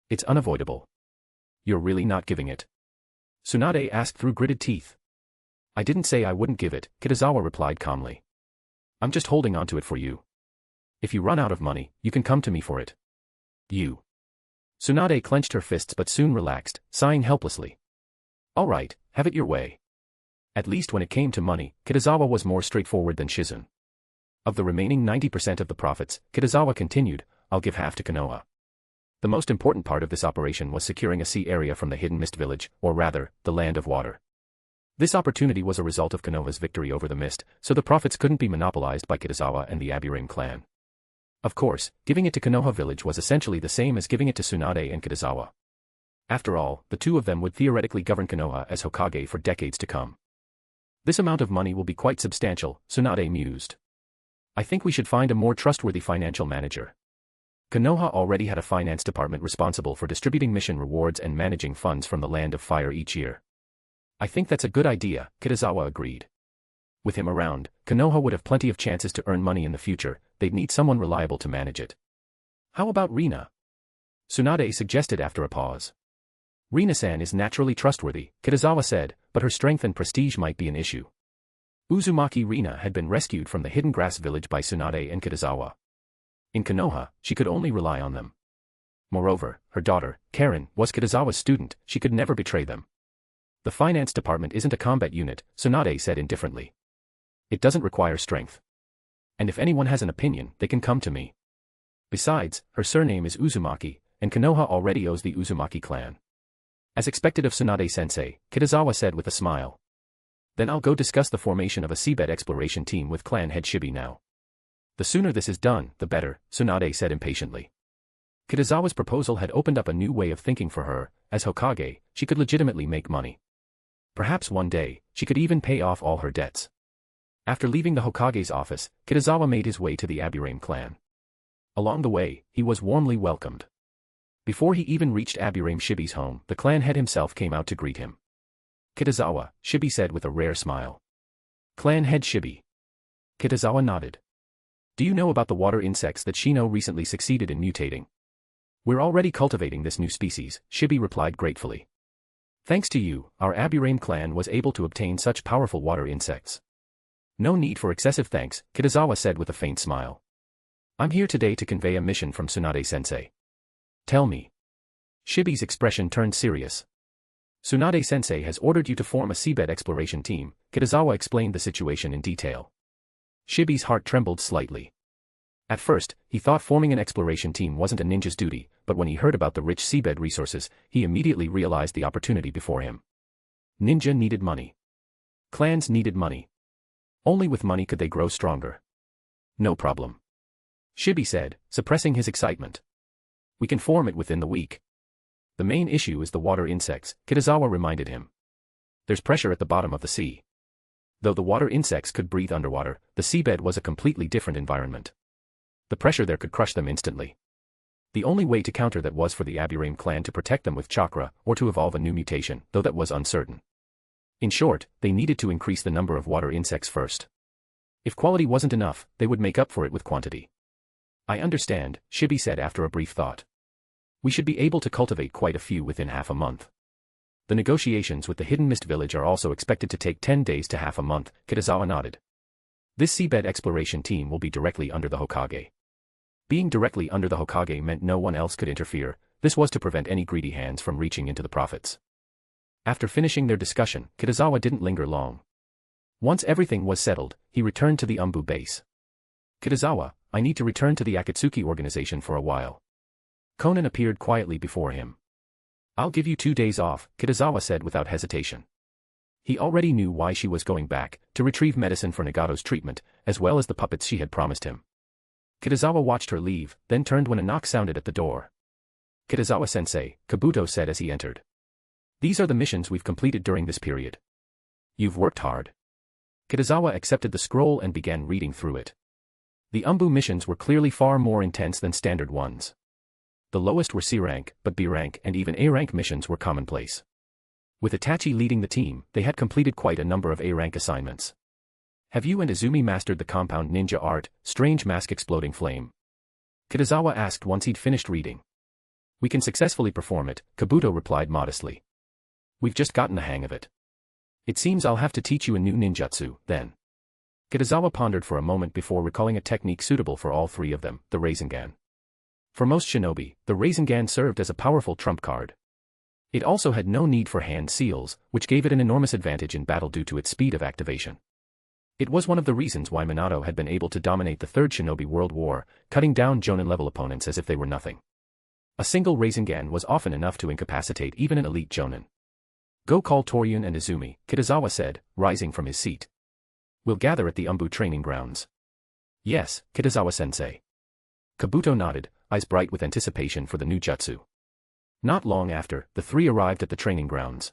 It's unavoidable. You're really not giving it? Tsunade asked through gritted teeth. I didn't say I wouldn't give it, Kitazawa replied calmly. I'm just holding on to it for you. If you run out of money, you can come to me for it. You. Tsunade clenched her fists but soon relaxed, sighing helplessly. All right, have it your way. At least when it came to money, Kitazawa was more straightforward than Shizun. Of the remaining 90% of the profits, Kitazawa continued, I'll give half to Konoha. The most important part of this operation was securing a sea area from the Hidden Mist Village, or rather, the Land of Water. This opportunity was a result of Konoha's victory over the Mist, so the profits couldn't be monopolized by Kitazawa and the Aburame clan. Of course, giving it to Konoha village was essentially the same as giving it to Tsunade and Kitazawa. After all, the two of them would theoretically govern Konoha as Hokage for decades to come. This amount of money will be quite substantial, Tsunade mused. I think we should find a more trustworthy financial manager. Konoha already had a finance department responsible for distributing mission rewards and managing funds from the Land of Fire each year. I think that's a good idea, Kitazawa agreed. With him around, Konoha would have plenty of chances to earn money in the future. They'd need someone reliable to manage it. How about Rina? Tsunade suggested after a pause. Rina-san is naturally trustworthy, Kitazawa said, but her strength and prestige might be an issue. Uzumaki Rina had been rescued from the hidden grass village by Tsunade and Kitazawa. In Konoha, she could only rely on them. Moreover, her daughter, Karen, was Kitazawa's student. She could never betray them. The finance department isn't a combat unit, Tsunade said indifferently. It doesn't require strength. And if anyone has an opinion, they can come to me. Besides, her surname is Uzumaki, and Konoha already owes the Uzumaki clan. As expected of Tsunade-sensei, Kitazawa said with a smile. Then I'll go discuss the formation of a seabed exploration team with clan head Shibi now. The sooner this is done, the better, Tsunade said impatiently. Kitazawa's proposal had opened up a new way of thinking for her. As Hokage, she could legitimately make money. Perhaps one day, she could even pay off all her debts. After leaving the Hokage's office, Kitazawa made his way to the Aburame clan. Along the way, he was warmly welcomed. Before he even reached Aburame Shibi's home, the clan head himself came out to greet him. Kitazawa, Shibi said with a rare smile. Clan head Shibi. Kitazawa nodded. Do you know about the water insects that Shino recently succeeded in mutating? We're already cultivating this new species, Shibi replied gratefully. Thanks to you, our Aburame clan was able to obtain such powerful water insects. No need for excessive thanks, Kitazawa said with a faint smile. I'm here today to convey a mission from Tsunade-sensei. Tell me. Shibi's expression turned serious. Tsunade-sensei has ordered you to form a seabed exploration team, Kitazawa explained the situation in detail. Shibi's heart trembled slightly. At first, he thought forming an exploration team wasn't a ninja's duty, but when he heard about the rich seabed resources, he immediately realized the opportunity before him. Ninja needed money. Clans needed money. Only with money could they grow stronger. No problem. Shibi said, suppressing his excitement. We can form it within the week. The main issue is the water insects, Kitazawa reminded him. There's pressure at the bottom of the sea. Though the water insects could breathe underwater, the seabed was a completely different environment. The pressure there could crush them instantly. The only way to counter that was for the Aburame clan to protect them with chakra, or to evolve a new mutation, though that was uncertain. In short, they needed to increase the number of water insects first. If quality wasn't enough, they would make up for it with quantity. I understand, Shibi said after a brief thought. We should be able to cultivate quite a few within half a month. The negotiations with the Hidden Mist Village are also expected to take 10 days to half a month, Kitazawa nodded. This seabed exploration team will be directly under the Hokage. Being directly under the Hokage meant no one else could interfere. This was to prevent any greedy hands from reaching into the profits. After finishing their discussion, Kitazawa didn't linger long. Once everything was settled, he returned to the ANBU base. Kitazawa, I need to return to the Akatsuki organization for a while. Conan appeared quietly before him. I'll give you 2 days off, Kitazawa said without hesitation. He already knew why she was going back, to retrieve medicine for Nagato's treatment, as well as the puppets she had promised him. Kitazawa watched her leave, then turned when a knock sounded at the door. Kitazawa-sensei, Kabuto said as he entered. These are the missions we've completed during this period. You've worked hard. Kitazawa accepted the scroll and began reading through it. The ANBU missions were clearly far more intense than standard ones. The lowest were C rank, but B rank and even A rank missions were commonplace. With Itachi leading the team, they had completed quite a number of A rank assignments. Have you and Izumi mastered the compound ninja art, Strange Mask Exploding Flame? Kitazawa asked once he'd finished reading. We can successfully perform it, Kabuto replied modestly. We've just gotten the hang of it. It seems I'll have to teach you a new ninjutsu, then. Kitazawa pondered for a moment before recalling a technique suitable for all three of them, the Rasengan. For most shinobi, the Rasengan served as a powerful trump card. It also had no need for hand seals, which gave it an enormous advantage in battle due to its speed of activation. It was one of the reasons why Minato had been able to dominate the Third Shinobi World War, cutting down Jonin-level opponents as if they were nothing. A single Rasengan was often enough to incapacitate even an elite Jonin. Go call Toryun and Izumi, Kitazawa said, rising from his seat. We'll gather at the ANBU training grounds. Yes, Kitazawa-sensei. Kabuto nodded, eyes bright with anticipation for the new jutsu. Not long after, the three arrived at the training grounds.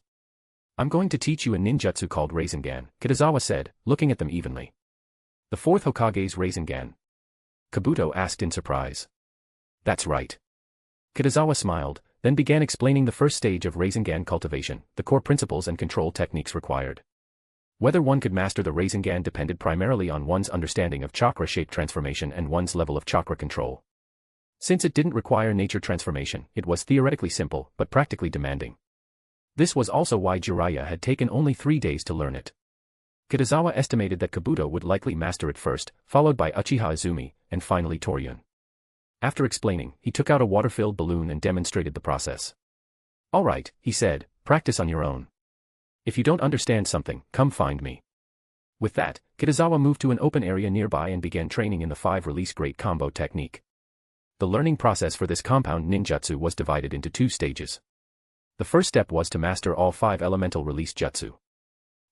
I'm going to teach you a ninjutsu called Rasengan, Kitazawa said, looking at them evenly. The fourth Hokage's Rasengan? Kabuto asked in surprise. That's right. Kitazawa smiled, then began explaining the first stage of Rasengan cultivation, the core principles and control techniques required. Whether one could master the Rasengan depended primarily on one's understanding of chakra shape transformation and one's level of chakra control. Since it didn't require nature transformation, it was theoretically simple, but practically demanding. This was also why Jiraiya had taken only 3 days to learn it. Kitazawa estimated that Kabuto would likely master it first, followed by Uchiha Izumi, and finally Toryun. After explaining, he took out a water-filled balloon and demonstrated the process. All right, he said, practice on your own. If you don't understand something, come find me. With that, Kitazawa moved to an open area nearby and began training in the 5-release great combo technique. The learning process for this compound ninjutsu was divided into 2 stages. The first step was to master all 5 elemental release jutsu.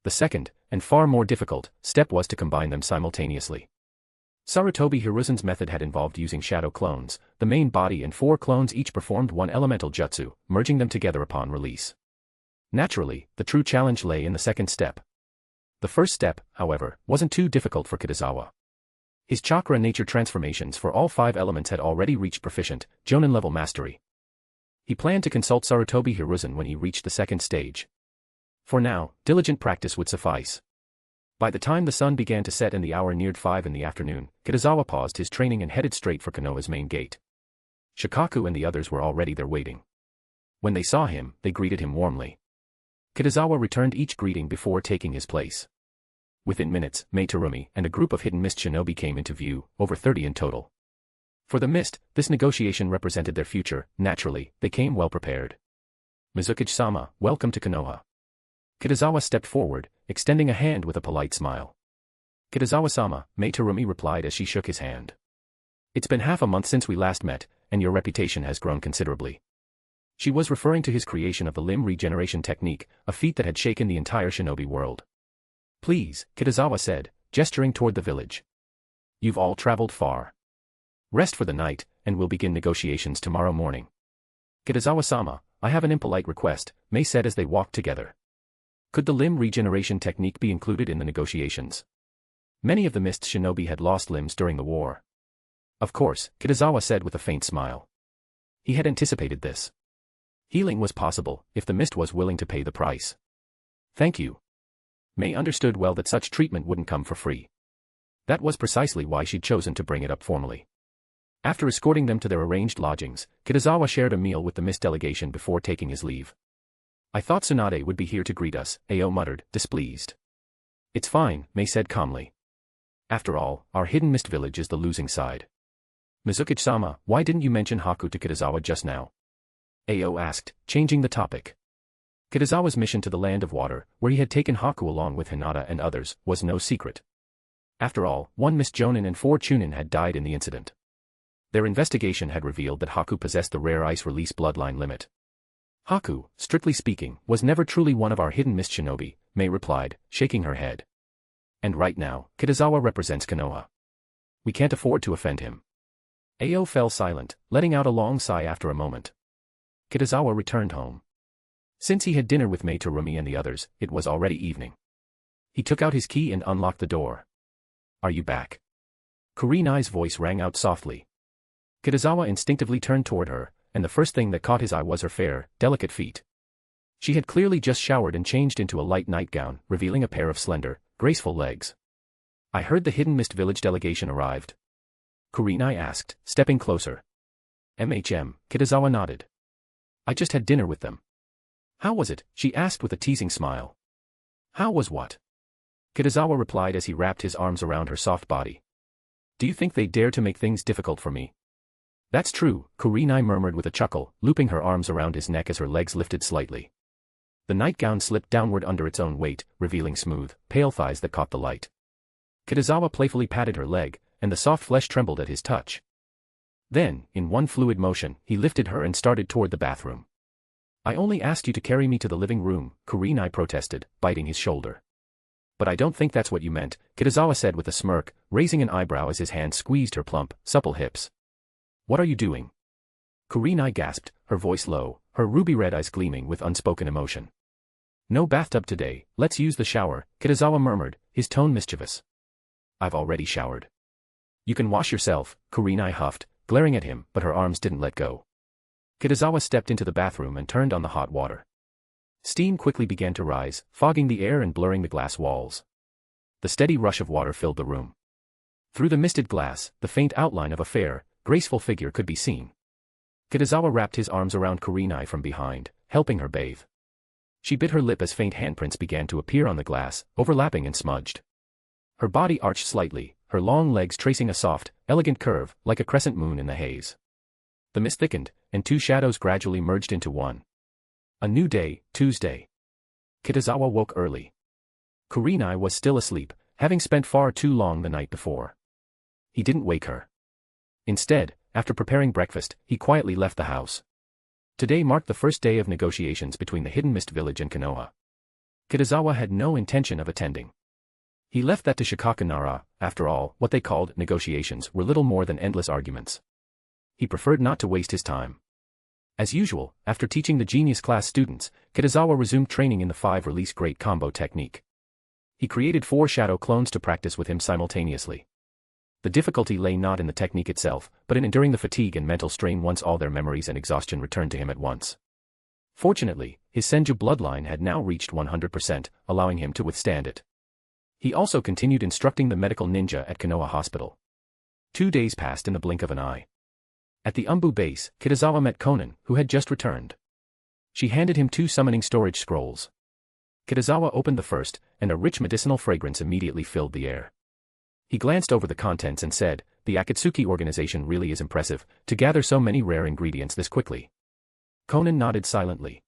The second, and far more difficult, step was to combine them simultaneously. Sarutobi Hiruzen's method had involved using shadow clones. The main body and 4 clones each performed 1 elemental jutsu, merging them together upon release. Naturally, the true challenge lay in the second step. The first step, however, wasn't too difficult for Kitazawa. His chakra nature transformations for all 5 elements had already reached proficient, Jonin level mastery. He planned to consult Sarutobi Hiruzen when he reached the second stage. For now, diligent practice would suffice. By the time the sun began to set and the hour neared 5 in the afternoon, Kitazawa paused his training and headed straight for Konoha's main gate. Shikaku and the others were already there waiting. When they saw him, they greeted him warmly. Kitazawa returned each greeting before taking his place. Within minutes, Mei Terumi and a group of hidden mist shinobi came into view, over 30 in total. For the mist, this negotiation represented their future. Naturally, they came well prepared. Mizuki-sama, welcome to Konoha. Kitazawa stepped forward, extending a hand with a polite smile. Kitazawa-sama, Mei Terumi replied as she shook his hand. It's been half a month since we last met, and your reputation has grown considerably. She was referring to his creation of the limb regeneration technique, a feat that had shaken the entire shinobi world. Please, Kitazawa said, gesturing toward the village. You've all traveled far. Rest for the night, and we'll begin negotiations tomorrow morning. Kitazawa-sama, I have an impolite request, Mei said as they walked together. Could the limb regeneration technique be included in the negotiations? Many of the mist shinobi had lost limbs during the war. Of course, Kitazawa said with a faint smile. He had anticipated this. Healing was possible, if the mist was willing to pay the price. Thank you. Mei understood well that such treatment wouldn't come for free. That was precisely why she'd chosen to bring it up formally. After escorting them to their arranged lodgings, Kitazawa shared a meal with the mist delegation before taking his leave. I thought Tsunade would be here to greet us, Ao muttered, displeased. It's fine, Mei said calmly. After all, our hidden mist village is the losing side. Mizuki-sama, why didn't you mention Haku to Kitazawa just now? Ao asked, changing the topic. Kitazawa's mission to the Land of Water, where he had taken Haku along with Hinata and others, was no secret. After all, 1 Miss Jonin and 4 Chunin had died in the incident. Their investigation had revealed that Haku possessed the rare ice release bloodline limit. Haku, strictly speaking, was never truly one of our hidden mist shinobi, Mei replied, shaking her head. And right now, Kitazawa represents Konoha. We can't afford to offend him. Ao fell silent, letting out a long sigh after a moment. Kitazawa returned home. Since he had dinner with Mei Terumi and the others, it was already evening. He took out his key and unlocked the door. Are you back? Kurenai's voice rang out softly. Kitazawa instinctively turned toward her, and the first thing that caught his eye was her fair, delicate feet. She had clearly just showered and changed into a light nightgown, revealing a pair of slender, graceful legs. I heard the Hidden Mist Village delegation arrived. Kurenai asked, stepping closer. Kitazawa nodded. I just had dinner with them. How was it? She asked with a teasing smile. How was what? Kitazawa replied as he wrapped his arms around her soft body. Do you think they dare to make things difficult for me? That's true, Kurenai murmured with a chuckle, looping her arms around his neck as her legs lifted slightly. The nightgown slipped downward under its own weight, revealing smooth, pale thighs that caught the light. Kitazawa playfully patted her leg, and the soft flesh trembled at his touch. Then, in one fluid motion, he lifted her and started toward the bathroom. I only asked you to carry me to the living room, Kurenai protested, biting his shoulder. But I don't think that's what you meant, Kitazawa said with a smirk, raising an eyebrow as his hand squeezed her plump, supple hips. What are you doing? Kurenai gasped, her voice low, her ruby-red eyes gleaming with unspoken emotion. No bathtub today, let's use the shower, Kitazawa murmured, his tone mischievous. I've already showered. You can wash yourself, Kurenai huffed, glaring at him, but her arms didn't let go. Kitazawa stepped into the bathroom and turned on the hot water. Steam quickly began to rise, fogging the air and blurring the glass walls. The steady rush of water filled the room. Through the misted glass, the faint outline of a fair, graceful figure could be seen. Kitazawa wrapped his arms around Kurenai from behind, helping her bathe. She bit her lip as faint handprints began to appear on the glass, overlapping and smudged. Her body arched slightly, her long legs tracing a soft, elegant curve, like a crescent moon in the haze. The mist thickened, and two shadows gradually merged into one. A new day, Tuesday. Kitazawa woke early. Kurenai was still asleep, having spent far too long the night before. He didn't wake her. Instead, after preparing breakfast, he quietly left the house. Today marked the first day of negotiations between the Hidden Mist Village and Konoha. Kitazawa had no intention of attending. He left that to Shikaku Nara. After all, what they called negotiations were little more than endless arguments. He preferred not to waste his time. As usual, after teaching the genius class students, Kitazawa resumed training in the 5-release great combo technique. He created 4 shadow clones to practice with him simultaneously. The difficulty lay not in the technique itself, but in enduring the fatigue and mental strain once all their memories and exhaustion returned to him at once. Fortunately, his Senju bloodline had now reached 100%, allowing him to withstand it. He also continued instructing the medical ninja at Konoha Hospital. 2 days passed in the blink of an eye. At the ANBU base, Kitazawa met Konan, who had just returned. She handed him 2 summoning storage scrolls. Kitazawa opened the first, and a rich medicinal fragrance immediately filled the air. He glanced over the contents and said, "The Akatsuki organization really is impressive, to gather so many rare ingredients this quickly." Konan nodded silently.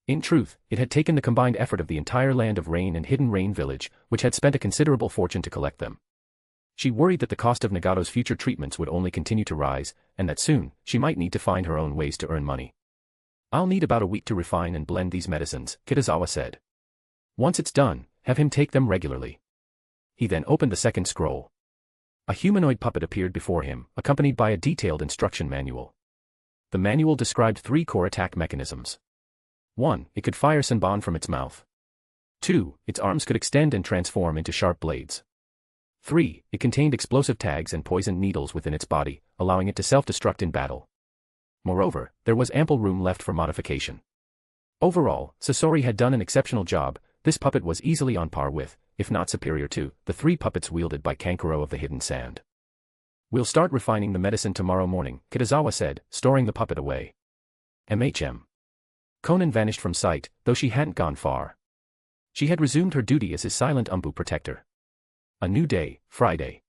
In truth, it had taken the combined effort of the entire Land of Rain and Hidden Rain village, which had spent a considerable fortune to collect them. She worried that the cost of Nagato's future treatments would only continue to rise, and that soon, she might need to find her own ways to earn money. "I'll need about a week to refine and blend these medicines," Kitazawa said. "Once it's done, have him take them regularly." He then opened the second scroll. A humanoid puppet appeared before him, accompanied by a detailed instruction manual. The manual described 3 core attack mechanisms. 1. It could fire Senbon from its mouth. 2. Its arms could extend and transform into sharp blades. 3. It contained explosive tags and poisoned needles within its body, allowing it to self-destruct in battle. Moreover, there was ample room left for modification. Overall, Sasori had done an exceptional job. This puppet was easily on par with, if not superior to, the 3 puppets wielded by Kankuro of the Hidden Sand. "We'll start refining the medicine tomorrow morning," Kitazawa said, storing the puppet away. Konan vanished from sight, though she hadn't gone far. She had resumed her duty as his silent ANBU protector. A new day, Friday.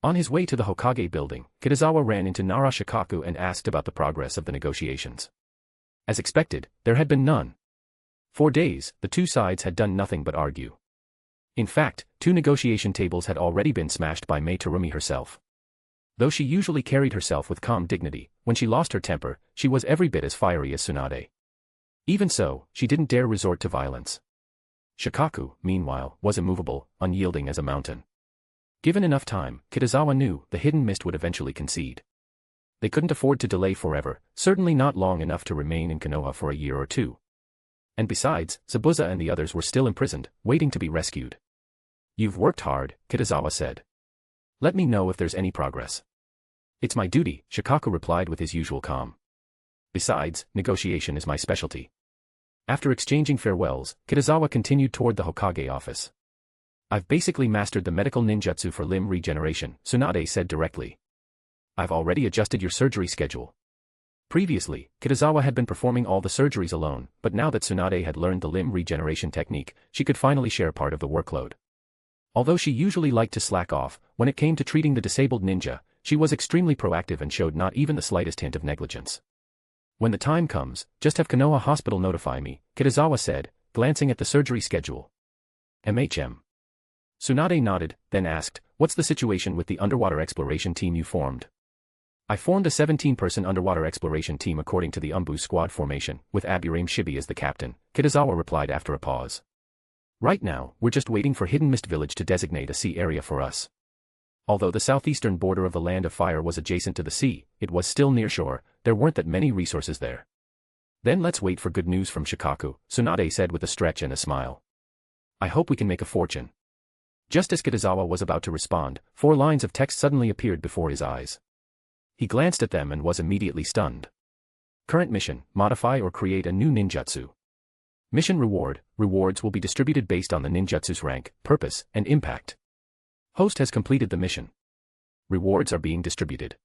On his way to the Hokage building, Kitazawa ran into Nara Shikaku and asked about the progress of the negotiations. As expected, there had been none. For days, the 2 sides had done nothing but argue. In fact, 2 negotiation tables had already been smashed by Mei Terumi herself. Though she usually carried herself with calm dignity, when she lost her temper, she was every bit as fiery as Tsunade. Even so, she didn't dare resort to violence. Shikaku, meanwhile, was immovable, unyielding as a mountain. Given enough time, Kitazawa knew the Hidden Mist would eventually concede. They couldn't afford to delay forever, certainly not long enough to remain in Konoha for a year or 2. And besides, Zabuza and the others were still imprisoned, waiting to be rescued. "You've worked hard," Kitazawa said. "Let me know if there's any progress." "It's my duty," Shikaku replied with his usual calm. "Besides, negotiation is my specialty." After exchanging farewells, Kitazawa continued toward the Hokage office. "I've basically mastered the medical ninjutsu for limb regeneration," Tsunade said directly. "I've already adjusted your surgery schedule." Previously, Kitazawa had been performing all the surgeries alone, but now that Tsunade had learned the limb regeneration technique, she could finally share part of the workload. Although she usually liked to slack off, when it came to treating the disabled ninja, she was extremely proactive and showed not even the slightest hint of negligence. "When the time comes, just have Konoha Hospital notify me," Kitazawa said, glancing at the surgery schedule. Tsunade nodded, then asked, "What's the situation with the underwater exploration team you formed?" I formed a 17-person underwater exploration team according to the ANBU squad formation, with Aburame Shibi as the captain, Kitazawa replied after a pause. Right now, we're just waiting for Hidden Mist Village to designate a sea area for us. Although the southeastern border of the Land of Fire was adjacent to the sea, it was still near shore, there weren't that many resources there. Then let's wait for good news from Shikaku, Tsunade said with a stretch and a smile. I hope we can make a fortune. Just as Kitazawa was about to respond, 4 lines of text suddenly appeared before his eyes. He glanced at them and was immediately stunned. Current mission, modify or create a new ninjutsu. Mission reward, rewards will be distributed based on the ninjutsu's rank, purpose, and impact. Host has completed the mission. Rewards are being distributed.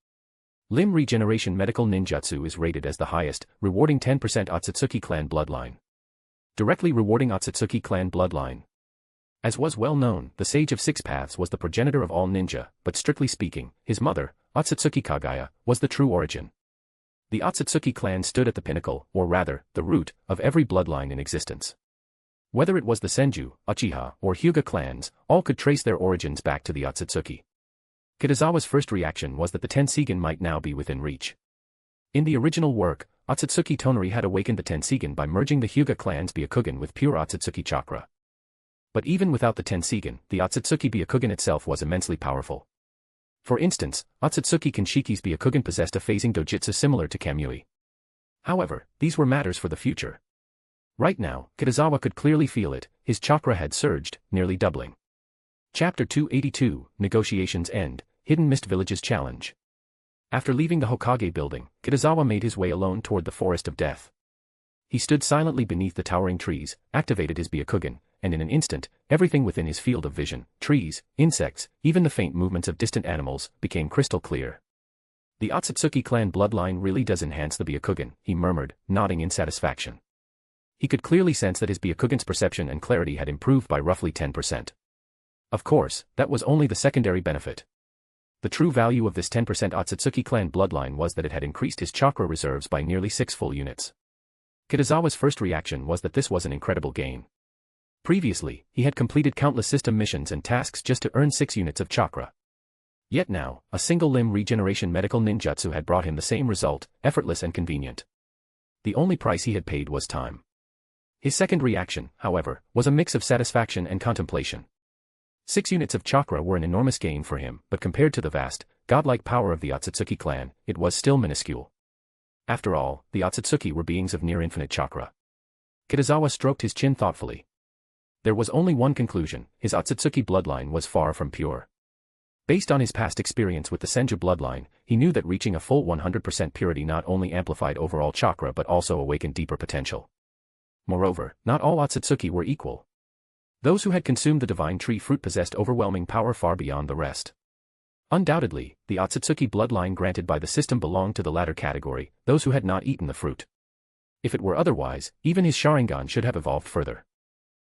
Limb regeneration medical ninjutsu is rated as the highest, rewarding 10% Akatsuki clan bloodline. Directly rewarding Akatsuki clan bloodline. As was well known, the Sage of Six Paths was the progenitor of all ninja, but strictly speaking, his mother, Akatsuki Kagaya, was the true origin. The Akatsuki clan stood at the pinnacle, or rather, the root, of every bloodline in existence. Whether it was the Senju, Uchiha, or Hyuga clans, all could trace their origins back to the Akatsuki. Kitazawa's first reaction was that the Tenseigan might now be within reach. In the original work, Akatsuki Tonari had awakened the Tenseigan by merging the Hyuga clan's Byakugan with pure Akatsuki chakra. But even without the Tenseigan, the Akatsuki Byakugan itself was immensely powerful. For instance, Akatsuki Kenshiki's Byakugan possessed a phasing dojutsu similar to Kamui. However, these were matters for the future. Right now, Kitazawa could clearly feel it, his chakra had surged, nearly doubling. Chapter 282, Negotiations End, Hidden Mist Village's Challenge. After leaving the Hokage building, Kitazawa made his way alone toward the Forest of Death. He stood silently beneath the towering trees, activated his Byakugan, and in an instant, everything within his field of vision, trees, insects, even the faint movements of distant animals, became crystal clear. The Akatsuki clan bloodline really does enhance the Byakugan, he murmured, nodding in satisfaction. He could clearly sense that his Byakugan's perception and clarity had improved by roughly 10%. Of course, that was only the secondary benefit. The true value of this 10% Akatsuki clan bloodline was that it had increased his chakra reserves by nearly 6 full units. Kitazawa's first reaction was that this was an incredible gain. Previously, he had completed countless system missions and tasks just to earn 6 units of chakra. Yet now, a single limb regeneration medical ninjutsu had brought him the same result, effortless and convenient. The only price he had paid was time. His second reaction, however, was a mix of satisfaction and contemplation. 6 units of chakra were an enormous gain for him, but compared to the vast, godlike power of the Akatsuki clan, it was still minuscule. After all, the Akatsuki were beings of near-infinite chakra. Kitazawa stroked his chin thoughtfully. There was only one conclusion, his Akatsuki bloodline was far from pure. Based on his past experience with the Senju bloodline, he knew that reaching a full 100% purity not only amplified overall chakra but also awakened deeper potential. Moreover, not all Akatsuki were equal. Those who had consumed the divine tree fruit possessed overwhelming power far beyond the rest. Undoubtedly, the Akatsuki bloodline granted by the system belonged to the latter category, those who had not eaten the fruit. If it were otherwise, even his Sharingan should have evolved further.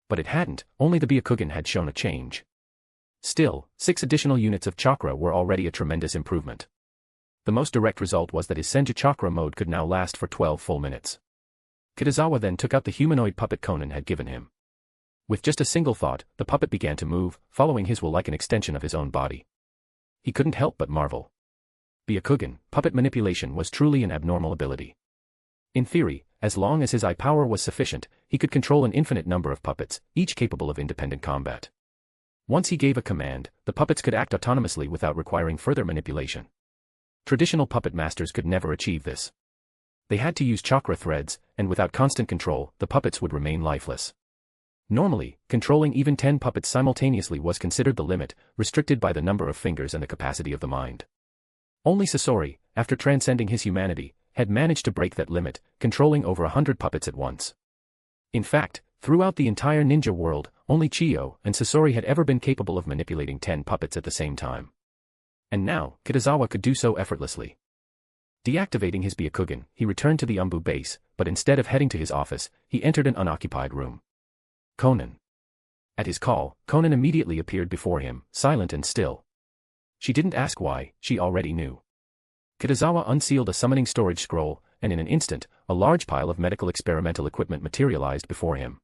But it hadn't, only the Byakugan had shown a change. Still, 6 additional units of chakra were already a tremendous improvement. The most direct result was that his Senju chakra mode could now last for 12 full minutes. Kitazawa then took out the humanoid puppet Konan had given him. With just a single thought, the puppet began to move, following his will like an extension of his own body. He couldn't help but marvel. Byakugan, puppet manipulation was truly an abnormal ability. In theory, as long as his eye power was sufficient, he could control an infinite number of puppets, each capable of independent combat. Once he gave a command, the puppets could act autonomously without requiring further manipulation. Traditional puppet masters could never achieve this. They had to use chakra threads, and without constant control, the puppets would remain lifeless. Normally, controlling even 10 puppets simultaneously was considered the limit, restricted by the number of fingers and the capacity of the mind. Only Sasori, after transcending his humanity, had managed to break that limit, controlling over 100 puppets at once. In fact, throughout the entire ninja world, only Chiyo and Sasori had ever been capable of manipulating 10 puppets at the same time. And now, Kitazawa could do so effortlessly. Deactivating his Byakugan, he returned to the ANBU base, but instead of heading to his office, he entered an unoccupied room. Konan. At his call, Konan immediately appeared before him, silent and still. She didn't ask why, she already knew. Kitazawa unsealed a summoning storage scroll, and in an instant, a large pile of medical experimental equipment materialized before him.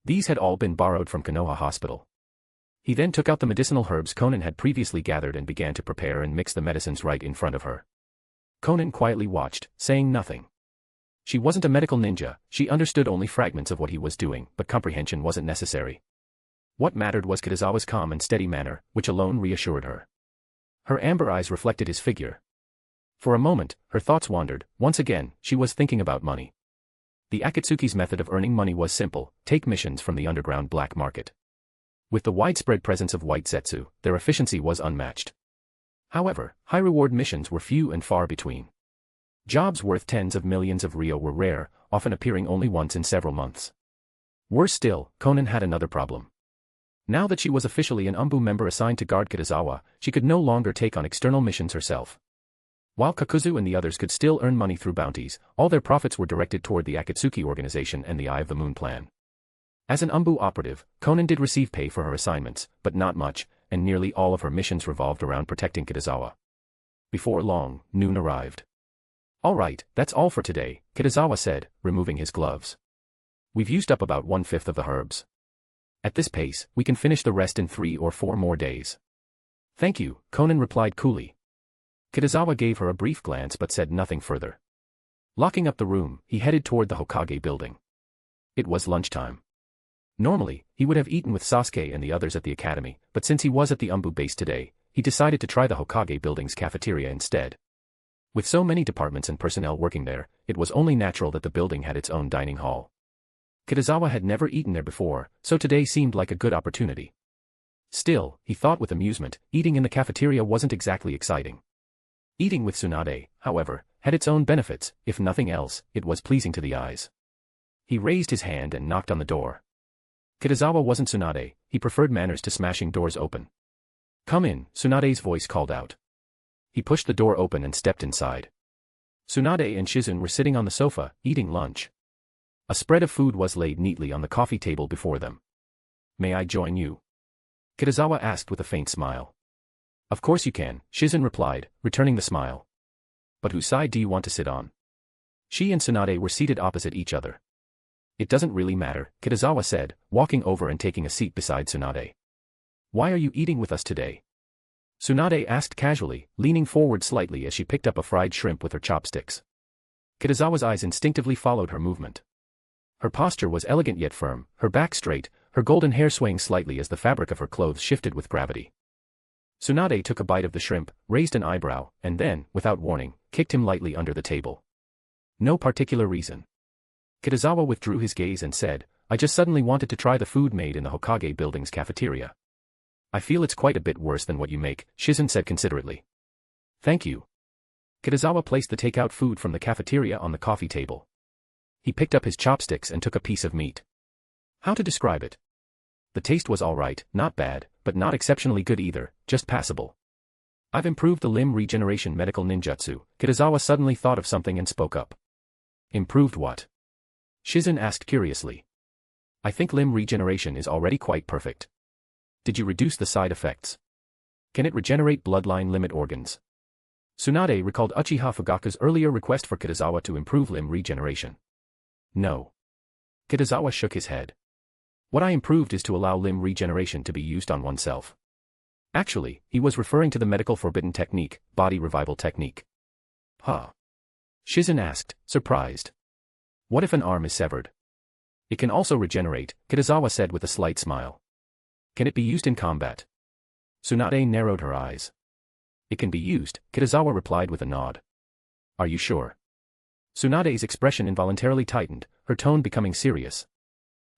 These had all been borrowed from Konoha Hospital. He then took out the medicinal herbs Konan had previously gathered and began to prepare and mix the medicines right in front of her. Conan quietly watched, saying nothing. She wasn't a medical ninja, she understood only fragments of what he was doing, but comprehension wasn't necessary. What mattered was Kitazawa's calm and steady manner, which alone reassured her. Her amber eyes reflected his figure. For a moment, her thoughts wandered. Once again, she was thinking about money. The Akatsuki's method of earning money was simple: take missions from the underground black market. With the widespread presence of white zetsu, their efficiency was unmatched. However, high-reward missions were few and far between. Jobs worth tens of millions of ryo were rare, often appearing only once in several months. Worse still, Conan had another problem. Now that she was officially an ANBU member assigned to guard Kitazawa, she could no longer take on external missions herself. While Kakuzu and the others could still earn money through bounties, all their profits were directed toward the Akatsuki organization and the Eye of the Moon plan. As an ANBU operative, Conan did receive pay for her assignments, but not much, and nearly all of her missions revolved around protecting Kitazawa. Before long, noon arrived. "All right, that's all for today," Kitazawa said, removing his gloves. "We've used up about 1/5 of the herbs. At this pace, we can finish the rest in 3 or 4 more days." "Thank you," Conan replied coolly. Kitazawa gave her a brief glance but said nothing further. Locking up the room, he headed toward the Hokage building. It was lunchtime. Normally, he would have eaten with Sasuke and the others at the academy, but since he was at the ANBU base today, he decided to try the Hokage building's cafeteria instead. With so many departments and personnel working there, it was only natural that the building had its own dining hall. Kitazawa had never eaten there before, so today seemed like a good opportunity. Still, he thought with amusement, eating in the cafeteria wasn't exactly exciting. Eating with Tsunade, however, had its own benefits. If nothing else, it was pleasing to the eyes. He raised his hand and knocked on the door. Kitazawa wasn't Tsunade, he preferred manners to smashing doors open. "Come in," Tsunade's voice called out. He pushed the door open and stepped inside. Tsunade and Hiruzen were sitting on the sofa, eating lunch. A spread of food was laid neatly on the coffee table before them. "May I join you?" Kitazawa asked with a faint smile. "Of course you can," Hiruzen replied, returning the smile. "But whose side do you want to sit on?" She and Tsunade were seated opposite each other. "It doesn't really matter," Kitazawa said, walking over and taking a seat beside Tsunade. "Why are you eating with us today?" Tsunade asked casually, leaning forward slightly as she picked up a fried shrimp with her chopsticks. Kitazawa's eyes instinctively followed her movement. Her posture was elegant yet firm, her back straight, her golden hair swaying slightly as the fabric of her clothes shifted with gravity. Tsunade took a bite of the shrimp, raised an eyebrow, and then, without warning, kicked him lightly under the table. "No particular reason." Kitazawa withdrew his gaze and said, "I just suddenly wanted to try the food made in the Hokage building's cafeteria." "I feel it's quite a bit worse than what you make," Hiruzen said considerately. "Thank you." Kitazawa placed the takeout food from the cafeteria on the coffee table. He picked up his chopsticks and took a piece of meat. How to describe it? The taste was alright, not bad, but not exceptionally good either, just passable. "I've improved the limb regeneration medical ninjutsu." Kitazawa suddenly thought of something and spoke up. "Improved what?" Hiruzen asked curiously. "I think limb regeneration is already quite perfect." "Did you reduce the side effects? Can it regenerate bloodline limit organs?" Tsunade recalled Uchiha Fugaku's earlier request for Kitazawa to improve limb regeneration. "No." Kitazawa shook his head. "What I improved is to allow limb regeneration to be used on oneself." Actually, he was referring to the medical forbidden technique, body revival technique. "Huh?" Hiruzen asked, surprised. "What if an arm is severed?" "It can also regenerate," Kitazawa said with a slight smile. "Can it be used in combat?" Tsunade narrowed her eyes. "It can be used," Kitazawa replied with a nod. "Are you sure?" Tsunade's expression involuntarily tightened, her tone becoming serious.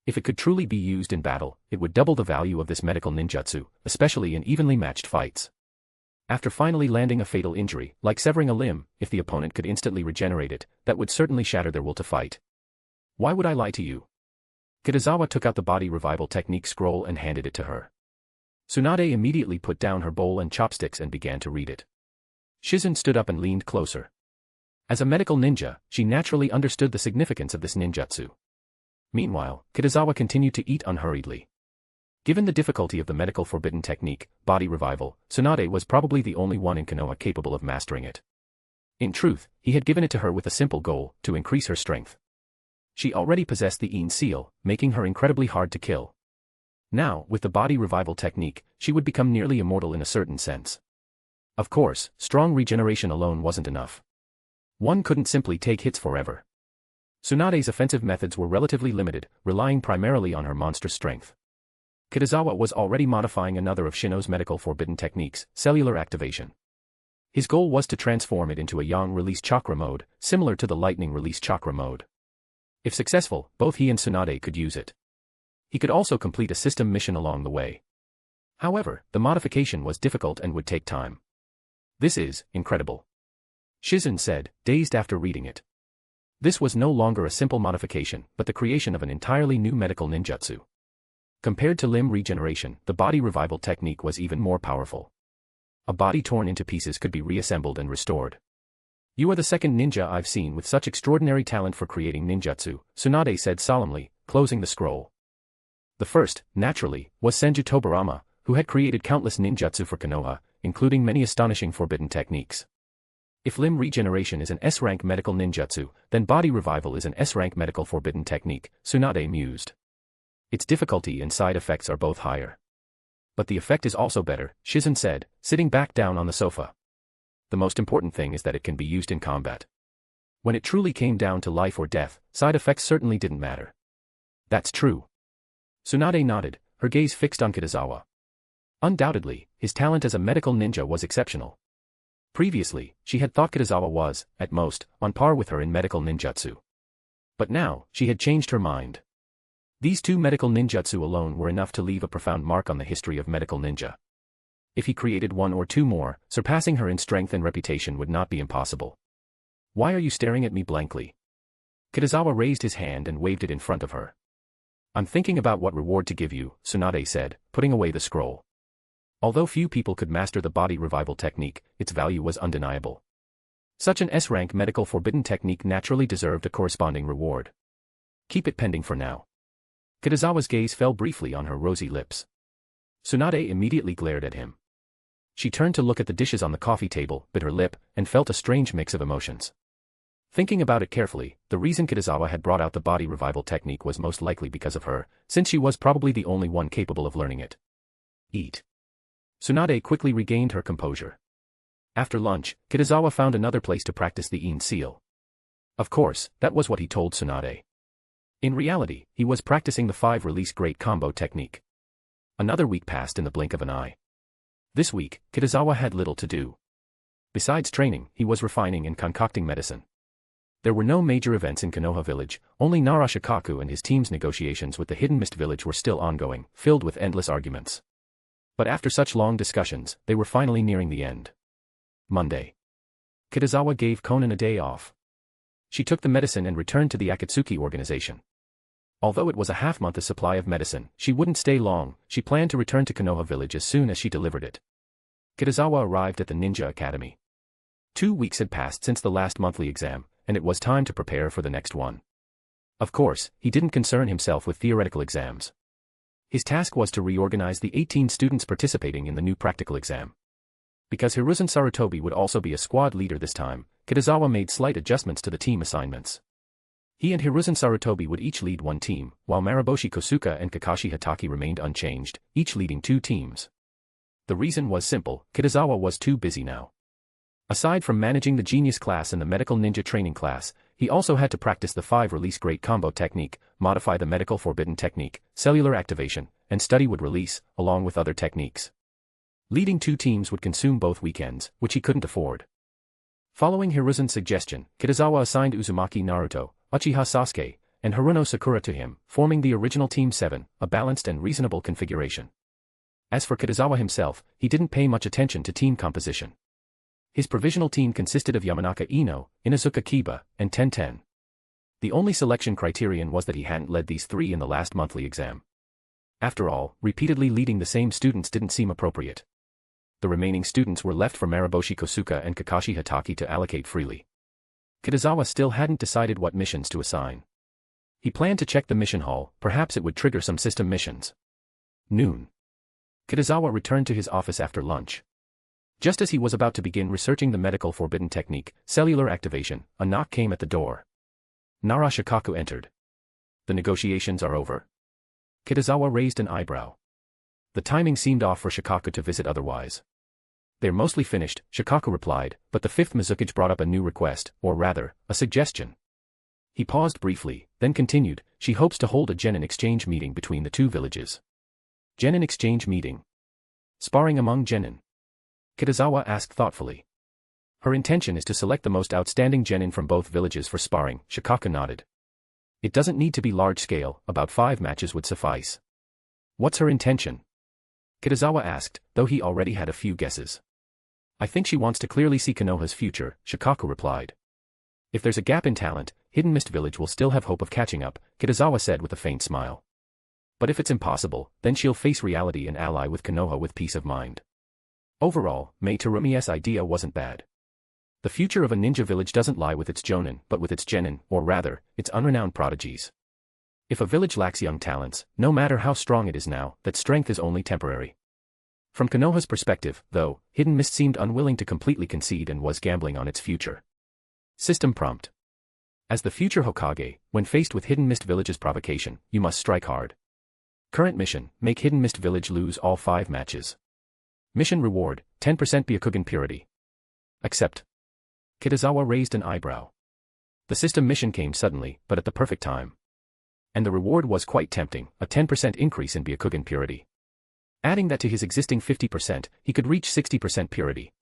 If it could truly be used in battle, it would double the value of this medical ninjutsu, especially in evenly matched fights. After finally landing a fatal injury, like severing a limb, if the opponent could instantly regenerate it, that would certainly shatter their will to fight. "Why would I lie to you?" Kitazawa took out the body revival technique scroll and handed it to her. Tsunade immediately put down her bowl and chopsticks and began to read it. Hiruzen stood up and leaned closer. As a medical ninja, she naturally understood the significance of this ninjutsu. Meanwhile, Kitazawa continued to eat unhurriedly. Given the difficulty of the medical forbidden technique, body revival, Tsunade was probably the only one in Konoha capable of mastering it. In truth, he had given it to her with a simple goal, to increase her strength. She already possessed the Ein seal, making her incredibly hard to kill. Now, with the body revival technique, she would become nearly immortal in a certain sense. Of course, strong regeneration alone wasn't enough. One couldn't simply take hits forever. Tsunade's offensive methods were relatively limited, relying primarily on her monstrous strength. Kitazawa was already modifying another of Shino's medical forbidden techniques, cellular activation. His goal was to transform it into a yang release chakra mode, similar to the lightning release chakra mode. If successful, both he and Tsunade could use it. He could also complete a system mission along the way. However, the modification was difficult and would take time. This is incredible, Hiruzen said, dazed after reading it. This was no longer a simple modification, but the creation of an entirely new medical ninjutsu. Compared to limb regeneration, the body revival technique was even more powerful. A body torn into pieces could be reassembled and restored. You are the second ninja I've seen with such extraordinary talent for creating ninjutsu, Tsunade said solemnly, closing the scroll. The first, naturally, was Senju Tobarama, who had created countless ninjutsu for Konoha, including many astonishing forbidden techniques. If limb regeneration is an S-rank medical ninjutsu, then body revival is an S-rank medical forbidden technique, Tsunade mused. Its difficulty and side effects are both higher. But the effect is also better, Hiruzen said, sitting back down on the sofa. The most important thing is that it can be used in combat. When it truly came down to life or death, side effects certainly didn't matter. That's true. Tsunade nodded, her gaze fixed on Kitazawa. Undoubtedly, his talent as a medical ninja was exceptional. Previously, she had thought Kitazawa was, at most, on par with her in medical ninjutsu. But now, she had changed her mind. These two medical ninjutsu alone were enough to leave a profound mark on the history of medical ninja. If he created one or two more, surpassing her in strength and reputation would not be impossible. Why are you staring at me blankly? Kitazawa raised his hand and waved it in front of her. I'm thinking about what reward to give you, Tsunade said, putting away the scroll. Although few people could master the body revival technique, its value was undeniable. Such an S-rank medical forbidden technique naturally deserved a corresponding reward. Keep it pending for now. Kitazawa's gaze fell briefly on her rosy lips. Tsunade immediately glared at him. She turned to look at the dishes on the coffee table, bit her lip, and felt a strange mix of emotions. Thinking about it carefully, the reason Kitazawa had brought out the body revival technique was most likely because of her, since she was probably the only one capable of learning it. Eat. Tsunade quickly regained her composure. After lunch, Kitazawa found another place to practice the Yin seal. Of course, that was what he told Tsunade. In reality, he was practicing the 5-release great combo technique. Another week passed in the blink of an eye. This week, Kitazawa had little to do. Besides training, he was refining and concocting medicine. There were no major events in Konoha village, only Narashikaku and his team's negotiations with the Hidden Mist village were still ongoing, filled with endless arguments. But after such long discussions, they were finally nearing the end. Monday. Kitazawa gave Konan a day off. She took the medicine and returned to the Akatsuki organization. Although it was a half-month supply of medicine, she wouldn't stay long. She planned to return to Konoha village as soon as she delivered it. Kitazawa arrived at the Ninja Academy. 2 weeks had passed since the last monthly exam, and it was time to prepare for the next one. Of course, he didn't concern himself with theoretical exams. His task was to reorganize the 18 students participating in the new practical exam. Because Hiruzen Sarutobi would also be a squad leader this time, Kitazawa made slight adjustments to the team assignments. He and Hiruzen Sarutobi would each lead one team, while Mariboshi Kosuka and Kakashi Hatake remained unchanged, each leading 2 teams. The reason was simple, Kitazawa was too busy now. Aside from managing the genius class and the medical ninja training class, he also had to practice the 5-release great combo technique, modify the medical forbidden technique, cellular activation, and study would release, along with other techniques. Leading 2 teams would consume both weekends, which he couldn't afford. Following Hiruzen's suggestion, Kitazawa assigned Uzumaki Naruto, Uchiha Sasuke, and Haruno Sakura to him, forming the original Team 7, a balanced and reasonable configuration. As for Kitazawa himself, he didn't pay much attention to team composition. His provisional team consisted of Yamanaka Ino, Inuzuka Kiba, and Tenten. The only selection criterion was that he hadn't led these 3 in the last monthly exam. After all, repeatedly leading the same students didn't seem appropriate. The remaining students were left for Mariboshi Kosuka and Kakashi Hatake to allocate freely. Kitazawa still hadn't decided what missions to assign. He planned to check the mission hall, perhaps it would trigger some system missions. Noon. Kitazawa returned to his office after lunch. Just as he was about to begin researching the medical forbidden technique, cellular activation, a knock came at the door. Narashikaku entered. The negotiations are over. Kitazawa raised an eyebrow. The timing seemed off for Shikaku to visit otherwise. They're mostly finished, Shikaku replied, but the fifth Mizukage brought up a new request, or rather, a suggestion. He paused briefly, then continued, she hopes to hold a genin exchange meeting between the two villages. Genin exchange meeting. Sparring among genin. Kitazawa asked thoughtfully. Her intention is to select the most outstanding genin from both villages for sparring, Shikaku nodded. It doesn't need to be large-scale, about 5 matches would suffice. What's her intention? Kitazawa asked, though he already had a few guesses. I think she wants to clearly see Konoha's future, Shikaku replied. If there's a gap in talent, Hidden Mist Village will still have hope of catching up, Kitazawa said with a faint smile. But if it's impossible, then she'll face reality and ally with Konoha with peace of mind. Overall, Mei Terumi's idea wasn't bad. The future of a ninja village doesn't lie with its jonin, but with its genin, or rather, its unrenowned prodigies. If a village lacks young talents, no matter how strong it is now, that strength is only temporary. From Konoha's perspective, though, Hidden Mist seemed unwilling to completely concede and was gambling on its future. System prompt. As the future Hokage, when faced with Hidden Mist Village's provocation, you must strike hard. Current mission, make Hidden Mist Village lose all 5 matches. Mission reward, 10% Byakugan purity. Accept. Kitazawa raised an eyebrow. The system mission came suddenly, but at the perfect time. And the reward was quite tempting, a 10% increase in Byakugan purity. Adding that to his existing 50%, he could reach 60% purity.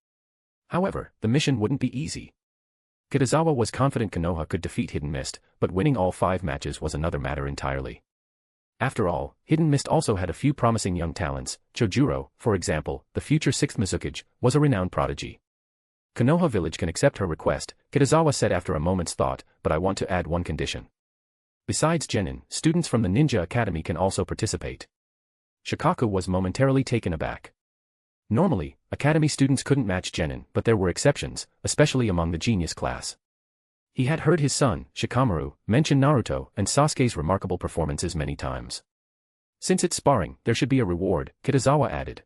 However, the mission wouldn't be easy. Kitazawa was confident Konoha could defeat Hidden Mist, but winning all 5 matches was another matter entirely. After all, Hidden Mist also had a few promising young talents. Chojuro, for example, the future 6th Mizukage, was a renowned prodigy. Konoha Village can accept her request, Kitazawa said after a moment's thought, but I want to add one condition. Besides genin, students from the Ninja Academy can also participate. Shikaku was momentarily taken aback. Normally, Academy students couldn't match genin, but there were exceptions, especially among the genius class. He had heard his son, Shikamaru, mention Naruto and Sasuke's remarkable performances many times. Since it's sparring, there should be a reward, Kitazawa added.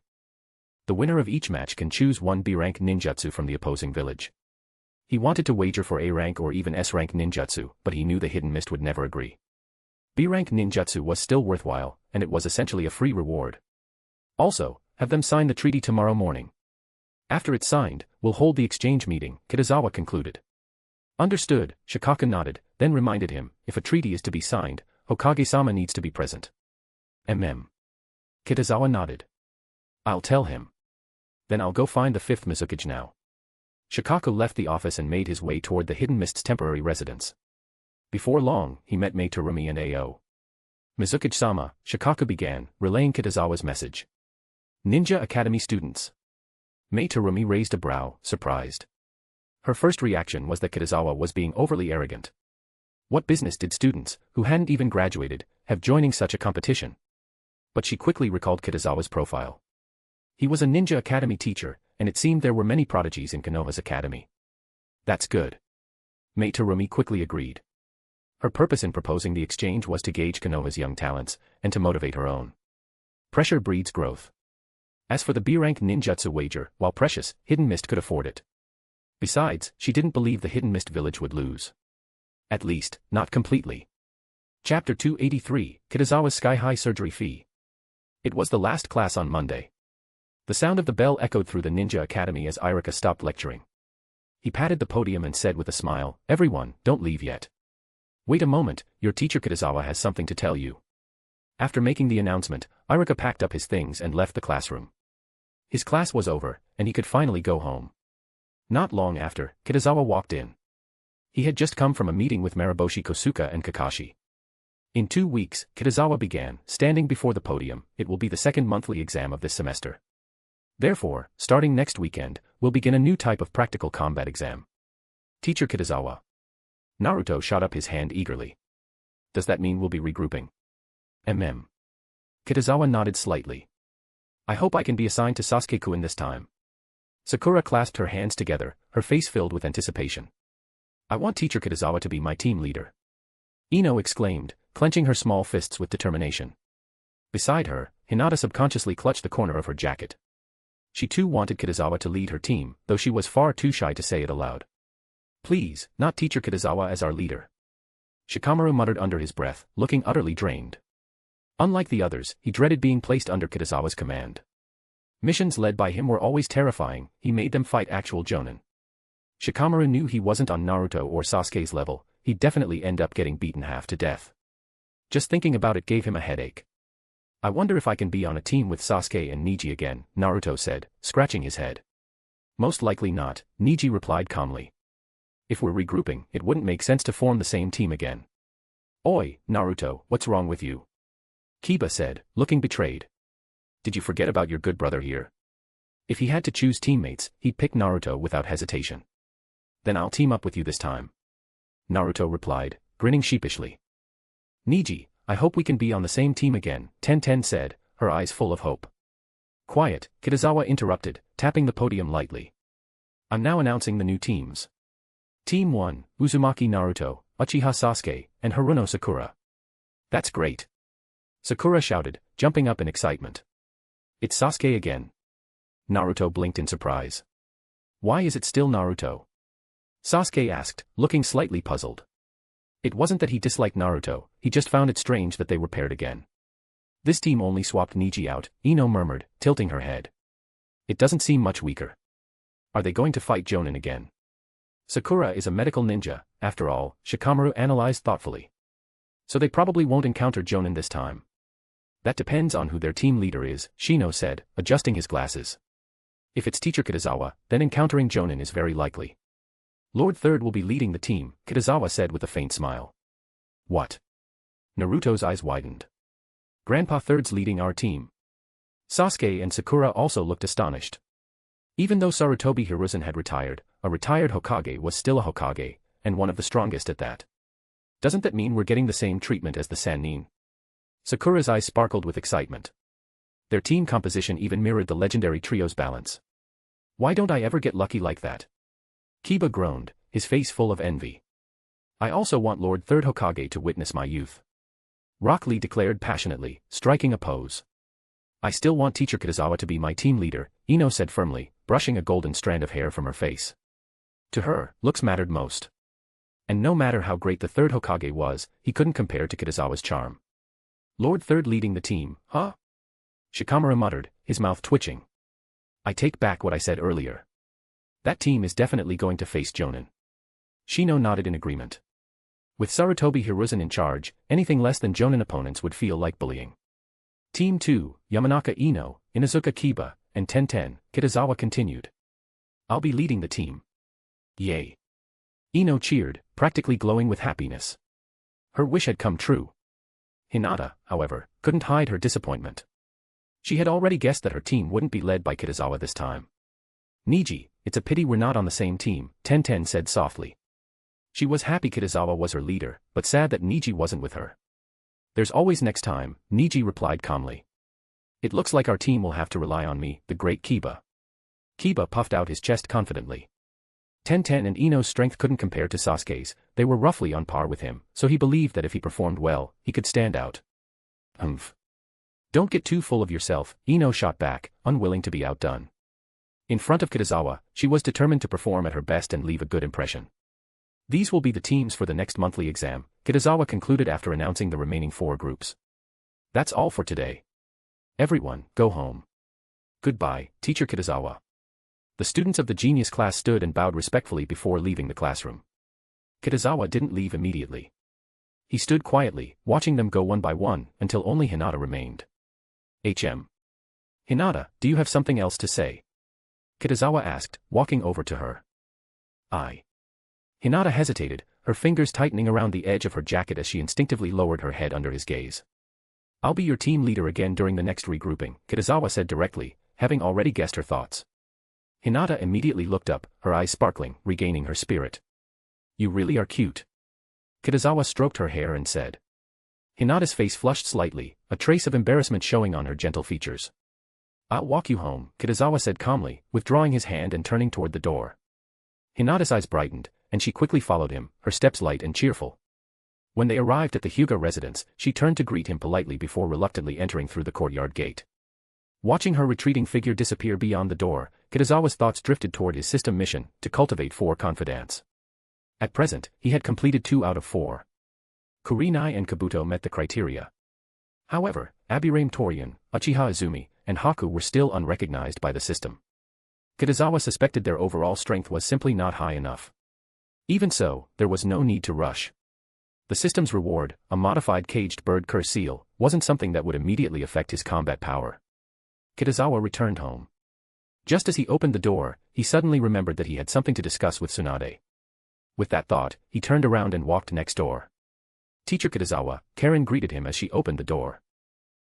The winner of each match can choose one B-rank ninjutsu from the opposing village. He wanted to wager for A-rank or even S-rank ninjutsu, but he knew the Hidden Mist would never agree. B-rank ninjutsu was still worthwhile, and it was essentially a free reward. Also, have them sign the treaty tomorrow morning. After it's signed, we'll hold the exchange meeting, Kitazawa concluded. Understood, Shikaku nodded, then reminded him, if a treaty is to be signed, Hokage-sama needs to be present. Kitazawa nodded. I'll tell him. Then I'll go find the 5th Mizukage now. Shikaku left the office and made his way toward the Hidden Mist's temporary residence. Before long, he met Mei Terumi and A.O. Mizukage-sama, Shikaku began, relaying Kitazawa's message. Ninja Academy students. Mei Terumi raised a brow, surprised. Her first reaction was that Kitazawa was being overly arrogant. What business did students, who hadn't even graduated, have joining such a competition? But she quickly recalled Kitazawa's profile. He was a Ninja Academy teacher, and it seemed there were many prodigies in Konoha's academy. That's good. Mei Terumi quickly agreed. Her purpose in proposing the exchange was to gauge Konoha's young talents, and to motivate her own. Pressure breeds growth. As for the B-rank ninjutsu wager, while precious, Hidden Mist could afford it. Besides, she didn't believe the Hidden Mist Village would lose. At least, not completely. Chapter 283, Kitazawa's Sky-High Surgery Fee. It was the last class on Monday. The sound of the bell echoed through the Ninja Academy as Irika stopped lecturing. He patted the podium and said with a smile, "Everyone, don't leave yet. Wait a moment, your teacher Kitazawa has something to tell you." After making the announcement, Irika packed up his things and left the classroom. His class was over, and he could finally go home. Not long after, Kitazawa walked in. He had just come from a meeting with Mariboshi Kosuka and Kakashi. In 2 weeks, Kitazawa began, standing before the podium. It will be the 2nd monthly exam of this semester. Therefore, starting next weekend, we'll begin a new type of practical combat exam. Teacher Kitazawa. Naruto shot up his hand eagerly. Does that mean we'll be regrouping? Kitazawa nodded slightly. I hope I can be assigned to Sasuke-kun this time. Sakura clasped her hands together, her face filled with anticipation. I want Teacher Kitazawa to be my team leader. Ino exclaimed, clenching her small fists with determination. Beside her, Hinata subconsciously clutched the corner of her jacket. She too wanted Kitazawa to lead her team, though she was far too shy to say it aloud. Please, not Teacher Kitazawa as our leader. Shikamaru muttered under his breath, looking utterly drained. Unlike the others, he dreaded being placed under Kitazawa's command. Missions led by him were always terrifying, he made them fight actual Jonin. Shikamaru knew he wasn't on Naruto or Sasuke's level, he'd definitely end up getting beaten half to death. Just thinking about it gave him a headache. I wonder if I can be on a team with Sasuke and Neji again, Naruto said, scratching his head. Most likely not, Neji replied calmly. If we're regrouping, it wouldn't make sense to form the same team again. Oi, Naruto, what's wrong with you? Kiba said, looking betrayed. Did you forget about your good brother here? If he had to choose teammates, he'd pick Naruto without hesitation. Then I'll team up with you this time. Naruto replied, grinning sheepishly. Neji, I hope we can be on the same team again, Tenten said, her eyes full of hope. Quiet, Kitazawa interrupted, tapping the podium lightly. I'm now announcing the new teams. Team 1, Uzumaki Naruto, Uchiha Sasuke, and Haruno Sakura. That's great. Sakura shouted, jumping up in excitement. It's Sasuke again. Naruto blinked in surprise. Why is it still Naruto? Sasuke asked, looking slightly puzzled. It wasn't that he disliked Naruto, he just found it strange that they were paired again. This team only swapped Neji out, Ino murmured, tilting her head. It doesn't seem much weaker. Are they going to fight Jonin again? Sakura is a medical ninja, after all, Shikamaru analyzed thoughtfully. So they probably won't encounter Jonin this time. That depends on who their team leader is, Shino said, adjusting his glasses. If it's Teacher Kitazawa, then encountering Jonin is very likely. Lord Third will be leading the team, Kitazawa said with a faint smile. What? Naruto's eyes widened. Grandpa Third's leading our team. Sasuke and Sakura also looked astonished. Even though Sarutobi Hiruzen had retired, a retired Hokage was still a Hokage, and one of the strongest at that. Doesn't that mean we're getting the same treatment as the Sannin? Sakura's eyes sparkled with excitement. Their team composition even mirrored the legendary trio's balance. Why don't I ever get lucky like that? Kiba groaned, his face full of envy. I also want Lord Third Hokage to witness my youth. Rock Lee declared passionately, striking a pose. I still want Teacher Kitazawa to be my team leader, Ino said firmly, brushing a golden strand of hair from her face. To her, looks mattered most. And no matter how great the third Hokage was, he couldn't compare to Kitazawa's charm. Lord Third leading the team, huh? Shikamaru muttered, his mouth twitching. I take back what I said earlier. That team is definitely going to face Jonin. Shino nodded in agreement. With Sarutobi Hiruzen in charge, anything less than Jonin opponents would feel like bullying. Team 2, Yamanaka Ino, Inuzuka Kiba, and Tenten, Kitazawa continued. I'll be leading the team. Yay. Ino cheered, practically glowing with happiness. Her wish had come true. Hinata, however, couldn't hide her disappointment. She had already guessed that her team wouldn't be led by Kitazawa this time. Neji, it's a pity we're not on the same team, Tenten said softly. She was happy Kitazawa was her leader, but sad that Neji wasn't with her. There's always next time, Neji replied calmly. It looks like our team will have to rely on me, the great Kiba. Kiba puffed out his chest confidently. Tenten and Ino's strength couldn't compare to Sasuke's, they were roughly on par with him, so he believed that if he performed well, he could stand out. Humph. Don't get too full of yourself, Ino shot back, unwilling to be outdone. In front of Kitazawa, she was determined to perform at her best and leave a good impression. These will be the teams for the next monthly exam, Kitazawa concluded after announcing the remaining 4 groups. That's all for today. Everyone, go home. Goodbye, Teacher Kitazawa. The students of the genius class stood and bowed respectfully before leaving the classroom. Kitazawa didn't leave immediately. He stood quietly, watching them go one by one, until only Hinata remained. Hinata, do you have something else to say? Kitazawa asked, walking over to her. Hinata hesitated, her fingers tightening around the edge of her jacket as she instinctively lowered her head under his gaze. I'll be your team leader again during the next regrouping, Kitazawa said directly, having already guessed her thoughts. Hinata immediately looked up, her eyes sparkling, regaining her spirit. You really are cute. Kitazawa stroked her hair and said. Hinata's face flushed slightly, a trace of embarrassment showing on her gentle features. I'll walk you home, Kitazawa said calmly, withdrawing his hand and turning toward the door. Hinata's eyes brightened, and she quickly followed him, her steps light and cheerful. When they arrived at the Hyuga residence, she turned to greet him politely before reluctantly entering through the courtyard gate. Watching her retreating figure disappear beyond the door, Kitazawa's thoughts drifted toward his system mission, to cultivate 4 confidants. At present, he had completed 2 out of 4. Kurenai and Kabuto met the criteria. However, Abirame Torian, Uchiha Izumi, and Haku were still unrecognized by the system. Kitazawa suspected their overall strength was simply not high enough. Even so, there was no need to rush. The system's reward, a modified caged bird curse seal, wasn't something that would immediately affect his combat power. Kitazawa returned home. Just as he opened the door, he suddenly remembered that he had something to discuss with Tsunade. With that thought, he turned around and walked next door. Teacher Kitazawa, Karen greeted him as she opened the door.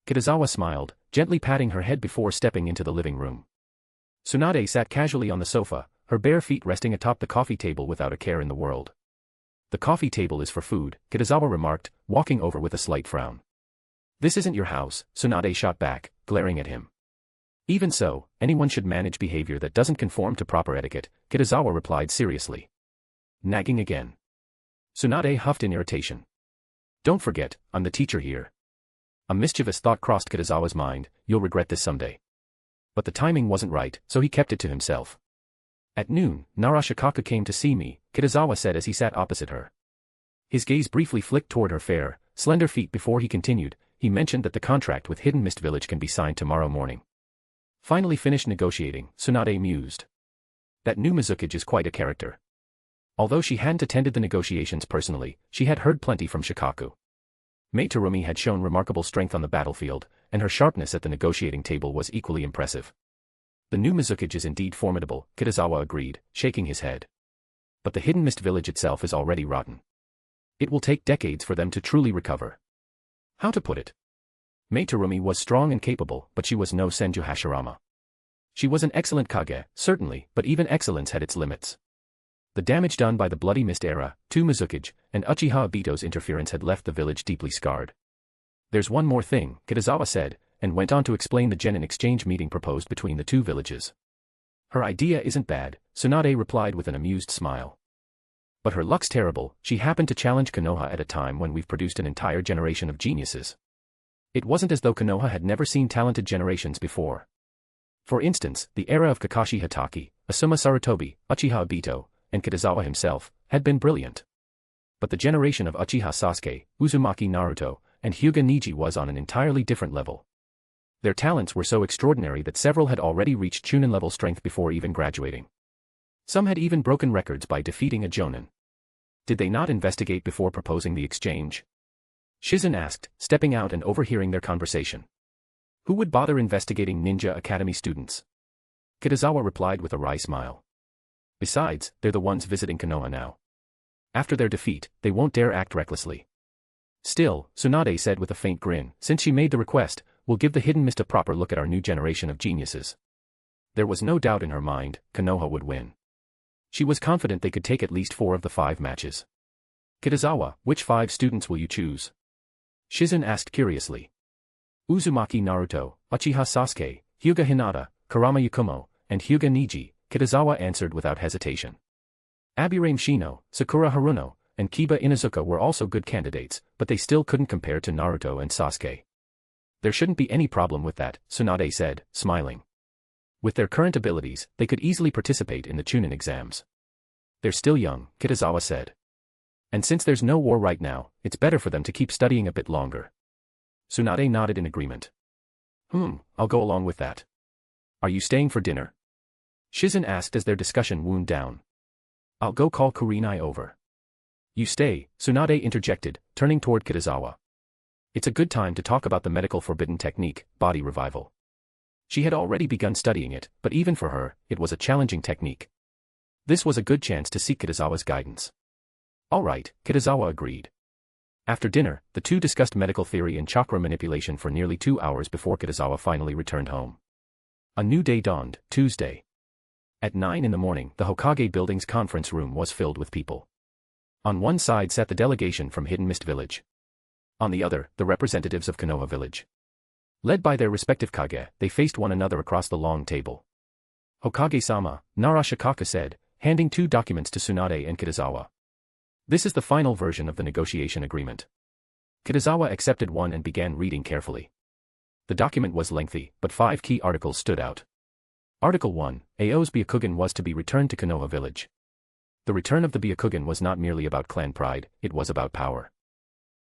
Kitazawa smiled, gently patting her head before stepping into the living room. Tsunade sat casually on the sofa, her bare feet resting atop the coffee table without a care in the world. The coffee table is for food, Kitazawa remarked, walking over with a slight frown. This isn't your house, Tsunade shot back, glaring at him. Even so, anyone should manage behavior that doesn't conform to proper etiquette, Kitazawa replied seriously. Nagging again. Tsunade huffed in irritation. Don't forget, I'm the teacher here. A mischievous thought crossed Kitazawa's mind, you'll regret this someday. But the timing wasn't right, so he kept it to himself. At noon, Narashikaka came to see me, Kitazawa said as he sat opposite her. His gaze briefly flicked toward her fair, slender feet before he continued. He mentioned that the contract with Hidden Mist Village can be signed tomorrow morning. Finally finished negotiating, Tsunade mused. That new Mizukage is quite a character. Although she hadn't attended the negotiations personally, she had heard plenty from Shikaku. Mei Terumi had shown remarkable strength on the battlefield, and her sharpness at the negotiating table was equally impressive. The new Mizukage is indeed formidable, Kitazawa agreed, shaking his head. But the Hidden Mist Village itself is already rotten. It will take decades for them to truly recover. How to put it? Mei Terumi was strong and capable, but she was no Senju Hashirama. She was an excellent Kage, certainly, but even excellence had its limits. The damage done by the Bloody Mist era, 2 Mizukage, and Uchiha Obito's interference had left the village deeply scarred. There's one more thing, Kitazawa said, and went on to explain the genin exchange meeting proposed between the two villages. Her idea isn't bad, Tsunade replied with an amused smile. But her luck's terrible, she happened to challenge Konoha at a time when we've produced an entire generation of geniuses. It wasn't as though Konoha had never seen talented generations before. For instance, the era of Kakashi Hatake, Asuma Sarutobi, Uchiha Obito, and Kitazawa himself, had been brilliant. But the generation of Uchiha Sasuke, Uzumaki Naruto, and Hyuga Neji was on an entirely different level. Their talents were so extraordinary that several had already reached Chunin level strength before even graduating. Some had even broken records by defeating a Jonin. Did they not investigate before proposing the exchange? Shizen asked, stepping out and overhearing their conversation. Who would bother investigating Ninja Academy students? Kitazawa replied with a wry smile. Besides, they're the ones visiting Konoha now. After their defeat, they won't dare act recklessly. Still, Tsunade said with a faint grin, since she made the request, we'll give the Hidden Mist a proper look at our new generation of geniuses. There was no doubt in her mind, Konoha would win. She was confident they could take at least 4 of the 5 matches. Kitazawa, which 5 students will you choose? Shizen asked curiously. Uzumaki Naruto, Uchiha Sasuke, Hyuga Hinata, Kurama Yakumo, and Hyuga Neji, Kitazawa answered without hesitation. Aburame Shino, Sakura Haruno, and Kiba Inuzuka were also good candidates, but they still couldn't compare to Naruto and Sasuke. There shouldn't be any problem with that, Tsunade said, smiling. With their current abilities, they could easily participate in the Chunin exams. They're still young, Kitazawa said. And since there's no war right now, it's better for them to keep studying a bit longer. Tsunade nodded in agreement. I'll go along with that. Are you staying for dinner? Shizen asked as their discussion wound down. I'll go call Kurenai over. You stay, Tsunade interjected, turning toward Kitazawa. It's a good time to talk about the medical forbidden technique, body revival. She had already begun studying it, but even for her, it was a challenging technique. This was a good chance to seek Kitazawa's guidance. All right, Kitazawa agreed. After dinner, the two discussed medical theory and chakra manipulation for nearly 2 hours before Kitazawa finally returned home. A new day dawned, Tuesday. At 9 in the morning, the Hokage building's conference room was filled with people. On one side sat the delegation from Hidden Mist Village. On the other, the representatives of Konoha Village. Led by their respective Kage, they faced one another across the long table. Hokage-sama, Narashikaka said, handing 2 documents to Tsunade and Kitazawa. This is the final version of the negotiation agreement. Kitazawa accepted one and began reading carefully. The document was lengthy, but 5 key articles stood out. Article 1, Ao's Byakugan was to be returned to Konoha Village. The return of the Byakugan was not merely about clan pride, it was about power.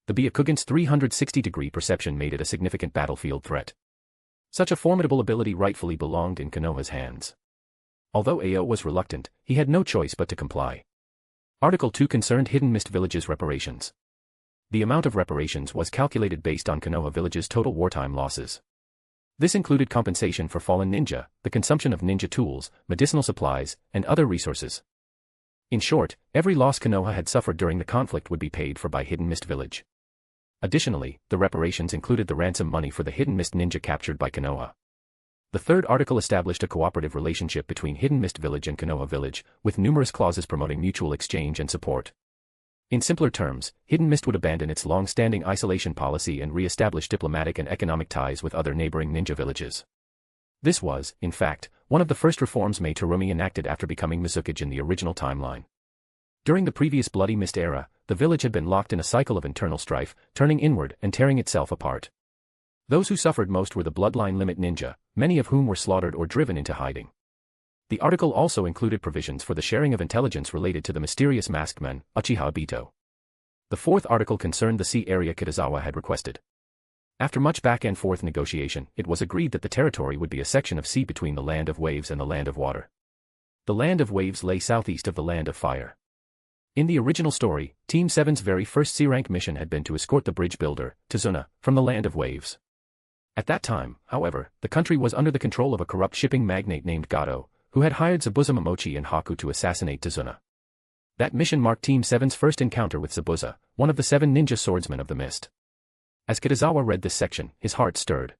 The Byakugan's 360-degree perception made it a significant battlefield threat. Such a formidable ability rightfully belonged in Konoha's hands. Although Ao was reluctant, he had no choice but to comply. Article 2 concerned Hidden Mist Village's reparations. The amount of reparations was calculated based on Konoha Village's total wartime losses. This included compensation for fallen ninja, the consumption of ninja tools, medicinal supplies, and other resources. In short, every loss Konoha had suffered during the conflict would be paid for by Hidden Mist Village. Additionally, the reparations included the ransom money for the Hidden Mist ninja captured by Konoha. The third article established a cooperative relationship between Hidden Mist Village and Konoha Village, with numerous clauses promoting mutual exchange and support. In simpler terms, Hidden Mist would abandon its long-standing isolation policy and re-establish diplomatic and economic ties with other neighboring ninja villages. This was, in fact, one of the first reforms Mai Terumi enacted after becoming Mizukage in the original timeline. During the previous Bloody Mist era, the village had been locked in a cycle of internal strife, turning inward and tearing itself apart. Those who suffered most were the bloodline limit ninja, many of whom were slaughtered or driven into hiding. The article also included provisions for the sharing of intelligence related to the mysterious masked men, Uchiha Obito. The fourth article concerned the sea area Kitazawa had requested. After much back-and-forth negotiation, it was agreed that the territory would be a section of sea between the Land of Waves and the Land of Water. The Land of Waves lay southeast of the Land of Fire. In the original story, Team 7's very first C-rank mission had been to escort the bridge builder, Tazuna, from the Land of Waves. At that time, however, the country was under the control of a corrupt shipping magnate named Gato, who had hired Zabuza Momochi and Haku to assassinate Tazuna. That mission marked Team 7's first encounter with Zabuza, one of the 7 ninja swordsmen of the mist. As Kitazawa read this section, his heart stirred.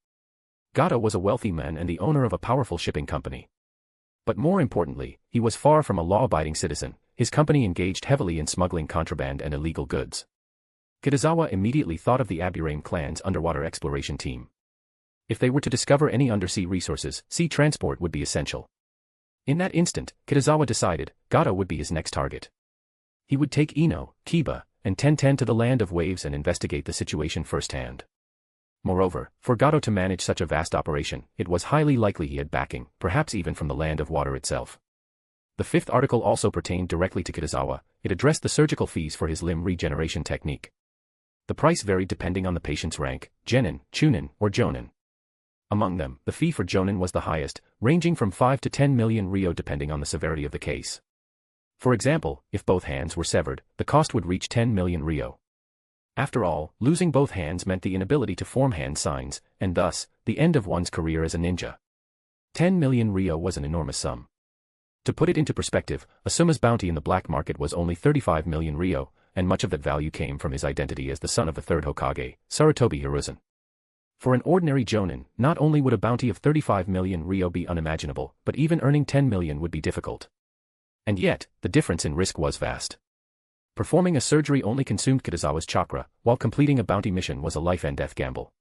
Gato was a wealthy man and the owner of a powerful shipping company. But more importantly, he was far from a law-abiding citizen. His company engaged heavily in smuggling contraband and illegal goods. Kitazawa immediately thought of the Aburame clan's underwater exploration team. If they were to discover any undersea resources, sea transport would be essential. In that instant, Kitazawa decided, Gato would be his next target. He would take Ino, Kiba, and Tenten to the Land of Waves and investigate the situation firsthand. Moreover, for Gato to manage such a vast operation, it was highly likely he had backing, perhaps even from the Land of Water itself. The fifth article also pertained directly to Kitazawa. It addressed the surgical fees for his limb regeneration technique. The price varied depending on the patient's rank, genin, chunin, or jonin. Among them, the fee for Jonin was the highest, ranging from 5 to 10 million ryo depending on the severity of the case. For example, if both hands were severed, the cost would reach 10 million ryo. After all, losing both hands meant the inability to form hand signs, and thus, the end of one's career as a ninja. 10 million ryo was an enormous sum. To put it into perspective, Asuma's bounty in the black market was only 35 million ryo, and much of that value came from his identity as the son of the third Hokage, Sarutobi Hiruzen. For an ordinary Jonin, not only would a bounty of 35 million ryo be unimaginable, but even earning 10 million would be difficult. And yet, the difference in risk was vast. Performing a surgery only consumed Kitazawa's chakra, while completing a bounty mission was a life-and-death gamble.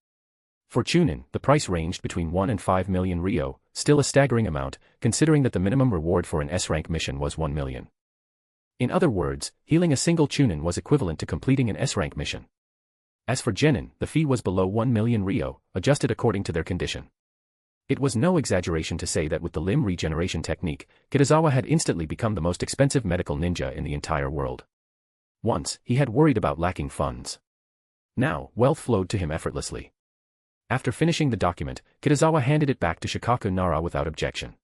For Chunin, the price ranged between 1 and 5 million ryo, still a staggering amount, considering that the minimum reward for an S-rank mission was 1 million. In other words, healing a single Chunin was equivalent to completing an S-rank mission. As for genin, the fee was below 1 million ryo, adjusted according to their condition. It was no exaggeration to say that with the limb regeneration technique, Kitazawa had instantly become the most expensive medical ninja in the entire world. Once, he had worried about lacking funds. Now, wealth flowed to him effortlessly. After finishing the document, Kitazawa handed it back to Shikaku Nara without objection.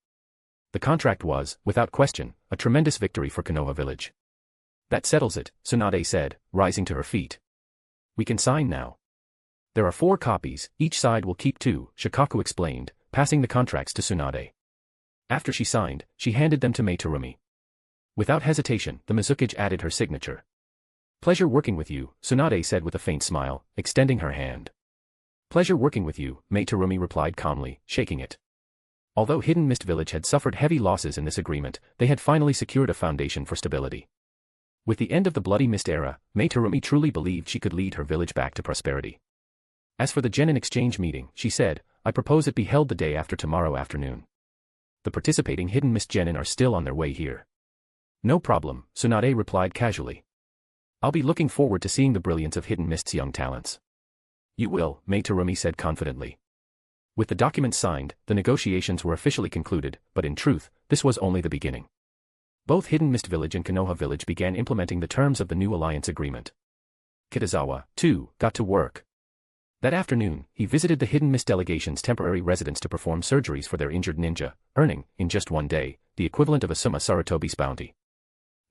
The contract was, without question, a tremendous victory for Konoha Village. That settles it, Tsunade said, rising to her feet. We can sign now. There are 4 copies, each side will keep 2, Shikaku explained, passing the contracts to Tsunade. After she signed, she handed them to Mai Terumi. Without hesitation, the Mizukage added her signature. Pleasure working with you, Tsunade said with a faint smile, extending her hand. Pleasure working with you, Mai Terumi replied calmly, shaking it. Although Hidden Mist Village had suffered heavy losses in this agreement, they had finally secured a foundation for stability. With the end of the Bloody Mist era, Mai Terumi truly believed she could lead her village back to prosperity. As for the genin exchange meeting, she said, I propose it be held the day after tomorrow afternoon. The participating Hidden Mist genin are still on their way here. No problem, Tsunade replied casually. I'll be looking forward to seeing the brilliance of Hidden Mist's young talents. You will, Mai Terumi said confidently. With the documents signed, the negotiations were officially concluded, but in truth, this was only the beginning. Both Hidden Mist Village and Konoha Village began implementing the terms of the new alliance agreement. Kitazawa, too, got to work. That afternoon, he visited the Hidden Mist delegation's temporary residence to perform surgeries for their injured ninja, earning, in just one day, the equivalent of a summa Sarutobi's bounty.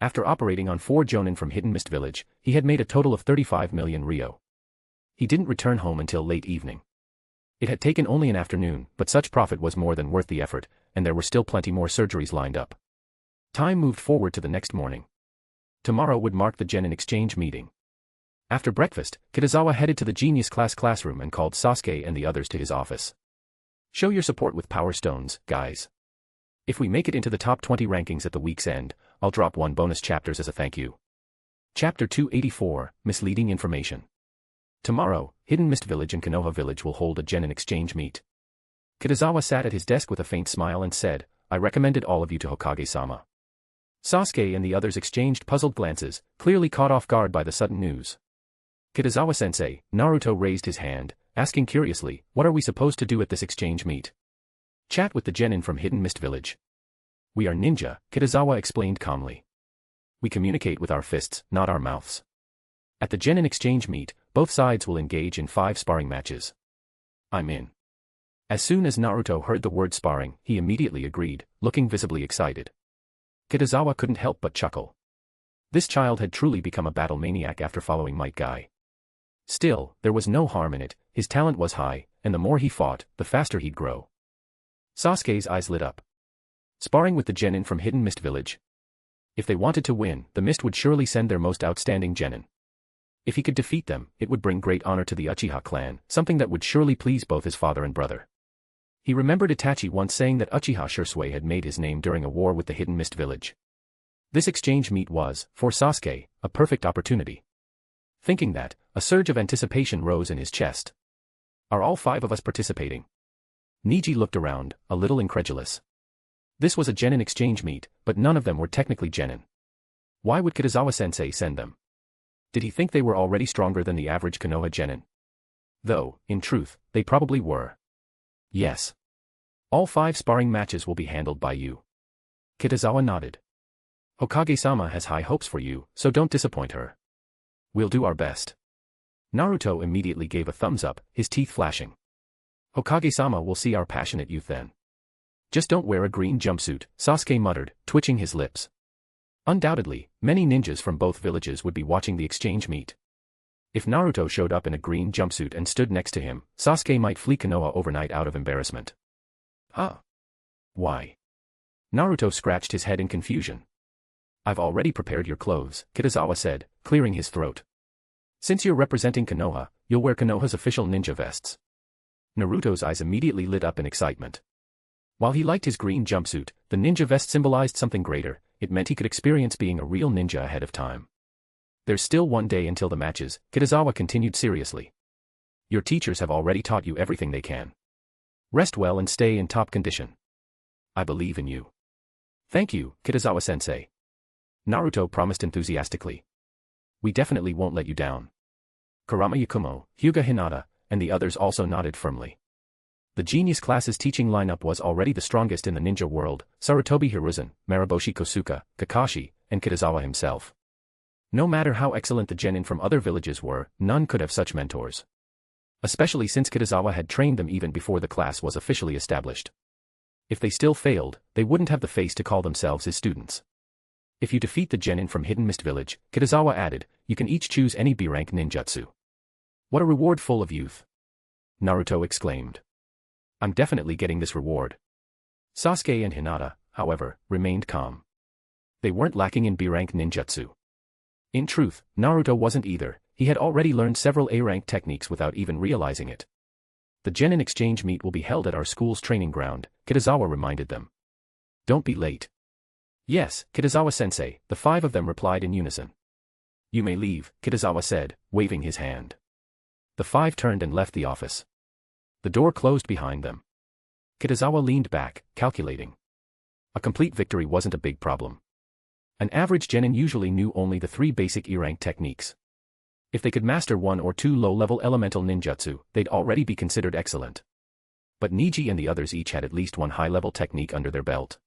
After operating on 4 Jonin from Hidden Mist Village, he had made a total of 35 million ryo. He didn't return home until late evening. It had taken only an afternoon, but such profit was more than worth the effort, and there were still plenty more surgeries lined up. Time moved forward to the next morning. Tomorrow would mark the genin exchange meeting. After breakfast, Kitazawa headed to the genius classroom and called Sasuke and the others to his office. Show your support with Power Stones, guys. If we make it into the top 20 rankings at the week's end, I'll drop 1 bonus chapters as a thank you. Chapter 284, Misleading Information. Tomorrow, Hidden Mist Village and Konoha Village will hold a genin exchange meet. Kitazawa sat at his desk with a faint smile and said, I recommended all of you to Hokage-sama. Sasuke and the others exchanged puzzled glances, clearly caught off guard by the sudden news. Kitazawa-sensei, Naruto raised his hand, asking curiously, what are we supposed to do at this exchange meet? Chat with the genin from Hidden Mist Village. We are ninja, Kitazawa explained calmly. We communicate with our fists, not our mouths. At the genin exchange meet, both sides will engage in 5 sparring matches. I'm in. As soon as Naruto heard the word sparring, he immediately agreed, looking visibly excited. Kitazawa couldn't help but chuckle. This child had truly become a battle maniac after following Might Guy. Still, there was no harm in it, his talent was high, and the more he fought, the faster he'd grow. Sasuke's eyes lit up. Sparring with the genin from Hidden Mist Village. If they wanted to win, the Mist would surely send their most outstanding genin. If he could defeat them, it would bring great honor to the Uchiha clan, something that would surely please both his father and brother. He remembered Itachi once saying that Uchiha Shursui had made his name during a war with the Hidden Mist Village. This exchange meet was, for Sasuke, a perfect opportunity. Thinking that, a surge of anticipation rose in his chest. Are all 5 of us participating? Niji looked around, a little incredulous. This was a genin exchange meet, but none of them were technically genin. Why would Kitazawa-sensei send them? Did he think they were already stronger than the average Konoha genin? Though, in truth, they probably were. Yes. All 5 sparring matches will be handled by you. Kitazawa nodded. Hokage-sama has high hopes for you, so don't disappoint her. We'll do our best. Naruto immediately gave a thumbs up, his teeth flashing. Hokage-sama will see our passionate youth then. Just don't wear a green jumpsuit, Sasuke muttered, twitching his lips. Undoubtedly, many ninjas from both villages would be watching the exchange meet. If Naruto showed up in a green jumpsuit and stood next to him, Sasuke might flee Konoha overnight out of embarrassment. Huh? Why? Naruto scratched his head in confusion. I've already prepared your clothes, Kitazawa said, clearing his throat. Since you're representing Konoha, you'll wear Konoha's official ninja vests. Naruto's eyes immediately lit up in excitement. While he liked his green jumpsuit, the ninja vest symbolized something greater. It meant he could experience being a real ninja ahead of time. There's still 1 day until the matches, Kitazawa continued seriously. Your teachers have already taught you everything they can. Rest well and stay in top condition. I believe in you. Thank you, Kitazawa-sensei. Naruto promised enthusiastically. We definitely won't let you down. Kurama Yakumo, Hyuga Hinata, and the others also nodded firmly. The genius class's teaching lineup was already the strongest in the ninja world: Sarutobi Hiruzen, Mariboshi Kosuka, Kakashi, and Kitazawa himself. No matter how excellent the genin from other villages were, none could have such mentors. Especially since Kitazawa had trained them even before the class was officially established. If they still failed, they wouldn't have the face to call themselves his students. If you defeat the genin from Hidden Mist Village, Kitazawa added, you can each choose any B-rank ninjutsu. What a reward full of youth! Naruto exclaimed. I'm definitely getting this reward. Sasuke and Hinata, however, remained calm. They weren't lacking in B-rank ninjutsu. In truth, Naruto wasn't either. He had already learned several A-rank techniques without even realizing it. The genin exchange meet will be held at our school's training ground, Kitazawa reminded them. Don't be late. Yes, Kitazawa-sensei, the 5 of them replied in unison. You may leave, Kitazawa said, waving his hand. The 5 turned and left the office. The door closed behind them. Kitazawa leaned back, calculating. A complete victory wasn't a big problem. An average genin usually knew only the 3 basic E-rank techniques. If they could master 1 or 2 low-level elemental ninjutsu, they'd already be considered excellent. But Niji and the others each had at least 1 high-level technique under their belt.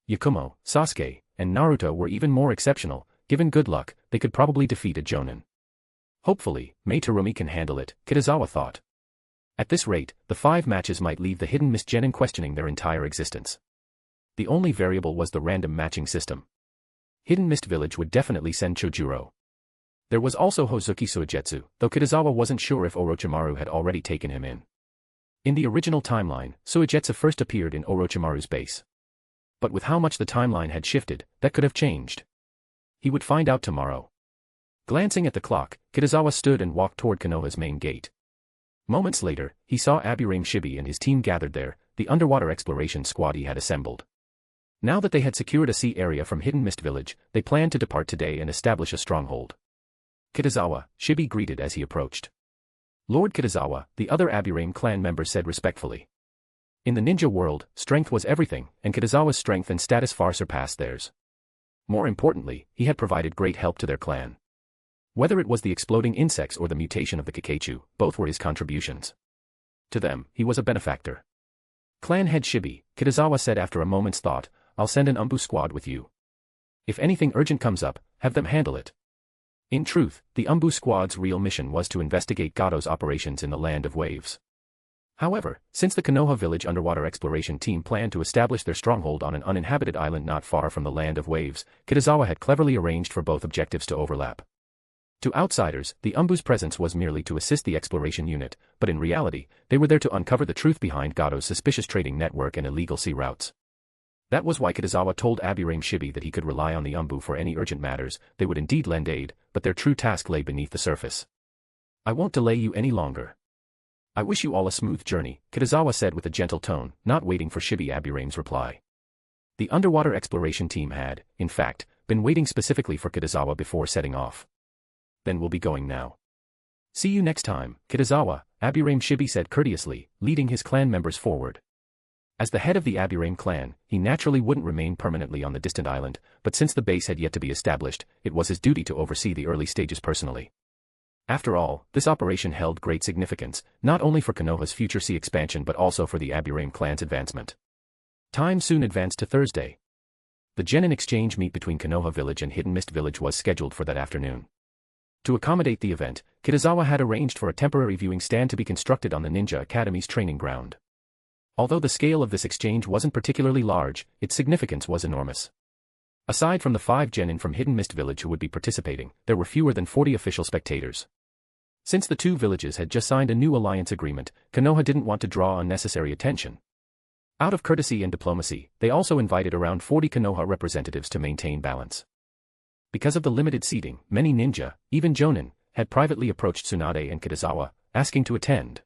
Yakumo, Sasuke, and Naruto were even more exceptional. Given good luck, they could probably defeat a Jonin. Hopefully, Mei Terumi can handle it, Kitazawa thought. At this rate, the 5 matches might leave the hidden Mist genin questioning their entire existence. The only variable was the random matching system. Hidden Mist Village would definitely send Chojuro. There was also Hozuki Suigetsu, though Kitazawa wasn't sure if Orochimaru had already taken him in. In the original timeline, Suigetsu first appeared in Orochimaru's base. But with how much the timeline had shifted, that could have changed. He would find out tomorrow. Glancing at the clock, Kitazawa stood and walked toward Konoha's main gate. Moments later, he saw Aburame Shibi and his team gathered there, the underwater exploration squad he had assembled. Now that they had secured a sea area from Hidden Mist Village, they planned to depart today and establish a stronghold. Kitazawa, Shibi greeted as he approached. Lord Kitazawa, the other Aburame clan member said respectfully. In the ninja world, strength was everything, and Kitazawa's strength and status far surpassed theirs. More importantly, he had provided great help to their clan. Whether it was the exploding insects or the mutation of the Kikeichu, both were his contributions. To them, he was a benefactor. Clan head Shibi, Kitazawa said after a moment's thought, I'll send an ANBU squad with you. If anything urgent comes up, have them handle it. In truth, the ANBU squad's real mission was to investigate Gato's operations in the Land of Waves. However, since the Konoha village underwater exploration team planned to establish their stronghold on an uninhabited island not far from the Land of Waves, Kitazawa had cleverly arranged for both objectives to overlap. To outsiders, the ANBU's presence was merely to assist the exploration unit, but in reality, they were there to uncover the truth behind Gato's suspicious trading network and illegal sea routes. That was why Kitazawa told Aburame Shibi that he could rely on the ANBU for any urgent matters. They would indeed lend aid, but their true task lay beneath the surface. I won't delay you any longer. I wish you all a smooth journey, Kitazawa said with a gentle tone, not waiting for Shibi Aburame's reply. The underwater exploration team had, in fact, been waiting specifically for Kitazawa before setting off. Then we'll be going now. See you next time, Kitazawa, Aburame Shibi said courteously, leading his clan members forward. As the head of the Aburame clan, he naturally wouldn't remain permanently on the distant island, but since the base had yet to be established, it was his duty to oversee the early stages personally. After all, this operation held great significance, not only for Konoha's future sea expansion but also for the Aburame clan's advancement. Time soon advanced to Thursday. The genin exchange meet between Konoha Village and Hidden Mist Village was scheduled for that afternoon. To accommodate the event, Kitazawa had arranged for a temporary viewing stand to be constructed on the Ninja Academy's training ground. Although the scale of this exchange wasn't particularly large, its significance was enormous. Aside from the 5 genin from Hidden Mist Village who would be participating, there were fewer than 40 official spectators. Since the two villages had just signed a new alliance agreement, Konoha didn't want to draw unnecessary attention. Out of courtesy and diplomacy, they also invited around 40 Konoha representatives to maintain balance. Because of the limited seating, many ninja, even Jonin, had privately approached Tsunade and Kitazawa, asking to attend.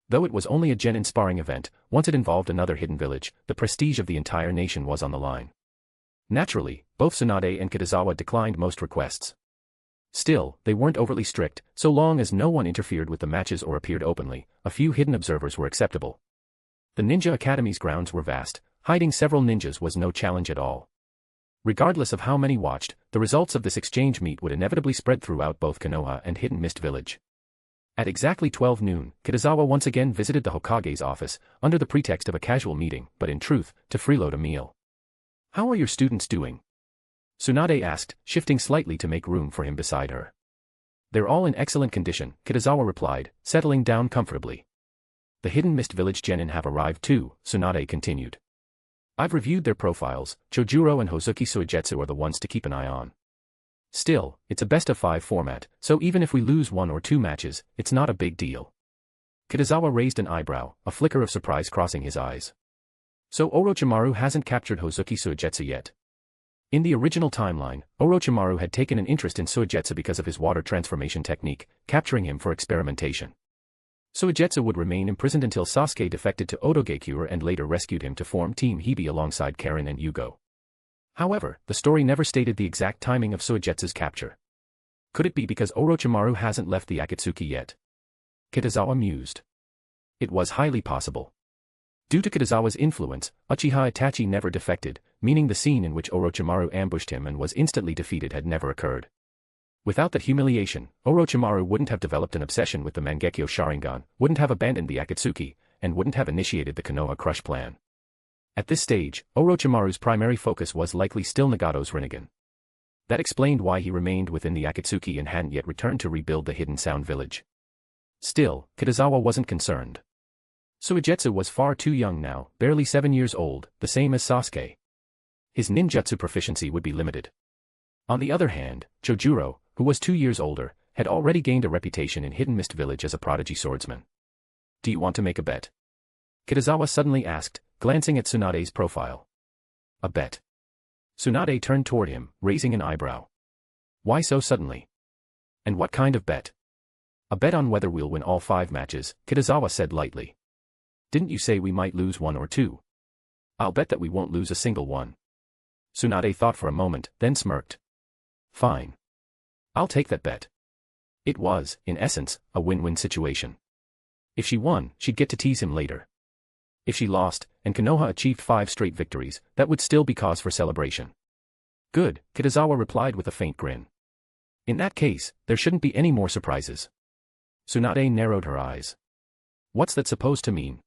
Though it was only a genin sparring event, once it involved another hidden village, the prestige of the entire nation was on the line. Naturally, both Tsunade and Kitazawa declined most requests. Still, they weren't overly strict, so long as no one interfered with the matches or appeared openly, a few hidden observers were acceptable. The Ninja Academy's grounds were vast, hiding several ninjas was no challenge at all. Regardless of how many watched, the results of this exchange meet would inevitably spread throughout both Konoha and Hidden Mist Village. At exactly 12 noon, Kitazawa once again visited the Hokage's office, under the pretext of a casual meeting, but in truth, to freeload a meal. How are your students doing? Tsunade asked, shifting slightly to make room for him beside her. They're all in excellent condition, Kitazawa replied, settling down comfortably. The Hidden Mist Village genin have arrived too, Tsunade continued. I've reviewed their profiles, Chojuro and Hozuki Suigetsu are the ones to keep an eye on. Still, it's a best-of-5 format, so even if we lose 1 or 2 matches, it's not a big deal. Kitazawa raised an eyebrow, a flicker of surprise crossing his eyes. So Orochimaru hasn't captured Hozuki Suigetsu yet. In the original timeline, Orochimaru had taken an interest in Suigetsu because of his water transformation technique, capturing him for experimentation. Suigetsu would remain imprisoned until Sasuke defected to Otogekure and later rescued him to form Team Hibi alongside Karin and Yugo. However, the story never stated the exact timing of Suigetsu's capture. Could it be because Orochimaru hasn't left the Akatsuki yet? Kitazawa mused. It was highly possible. Due to Kitazawa's influence, Uchiha Itachi never defected, meaning the scene in which Orochimaru ambushed him and was instantly defeated had never occurred. Without that humiliation, Orochimaru wouldn't have developed an obsession with the Mangekyo Sharingan, wouldn't have abandoned the Akatsuki, and wouldn't have initiated the Konoha Crush plan. At this stage, Orochimaru's primary focus was likely still Nagato's Rinnegan. That explained why he remained within the Akatsuki and hadn't yet returned to rebuild the hidden sound village. Still, Kitazawa wasn't concerned. Suigetsu was far too young now, barely 7 years old, the same as Sasuke. His ninjutsu proficiency would be limited. On the other hand, Chojuro, who was 2 years older, had already gained a reputation in Hidden Mist Village as a prodigy swordsman. Do you want to make a bet? Kitazawa suddenly asked, glancing at Tsunade's profile. A bet? Tsunade turned toward him, raising an eyebrow. Why so suddenly? And what kind of bet? A bet on whether we'll win all 5 matches, Kitazawa said lightly. Didn't you say we might lose 1 or 2? I'll bet that we won't lose a single one. Tsunade thought for a moment, then smirked. Fine. I'll take that bet. It was, in essence, a win-win situation. If she won, she'd get to tease him later. If she lost, and Konoha achieved 5 straight victories, that would still be cause for celebration. Good, Kitazawa replied with a faint grin. In that case, there shouldn't be any more surprises. Tsunade narrowed her eyes. What's that supposed to mean?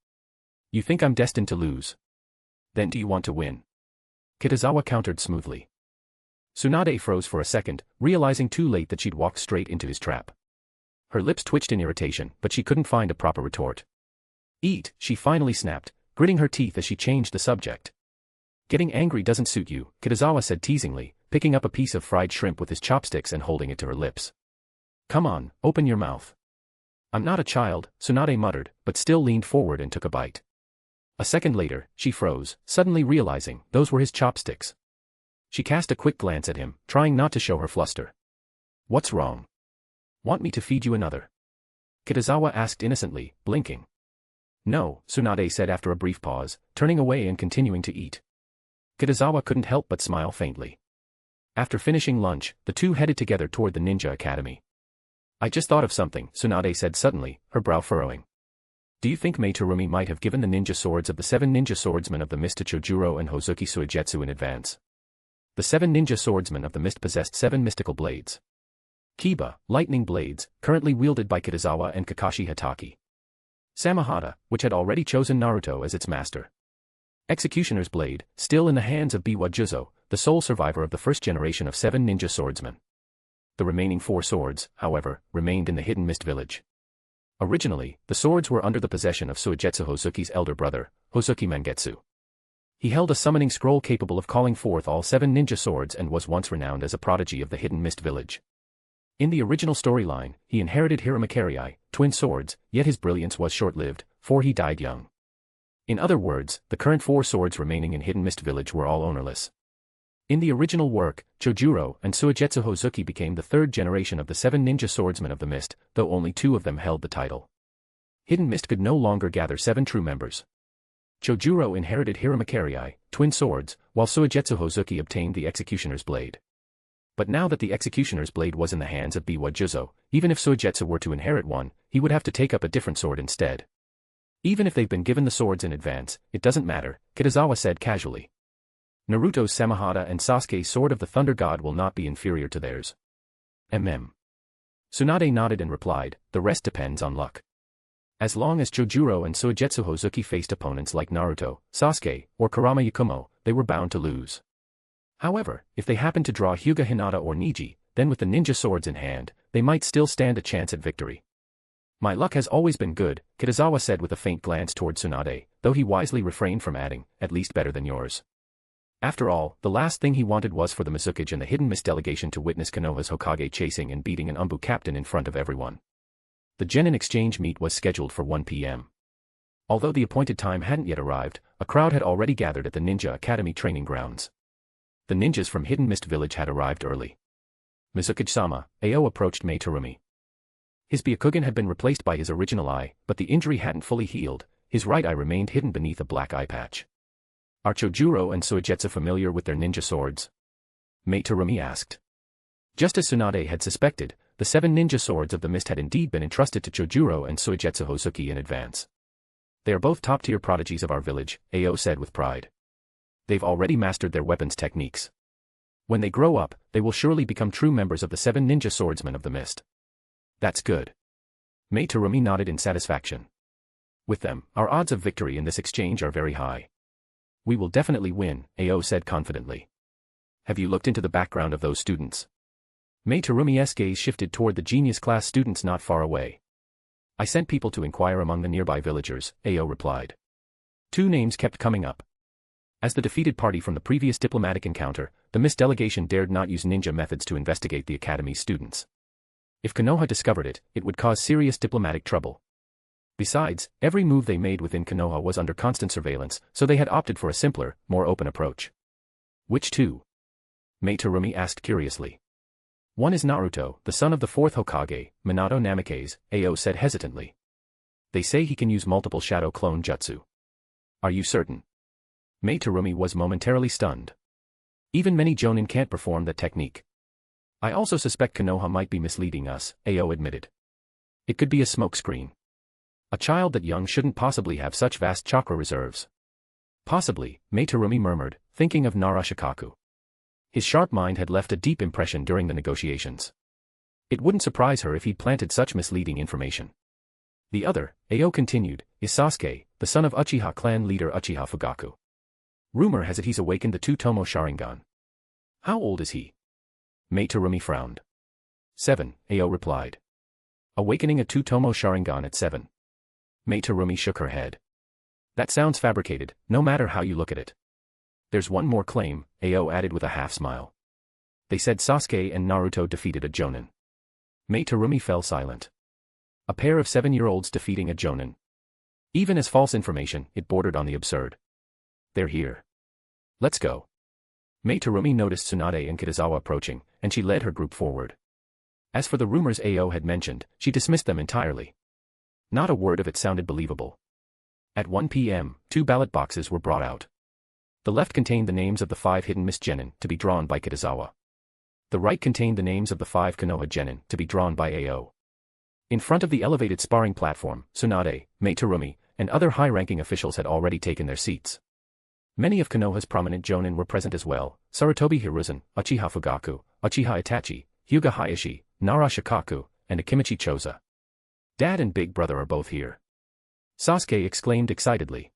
You think I'm destined to lose? Then do you want to win? Kitazawa countered smoothly. Tsunade froze for a second, realizing too late that she'd walked straight into his trap. Her lips twitched in irritation, but she couldn't find a proper retort. Eat, she finally snapped, gritting her teeth as she changed the subject. Getting angry doesn't suit you, Kitazawa said teasingly, picking up a piece of fried shrimp with his chopsticks and holding it to her lips. Come on, open your mouth. I'm not a child, Tsunade muttered, but still leaned forward and took a bite. A second later, she froze, suddenly realizing those were his chopsticks. She cast a quick glance at him, trying not to show her fluster. What's wrong? Want me to feed you another? Kitazawa asked innocently, blinking. No, Tsunade said after a brief pause, turning away and continuing to eat. Kitazawa couldn't help but smile faintly. After finishing lunch, the two headed together toward the Ninja Academy. I just thought of something, Tsunade said suddenly, her brow furrowing. Do you think Mei Terumi might have given the ninja swords of the 7 ninja swordsmen of the mist to Chojuro and Hozuki Suigetsu in advance? The 7 ninja swordsmen of the mist possessed 7 mystical blades. Kiba, lightning blades, currently wielded by Kitazawa and Kakashi Hatake. Samahata, which had already chosen Naruto as its master. Executioner's blade, still in the hands of Biwa Juzo, the sole survivor of the first generation of 7 ninja swordsmen. The remaining 4 swords, however, remained in the Hidden Mist Village. Originally, the swords were under the possession of Suigetsu Hozuki's elder brother, Hozuki Mangetsu. He held a summoning scroll capable of calling forth all 7 ninja swords and was once renowned as a prodigy of the Hidden Mist Village. In the original storyline, he inherited Hiramakerii, twin swords, yet his brilliance was short-lived, for he died young. In other words, the current 4 swords remaining in Hidden Mist Village were all ownerless. In the original work, Chojuro and Suigetsu Hozuki became the 3rd generation of the 7 ninja swordsmen of the mist, though only 2 of them held the title. Hidden Mist could no longer gather 7 true members. Chojuro inherited Hiramakerii, twin swords, while Suigetsu Hozuki obtained the Executioner's blade. But now that the Executioner's blade was in the hands of Biwa Juzo, even if Suigetsu were to inherit one, he would have to take up a different sword instead. Even if they've been given the swords in advance, it doesn't matter, Kitazawa said casually. Naruto's Samahata and Sasuke's Sword of the Thunder God will not be inferior to theirs. Tsunade nodded and replied, the rest depends on luck. As long as Chojuro and Suigetsu Hozuki faced opponents like Naruto, Sasuke, or Kurama Yakumo, they were bound to lose. However, if they happened to draw Hyuga Hinata or Niji, then with the ninja swords in hand, they might still stand a chance at victory. My luck has always been good, Kitazawa said with a faint glance toward Tsunade, though he wisely refrained from adding, at least better than yours. After all, the last thing he wanted was for the Mizukage and the Hidden Mist delegation to witness Konoha's Hokage chasing and beating an ANBU captain in front of everyone. The genin exchange meet was scheduled for 1 p.m. Although the appointed time hadn't yet arrived, a crowd had already gathered at the Ninja Academy training grounds. The ninjas from Hidden Mist Village had arrived early. Mizukage-sama, Ao approached Mei Terumi. His Byakugan had been replaced by his original eye, but the injury hadn't fully healed, his right eye remained hidden beneath a black eye patch. Are Chojuro and Suigetsu familiar with their ninja swords? Mei Terumi asked. Just as Tsunade had suspected, the 7 ninja swords of the mist had indeed been entrusted to Chojuro and Suigetsu Hozuki in advance. They are both top-tier prodigies of our village, Ao said with pride. They've already mastered their weapons techniques. When they grow up, they will surely become true members of the 7 ninja swordsmen of the mist. That's good. Mei Terumi nodded in satisfaction. With them, our odds of victory in this exchange are very high. We will definitely win, Ao said confidently. Have you looked into the background of those students? Mei Terumi's gaze shifted toward the genius class students not far away. I sent people to inquire among the nearby villagers, Ao replied. Two names kept coming up. As the defeated party from the previous diplomatic encounter, the Mist delegation dared not use ninja methods to investigate the academy's students. If Konoha discovered it, it would cause serious diplomatic trouble. Besides, every move they made within Konoha was under constant surveillance, so they had opted for a simpler, more open approach. Which two? Mei Terumi asked curiously. One is Naruto, the son of the fourth Hokage, Minato Namikaze, Ao said hesitantly. They say he can use multiple shadow clone jutsu. Are you certain? Mei Terumi was momentarily stunned. Even many Jonin can't perform that technique. I also suspect Konoha might be misleading us, Ao admitted. It could be a smokescreen. A child that young shouldn't possibly have such vast chakra reserves. Possibly, Mei Terumi murmured, thinking of Narashikaku. His sharp mind had left a deep impression during the negotiations. It wouldn't surprise her if he'd planted such misleading information. The other, Ao continued, is Sasuke, the son of Uchiha clan leader Uchiha Fugaku. Rumor has it he's awakened the two-tomo Sharingan. How old is he? Mei Terumi frowned. 7, Ao replied. Awakening a two-tomo Sharingan at 7. Mei Terumi shook her head. That sounds fabricated, no matter how you look at it. There's one more claim, Ao added with a half-smile. They said Sasuke and Naruto defeated a Jonin. Mei Terumi fell silent. A pair of 7-year-olds defeating a Jonin. Even as false information, it bordered on the absurd. They're here. Let's go. Mei Terumi noticed Tsunade and Kitazawa approaching, and she led her group forward. As for the rumors Ao had mentioned, she dismissed them entirely. Not a word of it sounded believable. At 1 p.m., 2 ballot boxes were brought out. The left contained the names of the 5 hidden Mist Genin, to be drawn by Kitazawa. The right contained the names of the 5 Konoha Genin, to be drawn by Ao. In front of the elevated sparring platform, Tsunade, Mei Terumi, and other high-ranking officials had already taken their seats. Many of Konoha's prominent Jonin were present as well: Sarutobi Hiruzen, Uchiha Fugaku, Uchiha Itachi, Hyuga Hayashi, Narashikaku, and Akimichi Choza. Dad and Big Brother are both here. Sasuke exclaimed excitedly.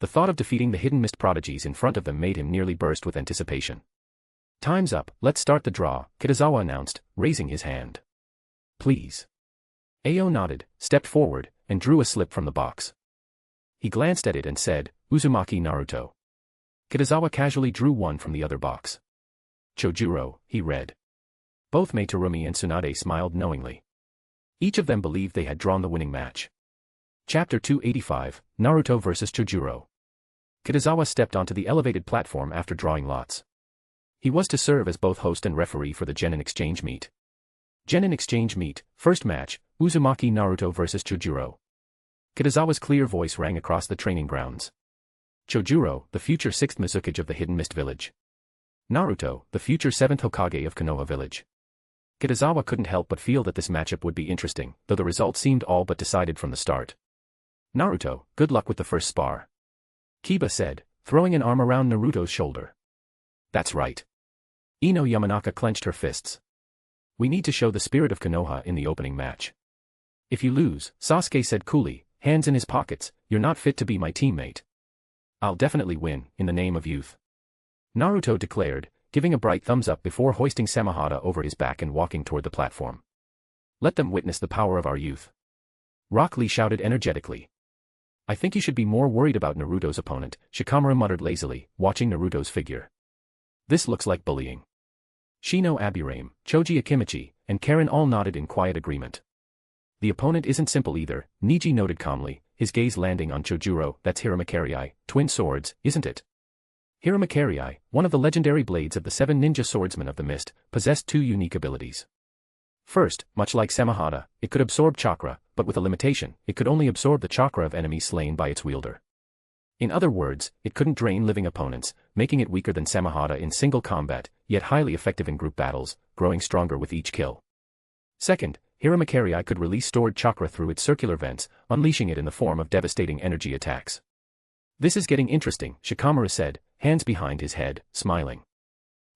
The thought of defeating the hidden Mist prodigies in front of them made him nearly burst with anticipation. Time's up, let's start the draw, Kitazawa announced, raising his hand. Please. Ao nodded, stepped forward, and drew a slip from the box. He glanced at it and said, Uzumaki Naruto. Kitazawa casually drew one from the other box. Chojuro, he read. Both Mei Terumi and Tsunade smiled knowingly. Each of them believed they had drawn the winning match. Chapter 285, Naruto vs. Chojuro. Kitazawa stepped onto the elevated platform after drawing lots. He was to serve as both host and referee for the Genin Exchange Meet. Genin Exchange Meet, first match, Uzumaki Naruto vs. Chojuro. Kitazawa's clear voice rang across the training grounds. Chojuro, the future 6th Mizukage of the Hidden Mist Village. Naruto, the future 7th Hokage of Konoha Village. Kitazawa couldn't help but feel that this matchup would be interesting, though the result seemed all but decided from the start. Naruto, good luck with the first spar. Kiba said, throwing an arm around Naruto's shoulder. That's right. Ino Yamanaka clenched her fists. We need to show the spirit of Konoha in the opening match. If you lose, Sasuke said coolly, hands in his pockets, you're not fit to be my teammate. I'll definitely win, in the name of youth. Naruto declared, giving a bright thumbs up before hoisting Samehada over his back and walking toward the platform. Let them witness the power of our youth. Rock Lee shouted energetically. I think you should be more worried about Naruto's opponent, Shikamaru muttered lazily, watching Naruto's figure. This looks like bullying. Shino Aburame, Choji Akimichi, and Karen all nodded in quiet agreement. The opponent isn't simple either, Niji noted calmly, his gaze landing on Chojuro. That's Hiramakari, twin swords, isn't it? Hiramakari, one of the legendary blades of the 7 ninja swordsmen of the mist, possessed 2 unique abilities. First, much like Samehada, it could absorb chakra, but with a limitation: it could only absorb the chakra of enemies slain by its wielder. In other words, it couldn't drain living opponents, making it weaker than Samehada in single combat, yet highly effective in group battles, growing stronger with each kill. Second, Hiramakari could release stored chakra through its circular vents, unleashing it in the form of devastating energy attacks. This is getting interesting, Shikamaru said, hands behind his head, smiling.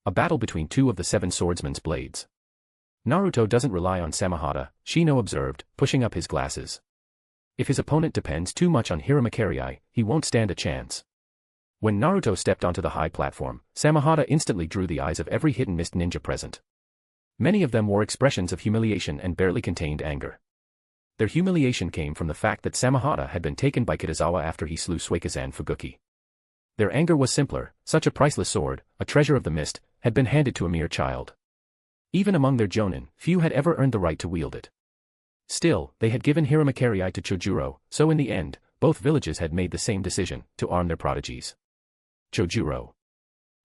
A battle between 2 of the 7 swordsmen's blades. Naruto doesn't rely on Samehada, Shino observed, pushing up his glasses. If his opponent depends too much on Hiramakari, he won't stand a chance. When Naruto stepped onto the high platform, Samahata instantly drew the eyes of every hit-and-miss ninja present. Many of them wore expressions of humiliation and barely contained anger. Their humiliation came from the fact that Samahata had been taken by Kitazawa after he slew Suikazan Fugaku. Their anger was simpler: such a priceless sword, a treasure of the mist, had been handed to a mere child. Even among their Jonin, few had ever earned the right to wield it. Still, they had given Hiramakari to Chojuro, so in the end, both villages had made the same decision, to arm their prodigies. Chojuro.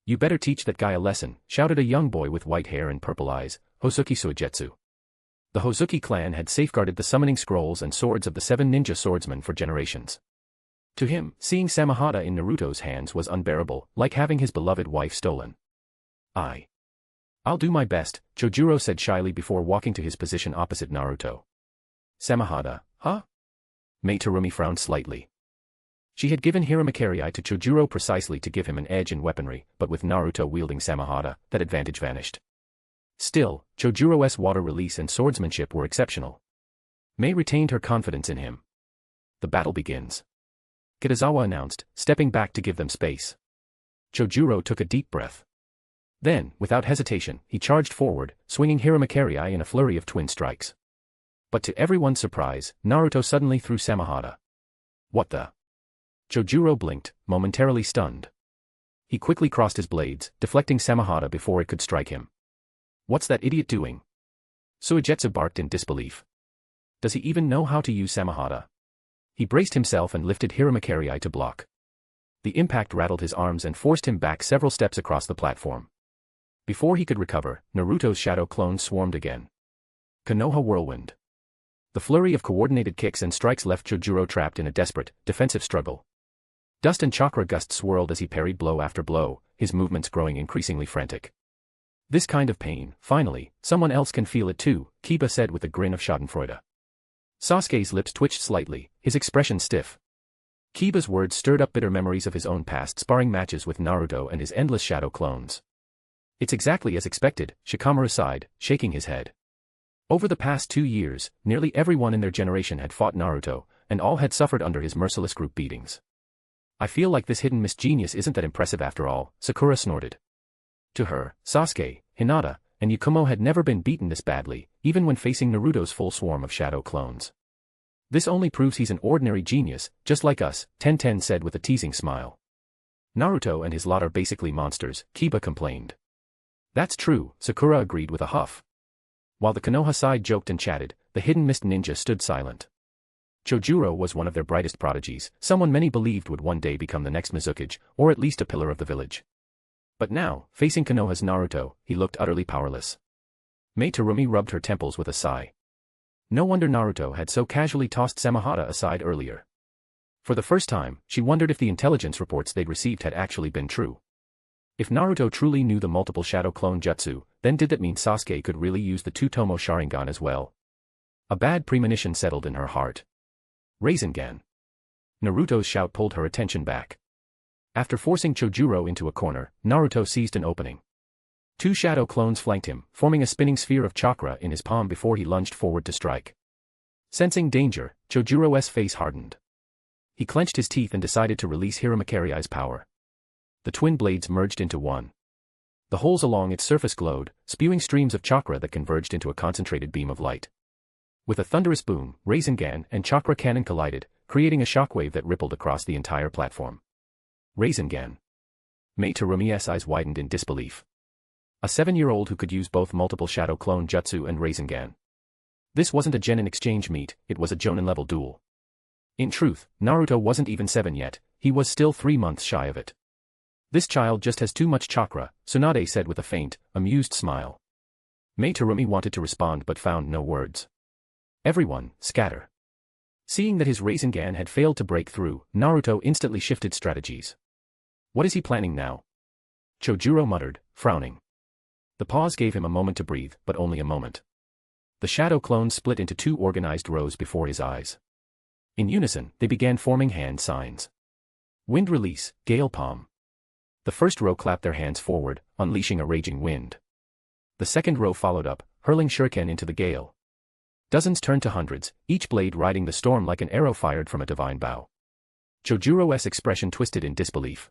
You better teach that guy a lesson, shouted a young boy with white hair and purple eyes, Hozuki Suigetsu. The Hozuki clan had safeguarded the summoning scrolls and swords of the 7 ninja swordsmen for generations. To him, seeing Samahata in Naruto's hands was unbearable, like having his beloved wife stolen. I'll do my best, Chojuro said shyly before walking to his position opposite Naruto. Samahata, huh? Mei Terumi frowned slightly. She had given Hiramakari to Chojuro precisely to give him an edge in weaponry, but with Naruto wielding Samahata, that advantage vanished. Still, Chojuro's water release and swordsmanship were exceptional. Mei retained her confidence in him. The battle begins. Kitazawa announced, stepping back to give them space. Chojuro took a deep breath. Then, without hesitation, he charged forward, swinging Hiramakari in a flurry of twin strikes. But to everyone's surprise, Naruto suddenly threw Samahata. What the? Chojuro blinked, momentarily stunned. He quickly crossed his blades, deflecting Samahata before it could strike him. What's that idiot doing? Suigetsu barked in disbelief. Does he even know how to use Samahata? He braced himself and lifted Hiramakari to block. The impact rattled his arms and forced him back several steps across the platform. Before he could recover, Naruto's shadow clones swarmed again. Konoha whirlwind. The flurry of coordinated kicks and strikes left Chojuro trapped in a desperate, defensive struggle. Dust and chakra gusts swirled as he parried blow after blow, his movements growing increasingly frantic. This kind of pain, finally, someone else can feel it too, Kiba said with a grin of schadenfreude. Sasuke's lips twitched slightly, his expression stiff. Kiba's words stirred up bitter memories of his own past sparring matches with Naruto and his endless shadow clones. It's exactly as expected, Shikamaru sighed, shaking his head. Over the past 2 years, nearly everyone in their generation had fought Naruto, and all had suffered under his merciless group beatings. I feel like this hidden misgenius isn't that impressive after all, Sakura snorted. To her, Sasuke, Hinata, and Yakumo had never been beaten this badly, even when facing Naruto's full swarm of shadow clones. This only proves he's an ordinary genius, just like us, Tenten said with a teasing smile. Naruto and his lot are basically monsters, Kiba complained. That's true, Sakura agreed with a huff. While the Konoha side joked and chatted, the hidden mist ninja stood silent. Chojuro was one of their brightest prodigies, someone many believed would one day become the next Mizukage, or at least a pillar of the village. But now, facing Konoha's Naruto, he looked utterly powerless. Mei Terumi rubbed her temples with a sigh. No wonder Naruto had so casually tossed Samahata aside earlier. For the first time, she wondered if the intelligence reports they'd received had actually been true. If Naruto truly knew the multiple shadow clone jutsu, then did that mean Sasuke could really use the Two-Tomo Sharingan as well? A bad premonition settled in her heart. Rasengan. Naruto's shout pulled her attention back. After forcing Chojuro into a corner, Naruto seized an opening. 2 shadow clones flanked him, forming a spinning sphere of chakra in his palm before he lunged forward to strike. Sensing danger, Chojuro's face hardened. He clenched his teeth and decided to release Hiramakari's power. The twin blades merged into one. The holes along its surface glowed, spewing streams of chakra that converged into a concentrated beam of light. With a thunderous boom, Rasengan and chakra cannon collided, creating a shockwave that rippled across the entire platform. Rasengan. Mei Terumi's eyes widened in disbelief. A 7-year-old who could use both multiple shadow clone jutsu and Rasengan. This wasn't a genin exchange meet, it was a Jonin-level duel. In truth, Naruto wasn't even 7 yet, he was still 3 months shy of it. This child just has too much chakra, Tsunade said with a faint, amused smile. Mei Terumi wanted to respond but found no words. Everyone, scatter. Seeing that his Rasengan had failed to break through, Naruto instantly shifted strategies. What is he planning now? Chojuro muttered, frowning. The pause gave him a moment to breathe, but only a moment. The shadow clones split into 2 organized rows before his eyes. In unison, they began forming hand signs. Wind release, gale palm. The first row clapped their hands forward, unleashing a raging wind. The second row followed up, hurling shuriken into the gale. Dozens turned to hundreds, each blade riding the storm like an arrow fired from a divine bow. Chojuro's expression twisted in disbelief.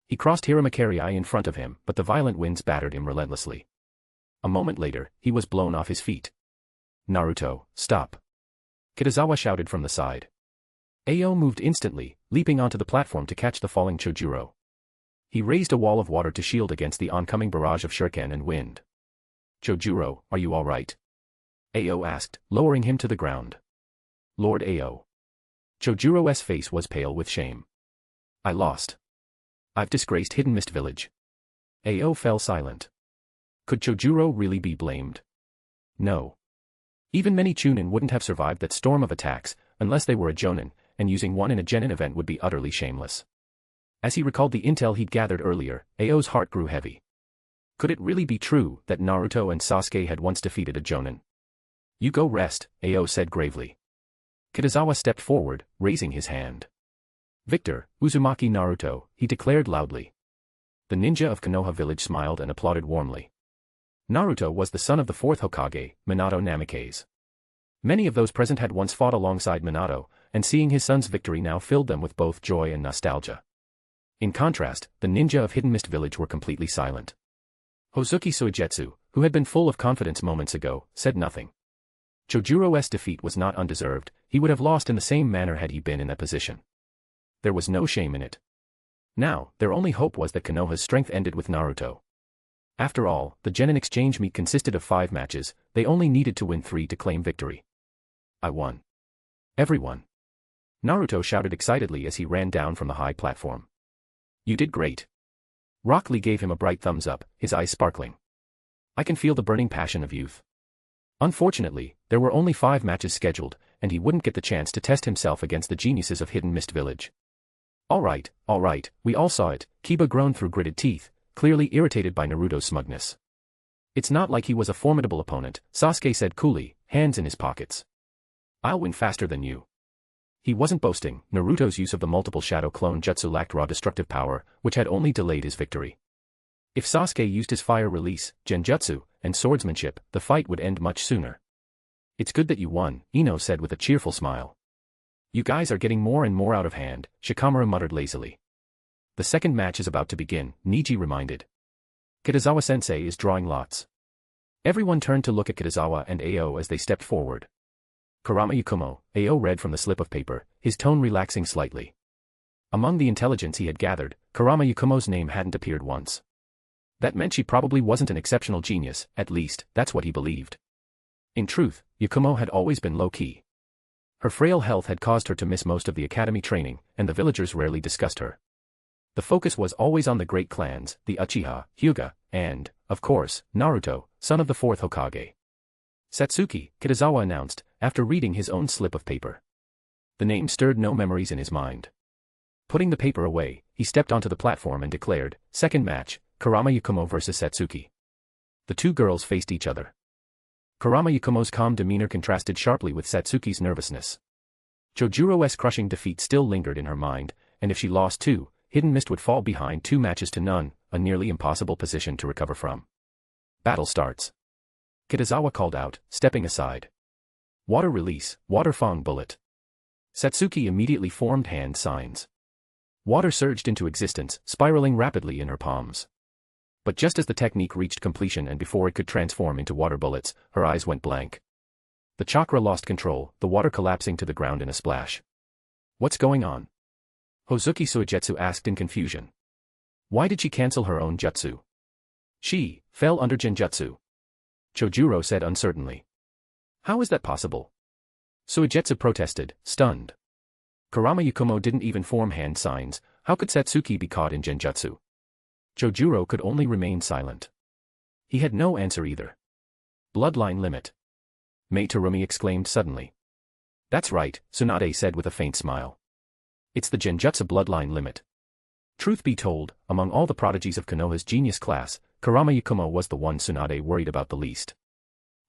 He crossed Hiramakari in front of him, but the violent winds battered him relentlessly. A moment later, he was blown off his feet. Naruto, stop! Kitazawa shouted from the side. Ao moved instantly, leaping onto the platform to catch the falling Chojuro. He raised a wall of water to shield against the oncoming barrage of shuriken and wind. Chojuro, are you all right? Ao asked, lowering him to the ground. Lord Ao. Chojuro's face was pale with shame. I lost. I've disgraced Hidden Mist Village. Ao fell silent. Could Chojuro really be blamed? No. Even many Chunin wouldn't have survived that storm of attacks, unless they were a Jonin, and using one in a genin event would be utterly shameless. As he recalled the intel he'd gathered earlier, Ao's heart grew heavy. Could it really be true that Naruto and Sasuke had once defeated a Jonin? You go rest, Ao said gravely. Kitazawa stepped forward, raising his hand. Victor, Uzumaki Naruto, he declared loudly. The ninja of Konoha village smiled and applauded warmly. Naruto was the son of the fourth Hokage, Minato Namikaze. Many of those present had once fought alongside Minato, and seeing his son's victory now filled them with both joy and nostalgia. In contrast, the ninja of Hidden Mist Village were completely silent. Hozuki Suigetsu, who had been full of confidence moments ago, said nothing. Chojuro's defeat was not undeserved, he would have lost in the same manner had he been in that position. There was no shame in it. Now, their only hope was that Konoha's strength ended with Naruto. After all, the genin exchange meet consisted of 5 matches, they only needed to win 3 to claim victory. I won. Everyone. Naruto shouted excitedly as he ran down from the high platform. You did great. Rock Lee gave him a bright thumbs up, his eyes sparkling. I can feel the burning passion of youth. Unfortunately, there were only 5 matches scheduled, and he wouldn't get the chance to test himself against the geniuses of Hidden Mist Village. All right, we all saw it, Kiba groaned through gritted teeth, clearly irritated by Naruto's smugness. It's not like he was a formidable opponent, Sasuke said coolly, hands in his pockets. I'll win faster than you. He wasn't boasting, Naruto's use of the multiple shadow clone jutsu lacked raw destructive power, which had only delayed his victory. If Sasuke used his fire release, genjutsu, and swordsmanship, the fight would end much sooner. It's good that you won, Ino said with a cheerful smile. You guys are getting more and more out of hand, Shikamaru muttered lazily. The second match is about to begin, Niji reminded. Kitazawa-sensei is drawing lots. Everyone turned to look at Kitazawa and Ao as they stepped forward. Kurama Yakumo, Ao read from the slip of paper, his tone relaxing slightly. Among the intelligence he had gathered, Kurama Yakumo's name hadn't appeared once. That meant she probably wasn't an exceptional genius, at least, that's what he believed. In truth, Yakumo had always been low-key. Her frail health had caused her to miss most of the academy training, and the villagers rarely discussed her. The focus was always on the great clans, the Uchiha, Hyuga, and, of course, Naruto, son of the fourth Hokage. Satsuki, Kitazawa announced, after reading his own slip of paper. The name stirred no memories in his mind. Putting the paper away, he stepped onto the platform and declared, second match, Kurama Yakumo vs. Satsuki. The two girls faced each other. Kurama Yakumo's calm demeanor contrasted sharply with Satsuki's nervousness. Chojuro's crushing defeat still lingered in her mind, and if she lost too, Hidden Mist would fall behind 2 matches to none, a nearly impossible position to recover from. Battle starts. Kitazawa called out, stepping aside. Water release, water fang bullet. Satsuki immediately formed hand signs. Water surged into existence, spiraling rapidly in her palms. But just as the technique reached completion and before it could transform into water bullets, her eyes went blank. The chakra lost control, the water collapsing to the ground in a splash. What's going on? Hozuki Suigetsu asked in confusion. Why did she cancel her own jutsu? She fell under genjutsu. Chojuro said uncertainly. How is that possible? Suigetsu protested, stunned. Kurama Yakumo didn't even form hand signs, how could Satsuki be caught in genjutsu? Chojuro could only remain silent. He had no answer either. Bloodline limit. Mei Terumi exclaimed suddenly. That's right, Tsunade said with a faint smile. It's the genjutsu bloodline limit. Truth be told, among all the prodigies of Konoha's genius class, Kurama Yakumo was the one Tsunade worried about the least.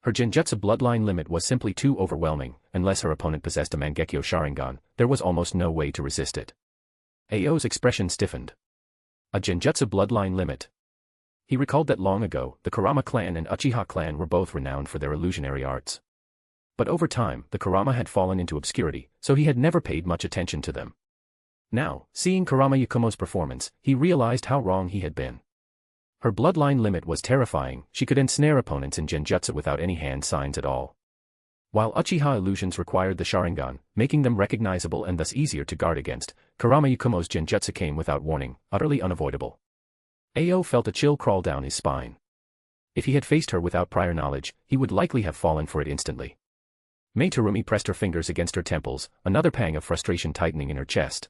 Her genjutsu bloodline limit was simply too overwhelming, unless her opponent possessed a Mangekyo Sharingan, there was almost no way to resist it. Ao's expression stiffened. A genjutsu bloodline limit. He recalled that long ago, the Kurama clan and Uchiha clan were both renowned for their illusionary arts. But over time, the Kurama had fallen into obscurity, so he had never paid much attention to them. Now, seeing Kurama Yakumo's performance, he realized how wrong he had been. Her bloodline limit was terrifying, she could ensnare opponents in genjutsu without any hand signs at all. While Uchiha illusions required the Sharingan, making them recognizable and thus easier to guard against, Kurama Yakumo's genjutsu came without warning, utterly unavoidable. Ao felt a chill crawl down his spine. If he had faced her without prior knowledge, he would likely have fallen for it instantly. Mei Terumi pressed her fingers against her temples, another pang of frustration tightening in her chest.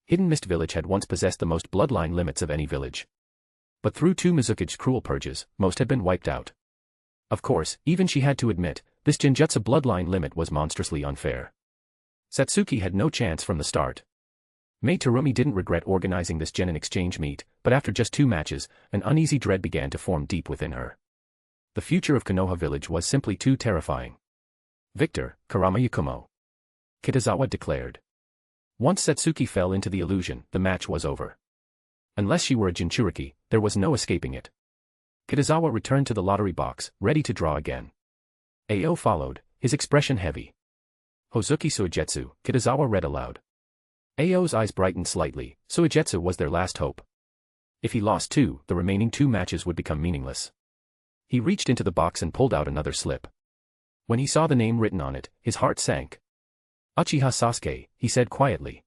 Hidden Mist Village had once possessed the most bloodline limits of any village. But through two Mizuki's cruel purges, most had been wiped out. Of course, even she had to admit, this genjutsu bloodline limit was monstrously unfair. Satsuki had no chance from the start. Mei Terumi didn't regret organizing this genin exchange meet, but after just 2 matches, an uneasy dread began to form deep within her. The future of Konoha village was simply too terrifying. Victor, Kurama Yakumo. Kitazawa declared. Once Satsuki fell into the illusion, the match was over. Unless she were a Jinchuriki, there was no escaping it. Kitazawa returned to the lottery box, ready to draw again. Ao followed, his expression heavy. Hozuki Suigetsu, Kitazawa read aloud. Ao's eyes brightened slightly, Suigetsu was their last hope. If he lost 2, the remaining 2 matches would become meaningless. He reached into the box and pulled out another slip. When he saw the name written on it, his heart sank. Uchiha Sasuke, he said quietly.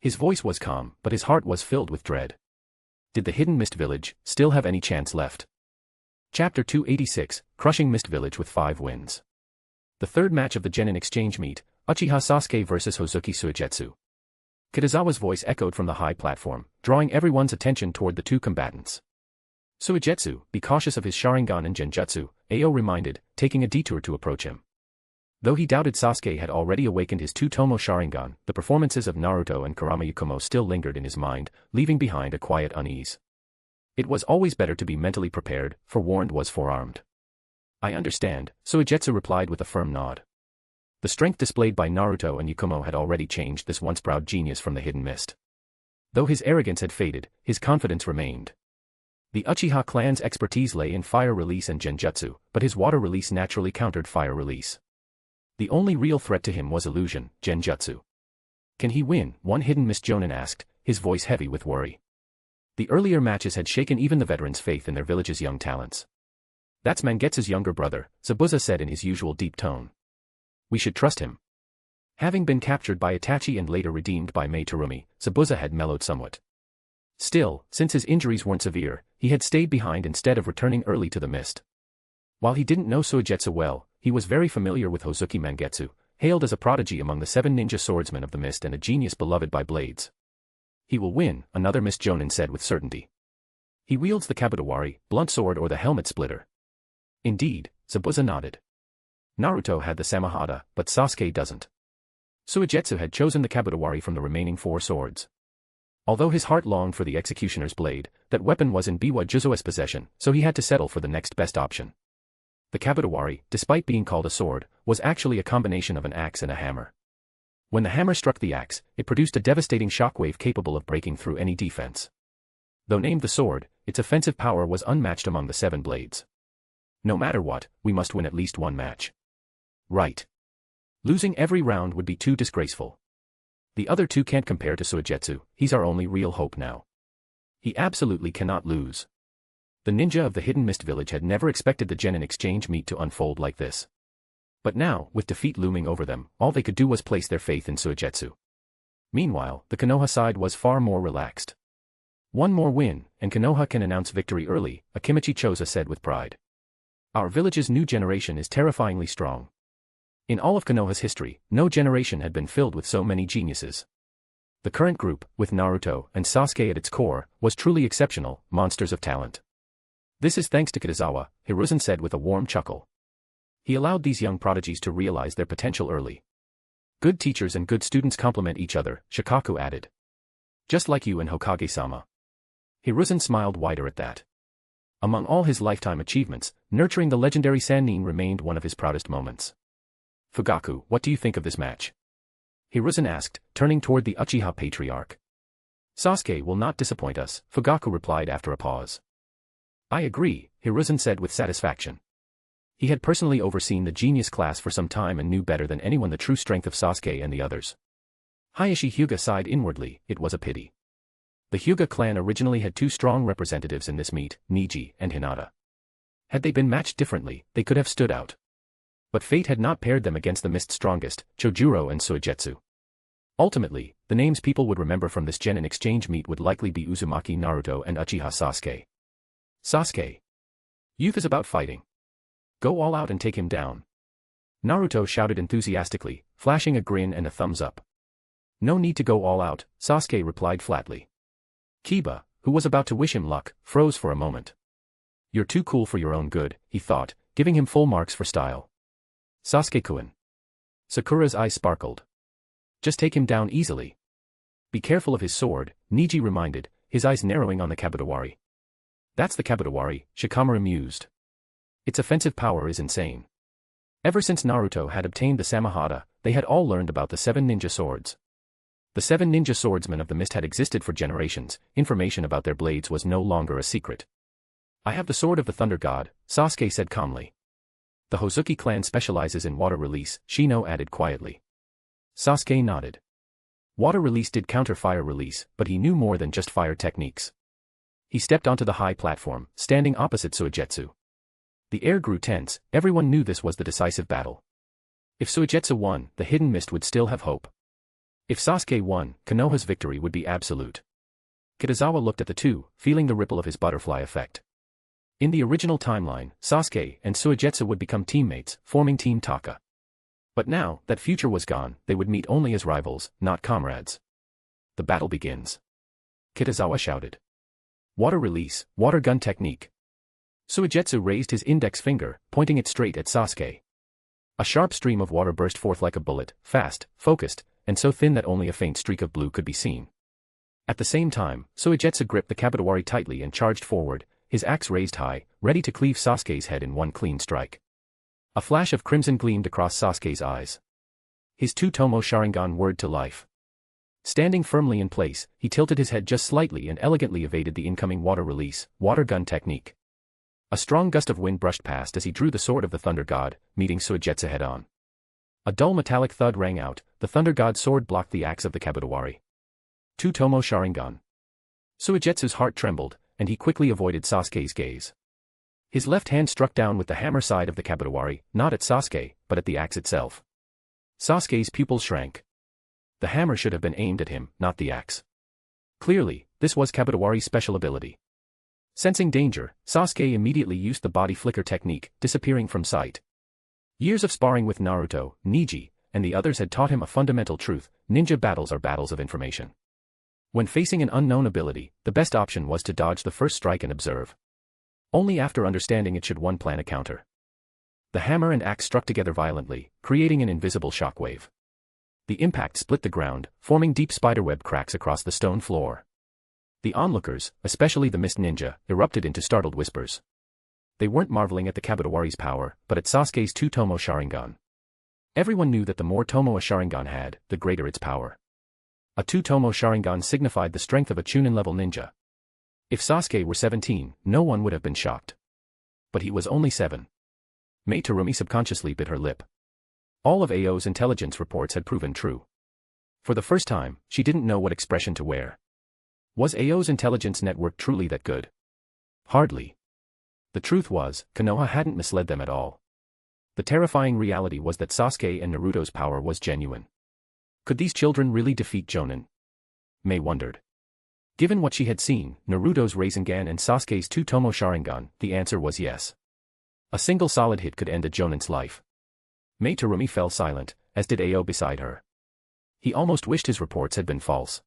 His voice was calm, but his heart was filled with dread. Did the Hidden Mist Village still have any chance left? Chapter 286, Crushing Mist Village with 5 wins. The third match of the genin exchange meet, Uchiha Sasuke vs Hozuki Suigetsu. Kitazawa's voice echoed from the high platform, drawing everyone's attention toward the 2 combatants. Suigetsu, be cautious of his Sharingan and Genjutsu, Ao reminded, taking a detour to approach him. Though he doubted Sasuke had already awakened his 2-Tomo Sharingan, the performances of Naruto and Kurama Yakumo still lingered in his mind, leaving behind a quiet unease. It was always better to be mentally prepared, forewarned was forearmed. I understand, Suigetsu replied with a firm nod. The strength displayed by Naruto and Yakumo had already changed this once proud genius from the hidden mist. Though his arrogance had faded, his confidence remained. The Uchiha clan's expertise lay in fire release and genjutsu, but his water release naturally countered fire release. The only real threat to him was illusion, genjutsu. Can he win? One hidden mist Jonin asked, his voice heavy with worry. The earlier matches had shaken even the veterans' faith in their village's young talents. That's Mangetsu's younger brother, Zabuza said in his usual deep tone. We should trust him. Having been captured by Itachi and later redeemed by Mei Terumi, Zabuza had mellowed somewhat. Still, since his injuries weren't severe, he had stayed behind instead of returning early to the mist. While he didn't know Suigetsu well, he was very familiar with Hozuki Mangetsu, hailed as a prodigy among the 7 ninja swordsmen of the mist and a genius beloved by blades. He will win, another Mist Jonin said with certainty. He wields the Kabutawari, blunt sword or the helmet splitter. Indeed, Zabuza nodded. Naruto had the Samahata, but Sasuke doesn't. Suigetsu had chosen the Kabutawari from the remaining 4 swords. Although his heart longed for the executioner's blade, that weapon was in Biwa Juzo's possession, so he had to settle for the next best option. The Kabutawari, despite being called a sword, was actually a combination of an axe and a hammer. When the hammer struck the axe, it produced a devastating shockwave capable of breaking through any defense. Though named the sword, its offensive power was unmatched among the 7 blades. No matter what, we must win at least 1 match. Right. Losing every round would be too disgraceful. The other 2 can't compare to Suigetsu, he's our only real hope now. He absolutely cannot lose. The ninja of the Hidden Mist Village had never expected the genin exchange meet to unfold like this. But now, with defeat looming over them, all they could do was place their faith in Suigetsu. Meanwhile, the Konoha side was far more relaxed. 1 more win, and Konoha can announce victory early, Akimichi Choza said with pride. Our village's new generation is terrifyingly strong. In all of Konoha's history, no generation had been filled with so many geniuses. The current group, with Naruto and Sasuke at its core, was truly exceptional, monsters of talent. This is thanks to Kitazawa, Hiruzen said with a warm chuckle. He allowed these young prodigies to realize their potential early. Good teachers and good students complement each other, Shikaku added. Just like you and Hokage-sama. Hiruzen smiled wider at that. Among all his lifetime achievements, nurturing the legendary Sannin remained one of his proudest moments. Fugaku, what do you think of this match? Hiruzen asked, turning toward the Uchiha patriarch. Sasuke will not disappoint us, Fugaku replied after a pause. I agree, Hiruzen said with satisfaction. He had personally overseen the genius class for some time and knew better than anyone the true strength of Sasuke and the others. Hayashi Hyuga sighed inwardly, it was a pity. The Hyuga clan originally had 2 strong representatives in this meet, Niji and Hinata. Had they been matched differently, they could have stood out. But fate had not paired them against the Mist Strongest, Chojuro and Suigetsu. Ultimately, the names people would remember from this genin exchange meet would likely be Uzumaki Naruto and Uchiha Sasuke. Sasuke. Youth is about fighting. Go all out and take him down. Naruto shouted enthusiastically, flashing a grin and a thumbs up. No need to go all out, Sasuke replied flatly. Kiba, who was about to wish him luck, froze for a moment. You're too cool for your own good, he thought, giving him full marks for style. Sasuke-kun. Sakura's eyes sparkled. Just take him down easily. Be careful of his sword, Niji reminded, his eyes narrowing on the Kabadawari. That's the Kabadawari, Shikamaru mused. Its offensive power is insane. Ever since Naruto had obtained the Samahata, they had all learned about the 7 ninja swords. The 7 ninja swordsmen of the mist had existed for generations, information about their blades was no longer a secret. I have the sword of the Thunder God, Sasuke said calmly. The Hozuki clan specializes in water release, Shino added quietly. Sasuke nodded. Water release did counter fire release, but he knew more than just fire techniques. He stepped onto the high platform, standing opposite Suigetsu. The air grew tense, everyone knew this was the decisive battle. If Suigetsu won, the hidden mist would still have hope. If Sasuke won, Konoha's victory would be absolute. Kitazawa looked at the two, feeling the ripple of his butterfly effect. In the original timeline, Sasuke and Suigetsu would become teammates, forming Team Taka. But now, that future was gone, they would meet only as rivals, not comrades. The battle begins. Kitazawa shouted. Water release, water gun technique. Suigetsu raised his index finger, pointing it straight at Sasuke. A sharp stream of water burst forth like a bullet, fast, focused, and so thin that only a faint streak of blue could be seen. At the same time, Suigetsu gripped the Kabadawari tightly and charged forward, his axe raised high, ready to cleave Sasuke's head in one clean strike. A flash of crimson gleamed across Sasuke's eyes. His two-tomo Sharingan whirred to life. Standing firmly in place, he tilted his head just slightly and elegantly evaded the incoming water release, water gun technique. A strong gust of wind brushed past as he drew the sword of the Thunder God, meeting Suigetsu head-on. A dull metallic thud rang out, the Thunder God's sword blocked the axe of the Kabadawari. Two-tomo Sharingan. Suigetsu's heart trembled, and he quickly avoided Sasuke's gaze. His left hand struck down with the hammer side of the Kabadawari, not at Sasuke, but at the axe itself. Sasuke's pupils shrank. The hammer should have been aimed at him, not the axe. Clearly, this was Kabadawari's special ability. Sensing danger, Sasuke immediately used the body flicker technique, disappearing from sight. Years of sparring with Naruto, Niji, and the others had taught him a fundamental truth: ninja battles are battles of information. When facing an unknown ability, the best option was to dodge the first strike and observe. Only after understanding it should one plan a counter. The hammer and axe struck together violently, creating an invisible shockwave. The impact split the ground, forming deep spiderweb cracks across the stone floor. The onlookers, especially the Mist Ninja, erupted into startled whispers. They weren't marveling at the Kabadawari's power, but at Sasuke's two-tomo Sharingan. Everyone knew that the more tomo a Sharingan had, the greater its power. A two-tomo Sharingan signified the strength of a Chunin-level ninja. If Sasuke were 17, no one would have been shocked. But he was only 7. Mei Terumi subconsciously bit her lip. All of Ao's intelligence reports had proven true. For the first time, she didn't know what expression to wear. Was Ao's intelligence network truly that good? Hardly. The truth was, Konoha hadn't misled them at all. The terrifying reality was that Sasuke and Naruto's power was genuine. Could these children really defeat Jonin? Mei wondered. Given what she had seen, Naruto's Rasengan and Sasuke's two-tomo Sharingan, the answer was yes. A single solid hit could end a Jonin's life. Mei Terumi fell silent, as did Ao beside her. He almost wished his reports had been false.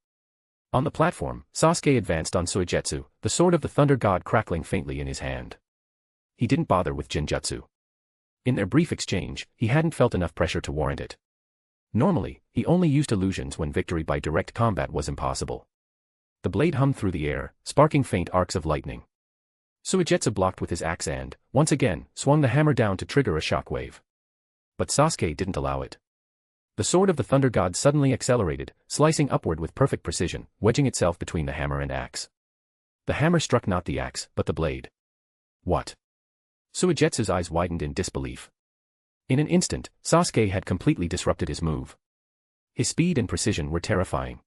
On the platform, Sasuke advanced on Suigetsu, the sword of the Thunder God crackling faintly in his hand. He didn't bother with Genjutsu. In their brief exchange, he hadn't felt enough pressure to warrant it. Normally, he only used illusions when victory by direct combat was impossible. The blade hummed through the air, sparking faint arcs of lightning. Suigetsu blocked with his axe and, once again, swung the hammer down to trigger a shockwave. But Sasuke didn't allow it. The sword of the Thunder God suddenly accelerated, slicing upward with perfect precision, wedging itself between the hammer and axe. The hammer struck not the axe, but the blade. What? Suigetsu's eyes widened in disbelief. In an instant, Sasuke had completely disrupted his move. His speed and precision were terrifying.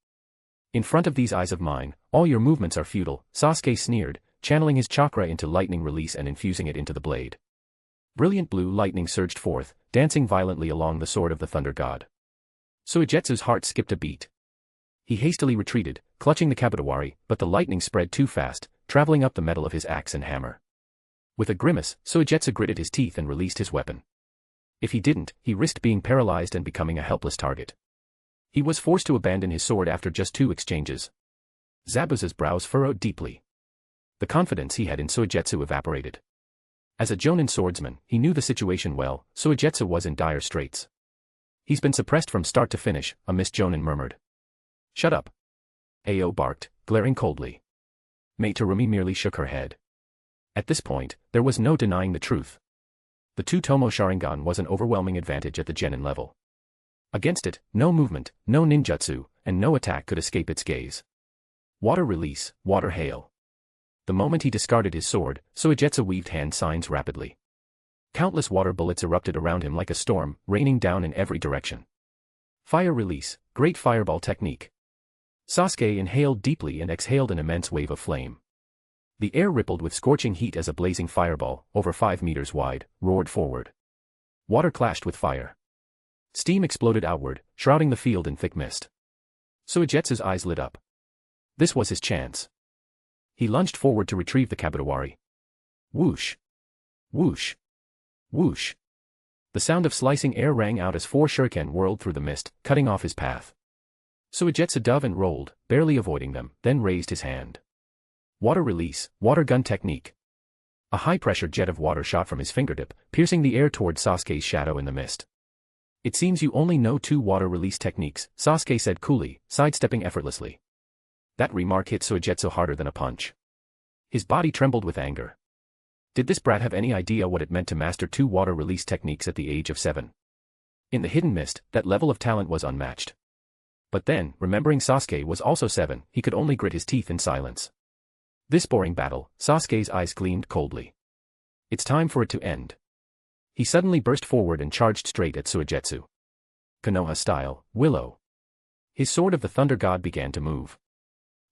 In front of these eyes of mine, all your movements are futile, Sasuke sneered, channeling his chakra into lightning release and infusing it into the blade. Brilliant blue lightning surged forth, dancing violently along the sword of the Thunder God. Suigetsu's heart skipped a beat. He hastily retreated, clutching the Kabadawari, but the lightning spread too fast, traveling up the metal of his axe and hammer. With a grimace, Suigetsu gritted his teeth and released his weapon. If he didn't, he risked being paralyzed and becoming a helpless target. He was forced to abandon his sword after just 2 exchanges. Zabuza's brows furrowed deeply. The confidence he had in Suigetsu evaporated. As a Jonin swordsman, he knew the situation well. Suigetsu was in dire straits. He's been suppressed from start to finish, a Miss Jonin murmured. Shut up. Ao barked, glaring coldly. Mate Terumi merely shook her head. At this point, there was no denying the truth. The two-tomo Sharingan was an overwhelming advantage at the genin level. Against it, no movement, no ninjutsu, and no attack could escape its gaze. Water release, water hail. The moment he discarded his sword, Suigetsu weaved hand signs rapidly. Countless water bullets erupted around him like a storm, raining down in every direction. Fire release, great fireball technique. Sasuke inhaled deeply and exhaled an immense wave of flame. The air rippled with scorching heat as a blazing fireball, over 5 meters wide, roared forward. Water clashed with fire. Steam exploded outward, shrouding the field in thick mist. Suigetsu's eyes lit up. This was his chance. He lunged forward to retrieve the Kabadawari. Whoosh! Whoosh! Whoosh! The sound of slicing air rang out as 4 shuriken whirled through the mist, cutting off his path. Suigetsu dove and rolled, barely avoiding them, then raised his hand. Water release, water gun technique. A high-pressure jet of water shot from his fingertip, piercing the air toward Sasuke's shadow in the mist. It seems you only know 2 water release techniques, Sasuke said coolly, sidestepping effortlessly. That remark hit Suigetsu harder than a punch. His body trembled with anger. Did this brat have any idea what it meant to master 2 water release techniques at the age of 7? In the hidden mist, that level of talent was unmatched. But then, remembering Sasuke was also 7, he could only grit his teeth in silence. This boring battle, Sasuke's eyes gleamed coldly. It's time for it to end. He suddenly burst forward and charged straight at Suigetsu. Konoha style, Willow. His sword of the Thunder God began to move.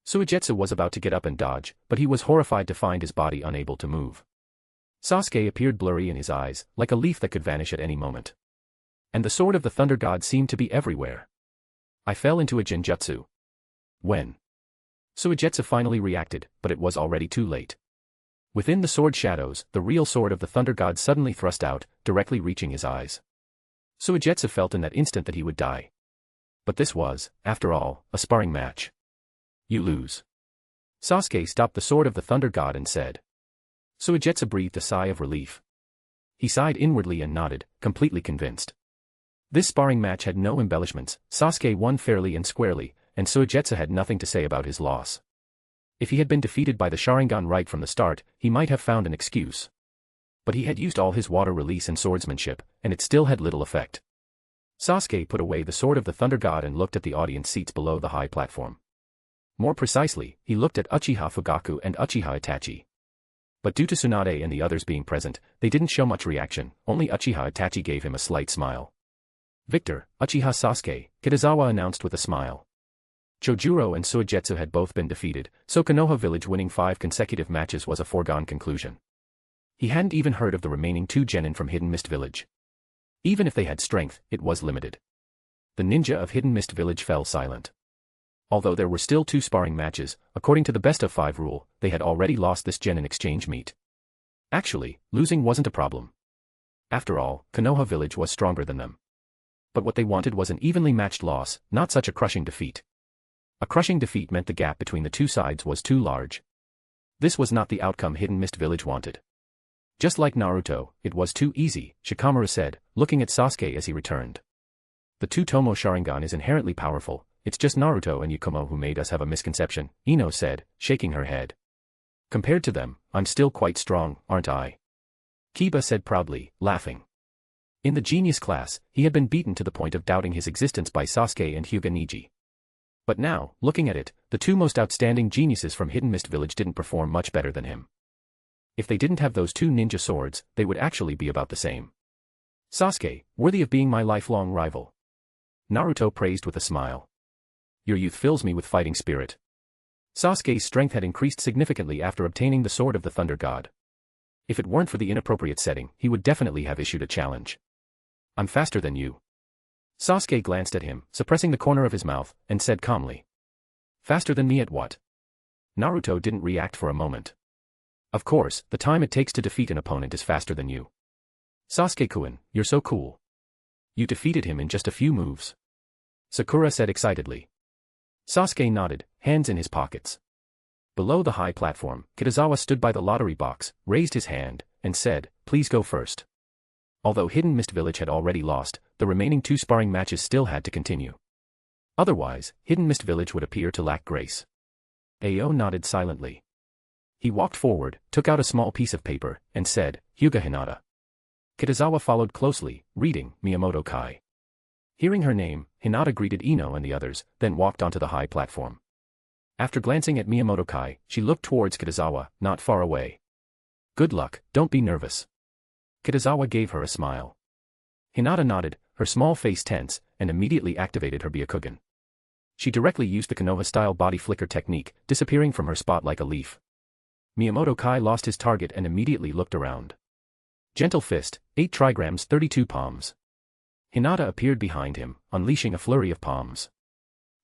Suigetsu was about to get up and dodge, but he was horrified to find his body unable to move. Sasuke appeared blurry in his eyes, like a leaf that could vanish at any moment. And the sword of the Thunder God seemed to be everywhere. I fell into a genjutsu. When? Suigetsu finally reacted, but it was already too late. Within the sword shadows, the real sword of the Thunder God suddenly thrust out, directly reaching his eyes. Suigetsu felt in that instant that he would die. But this was, after all, a sparring match. You lose. Sasuke stopped the sword of the Thunder God and said. Suigetsu breathed a sigh of relief. He sighed inwardly and nodded, completely convinced. This sparring match had no embellishments, Sasuke won fairly and squarely, and Suigetsu had nothing to say about his loss. If he had been defeated by the Sharingan right from the start, he might have found an excuse. But he had used all his water release and swordsmanship, and it still had little effect. Sasuke put away the sword of the Thunder God and looked at the audience seats below the high platform. More precisely, he looked at Uchiha Fugaku and Uchiha Itachi. But due to Tsunade and the others being present, they didn't show much reaction, only Uchiha Itachi gave him a slight smile. Victor, Uchiha Sasuke, Kitazawa announced with a smile. Chojuro and Suigetsu had both been defeated, so Konoha Village winning 5 consecutive matches was a foregone conclusion. He hadn't even heard of the remaining 2 genin from Hidden Mist Village. Even if they had strength, it was limited. The ninja of Hidden Mist Village fell silent. Although there were still 2 sparring matches, according to the best of 5 rule, they had already lost this genin exchange meet. Actually, losing wasn't a problem. After all, Konoha Village was stronger than them. But what they wanted was an evenly matched loss, not such a crushing defeat. A crushing defeat meant the gap between the 2 sides was too large. This was not the outcome Hidden Mist Village wanted. Just like Naruto, it was too easy, Shikamaru said, looking at Sasuke as he returned. The two-tomo Sharingan is inherently powerful, it's just Naruto and Yakumo who made us have a misconception, Ino said, shaking her head. Compared to them, I'm still quite strong, aren't I? Kiba said proudly, laughing. In the genius class, he had been beaten to the point of doubting his existence by Sasuke and Hyuga Neji. But now, looking at it, the 2 most outstanding geniuses from Hidden Mist Village didn't perform much better than him. If they didn't have those 2 ninja swords, they would actually be about the same. Sasuke, worthy of being my lifelong rival. Naruto praised with a smile. Your youth fills me with fighting spirit. Sasuke's strength had increased significantly after obtaining the Sword of the Thunder God. If it weren't for the inappropriate setting, he would definitely have issued a challenge. I'm faster than you. Sasuke glanced at him, suppressing the corner of his mouth, and said calmly. Faster than me at what? Naruto didn't react for a moment. Of course, the time it takes to defeat an opponent is faster than you. Sasuke-kun, you're so cool. You defeated him in just a few moves. Sakura said excitedly. Sasuke nodded, hands in his pockets. Below the high platform, Kitazawa stood by the lottery box, raised his hand, and said, please go first. Although Hidden Mist Village had already lost, the remaining 2 sparring matches still had to continue. Otherwise, Hidden Mist Village would appear to lack grace. Ao nodded silently. He walked forward, took out a small piece of paper, and said, Hyuga Hinata. Kitazawa followed closely, reading, Miyamoto Kai. Hearing her name, Hinata greeted Ino and the others, then walked onto the high platform. After glancing at Miyamoto Kai, she looked towards Kitazawa, not far away. Good luck, don't be nervous. Kitazawa gave her a smile. Hinata nodded, her small face tense, and immediately activated her Byakugan. She directly used the Konoha-style body flicker technique, disappearing from her spot like a leaf. Miyamoto Kai lost his target and immediately looked around. Gentle fist, 8 trigrams 32 palms. Hinata appeared behind him, unleashing a flurry of palms.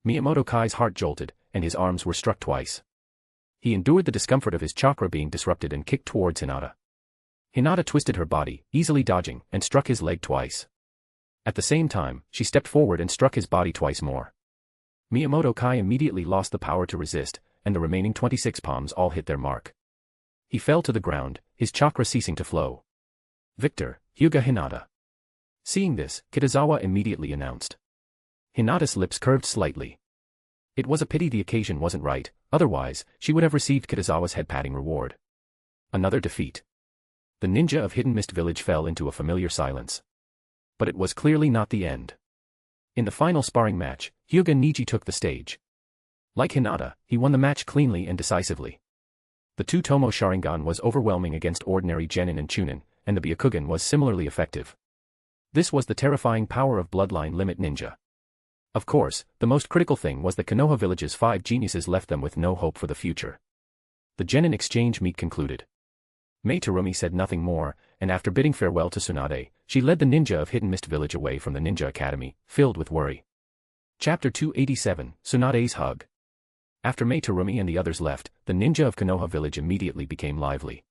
Miyamoto Kai's heart jolted, and his arms were struck twice. He endured the discomfort of his chakra being disrupted and kicked towards Hinata. Hinata twisted her body, easily dodging, and struck his leg twice. At the same time, she stepped forward and struck his body twice more. Miyamoto Kai immediately lost the power to resist, and the remaining 26 palms all hit their mark. He fell to the ground, his chakra ceasing to flow. Victor, Hyuga Hinata. Seeing this, Kitazawa immediately announced. Hinata's lips curved slightly. It was a pity the occasion wasn't right, otherwise, she would have received Kitazawa's head-patting reward. Another defeat. The ninja of Hidden Mist Village fell into a familiar silence. But it was clearly not the end. In the final sparring match, Hyuga Niji took the stage. Like Hinata, he won the match cleanly and decisively. The Two-Tomo Sharingan was overwhelming against ordinary genin and chunin, and the Byakugan was similarly effective. This was the terrifying power of bloodline limit ninja. Of course, the most critical thing was that Konoha Village's 5 geniuses left them with no hope for the future. The genin exchange meet concluded. Mei Terumi said nothing more, and after bidding farewell to Tsunade, she led the ninja of Hidden Mist Village away from the Ninja Academy, filled with worry. Chapter 287, Tsunade's Hug. After Mei Terumi and the others left, the ninja of Konoha Village immediately became lively.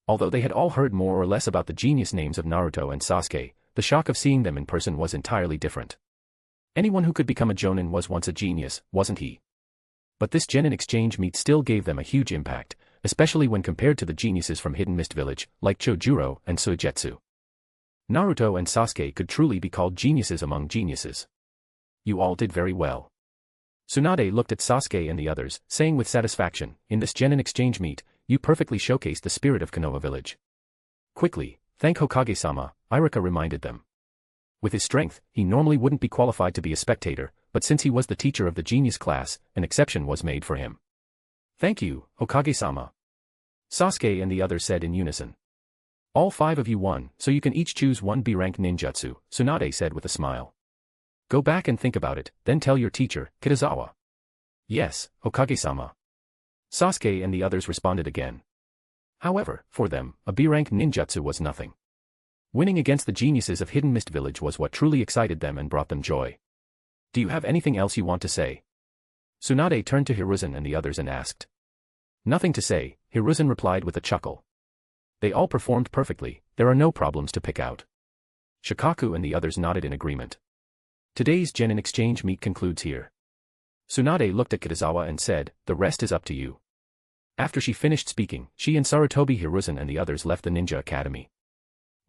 Although they had all heard more or less about the genius names of Naruto and Sasuke, the shock of seeing them in person was entirely different. Anyone who could become a Jonin was once a genius, wasn't he? But this genin exchange meet still gave them a huge impact, especially when compared to the geniuses from Hidden Mist Village, like Chojuro and Suigetsu. Naruto and Sasuke could truly be called geniuses among geniuses. You all did very well. Tsunade looked at Sasuke and the others, saying with satisfaction, in this genin exchange meet, you perfectly showcased the spirit of Konoha Village. Quickly, thank Hokage-sama, Irika reminded them. With his strength, he normally wouldn't be qualified to be a spectator, but since he was the teacher of the genius class, an exception was made for him. Thank you, Hokage-sama. Sasuke and the others said in unison. All 5 of you won, so you can each choose 1 B-rank ninjutsu, Tsunade said with a smile. Go back and think about it, then tell your teacher, Kitazawa. Yes, Hokage-sama. Sasuke and the others responded again. However, for them, a B-rank ninjutsu was nothing. Winning against the geniuses of Hidden Mist Village was what truly excited them and brought them joy. Do you have anything else you want to say? Tsunade turned to Hiruzen and the others and asked. Nothing to say, Hiruzen replied with a chuckle. They all performed perfectly, there are no problems to pick out. Shikaku and the others nodded in agreement. Today's genin exchange meet concludes here. Tsunade looked at Kitazawa and said, the rest is up to you. After she finished speaking, she and Sarutobi Hiruzen and the others left the Ninja Academy.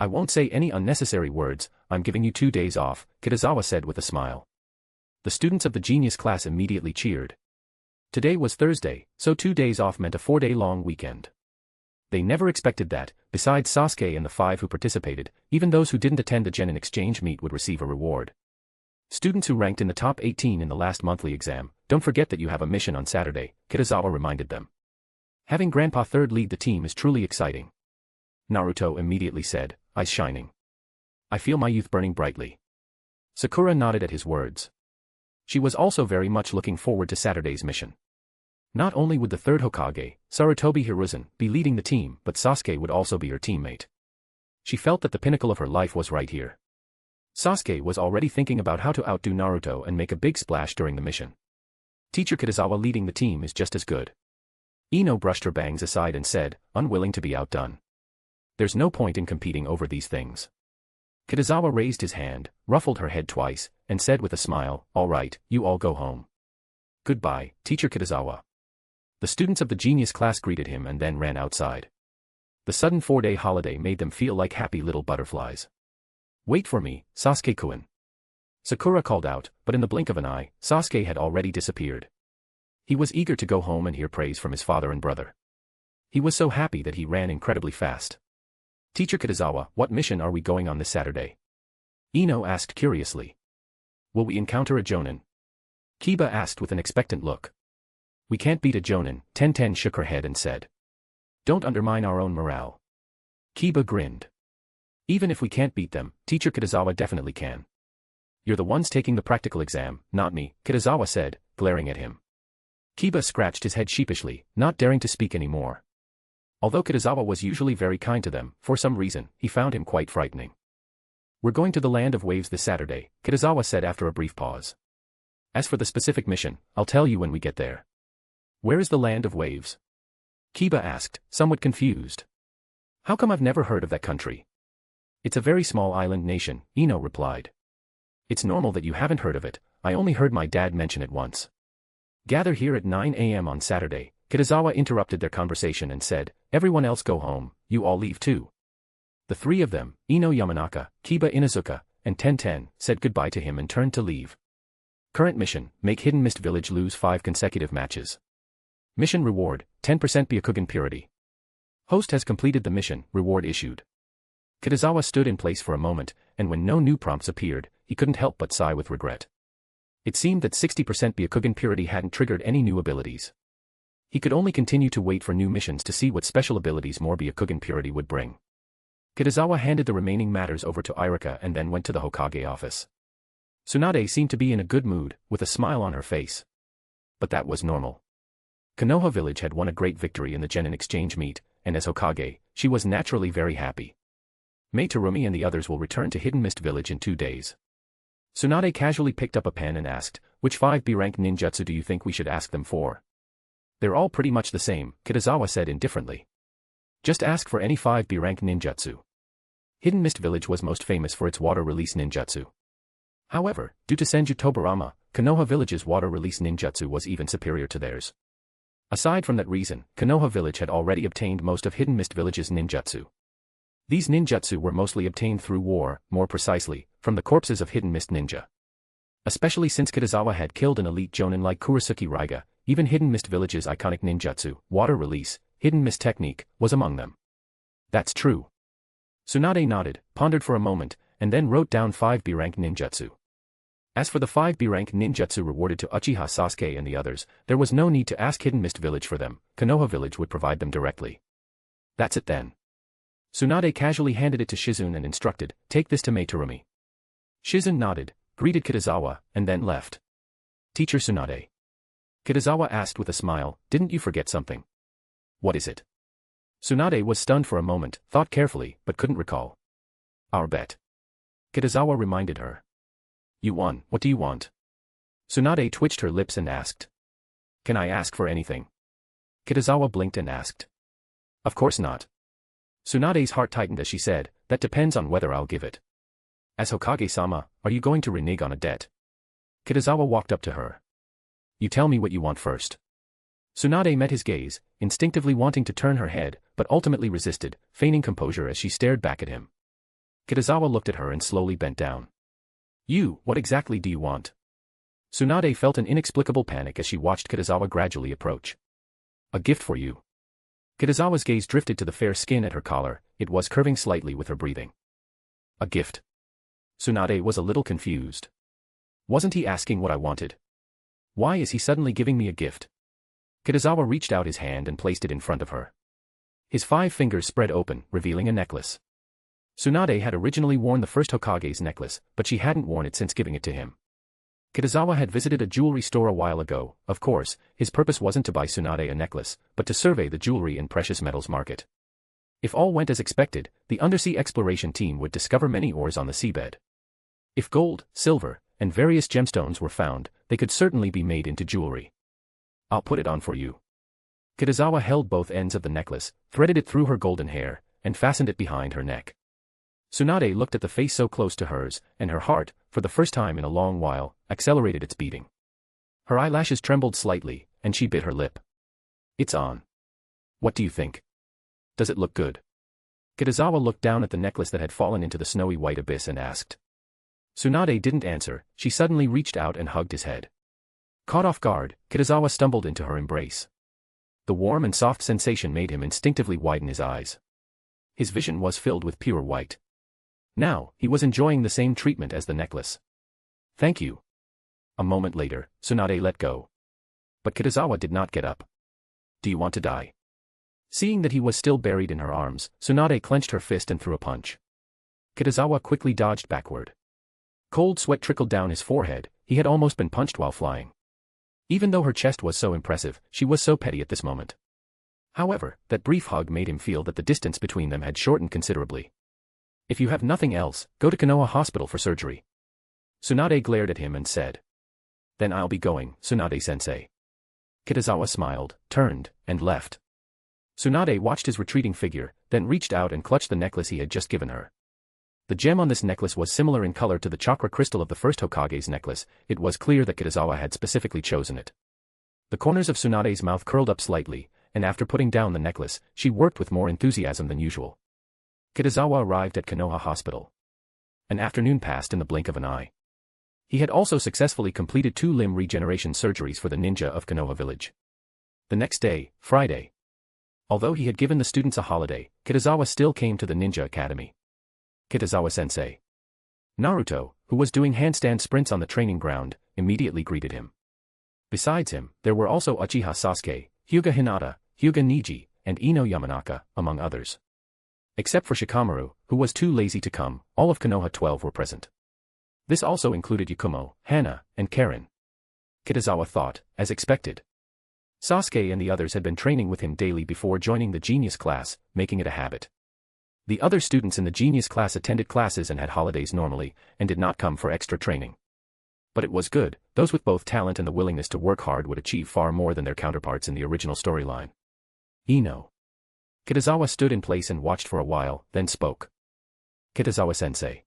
I won't say any unnecessary words, I'm giving you 2 days off, Kitazawa said with a smile. The students of the genius class immediately cheered. Today was Thursday, so 2 days off meant a 4-day-long weekend. They never expected that, besides Sasuke and the 5 who participated, even those who didn't attend the genin exchange meet would receive a reward. Students who ranked in the top 18 in the last monthly exam, don't forget that you have a mission on Saturday, Kitazawa reminded them. Having Grandpa Third lead the team is truly exciting. Naruto immediately said, eyes shining. I feel my youth burning brightly. Sakura nodded at his words. She was also very much looking forward to Saturday's mission. Not only would the third Hokage, Sarutobi Hiruzen, be leading the team, but Sasuke would also be her teammate. She felt that the pinnacle of her life was right here. Sasuke was already thinking about how to outdo Naruto and make a big splash during the mission. Teacher Kitazawa leading the team is just as good. Ino brushed her bangs aside and said, unwilling to be outdone. There's no point in competing over these things. Kitazawa raised his hand, ruffled her head twice, and said with a smile, all right, you all go home. Goodbye, Teacher Kitazawa. The students of the genius class greeted him and then ran outside. The sudden 4-day holiday made them feel like happy little butterflies. Wait for me, Sasuke-kun. Sakura called out, but in the blink of an eye, Sasuke had already disappeared. He was eager to go home and hear praise from his father and brother. He was so happy that he ran incredibly fast. Teacher Kitazawa, what mission are we going on this Saturday? Ino asked curiously. Will we encounter a Jonin? Kiba asked with an expectant look. We can't beat a Jonin, Tenten shook her head and said. Don't undermine our own morale. Kiba grinned. Even if we can't beat them, Teacher Kitazawa definitely can. You're the ones taking the practical exam, not me, Kitazawa said, glaring at him. Kiba scratched his head sheepishly, not daring to speak anymore. Although Kitazawa was usually very kind to them, for some reason, he found him quite frightening. We're going to the Land of Waves this Saturday, Kitazawa said after a brief pause. As for the specific mission, I'll tell you when we get there. Where is the Land of Waves? Kiba asked, somewhat confused. How come I've never heard of that country? It's a very small island nation, Ino replied. It's normal that you haven't heard of it, I only heard my dad mention it once. Gather here at 9 a.m. on Saturday, Kitazawa interrupted their conversation and said, everyone else go home, you all leave too. The three of them, Ino Yamanaka, Kiba Inuzuka, and Tenten, said goodbye to him and turned to leave. Current mission, make Hidden Mist Village lose 5 consecutive matches. Mission reward, 10% Byakugan purity. Host has completed the mission, reward issued. Kitazawa stood in place for a moment, and when no new prompts appeared, he couldn't help but sigh with regret. It seemed that 60% Byakugan purity hadn't triggered any new abilities. He could only continue to wait for new missions to see what special abilities more Byakugan purity would bring. Kitazawa handed the remaining matters over to Irika and then went to the Hokage office. Tsunade seemed to be in a good mood, with a smile on her face. But that was normal. Konoha village had won a great victory in the genin exchange meet, and as Hokage, she was naturally very happy. Mei Terumi and the others will return to Hidden Mist Village in 2 days. Tsunade casually picked up a pen and asked, which 5 B-rank ninjutsu do you think we should ask them for? They're all pretty much the same, Kitazawa said indifferently. Just ask for any 5 B-rank ninjutsu. Hidden Mist Village was most famous for its water release ninjutsu. However, due to Senju Tobarama, Konoha Village's water release ninjutsu was even superior to theirs. Aside from that reason, Konoha Village had already obtained most of Hidden Mist Village's ninjutsu. These ninjutsu were mostly obtained through war, more precisely, from the corpses of Hidden Mist ninja. Especially since Kitazawa had killed an elite Jonin like Kurisuke Raiga, even Hidden Mist Village's iconic ninjutsu, water release, Hidden Mist technique, was among them. That's true. Tsunade nodded, pondered for a moment, and then wrote down 5 B-rank ninjutsu. As for the 5 B-rank ninjutsu rewarded to Uchiha Sasuke and the others, there was no need to ask Hidden Mist Village for them, Konoha Village would provide them directly. That's it then. Tsunade casually handed it to Shizune and instructed, take this to Mei Terumi. Shizune nodded, greeted Kitazawa, and then left. Teacher Tsunade. Kitazawa asked with a smile, didn't you forget something? What is it? Tsunade was stunned for a moment, thought carefully, but couldn't recall. Our bet. Kitazawa reminded her. You won, what do you want? Tsunade twitched her lips and asked. Can I ask for anything? Kitazawa blinked and asked. Of course not. Tsunade's heart tightened as she said, that depends on whether I'll give it. As Hokage-sama, are you going to renege on a debt? Kitazawa walked up to her. You tell me what you want first. Tsunade met his gaze, instinctively wanting to turn her head, but ultimately resisted, feigning composure as she stared back at him. Kitazawa looked at her and slowly bent down. What exactly do you want? Tsunade felt an inexplicable panic as she watched Kitazawa gradually approach. A gift for you. Kitazawa's gaze drifted to the fair skin at her collar, it was curving slightly with her breathing. A gift. Tsunade was a little confused. Wasn't he asking what I wanted? Why is he suddenly giving me a gift? Kitazawa reached out his hand and placed it in front of her. His 5 fingers spread open, revealing a necklace. Tsunade had originally worn the first Hokage's necklace, but she hadn't worn it since giving it to him. Kitazawa had visited a jewelry store a while ago. Of course, his purpose wasn't to buy Tsunade a necklace, but to survey the jewelry and precious metals market. If all went as expected, the undersea exploration team would discover many ores on the seabed. If gold, silver, and various gemstones were found, they could certainly be made into jewelry. I'll put it on for you. Kitazawa held both ends of the necklace, threaded it through her golden hair, and fastened it behind her neck. Tsunade looked at the face so close to hers, and her heart, for the first time in a long while, accelerated its beating. Her eyelashes trembled slightly, and she bit her lip. It's on. What do you think? Does it look good? Kitazawa looked down at the necklace that had fallen into the snowy white abyss and asked. Tsunade didn't answer. She suddenly reached out and hugged his head. Caught off guard, Kitazawa stumbled into her embrace. The warm and soft sensation made him instinctively widen his eyes. His vision was filled with pure white. Now, he was enjoying the same treatment as the necklace. Thank you. A moment later, Tsunade let go. But Kitazawa did not get up. Do you want to die? Seeing that he was still buried in her arms, Tsunade clenched her fist and threw a punch. Kitazawa quickly dodged backward. Cold sweat trickled down his forehead. He had almost been punched while flying. Even though her chest was so impressive, she was so petty at this moment. However, that brief hug made him feel that the distance between them had shortened considerably. If you have nothing else, go to Konoha Hospital for surgery. Tsunade glared at him and said. Then I'll be going, Tsunade-sensei. Kitazawa smiled, turned, and left. Tsunade watched his retreating figure, then reached out and clutched the necklace he had just given her. The gem on this necklace was similar in color to the chakra crystal of the first Hokage's necklace. It was clear that Kitazawa had specifically chosen it. The corners of Tsunade's mouth curled up slightly, and after putting down the necklace, she worked with more enthusiasm than usual. Kitazawa arrived at Konoha Hospital. An afternoon passed in the blink of an eye. He had also successfully completed 2 limb regeneration surgeries for the ninja of Konoha village. The next day, Friday. Although he had given the students a holiday, Kitazawa still came to the Ninja Academy. Kitazawa-sensei. Naruto, who was doing handstand sprints on the training ground, immediately greeted him. Besides him, there were also Uchiha Sasuke, Hyuga Hinata, Hyuga Neji, and Ino Yamanaka, among others. Except for Shikamaru, who was too lazy to come, all of Konoha 12 were present. This also included Yakumo, Hana, and Karen. Kitazawa thought, as expected. Sasuke and the others had been training with him daily before joining the genius class, making it a habit. The other students in the genius class attended classes and had holidays normally, and did not come for extra training. But it was good. Those with both talent and the willingness to work hard would achieve far more than their counterparts in the original storyline. Ino. Kitazawa stood in place and watched for a while, then spoke. Kitazawa-sensei.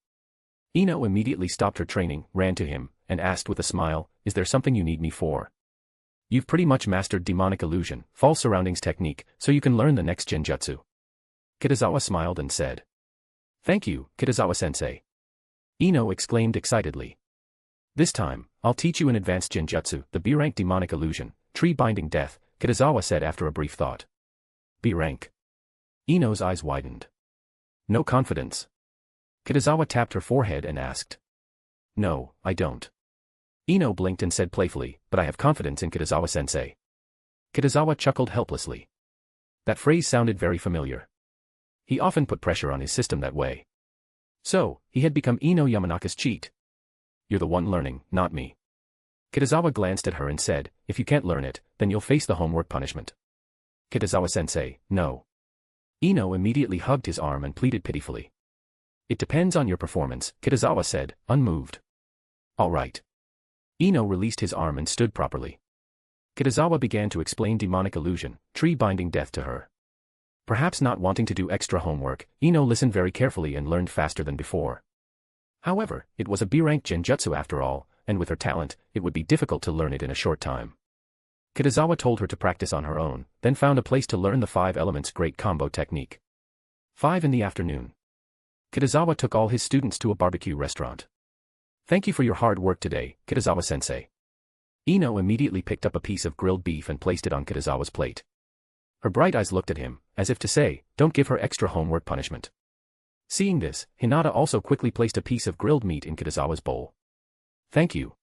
Ino immediately stopped her training, ran to him, and asked with a smile, is there something you need me for? You've pretty much mastered demonic illusion, false surroundings technique, so you can learn the next genjutsu. Kitazawa smiled and said. Thank you, Kitazawa-sensei. Ino exclaimed excitedly. This time, I'll teach you an advanced genjutsu, the B-rank demonic illusion, tree binding death, Kitazawa said after a brief thought. B-rank. Ino's eyes widened. No confidence. Kitazawa tapped her forehead and asked. No, I don't. Ino blinked and said playfully, but I have confidence in Kitazawa-sensei. Kitazawa chuckled helplessly. That phrase sounded very familiar. He often put pressure on his system that way. So, he had become Ino Yamanaka's cheat. You're the one learning, not me. Kitazawa glanced at her and said, if you can't learn it, then you'll face the homework punishment. Kitazawa-sensei, no. Ino immediately hugged his arm and pleaded pitifully. It depends on your performance, Kitazawa said, unmoved. All right. Ino released his arm and stood properly. Kitazawa began to explain demonic illusion, tree binding death to her. Perhaps not wanting to do extra homework, Ino listened very carefully and learned faster than before. However, it was a B-rank genjutsu after all, and with her talent, it would be difficult to learn it in a short time. Kitazawa told her to practice on her own, then found a place to learn the 5 elements great combo technique. 5 in the afternoon. Kitazawa took all his students to a barbecue restaurant. Thank you for your hard work today, Kitazawa-sensei. Ino immediately picked up a piece of grilled beef and placed it on Kitazawa's plate. Her bright eyes looked at him, as if to say, don't give her extra homework punishment. Seeing this, Hinata also quickly placed a piece of grilled meat in Kitazawa's bowl. Thank you.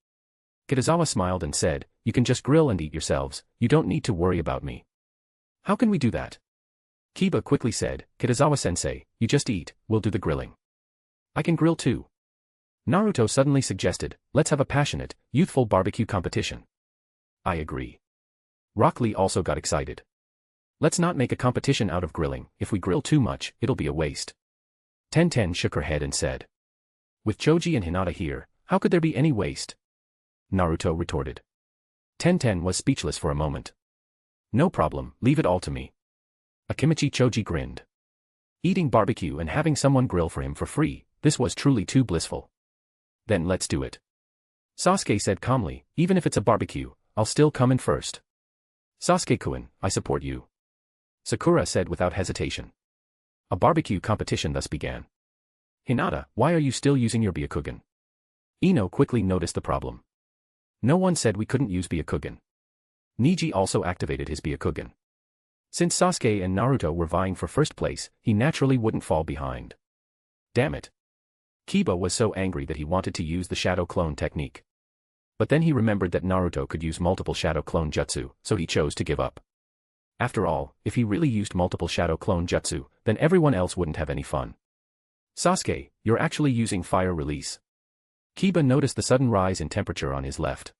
Kitazawa smiled and said, you can just grill and eat yourselves, you don't need to worry about me. How can we do that? Kiba quickly said, Kitazawa-sensei, you just eat, we'll do the grilling. I can grill too. Naruto suddenly suggested, let's have a passionate, youthful barbecue competition. I agree. Rock Lee also got excited. Let's not make a competition out of grilling, if we grill too much, it'll be a waste. Tenten shook her head and said. With Choji and Hinata here, how could there be any waste? Naruto retorted. Tenten was speechless for a moment. No problem, leave it all to me. Akimichi Choji grinned. Eating barbecue and having someone grill for him for free, this was truly too blissful. Then let's do it. Sasuke said calmly, even if it's a barbecue, I'll still come in first. Sasuke-kun, I support you. Sakura said without hesitation. A barbecue competition thus began. Hinata, why are you still using your Byakugan? Ino quickly noticed the problem. No one said we couldn't use Byakugan. Niji also activated his Byakugan. Since Sasuke and Naruto were vying for first place, he naturally wouldn't fall behind. Damn it. Kiba was so angry that he wanted to use the shadow clone technique. But then he remembered that Naruto could use multiple shadow clone jutsu, so he chose to give up. After all, if he really used multiple shadow clone jutsu, then everyone else wouldn't have any fun. Sasuke, you're actually using fire release. Kiba noticed the sudden rise in temperature on his left.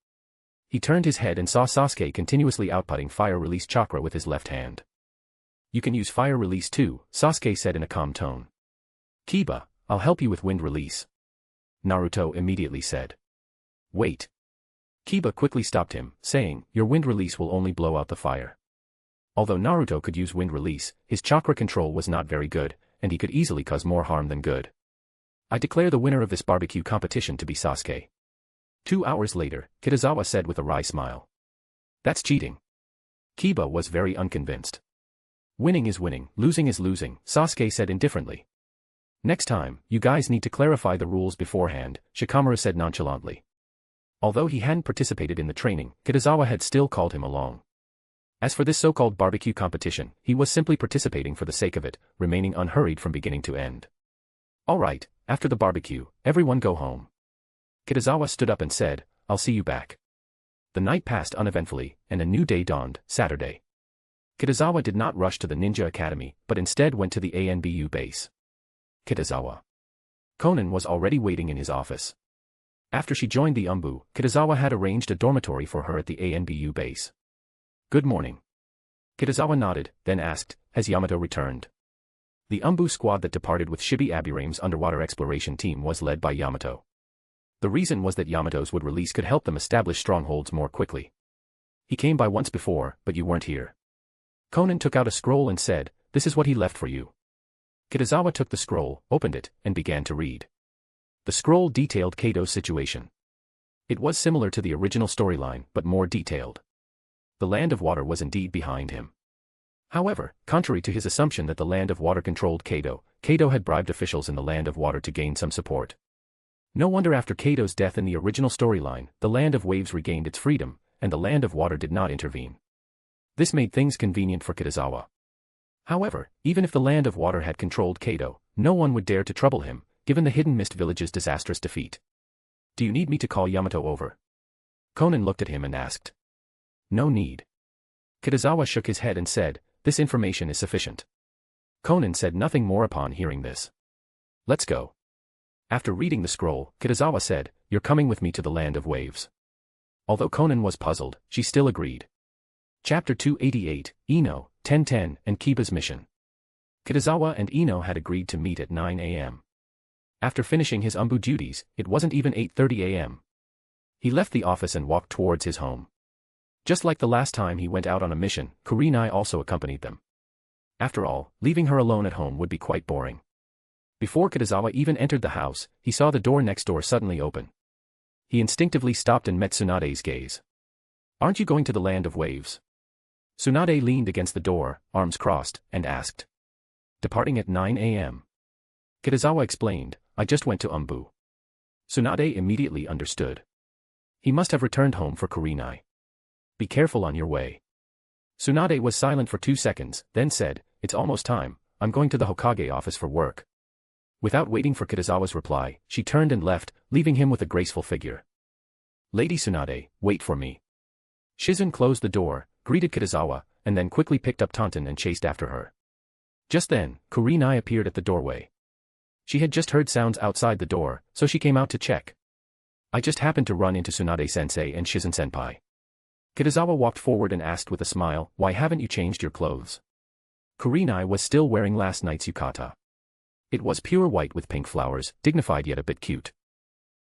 He turned his head and saw Sasuke continuously outputting fire release chakra with his left hand. You can use fire release too, Sasuke said in a calm tone. Kiba, I'll help you with wind release. Naruto immediately said. Wait. Kiba quickly stopped him, saying, your wind release will only blow out the fire. Although Naruto could use wind release, his chakra control was not very good, and he could easily cause more harm than good. I declare the winner of this barbecue competition to be Sasuke. 2 hours later, Kitazawa said with a wry smile. That's cheating. Kiba was very unconvinced. Winning is winning, losing is losing, Sasuke said indifferently. Next time, you guys need to clarify the rules beforehand, Shikamaru said nonchalantly. Although he hadn't participated in the training, Kitazawa had still called him along. As for this so-called barbecue competition, he was simply participating for the sake of it, remaining unhurried from beginning to end. All right, after the barbecue, everyone go home. Kitazawa stood up and said, I'll see you back. The night passed uneventfully, and a new day dawned, Saturday. Kitazawa did not rush to the Ninja Academy, but instead went to the ANBU base. Kitazawa. Konan was already waiting in his office. After she joined the ANBU, Kitazawa had arranged a dormitory for her at the ANBU base. Good morning. Kitazawa nodded, then asked, has Yamato returned? The ANBU squad that departed with Shibi Aburame's underwater exploration team was led by Yamato. The reason was that Yamato's wood release could help them establish strongholds more quickly. He came by once before, but you weren't here. Konan took out a scroll and said, this is what he left for you. Kitazawa took the scroll, opened it, and began to read. The scroll detailed Kato's situation. It was similar to the original storyline, but more detailed. The Land of Water was indeed behind him. However, contrary to his assumption that the Land of Water controlled Kato, Kato had bribed officials in the Land of Water to gain some support. No wonder after Kato's death in the original storyline, the Land of Waves regained its freedom, and the Land of Water did not intervene. This made things convenient for Kitazawa. However, even if the Land of Water had controlled Kato, no one would dare to trouble him, given the Hidden Mist Village's disastrous defeat. Do you need me to call Yamato over? Konan looked at him and asked. No need. Kitazawa shook his head and said, this information is sufficient. Konan said nothing more upon hearing this. Let's go. After reading the scroll, Kitazawa said, you're coming with me to the Land of Waves. Although Konan was puzzled, she still agreed. Chapter 288, Ino, Tenten, and Kiba's Mission. Kitazawa and Ino had agreed to meet at 9 a.m. After finishing his ANBU duties, it wasn't even 8:30 a.m. He left the office and walked towards his home. Just like the last time he went out on a mission, Kurenai also accompanied them. After all, leaving her alone at home would be quite boring. Before Kitazawa even entered the house, he saw the door next door suddenly open. He instinctively stopped and met Tsunade's gaze. Aren't you going to the Land of Waves? Tsunade leaned against the door, arms crossed, and asked. Departing at 9 a.m. Kitazawa explained, I just went to ANBU. Tsunade immediately understood. He must have returned home for Kurenai. Be careful on your way. Tsunade was silent for 2 seconds, then said, it's almost time, I'm going to the Hokage office for work. Without waiting for Kitazawa's reply, she turned and left, leaving him with a graceful figure. Lady Tsunade, wait for me. Shizun closed the door, greeted Kitazawa, and then quickly picked up Taunton and chased after her. Just then, Kurenai appeared at the doorway. She had just heard sounds outside the door, so she came out to check. I just happened to run into Tsunade-sensei and Shizen-senpai. Kitazawa walked forward and asked with a smile, why haven't you changed your clothes? Kurenai was still wearing last night's yukata. It was pure white with pink flowers, dignified yet a bit cute.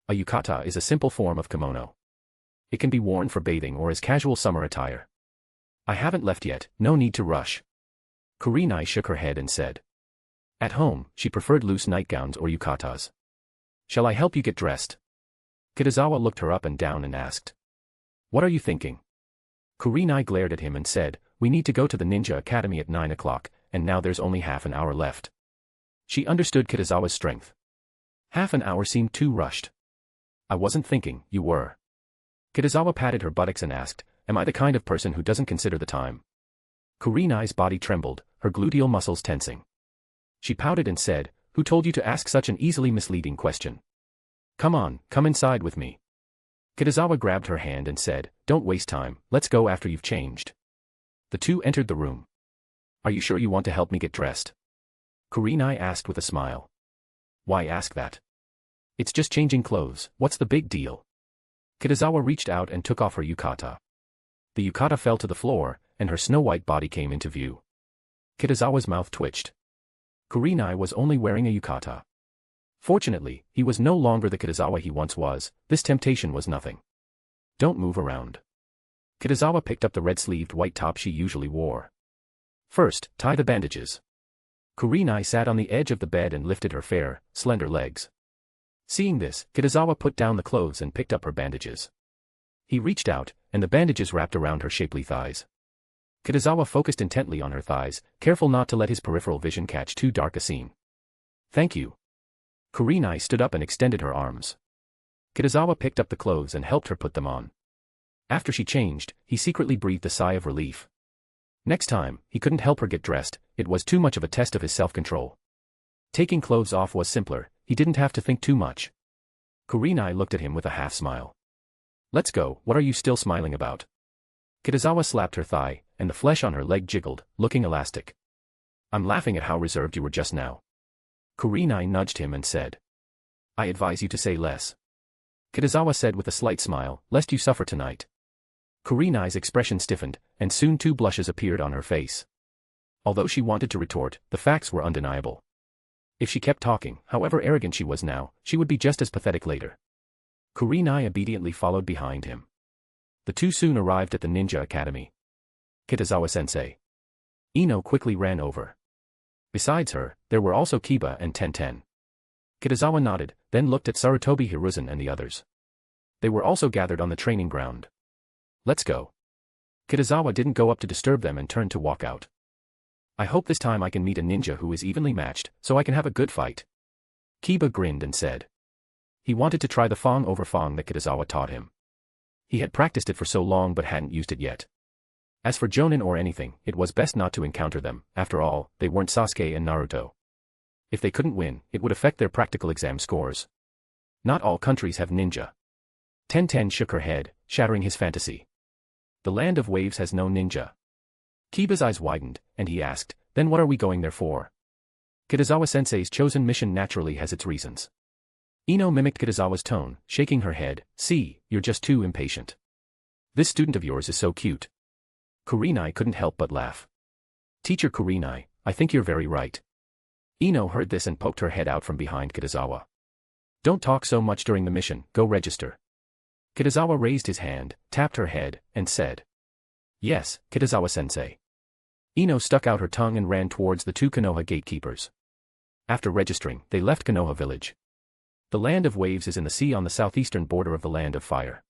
A yukata is a simple form of kimono. It can be worn for bathing or as casual summer attire. I haven't left yet, no need to rush. Kurenai shook her head and said. At home, she preferred loose nightgowns or yukatas. Shall I help you get dressed? Kitazawa looked her up and down and asked. What are you thinking? Kurenai glared at him and said, we need to go to the Ninja Academy at 9 o'clock, and now there's only half an hour left. She understood Kitazawa's strength. Half an hour seemed too rushed. I wasn't thinking, you were. Kitazawa patted her buttocks and asked, am I the kind of person who doesn't consider the time? Kurenai's body trembled, her gluteal muscles tensing. She pouted and said, who told you to ask such an easily misleading question? Come on, come inside with me. Kitazawa grabbed her hand and said, don't waste time, let's go after you've changed. The two entered the room. Are you sure you want to help me get dressed? Kurenai asked with a smile. Why ask that? It's just changing clothes, what's the big deal? Kitazawa reached out and took off her yukata. The yukata fell to the floor, and her snow-white body came into view. Kitazawa's mouth twitched. Kurenai was only wearing a yukata. Fortunately, he was no longer the Kitazawa he once was, this temptation was nothing. Don't move around. Kitazawa picked up the red-sleeved white top she usually wore. First, tie the bandages. Kurenai sat on the edge of the bed and lifted her fair, slender legs. Seeing this, Kitazawa put down the clothes and picked up her bandages. He reached out, and the bandages wrapped around her shapely thighs. Kitazawa focused intently on her thighs, careful not to let his peripheral vision catch too dark a scene. Thank you. Kurenai stood up and extended her arms. Kitazawa picked up the clothes and helped her put them on. After she changed, he secretly breathed a sigh of relief. Next time, he couldn't help her get dressed, it was too much of a test of his self-control. Taking clothes off was simpler, he didn't have to think too much. Kurenai looked at him with a half-smile. Let's go, what are you still smiling about? Kitazawa slapped her thigh, and the flesh on her leg jiggled, looking elastic. I'm laughing at how reserved you were just now. Kurenai nudged him and said. I advise you to say less. Kitazawa said with a slight smile, lest you suffer tonight. Kurenai's expression stiffened, and soon 2 blushes appeared on her face. Although she wanted to retort, the facts were undeniable. If she kept talking, however arrogant she was now, she would be just as pathetic later. Kurenai obediently followed behind him. The two soon arrived at the Ninja Academy. Kitazawa-sensei. Ino quickly ran over. Besides her, there were also Kiba and Tenten. Kitazawa nodded, then looked at Sarutobi Hiruzen and the others. They were also gathered on the training ground. Let's go. Kitazawa didn't go up to disturb them and turned to walk out. I hope this time I can meet a ninja who is evenly matched, so I can have a good fight. Kiba grinned and said. He wanted to try the Fang over Fang that Kitazawa taught him. He had practiced it for so long but hadn't used it yet. As for Jonin or anything, it was best not to encounter them, after all, they weren't Sasuke and Naruto. If they couldn't win, it would affect their practical exam scores. Not all countries have ninja. Tenten shook her head, shattering his fantasy. The land of waves has no ninja. Kiba's eyes widened, and he asked, then what are we going there for? Kitazawa-sensei's chosen mission naturally has its reasons. Ino mimicked Kitazawa's tone, shaking her head, see, you're just too impatient. This student of yours is so cute. Kurenai couldn't help but laugh. Teacher Kurenai, I think you're very right. Ino heard this and poked her head out from behind Kitazawa. Don't talk so much during the mission, go register. Kitazawa raised his hand, tapped her head, and said. Yes, Kitazawa-sensei. Ino stuck out her tongue and ran towards the 2 Konoha gatekeepers. After registering, they left Konoha village. The land of waves is in the sea on the southeastern border of the land of fire.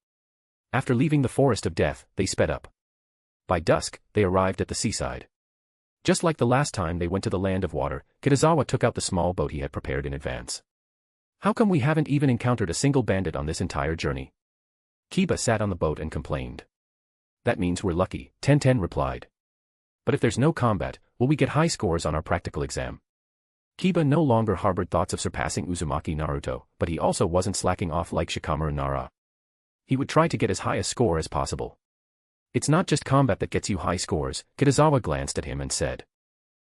After leaving the forest of death, they sped up. By dusk, they arrived at the seaside. Just like the last time they went to the land of water, Kitazawa took out the small boat he had prepared in advance. How come we haven't even encountered a single bandit on this entire journey? Kiba sat on the boat and complained. That means we're lucky, Tenten replied. But if there's no combat, will we get high scores on our practical exam? Kiba no longer harbored thoughts of surpassing Uzumaki Naruto, but he also wasn't slacking off like Shikamaru Nara. He would try to get as high a score as possible. It's not just combat that gets you high scores, Kitazawa glanced at him and said.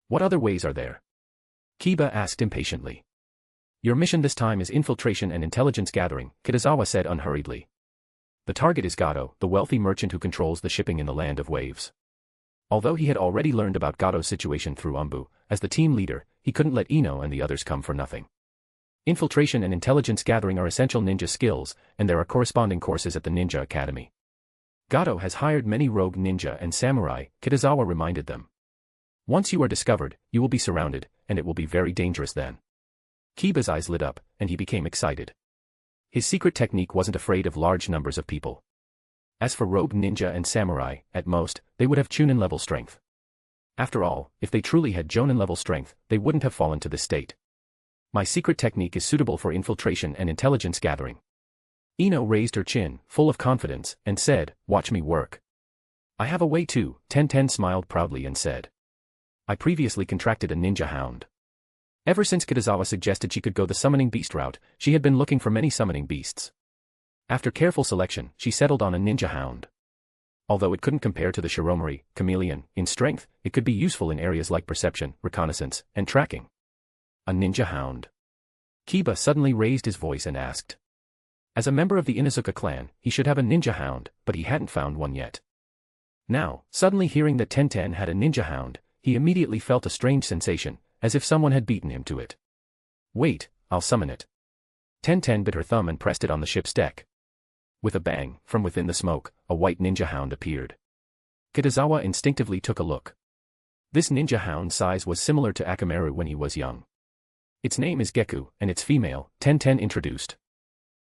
What other ways are there? Kiba asked impatiently. Your mission this time is infiltration and intelligence gathering, Kitazawa said unhurriedly. The target is Gato, the wealthy merchant who controls the shipping in the Land of Waves. Although he had already learned about Gato's situation through ANBU, as the team leader, he couldn't let Ino and the others come for nothing. Infiltration and intelligence gathering are essential ninja skills, and there are corresponding courses at the Ninja Academy. Gato has hired many rogue ninja and samurai, Kitazawa reminded them. Once you are discovered, you will be surrounded, and it will be very dangerous then. Kiba's eyes lit up, and he became excited. His secret technique wasn't afraid of large numbers of people. As for rogue ninja and samurai, at most, they would have Chunin level strength. After all, if they truly had Jonin level strength, they wouldn't have fallen to this state. My secret technique is suitable for infiltration and intelligence gathering. Ino raised her chin, full of confidence, and said, watch me work. I have a way too, Tenten smiled proudly and said. I previously contracted a ninja hound. Ever since Kitazawa suggested she could go the summoning beast route, she had been looking for many summoning beasts. After careful selection, she settled on a ninja hound. Although it couldn't compare to the Shiromori, chameleon, in strength, it could be useful in areas like perception, reconnaissance, and tracking. A ninja hound. Kiba suddenly raised his voice and asked. As a member of the Inuzuka clan, he should have a ninja hound, but he hadn't found one yet. Now, suddenly hearing that Tenten had a ninja hound, he immediately felt a strange sensation, as if someone had beaten him to it. Wait, I'll summon it. Tenten bit her thumb and pressed it on the ship's deck. With a bang, from within the smoke, a white ninja hound appeared. Kitazawa instinctively took a look. This ninja hound's size was similar to Akamaru when he was young. Its name is Geku, and it's female, Tenten introduced.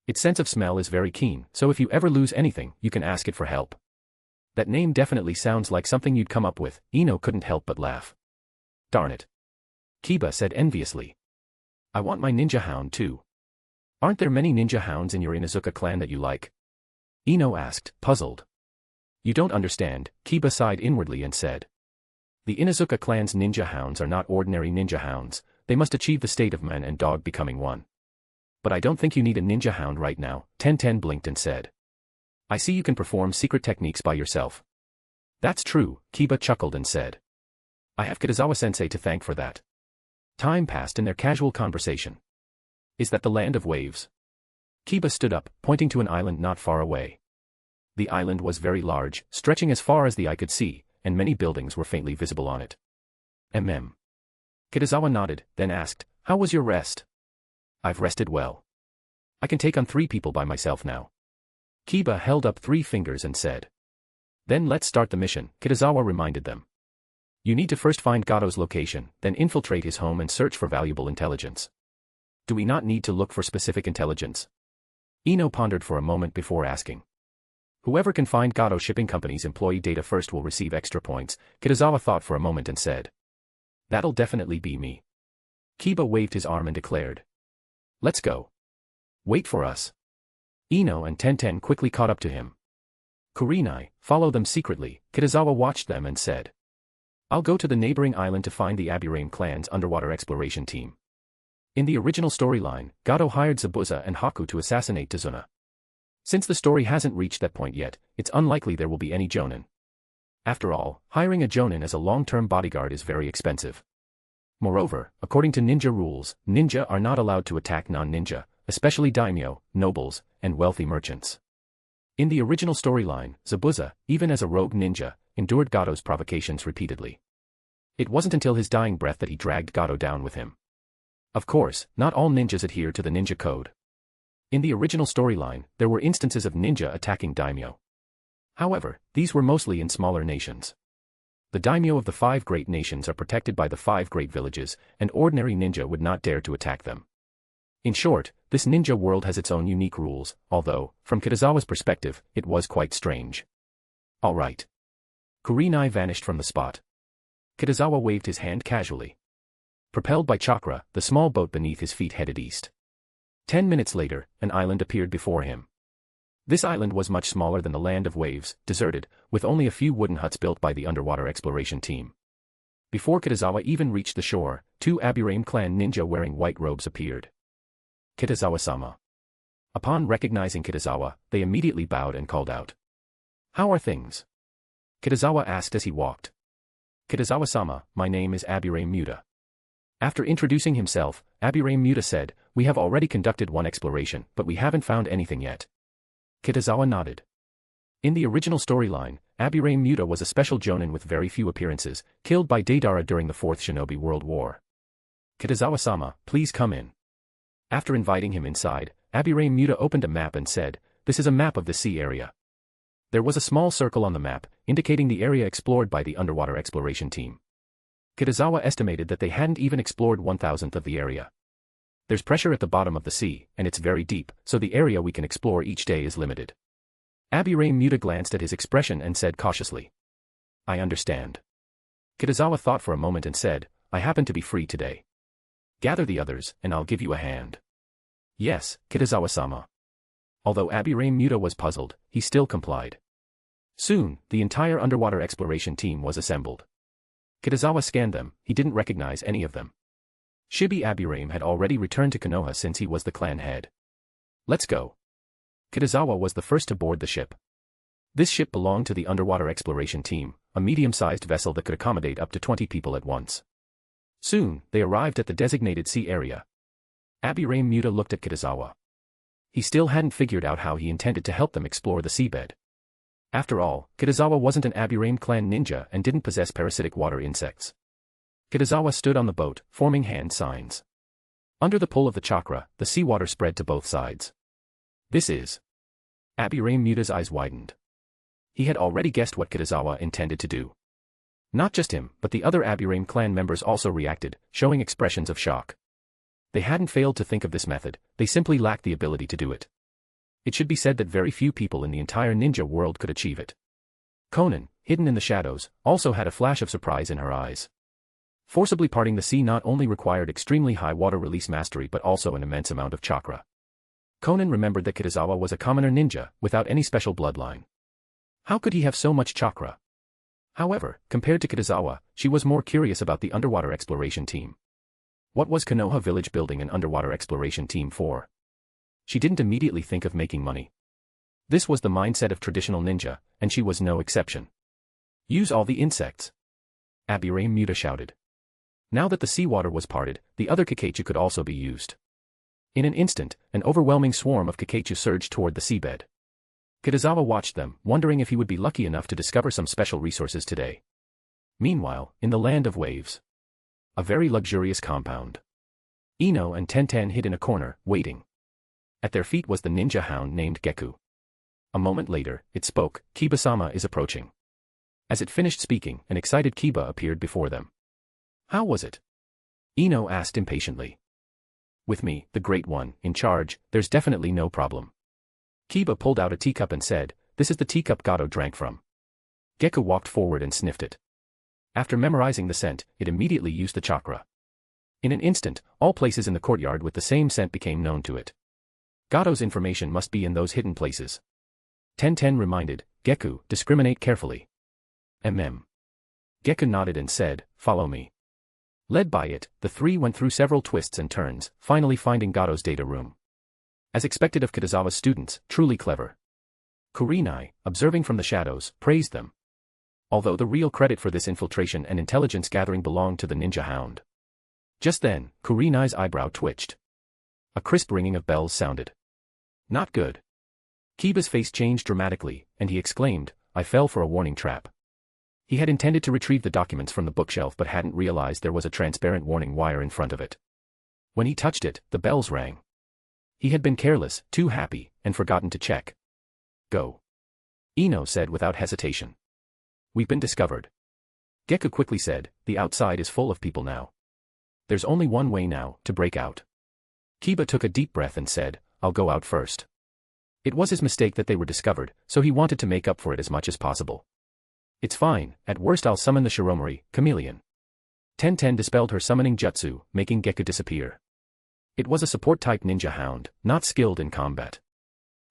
Its sense of smell is very keen, so if you ever lose anything, you can ask it for help. That name definitely sounds like something you'd come up with, Ino couldn't help but laugh. Darn it. Kiba said enviously. I want my ninja hound too. Aren't there many ninja hounds in your Inuzuka clan that you like? Ino asked, puzzled. You don't understand, Kiba sighed inwardly and said. The Inuzuka clan's ninja hounds are not ordinary ninja hounds, they must achieve the state of man and dog becoming one. But I don't think you need a ninja hound right now, Tenten blinked and said. I see you can perform secret techniques by yourself. That's true, Kiba chuckled and said. I have Kitazawa-sensei to thank for that. Time passed in their casual conversation. Is that the Land of Waves? Kiba stood up, pointing to an island not far away. The island was very large, stretching as far as the eye could see, and many buildings were faintly visible on it. Kitazawa nodded, then asked, how was your rest? I've rested well. I can take on 3 people by myself now. Kiba held up 3 fingers and said. Then let's start the mission, Kitazawa reminded them. You need to first find Gato's location, then infiltrate his home and search for valuable intelligence. Do we not need to look for specific intelligence? Ino pondered for a moment before asking. Whoever can find Gato Shipping Company's employee data first will receive extra points, Kitazawa thought for a moment and said. That'll definitely be me. Kiba waved his arm and declared. Let's go. Wait for us. Ino and Tenten quickly caught up to him. Kurenai, follow them secretly, Kitazawa watched them and said. I'll go to the neighboring island to find the Aburame clan's underwater exploration team. In the original storyline, Gato hired Zabuza and Haku to assassinate Tazuna. Since the story hasn't reached that point yet, it's unlikely there will be any Jonin. After all, hiring a Jonin as a long-term bodyguard is very expensive. Moreover, according to ninja rules, ninja are not allowed to attack non-ninja, especially daimyo, nobles, and wealthy merchants. In the original storyline, Zabuza, even as a rogue ninja, endured Gato's provocations repeatedly. It wasn't until his dying breath that he dragged Gato down with him. Of course, not all ninjas adhere to the ninja code. In the original storyline, there were instances of ninja attacking daimyo. However, these were mostly in smaller nations. The daimyo of the 5 great nations are protected by the 5 great villages, and ordinary ninja would not dare to attack them. In short, this ninja world has its own unique rules, although, from Kitazawa's perspective, it was quite strange. All right. Kurenai vanished from the spot. Kitazawa waved his hand casually. Propelled by chakra, the small boat beneath his feet headed east. 10 minutes later, an island appeared before him. This island was much smaller than the Land of Waves, deserted, with only a few wooden huts built by the underwater exploration team. Before Kitazawa even reached the shore, 2 Aburame clan ninja wearing white robes appeared. Kitazawa-sama. Upon recognizing Kitazawa, they immediately bowed and called out. How are things? Kitazawa asked as he walked. Kitazawa-sama, my name is Abure Muta. After introducing himself, Abure Muta said, we have already conducted one exploration, but we haven't found anything yet. Kitazawa nodded. In the original storyline, Abure Muta was a special Jonin with very few appearances, killed by Deidara during the Fourth Shinobi World War. Kitazawa-sama, please come in. After inviting him inside, Abure Muta opened a map and said, this is a map of the sea area. There was a small circle on the map, indicating the area explored by the underwater exploration team. Kitazawa estimated that they hadn't even explored 1,000th of the area. There's pressure at the bottom of the sea, and it's very deep, so the area we can explore each day is limited. Abure Muta glanced at his expression and said cautiously. I understand. Kitazawa thought for a moment and said, I happen to be free today. Gather the others, and I'll give you a hand. Yes, Kitazawa-sama. Although Abure Muta was puzzled, he still complied. Soon, the entire underwater exploration team was assembled. Kitazawa scanned them, he didn't recognize any of them. Shibi Aburame had already returned to Konoha since he was the clan head. Let's go. Kitazawa was the first to board the ship. This ship belonged to the underwater exploration team, a medium-sized vessel that could accommodate up to 20 people at once. Soon, they arrived at the designated sea area. Abure Muta looked at Kitazawa. He still hadn't figured out how he intended to help them explore the seabed. After all, Kitazawa wasn't an Aburame clan ninja and didn't possess parasitic water insects. Kitazawa stood on the boat, forming hand signs. Under the pull of the chakra, the seawater spread to both sides. This is. Abure Muta's eyes widened. He had already guessed what Kitazawa intended to do. Not just him, but the other Aburame clan members also reacted, showing expressions of shock. They hadn't failed to think of this method, they simply lacked the ability to do it. It should be said that very few people in the entire ninja world could achieve it. Konan, hidden in the shadows, also had a flash of surprise in her eyes. Forcibly parting the sea not only required extremely high water release mastery but also an immense amount of chakra. Konan remembered that Kitazawa was a commoner ninja, without any special bloodline. How could he have so much chakra? However, compared to Kitazawa, she was more curious about the underwater exploration team. What was Konoha village building an underwater exploration team for? She didn't immediately think of making money. This was the mindset of traditional ninja, and she was no exception. Use all the insects. Abure Muta shouted. Now that the seawater was parted, the other Kakeichu could also be used. In an instant, an overwhelming swarm of Kakeichu surged toward the seabed. Kitazawa watched them, wondering if he would be lucky enough to discover some special resources today. Meanwhile, in the land of waves. A very luxurious compound. Ino and Tenten hid in a corner, waiting. At their feet was the ninja hound named Geku. A moment later, it spoke, Kiba-sama is approaching. As it finished speaking, an excited Kiba appeared before them. How was it? Ino asked impatiently. With me, the Great One, in charge, there's definitely no problem. Kiba pulled out a teacup and said, this is the teacup Gato drank from. Geku walked forward and sniffed it. After memorizing the scent, it immediately used the chakra. In an instant, all places in the courtyard with the same scent became known to it. Gato's information must be in those hidden places. Tenten reminded, Geku, discriminate carefully. Geku nodded and said, follow me. Led by it, the three went through several twists and turns, finally finding Gato's data room. As expected of Kitazawa's students, truly clever. Kurenai, observing from the shadows, praised them. Although the real credit for this infiltration and intelligence gathering belonged to the ninja hound. Just then, Kurenai's eyebrow twitched. A crisp ringing of bells sounded. Not good. Kiba's face changed dramatically, and he exclaimed, I fell for a warning trap. He had intended to retrieve the documents from the bookshelf but hadn't realized there was a transparent warning wire in front of it. When he touched it, the bells rang. He had been careless, too happy, and forgotten to check. Go. Ino said without hesitation. We've been discovered. Geku quickly said, the outside is full of people now. There's only one way now, to break out. Kiba took a deep breath and said, I'll go out first. It was his mistake that they were discovered, so he wanted to make up for it as much as possible. It's fine, at worst I'll summon the Shiromori, chameleon. Tenten dispelled her summoning jutsu, making Geku disappear. It was a support-type ninja hound, not skilled in combat.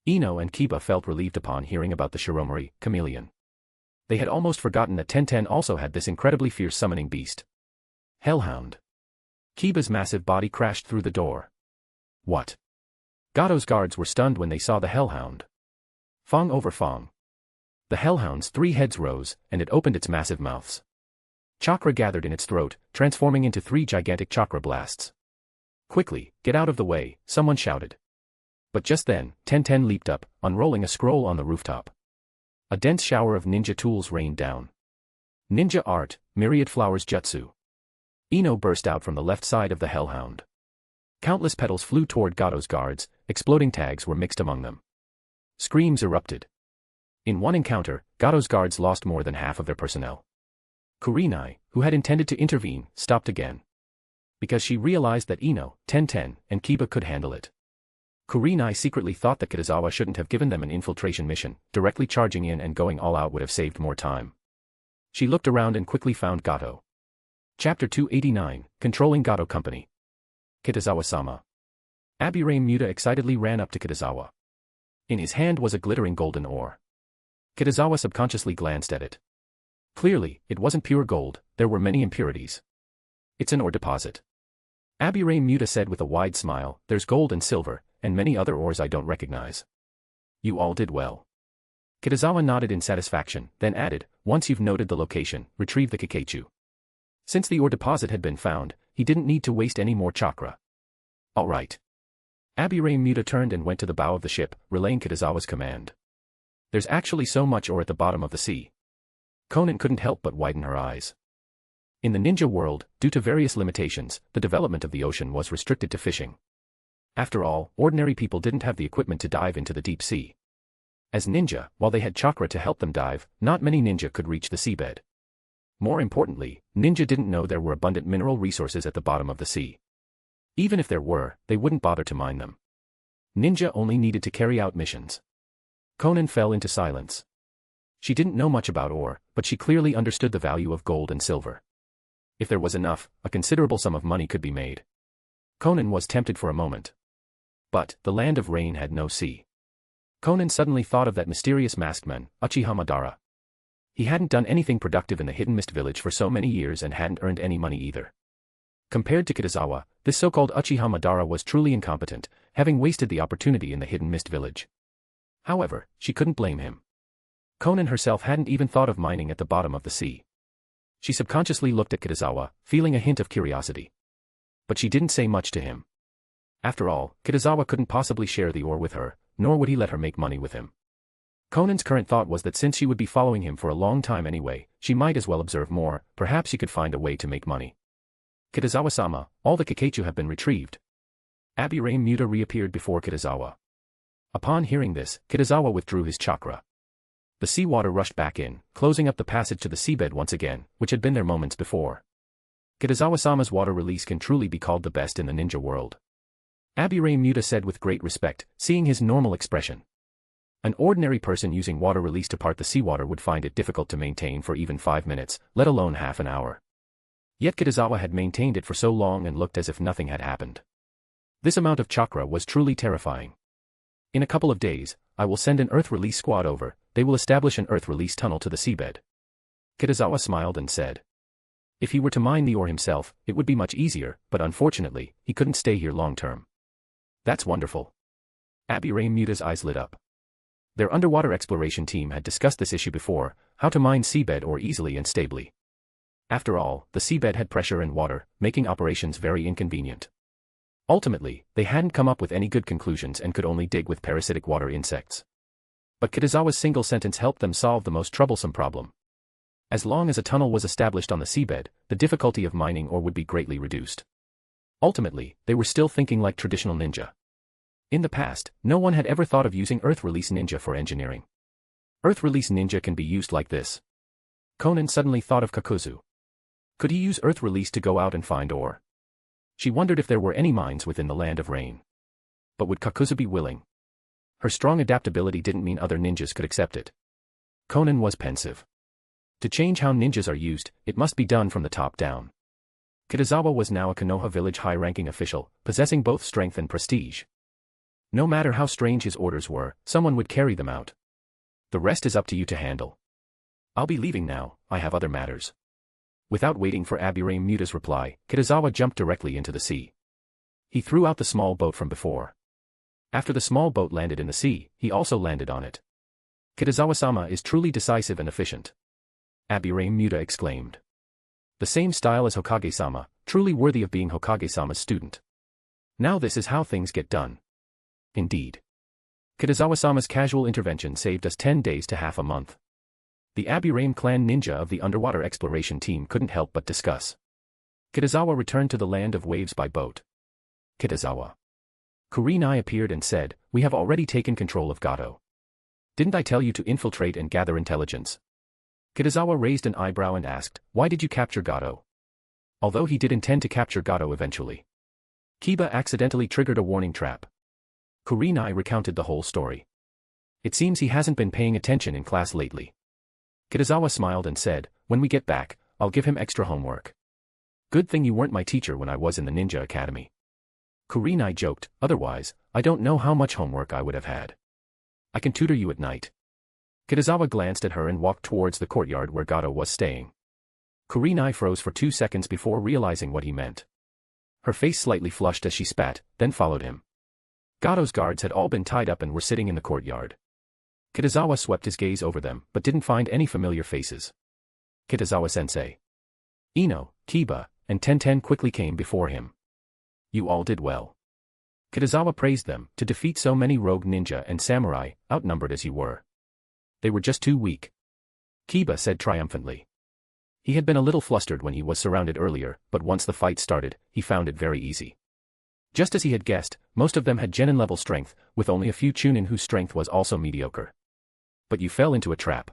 Ino and Kiba felt relieved upon hearing about the Shiromori, chameleon. They had almost forgotten that Tenten also had this incredibly fierce summoning beast. Hellhound. Kiba's massive body crashed through the door. What? Gato's guards were stunned when they saw the Hellhound. Fong over Fong. The Hellhound's three heads rose, and it opened its massive mouths. Chakra gathered in its throat, transforming into 3 gigantic chakra blasts. "Quickly, get out of the way," someone shouted. But just then, Ten leaped up, unrolling a scroll on the rooftop. A dense shower of ninja tools rained down. Ninja art, myriad flowers jutsu. Ino burst out from the left side of the Hellhound. Countless petals flew toward Gato's guards, exploding tags were mixed among them. Screams erupted. In one encounter, Gato's guards lost more than half of their personnel. Kurenai, who had intended to intervene, stopped again. Because she realized that Ino, Ten, and Kiba could handle it. Kurenai secretly thought that Kitazawa shouldn't have given them an infiltration mission, directly charging in and going all out would have saved more time. She looked around and quickly found Gato. Chapter 289, Controlling Gato Company. Kitazawa-sama. Aburame Muta excitedly ran up to Kitazawa. In his hand was a glittering golden ore. Kitazawa subconsciously glanced at it. Clearly, it wasn't pure gold, there were many impurities. "It's an ore deposit." Aburame Muta said with a wide smile, "There's gold and silver, and many other ores I don't recognize." "You all did well." Kitazawa nodded in satisfaction, then added, "Once you've noted the location, retrieve the Kikeichu." Since the ore deposit had been found, he didn't need to waste any more chakra. "All right." Aburame Muta turned and went to the bow of the ship, relaying Kitazawa's command. "There's actually so much ore at the bottom of the sea." Konan couldn't help but widen her eyes. In the ninja world, due to various limitations, the development of the ocean was restricted to fishing. After all, ordinary people didn't have the equipment to dive into the deep sea. As ninja, while they had chakra to help them dive, not many ninja could reach the seabed. More importantly, ninja didn't know there were abundant mineral resources at the bottom of the sea. Even if there were, they wouldn't bother to mine them. Ninja only needed to carry out missions. Konan fell into silence. She didn't know much about ore, but she clearly understood the value of gold and silver. If there was enough, a considerable sum of money could be made. Konan was tempted for a moment. But, the land of rain had no sea. Konan suddenly thought of that mysterious masked man, Uchiha Madara. He hadn't done anything productive in the Hidden Mist Village for so many years and hadn't earned any money either. Compared to Kitazawa, this so-called Uchiha Madara was truly incompetent, having wasted the opportunity in the Hidden Mist Village. However, she couldn't blame him. Konan herself hadn't even thought of mining at the bottom of the sea. She subconsciously looked at Kitazawa, feeling a hint of curiosity. But she didn't say much to him. After all, Kitazawa couldn't possibly share the ore with her, nor would he let her make money with him. Konan's current thought was that since she would be following him for a long time anyway, she might as well observe more, perhaps she could find a way to make money. "Kitazawa-sama, all the Kikeichu have been retrieved." Aburame Muta reappeared before Kitazawa. Upon hearing this, Kitazawa withdrew his chakra. The seawater rushed back in, closing up the passage to the seabed once again, which had been there moments before. Kitazawa-sama's water release can truly be called the best in the ninja world. Aburame Muta said with great respect, seeing his normal expression. An ordinary person using water release to part the seawater would find it difficult to maintain for even 5 minutes, let alone half an hour. Yet Kitazawa had maintained it for so long and looked as if nothing had happened. This amount of chakra was truly terrifying. "In a couple of days, I will send an earth release squad over, they will establish an earth release tunnel to the seabed." Kitazawa smiled and said. If he were to mine the ore himself, it would be much easier, but unfortunately, he couldn't stay here long term. "That's wonderful." Aburame Muta's eyes lit up. Their underwater exploration team had discussed this issue before, how to mine seabed ore easily and stably. After all, the seabed had pressure and water, making operations very inconvenient. Ultimately, they hadn't come up with any good conclusions and could only dig with parasitic water insects. But Kitazawa's single sentence helped them solve the most troublesome problem. As long as a tunnel was established on the seabed, the difficulty of mining ore would be greatly reduced. Ultimately, they were still thinking like traditional ninja. In the past, no one had ever thought of using Earth Release Ninja for engineering. Earth Release Ninja can be used like this. Konan suddenly thought of Kakuzu. Could he use Earth Release to go out and find ore? She wondered if there were any mines within the land of rain. But would Kakuzu be willing? Her strong adaptability didn't mean other ninjas could accept it. Konan was pensive. To change how ninjas are used, it must be done from the top down. Kitazawa was now a Konoha village high-ranking official, possessing both strength and prestige. No matter how strange his orders were, someone would carry them out. The rest is up to you to handle. I'll be leaving now, I have other matters. Without waiting for Aburame Muta's reply, Kitazawa jumped directly into the sea. He threw out the small boat from before. After the small boat landed in the sea, he also landed on it. Kitazawa-sama is truly decisive and efficient. Aburame Muta exclaimed. The same style as Hokage-sama, truly worthy of being Hokage-sama's student. Now this is how things get done. Indeed. Kitazawa-sama's casual intervention saved us 10 days to half a month. The Aburame clan ninja of the underwater exploration team couldn't help but discuss. Kitazawa returned to the land of waves by boat. Kitazawa. Kurenai appeared and said, "We have already taken control of Gato. Didn't I tell you to infiltrate and gather intelligence?" Kitazawa raised an eyebrow and asked, "Why did you capture Gato?" Although he did intend to capture Gato eventually. Kiba accidentally triggered a warning trap. Kurenai recounted the whole story. It seems he hasn't been paying attention in class lately. Kitazawa smiled and said, "When we get back, I'll give him extra homework. Good thing you weren't my teacher when I was in the Ninja Academy." Kurenai joked, "Otherwise, I don't know how much homework I would have had. I can tutor you at night." Kitazawa glanced at her and walked towards the courtyard where Gato was staying. Kurenai froze for 2 seconds before realizing what he meant. Her face slightly flushed as she spat, then followed him. Gato's guards had all been tied up and were sitting in the courtyard. Kitazawa swept his gaze over them but didn't find any familiar faces. Kitazawa-sensei. Ino, Kiba, and Tenten quickly came before him. "You all did well." Kitazawa praised them, to defeat so many rogue ninja and samurai, outnumbered as you were. "They were just too weak," Kiba said triumphantly. He had been a little flustered when he was surrounded earlier, but once the fight started, he found it very easy. Just as he had guessed, most of them had genin-level strength, with only a few Chunin whose strength was also mediocre. "But you fell into a trap,"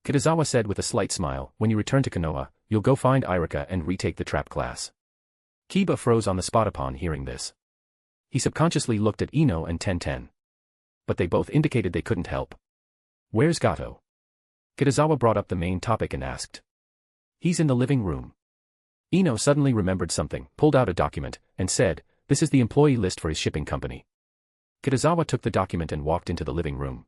Kitazawa said with a slight smile. "When you return to Konoha, you'll go find Irika and retake the trap class." Kiba froze on the spot upon hearing this. He subconsciously looked at Ino and Tenten. But they both indicated they couldn't help. "Where's Gato?" Kitazawa brought up the main topic and asked. "He's in the living room." Ino suddenly remembered something, pulled out a document, and said, "This is the employee list for his shipping company." Kitazawa took the document and walked into the living room.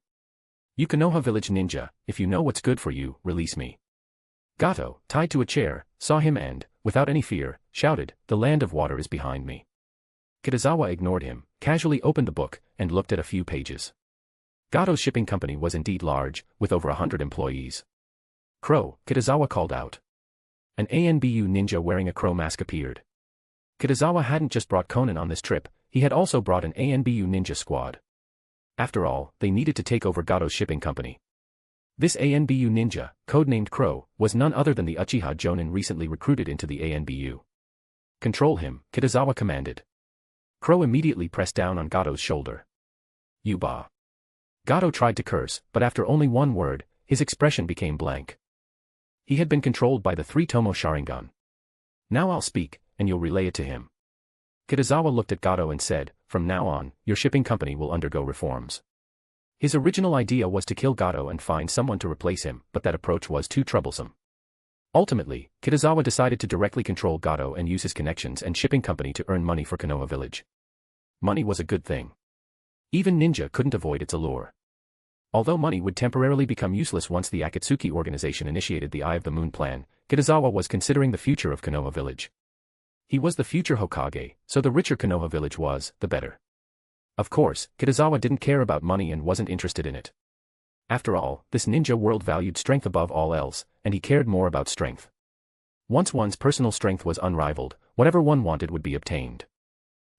"You Konoha village ninja, if you know what's good for you, release me." Gato, tied to a chair, saw him and, without any fear, shouted, "The land of water is behind me." Kitazawa ignored him, casually opened the book, and looked at a few pages. Gato's shipping company was indeed large, with over 100 employees. "Crow," Kitazawa called out. An ANBU ninja wearing a crow mask appeared. Kitazawa hadn't just brought Conan on this trip, he had also brought an ANBU ninja squad. After all, they needed to take over Gato's shipping company. This ANBU ninja, codenamed Crow, was none other than the Uchiha Jonin recently recruited into the ANBU. "Control him," Kitazawa commanded. Crow immediately pressed down on Gato's shoulder. "Yuba." Gato tried to curse, but after only one word, his expression became blank. He had been controlled by the 3-tomo Sharingan. "Now I'll speak, and you'll relay it to him." Kitazawa looked at Gato and said, "From now on, your shipping company will undergo reforms." His original idea was to kill Gato and find someone to replace him, but that approach was too troublesome. Ultimately, Kitazawa decided to directly control Gato and use his connections and shipping company to earn money for Konoha village. Money was a good thing. Even ninja couldn't avoid its allure. Although money would temporarily become useless once the Akatsuki organization initiated the Eye of the Moon plan, Kitazawa was considering the future of Konoha village. He was the future Hokage, so the richer Konoha village was, the better. Of course, Kitazawa didn't care about money and wasn't interested in it. After all, this ninja world valued strength above all else, and he cared more about strength. Once one's personal strength was unrivaled, whatever one wanted would be obtained.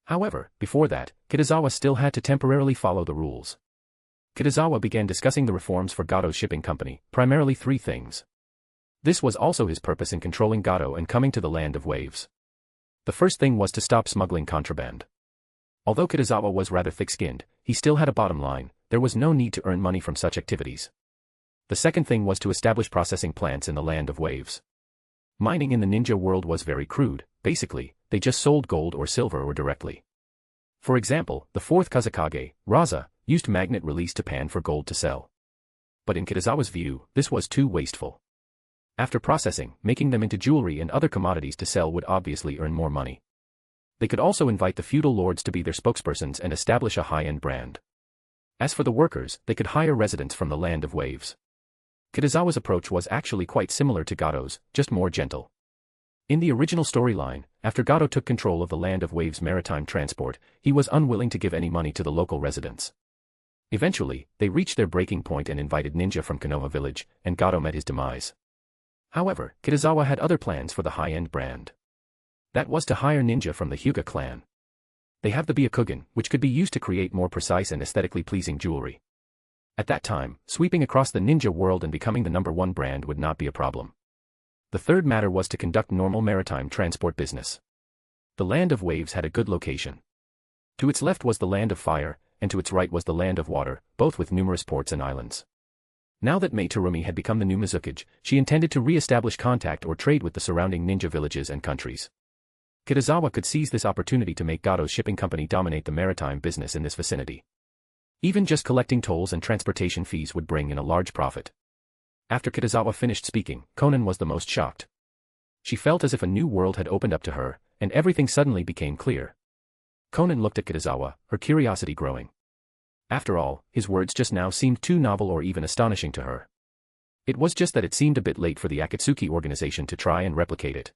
However, before that, Kitazawa still had to temporarily follow the rules. Kitazawa began discussing the reforms for Gato's shipping company, primarily 3 things. This was also his purpose in controlling Gato and coming to the land of waves. The first thing was to stop smuggling contraband. Although Kitazawa was rather thick-skinned, he still had a bottom line, there was no need to earn money from such activities. The second thing was to establish processing plants in the land of waves. Mining in the ninja world was very crude, basically, they just sold gold or silver or directly. For example, the 4th Kazakage, Raza, used magnet release to pan for gold to sell. But in Kitazawa's view, this was too wasteful. After processing, making them into jewelry and other commodities to sell would obviously earn more money. They could also invite the feudal lords to be their spokespersons and establish a high-end brand. As for the workers, they could hire residents from the land of waves. Kitazawa's approach was actually quite similar to Gato's, just more gentle. In the original storyline, after Gato took control of the land of waves maritime transport, he was unwilling to give any money to the local residents. Eventually, they reached their breaking point and invited ninja from Konoha village, and Gato met his demise. However, Kitazawa had other plans for the high-end brand. That was to hire ninja from the Hyuga clan. They have the Byakugan, which could be used to create more precise and aesthetically pleasing jewelry. At that time, sweeping across the ninja world and becoming the #1 brand would not be a problem. The third matter was to conduct normal maritime transport business. The Land of Waves had a good location. To its left was the Land of Fire, and to its right was the Land of Water, both with numerous ports and islands. Now that Mai Terumi had become the new Mizukage, she intended to re-establish contact or trade with the surrounding ninja villages and countries. Kitazawa could seize this opportunity to make Gato's shipping company dominate the maritime business in this vicinity. Even just collecting tolls and transportation fees would bring in a large profit. After Kitazawa finished speaking, Konan was the most shocked. She felt as if a new world had opened up to her, and everything suddenly became clear. Konan looked at Kitazawa, her curiosity growing. After all, his words just now seemed too novel or even astonishing to her. It was just that it seemed a bit late for the Akatsuki organization to try and replicate it.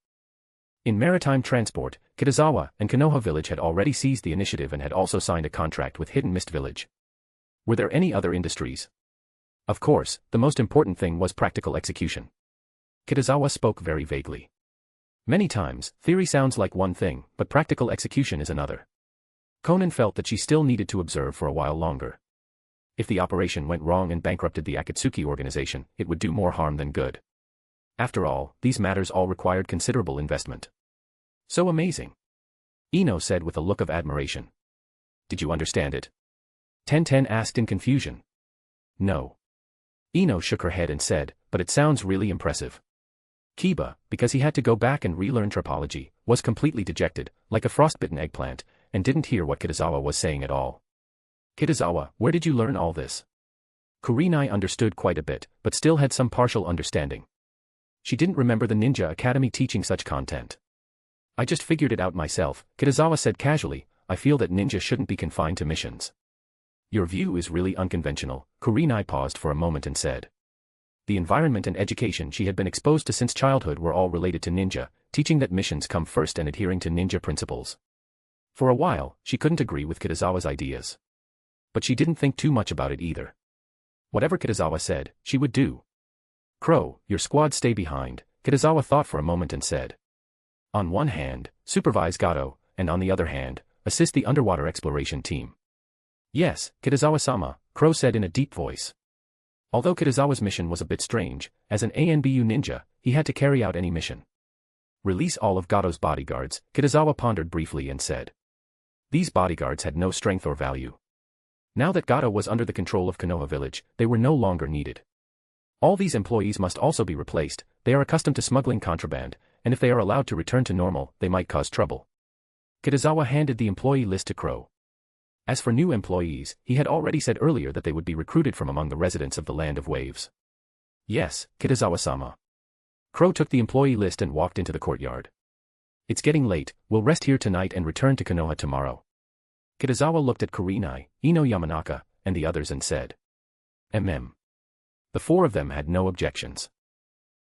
In maritime transport, Kitazawa and Konoha Village had already seized the initiative and had also signed a contract with Hidden Mist Village. Were there any other industries? Of course, the most important thing was practical execution. Kitazawa spoke very vaguely. Many times, theory sounds like one thing, but practical execution is another. Konan felt that she still needed to observe for a while longer. If the operation went wrong and bankrupted the Akatsuki organization, it would do more harm than good. After all, these matters all required considerable investment. So amazing. Ino said with a look of admiration. Did you understand it? Tenten asked in confusion. No. Ino shook her head and said, but it sounds really impressive. Kiba, because he had to go back and relearn topology, was completely dejected, like a frostbitten eggplant, and didn't hear what Kitazawa was saying at all. Kitazawa, where did you learn all this? Kurenai understood quite a bit, but still had some partial understanding. She didn't remember the Ninja Academy teaching such content. I just figured it out myself, Kitazawa said casually. I feel that ninja shouldn't be confined to missions. Your view is really unconventional, Kurenai paused for a moment and said. The environment and education she had been exposed to since childhood were all related to ninja, teaching that missions come first and adhering to ninja principles. For a while, she couldn't agree with Kitazawa's ideas. But she didn't think too much about it either. Whatever Kitazawa said, she would do. Crow, your squad stay behind, Kitazawa thought for a moment and said. On one hand, supervise Gato, and on the other hand, assist the underwater exploration team. Yes, Kitazawa-sama, Crow said in a deep voice. Although Kitazawa's mission was a bit strange, as an ANBU ninja, he had to carry out any mission. Release all of Gato's bodyguards, Kitazawa pondered briefly and said. These bodyguards had no strength or value. Now that Gato was under the control of Konoha Village, they were no longer needed. All these employees must also be replaced. They are accustomed to smuggling contraband, and if they are allowed to return to normal, they might cause trouble. Kitazawa handed the employee list to Crow. As for new employees, he had already said earlier that they would be recruited from among the residents of the Land of Waves. Yes, Kitazawa-sama. Crow took the employee list and walked into the courtyard. It's getting late, we'll rest here tonight and return to Konoha tomorrow. Kitazawa looked at Kurenai, Ino Yamanaka, and the others and said. The four of them had no objections.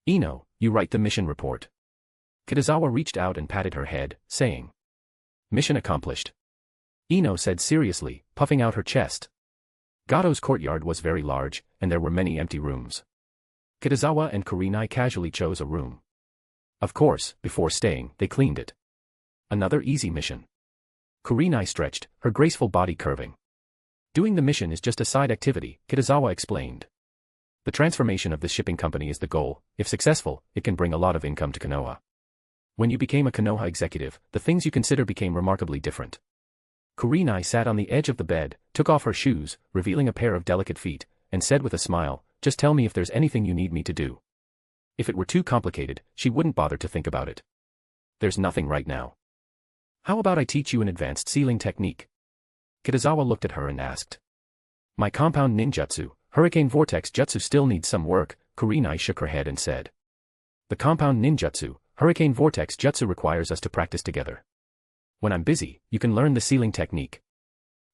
Ino, you write the mission report. Kitazawa reached out and patted her head, saying. Mission accomplished. Ino said seriously, puffing out her chest. Gato's courtyard was very large, and there were many empty rooms. Kitazawa and Kurenai casually chose a room. Of course, before staying, they cleaned it. Another easy mission. Kurenai stretched, her graceful body curving. Doing the mission is just a side activity, Kitazawa explained. The transformation of this shipping company is the goal. If successful, it can bring a lot of income to Konoha. When you became a Konoha executive, the things you consider became remarkably different. Kurenai sat on the edge of the bed, took off her shoes, revealing a pair of delicate feet, and said with a smile, just tell me if there's anything you need me to do. If it were too complicated, she wouldn't bother to think about it. There's nothing right now. How about I teach you an advanced sealing technique? Kitazawa looked at her and asked. My compound ninjutsu, Hurricane Vortex Jutsu still needs some work, Kurenai shook her head and said. The compound ninjutsu, Hurricane Vortex Jutsu requires us to practice together. When I'm busy, you can learn the sealing technique.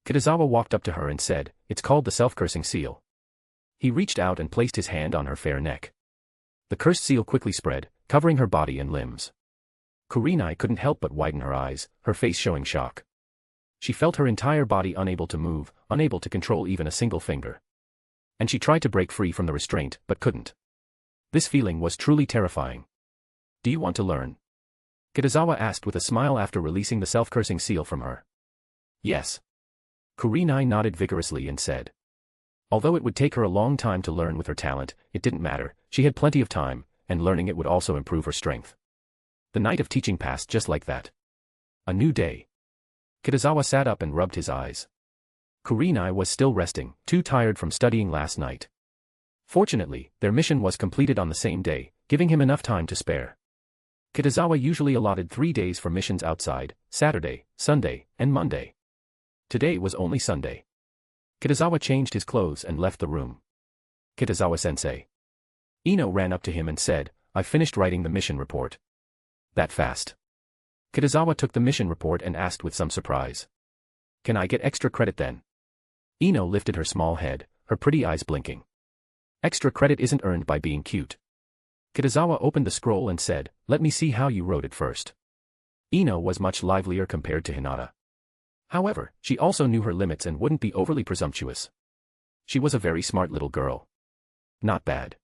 Kitazawa walked up to her and said, it's called the self-cursing seal. He reached out and placed his hand on her fair neck. The cursed seal quickly spread, covering her body and limbs. Kurenai couldn't help but widen her eyes, her face showing shock. She felt her entire body unable to move, unable to control even a single finger. And she tried to break free from the restraint, but couldn't. This feeling was truly terrifying. Do you want to learn? Kitazawa asked with a smile after releasing the self-cursing seal from her. Yes. Kurenai nodded vigorously and said. Although it would take her a long time to learn with her talent, it didn't matter, she had plenty of time, and learning it would also improve her strength. The night of teaching passed just like that. A new day. Kitazawa sat up and rubbed his eyes. Kurenai was still resting, too tired from studying last night. Fortunately, their mission was completed on the same day, giving him enough time to spare. Kitazawa usually allotted 3 days for missions outside, Saturday, Sunday, and Monday. Today was only Sunday. Kitazawa changed his clothes and left the room. Kitazawa-sensei. Ino ran up to him and said, "I've finished writing the mission report." That fast. Kitazawa took the mission report and asked with some surprise. Can I get extra credit then? Ino lifted her small head, her pretty eyes blinking. Extra credit isn't earned by being cute. Kitazawa opened the scroll and said, "Let me see how you wrote it first." Ino was much livelier compared to Hinata. However, she also knew her limits and wouldn't be overly presumptuous. She was a very smart little girl. Not bad.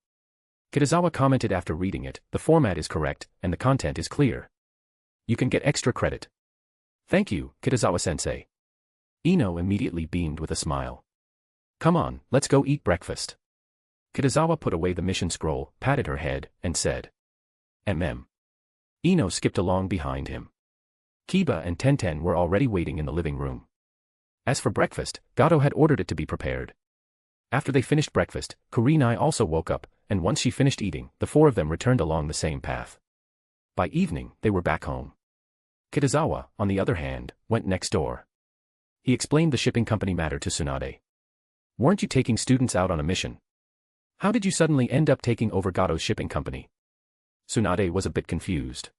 Kitazawa commented after reading it, "The format is correct, and the content is clear. You can get extra credit." "Thank you, Kitazawa-sensei." Ino immediately beamed with a smile. "Come on, let's go eat breakfast." Kitazawa put away the mission scroll, patted her head, and said, "Mm." Ino skipped along behind him. Kiba and Tenten were already waiting in the living room. As for breakfast, Gato had ordered it to be prepared. After they finished breakfast, Kurenai also woke up, and once she finished eating, the four of them returned along the same path. By evening, they were back home. Kitazawa, on the other hand, went next door. He explained the shipping company matter to Tsunade. "Weren't you taking students out on a mission? How did you suddenly end up taking over Gato's shipping company?" Tsunade was a bit confused.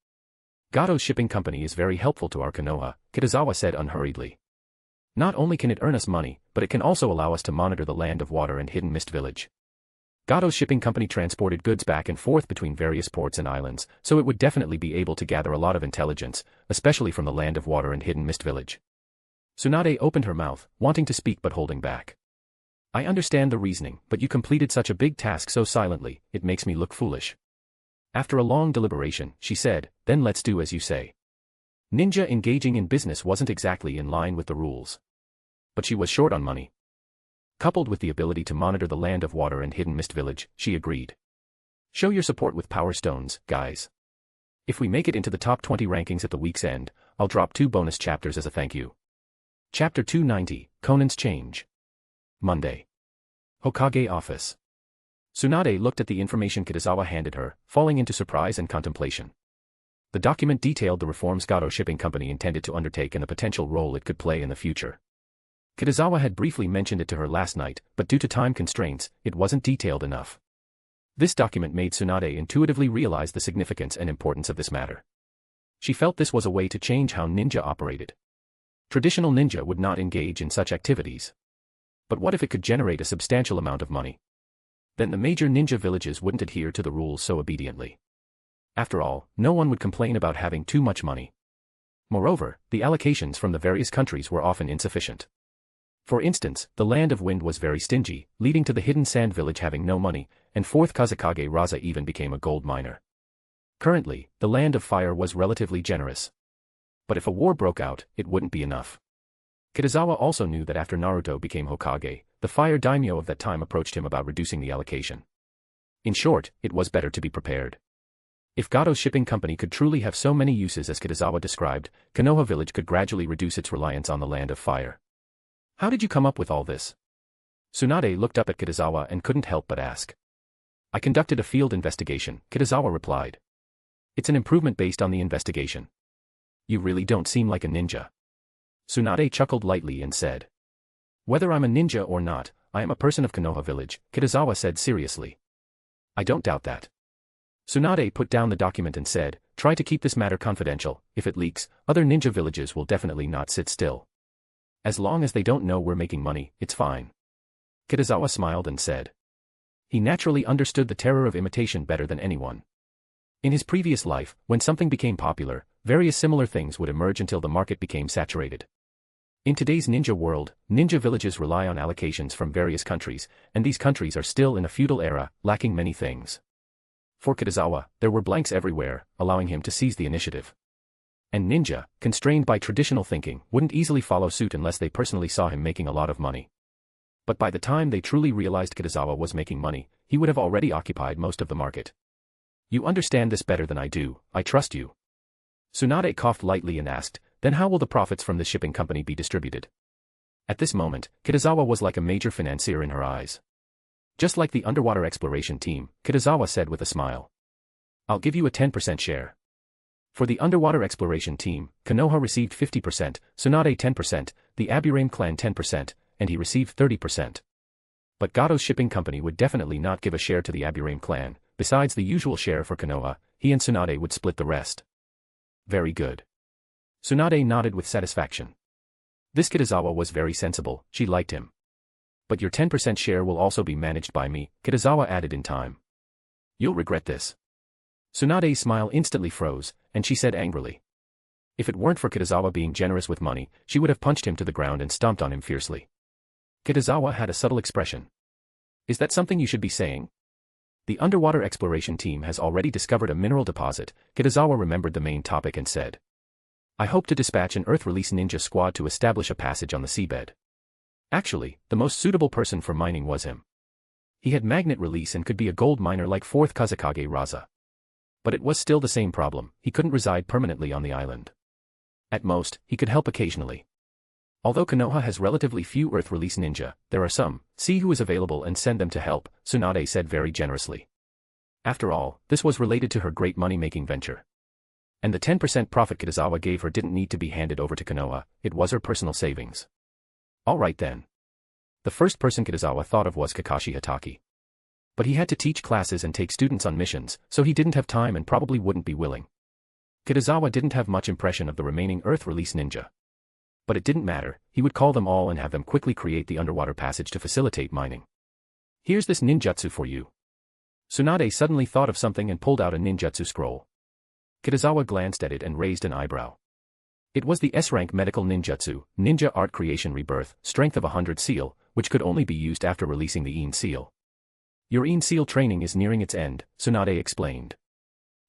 "Gato's shipping company is very helpful to our Konoha," Kitazawa said unhurriedly. "Not only can it earn us money, but it can also allow us to monitor the Land of Water and Hidden Mist Village. Gato's shipping company transported goods back and forth between various ports and islands, so it would definitely be able to gather a lot of intelligence, especially from the Land of Water and Hidden Mist Village." Tsunade opened her mouth, wanting to speak but holding back. "I understand the reasoning, but you completed such a big task so silently, it makes me look foolish." After a long deliberation, she said, "Then let's do as you say." Ninja engaging in business wasn't exactly in line with the rules. But she was short on money. Coupled with the ability to monitor the Land of Water and Hidden Mist Village, she agreed. "Show your support with Power Stones, guys. If we make it into the top 20 rankings at the week's end, I'll drop 2 bonus chapters as a thank you." Chapter 290, Conan's Change. Monday. Hokage Office. Tsunade looked at the information Kitazawa handed her, falling into surprise and contemplation. The document detailed the reforms Gato Shipping Company intended to undertake and the potential role it could play in the future. Kitazawa had briefly mentioned it to her last night, but due to time constraints, it wasn't detailed enough. This document made Tsunade intuitively realize the significance and importance of this matter. She felt this was a way to change how ninja operated. Traditional ninja would not engage in such activities. But what if it could generate a substantial amount of money? Then the major ninja villages wouldn't adhere to the rules so obediently. After all, no one would complain about having too much money. Moreover, the allocations from the various countries were often insufficient. For instance, the Land of Wind was very stingy, leading to the Hidden Sand Village having no money, and 4th Kazakage Raza even became a gold miner. Currently, the Land of Fire was relatively generous. But if a war broke out, it wouldn't be enough. Kitazawa also knew that after Naruto became Hokage, the fire daimyo of that time approached him about reducing the allocation. In short, it was better to be prepared. If Gato's shipping company could truly have so many uses as Kitazawa described, Konoha Village could gradually reduce its reliance on the Land of Fire. "How did you come up with all this?" Tsunade looked up at Kitazawa and couldn't help but ask. "I conducted a field investigation," Kitazawa replied. "It's an improvement based on the investigation. You really don't seem like a ninja." Tsunade chuckled lightly and said. "Whether I'm a ninja or not, I am a person of Konoha Village," Kitazawa said seriously. "I don't doubt that." Tsunade put down the document and said, "Try to keep this matter confidential. If it leaks, other ninja villages will definitely not sit still. As long as they don't know we're making money, it's fine." Kitazawa smiled and said. He naturally understood the terror of imitation better than anyone. In his previous life, when something became popular, various similar things would emerge until the market became saturated. In today's ninja world, ninja villages rely on allocations from various countries, and these countries are still in a feudal era, lacking many things. For Kitazawa, there were blanks everywhere, allowing him to seize the initiative. And ninja, constrained by traditional thinking, wouldn't easily follow suit unless they personally saw him making a lot of money. But by the time they truly realized Kitazawa was making money, he would have already occupied most of the market. You understand this better than I do, I trust you. Tsunade coughed lightly and asked, then how will the profits from this shipping company be distributed? At this moment, Kitazawa was like a major financier in her eyes. Just like the underwater exploration team, Kitazawa said with a smile. I'll give you a 10% share. For the underwater exploration team, Konoha received 50%, Tsunade 10%, the Aburame clan 10%, and he received 30%. But Gato's shipping company would definitely not give a share to the Aburame clan. Besides the usual share for Konoha, he and Tsunade would split the rest. Very good. Tsunade nodded with satisfaction. This Kitazawa was very sensible, she liked him. But your 10% share will also be managed by me, Kitazawa added in time. You'll regret this. Tsunade's smile instantly froze, and she said angrily. If it weren't for Kitazawa being generous with money, she would have punched him to the ground and stomped on him fiercely. Kitazawa had a subtle expression. Is that something you should be saying? The underwater exploration team has already discovered a mineral deposit. Kitazawa remembered the main topic and said. I hope to dispatch an Earth Release ninja squad to establish a passage on the seabed. Actually, the most suitable person for mining was him. He had magnet release and could be a gold miner like 4th Kazekage Raza. But it was still the same problem, he couldn't reside permanently on the island. At most, he could help occasionally. Although Konoha has relatively few Earth Release ninja, there are some, see who is available and send them to help, Tsunade said very generously. After all, this was related to her great money-making venture. And the 10% profit Kitazawa gave her didn't need to be handed over to Konoha, it was her personal savings. Alright then. The first person Kitazawa thought of was Kakashi Hatake. But he had to teach classes and take students on missions, so he didn't have time and probably wouldn't be willing. Kitazawa didn't have much impression of the remaining Earth Release ninja. But it didn't matter, he would call them all and have them quickly create the underwater passage to facilitate mining. Here's this ninjutsu for you. Tsunade suddenly thought of something and pulled out a ninjutsu scroll. Kitazawa glanced at it and raised an eyebrow. It was the S-rank medical ninjutsu, Ninja Art Creation Rebirth, Strength of 100 seal, which could only be used after releasing the EN seal. Your EN seal training is nearing its end, Tsunade explained.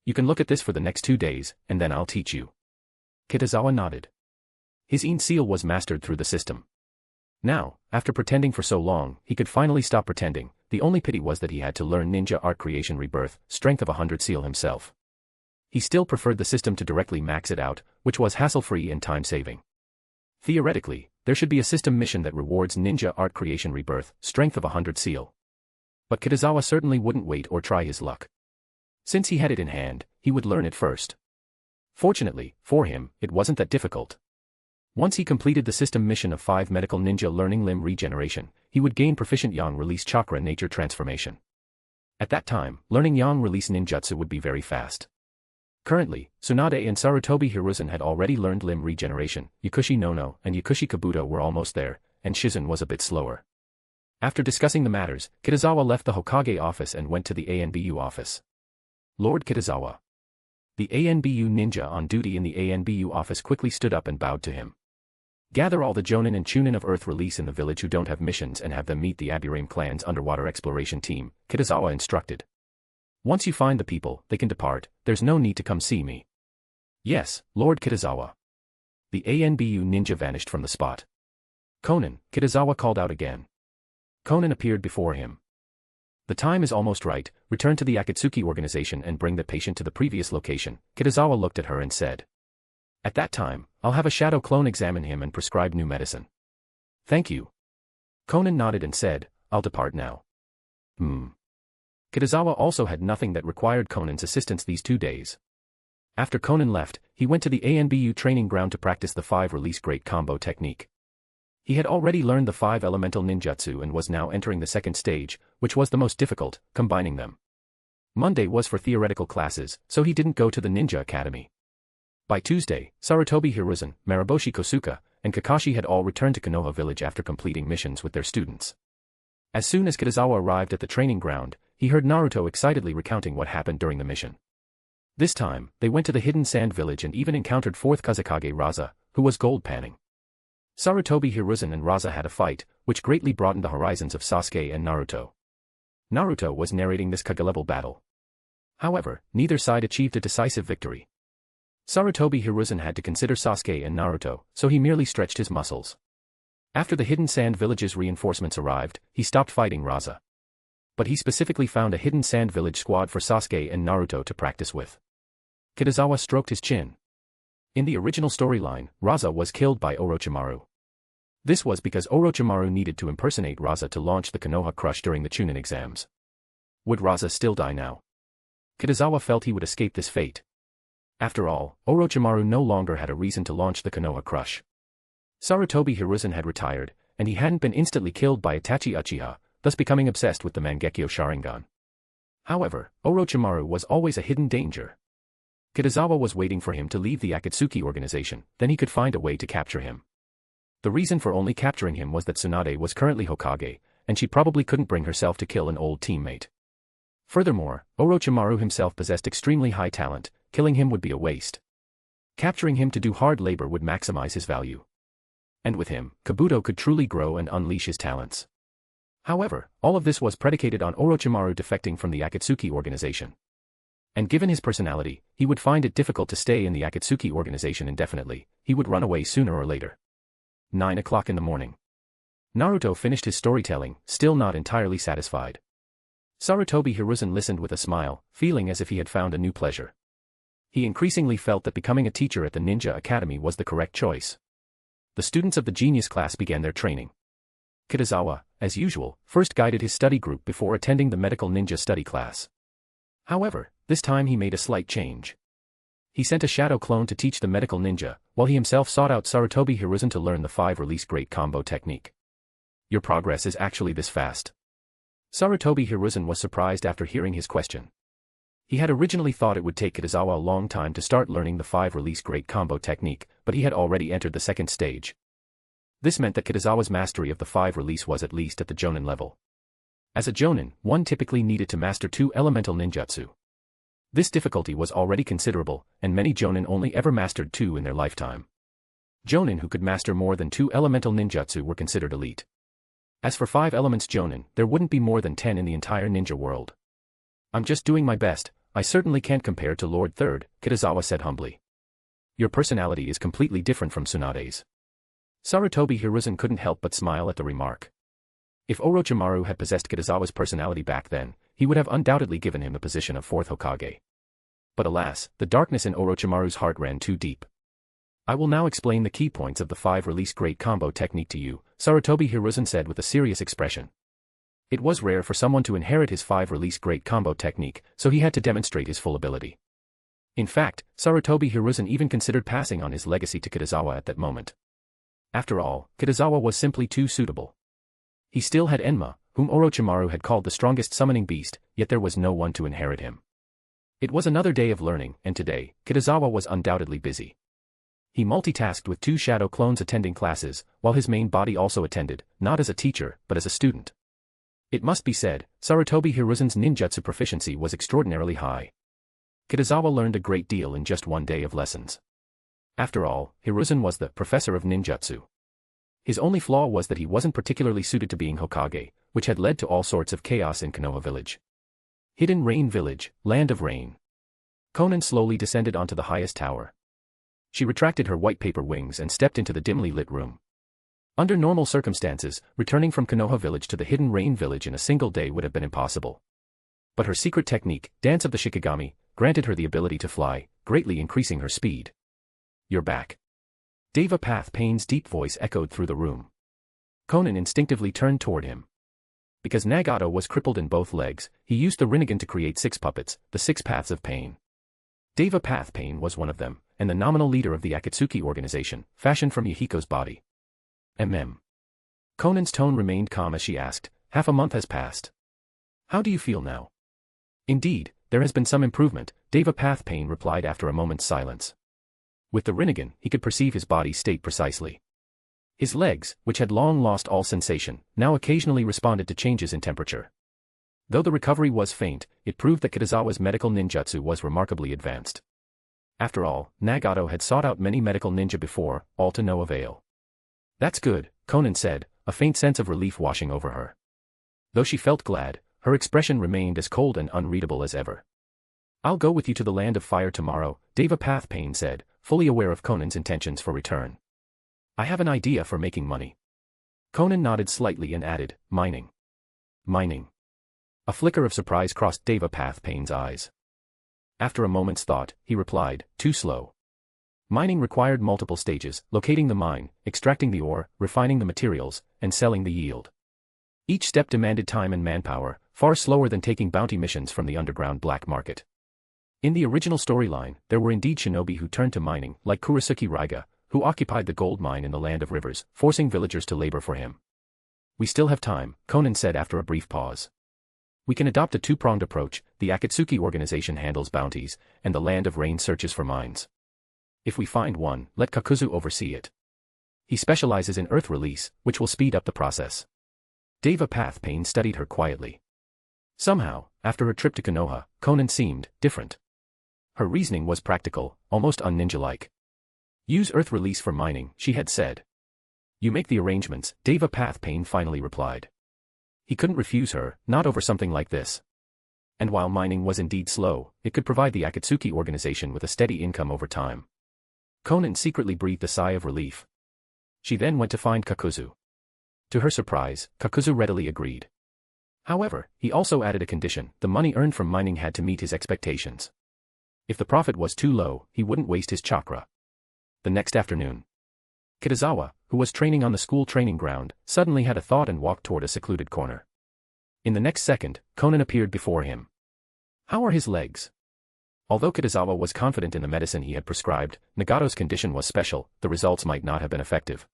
You can look at this for the next 2 days, and then I'll teach you. Kitazawa nodded. His EN seal was mastered through the system. Now, after pretending for so long, he could finally stop pretending. The only pity was that he had to learn Ninja Art Creation Rebirth, Strength of 100 seal himself. He still preferred the system to directly max it out, which was hassle-free and time-saving. Theoretically, there should be a system mission that rewards Ninja Art Creation Rebirth, Strength of 100 seal. But Kitazawa certainly wouldn't wait or try his luck. Since he had it in hand, he would learn it first. Fortunately, for him, it wasn't that difficult. Once he completed the system mission of 5 medical ninja learning limb regeneration, he would gain proficient Yang Release Chakra nature transformation. At that time, learning Yang Release ninjutsu would be very fast. Currently, Tsunade and Sarutobi Hiruzen had already learned limb regeneration, Yakushi Nono and Yakushi Kabuto were almost there, and Shizen was a bit slower. After discussing the matters, Kitazawa left the Hokage office and went to the ANBU office. Lord Kitazawa. The ANBU ninja on duty in the ANBU office quickly stood up and bowed to him. Gather all the Jonin and Chunin of Earth Release in the village who don't have missions and have them meet the Aburame clan's underwater exploration team, Kitazawa instructed. Once you find the people, they can depart, there's no need to come see me. Yes, Lord Kitazawa. The ANBU ninja vanished from the spot. Conan, Kitazawa called out again. Conan appeared before him. The time is almost right, return to the Akatsuki organization and bring the patient to the previous location, Kitazawa looked at her and said. At that time, I'll have a shadow clone examine him and prescribe new medicine. Thank you. Conan nodded and said, I'll depart now. Kitazawa also had nothing that required Conan's assistance these 2 days. After Conan left, he went to the ANBU training ground to practice the 5 release great combo technique. He had already learned the 5 elemental ninjutsu and was now entering the second stage, which was the most difficult, combining them. Monday was for theoretical classes, so he didn't go to the Ninja Academy. By Tuesday, Sarutobi Hiruzen, Mariboshi Kosuka, and Kakashi had all returned to Konoha village after completing missions with their students. As soon as Kitazawa arrived at the training ground, he heard Naruto excitedly recounting what happened during the mission. This time, they went to the hidden sand village and even encountered 4th Kazekage Raza, who was gold panning. Sarutobi Hiruzen and Raza had a fight, which greatly broadened the horizons of Sasuke and Naruto. Naruto was narrating this Kage-level battle. However, neither side achieved a decisive victory. Sarutobi Hiruzen had to consider Sasuke and Naruto, so he merely stretched his muscles. After the Hidden Sand Village's reinforcements arrived, he stopped fighting Raza. But he specifically found a Hidden Sand Village squad for Sasuke and Naruto to practice with. Kitazawa stroked his chin. In the original storyline, Raza was killed by Orochimaru. This was because Orochimaru needed to impersonate Raza to launch the Konoha Crush during the Chunin exams. Would Raza still die now? Kitazawa felt he would escape this fate. After all, Orochimaru no longer had a reason to launch the Konoha Crush. Sarutobi Hiruzen had retired, and he hadn't been instantly killed by Itachi Uchiha, thus becoming obsessed with the Mangekyo Sharingan. However, Orochimaru was always a hidden danger. Kitazawa was waiting for him to leave the Akatsuki organization, then he could find a way to capture him. The reason for only capturing him was that Tsunade was currently Hokage, and she probably couldn't bring herself to kill an old teammate. Furthermore, Orochimaru himself possessed extremely high talent, killing him would be a waste. Capturing him to do hard labor would maximize his value. And with him, Kabuto could truly grow and unleash his talents. However, all of this was predicated on Orochimaru defecting from the Akatsuki organization. And given his personality, he would find it difficult to stay in the Akatsuki organization indefinitely, he would run away sooner or later. 9 o'clock in the morning. Naruto finished his storytelling, still not entirely satisfied. Sarutobi Hiruzen listened with a smile, feeling as if he had found a new pleasure. He increasingly felt that becoming a teacher at the Ninja Academy was the correct choice. The students of the genius class began their training. Kitazawa, as usual, first guided his study group before attending the medical ninja study class. However, this time he made a slight change. He sent a shadow clone to teach the medical ninja, while he himself sought out Sarutobi Hiruzen to learn the 5-release great combo technique. Your progress is actually this fast. Sarutobi Hiruzen was surprised after hearing his question. He had originally thought it would take Kitazawa a long time to start learning the 5-release great combo technique, but he had already entered the second stage. This meant that Kitazawa's mastery of the 5-release was at least at the Jonin level. As a Jonin, one typically needed to master 2 elemental ninjutsu. This difficulty was already considerable, and many Jonin only ever mastered 2 in their lifetime. Jonin who could master more than 2 elemental ninjutsu were considered elite. As for 5 elements Jonin, there wouldn't be more than 10 in the entire ninja world. I'm just doing my best, I certainly can't compare to Lord Third, Kitazawa said humbly. Your personality is completely different from Tsunade's. Sarutobi Hiruzen couldn't help but smile at the remark. If Orochimaru had possessed Kitazawa's personality back then, he would have undoubtedly given him the position of 4th Hokage. But alas, the darkness in Orochimaru's heart ran too deep. I will now explain the key points of the 5-release great combo technique to you, Sarutobi Hiruzen said with a serious expression. It was rare for someone to inherit his 5-release great combo technique, so he had to demonstrate his full ability. In fact, Sarutobi Hiruzen even considered passing on his legacy to Kitazawa at that moment. After all, Kitazawa was simply too suitable. He still had Enma, whom Orochimaru had called the strongest summoning beast, yet there was no one to inherit him. It was another day of learning, and today, Kitazawa was undoubtedly busy. He multitasked with 2 shadow clones attending classes, while his main body also attended, not as a teacher, but as a student. It must be said, Sarutobi Hiruzen's ninjutsu proficiency was extraordinarily high. Kitazawa learned a great deal in just one day of lessons. After all, Hiruzen was the professor of ninjutsu. His only flaw was that he wasn't particularly suited to being Hokage, which had led to all sorts of chaos in Konoha Village. Hidden Rain Village, Land of Rain. Konan slowly descended onto the highest tower. She retracted her white paper wings and stepped into the dimly lit room. Under normal circumstances, returning from Konoha Village to the Hidden Rain Village in a single day would have been impossible. But her secret technique, Dance of the Shikigami, granted her the ability to fly, greatly increasing her speed. You're back. Deva Path Pain's deep voice echoed through the room. Konan instinctively turned toward him. Because Nagato was crippled in both legs, he used the Rinnegan to create 6 puppets, the 6 paths of pain. Deva Path Pain was one of them, and the nominal leader of the Akatsuki organization, fashioned from Yahiko's body. Konan's tone remained calm as she asked, half a month has passed. How do you feel now? Indeed, there has been some improvement, Deva Path Pain replied after a moment's silence. With the Rinnegan, he could perceive his body's state precisely. His legs, which had long lost all sensation, now occasionally responded to changes in temperature. Though the recovery was faint, it proved that Kitazawa's medical ninjutsu was remarkably advanced. After all, Nagato had sought out many medical ninja before, all to no avail. That's good, Konan said, a faint sense of relief washing over her. Though she felt glad, her expression remained as cold and unreadable as ever. I'll go with you to the land of fire tomorrow, Deva Pathpain said, fully aware of Conan's intentions for return. I have an idea for making money. Conan nodded slightly and added, mining. Mining. A flicker of surprise crossed Deva Pathpain's eyes. After a moment's thought, he replied, too slow. Mining required multiple stages, locating the mine, extracting the ore, refining the materials, and selling the yield. Each step demanded time and manpower, far slower than taking bounty missions from the underground black market. In the original storyline, there were indeed shinobi who turned to mining, like Kurasuke Raiga, who occupied the gold mine in the Land of Rivers, forcing villagers to labor for him. We still have time, Conan said after a brief pause. We can adopt a two-pronged approach. The Akatsuki organization handles bounties, and the Land of Rain searches for mines. If we find one, let Kakuzu oversee it. He specializes in earth release, which will speed up the process. Deva Pathpain studied her quietly. Somehow, after her trip to Konoha, Conan seemed different. Her reasoning was practical, almost un-ninja-like. Use earth release for mining, she had said. You make the arrangements, Deva Pathpain finally replied. He couldn't refuse her, not over something like this. And while mining was indeed slow, it could provide the Akatsuki organization with a steady income over time. Conan secretly breathed a sigh of relief. She then went to find Kakuzu. To her surprise, Kakuzu readily agreed. However, he also added a condition: the money earned from mining had to meet his expectations. If the profit was too low, he wouldn't waste his chakra. The next afternoon, Kitazawa, who was training on the school training ground, suddenly had a thought and walked toward a secluded corner. In the next second, Conan appeared before him. How are his legs? Although Kitazawa was confident in the medicine he had prescribed, Nagato's condition was special, the results might not have been effective.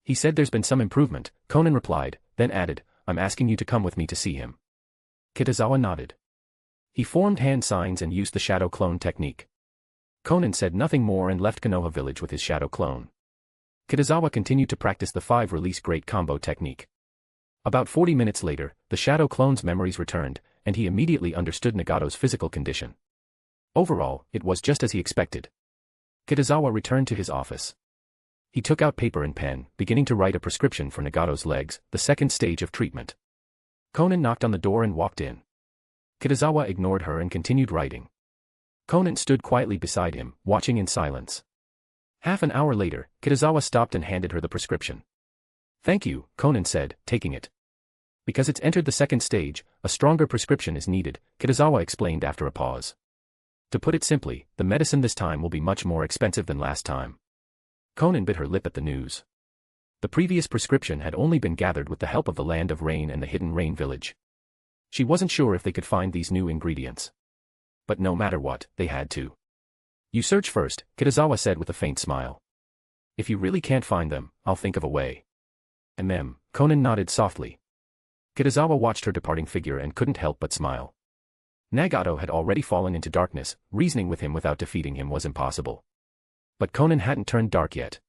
He said there's been some improvement, Conan replied, then added, I'm asking you to come with me to see him. Kitazawa nodded. He formed hand signs and used the shadow clone technique. Conan said nothing more and left Konoha village with his shadow clone. Kitazawa continued to practice the 5-release great combo technique. About 40 minutes later, the shadow clone's memories returned, and he immediately understood Nagato's physical condition. Overall, it was just as he expected. Kitazawa returned to his office. He took out paper and pen, beginning to write a prescription for Nagato's legs, the second stage of treatment. Conan knocked on the door and walked in. Kitazawa ignored her and continued writing. Conan stood quietly beside him, watching in silence. Half an hour later, Kitazawa stopped and handed her the prescription. Thank you, Conan said, taking it. Because it's entered the second stage, a stronger prescription is needed, Kitazawa explained after a pause. To put it simply, the medicine this time will be much more expensive than last time. Conan bit her lip at the news. The previous prescription had only been gathered with the help of the Land of Rain and the Hidden Rain Village. She wasn't sure if they could find these new ingredients. But no matter what, they had to. You search first, Kitazawa said with a faint smile. If you really can't find them, I'll think of a way. Conan nodded softly. Kitazawa watched her departing figure and couldn't help but smile. Nagato had already fallen into darkness, reasoning with him without defeating him was impossible. But Conan hadn't turned dark yet.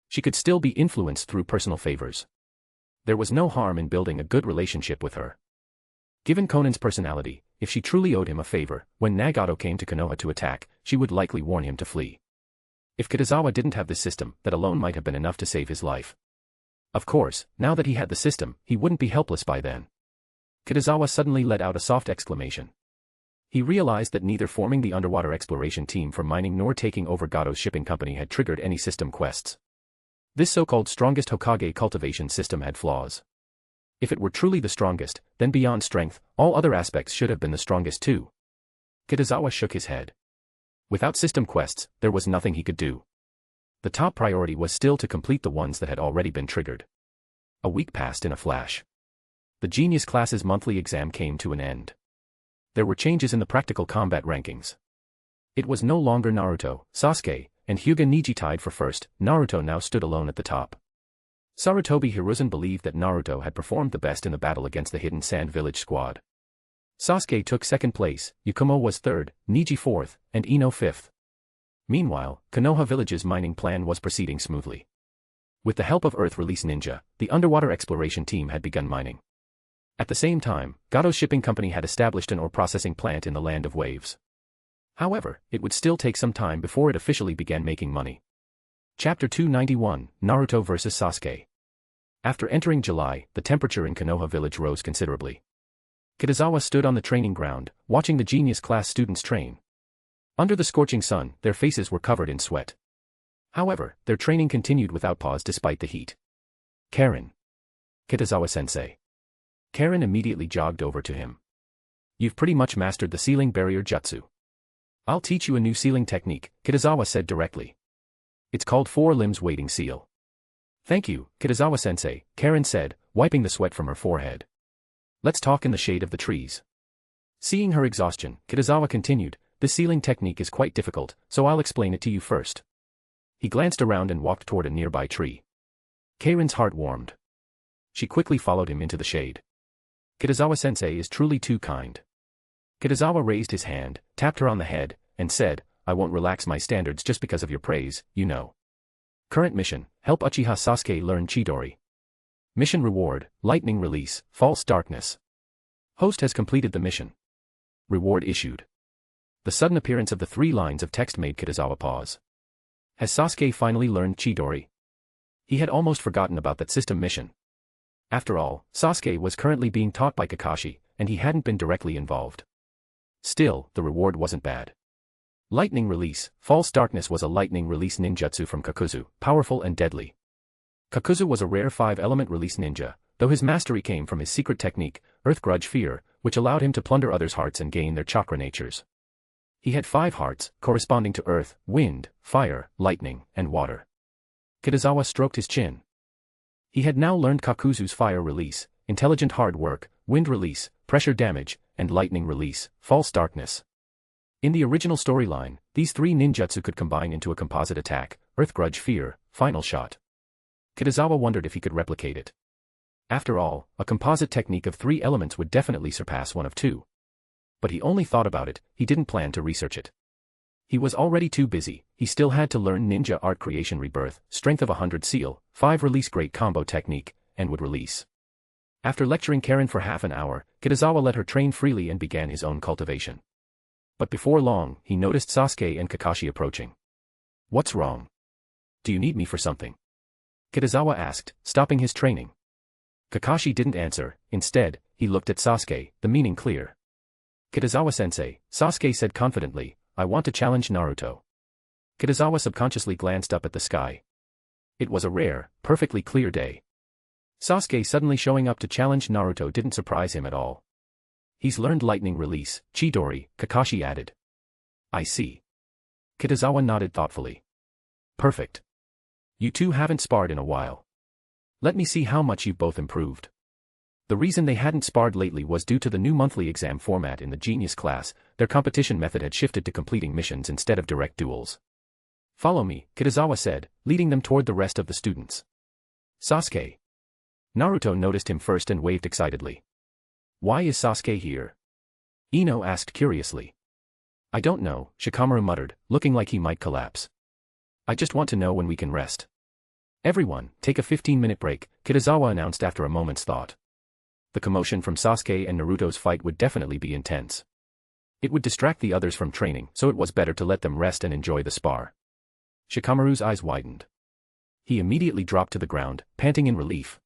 She could still be influenced through personal favors. There was no harm in building a good relationship with her. Given Conan's personality, if she truly owed him a favor, when Nagato came to Konoha to attack, she would likely warn him to flee. If Kitazawa didn't have this system, that alone might have been enough to save his life. Of course, now that he had the system, he wouldn't be helpless by then. Kitazawa suddenly let out a soft exclamation. He realized that neither forming the underwater exploration team for mining nor taking over Gato's shipping company had triggered any system quests. This so-called Strongest Hokage cultivation system had flaws. If it were truly the strongest, then beyond strength, all other aspects should have been the strongest too. Kitazawa shook his head. Without system quests, there was nothing he could do. The top priority was still to complete the ones that had already been triggered. A week passed in a flash. The Genius class's monthly exam came to an end. There were changes in the practical combat rankings. It was no longer Naruto, Sasuke, and Hyuga Neji tied for first. Naruto now stood alone at the top. Sarutobi Hiruzen believed that Naruto had performed the best in the battle against the Hidden Sand Village squad. Sasuke took second place, Yakumo was third, Neji fourth, and Ino fifth. Meanwhile, Konoha Village's mining plan was proceeding smoothly. With the help of Earth Release Ninja, the underwater exploration team had begun mining. At the same time, Gato's shipping company had established an ore processing plant in the Land of Waves. However, it would still take some time before it officially began making money. Chapter 291, Naruto vs. Sasuke. After entering July, the temperature in Konoha village rose considerably. Kitazawa stood on the training ground, watching the genius class students train. Under the scorching sun, their faces were covered in sweat. However, their training continued without pause despite the heat. Karen. Kitazawa-sensei. Karen immediately jogged over to him. You've pretty much mastered the ceiling barrier jutsu. I'll teach you a new sealing technique, Kitazawa said directly. It's called four limbs waiting seal. Thank you, Kitazawa-sensei, Karen said, wiping the sweat from her forehead. Let's talk in the shade of the trees. Seeing her exhaustion, Kitazawa continued, this sealing technique is quite difficult, so I'll explain it to you first. He glanced around and walked toward a nearby tree. Karen's heart warmed. She quickly followed him into the shade. Kitazawa-sensei is truly too kind. Kitazawa raised his hand, tapped her on the head, and said, I won't relax my standards just because of your praise, you know. Current mission, help Uchiha Sasuke learn Chidori. Mission reward, lightning release, false darkness. Host has completed the mission. Reward issued. The sudden appearance of the 3 lines of text made Kitazawa pause. Has Sasuke finally learned Chidori? He had almost forgotten about that system mission. After all, Sasuke was currently being taught by Kakashi, and he hadn't been directly involved. Still, the reward wasn't bad. Lightning release, false darkness was a lightning release ninjutsu from Kakuzu, powerful and deadly. Kakuzu was a rare 5-element release ninja, though his mastery came from his secret technique, Earth Grudge Fear, which allowed him to plunder others' hearts and gain their chakra natures. He had 5 hearts, corresponding to earth, wind, fire, lightning, and water. Kitazawa stroked his chin. He had now learned Kakuzu's fire release, intelligent hard work, wind release, pressure damage, and lightning release, false darkness. In the original storyline, these 3 ninjutsu could combine into a composite attack, Earth Grudge Fear, Final Shot. Kitazawa wondered if he could replicate it. After all, a composite technique of 3 elements would definitely surpass one of 2. But he only thought about it, he didn't plan to research it. He was already too busy, he still had to learn ninja art creation rebirth, strength of 100 seal, 5 release great combo technique, and would release. After lecturing Karen for half an hour, Kitazawa let her train freely and began his own cultivation. But before long, he noticed Sasuke and Kakashi approaching. What's wrong? Do you need me for something? Kitazawa asked, stopping his training. Kakashi didn't answer, instead, he looked at Sasuke, the meaning clear. Kitazawa-sensei, Sasuke said confidently, I want to challenge Naruto. Kitazawa subconsciously glanced up at the sky. It was a rare, perfectly clear day. Sasuke suddenly showing up to challenge Naruto didn't surprise him at all. He's learned lightning release, Chidori, Kakashi added. I see. Kitazawa nodded thoughtfully. Perfect. You two haven't sparred in a while. Let me see how much you've both improved. The reason they hadn't sparred lately was due to the new monthly exam format in the genius class. Their competition method had shifted to completing missions instead of direct duels. Follow me, Kitazawa said, leading them toward the rest of the students. Sasuke. Naruto noticed him first and waved excitedly. Why is Sasuke here? Ino asked curiously. I don't know, Shikamaru muttered, looking like he might collapse. I just want to know when we can rest. Everyone, take a 15-minute break, Kitazawa announced after a moment's thought. The commotion from Sasuke and Naruto's fight would definitely be intense. It would distract the others from training, so it was better to let them rest and enjoy the spar. Shikamaru's eyes widened. He immediately dropped to the ground, panting in relief.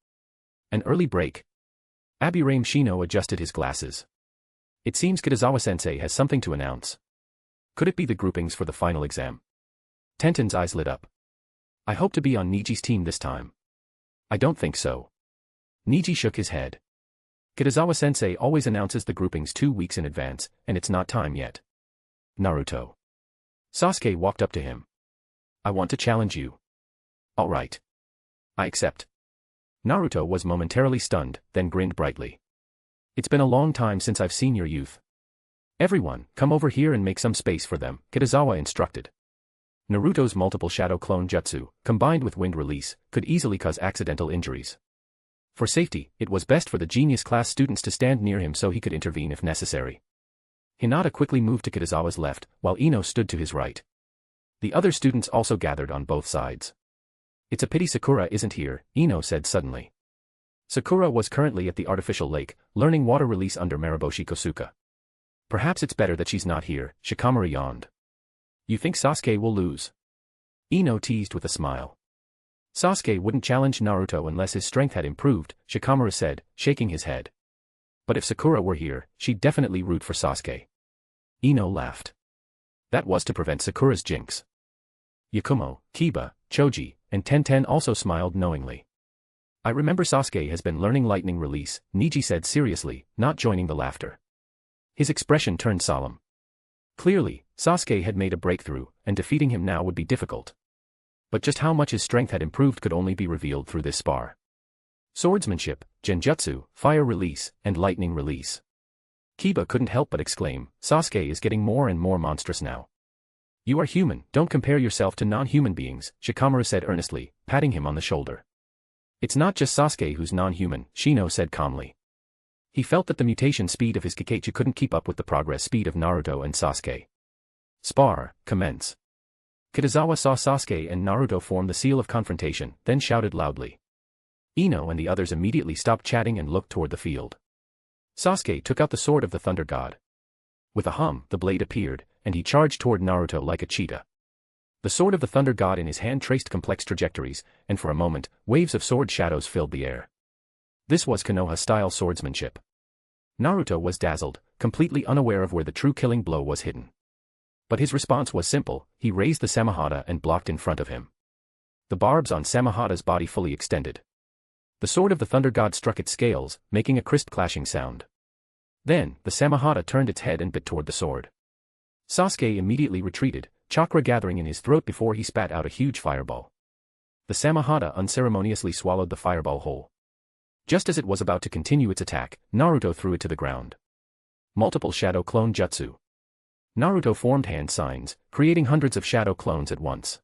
An early break. Aburaim Shino adjusted his glasses. It seems Kitazawa-sensei has something to announce. Could it be the groupings for the final exam? Tenten's eyes lit up. I hope to be on Niji's team this time. I don't think so. Niji shook his head. Kitazawa-sensei always announces the groupings 2 weeks in advance, and it's not time yet. Naruto. Sasuke walked up to him. I want to challenge you. All right. I accept. Naruto was momentarily stunned, then grinned brightly. It's been a long time since I've seen your youth. Everyone, come over here and make some space for them, Kitazawa instructed. Naruto's multiple shadow clone jutsu, combined with wind release, could easily cause accidental injuries. For safety, it was best for the genius class students to stand near him so he could intervene if necessary. Hinata quickly moved to Kitazawa's left, while Ino stood to his right. The other students also gathered on both sides. It's a pity Sakura isn't here, Ino said suddenly. Sakura was currently at the artificial lake, learning water release under Mariboshi Kosuka. Perhaps it's better that she's not here, Shikamaru yawned. You think Sasuke will lose? Ino teased with a smile. Sasuke wouldn't challenge Naruto unless his strength had improved, Shikamaru said, shaking his head. But if Sakura were here, she'd definitely root for Sasuke. Ino laughed. That was to prevent Sakura's jinx. Yakumo, Kiba, Choji, and Tenten also smiled knowingly. I remember Sasuke has been learning lightning release, Niji said seriously, not joining the laughter. His expression turned solemn. Clearly, Sasuke had made a breakthrough, and defeating him now would be difficult. But just how much his strength had improved could only be revealed through this spar. Swordsmanship, genjutsu, fire release, and lightning release. Kiba couldn't help but exclaim, Sasuke is getting more and more monstrous now. You are human, don't compare yourself to non-human beings, Shikamaru said earnestly, patting him on the shoulder. It's not just Sasuke who's non-human, Shino said calmly. He felt that the mutation speed of his Kakashi couldn't keep up with the progress speed of Naruto and Sasuke. Spar, commence. Kitazawa saw Sasuke and Naruto form the seal of confrontation, then shouted loudly. Ino and the others immediately stopped chatting and looked toward the field. Sasuke took out the sword of the Thunder God. With a hum, the blade appeared, and he charged toward Naruto like a cheetah. The sword of the Thunder God in his hand traced complex trajectories, and for a moment, waves of sword shadows filled the air. This was Konoha-style swordsmanship. Naruto was dazzled, completely unaware of where the true killing blow was hidden. But his response was simple, he raised the Samahata and blocked in front of him. The barbs on Samahata's body fully extended. The sword of the Thunder God struck its scales, making a crisp clashing sound. Then, the Samahata turned its head and bit toward the sword. Sasuke immediately retreated, chakra gathering in his throat before he spat out a huge fireball. The Samahata unceremoniously swallowed the fireball whole. Just as it was about to continue its attack, Naruto threw it to the ground. Multiple shadow clone jutsu. Naruto formed hand signs, creating hundreds of shadow clones at once.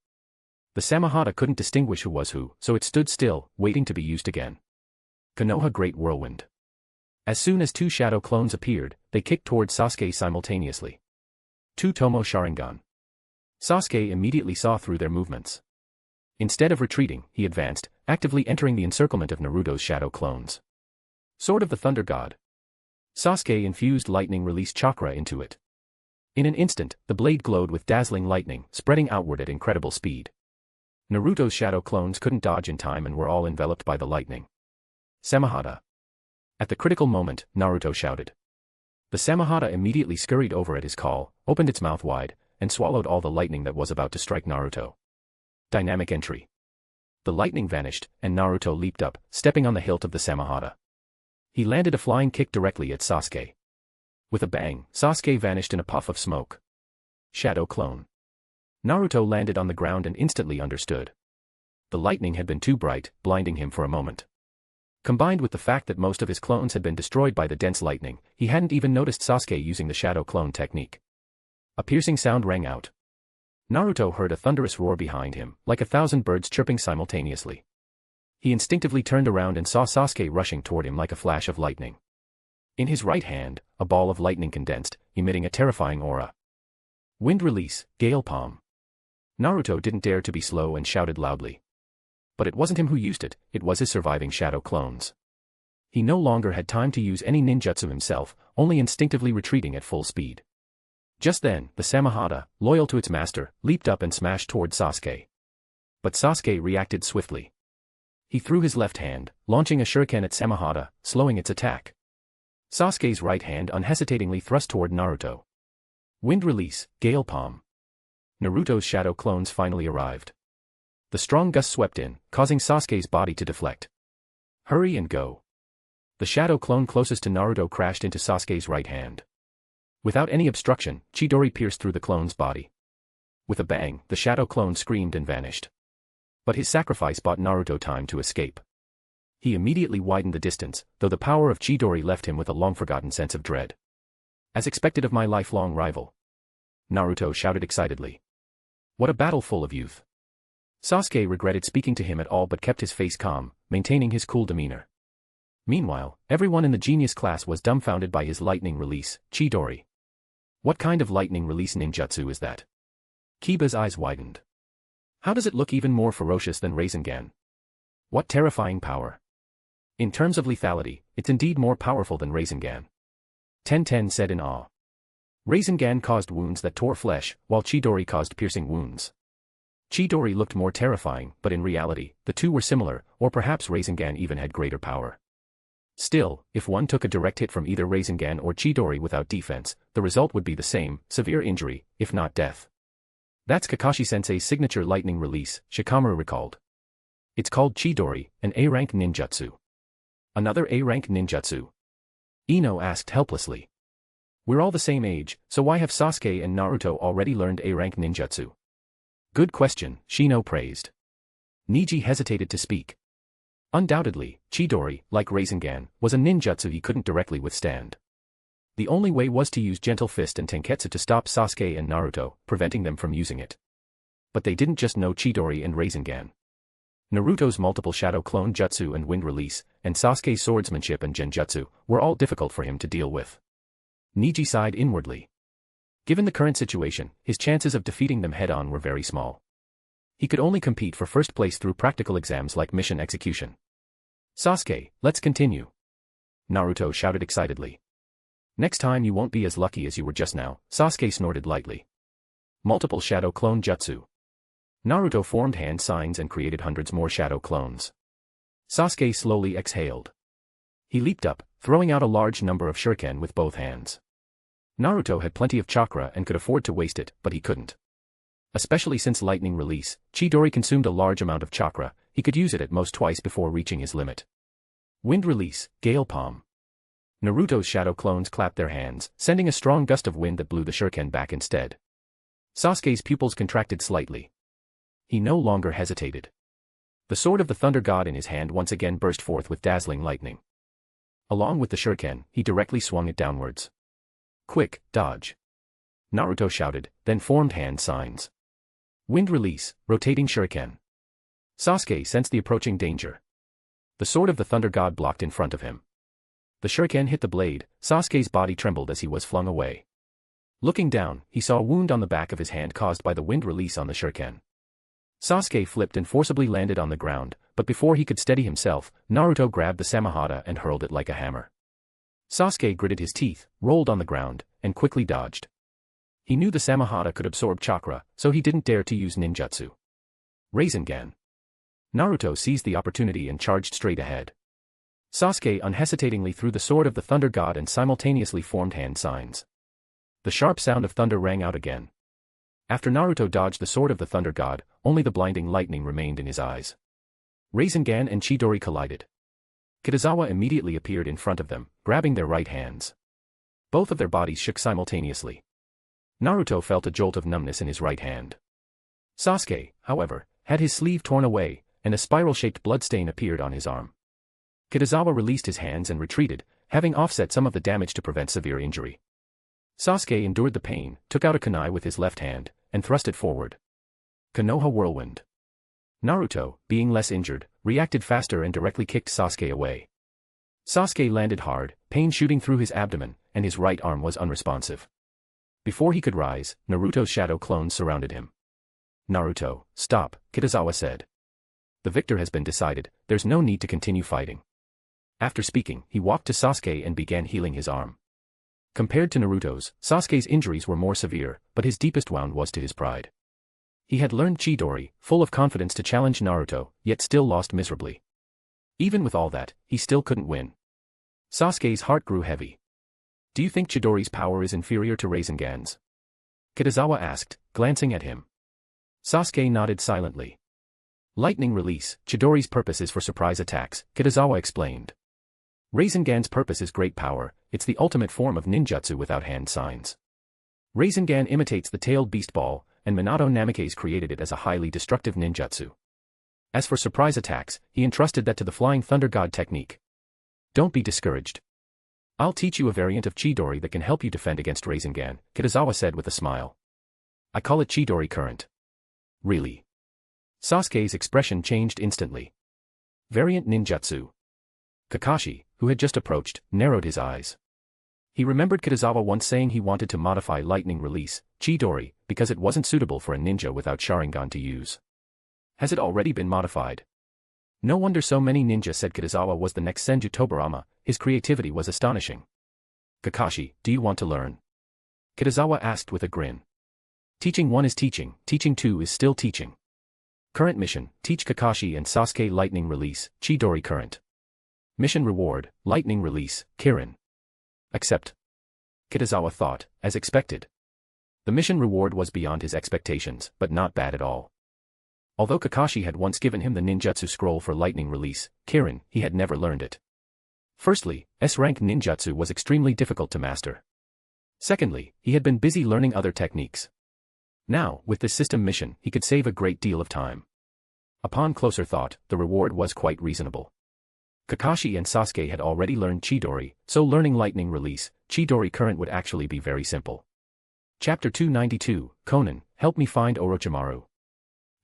The Samahata couldn't distinguish who was who, so it stood still, waiting to be used again. Konoha Great Whirlwind. As soon as two shadow clones appeared, they kicked towards Sasuke simultaneously. Two Tomo Sharingan. Sasuke immediately saw through their movements. Instead of retreating, he advanced, actively entering the encirclement of Naruto's shadow clones. Sword of the Thunder God. Sasuke infused lightning release chakra into it. In an instant, the blade glowed with dazzling lightning, spreading outward at incredible speed. Naruto's shadow clones couldn't dodge in time and were all enveloped by the lightning. Samahata. At the critical moment, Naruto shouted. The Samahata immediately scurried over at his call, opened its mouth wide, and swallowed all the lightning that was about to strike Naruto. Dynamic entry. The lightning vanished, and Naruto leaped up, stepping on the hilt of the Samahata. He landed a flying kick directly at Sasuke. With a bang, Sasuke vanished in a puff of smoke. Shadow clone. Naruto landed on the ground and instantly understood. The lightning had been too bright, blinding him for a moment. Combined with the fact that most of his clones had been destroyed by the dense lightning, he hadn't even noticed Sasuke using the shadow clone technique. A piercing sound rang out. Naruto heard a thunderous roar behind him, like 1,000 birds chirping simultaneously. He instinctively turned around and saw Sasuke rushing toward him like a flash of lightning. In his right hand, a ball of lightning condensed, emitting a terrifying aura. Wind release, Gale Palm. Naruto didn't dare to be slow and shouted loudly. But it wasn't him who used it, it was his surviving shadow clones. He no longer had time to use any ninjutsu himself, only instinctively retreating at full speed. Just then, the Samahata, loyal to its master, leaped up and smashed toward Sasuke. But Sasuke reacted swiftly. He threw his left hand, launching a shuriken at Samahata, slowing its attack. Sasuke's right hand unhesitatingly thrust toward Naruto. Wind release, Gale Palm. Naruto's shadow clones finally arrived. The strong gust swept in, causing Sasuke's body to deflect. Hurry and go. The shadow clone closest to Naruto crashed into Sasuke's right hand. Without any obstruction, Chidori pierced through the clone's body. With a bang, the shadow clone screamed and vanished. But his sacrifice bought Naruto time to escape. He immediately widened the distance, though the power of Chidori left him with a long-forgotten sense of dread. As expected of my lifelong rival. Naruto shouted excitedly. What a battle full of youth. Sasuke regretted speaking to him at all but kept his face calm, maintaining his cool demeanor. Meanwhile, everyone in the genius class was dumbfounded by his lightning release, Chidori. What kind of lightning release ninjutsu is that? Kiba's eyes widened. How does it look even more ferocious than Rasengan? What terrifying power. In terms of lethality, it's indeed more powerful than Rasengan. Tenten said in awe. Rasengan caused wounds that tore flesh, while Chidori caused piercing wounds. Chidori looked more terrifying, but in reality, the two were similar, or perhaps Rasengan even had greater power. Still, if one took a direct hit from either Rasengan or Chidori without defense, the result would be the same, severe injury, if not death. That's Kakashi-sensei's signature lightning release, Shikamaru recalled. It's called Chidori, an A-rank ninjutsu. Another A-rank ninjutsu? Ino asked helplessly. We're all the same age, so why have Sasuke and Naruto already learned A-rank ninjutsu? Good question, Shino praised. Niji hesitated to speak. Undoubtedly, Chidori, like Rasengan, was a ninjutsu he couldn't directly withstand. The only way was to use Gentle Fist and Tenketsu to stop Sasuke and Naruto, preventing them from using it. But they didn't just know Chidori and Rasengan. Naruto's multiple shadow clone jutsu and wind release, and Sasuke's swordsmanship and genjutsu, were all difficult for him to deal with. Niji sighed inwardly. Given the current situation, his chances of defeating them head-on were very small. He could only compete for first place through practical exams like mission execution. Sasuke, let's continue. Naruto shouted excitedly. Next time you won't be as lucky as you were just now, Sasuke snorted lightly. Multiple shadow clone jutsu. Naruto formed hand signs and created hundreds more shadow clones. Sasuke slowly exhaled. He leaped up, throwing out a large number of shuriken with both hands. Naruto had plenty of chakra and could afford to waste it, but he couldn't. Especially since lightning release, Chidori consumed a large amount of chakra, he could use it at most twice before reaching his limit. Wind release, Gale Palm. Naruto's shadow clones clapped their hands, sending a strong gust of wind that blew the shuriken back instead. Sasuke's pupils contracted slightly. He no longer hesitated. The sword of the Thunder God in his hand once again burst forth with dazzling lightning. Along with the shuriken, he directly swung it downwards. Quick, dodge. Naruto shouted, then formed hand signs. Wind release, rotating shuriken. Sasuke sensed the approaching danger. The sword of the Thunder God blocked in front of him. The shuriken hit the blade, Sasuke's body trembled as he was flung away. Looking down, he saw a wound on the back of his hand caused by the wind release on the shuriken. Sasuke flipped and forcibly landed on the ground, but before he could steady himself, Naruto grabbed the Samahata and hurled it like a hammer. Sasuke gritted his teeth, rolled on the ground, and quickly dodged. He knew the Samahata could absorb chakra, so he didn't dare to use ninjutsu. Rasengan. Naruto seized the opportunity and charged straight ahead. Sasuke unhesitatingly threw the sword of the Thunder God and simultaneously formed hand signs. The sharp sound of thunder rang out again. After Naruto dodged the sword of the Thunder God, only the blinding lightning remained in his eyes. Rasengan and Chidori collided. Kitazawa immediately appeared in front of them, grabbing their right hands. Both of their bodies shook simultaneously. Naruto felt a jolt of numbness in his right hand. Sasuke, however, had his sleeve torn away, and a spiral-shaped bloodstain appeared on his arm. Kitazawa released his hands and retreated, having offset some of the damage to prevent severe injury. Sasuke endured the pain, took out a kunai with his left hand, and thrust it forward. Konoha Whirlwind. Naruto, being less injured, reacted faster and directly kicked Sasuke away. Sasuke landed hard, pain shooting through his abdomen, and his right arm was unresponsive. Before he could rise, Naruto's shadow clones surrounded him. Naruto, stop, Kitazawa said. The victor has been decided, there's no need to continue fighting. After speaking, he walked to Sasuke and began healing his arm. Compared to Naruto's, Sasuke's injuries were more severe, but his deepest wound was to his pride. He had learned Chidori, full of confidence to challenge Naruto, yet still lost miserably. Even with all that, he still couldn't win. Sasuke's heart grew heavy. Do you think Chidori's power is inferior to Rasengan's? Kitazawa asked, glancing at him. Sasuke nodded silently. Lightning release, Chidori's purpose is for surprise attacks, Kitazawa explained. Rasengan's purpose is great power, it's the ultimate form of ninjutsu without hand signs. Rasengan imitates the tailed beast ball, and Minato Namikaze created it as a highly destructive ninjutsu. As for surprise attacks, he entrusted that to the Flying Thunder God technique. Don't be discouraged. I'll teach you a variant of Chidori that can help you defend against Rasengan, Kitazawa said with a smile. I call it Chidori Current. Really? Sasuke's expression changed instantly. Variant ninjutsu. Kakashi, who had just approached, narrowed his eyes. He remembered Kitazawa once saying he wanted to modify lightning release, Chidori, because it wasn't suitable for a ninja without Sharingan to use. Has it already been modified? No wonder so many ninja said Kitazawa was the next Senju Tobirama, his creativity was astonishing. Kakashi, do you want to learn? Kitazawa asked with a grin. Teaching 1 is teaching 2 is still teaching. Current mission, teach Kakashi and Sasuke lightning release, Chidori Current. Mission reward, lightning release, Kirin. Accept. Kitazawa thought, as expected. The mission reward was beyond his expectations, but not bad at all. Although Kakashi had once given him the ninjutsu scroll for lightning release, Kirin, he had never learned it. Firstly, S-rank ninjutsu was extremely difficult to master. Secondly, he had been busy learning other techniques. Now, with this system mission, he could save a great deal of time. Upon closer thought, the reward was quite reasonable. Kakashi and Sasuke had already learned Chidori, so learning lightning release, Chidori current would actually be very simple. Chapter 292, Konan, help me find Orochimaru.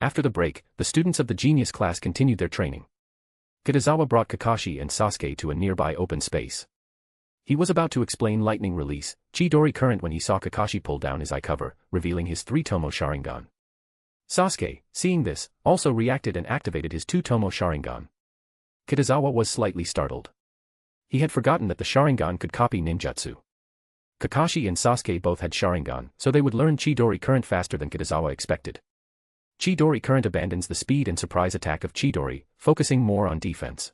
After the break, the students of the genius class continued their training. Kitazawa brought Kakashi and Sasuke to a nearby open space. He was about to explain lightning release, Chidori current when he saw Kakashi pull down his eye cover, revealing his 3-tomo Sharingan. Sasuke, seeing this, also reacted and activated his 2-tomo Sharingan. Kitazawa was slightly startled. He had forgotten that the Sharingan could copy ninjutsu. Kakashi and Sasuke both had Sharingan, so they would learn Chidori current faster than Kitazawa expected. Chidori current abandons the speed and surprise attack of Chidori, focusing more on defense.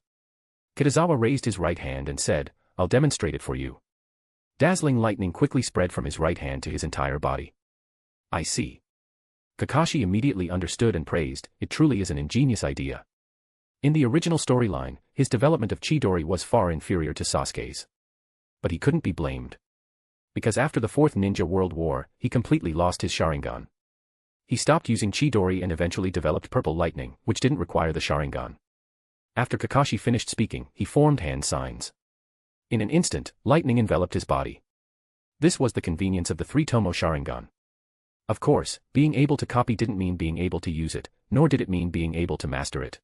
Kitazawa raised his right hand and said, I'll demonstrate it for you. Dazzling lightning quickly spread from his right hand to his entire body. I see. Kakashi immediately understood and praised, it truly is an ingenious idea. In the original storyline, his development of Chidori was far inferior to Sasuke's. But he couldn't be blamed. Because after the Fourth Ninja World War, he completely lost his Sharingan. He stopped using Chidori and eventually developed Purple Lightning, which didn't require the Sharingan. After Kakashi finished speaking, he formed hand signs. In an instant, lightning enveloped his body. This was the convenience of the 3-tomo Sharingan. Of course, being able to copy didn't mean being able to use it, nor did it mean being able to master it.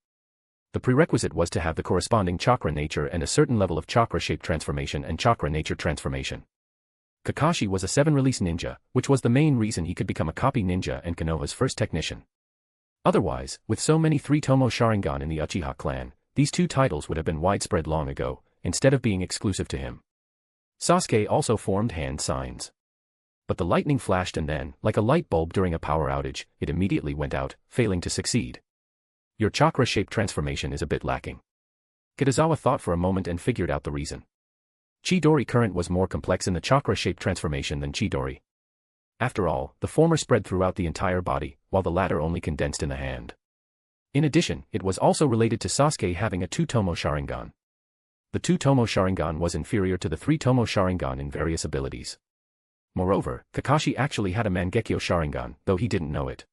The prerequisite was to have the corresponding chakra nature and a certain level of chakra shape transformation and chakra nature transformation. Kakashi was a 7-release ninja, which was the main reason he could become a copy ninja and Konoha's first technician. Otherwise, with so many 3-tomo Sharingan in the Uchiha clan, these two titles would have been widespread long ago, instead of being exclusive to him. Sasuke also formed hand signs. But the lightning flashed and then, like a light bulb during a power outage, it immediately went out, failing to succeed. Your chakra shape transformation is a bit lacking. Kitazawa thought for a moment and figured out the reason. Chidori current was more complex in the chakra shape transformation than Chidori. After all, the former spread throughout the entire body, while the latter only condensed in the hand. In addition, it was also related to Sasuke having a 2-tomo Sharingan. The 2-tomo Sharingan was inferior to the 3-tomo Sharingan in various abilities. Moreover, Kakashi actually had a Mangekyo Sharingan, though he didn't know it.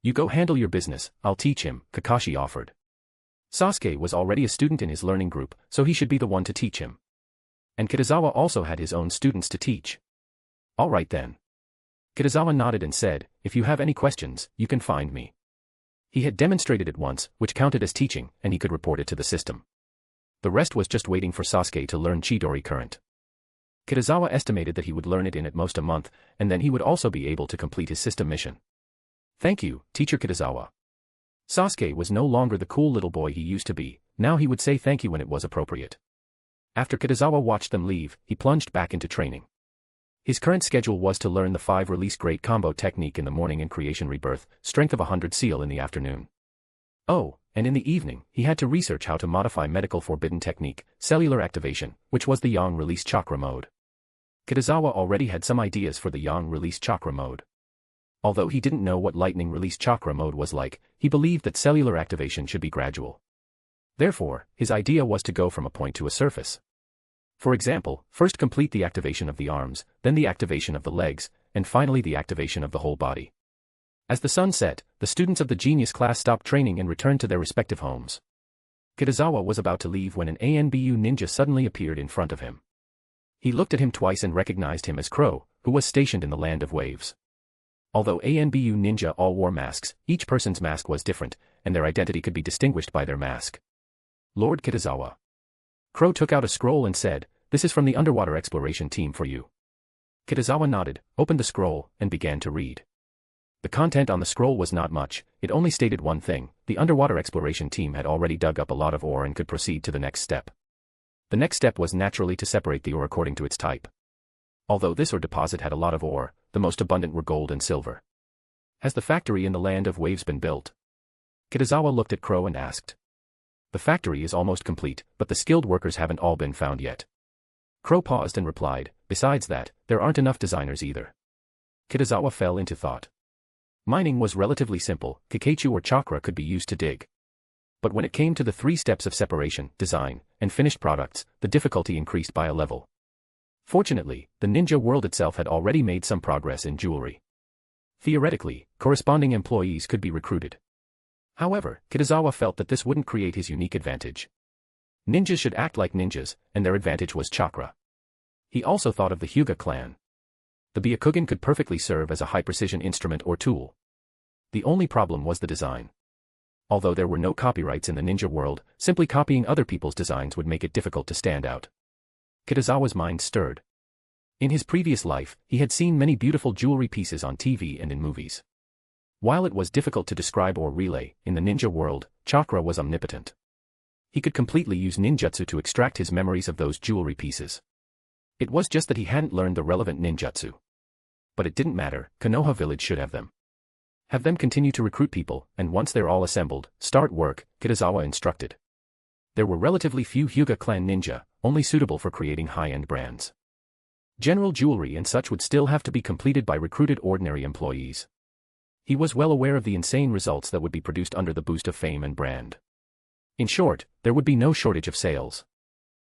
You go handle your business, I'll teach him, Kakashi offered. Sasuke was already a student in his learning group, so he should be the one to teach him. And Kitazawa also had his own students to teach. All right then. Kitazawa nodded and said, if you have any questions, you can find me. He had demonstrated it once, which counted as teaching, and he could report it to the system. The rest was just waiting for Sasuke to learn Chidori current. Kitazawa estimated that he would learn it in at most a month, and then he would also be able to complete his system mission. Thank you, Teacher Kitazawa. Sasuke was no longer the cool little boy he used to be, now he would say thank you when it was appropriate. After Kitazawa watched them leave, he plunged back into training. His current schedule was to learn the 5-release great combo technique in the morning and creation rebirth, strength of 100 seal in the afternoon. Oh, and in the evening, he had to research how to modify medical forbidden technique, cellular activation, which was the yang release chakra mode. Kitazawa already had some ideas for the yang release chakra mode. Although he didn't know what lightning release chakra mode was like, he believed that cellular activation should be gradual. Therefore, his idea was to go from a point to a surface. For example, first complete the activation of the arms, then the activation of the legs, and finally the activation of the whole body. As the sun set, the students of the genius class stopped training and returned to their respective homes. Kitazawa was about to leave when an ANBU ninja suddenly appeared in front of him. He looked at him twice and recognized him as Crow, who was stationed in the land of waves. Although ANBU ninja all wore masks, each person's mask was different, and their identity could be distinguished by their mask. Lord Kitazawa. Crow took out a scroll and said, "This is from the underwater exploration team for you." Kitazawa nodded, opened the scroll, and began to read. The content on the scroll was not much, it only stated one thing: the underwater exploration team had already dug up a lot of ore and could proceed to the next step. The next step was naturally to separate the ore according to its type. Although this ore deposit had a lot of ore, the most abundant were gold and silver. Has the factory in the land of waves been built? Kitazawa looked at Crow and asked. The factory is almost complete, but the skilled workers haven't all been found yet. Crow paused and replied, besides that, there aren't enough designers either. Kitazawa fell into thought. Mining was relatively simple, Kikaichu or chakra could be used to dig. But when it came to the 3 steps of separation, design, and finished products, the difficulty increased by a level. Fortunately, the ninja world itself had already made some progress in jewelry. Theoretically, corresponding employees could be recruited. However, Kitazawa felt that this wouldn't create his unique advantage. Ninjas should act like ninjas, and their advantage was chakra. He also thought of the Hyuga clan. The Byakugan could perfectly serve as a high-precision instrument or tool. The only problem was the design. Although there were no copyrights in the ninja world, simply copying other people's designs would make it difficult to stand out. Kitazawa's mind stirred. In his previous life, he had seen many beautiful jewelry pieces on TV and in movies. While it was difficult to describe or relay, in the ninja world, chakra was omnipotent. He could completely use ninjutsu to extract his memories of those jewelry pieces. It was just that he hadn't learned the relevant ninjutsu. But it didn't matter, Konoha village should have them. Have them continue to recruit people, and once they're all assembled, start work, Kitazawa instructed. There were relatively few Hyuga clan ninja, only suitable for creating high-end brands. General jewelry and such would still have to be completed by recruited ordinary employees. He was well aware of the insane results that would be produced under the boost of fame and brand. In short, there would be no shortage of sales.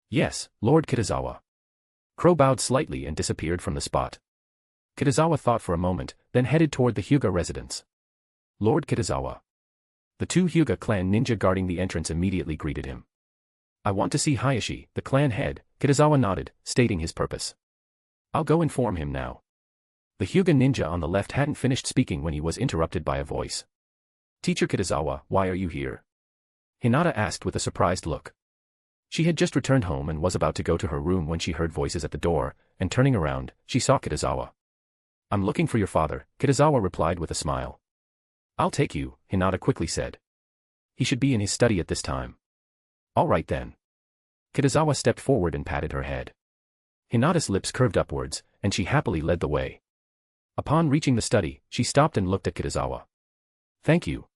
Yes, Lord Kitazawa. Crow bowed slightly and disappeared from the spot. Kitazawa thought for a moment, then headed toward the Hyuga residence. Lord Kitazawa. The 2 Hyuga clan ninja guarding the entrance immediately greeted him. I want to see Hayashi, the clan head, Kitazawa nodded, stating his purpose. I'll go inform him now. The Hyuga ninja on the left hadn't finished speaking when he was interrupted by a voice. Teacher Kitazawa, why are you here? Hinata asked with a surprised look. She had just returned home and was about to go to her room when she heard voices at the door, and turning around, she saw Kitazawa. I'm looking for your father, Kitazawa replied with a smile. I'll take you, Hinata quickly said. He should be in his study at this time. All right then. Kitazawa stepped forward and patted her head. Hinata's lips curved upwards, and she happily led the way. Upon reaching the study, she stopped and looked at Kitazawa. Thank you.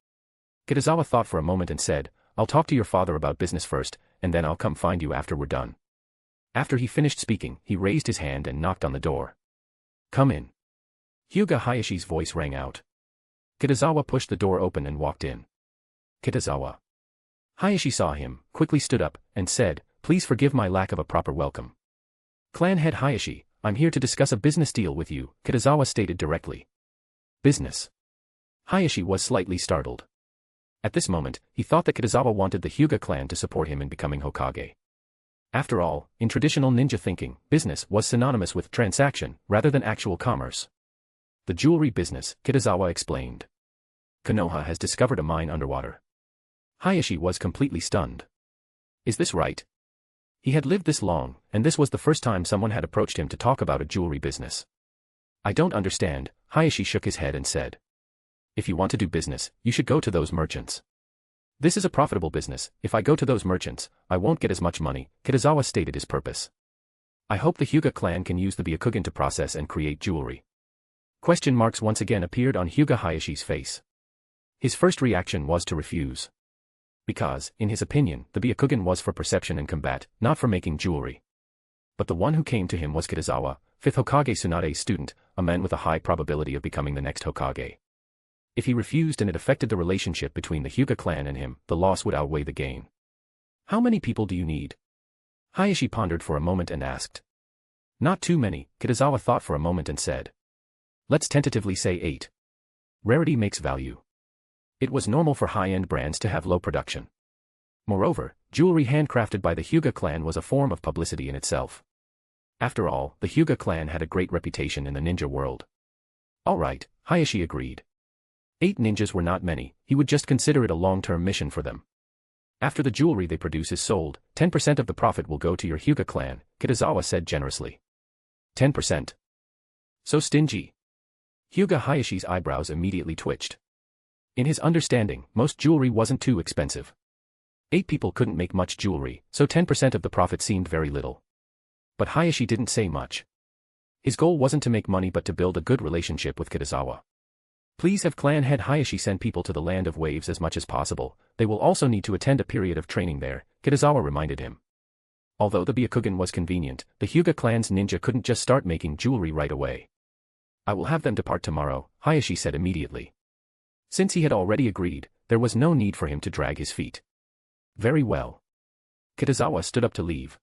Kitazawa thought for a moment and said, I'll talk to your father about business first, and then I'll come find you after we're done. After he finished speaking, he raised his hand and knocked on the door. Come in. Hyuga Hayashi's voice rang out. Kitazawa pushed the door open and walked in. Kitazawa. Hayashi saw him, quickly stood up, and said, Please forgive my lack of a proper welcome. Clan head Hayashi, I'm here to discuss a business deal with you, Kitazawa stated directly. Business. Hayashi was slightly startled. At this moment, he thought that Kitazawa wanted the Hyuga clan to support him in becoming Hokage. After all, in traditional ninja thinking, business was synonymous with transaction, rather than actual commerce. The jewelry business, Kitazawa explained. Konoha has discovered a mine underwater. Hayashi was completely stunned. Is this right? He had lived this long, and this was the first time someone had approached him to talk about a jewelry business. I don't understand, Hayashi shook his head and said. If you want to do business, you should go to those merchants. This is a profitable business. If I go to those merchants, I won't get as much money, Kitazawa stated his purpose. I hope the Hyuga clan can use the Byakugan to process and create jewelry. Question marks once again appeared on Hyuga Hayashi's face. His first reaction was to refuse. Because, in his opinion, the Byakugan was for perception and combat, not for making jewelry. But the one who came to him was Kitazawa, 5th Hokage Tsunade's student, a man with a high probability of becoming the next Hokage. If he refused and it affected the relationship between the Hyuga clan and him, the loss would outweigh the gain. How many people do you need? Hayashi pondered for a moment and asked. Not too many, Kitazawa thought for a moment and said. Let's tentatively say 8. Rarity makes value. It was normal for high-end brands to have low production. Moreover, jewelry handcrafted by the Hyuga clan was a form of publicity in itself. After all, the Hyuga clan had a great reputation in the ninja world. All right, Hayashi agreed. 8 ninjas were not many, he would just consider it a long-term mission for them. After the jewelry they produce is sold, 10% of the profit will go to your Hyuga clan, Kitazawa said generously. 10%. So stingy. Hyuga Hayashi's eyebrows immediately twitched. In his understanding, most jewelry wasn't too expensive. 8 people couldn't make much jewelry, so 10% of the profit seemed very little. But Hayashi didn't say much. His goal wasn't to make money but to build a good relationship with Kitazawa. Please have clan head Hayashi send people to the land of waves as much as possible. They will also need to attend a period of training there, Kitazawa reminded him. Although the Byakugan was convenient, the Hyuga clan's ninja couldn't just start making jewelry right away. I will have them depart tomorrow, Hayashi said immediately. Since he had already agreed, there was no need for him to drag his feet. Very well. Kitazawa stood up to leave.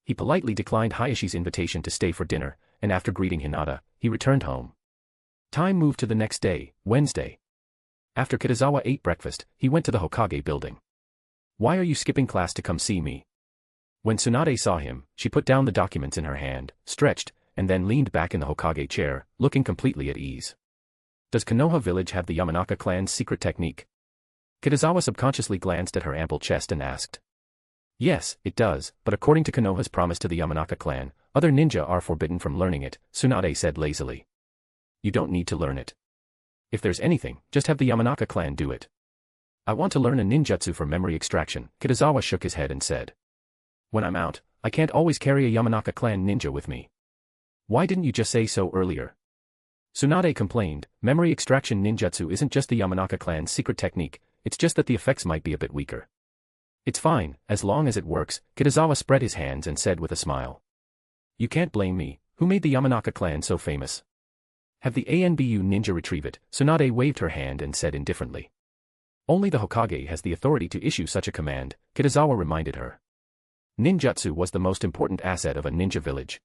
He politely declined Hayashi's invitation to stay for dinner, and after greeting Hinata, he returned home. Time moved to the next day, Wednesday. After Kitazawa ate breakfast, he went to the Hokage building. Why are you skipping class to come see me? When Tsunade saw him, she put down the documents in her hand, stretched, and then leaned back in the Hokage chair, looking completely at ease. Does Konoha village have the Yamanaka clan's secret technique? Kitazawa subconsciously glanced at her ample chest and asked. Yes, it does, but according to Konoha's promise to the Yamanaka clan, other ninja are forbidden from learning it, Tsunade said lazily. You don't need to learn it. If there's anything, just have the Yamanaka clan do it. I want to learn a ninjutsu for memory extraction, Kitazawa shook his head and said. When I'm out, I can't always carry a Yamanaka clan ninja with me. Why didn't you just say so earlier? Tsunade complained, memory extraction ninjutsu isn't just the Yamanaka clan's secret technique, it's just that the effects might be a bit weaker. It's fine, as long as it works, Kitazawa spread his hands and said with a smile. You can't blame me, who made the Yamanaka clan so famous? Have the ANBU ninja retrieve it, Tsunade waved her hand and said indifferently. Only the Hokage has the authority to issue such a command, Kitazawa reminded her. Ninjutsu was the most important asset of a ninja village.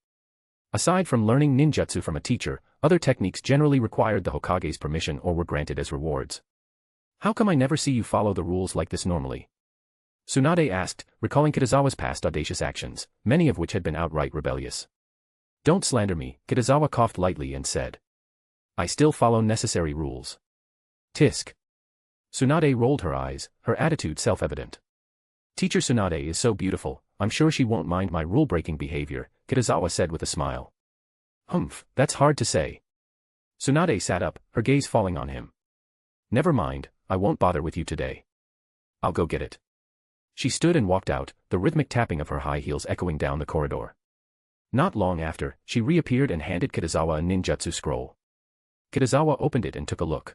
Aside from learning ninjutsu from a teacher, other techniques generally required the Hokage's permission or were granted as rewards. How come I never see you follow the rules like this normally? Tsunade asked, recalling Kitazawa's past audacious actions, many of which had been outright rebellious. Don't slander me, Kitazawa coughed lightly and said. I still follow necessary rules. Tisk. Tsunade rolled her eyes, her attitude self-evident. Teacher Tsunade is so beautiful, I'm sure she won't mind my rule-breaking behavior, Kitazawa said with a smile. Humph, that's hard to say. Tsunade sat up, her gaze falling on him. Never mind, I won't bother with you today. I'll go get it. She stood and walked out, the rhythmic tapping of her high heels echoing down the corridor. Not long after, she reappeared and handed Kitazawa a ninjutsu scroll. Kitazawa opened it and took a look.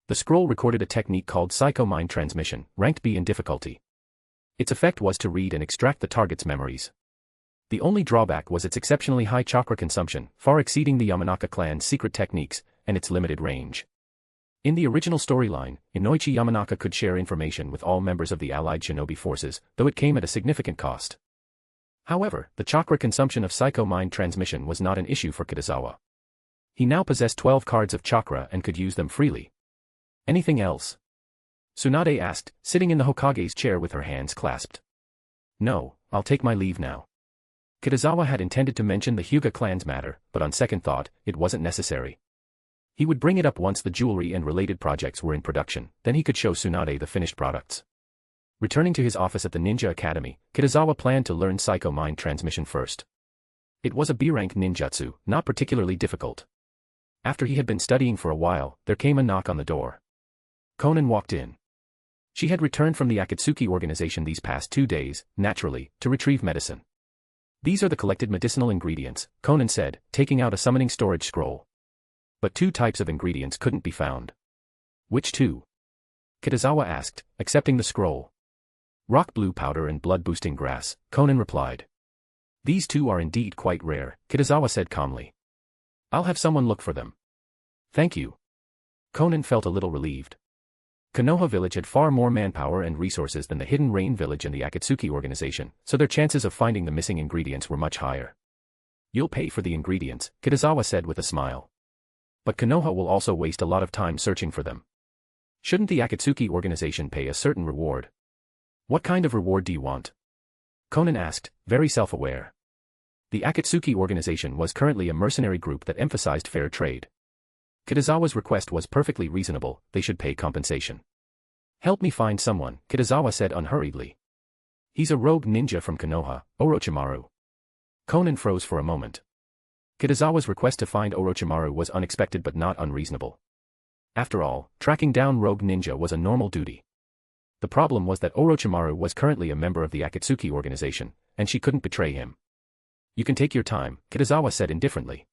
The scroll recorded a technique called Psycho Mind Transmission, ranked B in difficulty. Its effect was to read and extract the target's memories. The only drawback was its exceptionally high chakra consumption, far exceeding the Yamanaka clan's secret techniques, and its limited range. In the original storyline, Inoichi Yamanaka could share information with all members of the allied shinobi forces, though it came at a significant cost. However, the chakra consumption of Psycho Mind Transmission was not an issue for Kitazawa. He now possessed 12 cards of chakra and could use them freely. Anything else? Tsunade asked, sitting in the Hokage's chair with her hands clasped. No, I'll take my leave now. Kitazawa had intended to mention the Hyuga clan's matter, but on second thought, it wasn't necessary. He would bring it up once the jewelry and related projects were in production, then he could show Tsunade the finished products. Returning to his office at the Ninja Academy, Kitazawa planned to learn Psycho Mind Transmission first. It was a B-rank ninjutsu, not particularly difficult. After he had been studying for a while, there came a knock on the door. Konan walked in. She had returned from the Akatsuki organization these past 2 days, naturally, to retrieve medicine. These are the collected medicinal ingredients, Konan said, taking out a summoning storage scroll. But 2 types of ingredients couldn't be found. Which 2? Kitazawa asked, accepting the scroll. Rock blue powder and blood-boosting grass, Konan replied. These 2 are indeed quite rare, Kitazawa said calmly. I'll have someone look for them. Thank you. Konan felt a little relieved. Konoha village had far more manpower and resources than the Hidden Rain village and the Akatsuki organization, so their chances of finding the missing ingredients were much higher. You'll pay for the ingredients, Kitazawa said with a smile. But Konoha will also waste a lot of time searching for them. Shouldn't the Akatsuki organization pay a certain reward? What kind of reward do you want? Konan asked, very self-aware. The Akatsuki organization was currently a mercenary group that emphasized fair trade. Kitazawa's request was perfectly reasonable, they should pay compensation. Help me find someone, Kitazawa said unhurriedly. He's a rogue ninja from Konoha, Orochimaru. Konan froze for a moment. Kitazawa's request to find Orochimaru was unexpected but not unreasonable. After all, tracking down rogue ninja was a normal duty. The problem was that Orochimaru was currently a member of the Akatsuki organization, and she couldn't betray him. You can take your time, Kitazawa said indifferently.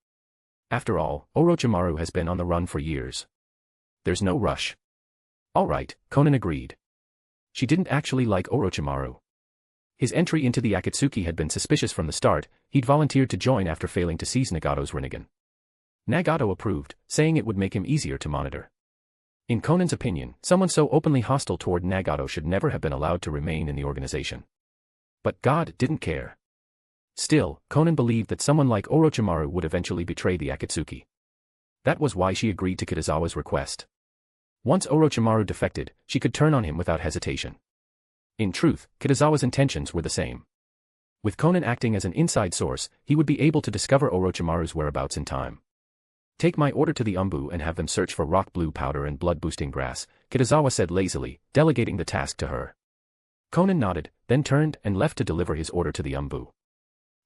After all, Orochimaru has been on the run for years. There's no rush. All right, Conan agreed. She didn't actually like Orochimaru. His entry into the Akatsuki had been suspicious from the start. He'd volunteered to join after failing to seize Nagato's Rinnegan. Nagato approved, saying it would make him easier to monitor. In Conan's opinion, someone so openly hostile toward Nagato should never have been allowed to remain in the organization. But God didn't care. Still, Conan believed that someone like Orochimaru would eventually betray the Akatsuki. That was why she agreed to Kitazawa's request. Once Orochimaru defected, she could turn on him without hesitation. In truth, Kitazawa's intentions were the same. With Conan acting as an inside source, he would be able to discover Orochimaru's whereabouts in time. Take my order to the ANBU and have them search for rock blue powder and blood-boosting grass, Kitazawa said lazily, delegating the task to her. Conan nodded, then turned and left to deliver his order to the ANBU.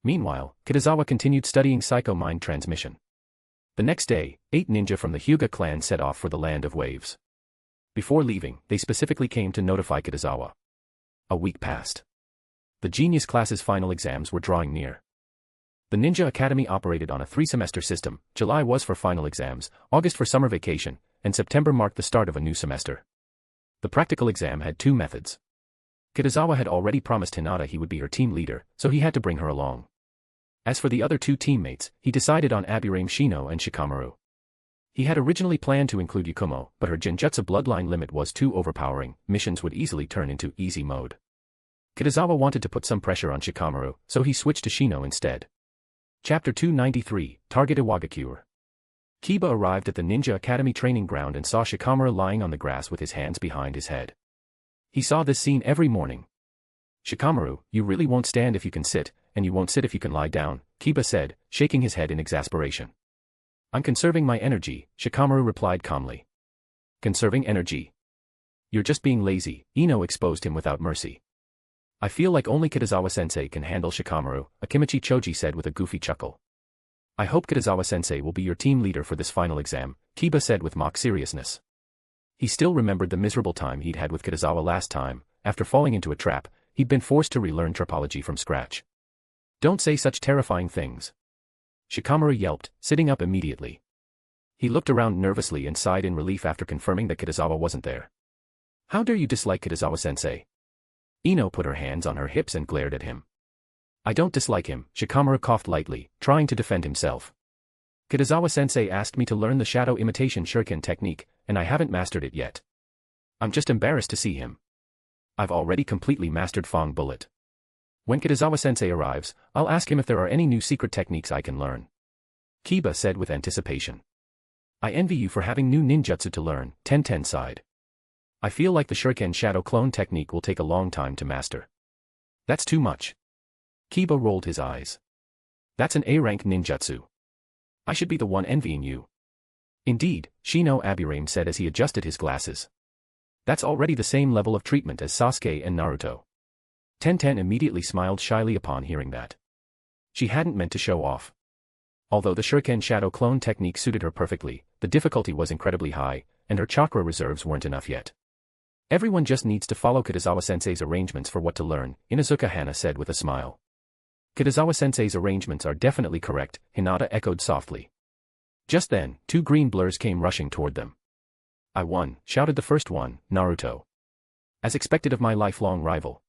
Meanwhile, Kitazawa continued studying psycho-mind transmission. The next day, 8 ninja from the Hyuga clan set off for the Land of Waves. Before leaving, they specifically came to notify Kitazawa. A week passed. The genius class's final exams were drawing near. The Ninja Academy operated on a 3-semester system. July was for final exams, August for summer vacation, and September marked the start of a new semester. The practical exam had 2 methods. Kitazawa had already promised Hinata he would be her team leader, so he had to bring her along. As for the other 2 teammates, he decided on Aburame Shino and Shikamaru. He had originally planned to include Yakumo, but her Genjutsu bloodline limit was too overpowering. Missions would easily turn into easy mode. Kitazawa wanted to put some pressure on Shikamaru, so he switched to Shino instead. Chapter 293, Target Iwagakure. Kiba arrived at the Ninja Academy training ground and saw Shikamaru lying on the grass with his hands behind his head. He saw this scene every morning. Shikamaru, you really won't stand if you can sit, and you won't sit if you can lie down, Kiba said, shaking his head in exasperation. I'm conserving my energy, Shikamaru replied calmly. Conserving energy? You're just being lazy, Ino exposed him without mercy. I feel like only Kitazawa-sensei can handle Shikamaru, Akimichi Choji said with a goofy chuckle. I hope Kitazawa-sensei will be your team leader for this final exam, Kiba said with mock seriousness. He still remembered the miserable time he'd had with Kitazawa last time. After falling into a trap, he'd been forced to relearn trapology from scratch. Don't say such terrifying things. Shikamaru yelped, sitting up immediately. He looked around nervously and sighed in relief after confirming that Kitazawa wasn't there. How dare you dislike Kitazawa-sensei? Ino put her hands on her hips and glared at him. I don't dislike him, Shikamaru coughed lightly, trying to defend himself. Kitazawa-sensei asked me to learn the shadow imitation shuriken technique, and I haven't mastered it yet. I'm just embarrassed to see him. I've already completely mastered Fang Bullet. When Kitazawa-sensei arrives, I'll ask him if there are any new secret techniques I can learn. Kiba said with anticipation. I envy you for having new ninjutsu to learn, Tenten sighed. I feel like the shuriken shadow clone technique will take a long time to master. That's too much. Kiba rolled his eyes. That's an A-rank ninjutsu. I should be the one envying you. Indeed, Shino Aburame said as he adjusted his glasses. That's already the same level of treatment as Sasuke and Naruto. Tenten immediately smiled shyly upon hearing that. She hadn't meant to show off. Although the shuriken shadow clone technique suited her perfectly, the difficulty was incredibly high, and her chakra reserves weren't enough yet. Everyone just needs to follow Kitazawa-sensei's arrangements for what to learn, Inuzuka Hana said with a smile. Kitazawa-sensei's arrangements are definitely correct, Hinata echoed softly. Just then, 2 green blurs came rushing toward them. I won, shouted the first one, Naruto. As expected of my lifelong rival.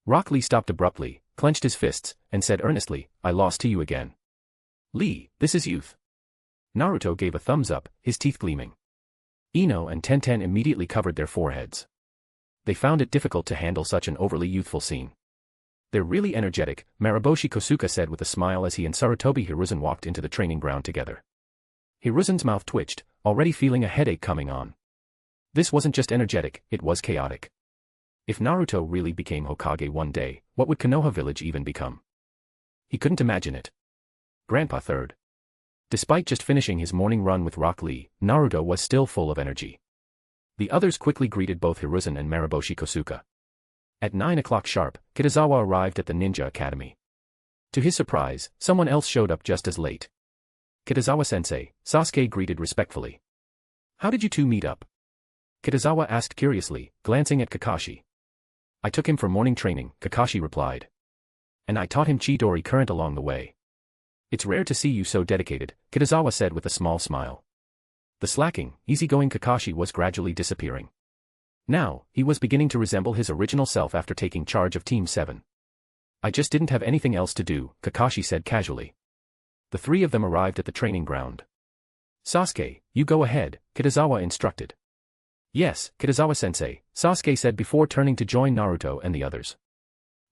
Rock Lee stopped abruptly, clenched his fists, and said earnestly, I lost to you again. Lee, this is youth. Naruto gave a thumbs up, his teeth gleaming. Ino and Tenten immediately covered their foreheads. They found it difficult to handle such an overly youthful scene. They're really energetic, Mariboshi Kosuka said with a smile as he and Sarutobi Hiruzen walked into the training ground together. Hiruzen's mouth twitched, already feeling a headache coming on. This wasn't just energetic, it was chaotic. If Naruto really became Hokage one day, what would Konoha village even become? He couldn't imagine it. Grandpa third. Despite just finishing his morning run with Rock Lee, Naruto was still full of energy. The others quickly greeted both Hiruzen and Mariboshi Kosuka. At 9 o'clock sharp, Kitazawa arrived at the Ninja Academy. To his surprise, someone else showed up just as late. Kitazawa-sensei, Sasuke greeted respectfully. How did you two meet up? Kitazawa asked curiously, glancing at Kakashi. I took him for morning training, Kakashi replied. And I taught him Chidori current along the way. It's rare to see you so dedicated, Kitazawa said with a small smile. The slacking, easygoing Kakashi was gradually disappearing. Now, he was beginning to resemble his original self after taking charge of Team 7. I just didn't have anything else to do, Kakashi said casually. The three of them arrived at the training ground. Sasuke, you go ahead, Kitazawa instructed. Yes, Kitazawa-sensei, Sasuke said before turning to join Naruto and the others.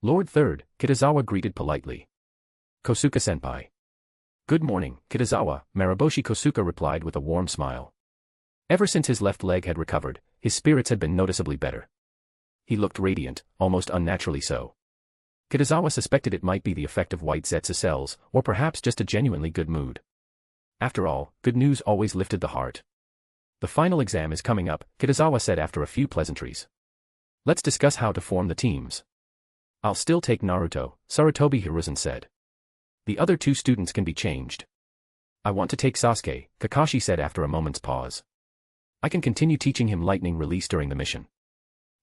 Lord Third, Kitazawa greeted politely. Kosuke-senpai. Good morning, Kitazawa, Mariboshi Kosuke replied with a warm smile. Ever since his left leg had recovered, his spirits had been noticeably better. He looked radiant, almost unnaturally so. Kitazawa suspected it might be the effect of white Zetsu cells, or perhaps just a genuinely good mood. After all, good news always lifted the heart. The final exam is coming up, Kitazawa said after a few pleasantries. Let's discuss how to form the teams. I'll still take Naruto, Sarutobi Hiruzen said. The other two students can be changed. I want to take Sasuke, Kakashi said after a moment's pause. I can continue teaching him lightning release during the mission.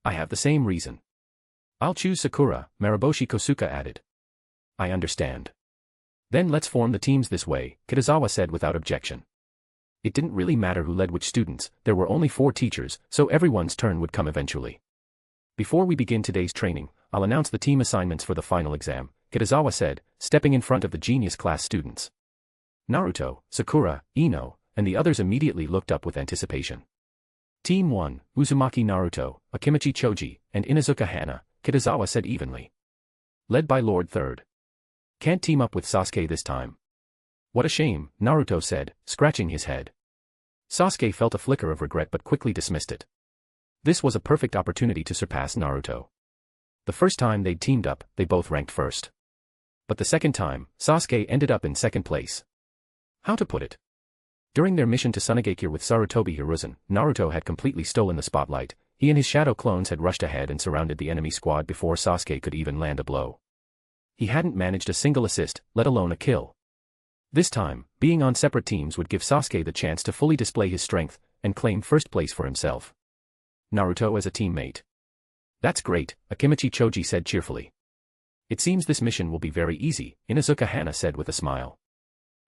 I have the same reason. I'll choose Sakura, Mariboshi Kosuke added. I understand. Then let's form the teams this way, Kitazawa said without objection. It didn't really matter who led which students, there were only 4 teachers, so everyone's turn would come eventually. Before we begin today's training, I'll announce the team assignments for the final exam, Kitazawa said, stepping in front of the genius class students. Naruto, Sakura, Ino, and the others immediately looked up with anticipation. Team 1, Uzumaki Naruto, Akimichi Choji, and Inuzuka Hana, Kitazawa said evenly. Led by Lord Third. Can't team up with Sasuke this time. What a shame, Naruto said, scratching his head. Sasuke felt a flicker of regret but quickly dismissed it. This was a perfect opportunity to surpass Naruto. The first time they'd teamed up, they both ranked first. But the second time, Sasuke ended up in second place. How to put it? During their mission to Tsunade with Sarutobi Hiruzen, Naruto had completely stolen the spotlight. He and his shadow clones had rushed ahead and surrounded the enemy squad before Sasuke could even land a blow. He hadn't managed a single assist, let alone a kill. This time, being on separate teams would give Sasuke the chance to fully display his strength and claim first place for himself. Naruto as a teammate. That's great, Akimichi Choji said cheerfully. It seems this mission will be very easy, Inuzuka Hana said with a smile.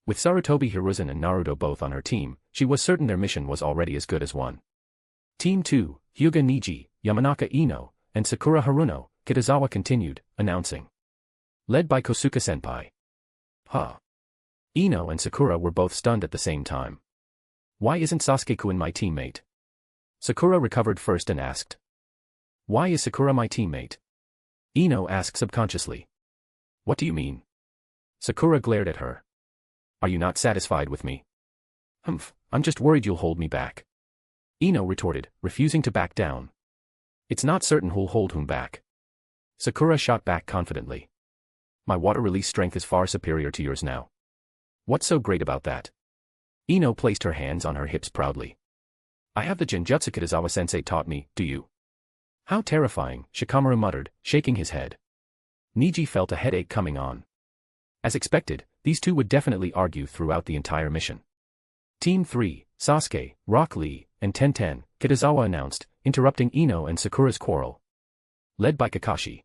With Sarutobi Hiruzen and Naruto both on her team, she was certain their mission was already as good as won. Team 2, Hyuga Niji, Yamanaka Ino, and Sakura Haruno, Kitazawa continued, announcing. Led by Kosuke-senpai. Huh. Ino and Sakura were both stunned at the same time. Why isn't Sasuke-kun my teammate? Sakura recovered first and asked. Why is Sakura my teammate? Ino asked subconsciously. What do you mean? Sakura glared at her. Are you not satisfied with me? Humph, I'm just worried you'll hold me back. Ino retorted, refusing to back down. It's not certain who'll hold whom back. Sakura shot back confidently. My water release strength is far superior to yours now. What's so great about that? Ino placed her hands on her hips proudly. I have the genjutsu Kitazawa-sensei taught me, do you? How terrifying, Shikamaru muttered, shaking his head. Niji felt a headache coming on. As expected, these two would definitely argue throughout the entire mission. Team 3, Sasuke, Rock Lee, and Tenten, Kitazawa announced, interrupting Ino and Sakura's quarrel. Led by Kakashi.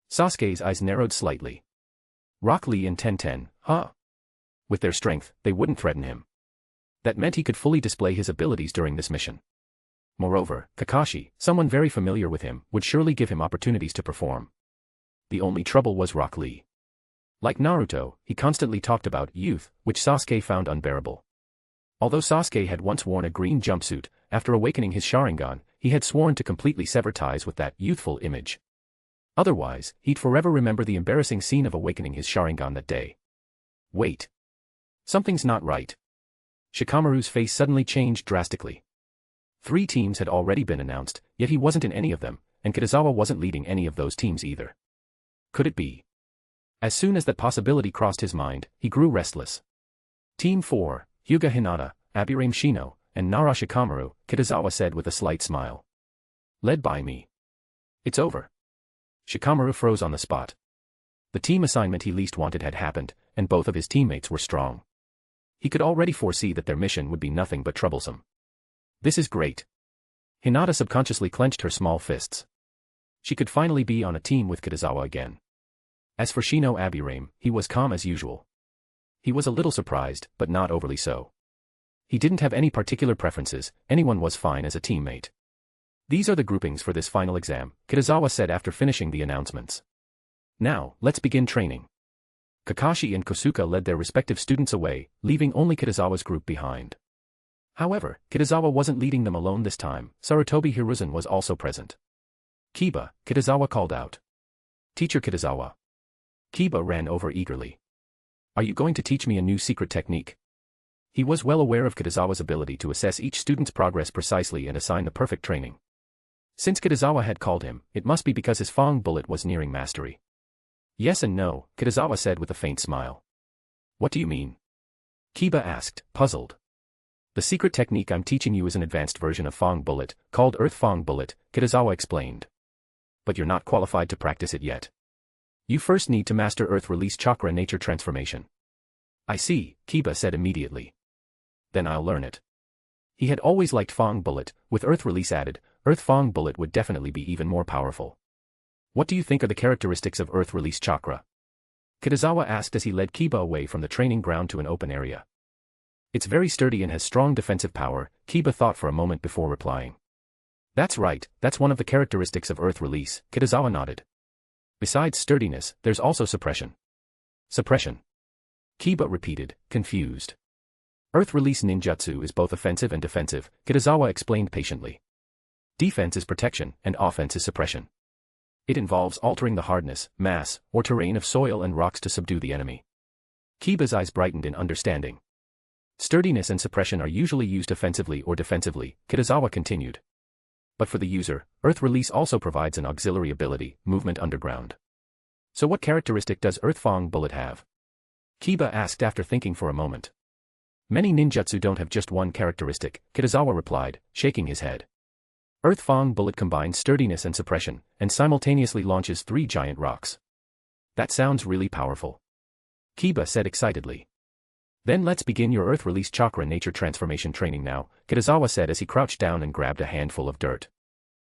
Sasuke's eyes narrowed slightly. Rock Lee and Tenten, huh? With their strength, they wouldn't threaten him. That meant he could fully display his abilities during this mission. Moreover, Kakashi, someone very familiar with him, would surely give him opportunities to perform. The only trouble was Rock Lee. Like Naruto, he constantly talked about youth, which Sasuke found unbearable. Although Sasuke had once worn a green jumpsuit, after awakening his Sharingan, he had sworn to completely sever ties with that youthful image. Otherwise, he'd forever remember the embarrassing scene of awakening his Sharingan that day. Wait. Something's not right. Shikamaru's face suddenly changed drastically. 3 teams had already been announced, yet he wasn't in any of them, and Kitazawa wasn't leading any of those teams either. Could it be? As soon as that possibility crossed his mind, he grew restless. Team 4, Hyuga Hinata, Aburame Shino, and Nara Shikamaru, Kitazawa said with a slight smile. Led by me. It's over. Shikamaru froze on the spot. The team assignment he least wanted had happened, and both of his teammates were strong. He could already foresee that their mission would be nothing but troublesome. This is great. Hinata subconsciously clenched her small fists. She could finally be on a team with Kitazawa again. As for Shino Aburame, he was calm as usual. He was a little surprised, but not overly so. He didn't have any particular preferences, anyone was fine as a teammate. These are the groupings for this final exam, Kitazawa said after finishing the announcements. Now, let's begin training. Kakashi and Kosuke led their respective students away, leaving only Kitazawa's group behind. However, Kitazawa wasn't leading them alone this time, Sarutobi Hiruzen was also present. Kiba, Kitazawa called out. Teacher Kitazawa. Kiba ran over eagerly. Are you going to teach me a new secret technique? He was well aware of Kitazawa's ability to assess each student's progress precisely and assign the perfect training. Since Kitazawa had called him, it must be because his Fang bullet was nearing mastery. Yes and no, Kitazawa said with a faint smile. What do you mean? Kiba asked, puzzled. The secret technique I'm teaching you is an advanced version of Fang bullet, called Earth Fang bullet, Kitazawa explained. But you're not qualified to practice it yet. You first need to master Earth Release Chakra Nature Transformation. I see, Kiba said immediately. Then I'll learn it. He had always liked Fang bullet, with Earth Release added, Earth Fang bullet would definitely be even more powerful. What do you think are the characteristics of Earth Release Chakra? Kitazawa asked as he led Kiba away from the training ground to an open area. It's very sturdy and has strong defensive power, Kiba thought for a moment before replying. That's right, that's one of the characteristics of Earth Release, Kitazawa nodded. Besides sturdiness, there's also suppression. Suppression. Kiba repeated, confused. Earth Release ninjutsu is both offensive and defensive, Kitazawa explained patiently. Defense is protection, and offense is suppression. It involves altering the hardness, mass, or terrain of soil and rocks to subdue the enemy. Kiba's eyes brightened in understanding. Sturdiness and suppression are usually used offensively or defensively, Kitazawa continued. But for the user, Earth Release also provides an auxiliary ability, movement underground. So what characteristic does Earth Fang bullet have? Kiba asked after thinking for a moment. Many ninjutsu don't have just one characteristic, Kitazawa replied, shaking his head. Earth Fang bullet combines sturdiness and suppression, and simultaneously launches 3 giant rocks. That sounds really powerful. Kiba said excitedly. Then let's begin your Earth Release Chakra Nature Transformation training now, Kitazawa said as he crouched down and grabbed a handful of dirt.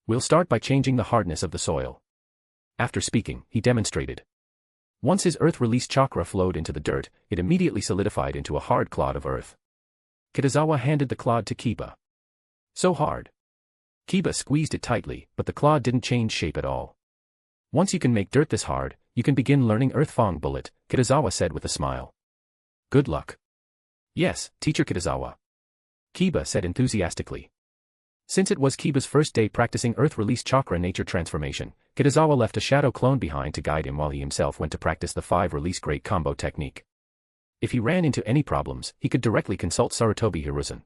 We'll start by changing the hardness of the soil. After speaking, he demonstrated. Once his Earth Release Chakra flowed into the dirt, it immediately solidified into a hard clod of earth. Kitazawa handed the clod to Kiba. So hard. Kiba squeezed it tightly, but the clod didn't change shape at all. Once you can make dirt this hard, you can begin learning Earth Fang bullet, Kitazawa said with a smile. Good luck. Yes, Teacher Kitazawa. Kiba said enthusiastically. Since it was Kiba's first day practicing Earth Release Chakra Nature Transformation, Kitazawa left a shadow clone behind to guide him while he himself went to practice the 5 Release Great Combo technique. If he ran into any problems, he could directly consult Sarutobi Hiruzen.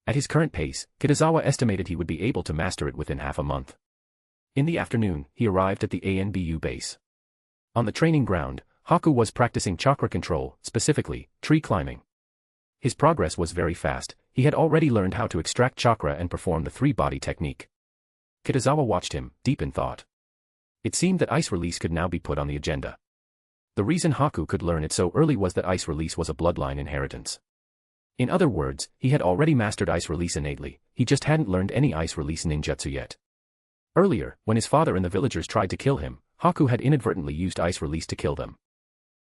At his current pace, Kitazawa estimated he would be able to master it within half a month. In the afternoon, he arrived at the ANBU base. On the training ground, Haku was practicing chakra control, specifically, tree climbing. His progress was very fast, he had already learned how to extract chakra and perform the 3-body technique. Kitazawa watched him, deep in thought. It seemed that ice release could now be put on the agenda. The reason Haku could learn it so early was that ice release was a bloodline inheritance. In other words, he had already mastered ice release innately, he just hadn't learned any ice release ninjutsu yet. Earlier, when his father and the villagers tried to kill him, Haku had inadvertently used ice release to kill them.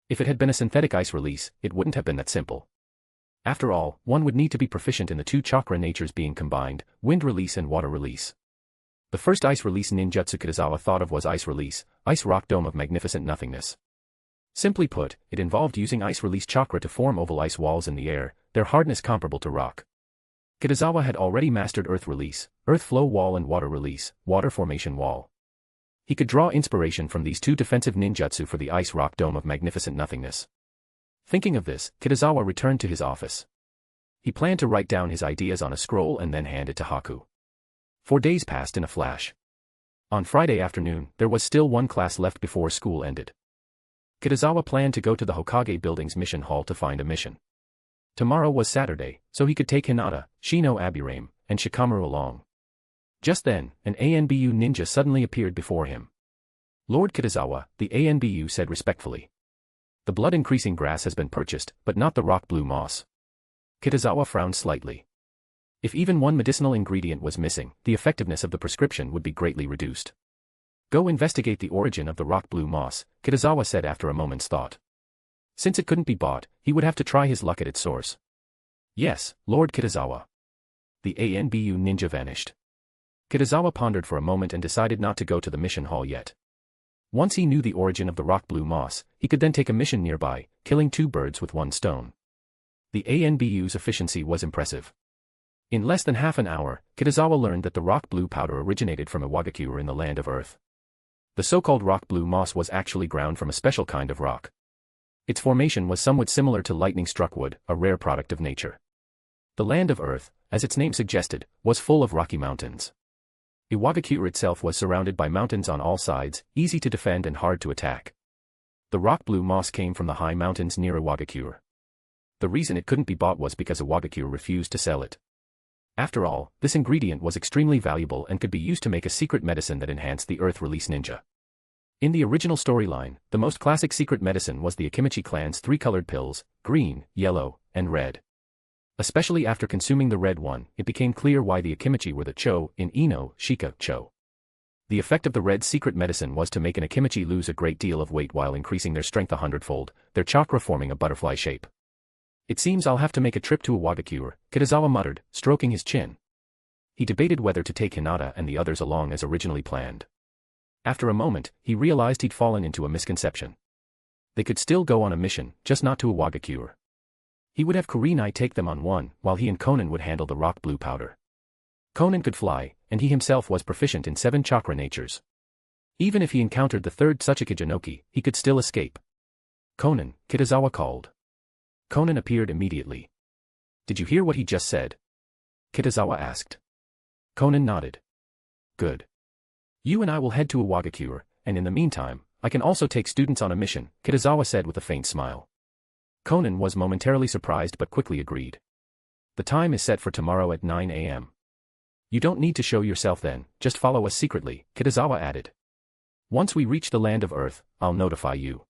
If it had been a synthetic ice release, it wouldn't have been that simple. After all, one would need to be proficient in the 2 chakra natures being combined, wind release and water release. The first ice release ninjutsu Kitazawa thought of was ice release, ice rock dome of magnificent nothingness. Simply put, it involved using ice release chakra to form oval ice walls in the air, their hardness comparable to rock. Kitazawa had already mastered earth release, earth flow wall and water release, water formation wall. He could draw inspiration from these 2 defensive ninjutsu for the ice rock dome of magnificent nothingness. Thinking of this, Kitazawa returned to his office. He planned to write down his ideas on a scroll and then hand it to Haku. 4 days passed in a flash. On Friday afternoon, there was still 1 class left before school ended. Kitazawa planned to go to the Hokage building's mission hall to find a mission. Tomorrow was Saturday, so he could take Hinata, Shino Abirame, and Shikamaru along. Just then, an ANBU ninja suddenly appeared before him. Lord Kitazawa, the ANBU said respectfully. The blood-increasing grass has been purchased, but not the rock blue moss. Kitazawa frowned slightly. If even 1 medicinal ingredient was missing, the effectiveness of the prescription would be greatly reduced. Go investigate the origin of the rock blue moss, Kitazawa said after a moment's thought. Since it couldn't be bought, he would have to try his luck at its source. Yes, Lord Kitazawa. The ANBU ninja vanished. Kitazawa pondered for a moment and decided not to go to the mission hall yet. Once he knew the origin of the rock blue moss, he could then take a mission nearby, killing two birds with one stone. The ANBU's efficiency was impressive. In less than half an hour, Kitazawa learned that the rock blue powder originated from a Wagakure in the land of Earth. The so-called rock blue moss was actually ground from a special kind of rock. Its formation was somewhat similar to lightning-struck wood, a rare product of nature. The land of Earth, as its name suggested, was full of rocky mountains. Iwagakure itself was surrounded by mountains on all sides, easy to defend and hard to attack. The rock blue moss came from the high mountains near Iwagakure. The reason it couldn't be bought was because Iwagakure refused to sell it. After all, this ingredient was extremely valuable and could be used to make a secret medicine that enhanced the Earth Release Ninja. In the original storyline, the most classic secret medicine was the Akimichi clan's three colored pills, green, yellow, and red. Especially after consuming the red one, it became clear why the Akimichi were the Cho in Ino, Shika, Cho. The effect of the red secret medicine was to make an Akimichi lose a great deal of weight while increasing their strength 100-fold, their chakra forming a butterfly shape. It seems I'll have to make a trip to Iwagakure, Kitazawa muttered, stroking his chin. He debated whether to take Hinata and the others along as originally planned. After a moment, he realized he'd fallen into a misconception. They could still go on a mission, just not to Iwagakure. He would have Kurenai take them on one, while he and Konan would handle the rock blue powder. Konan could fly, and he himself was proficient in 7 chakra natures. Even if he encountered the third Tsuchika Jinoki, he could still escape. Konan, Kitazawa called. Konan appeared immediately. Did you hear what he just said? Kitazawa asked. Konan nodded. Good. You and I will head to Iwagakure, and in the meantime, I can also take students on a mission, Kitazawa said with a faint smile. Konan was momentarily surprised but quickly agreed. The time is set for tomorrow at 9 a.m. You don't need to show yourself then, just follow us secretly, Kitazawa added. Once we reach the land of Earth, I'll notify you.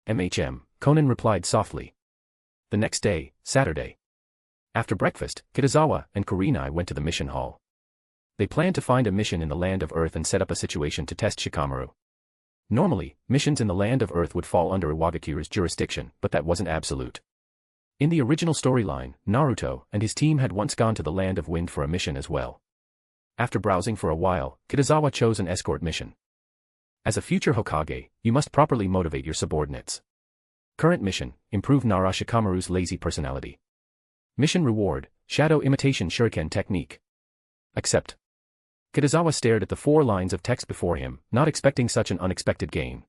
Konan replied softly. The next day, Saturday. After breakfast, Kitazawa and Kurenai went to the mission hall. They planned to find a mission in the land of Earth and set up a situation to test Shikamaru. Normally, missions in the land of Earth would fall under Iwagakure's jurisdiction, but that wasn't absolute. In the original storyline, Naruto and his team had once gone to the land of Wind for a mission as well. After browsing for a while, Kitazawa chose an escort mission. As a future Hokage, you must properly motivate your subordinates. Current mission, improve Nara Shikamaru's lazy personality. Mission reward, shadow imitation shuriken technique. Accept. Kitazawa stared at the 4 lines of text before him, not expecting such an unexpected gain.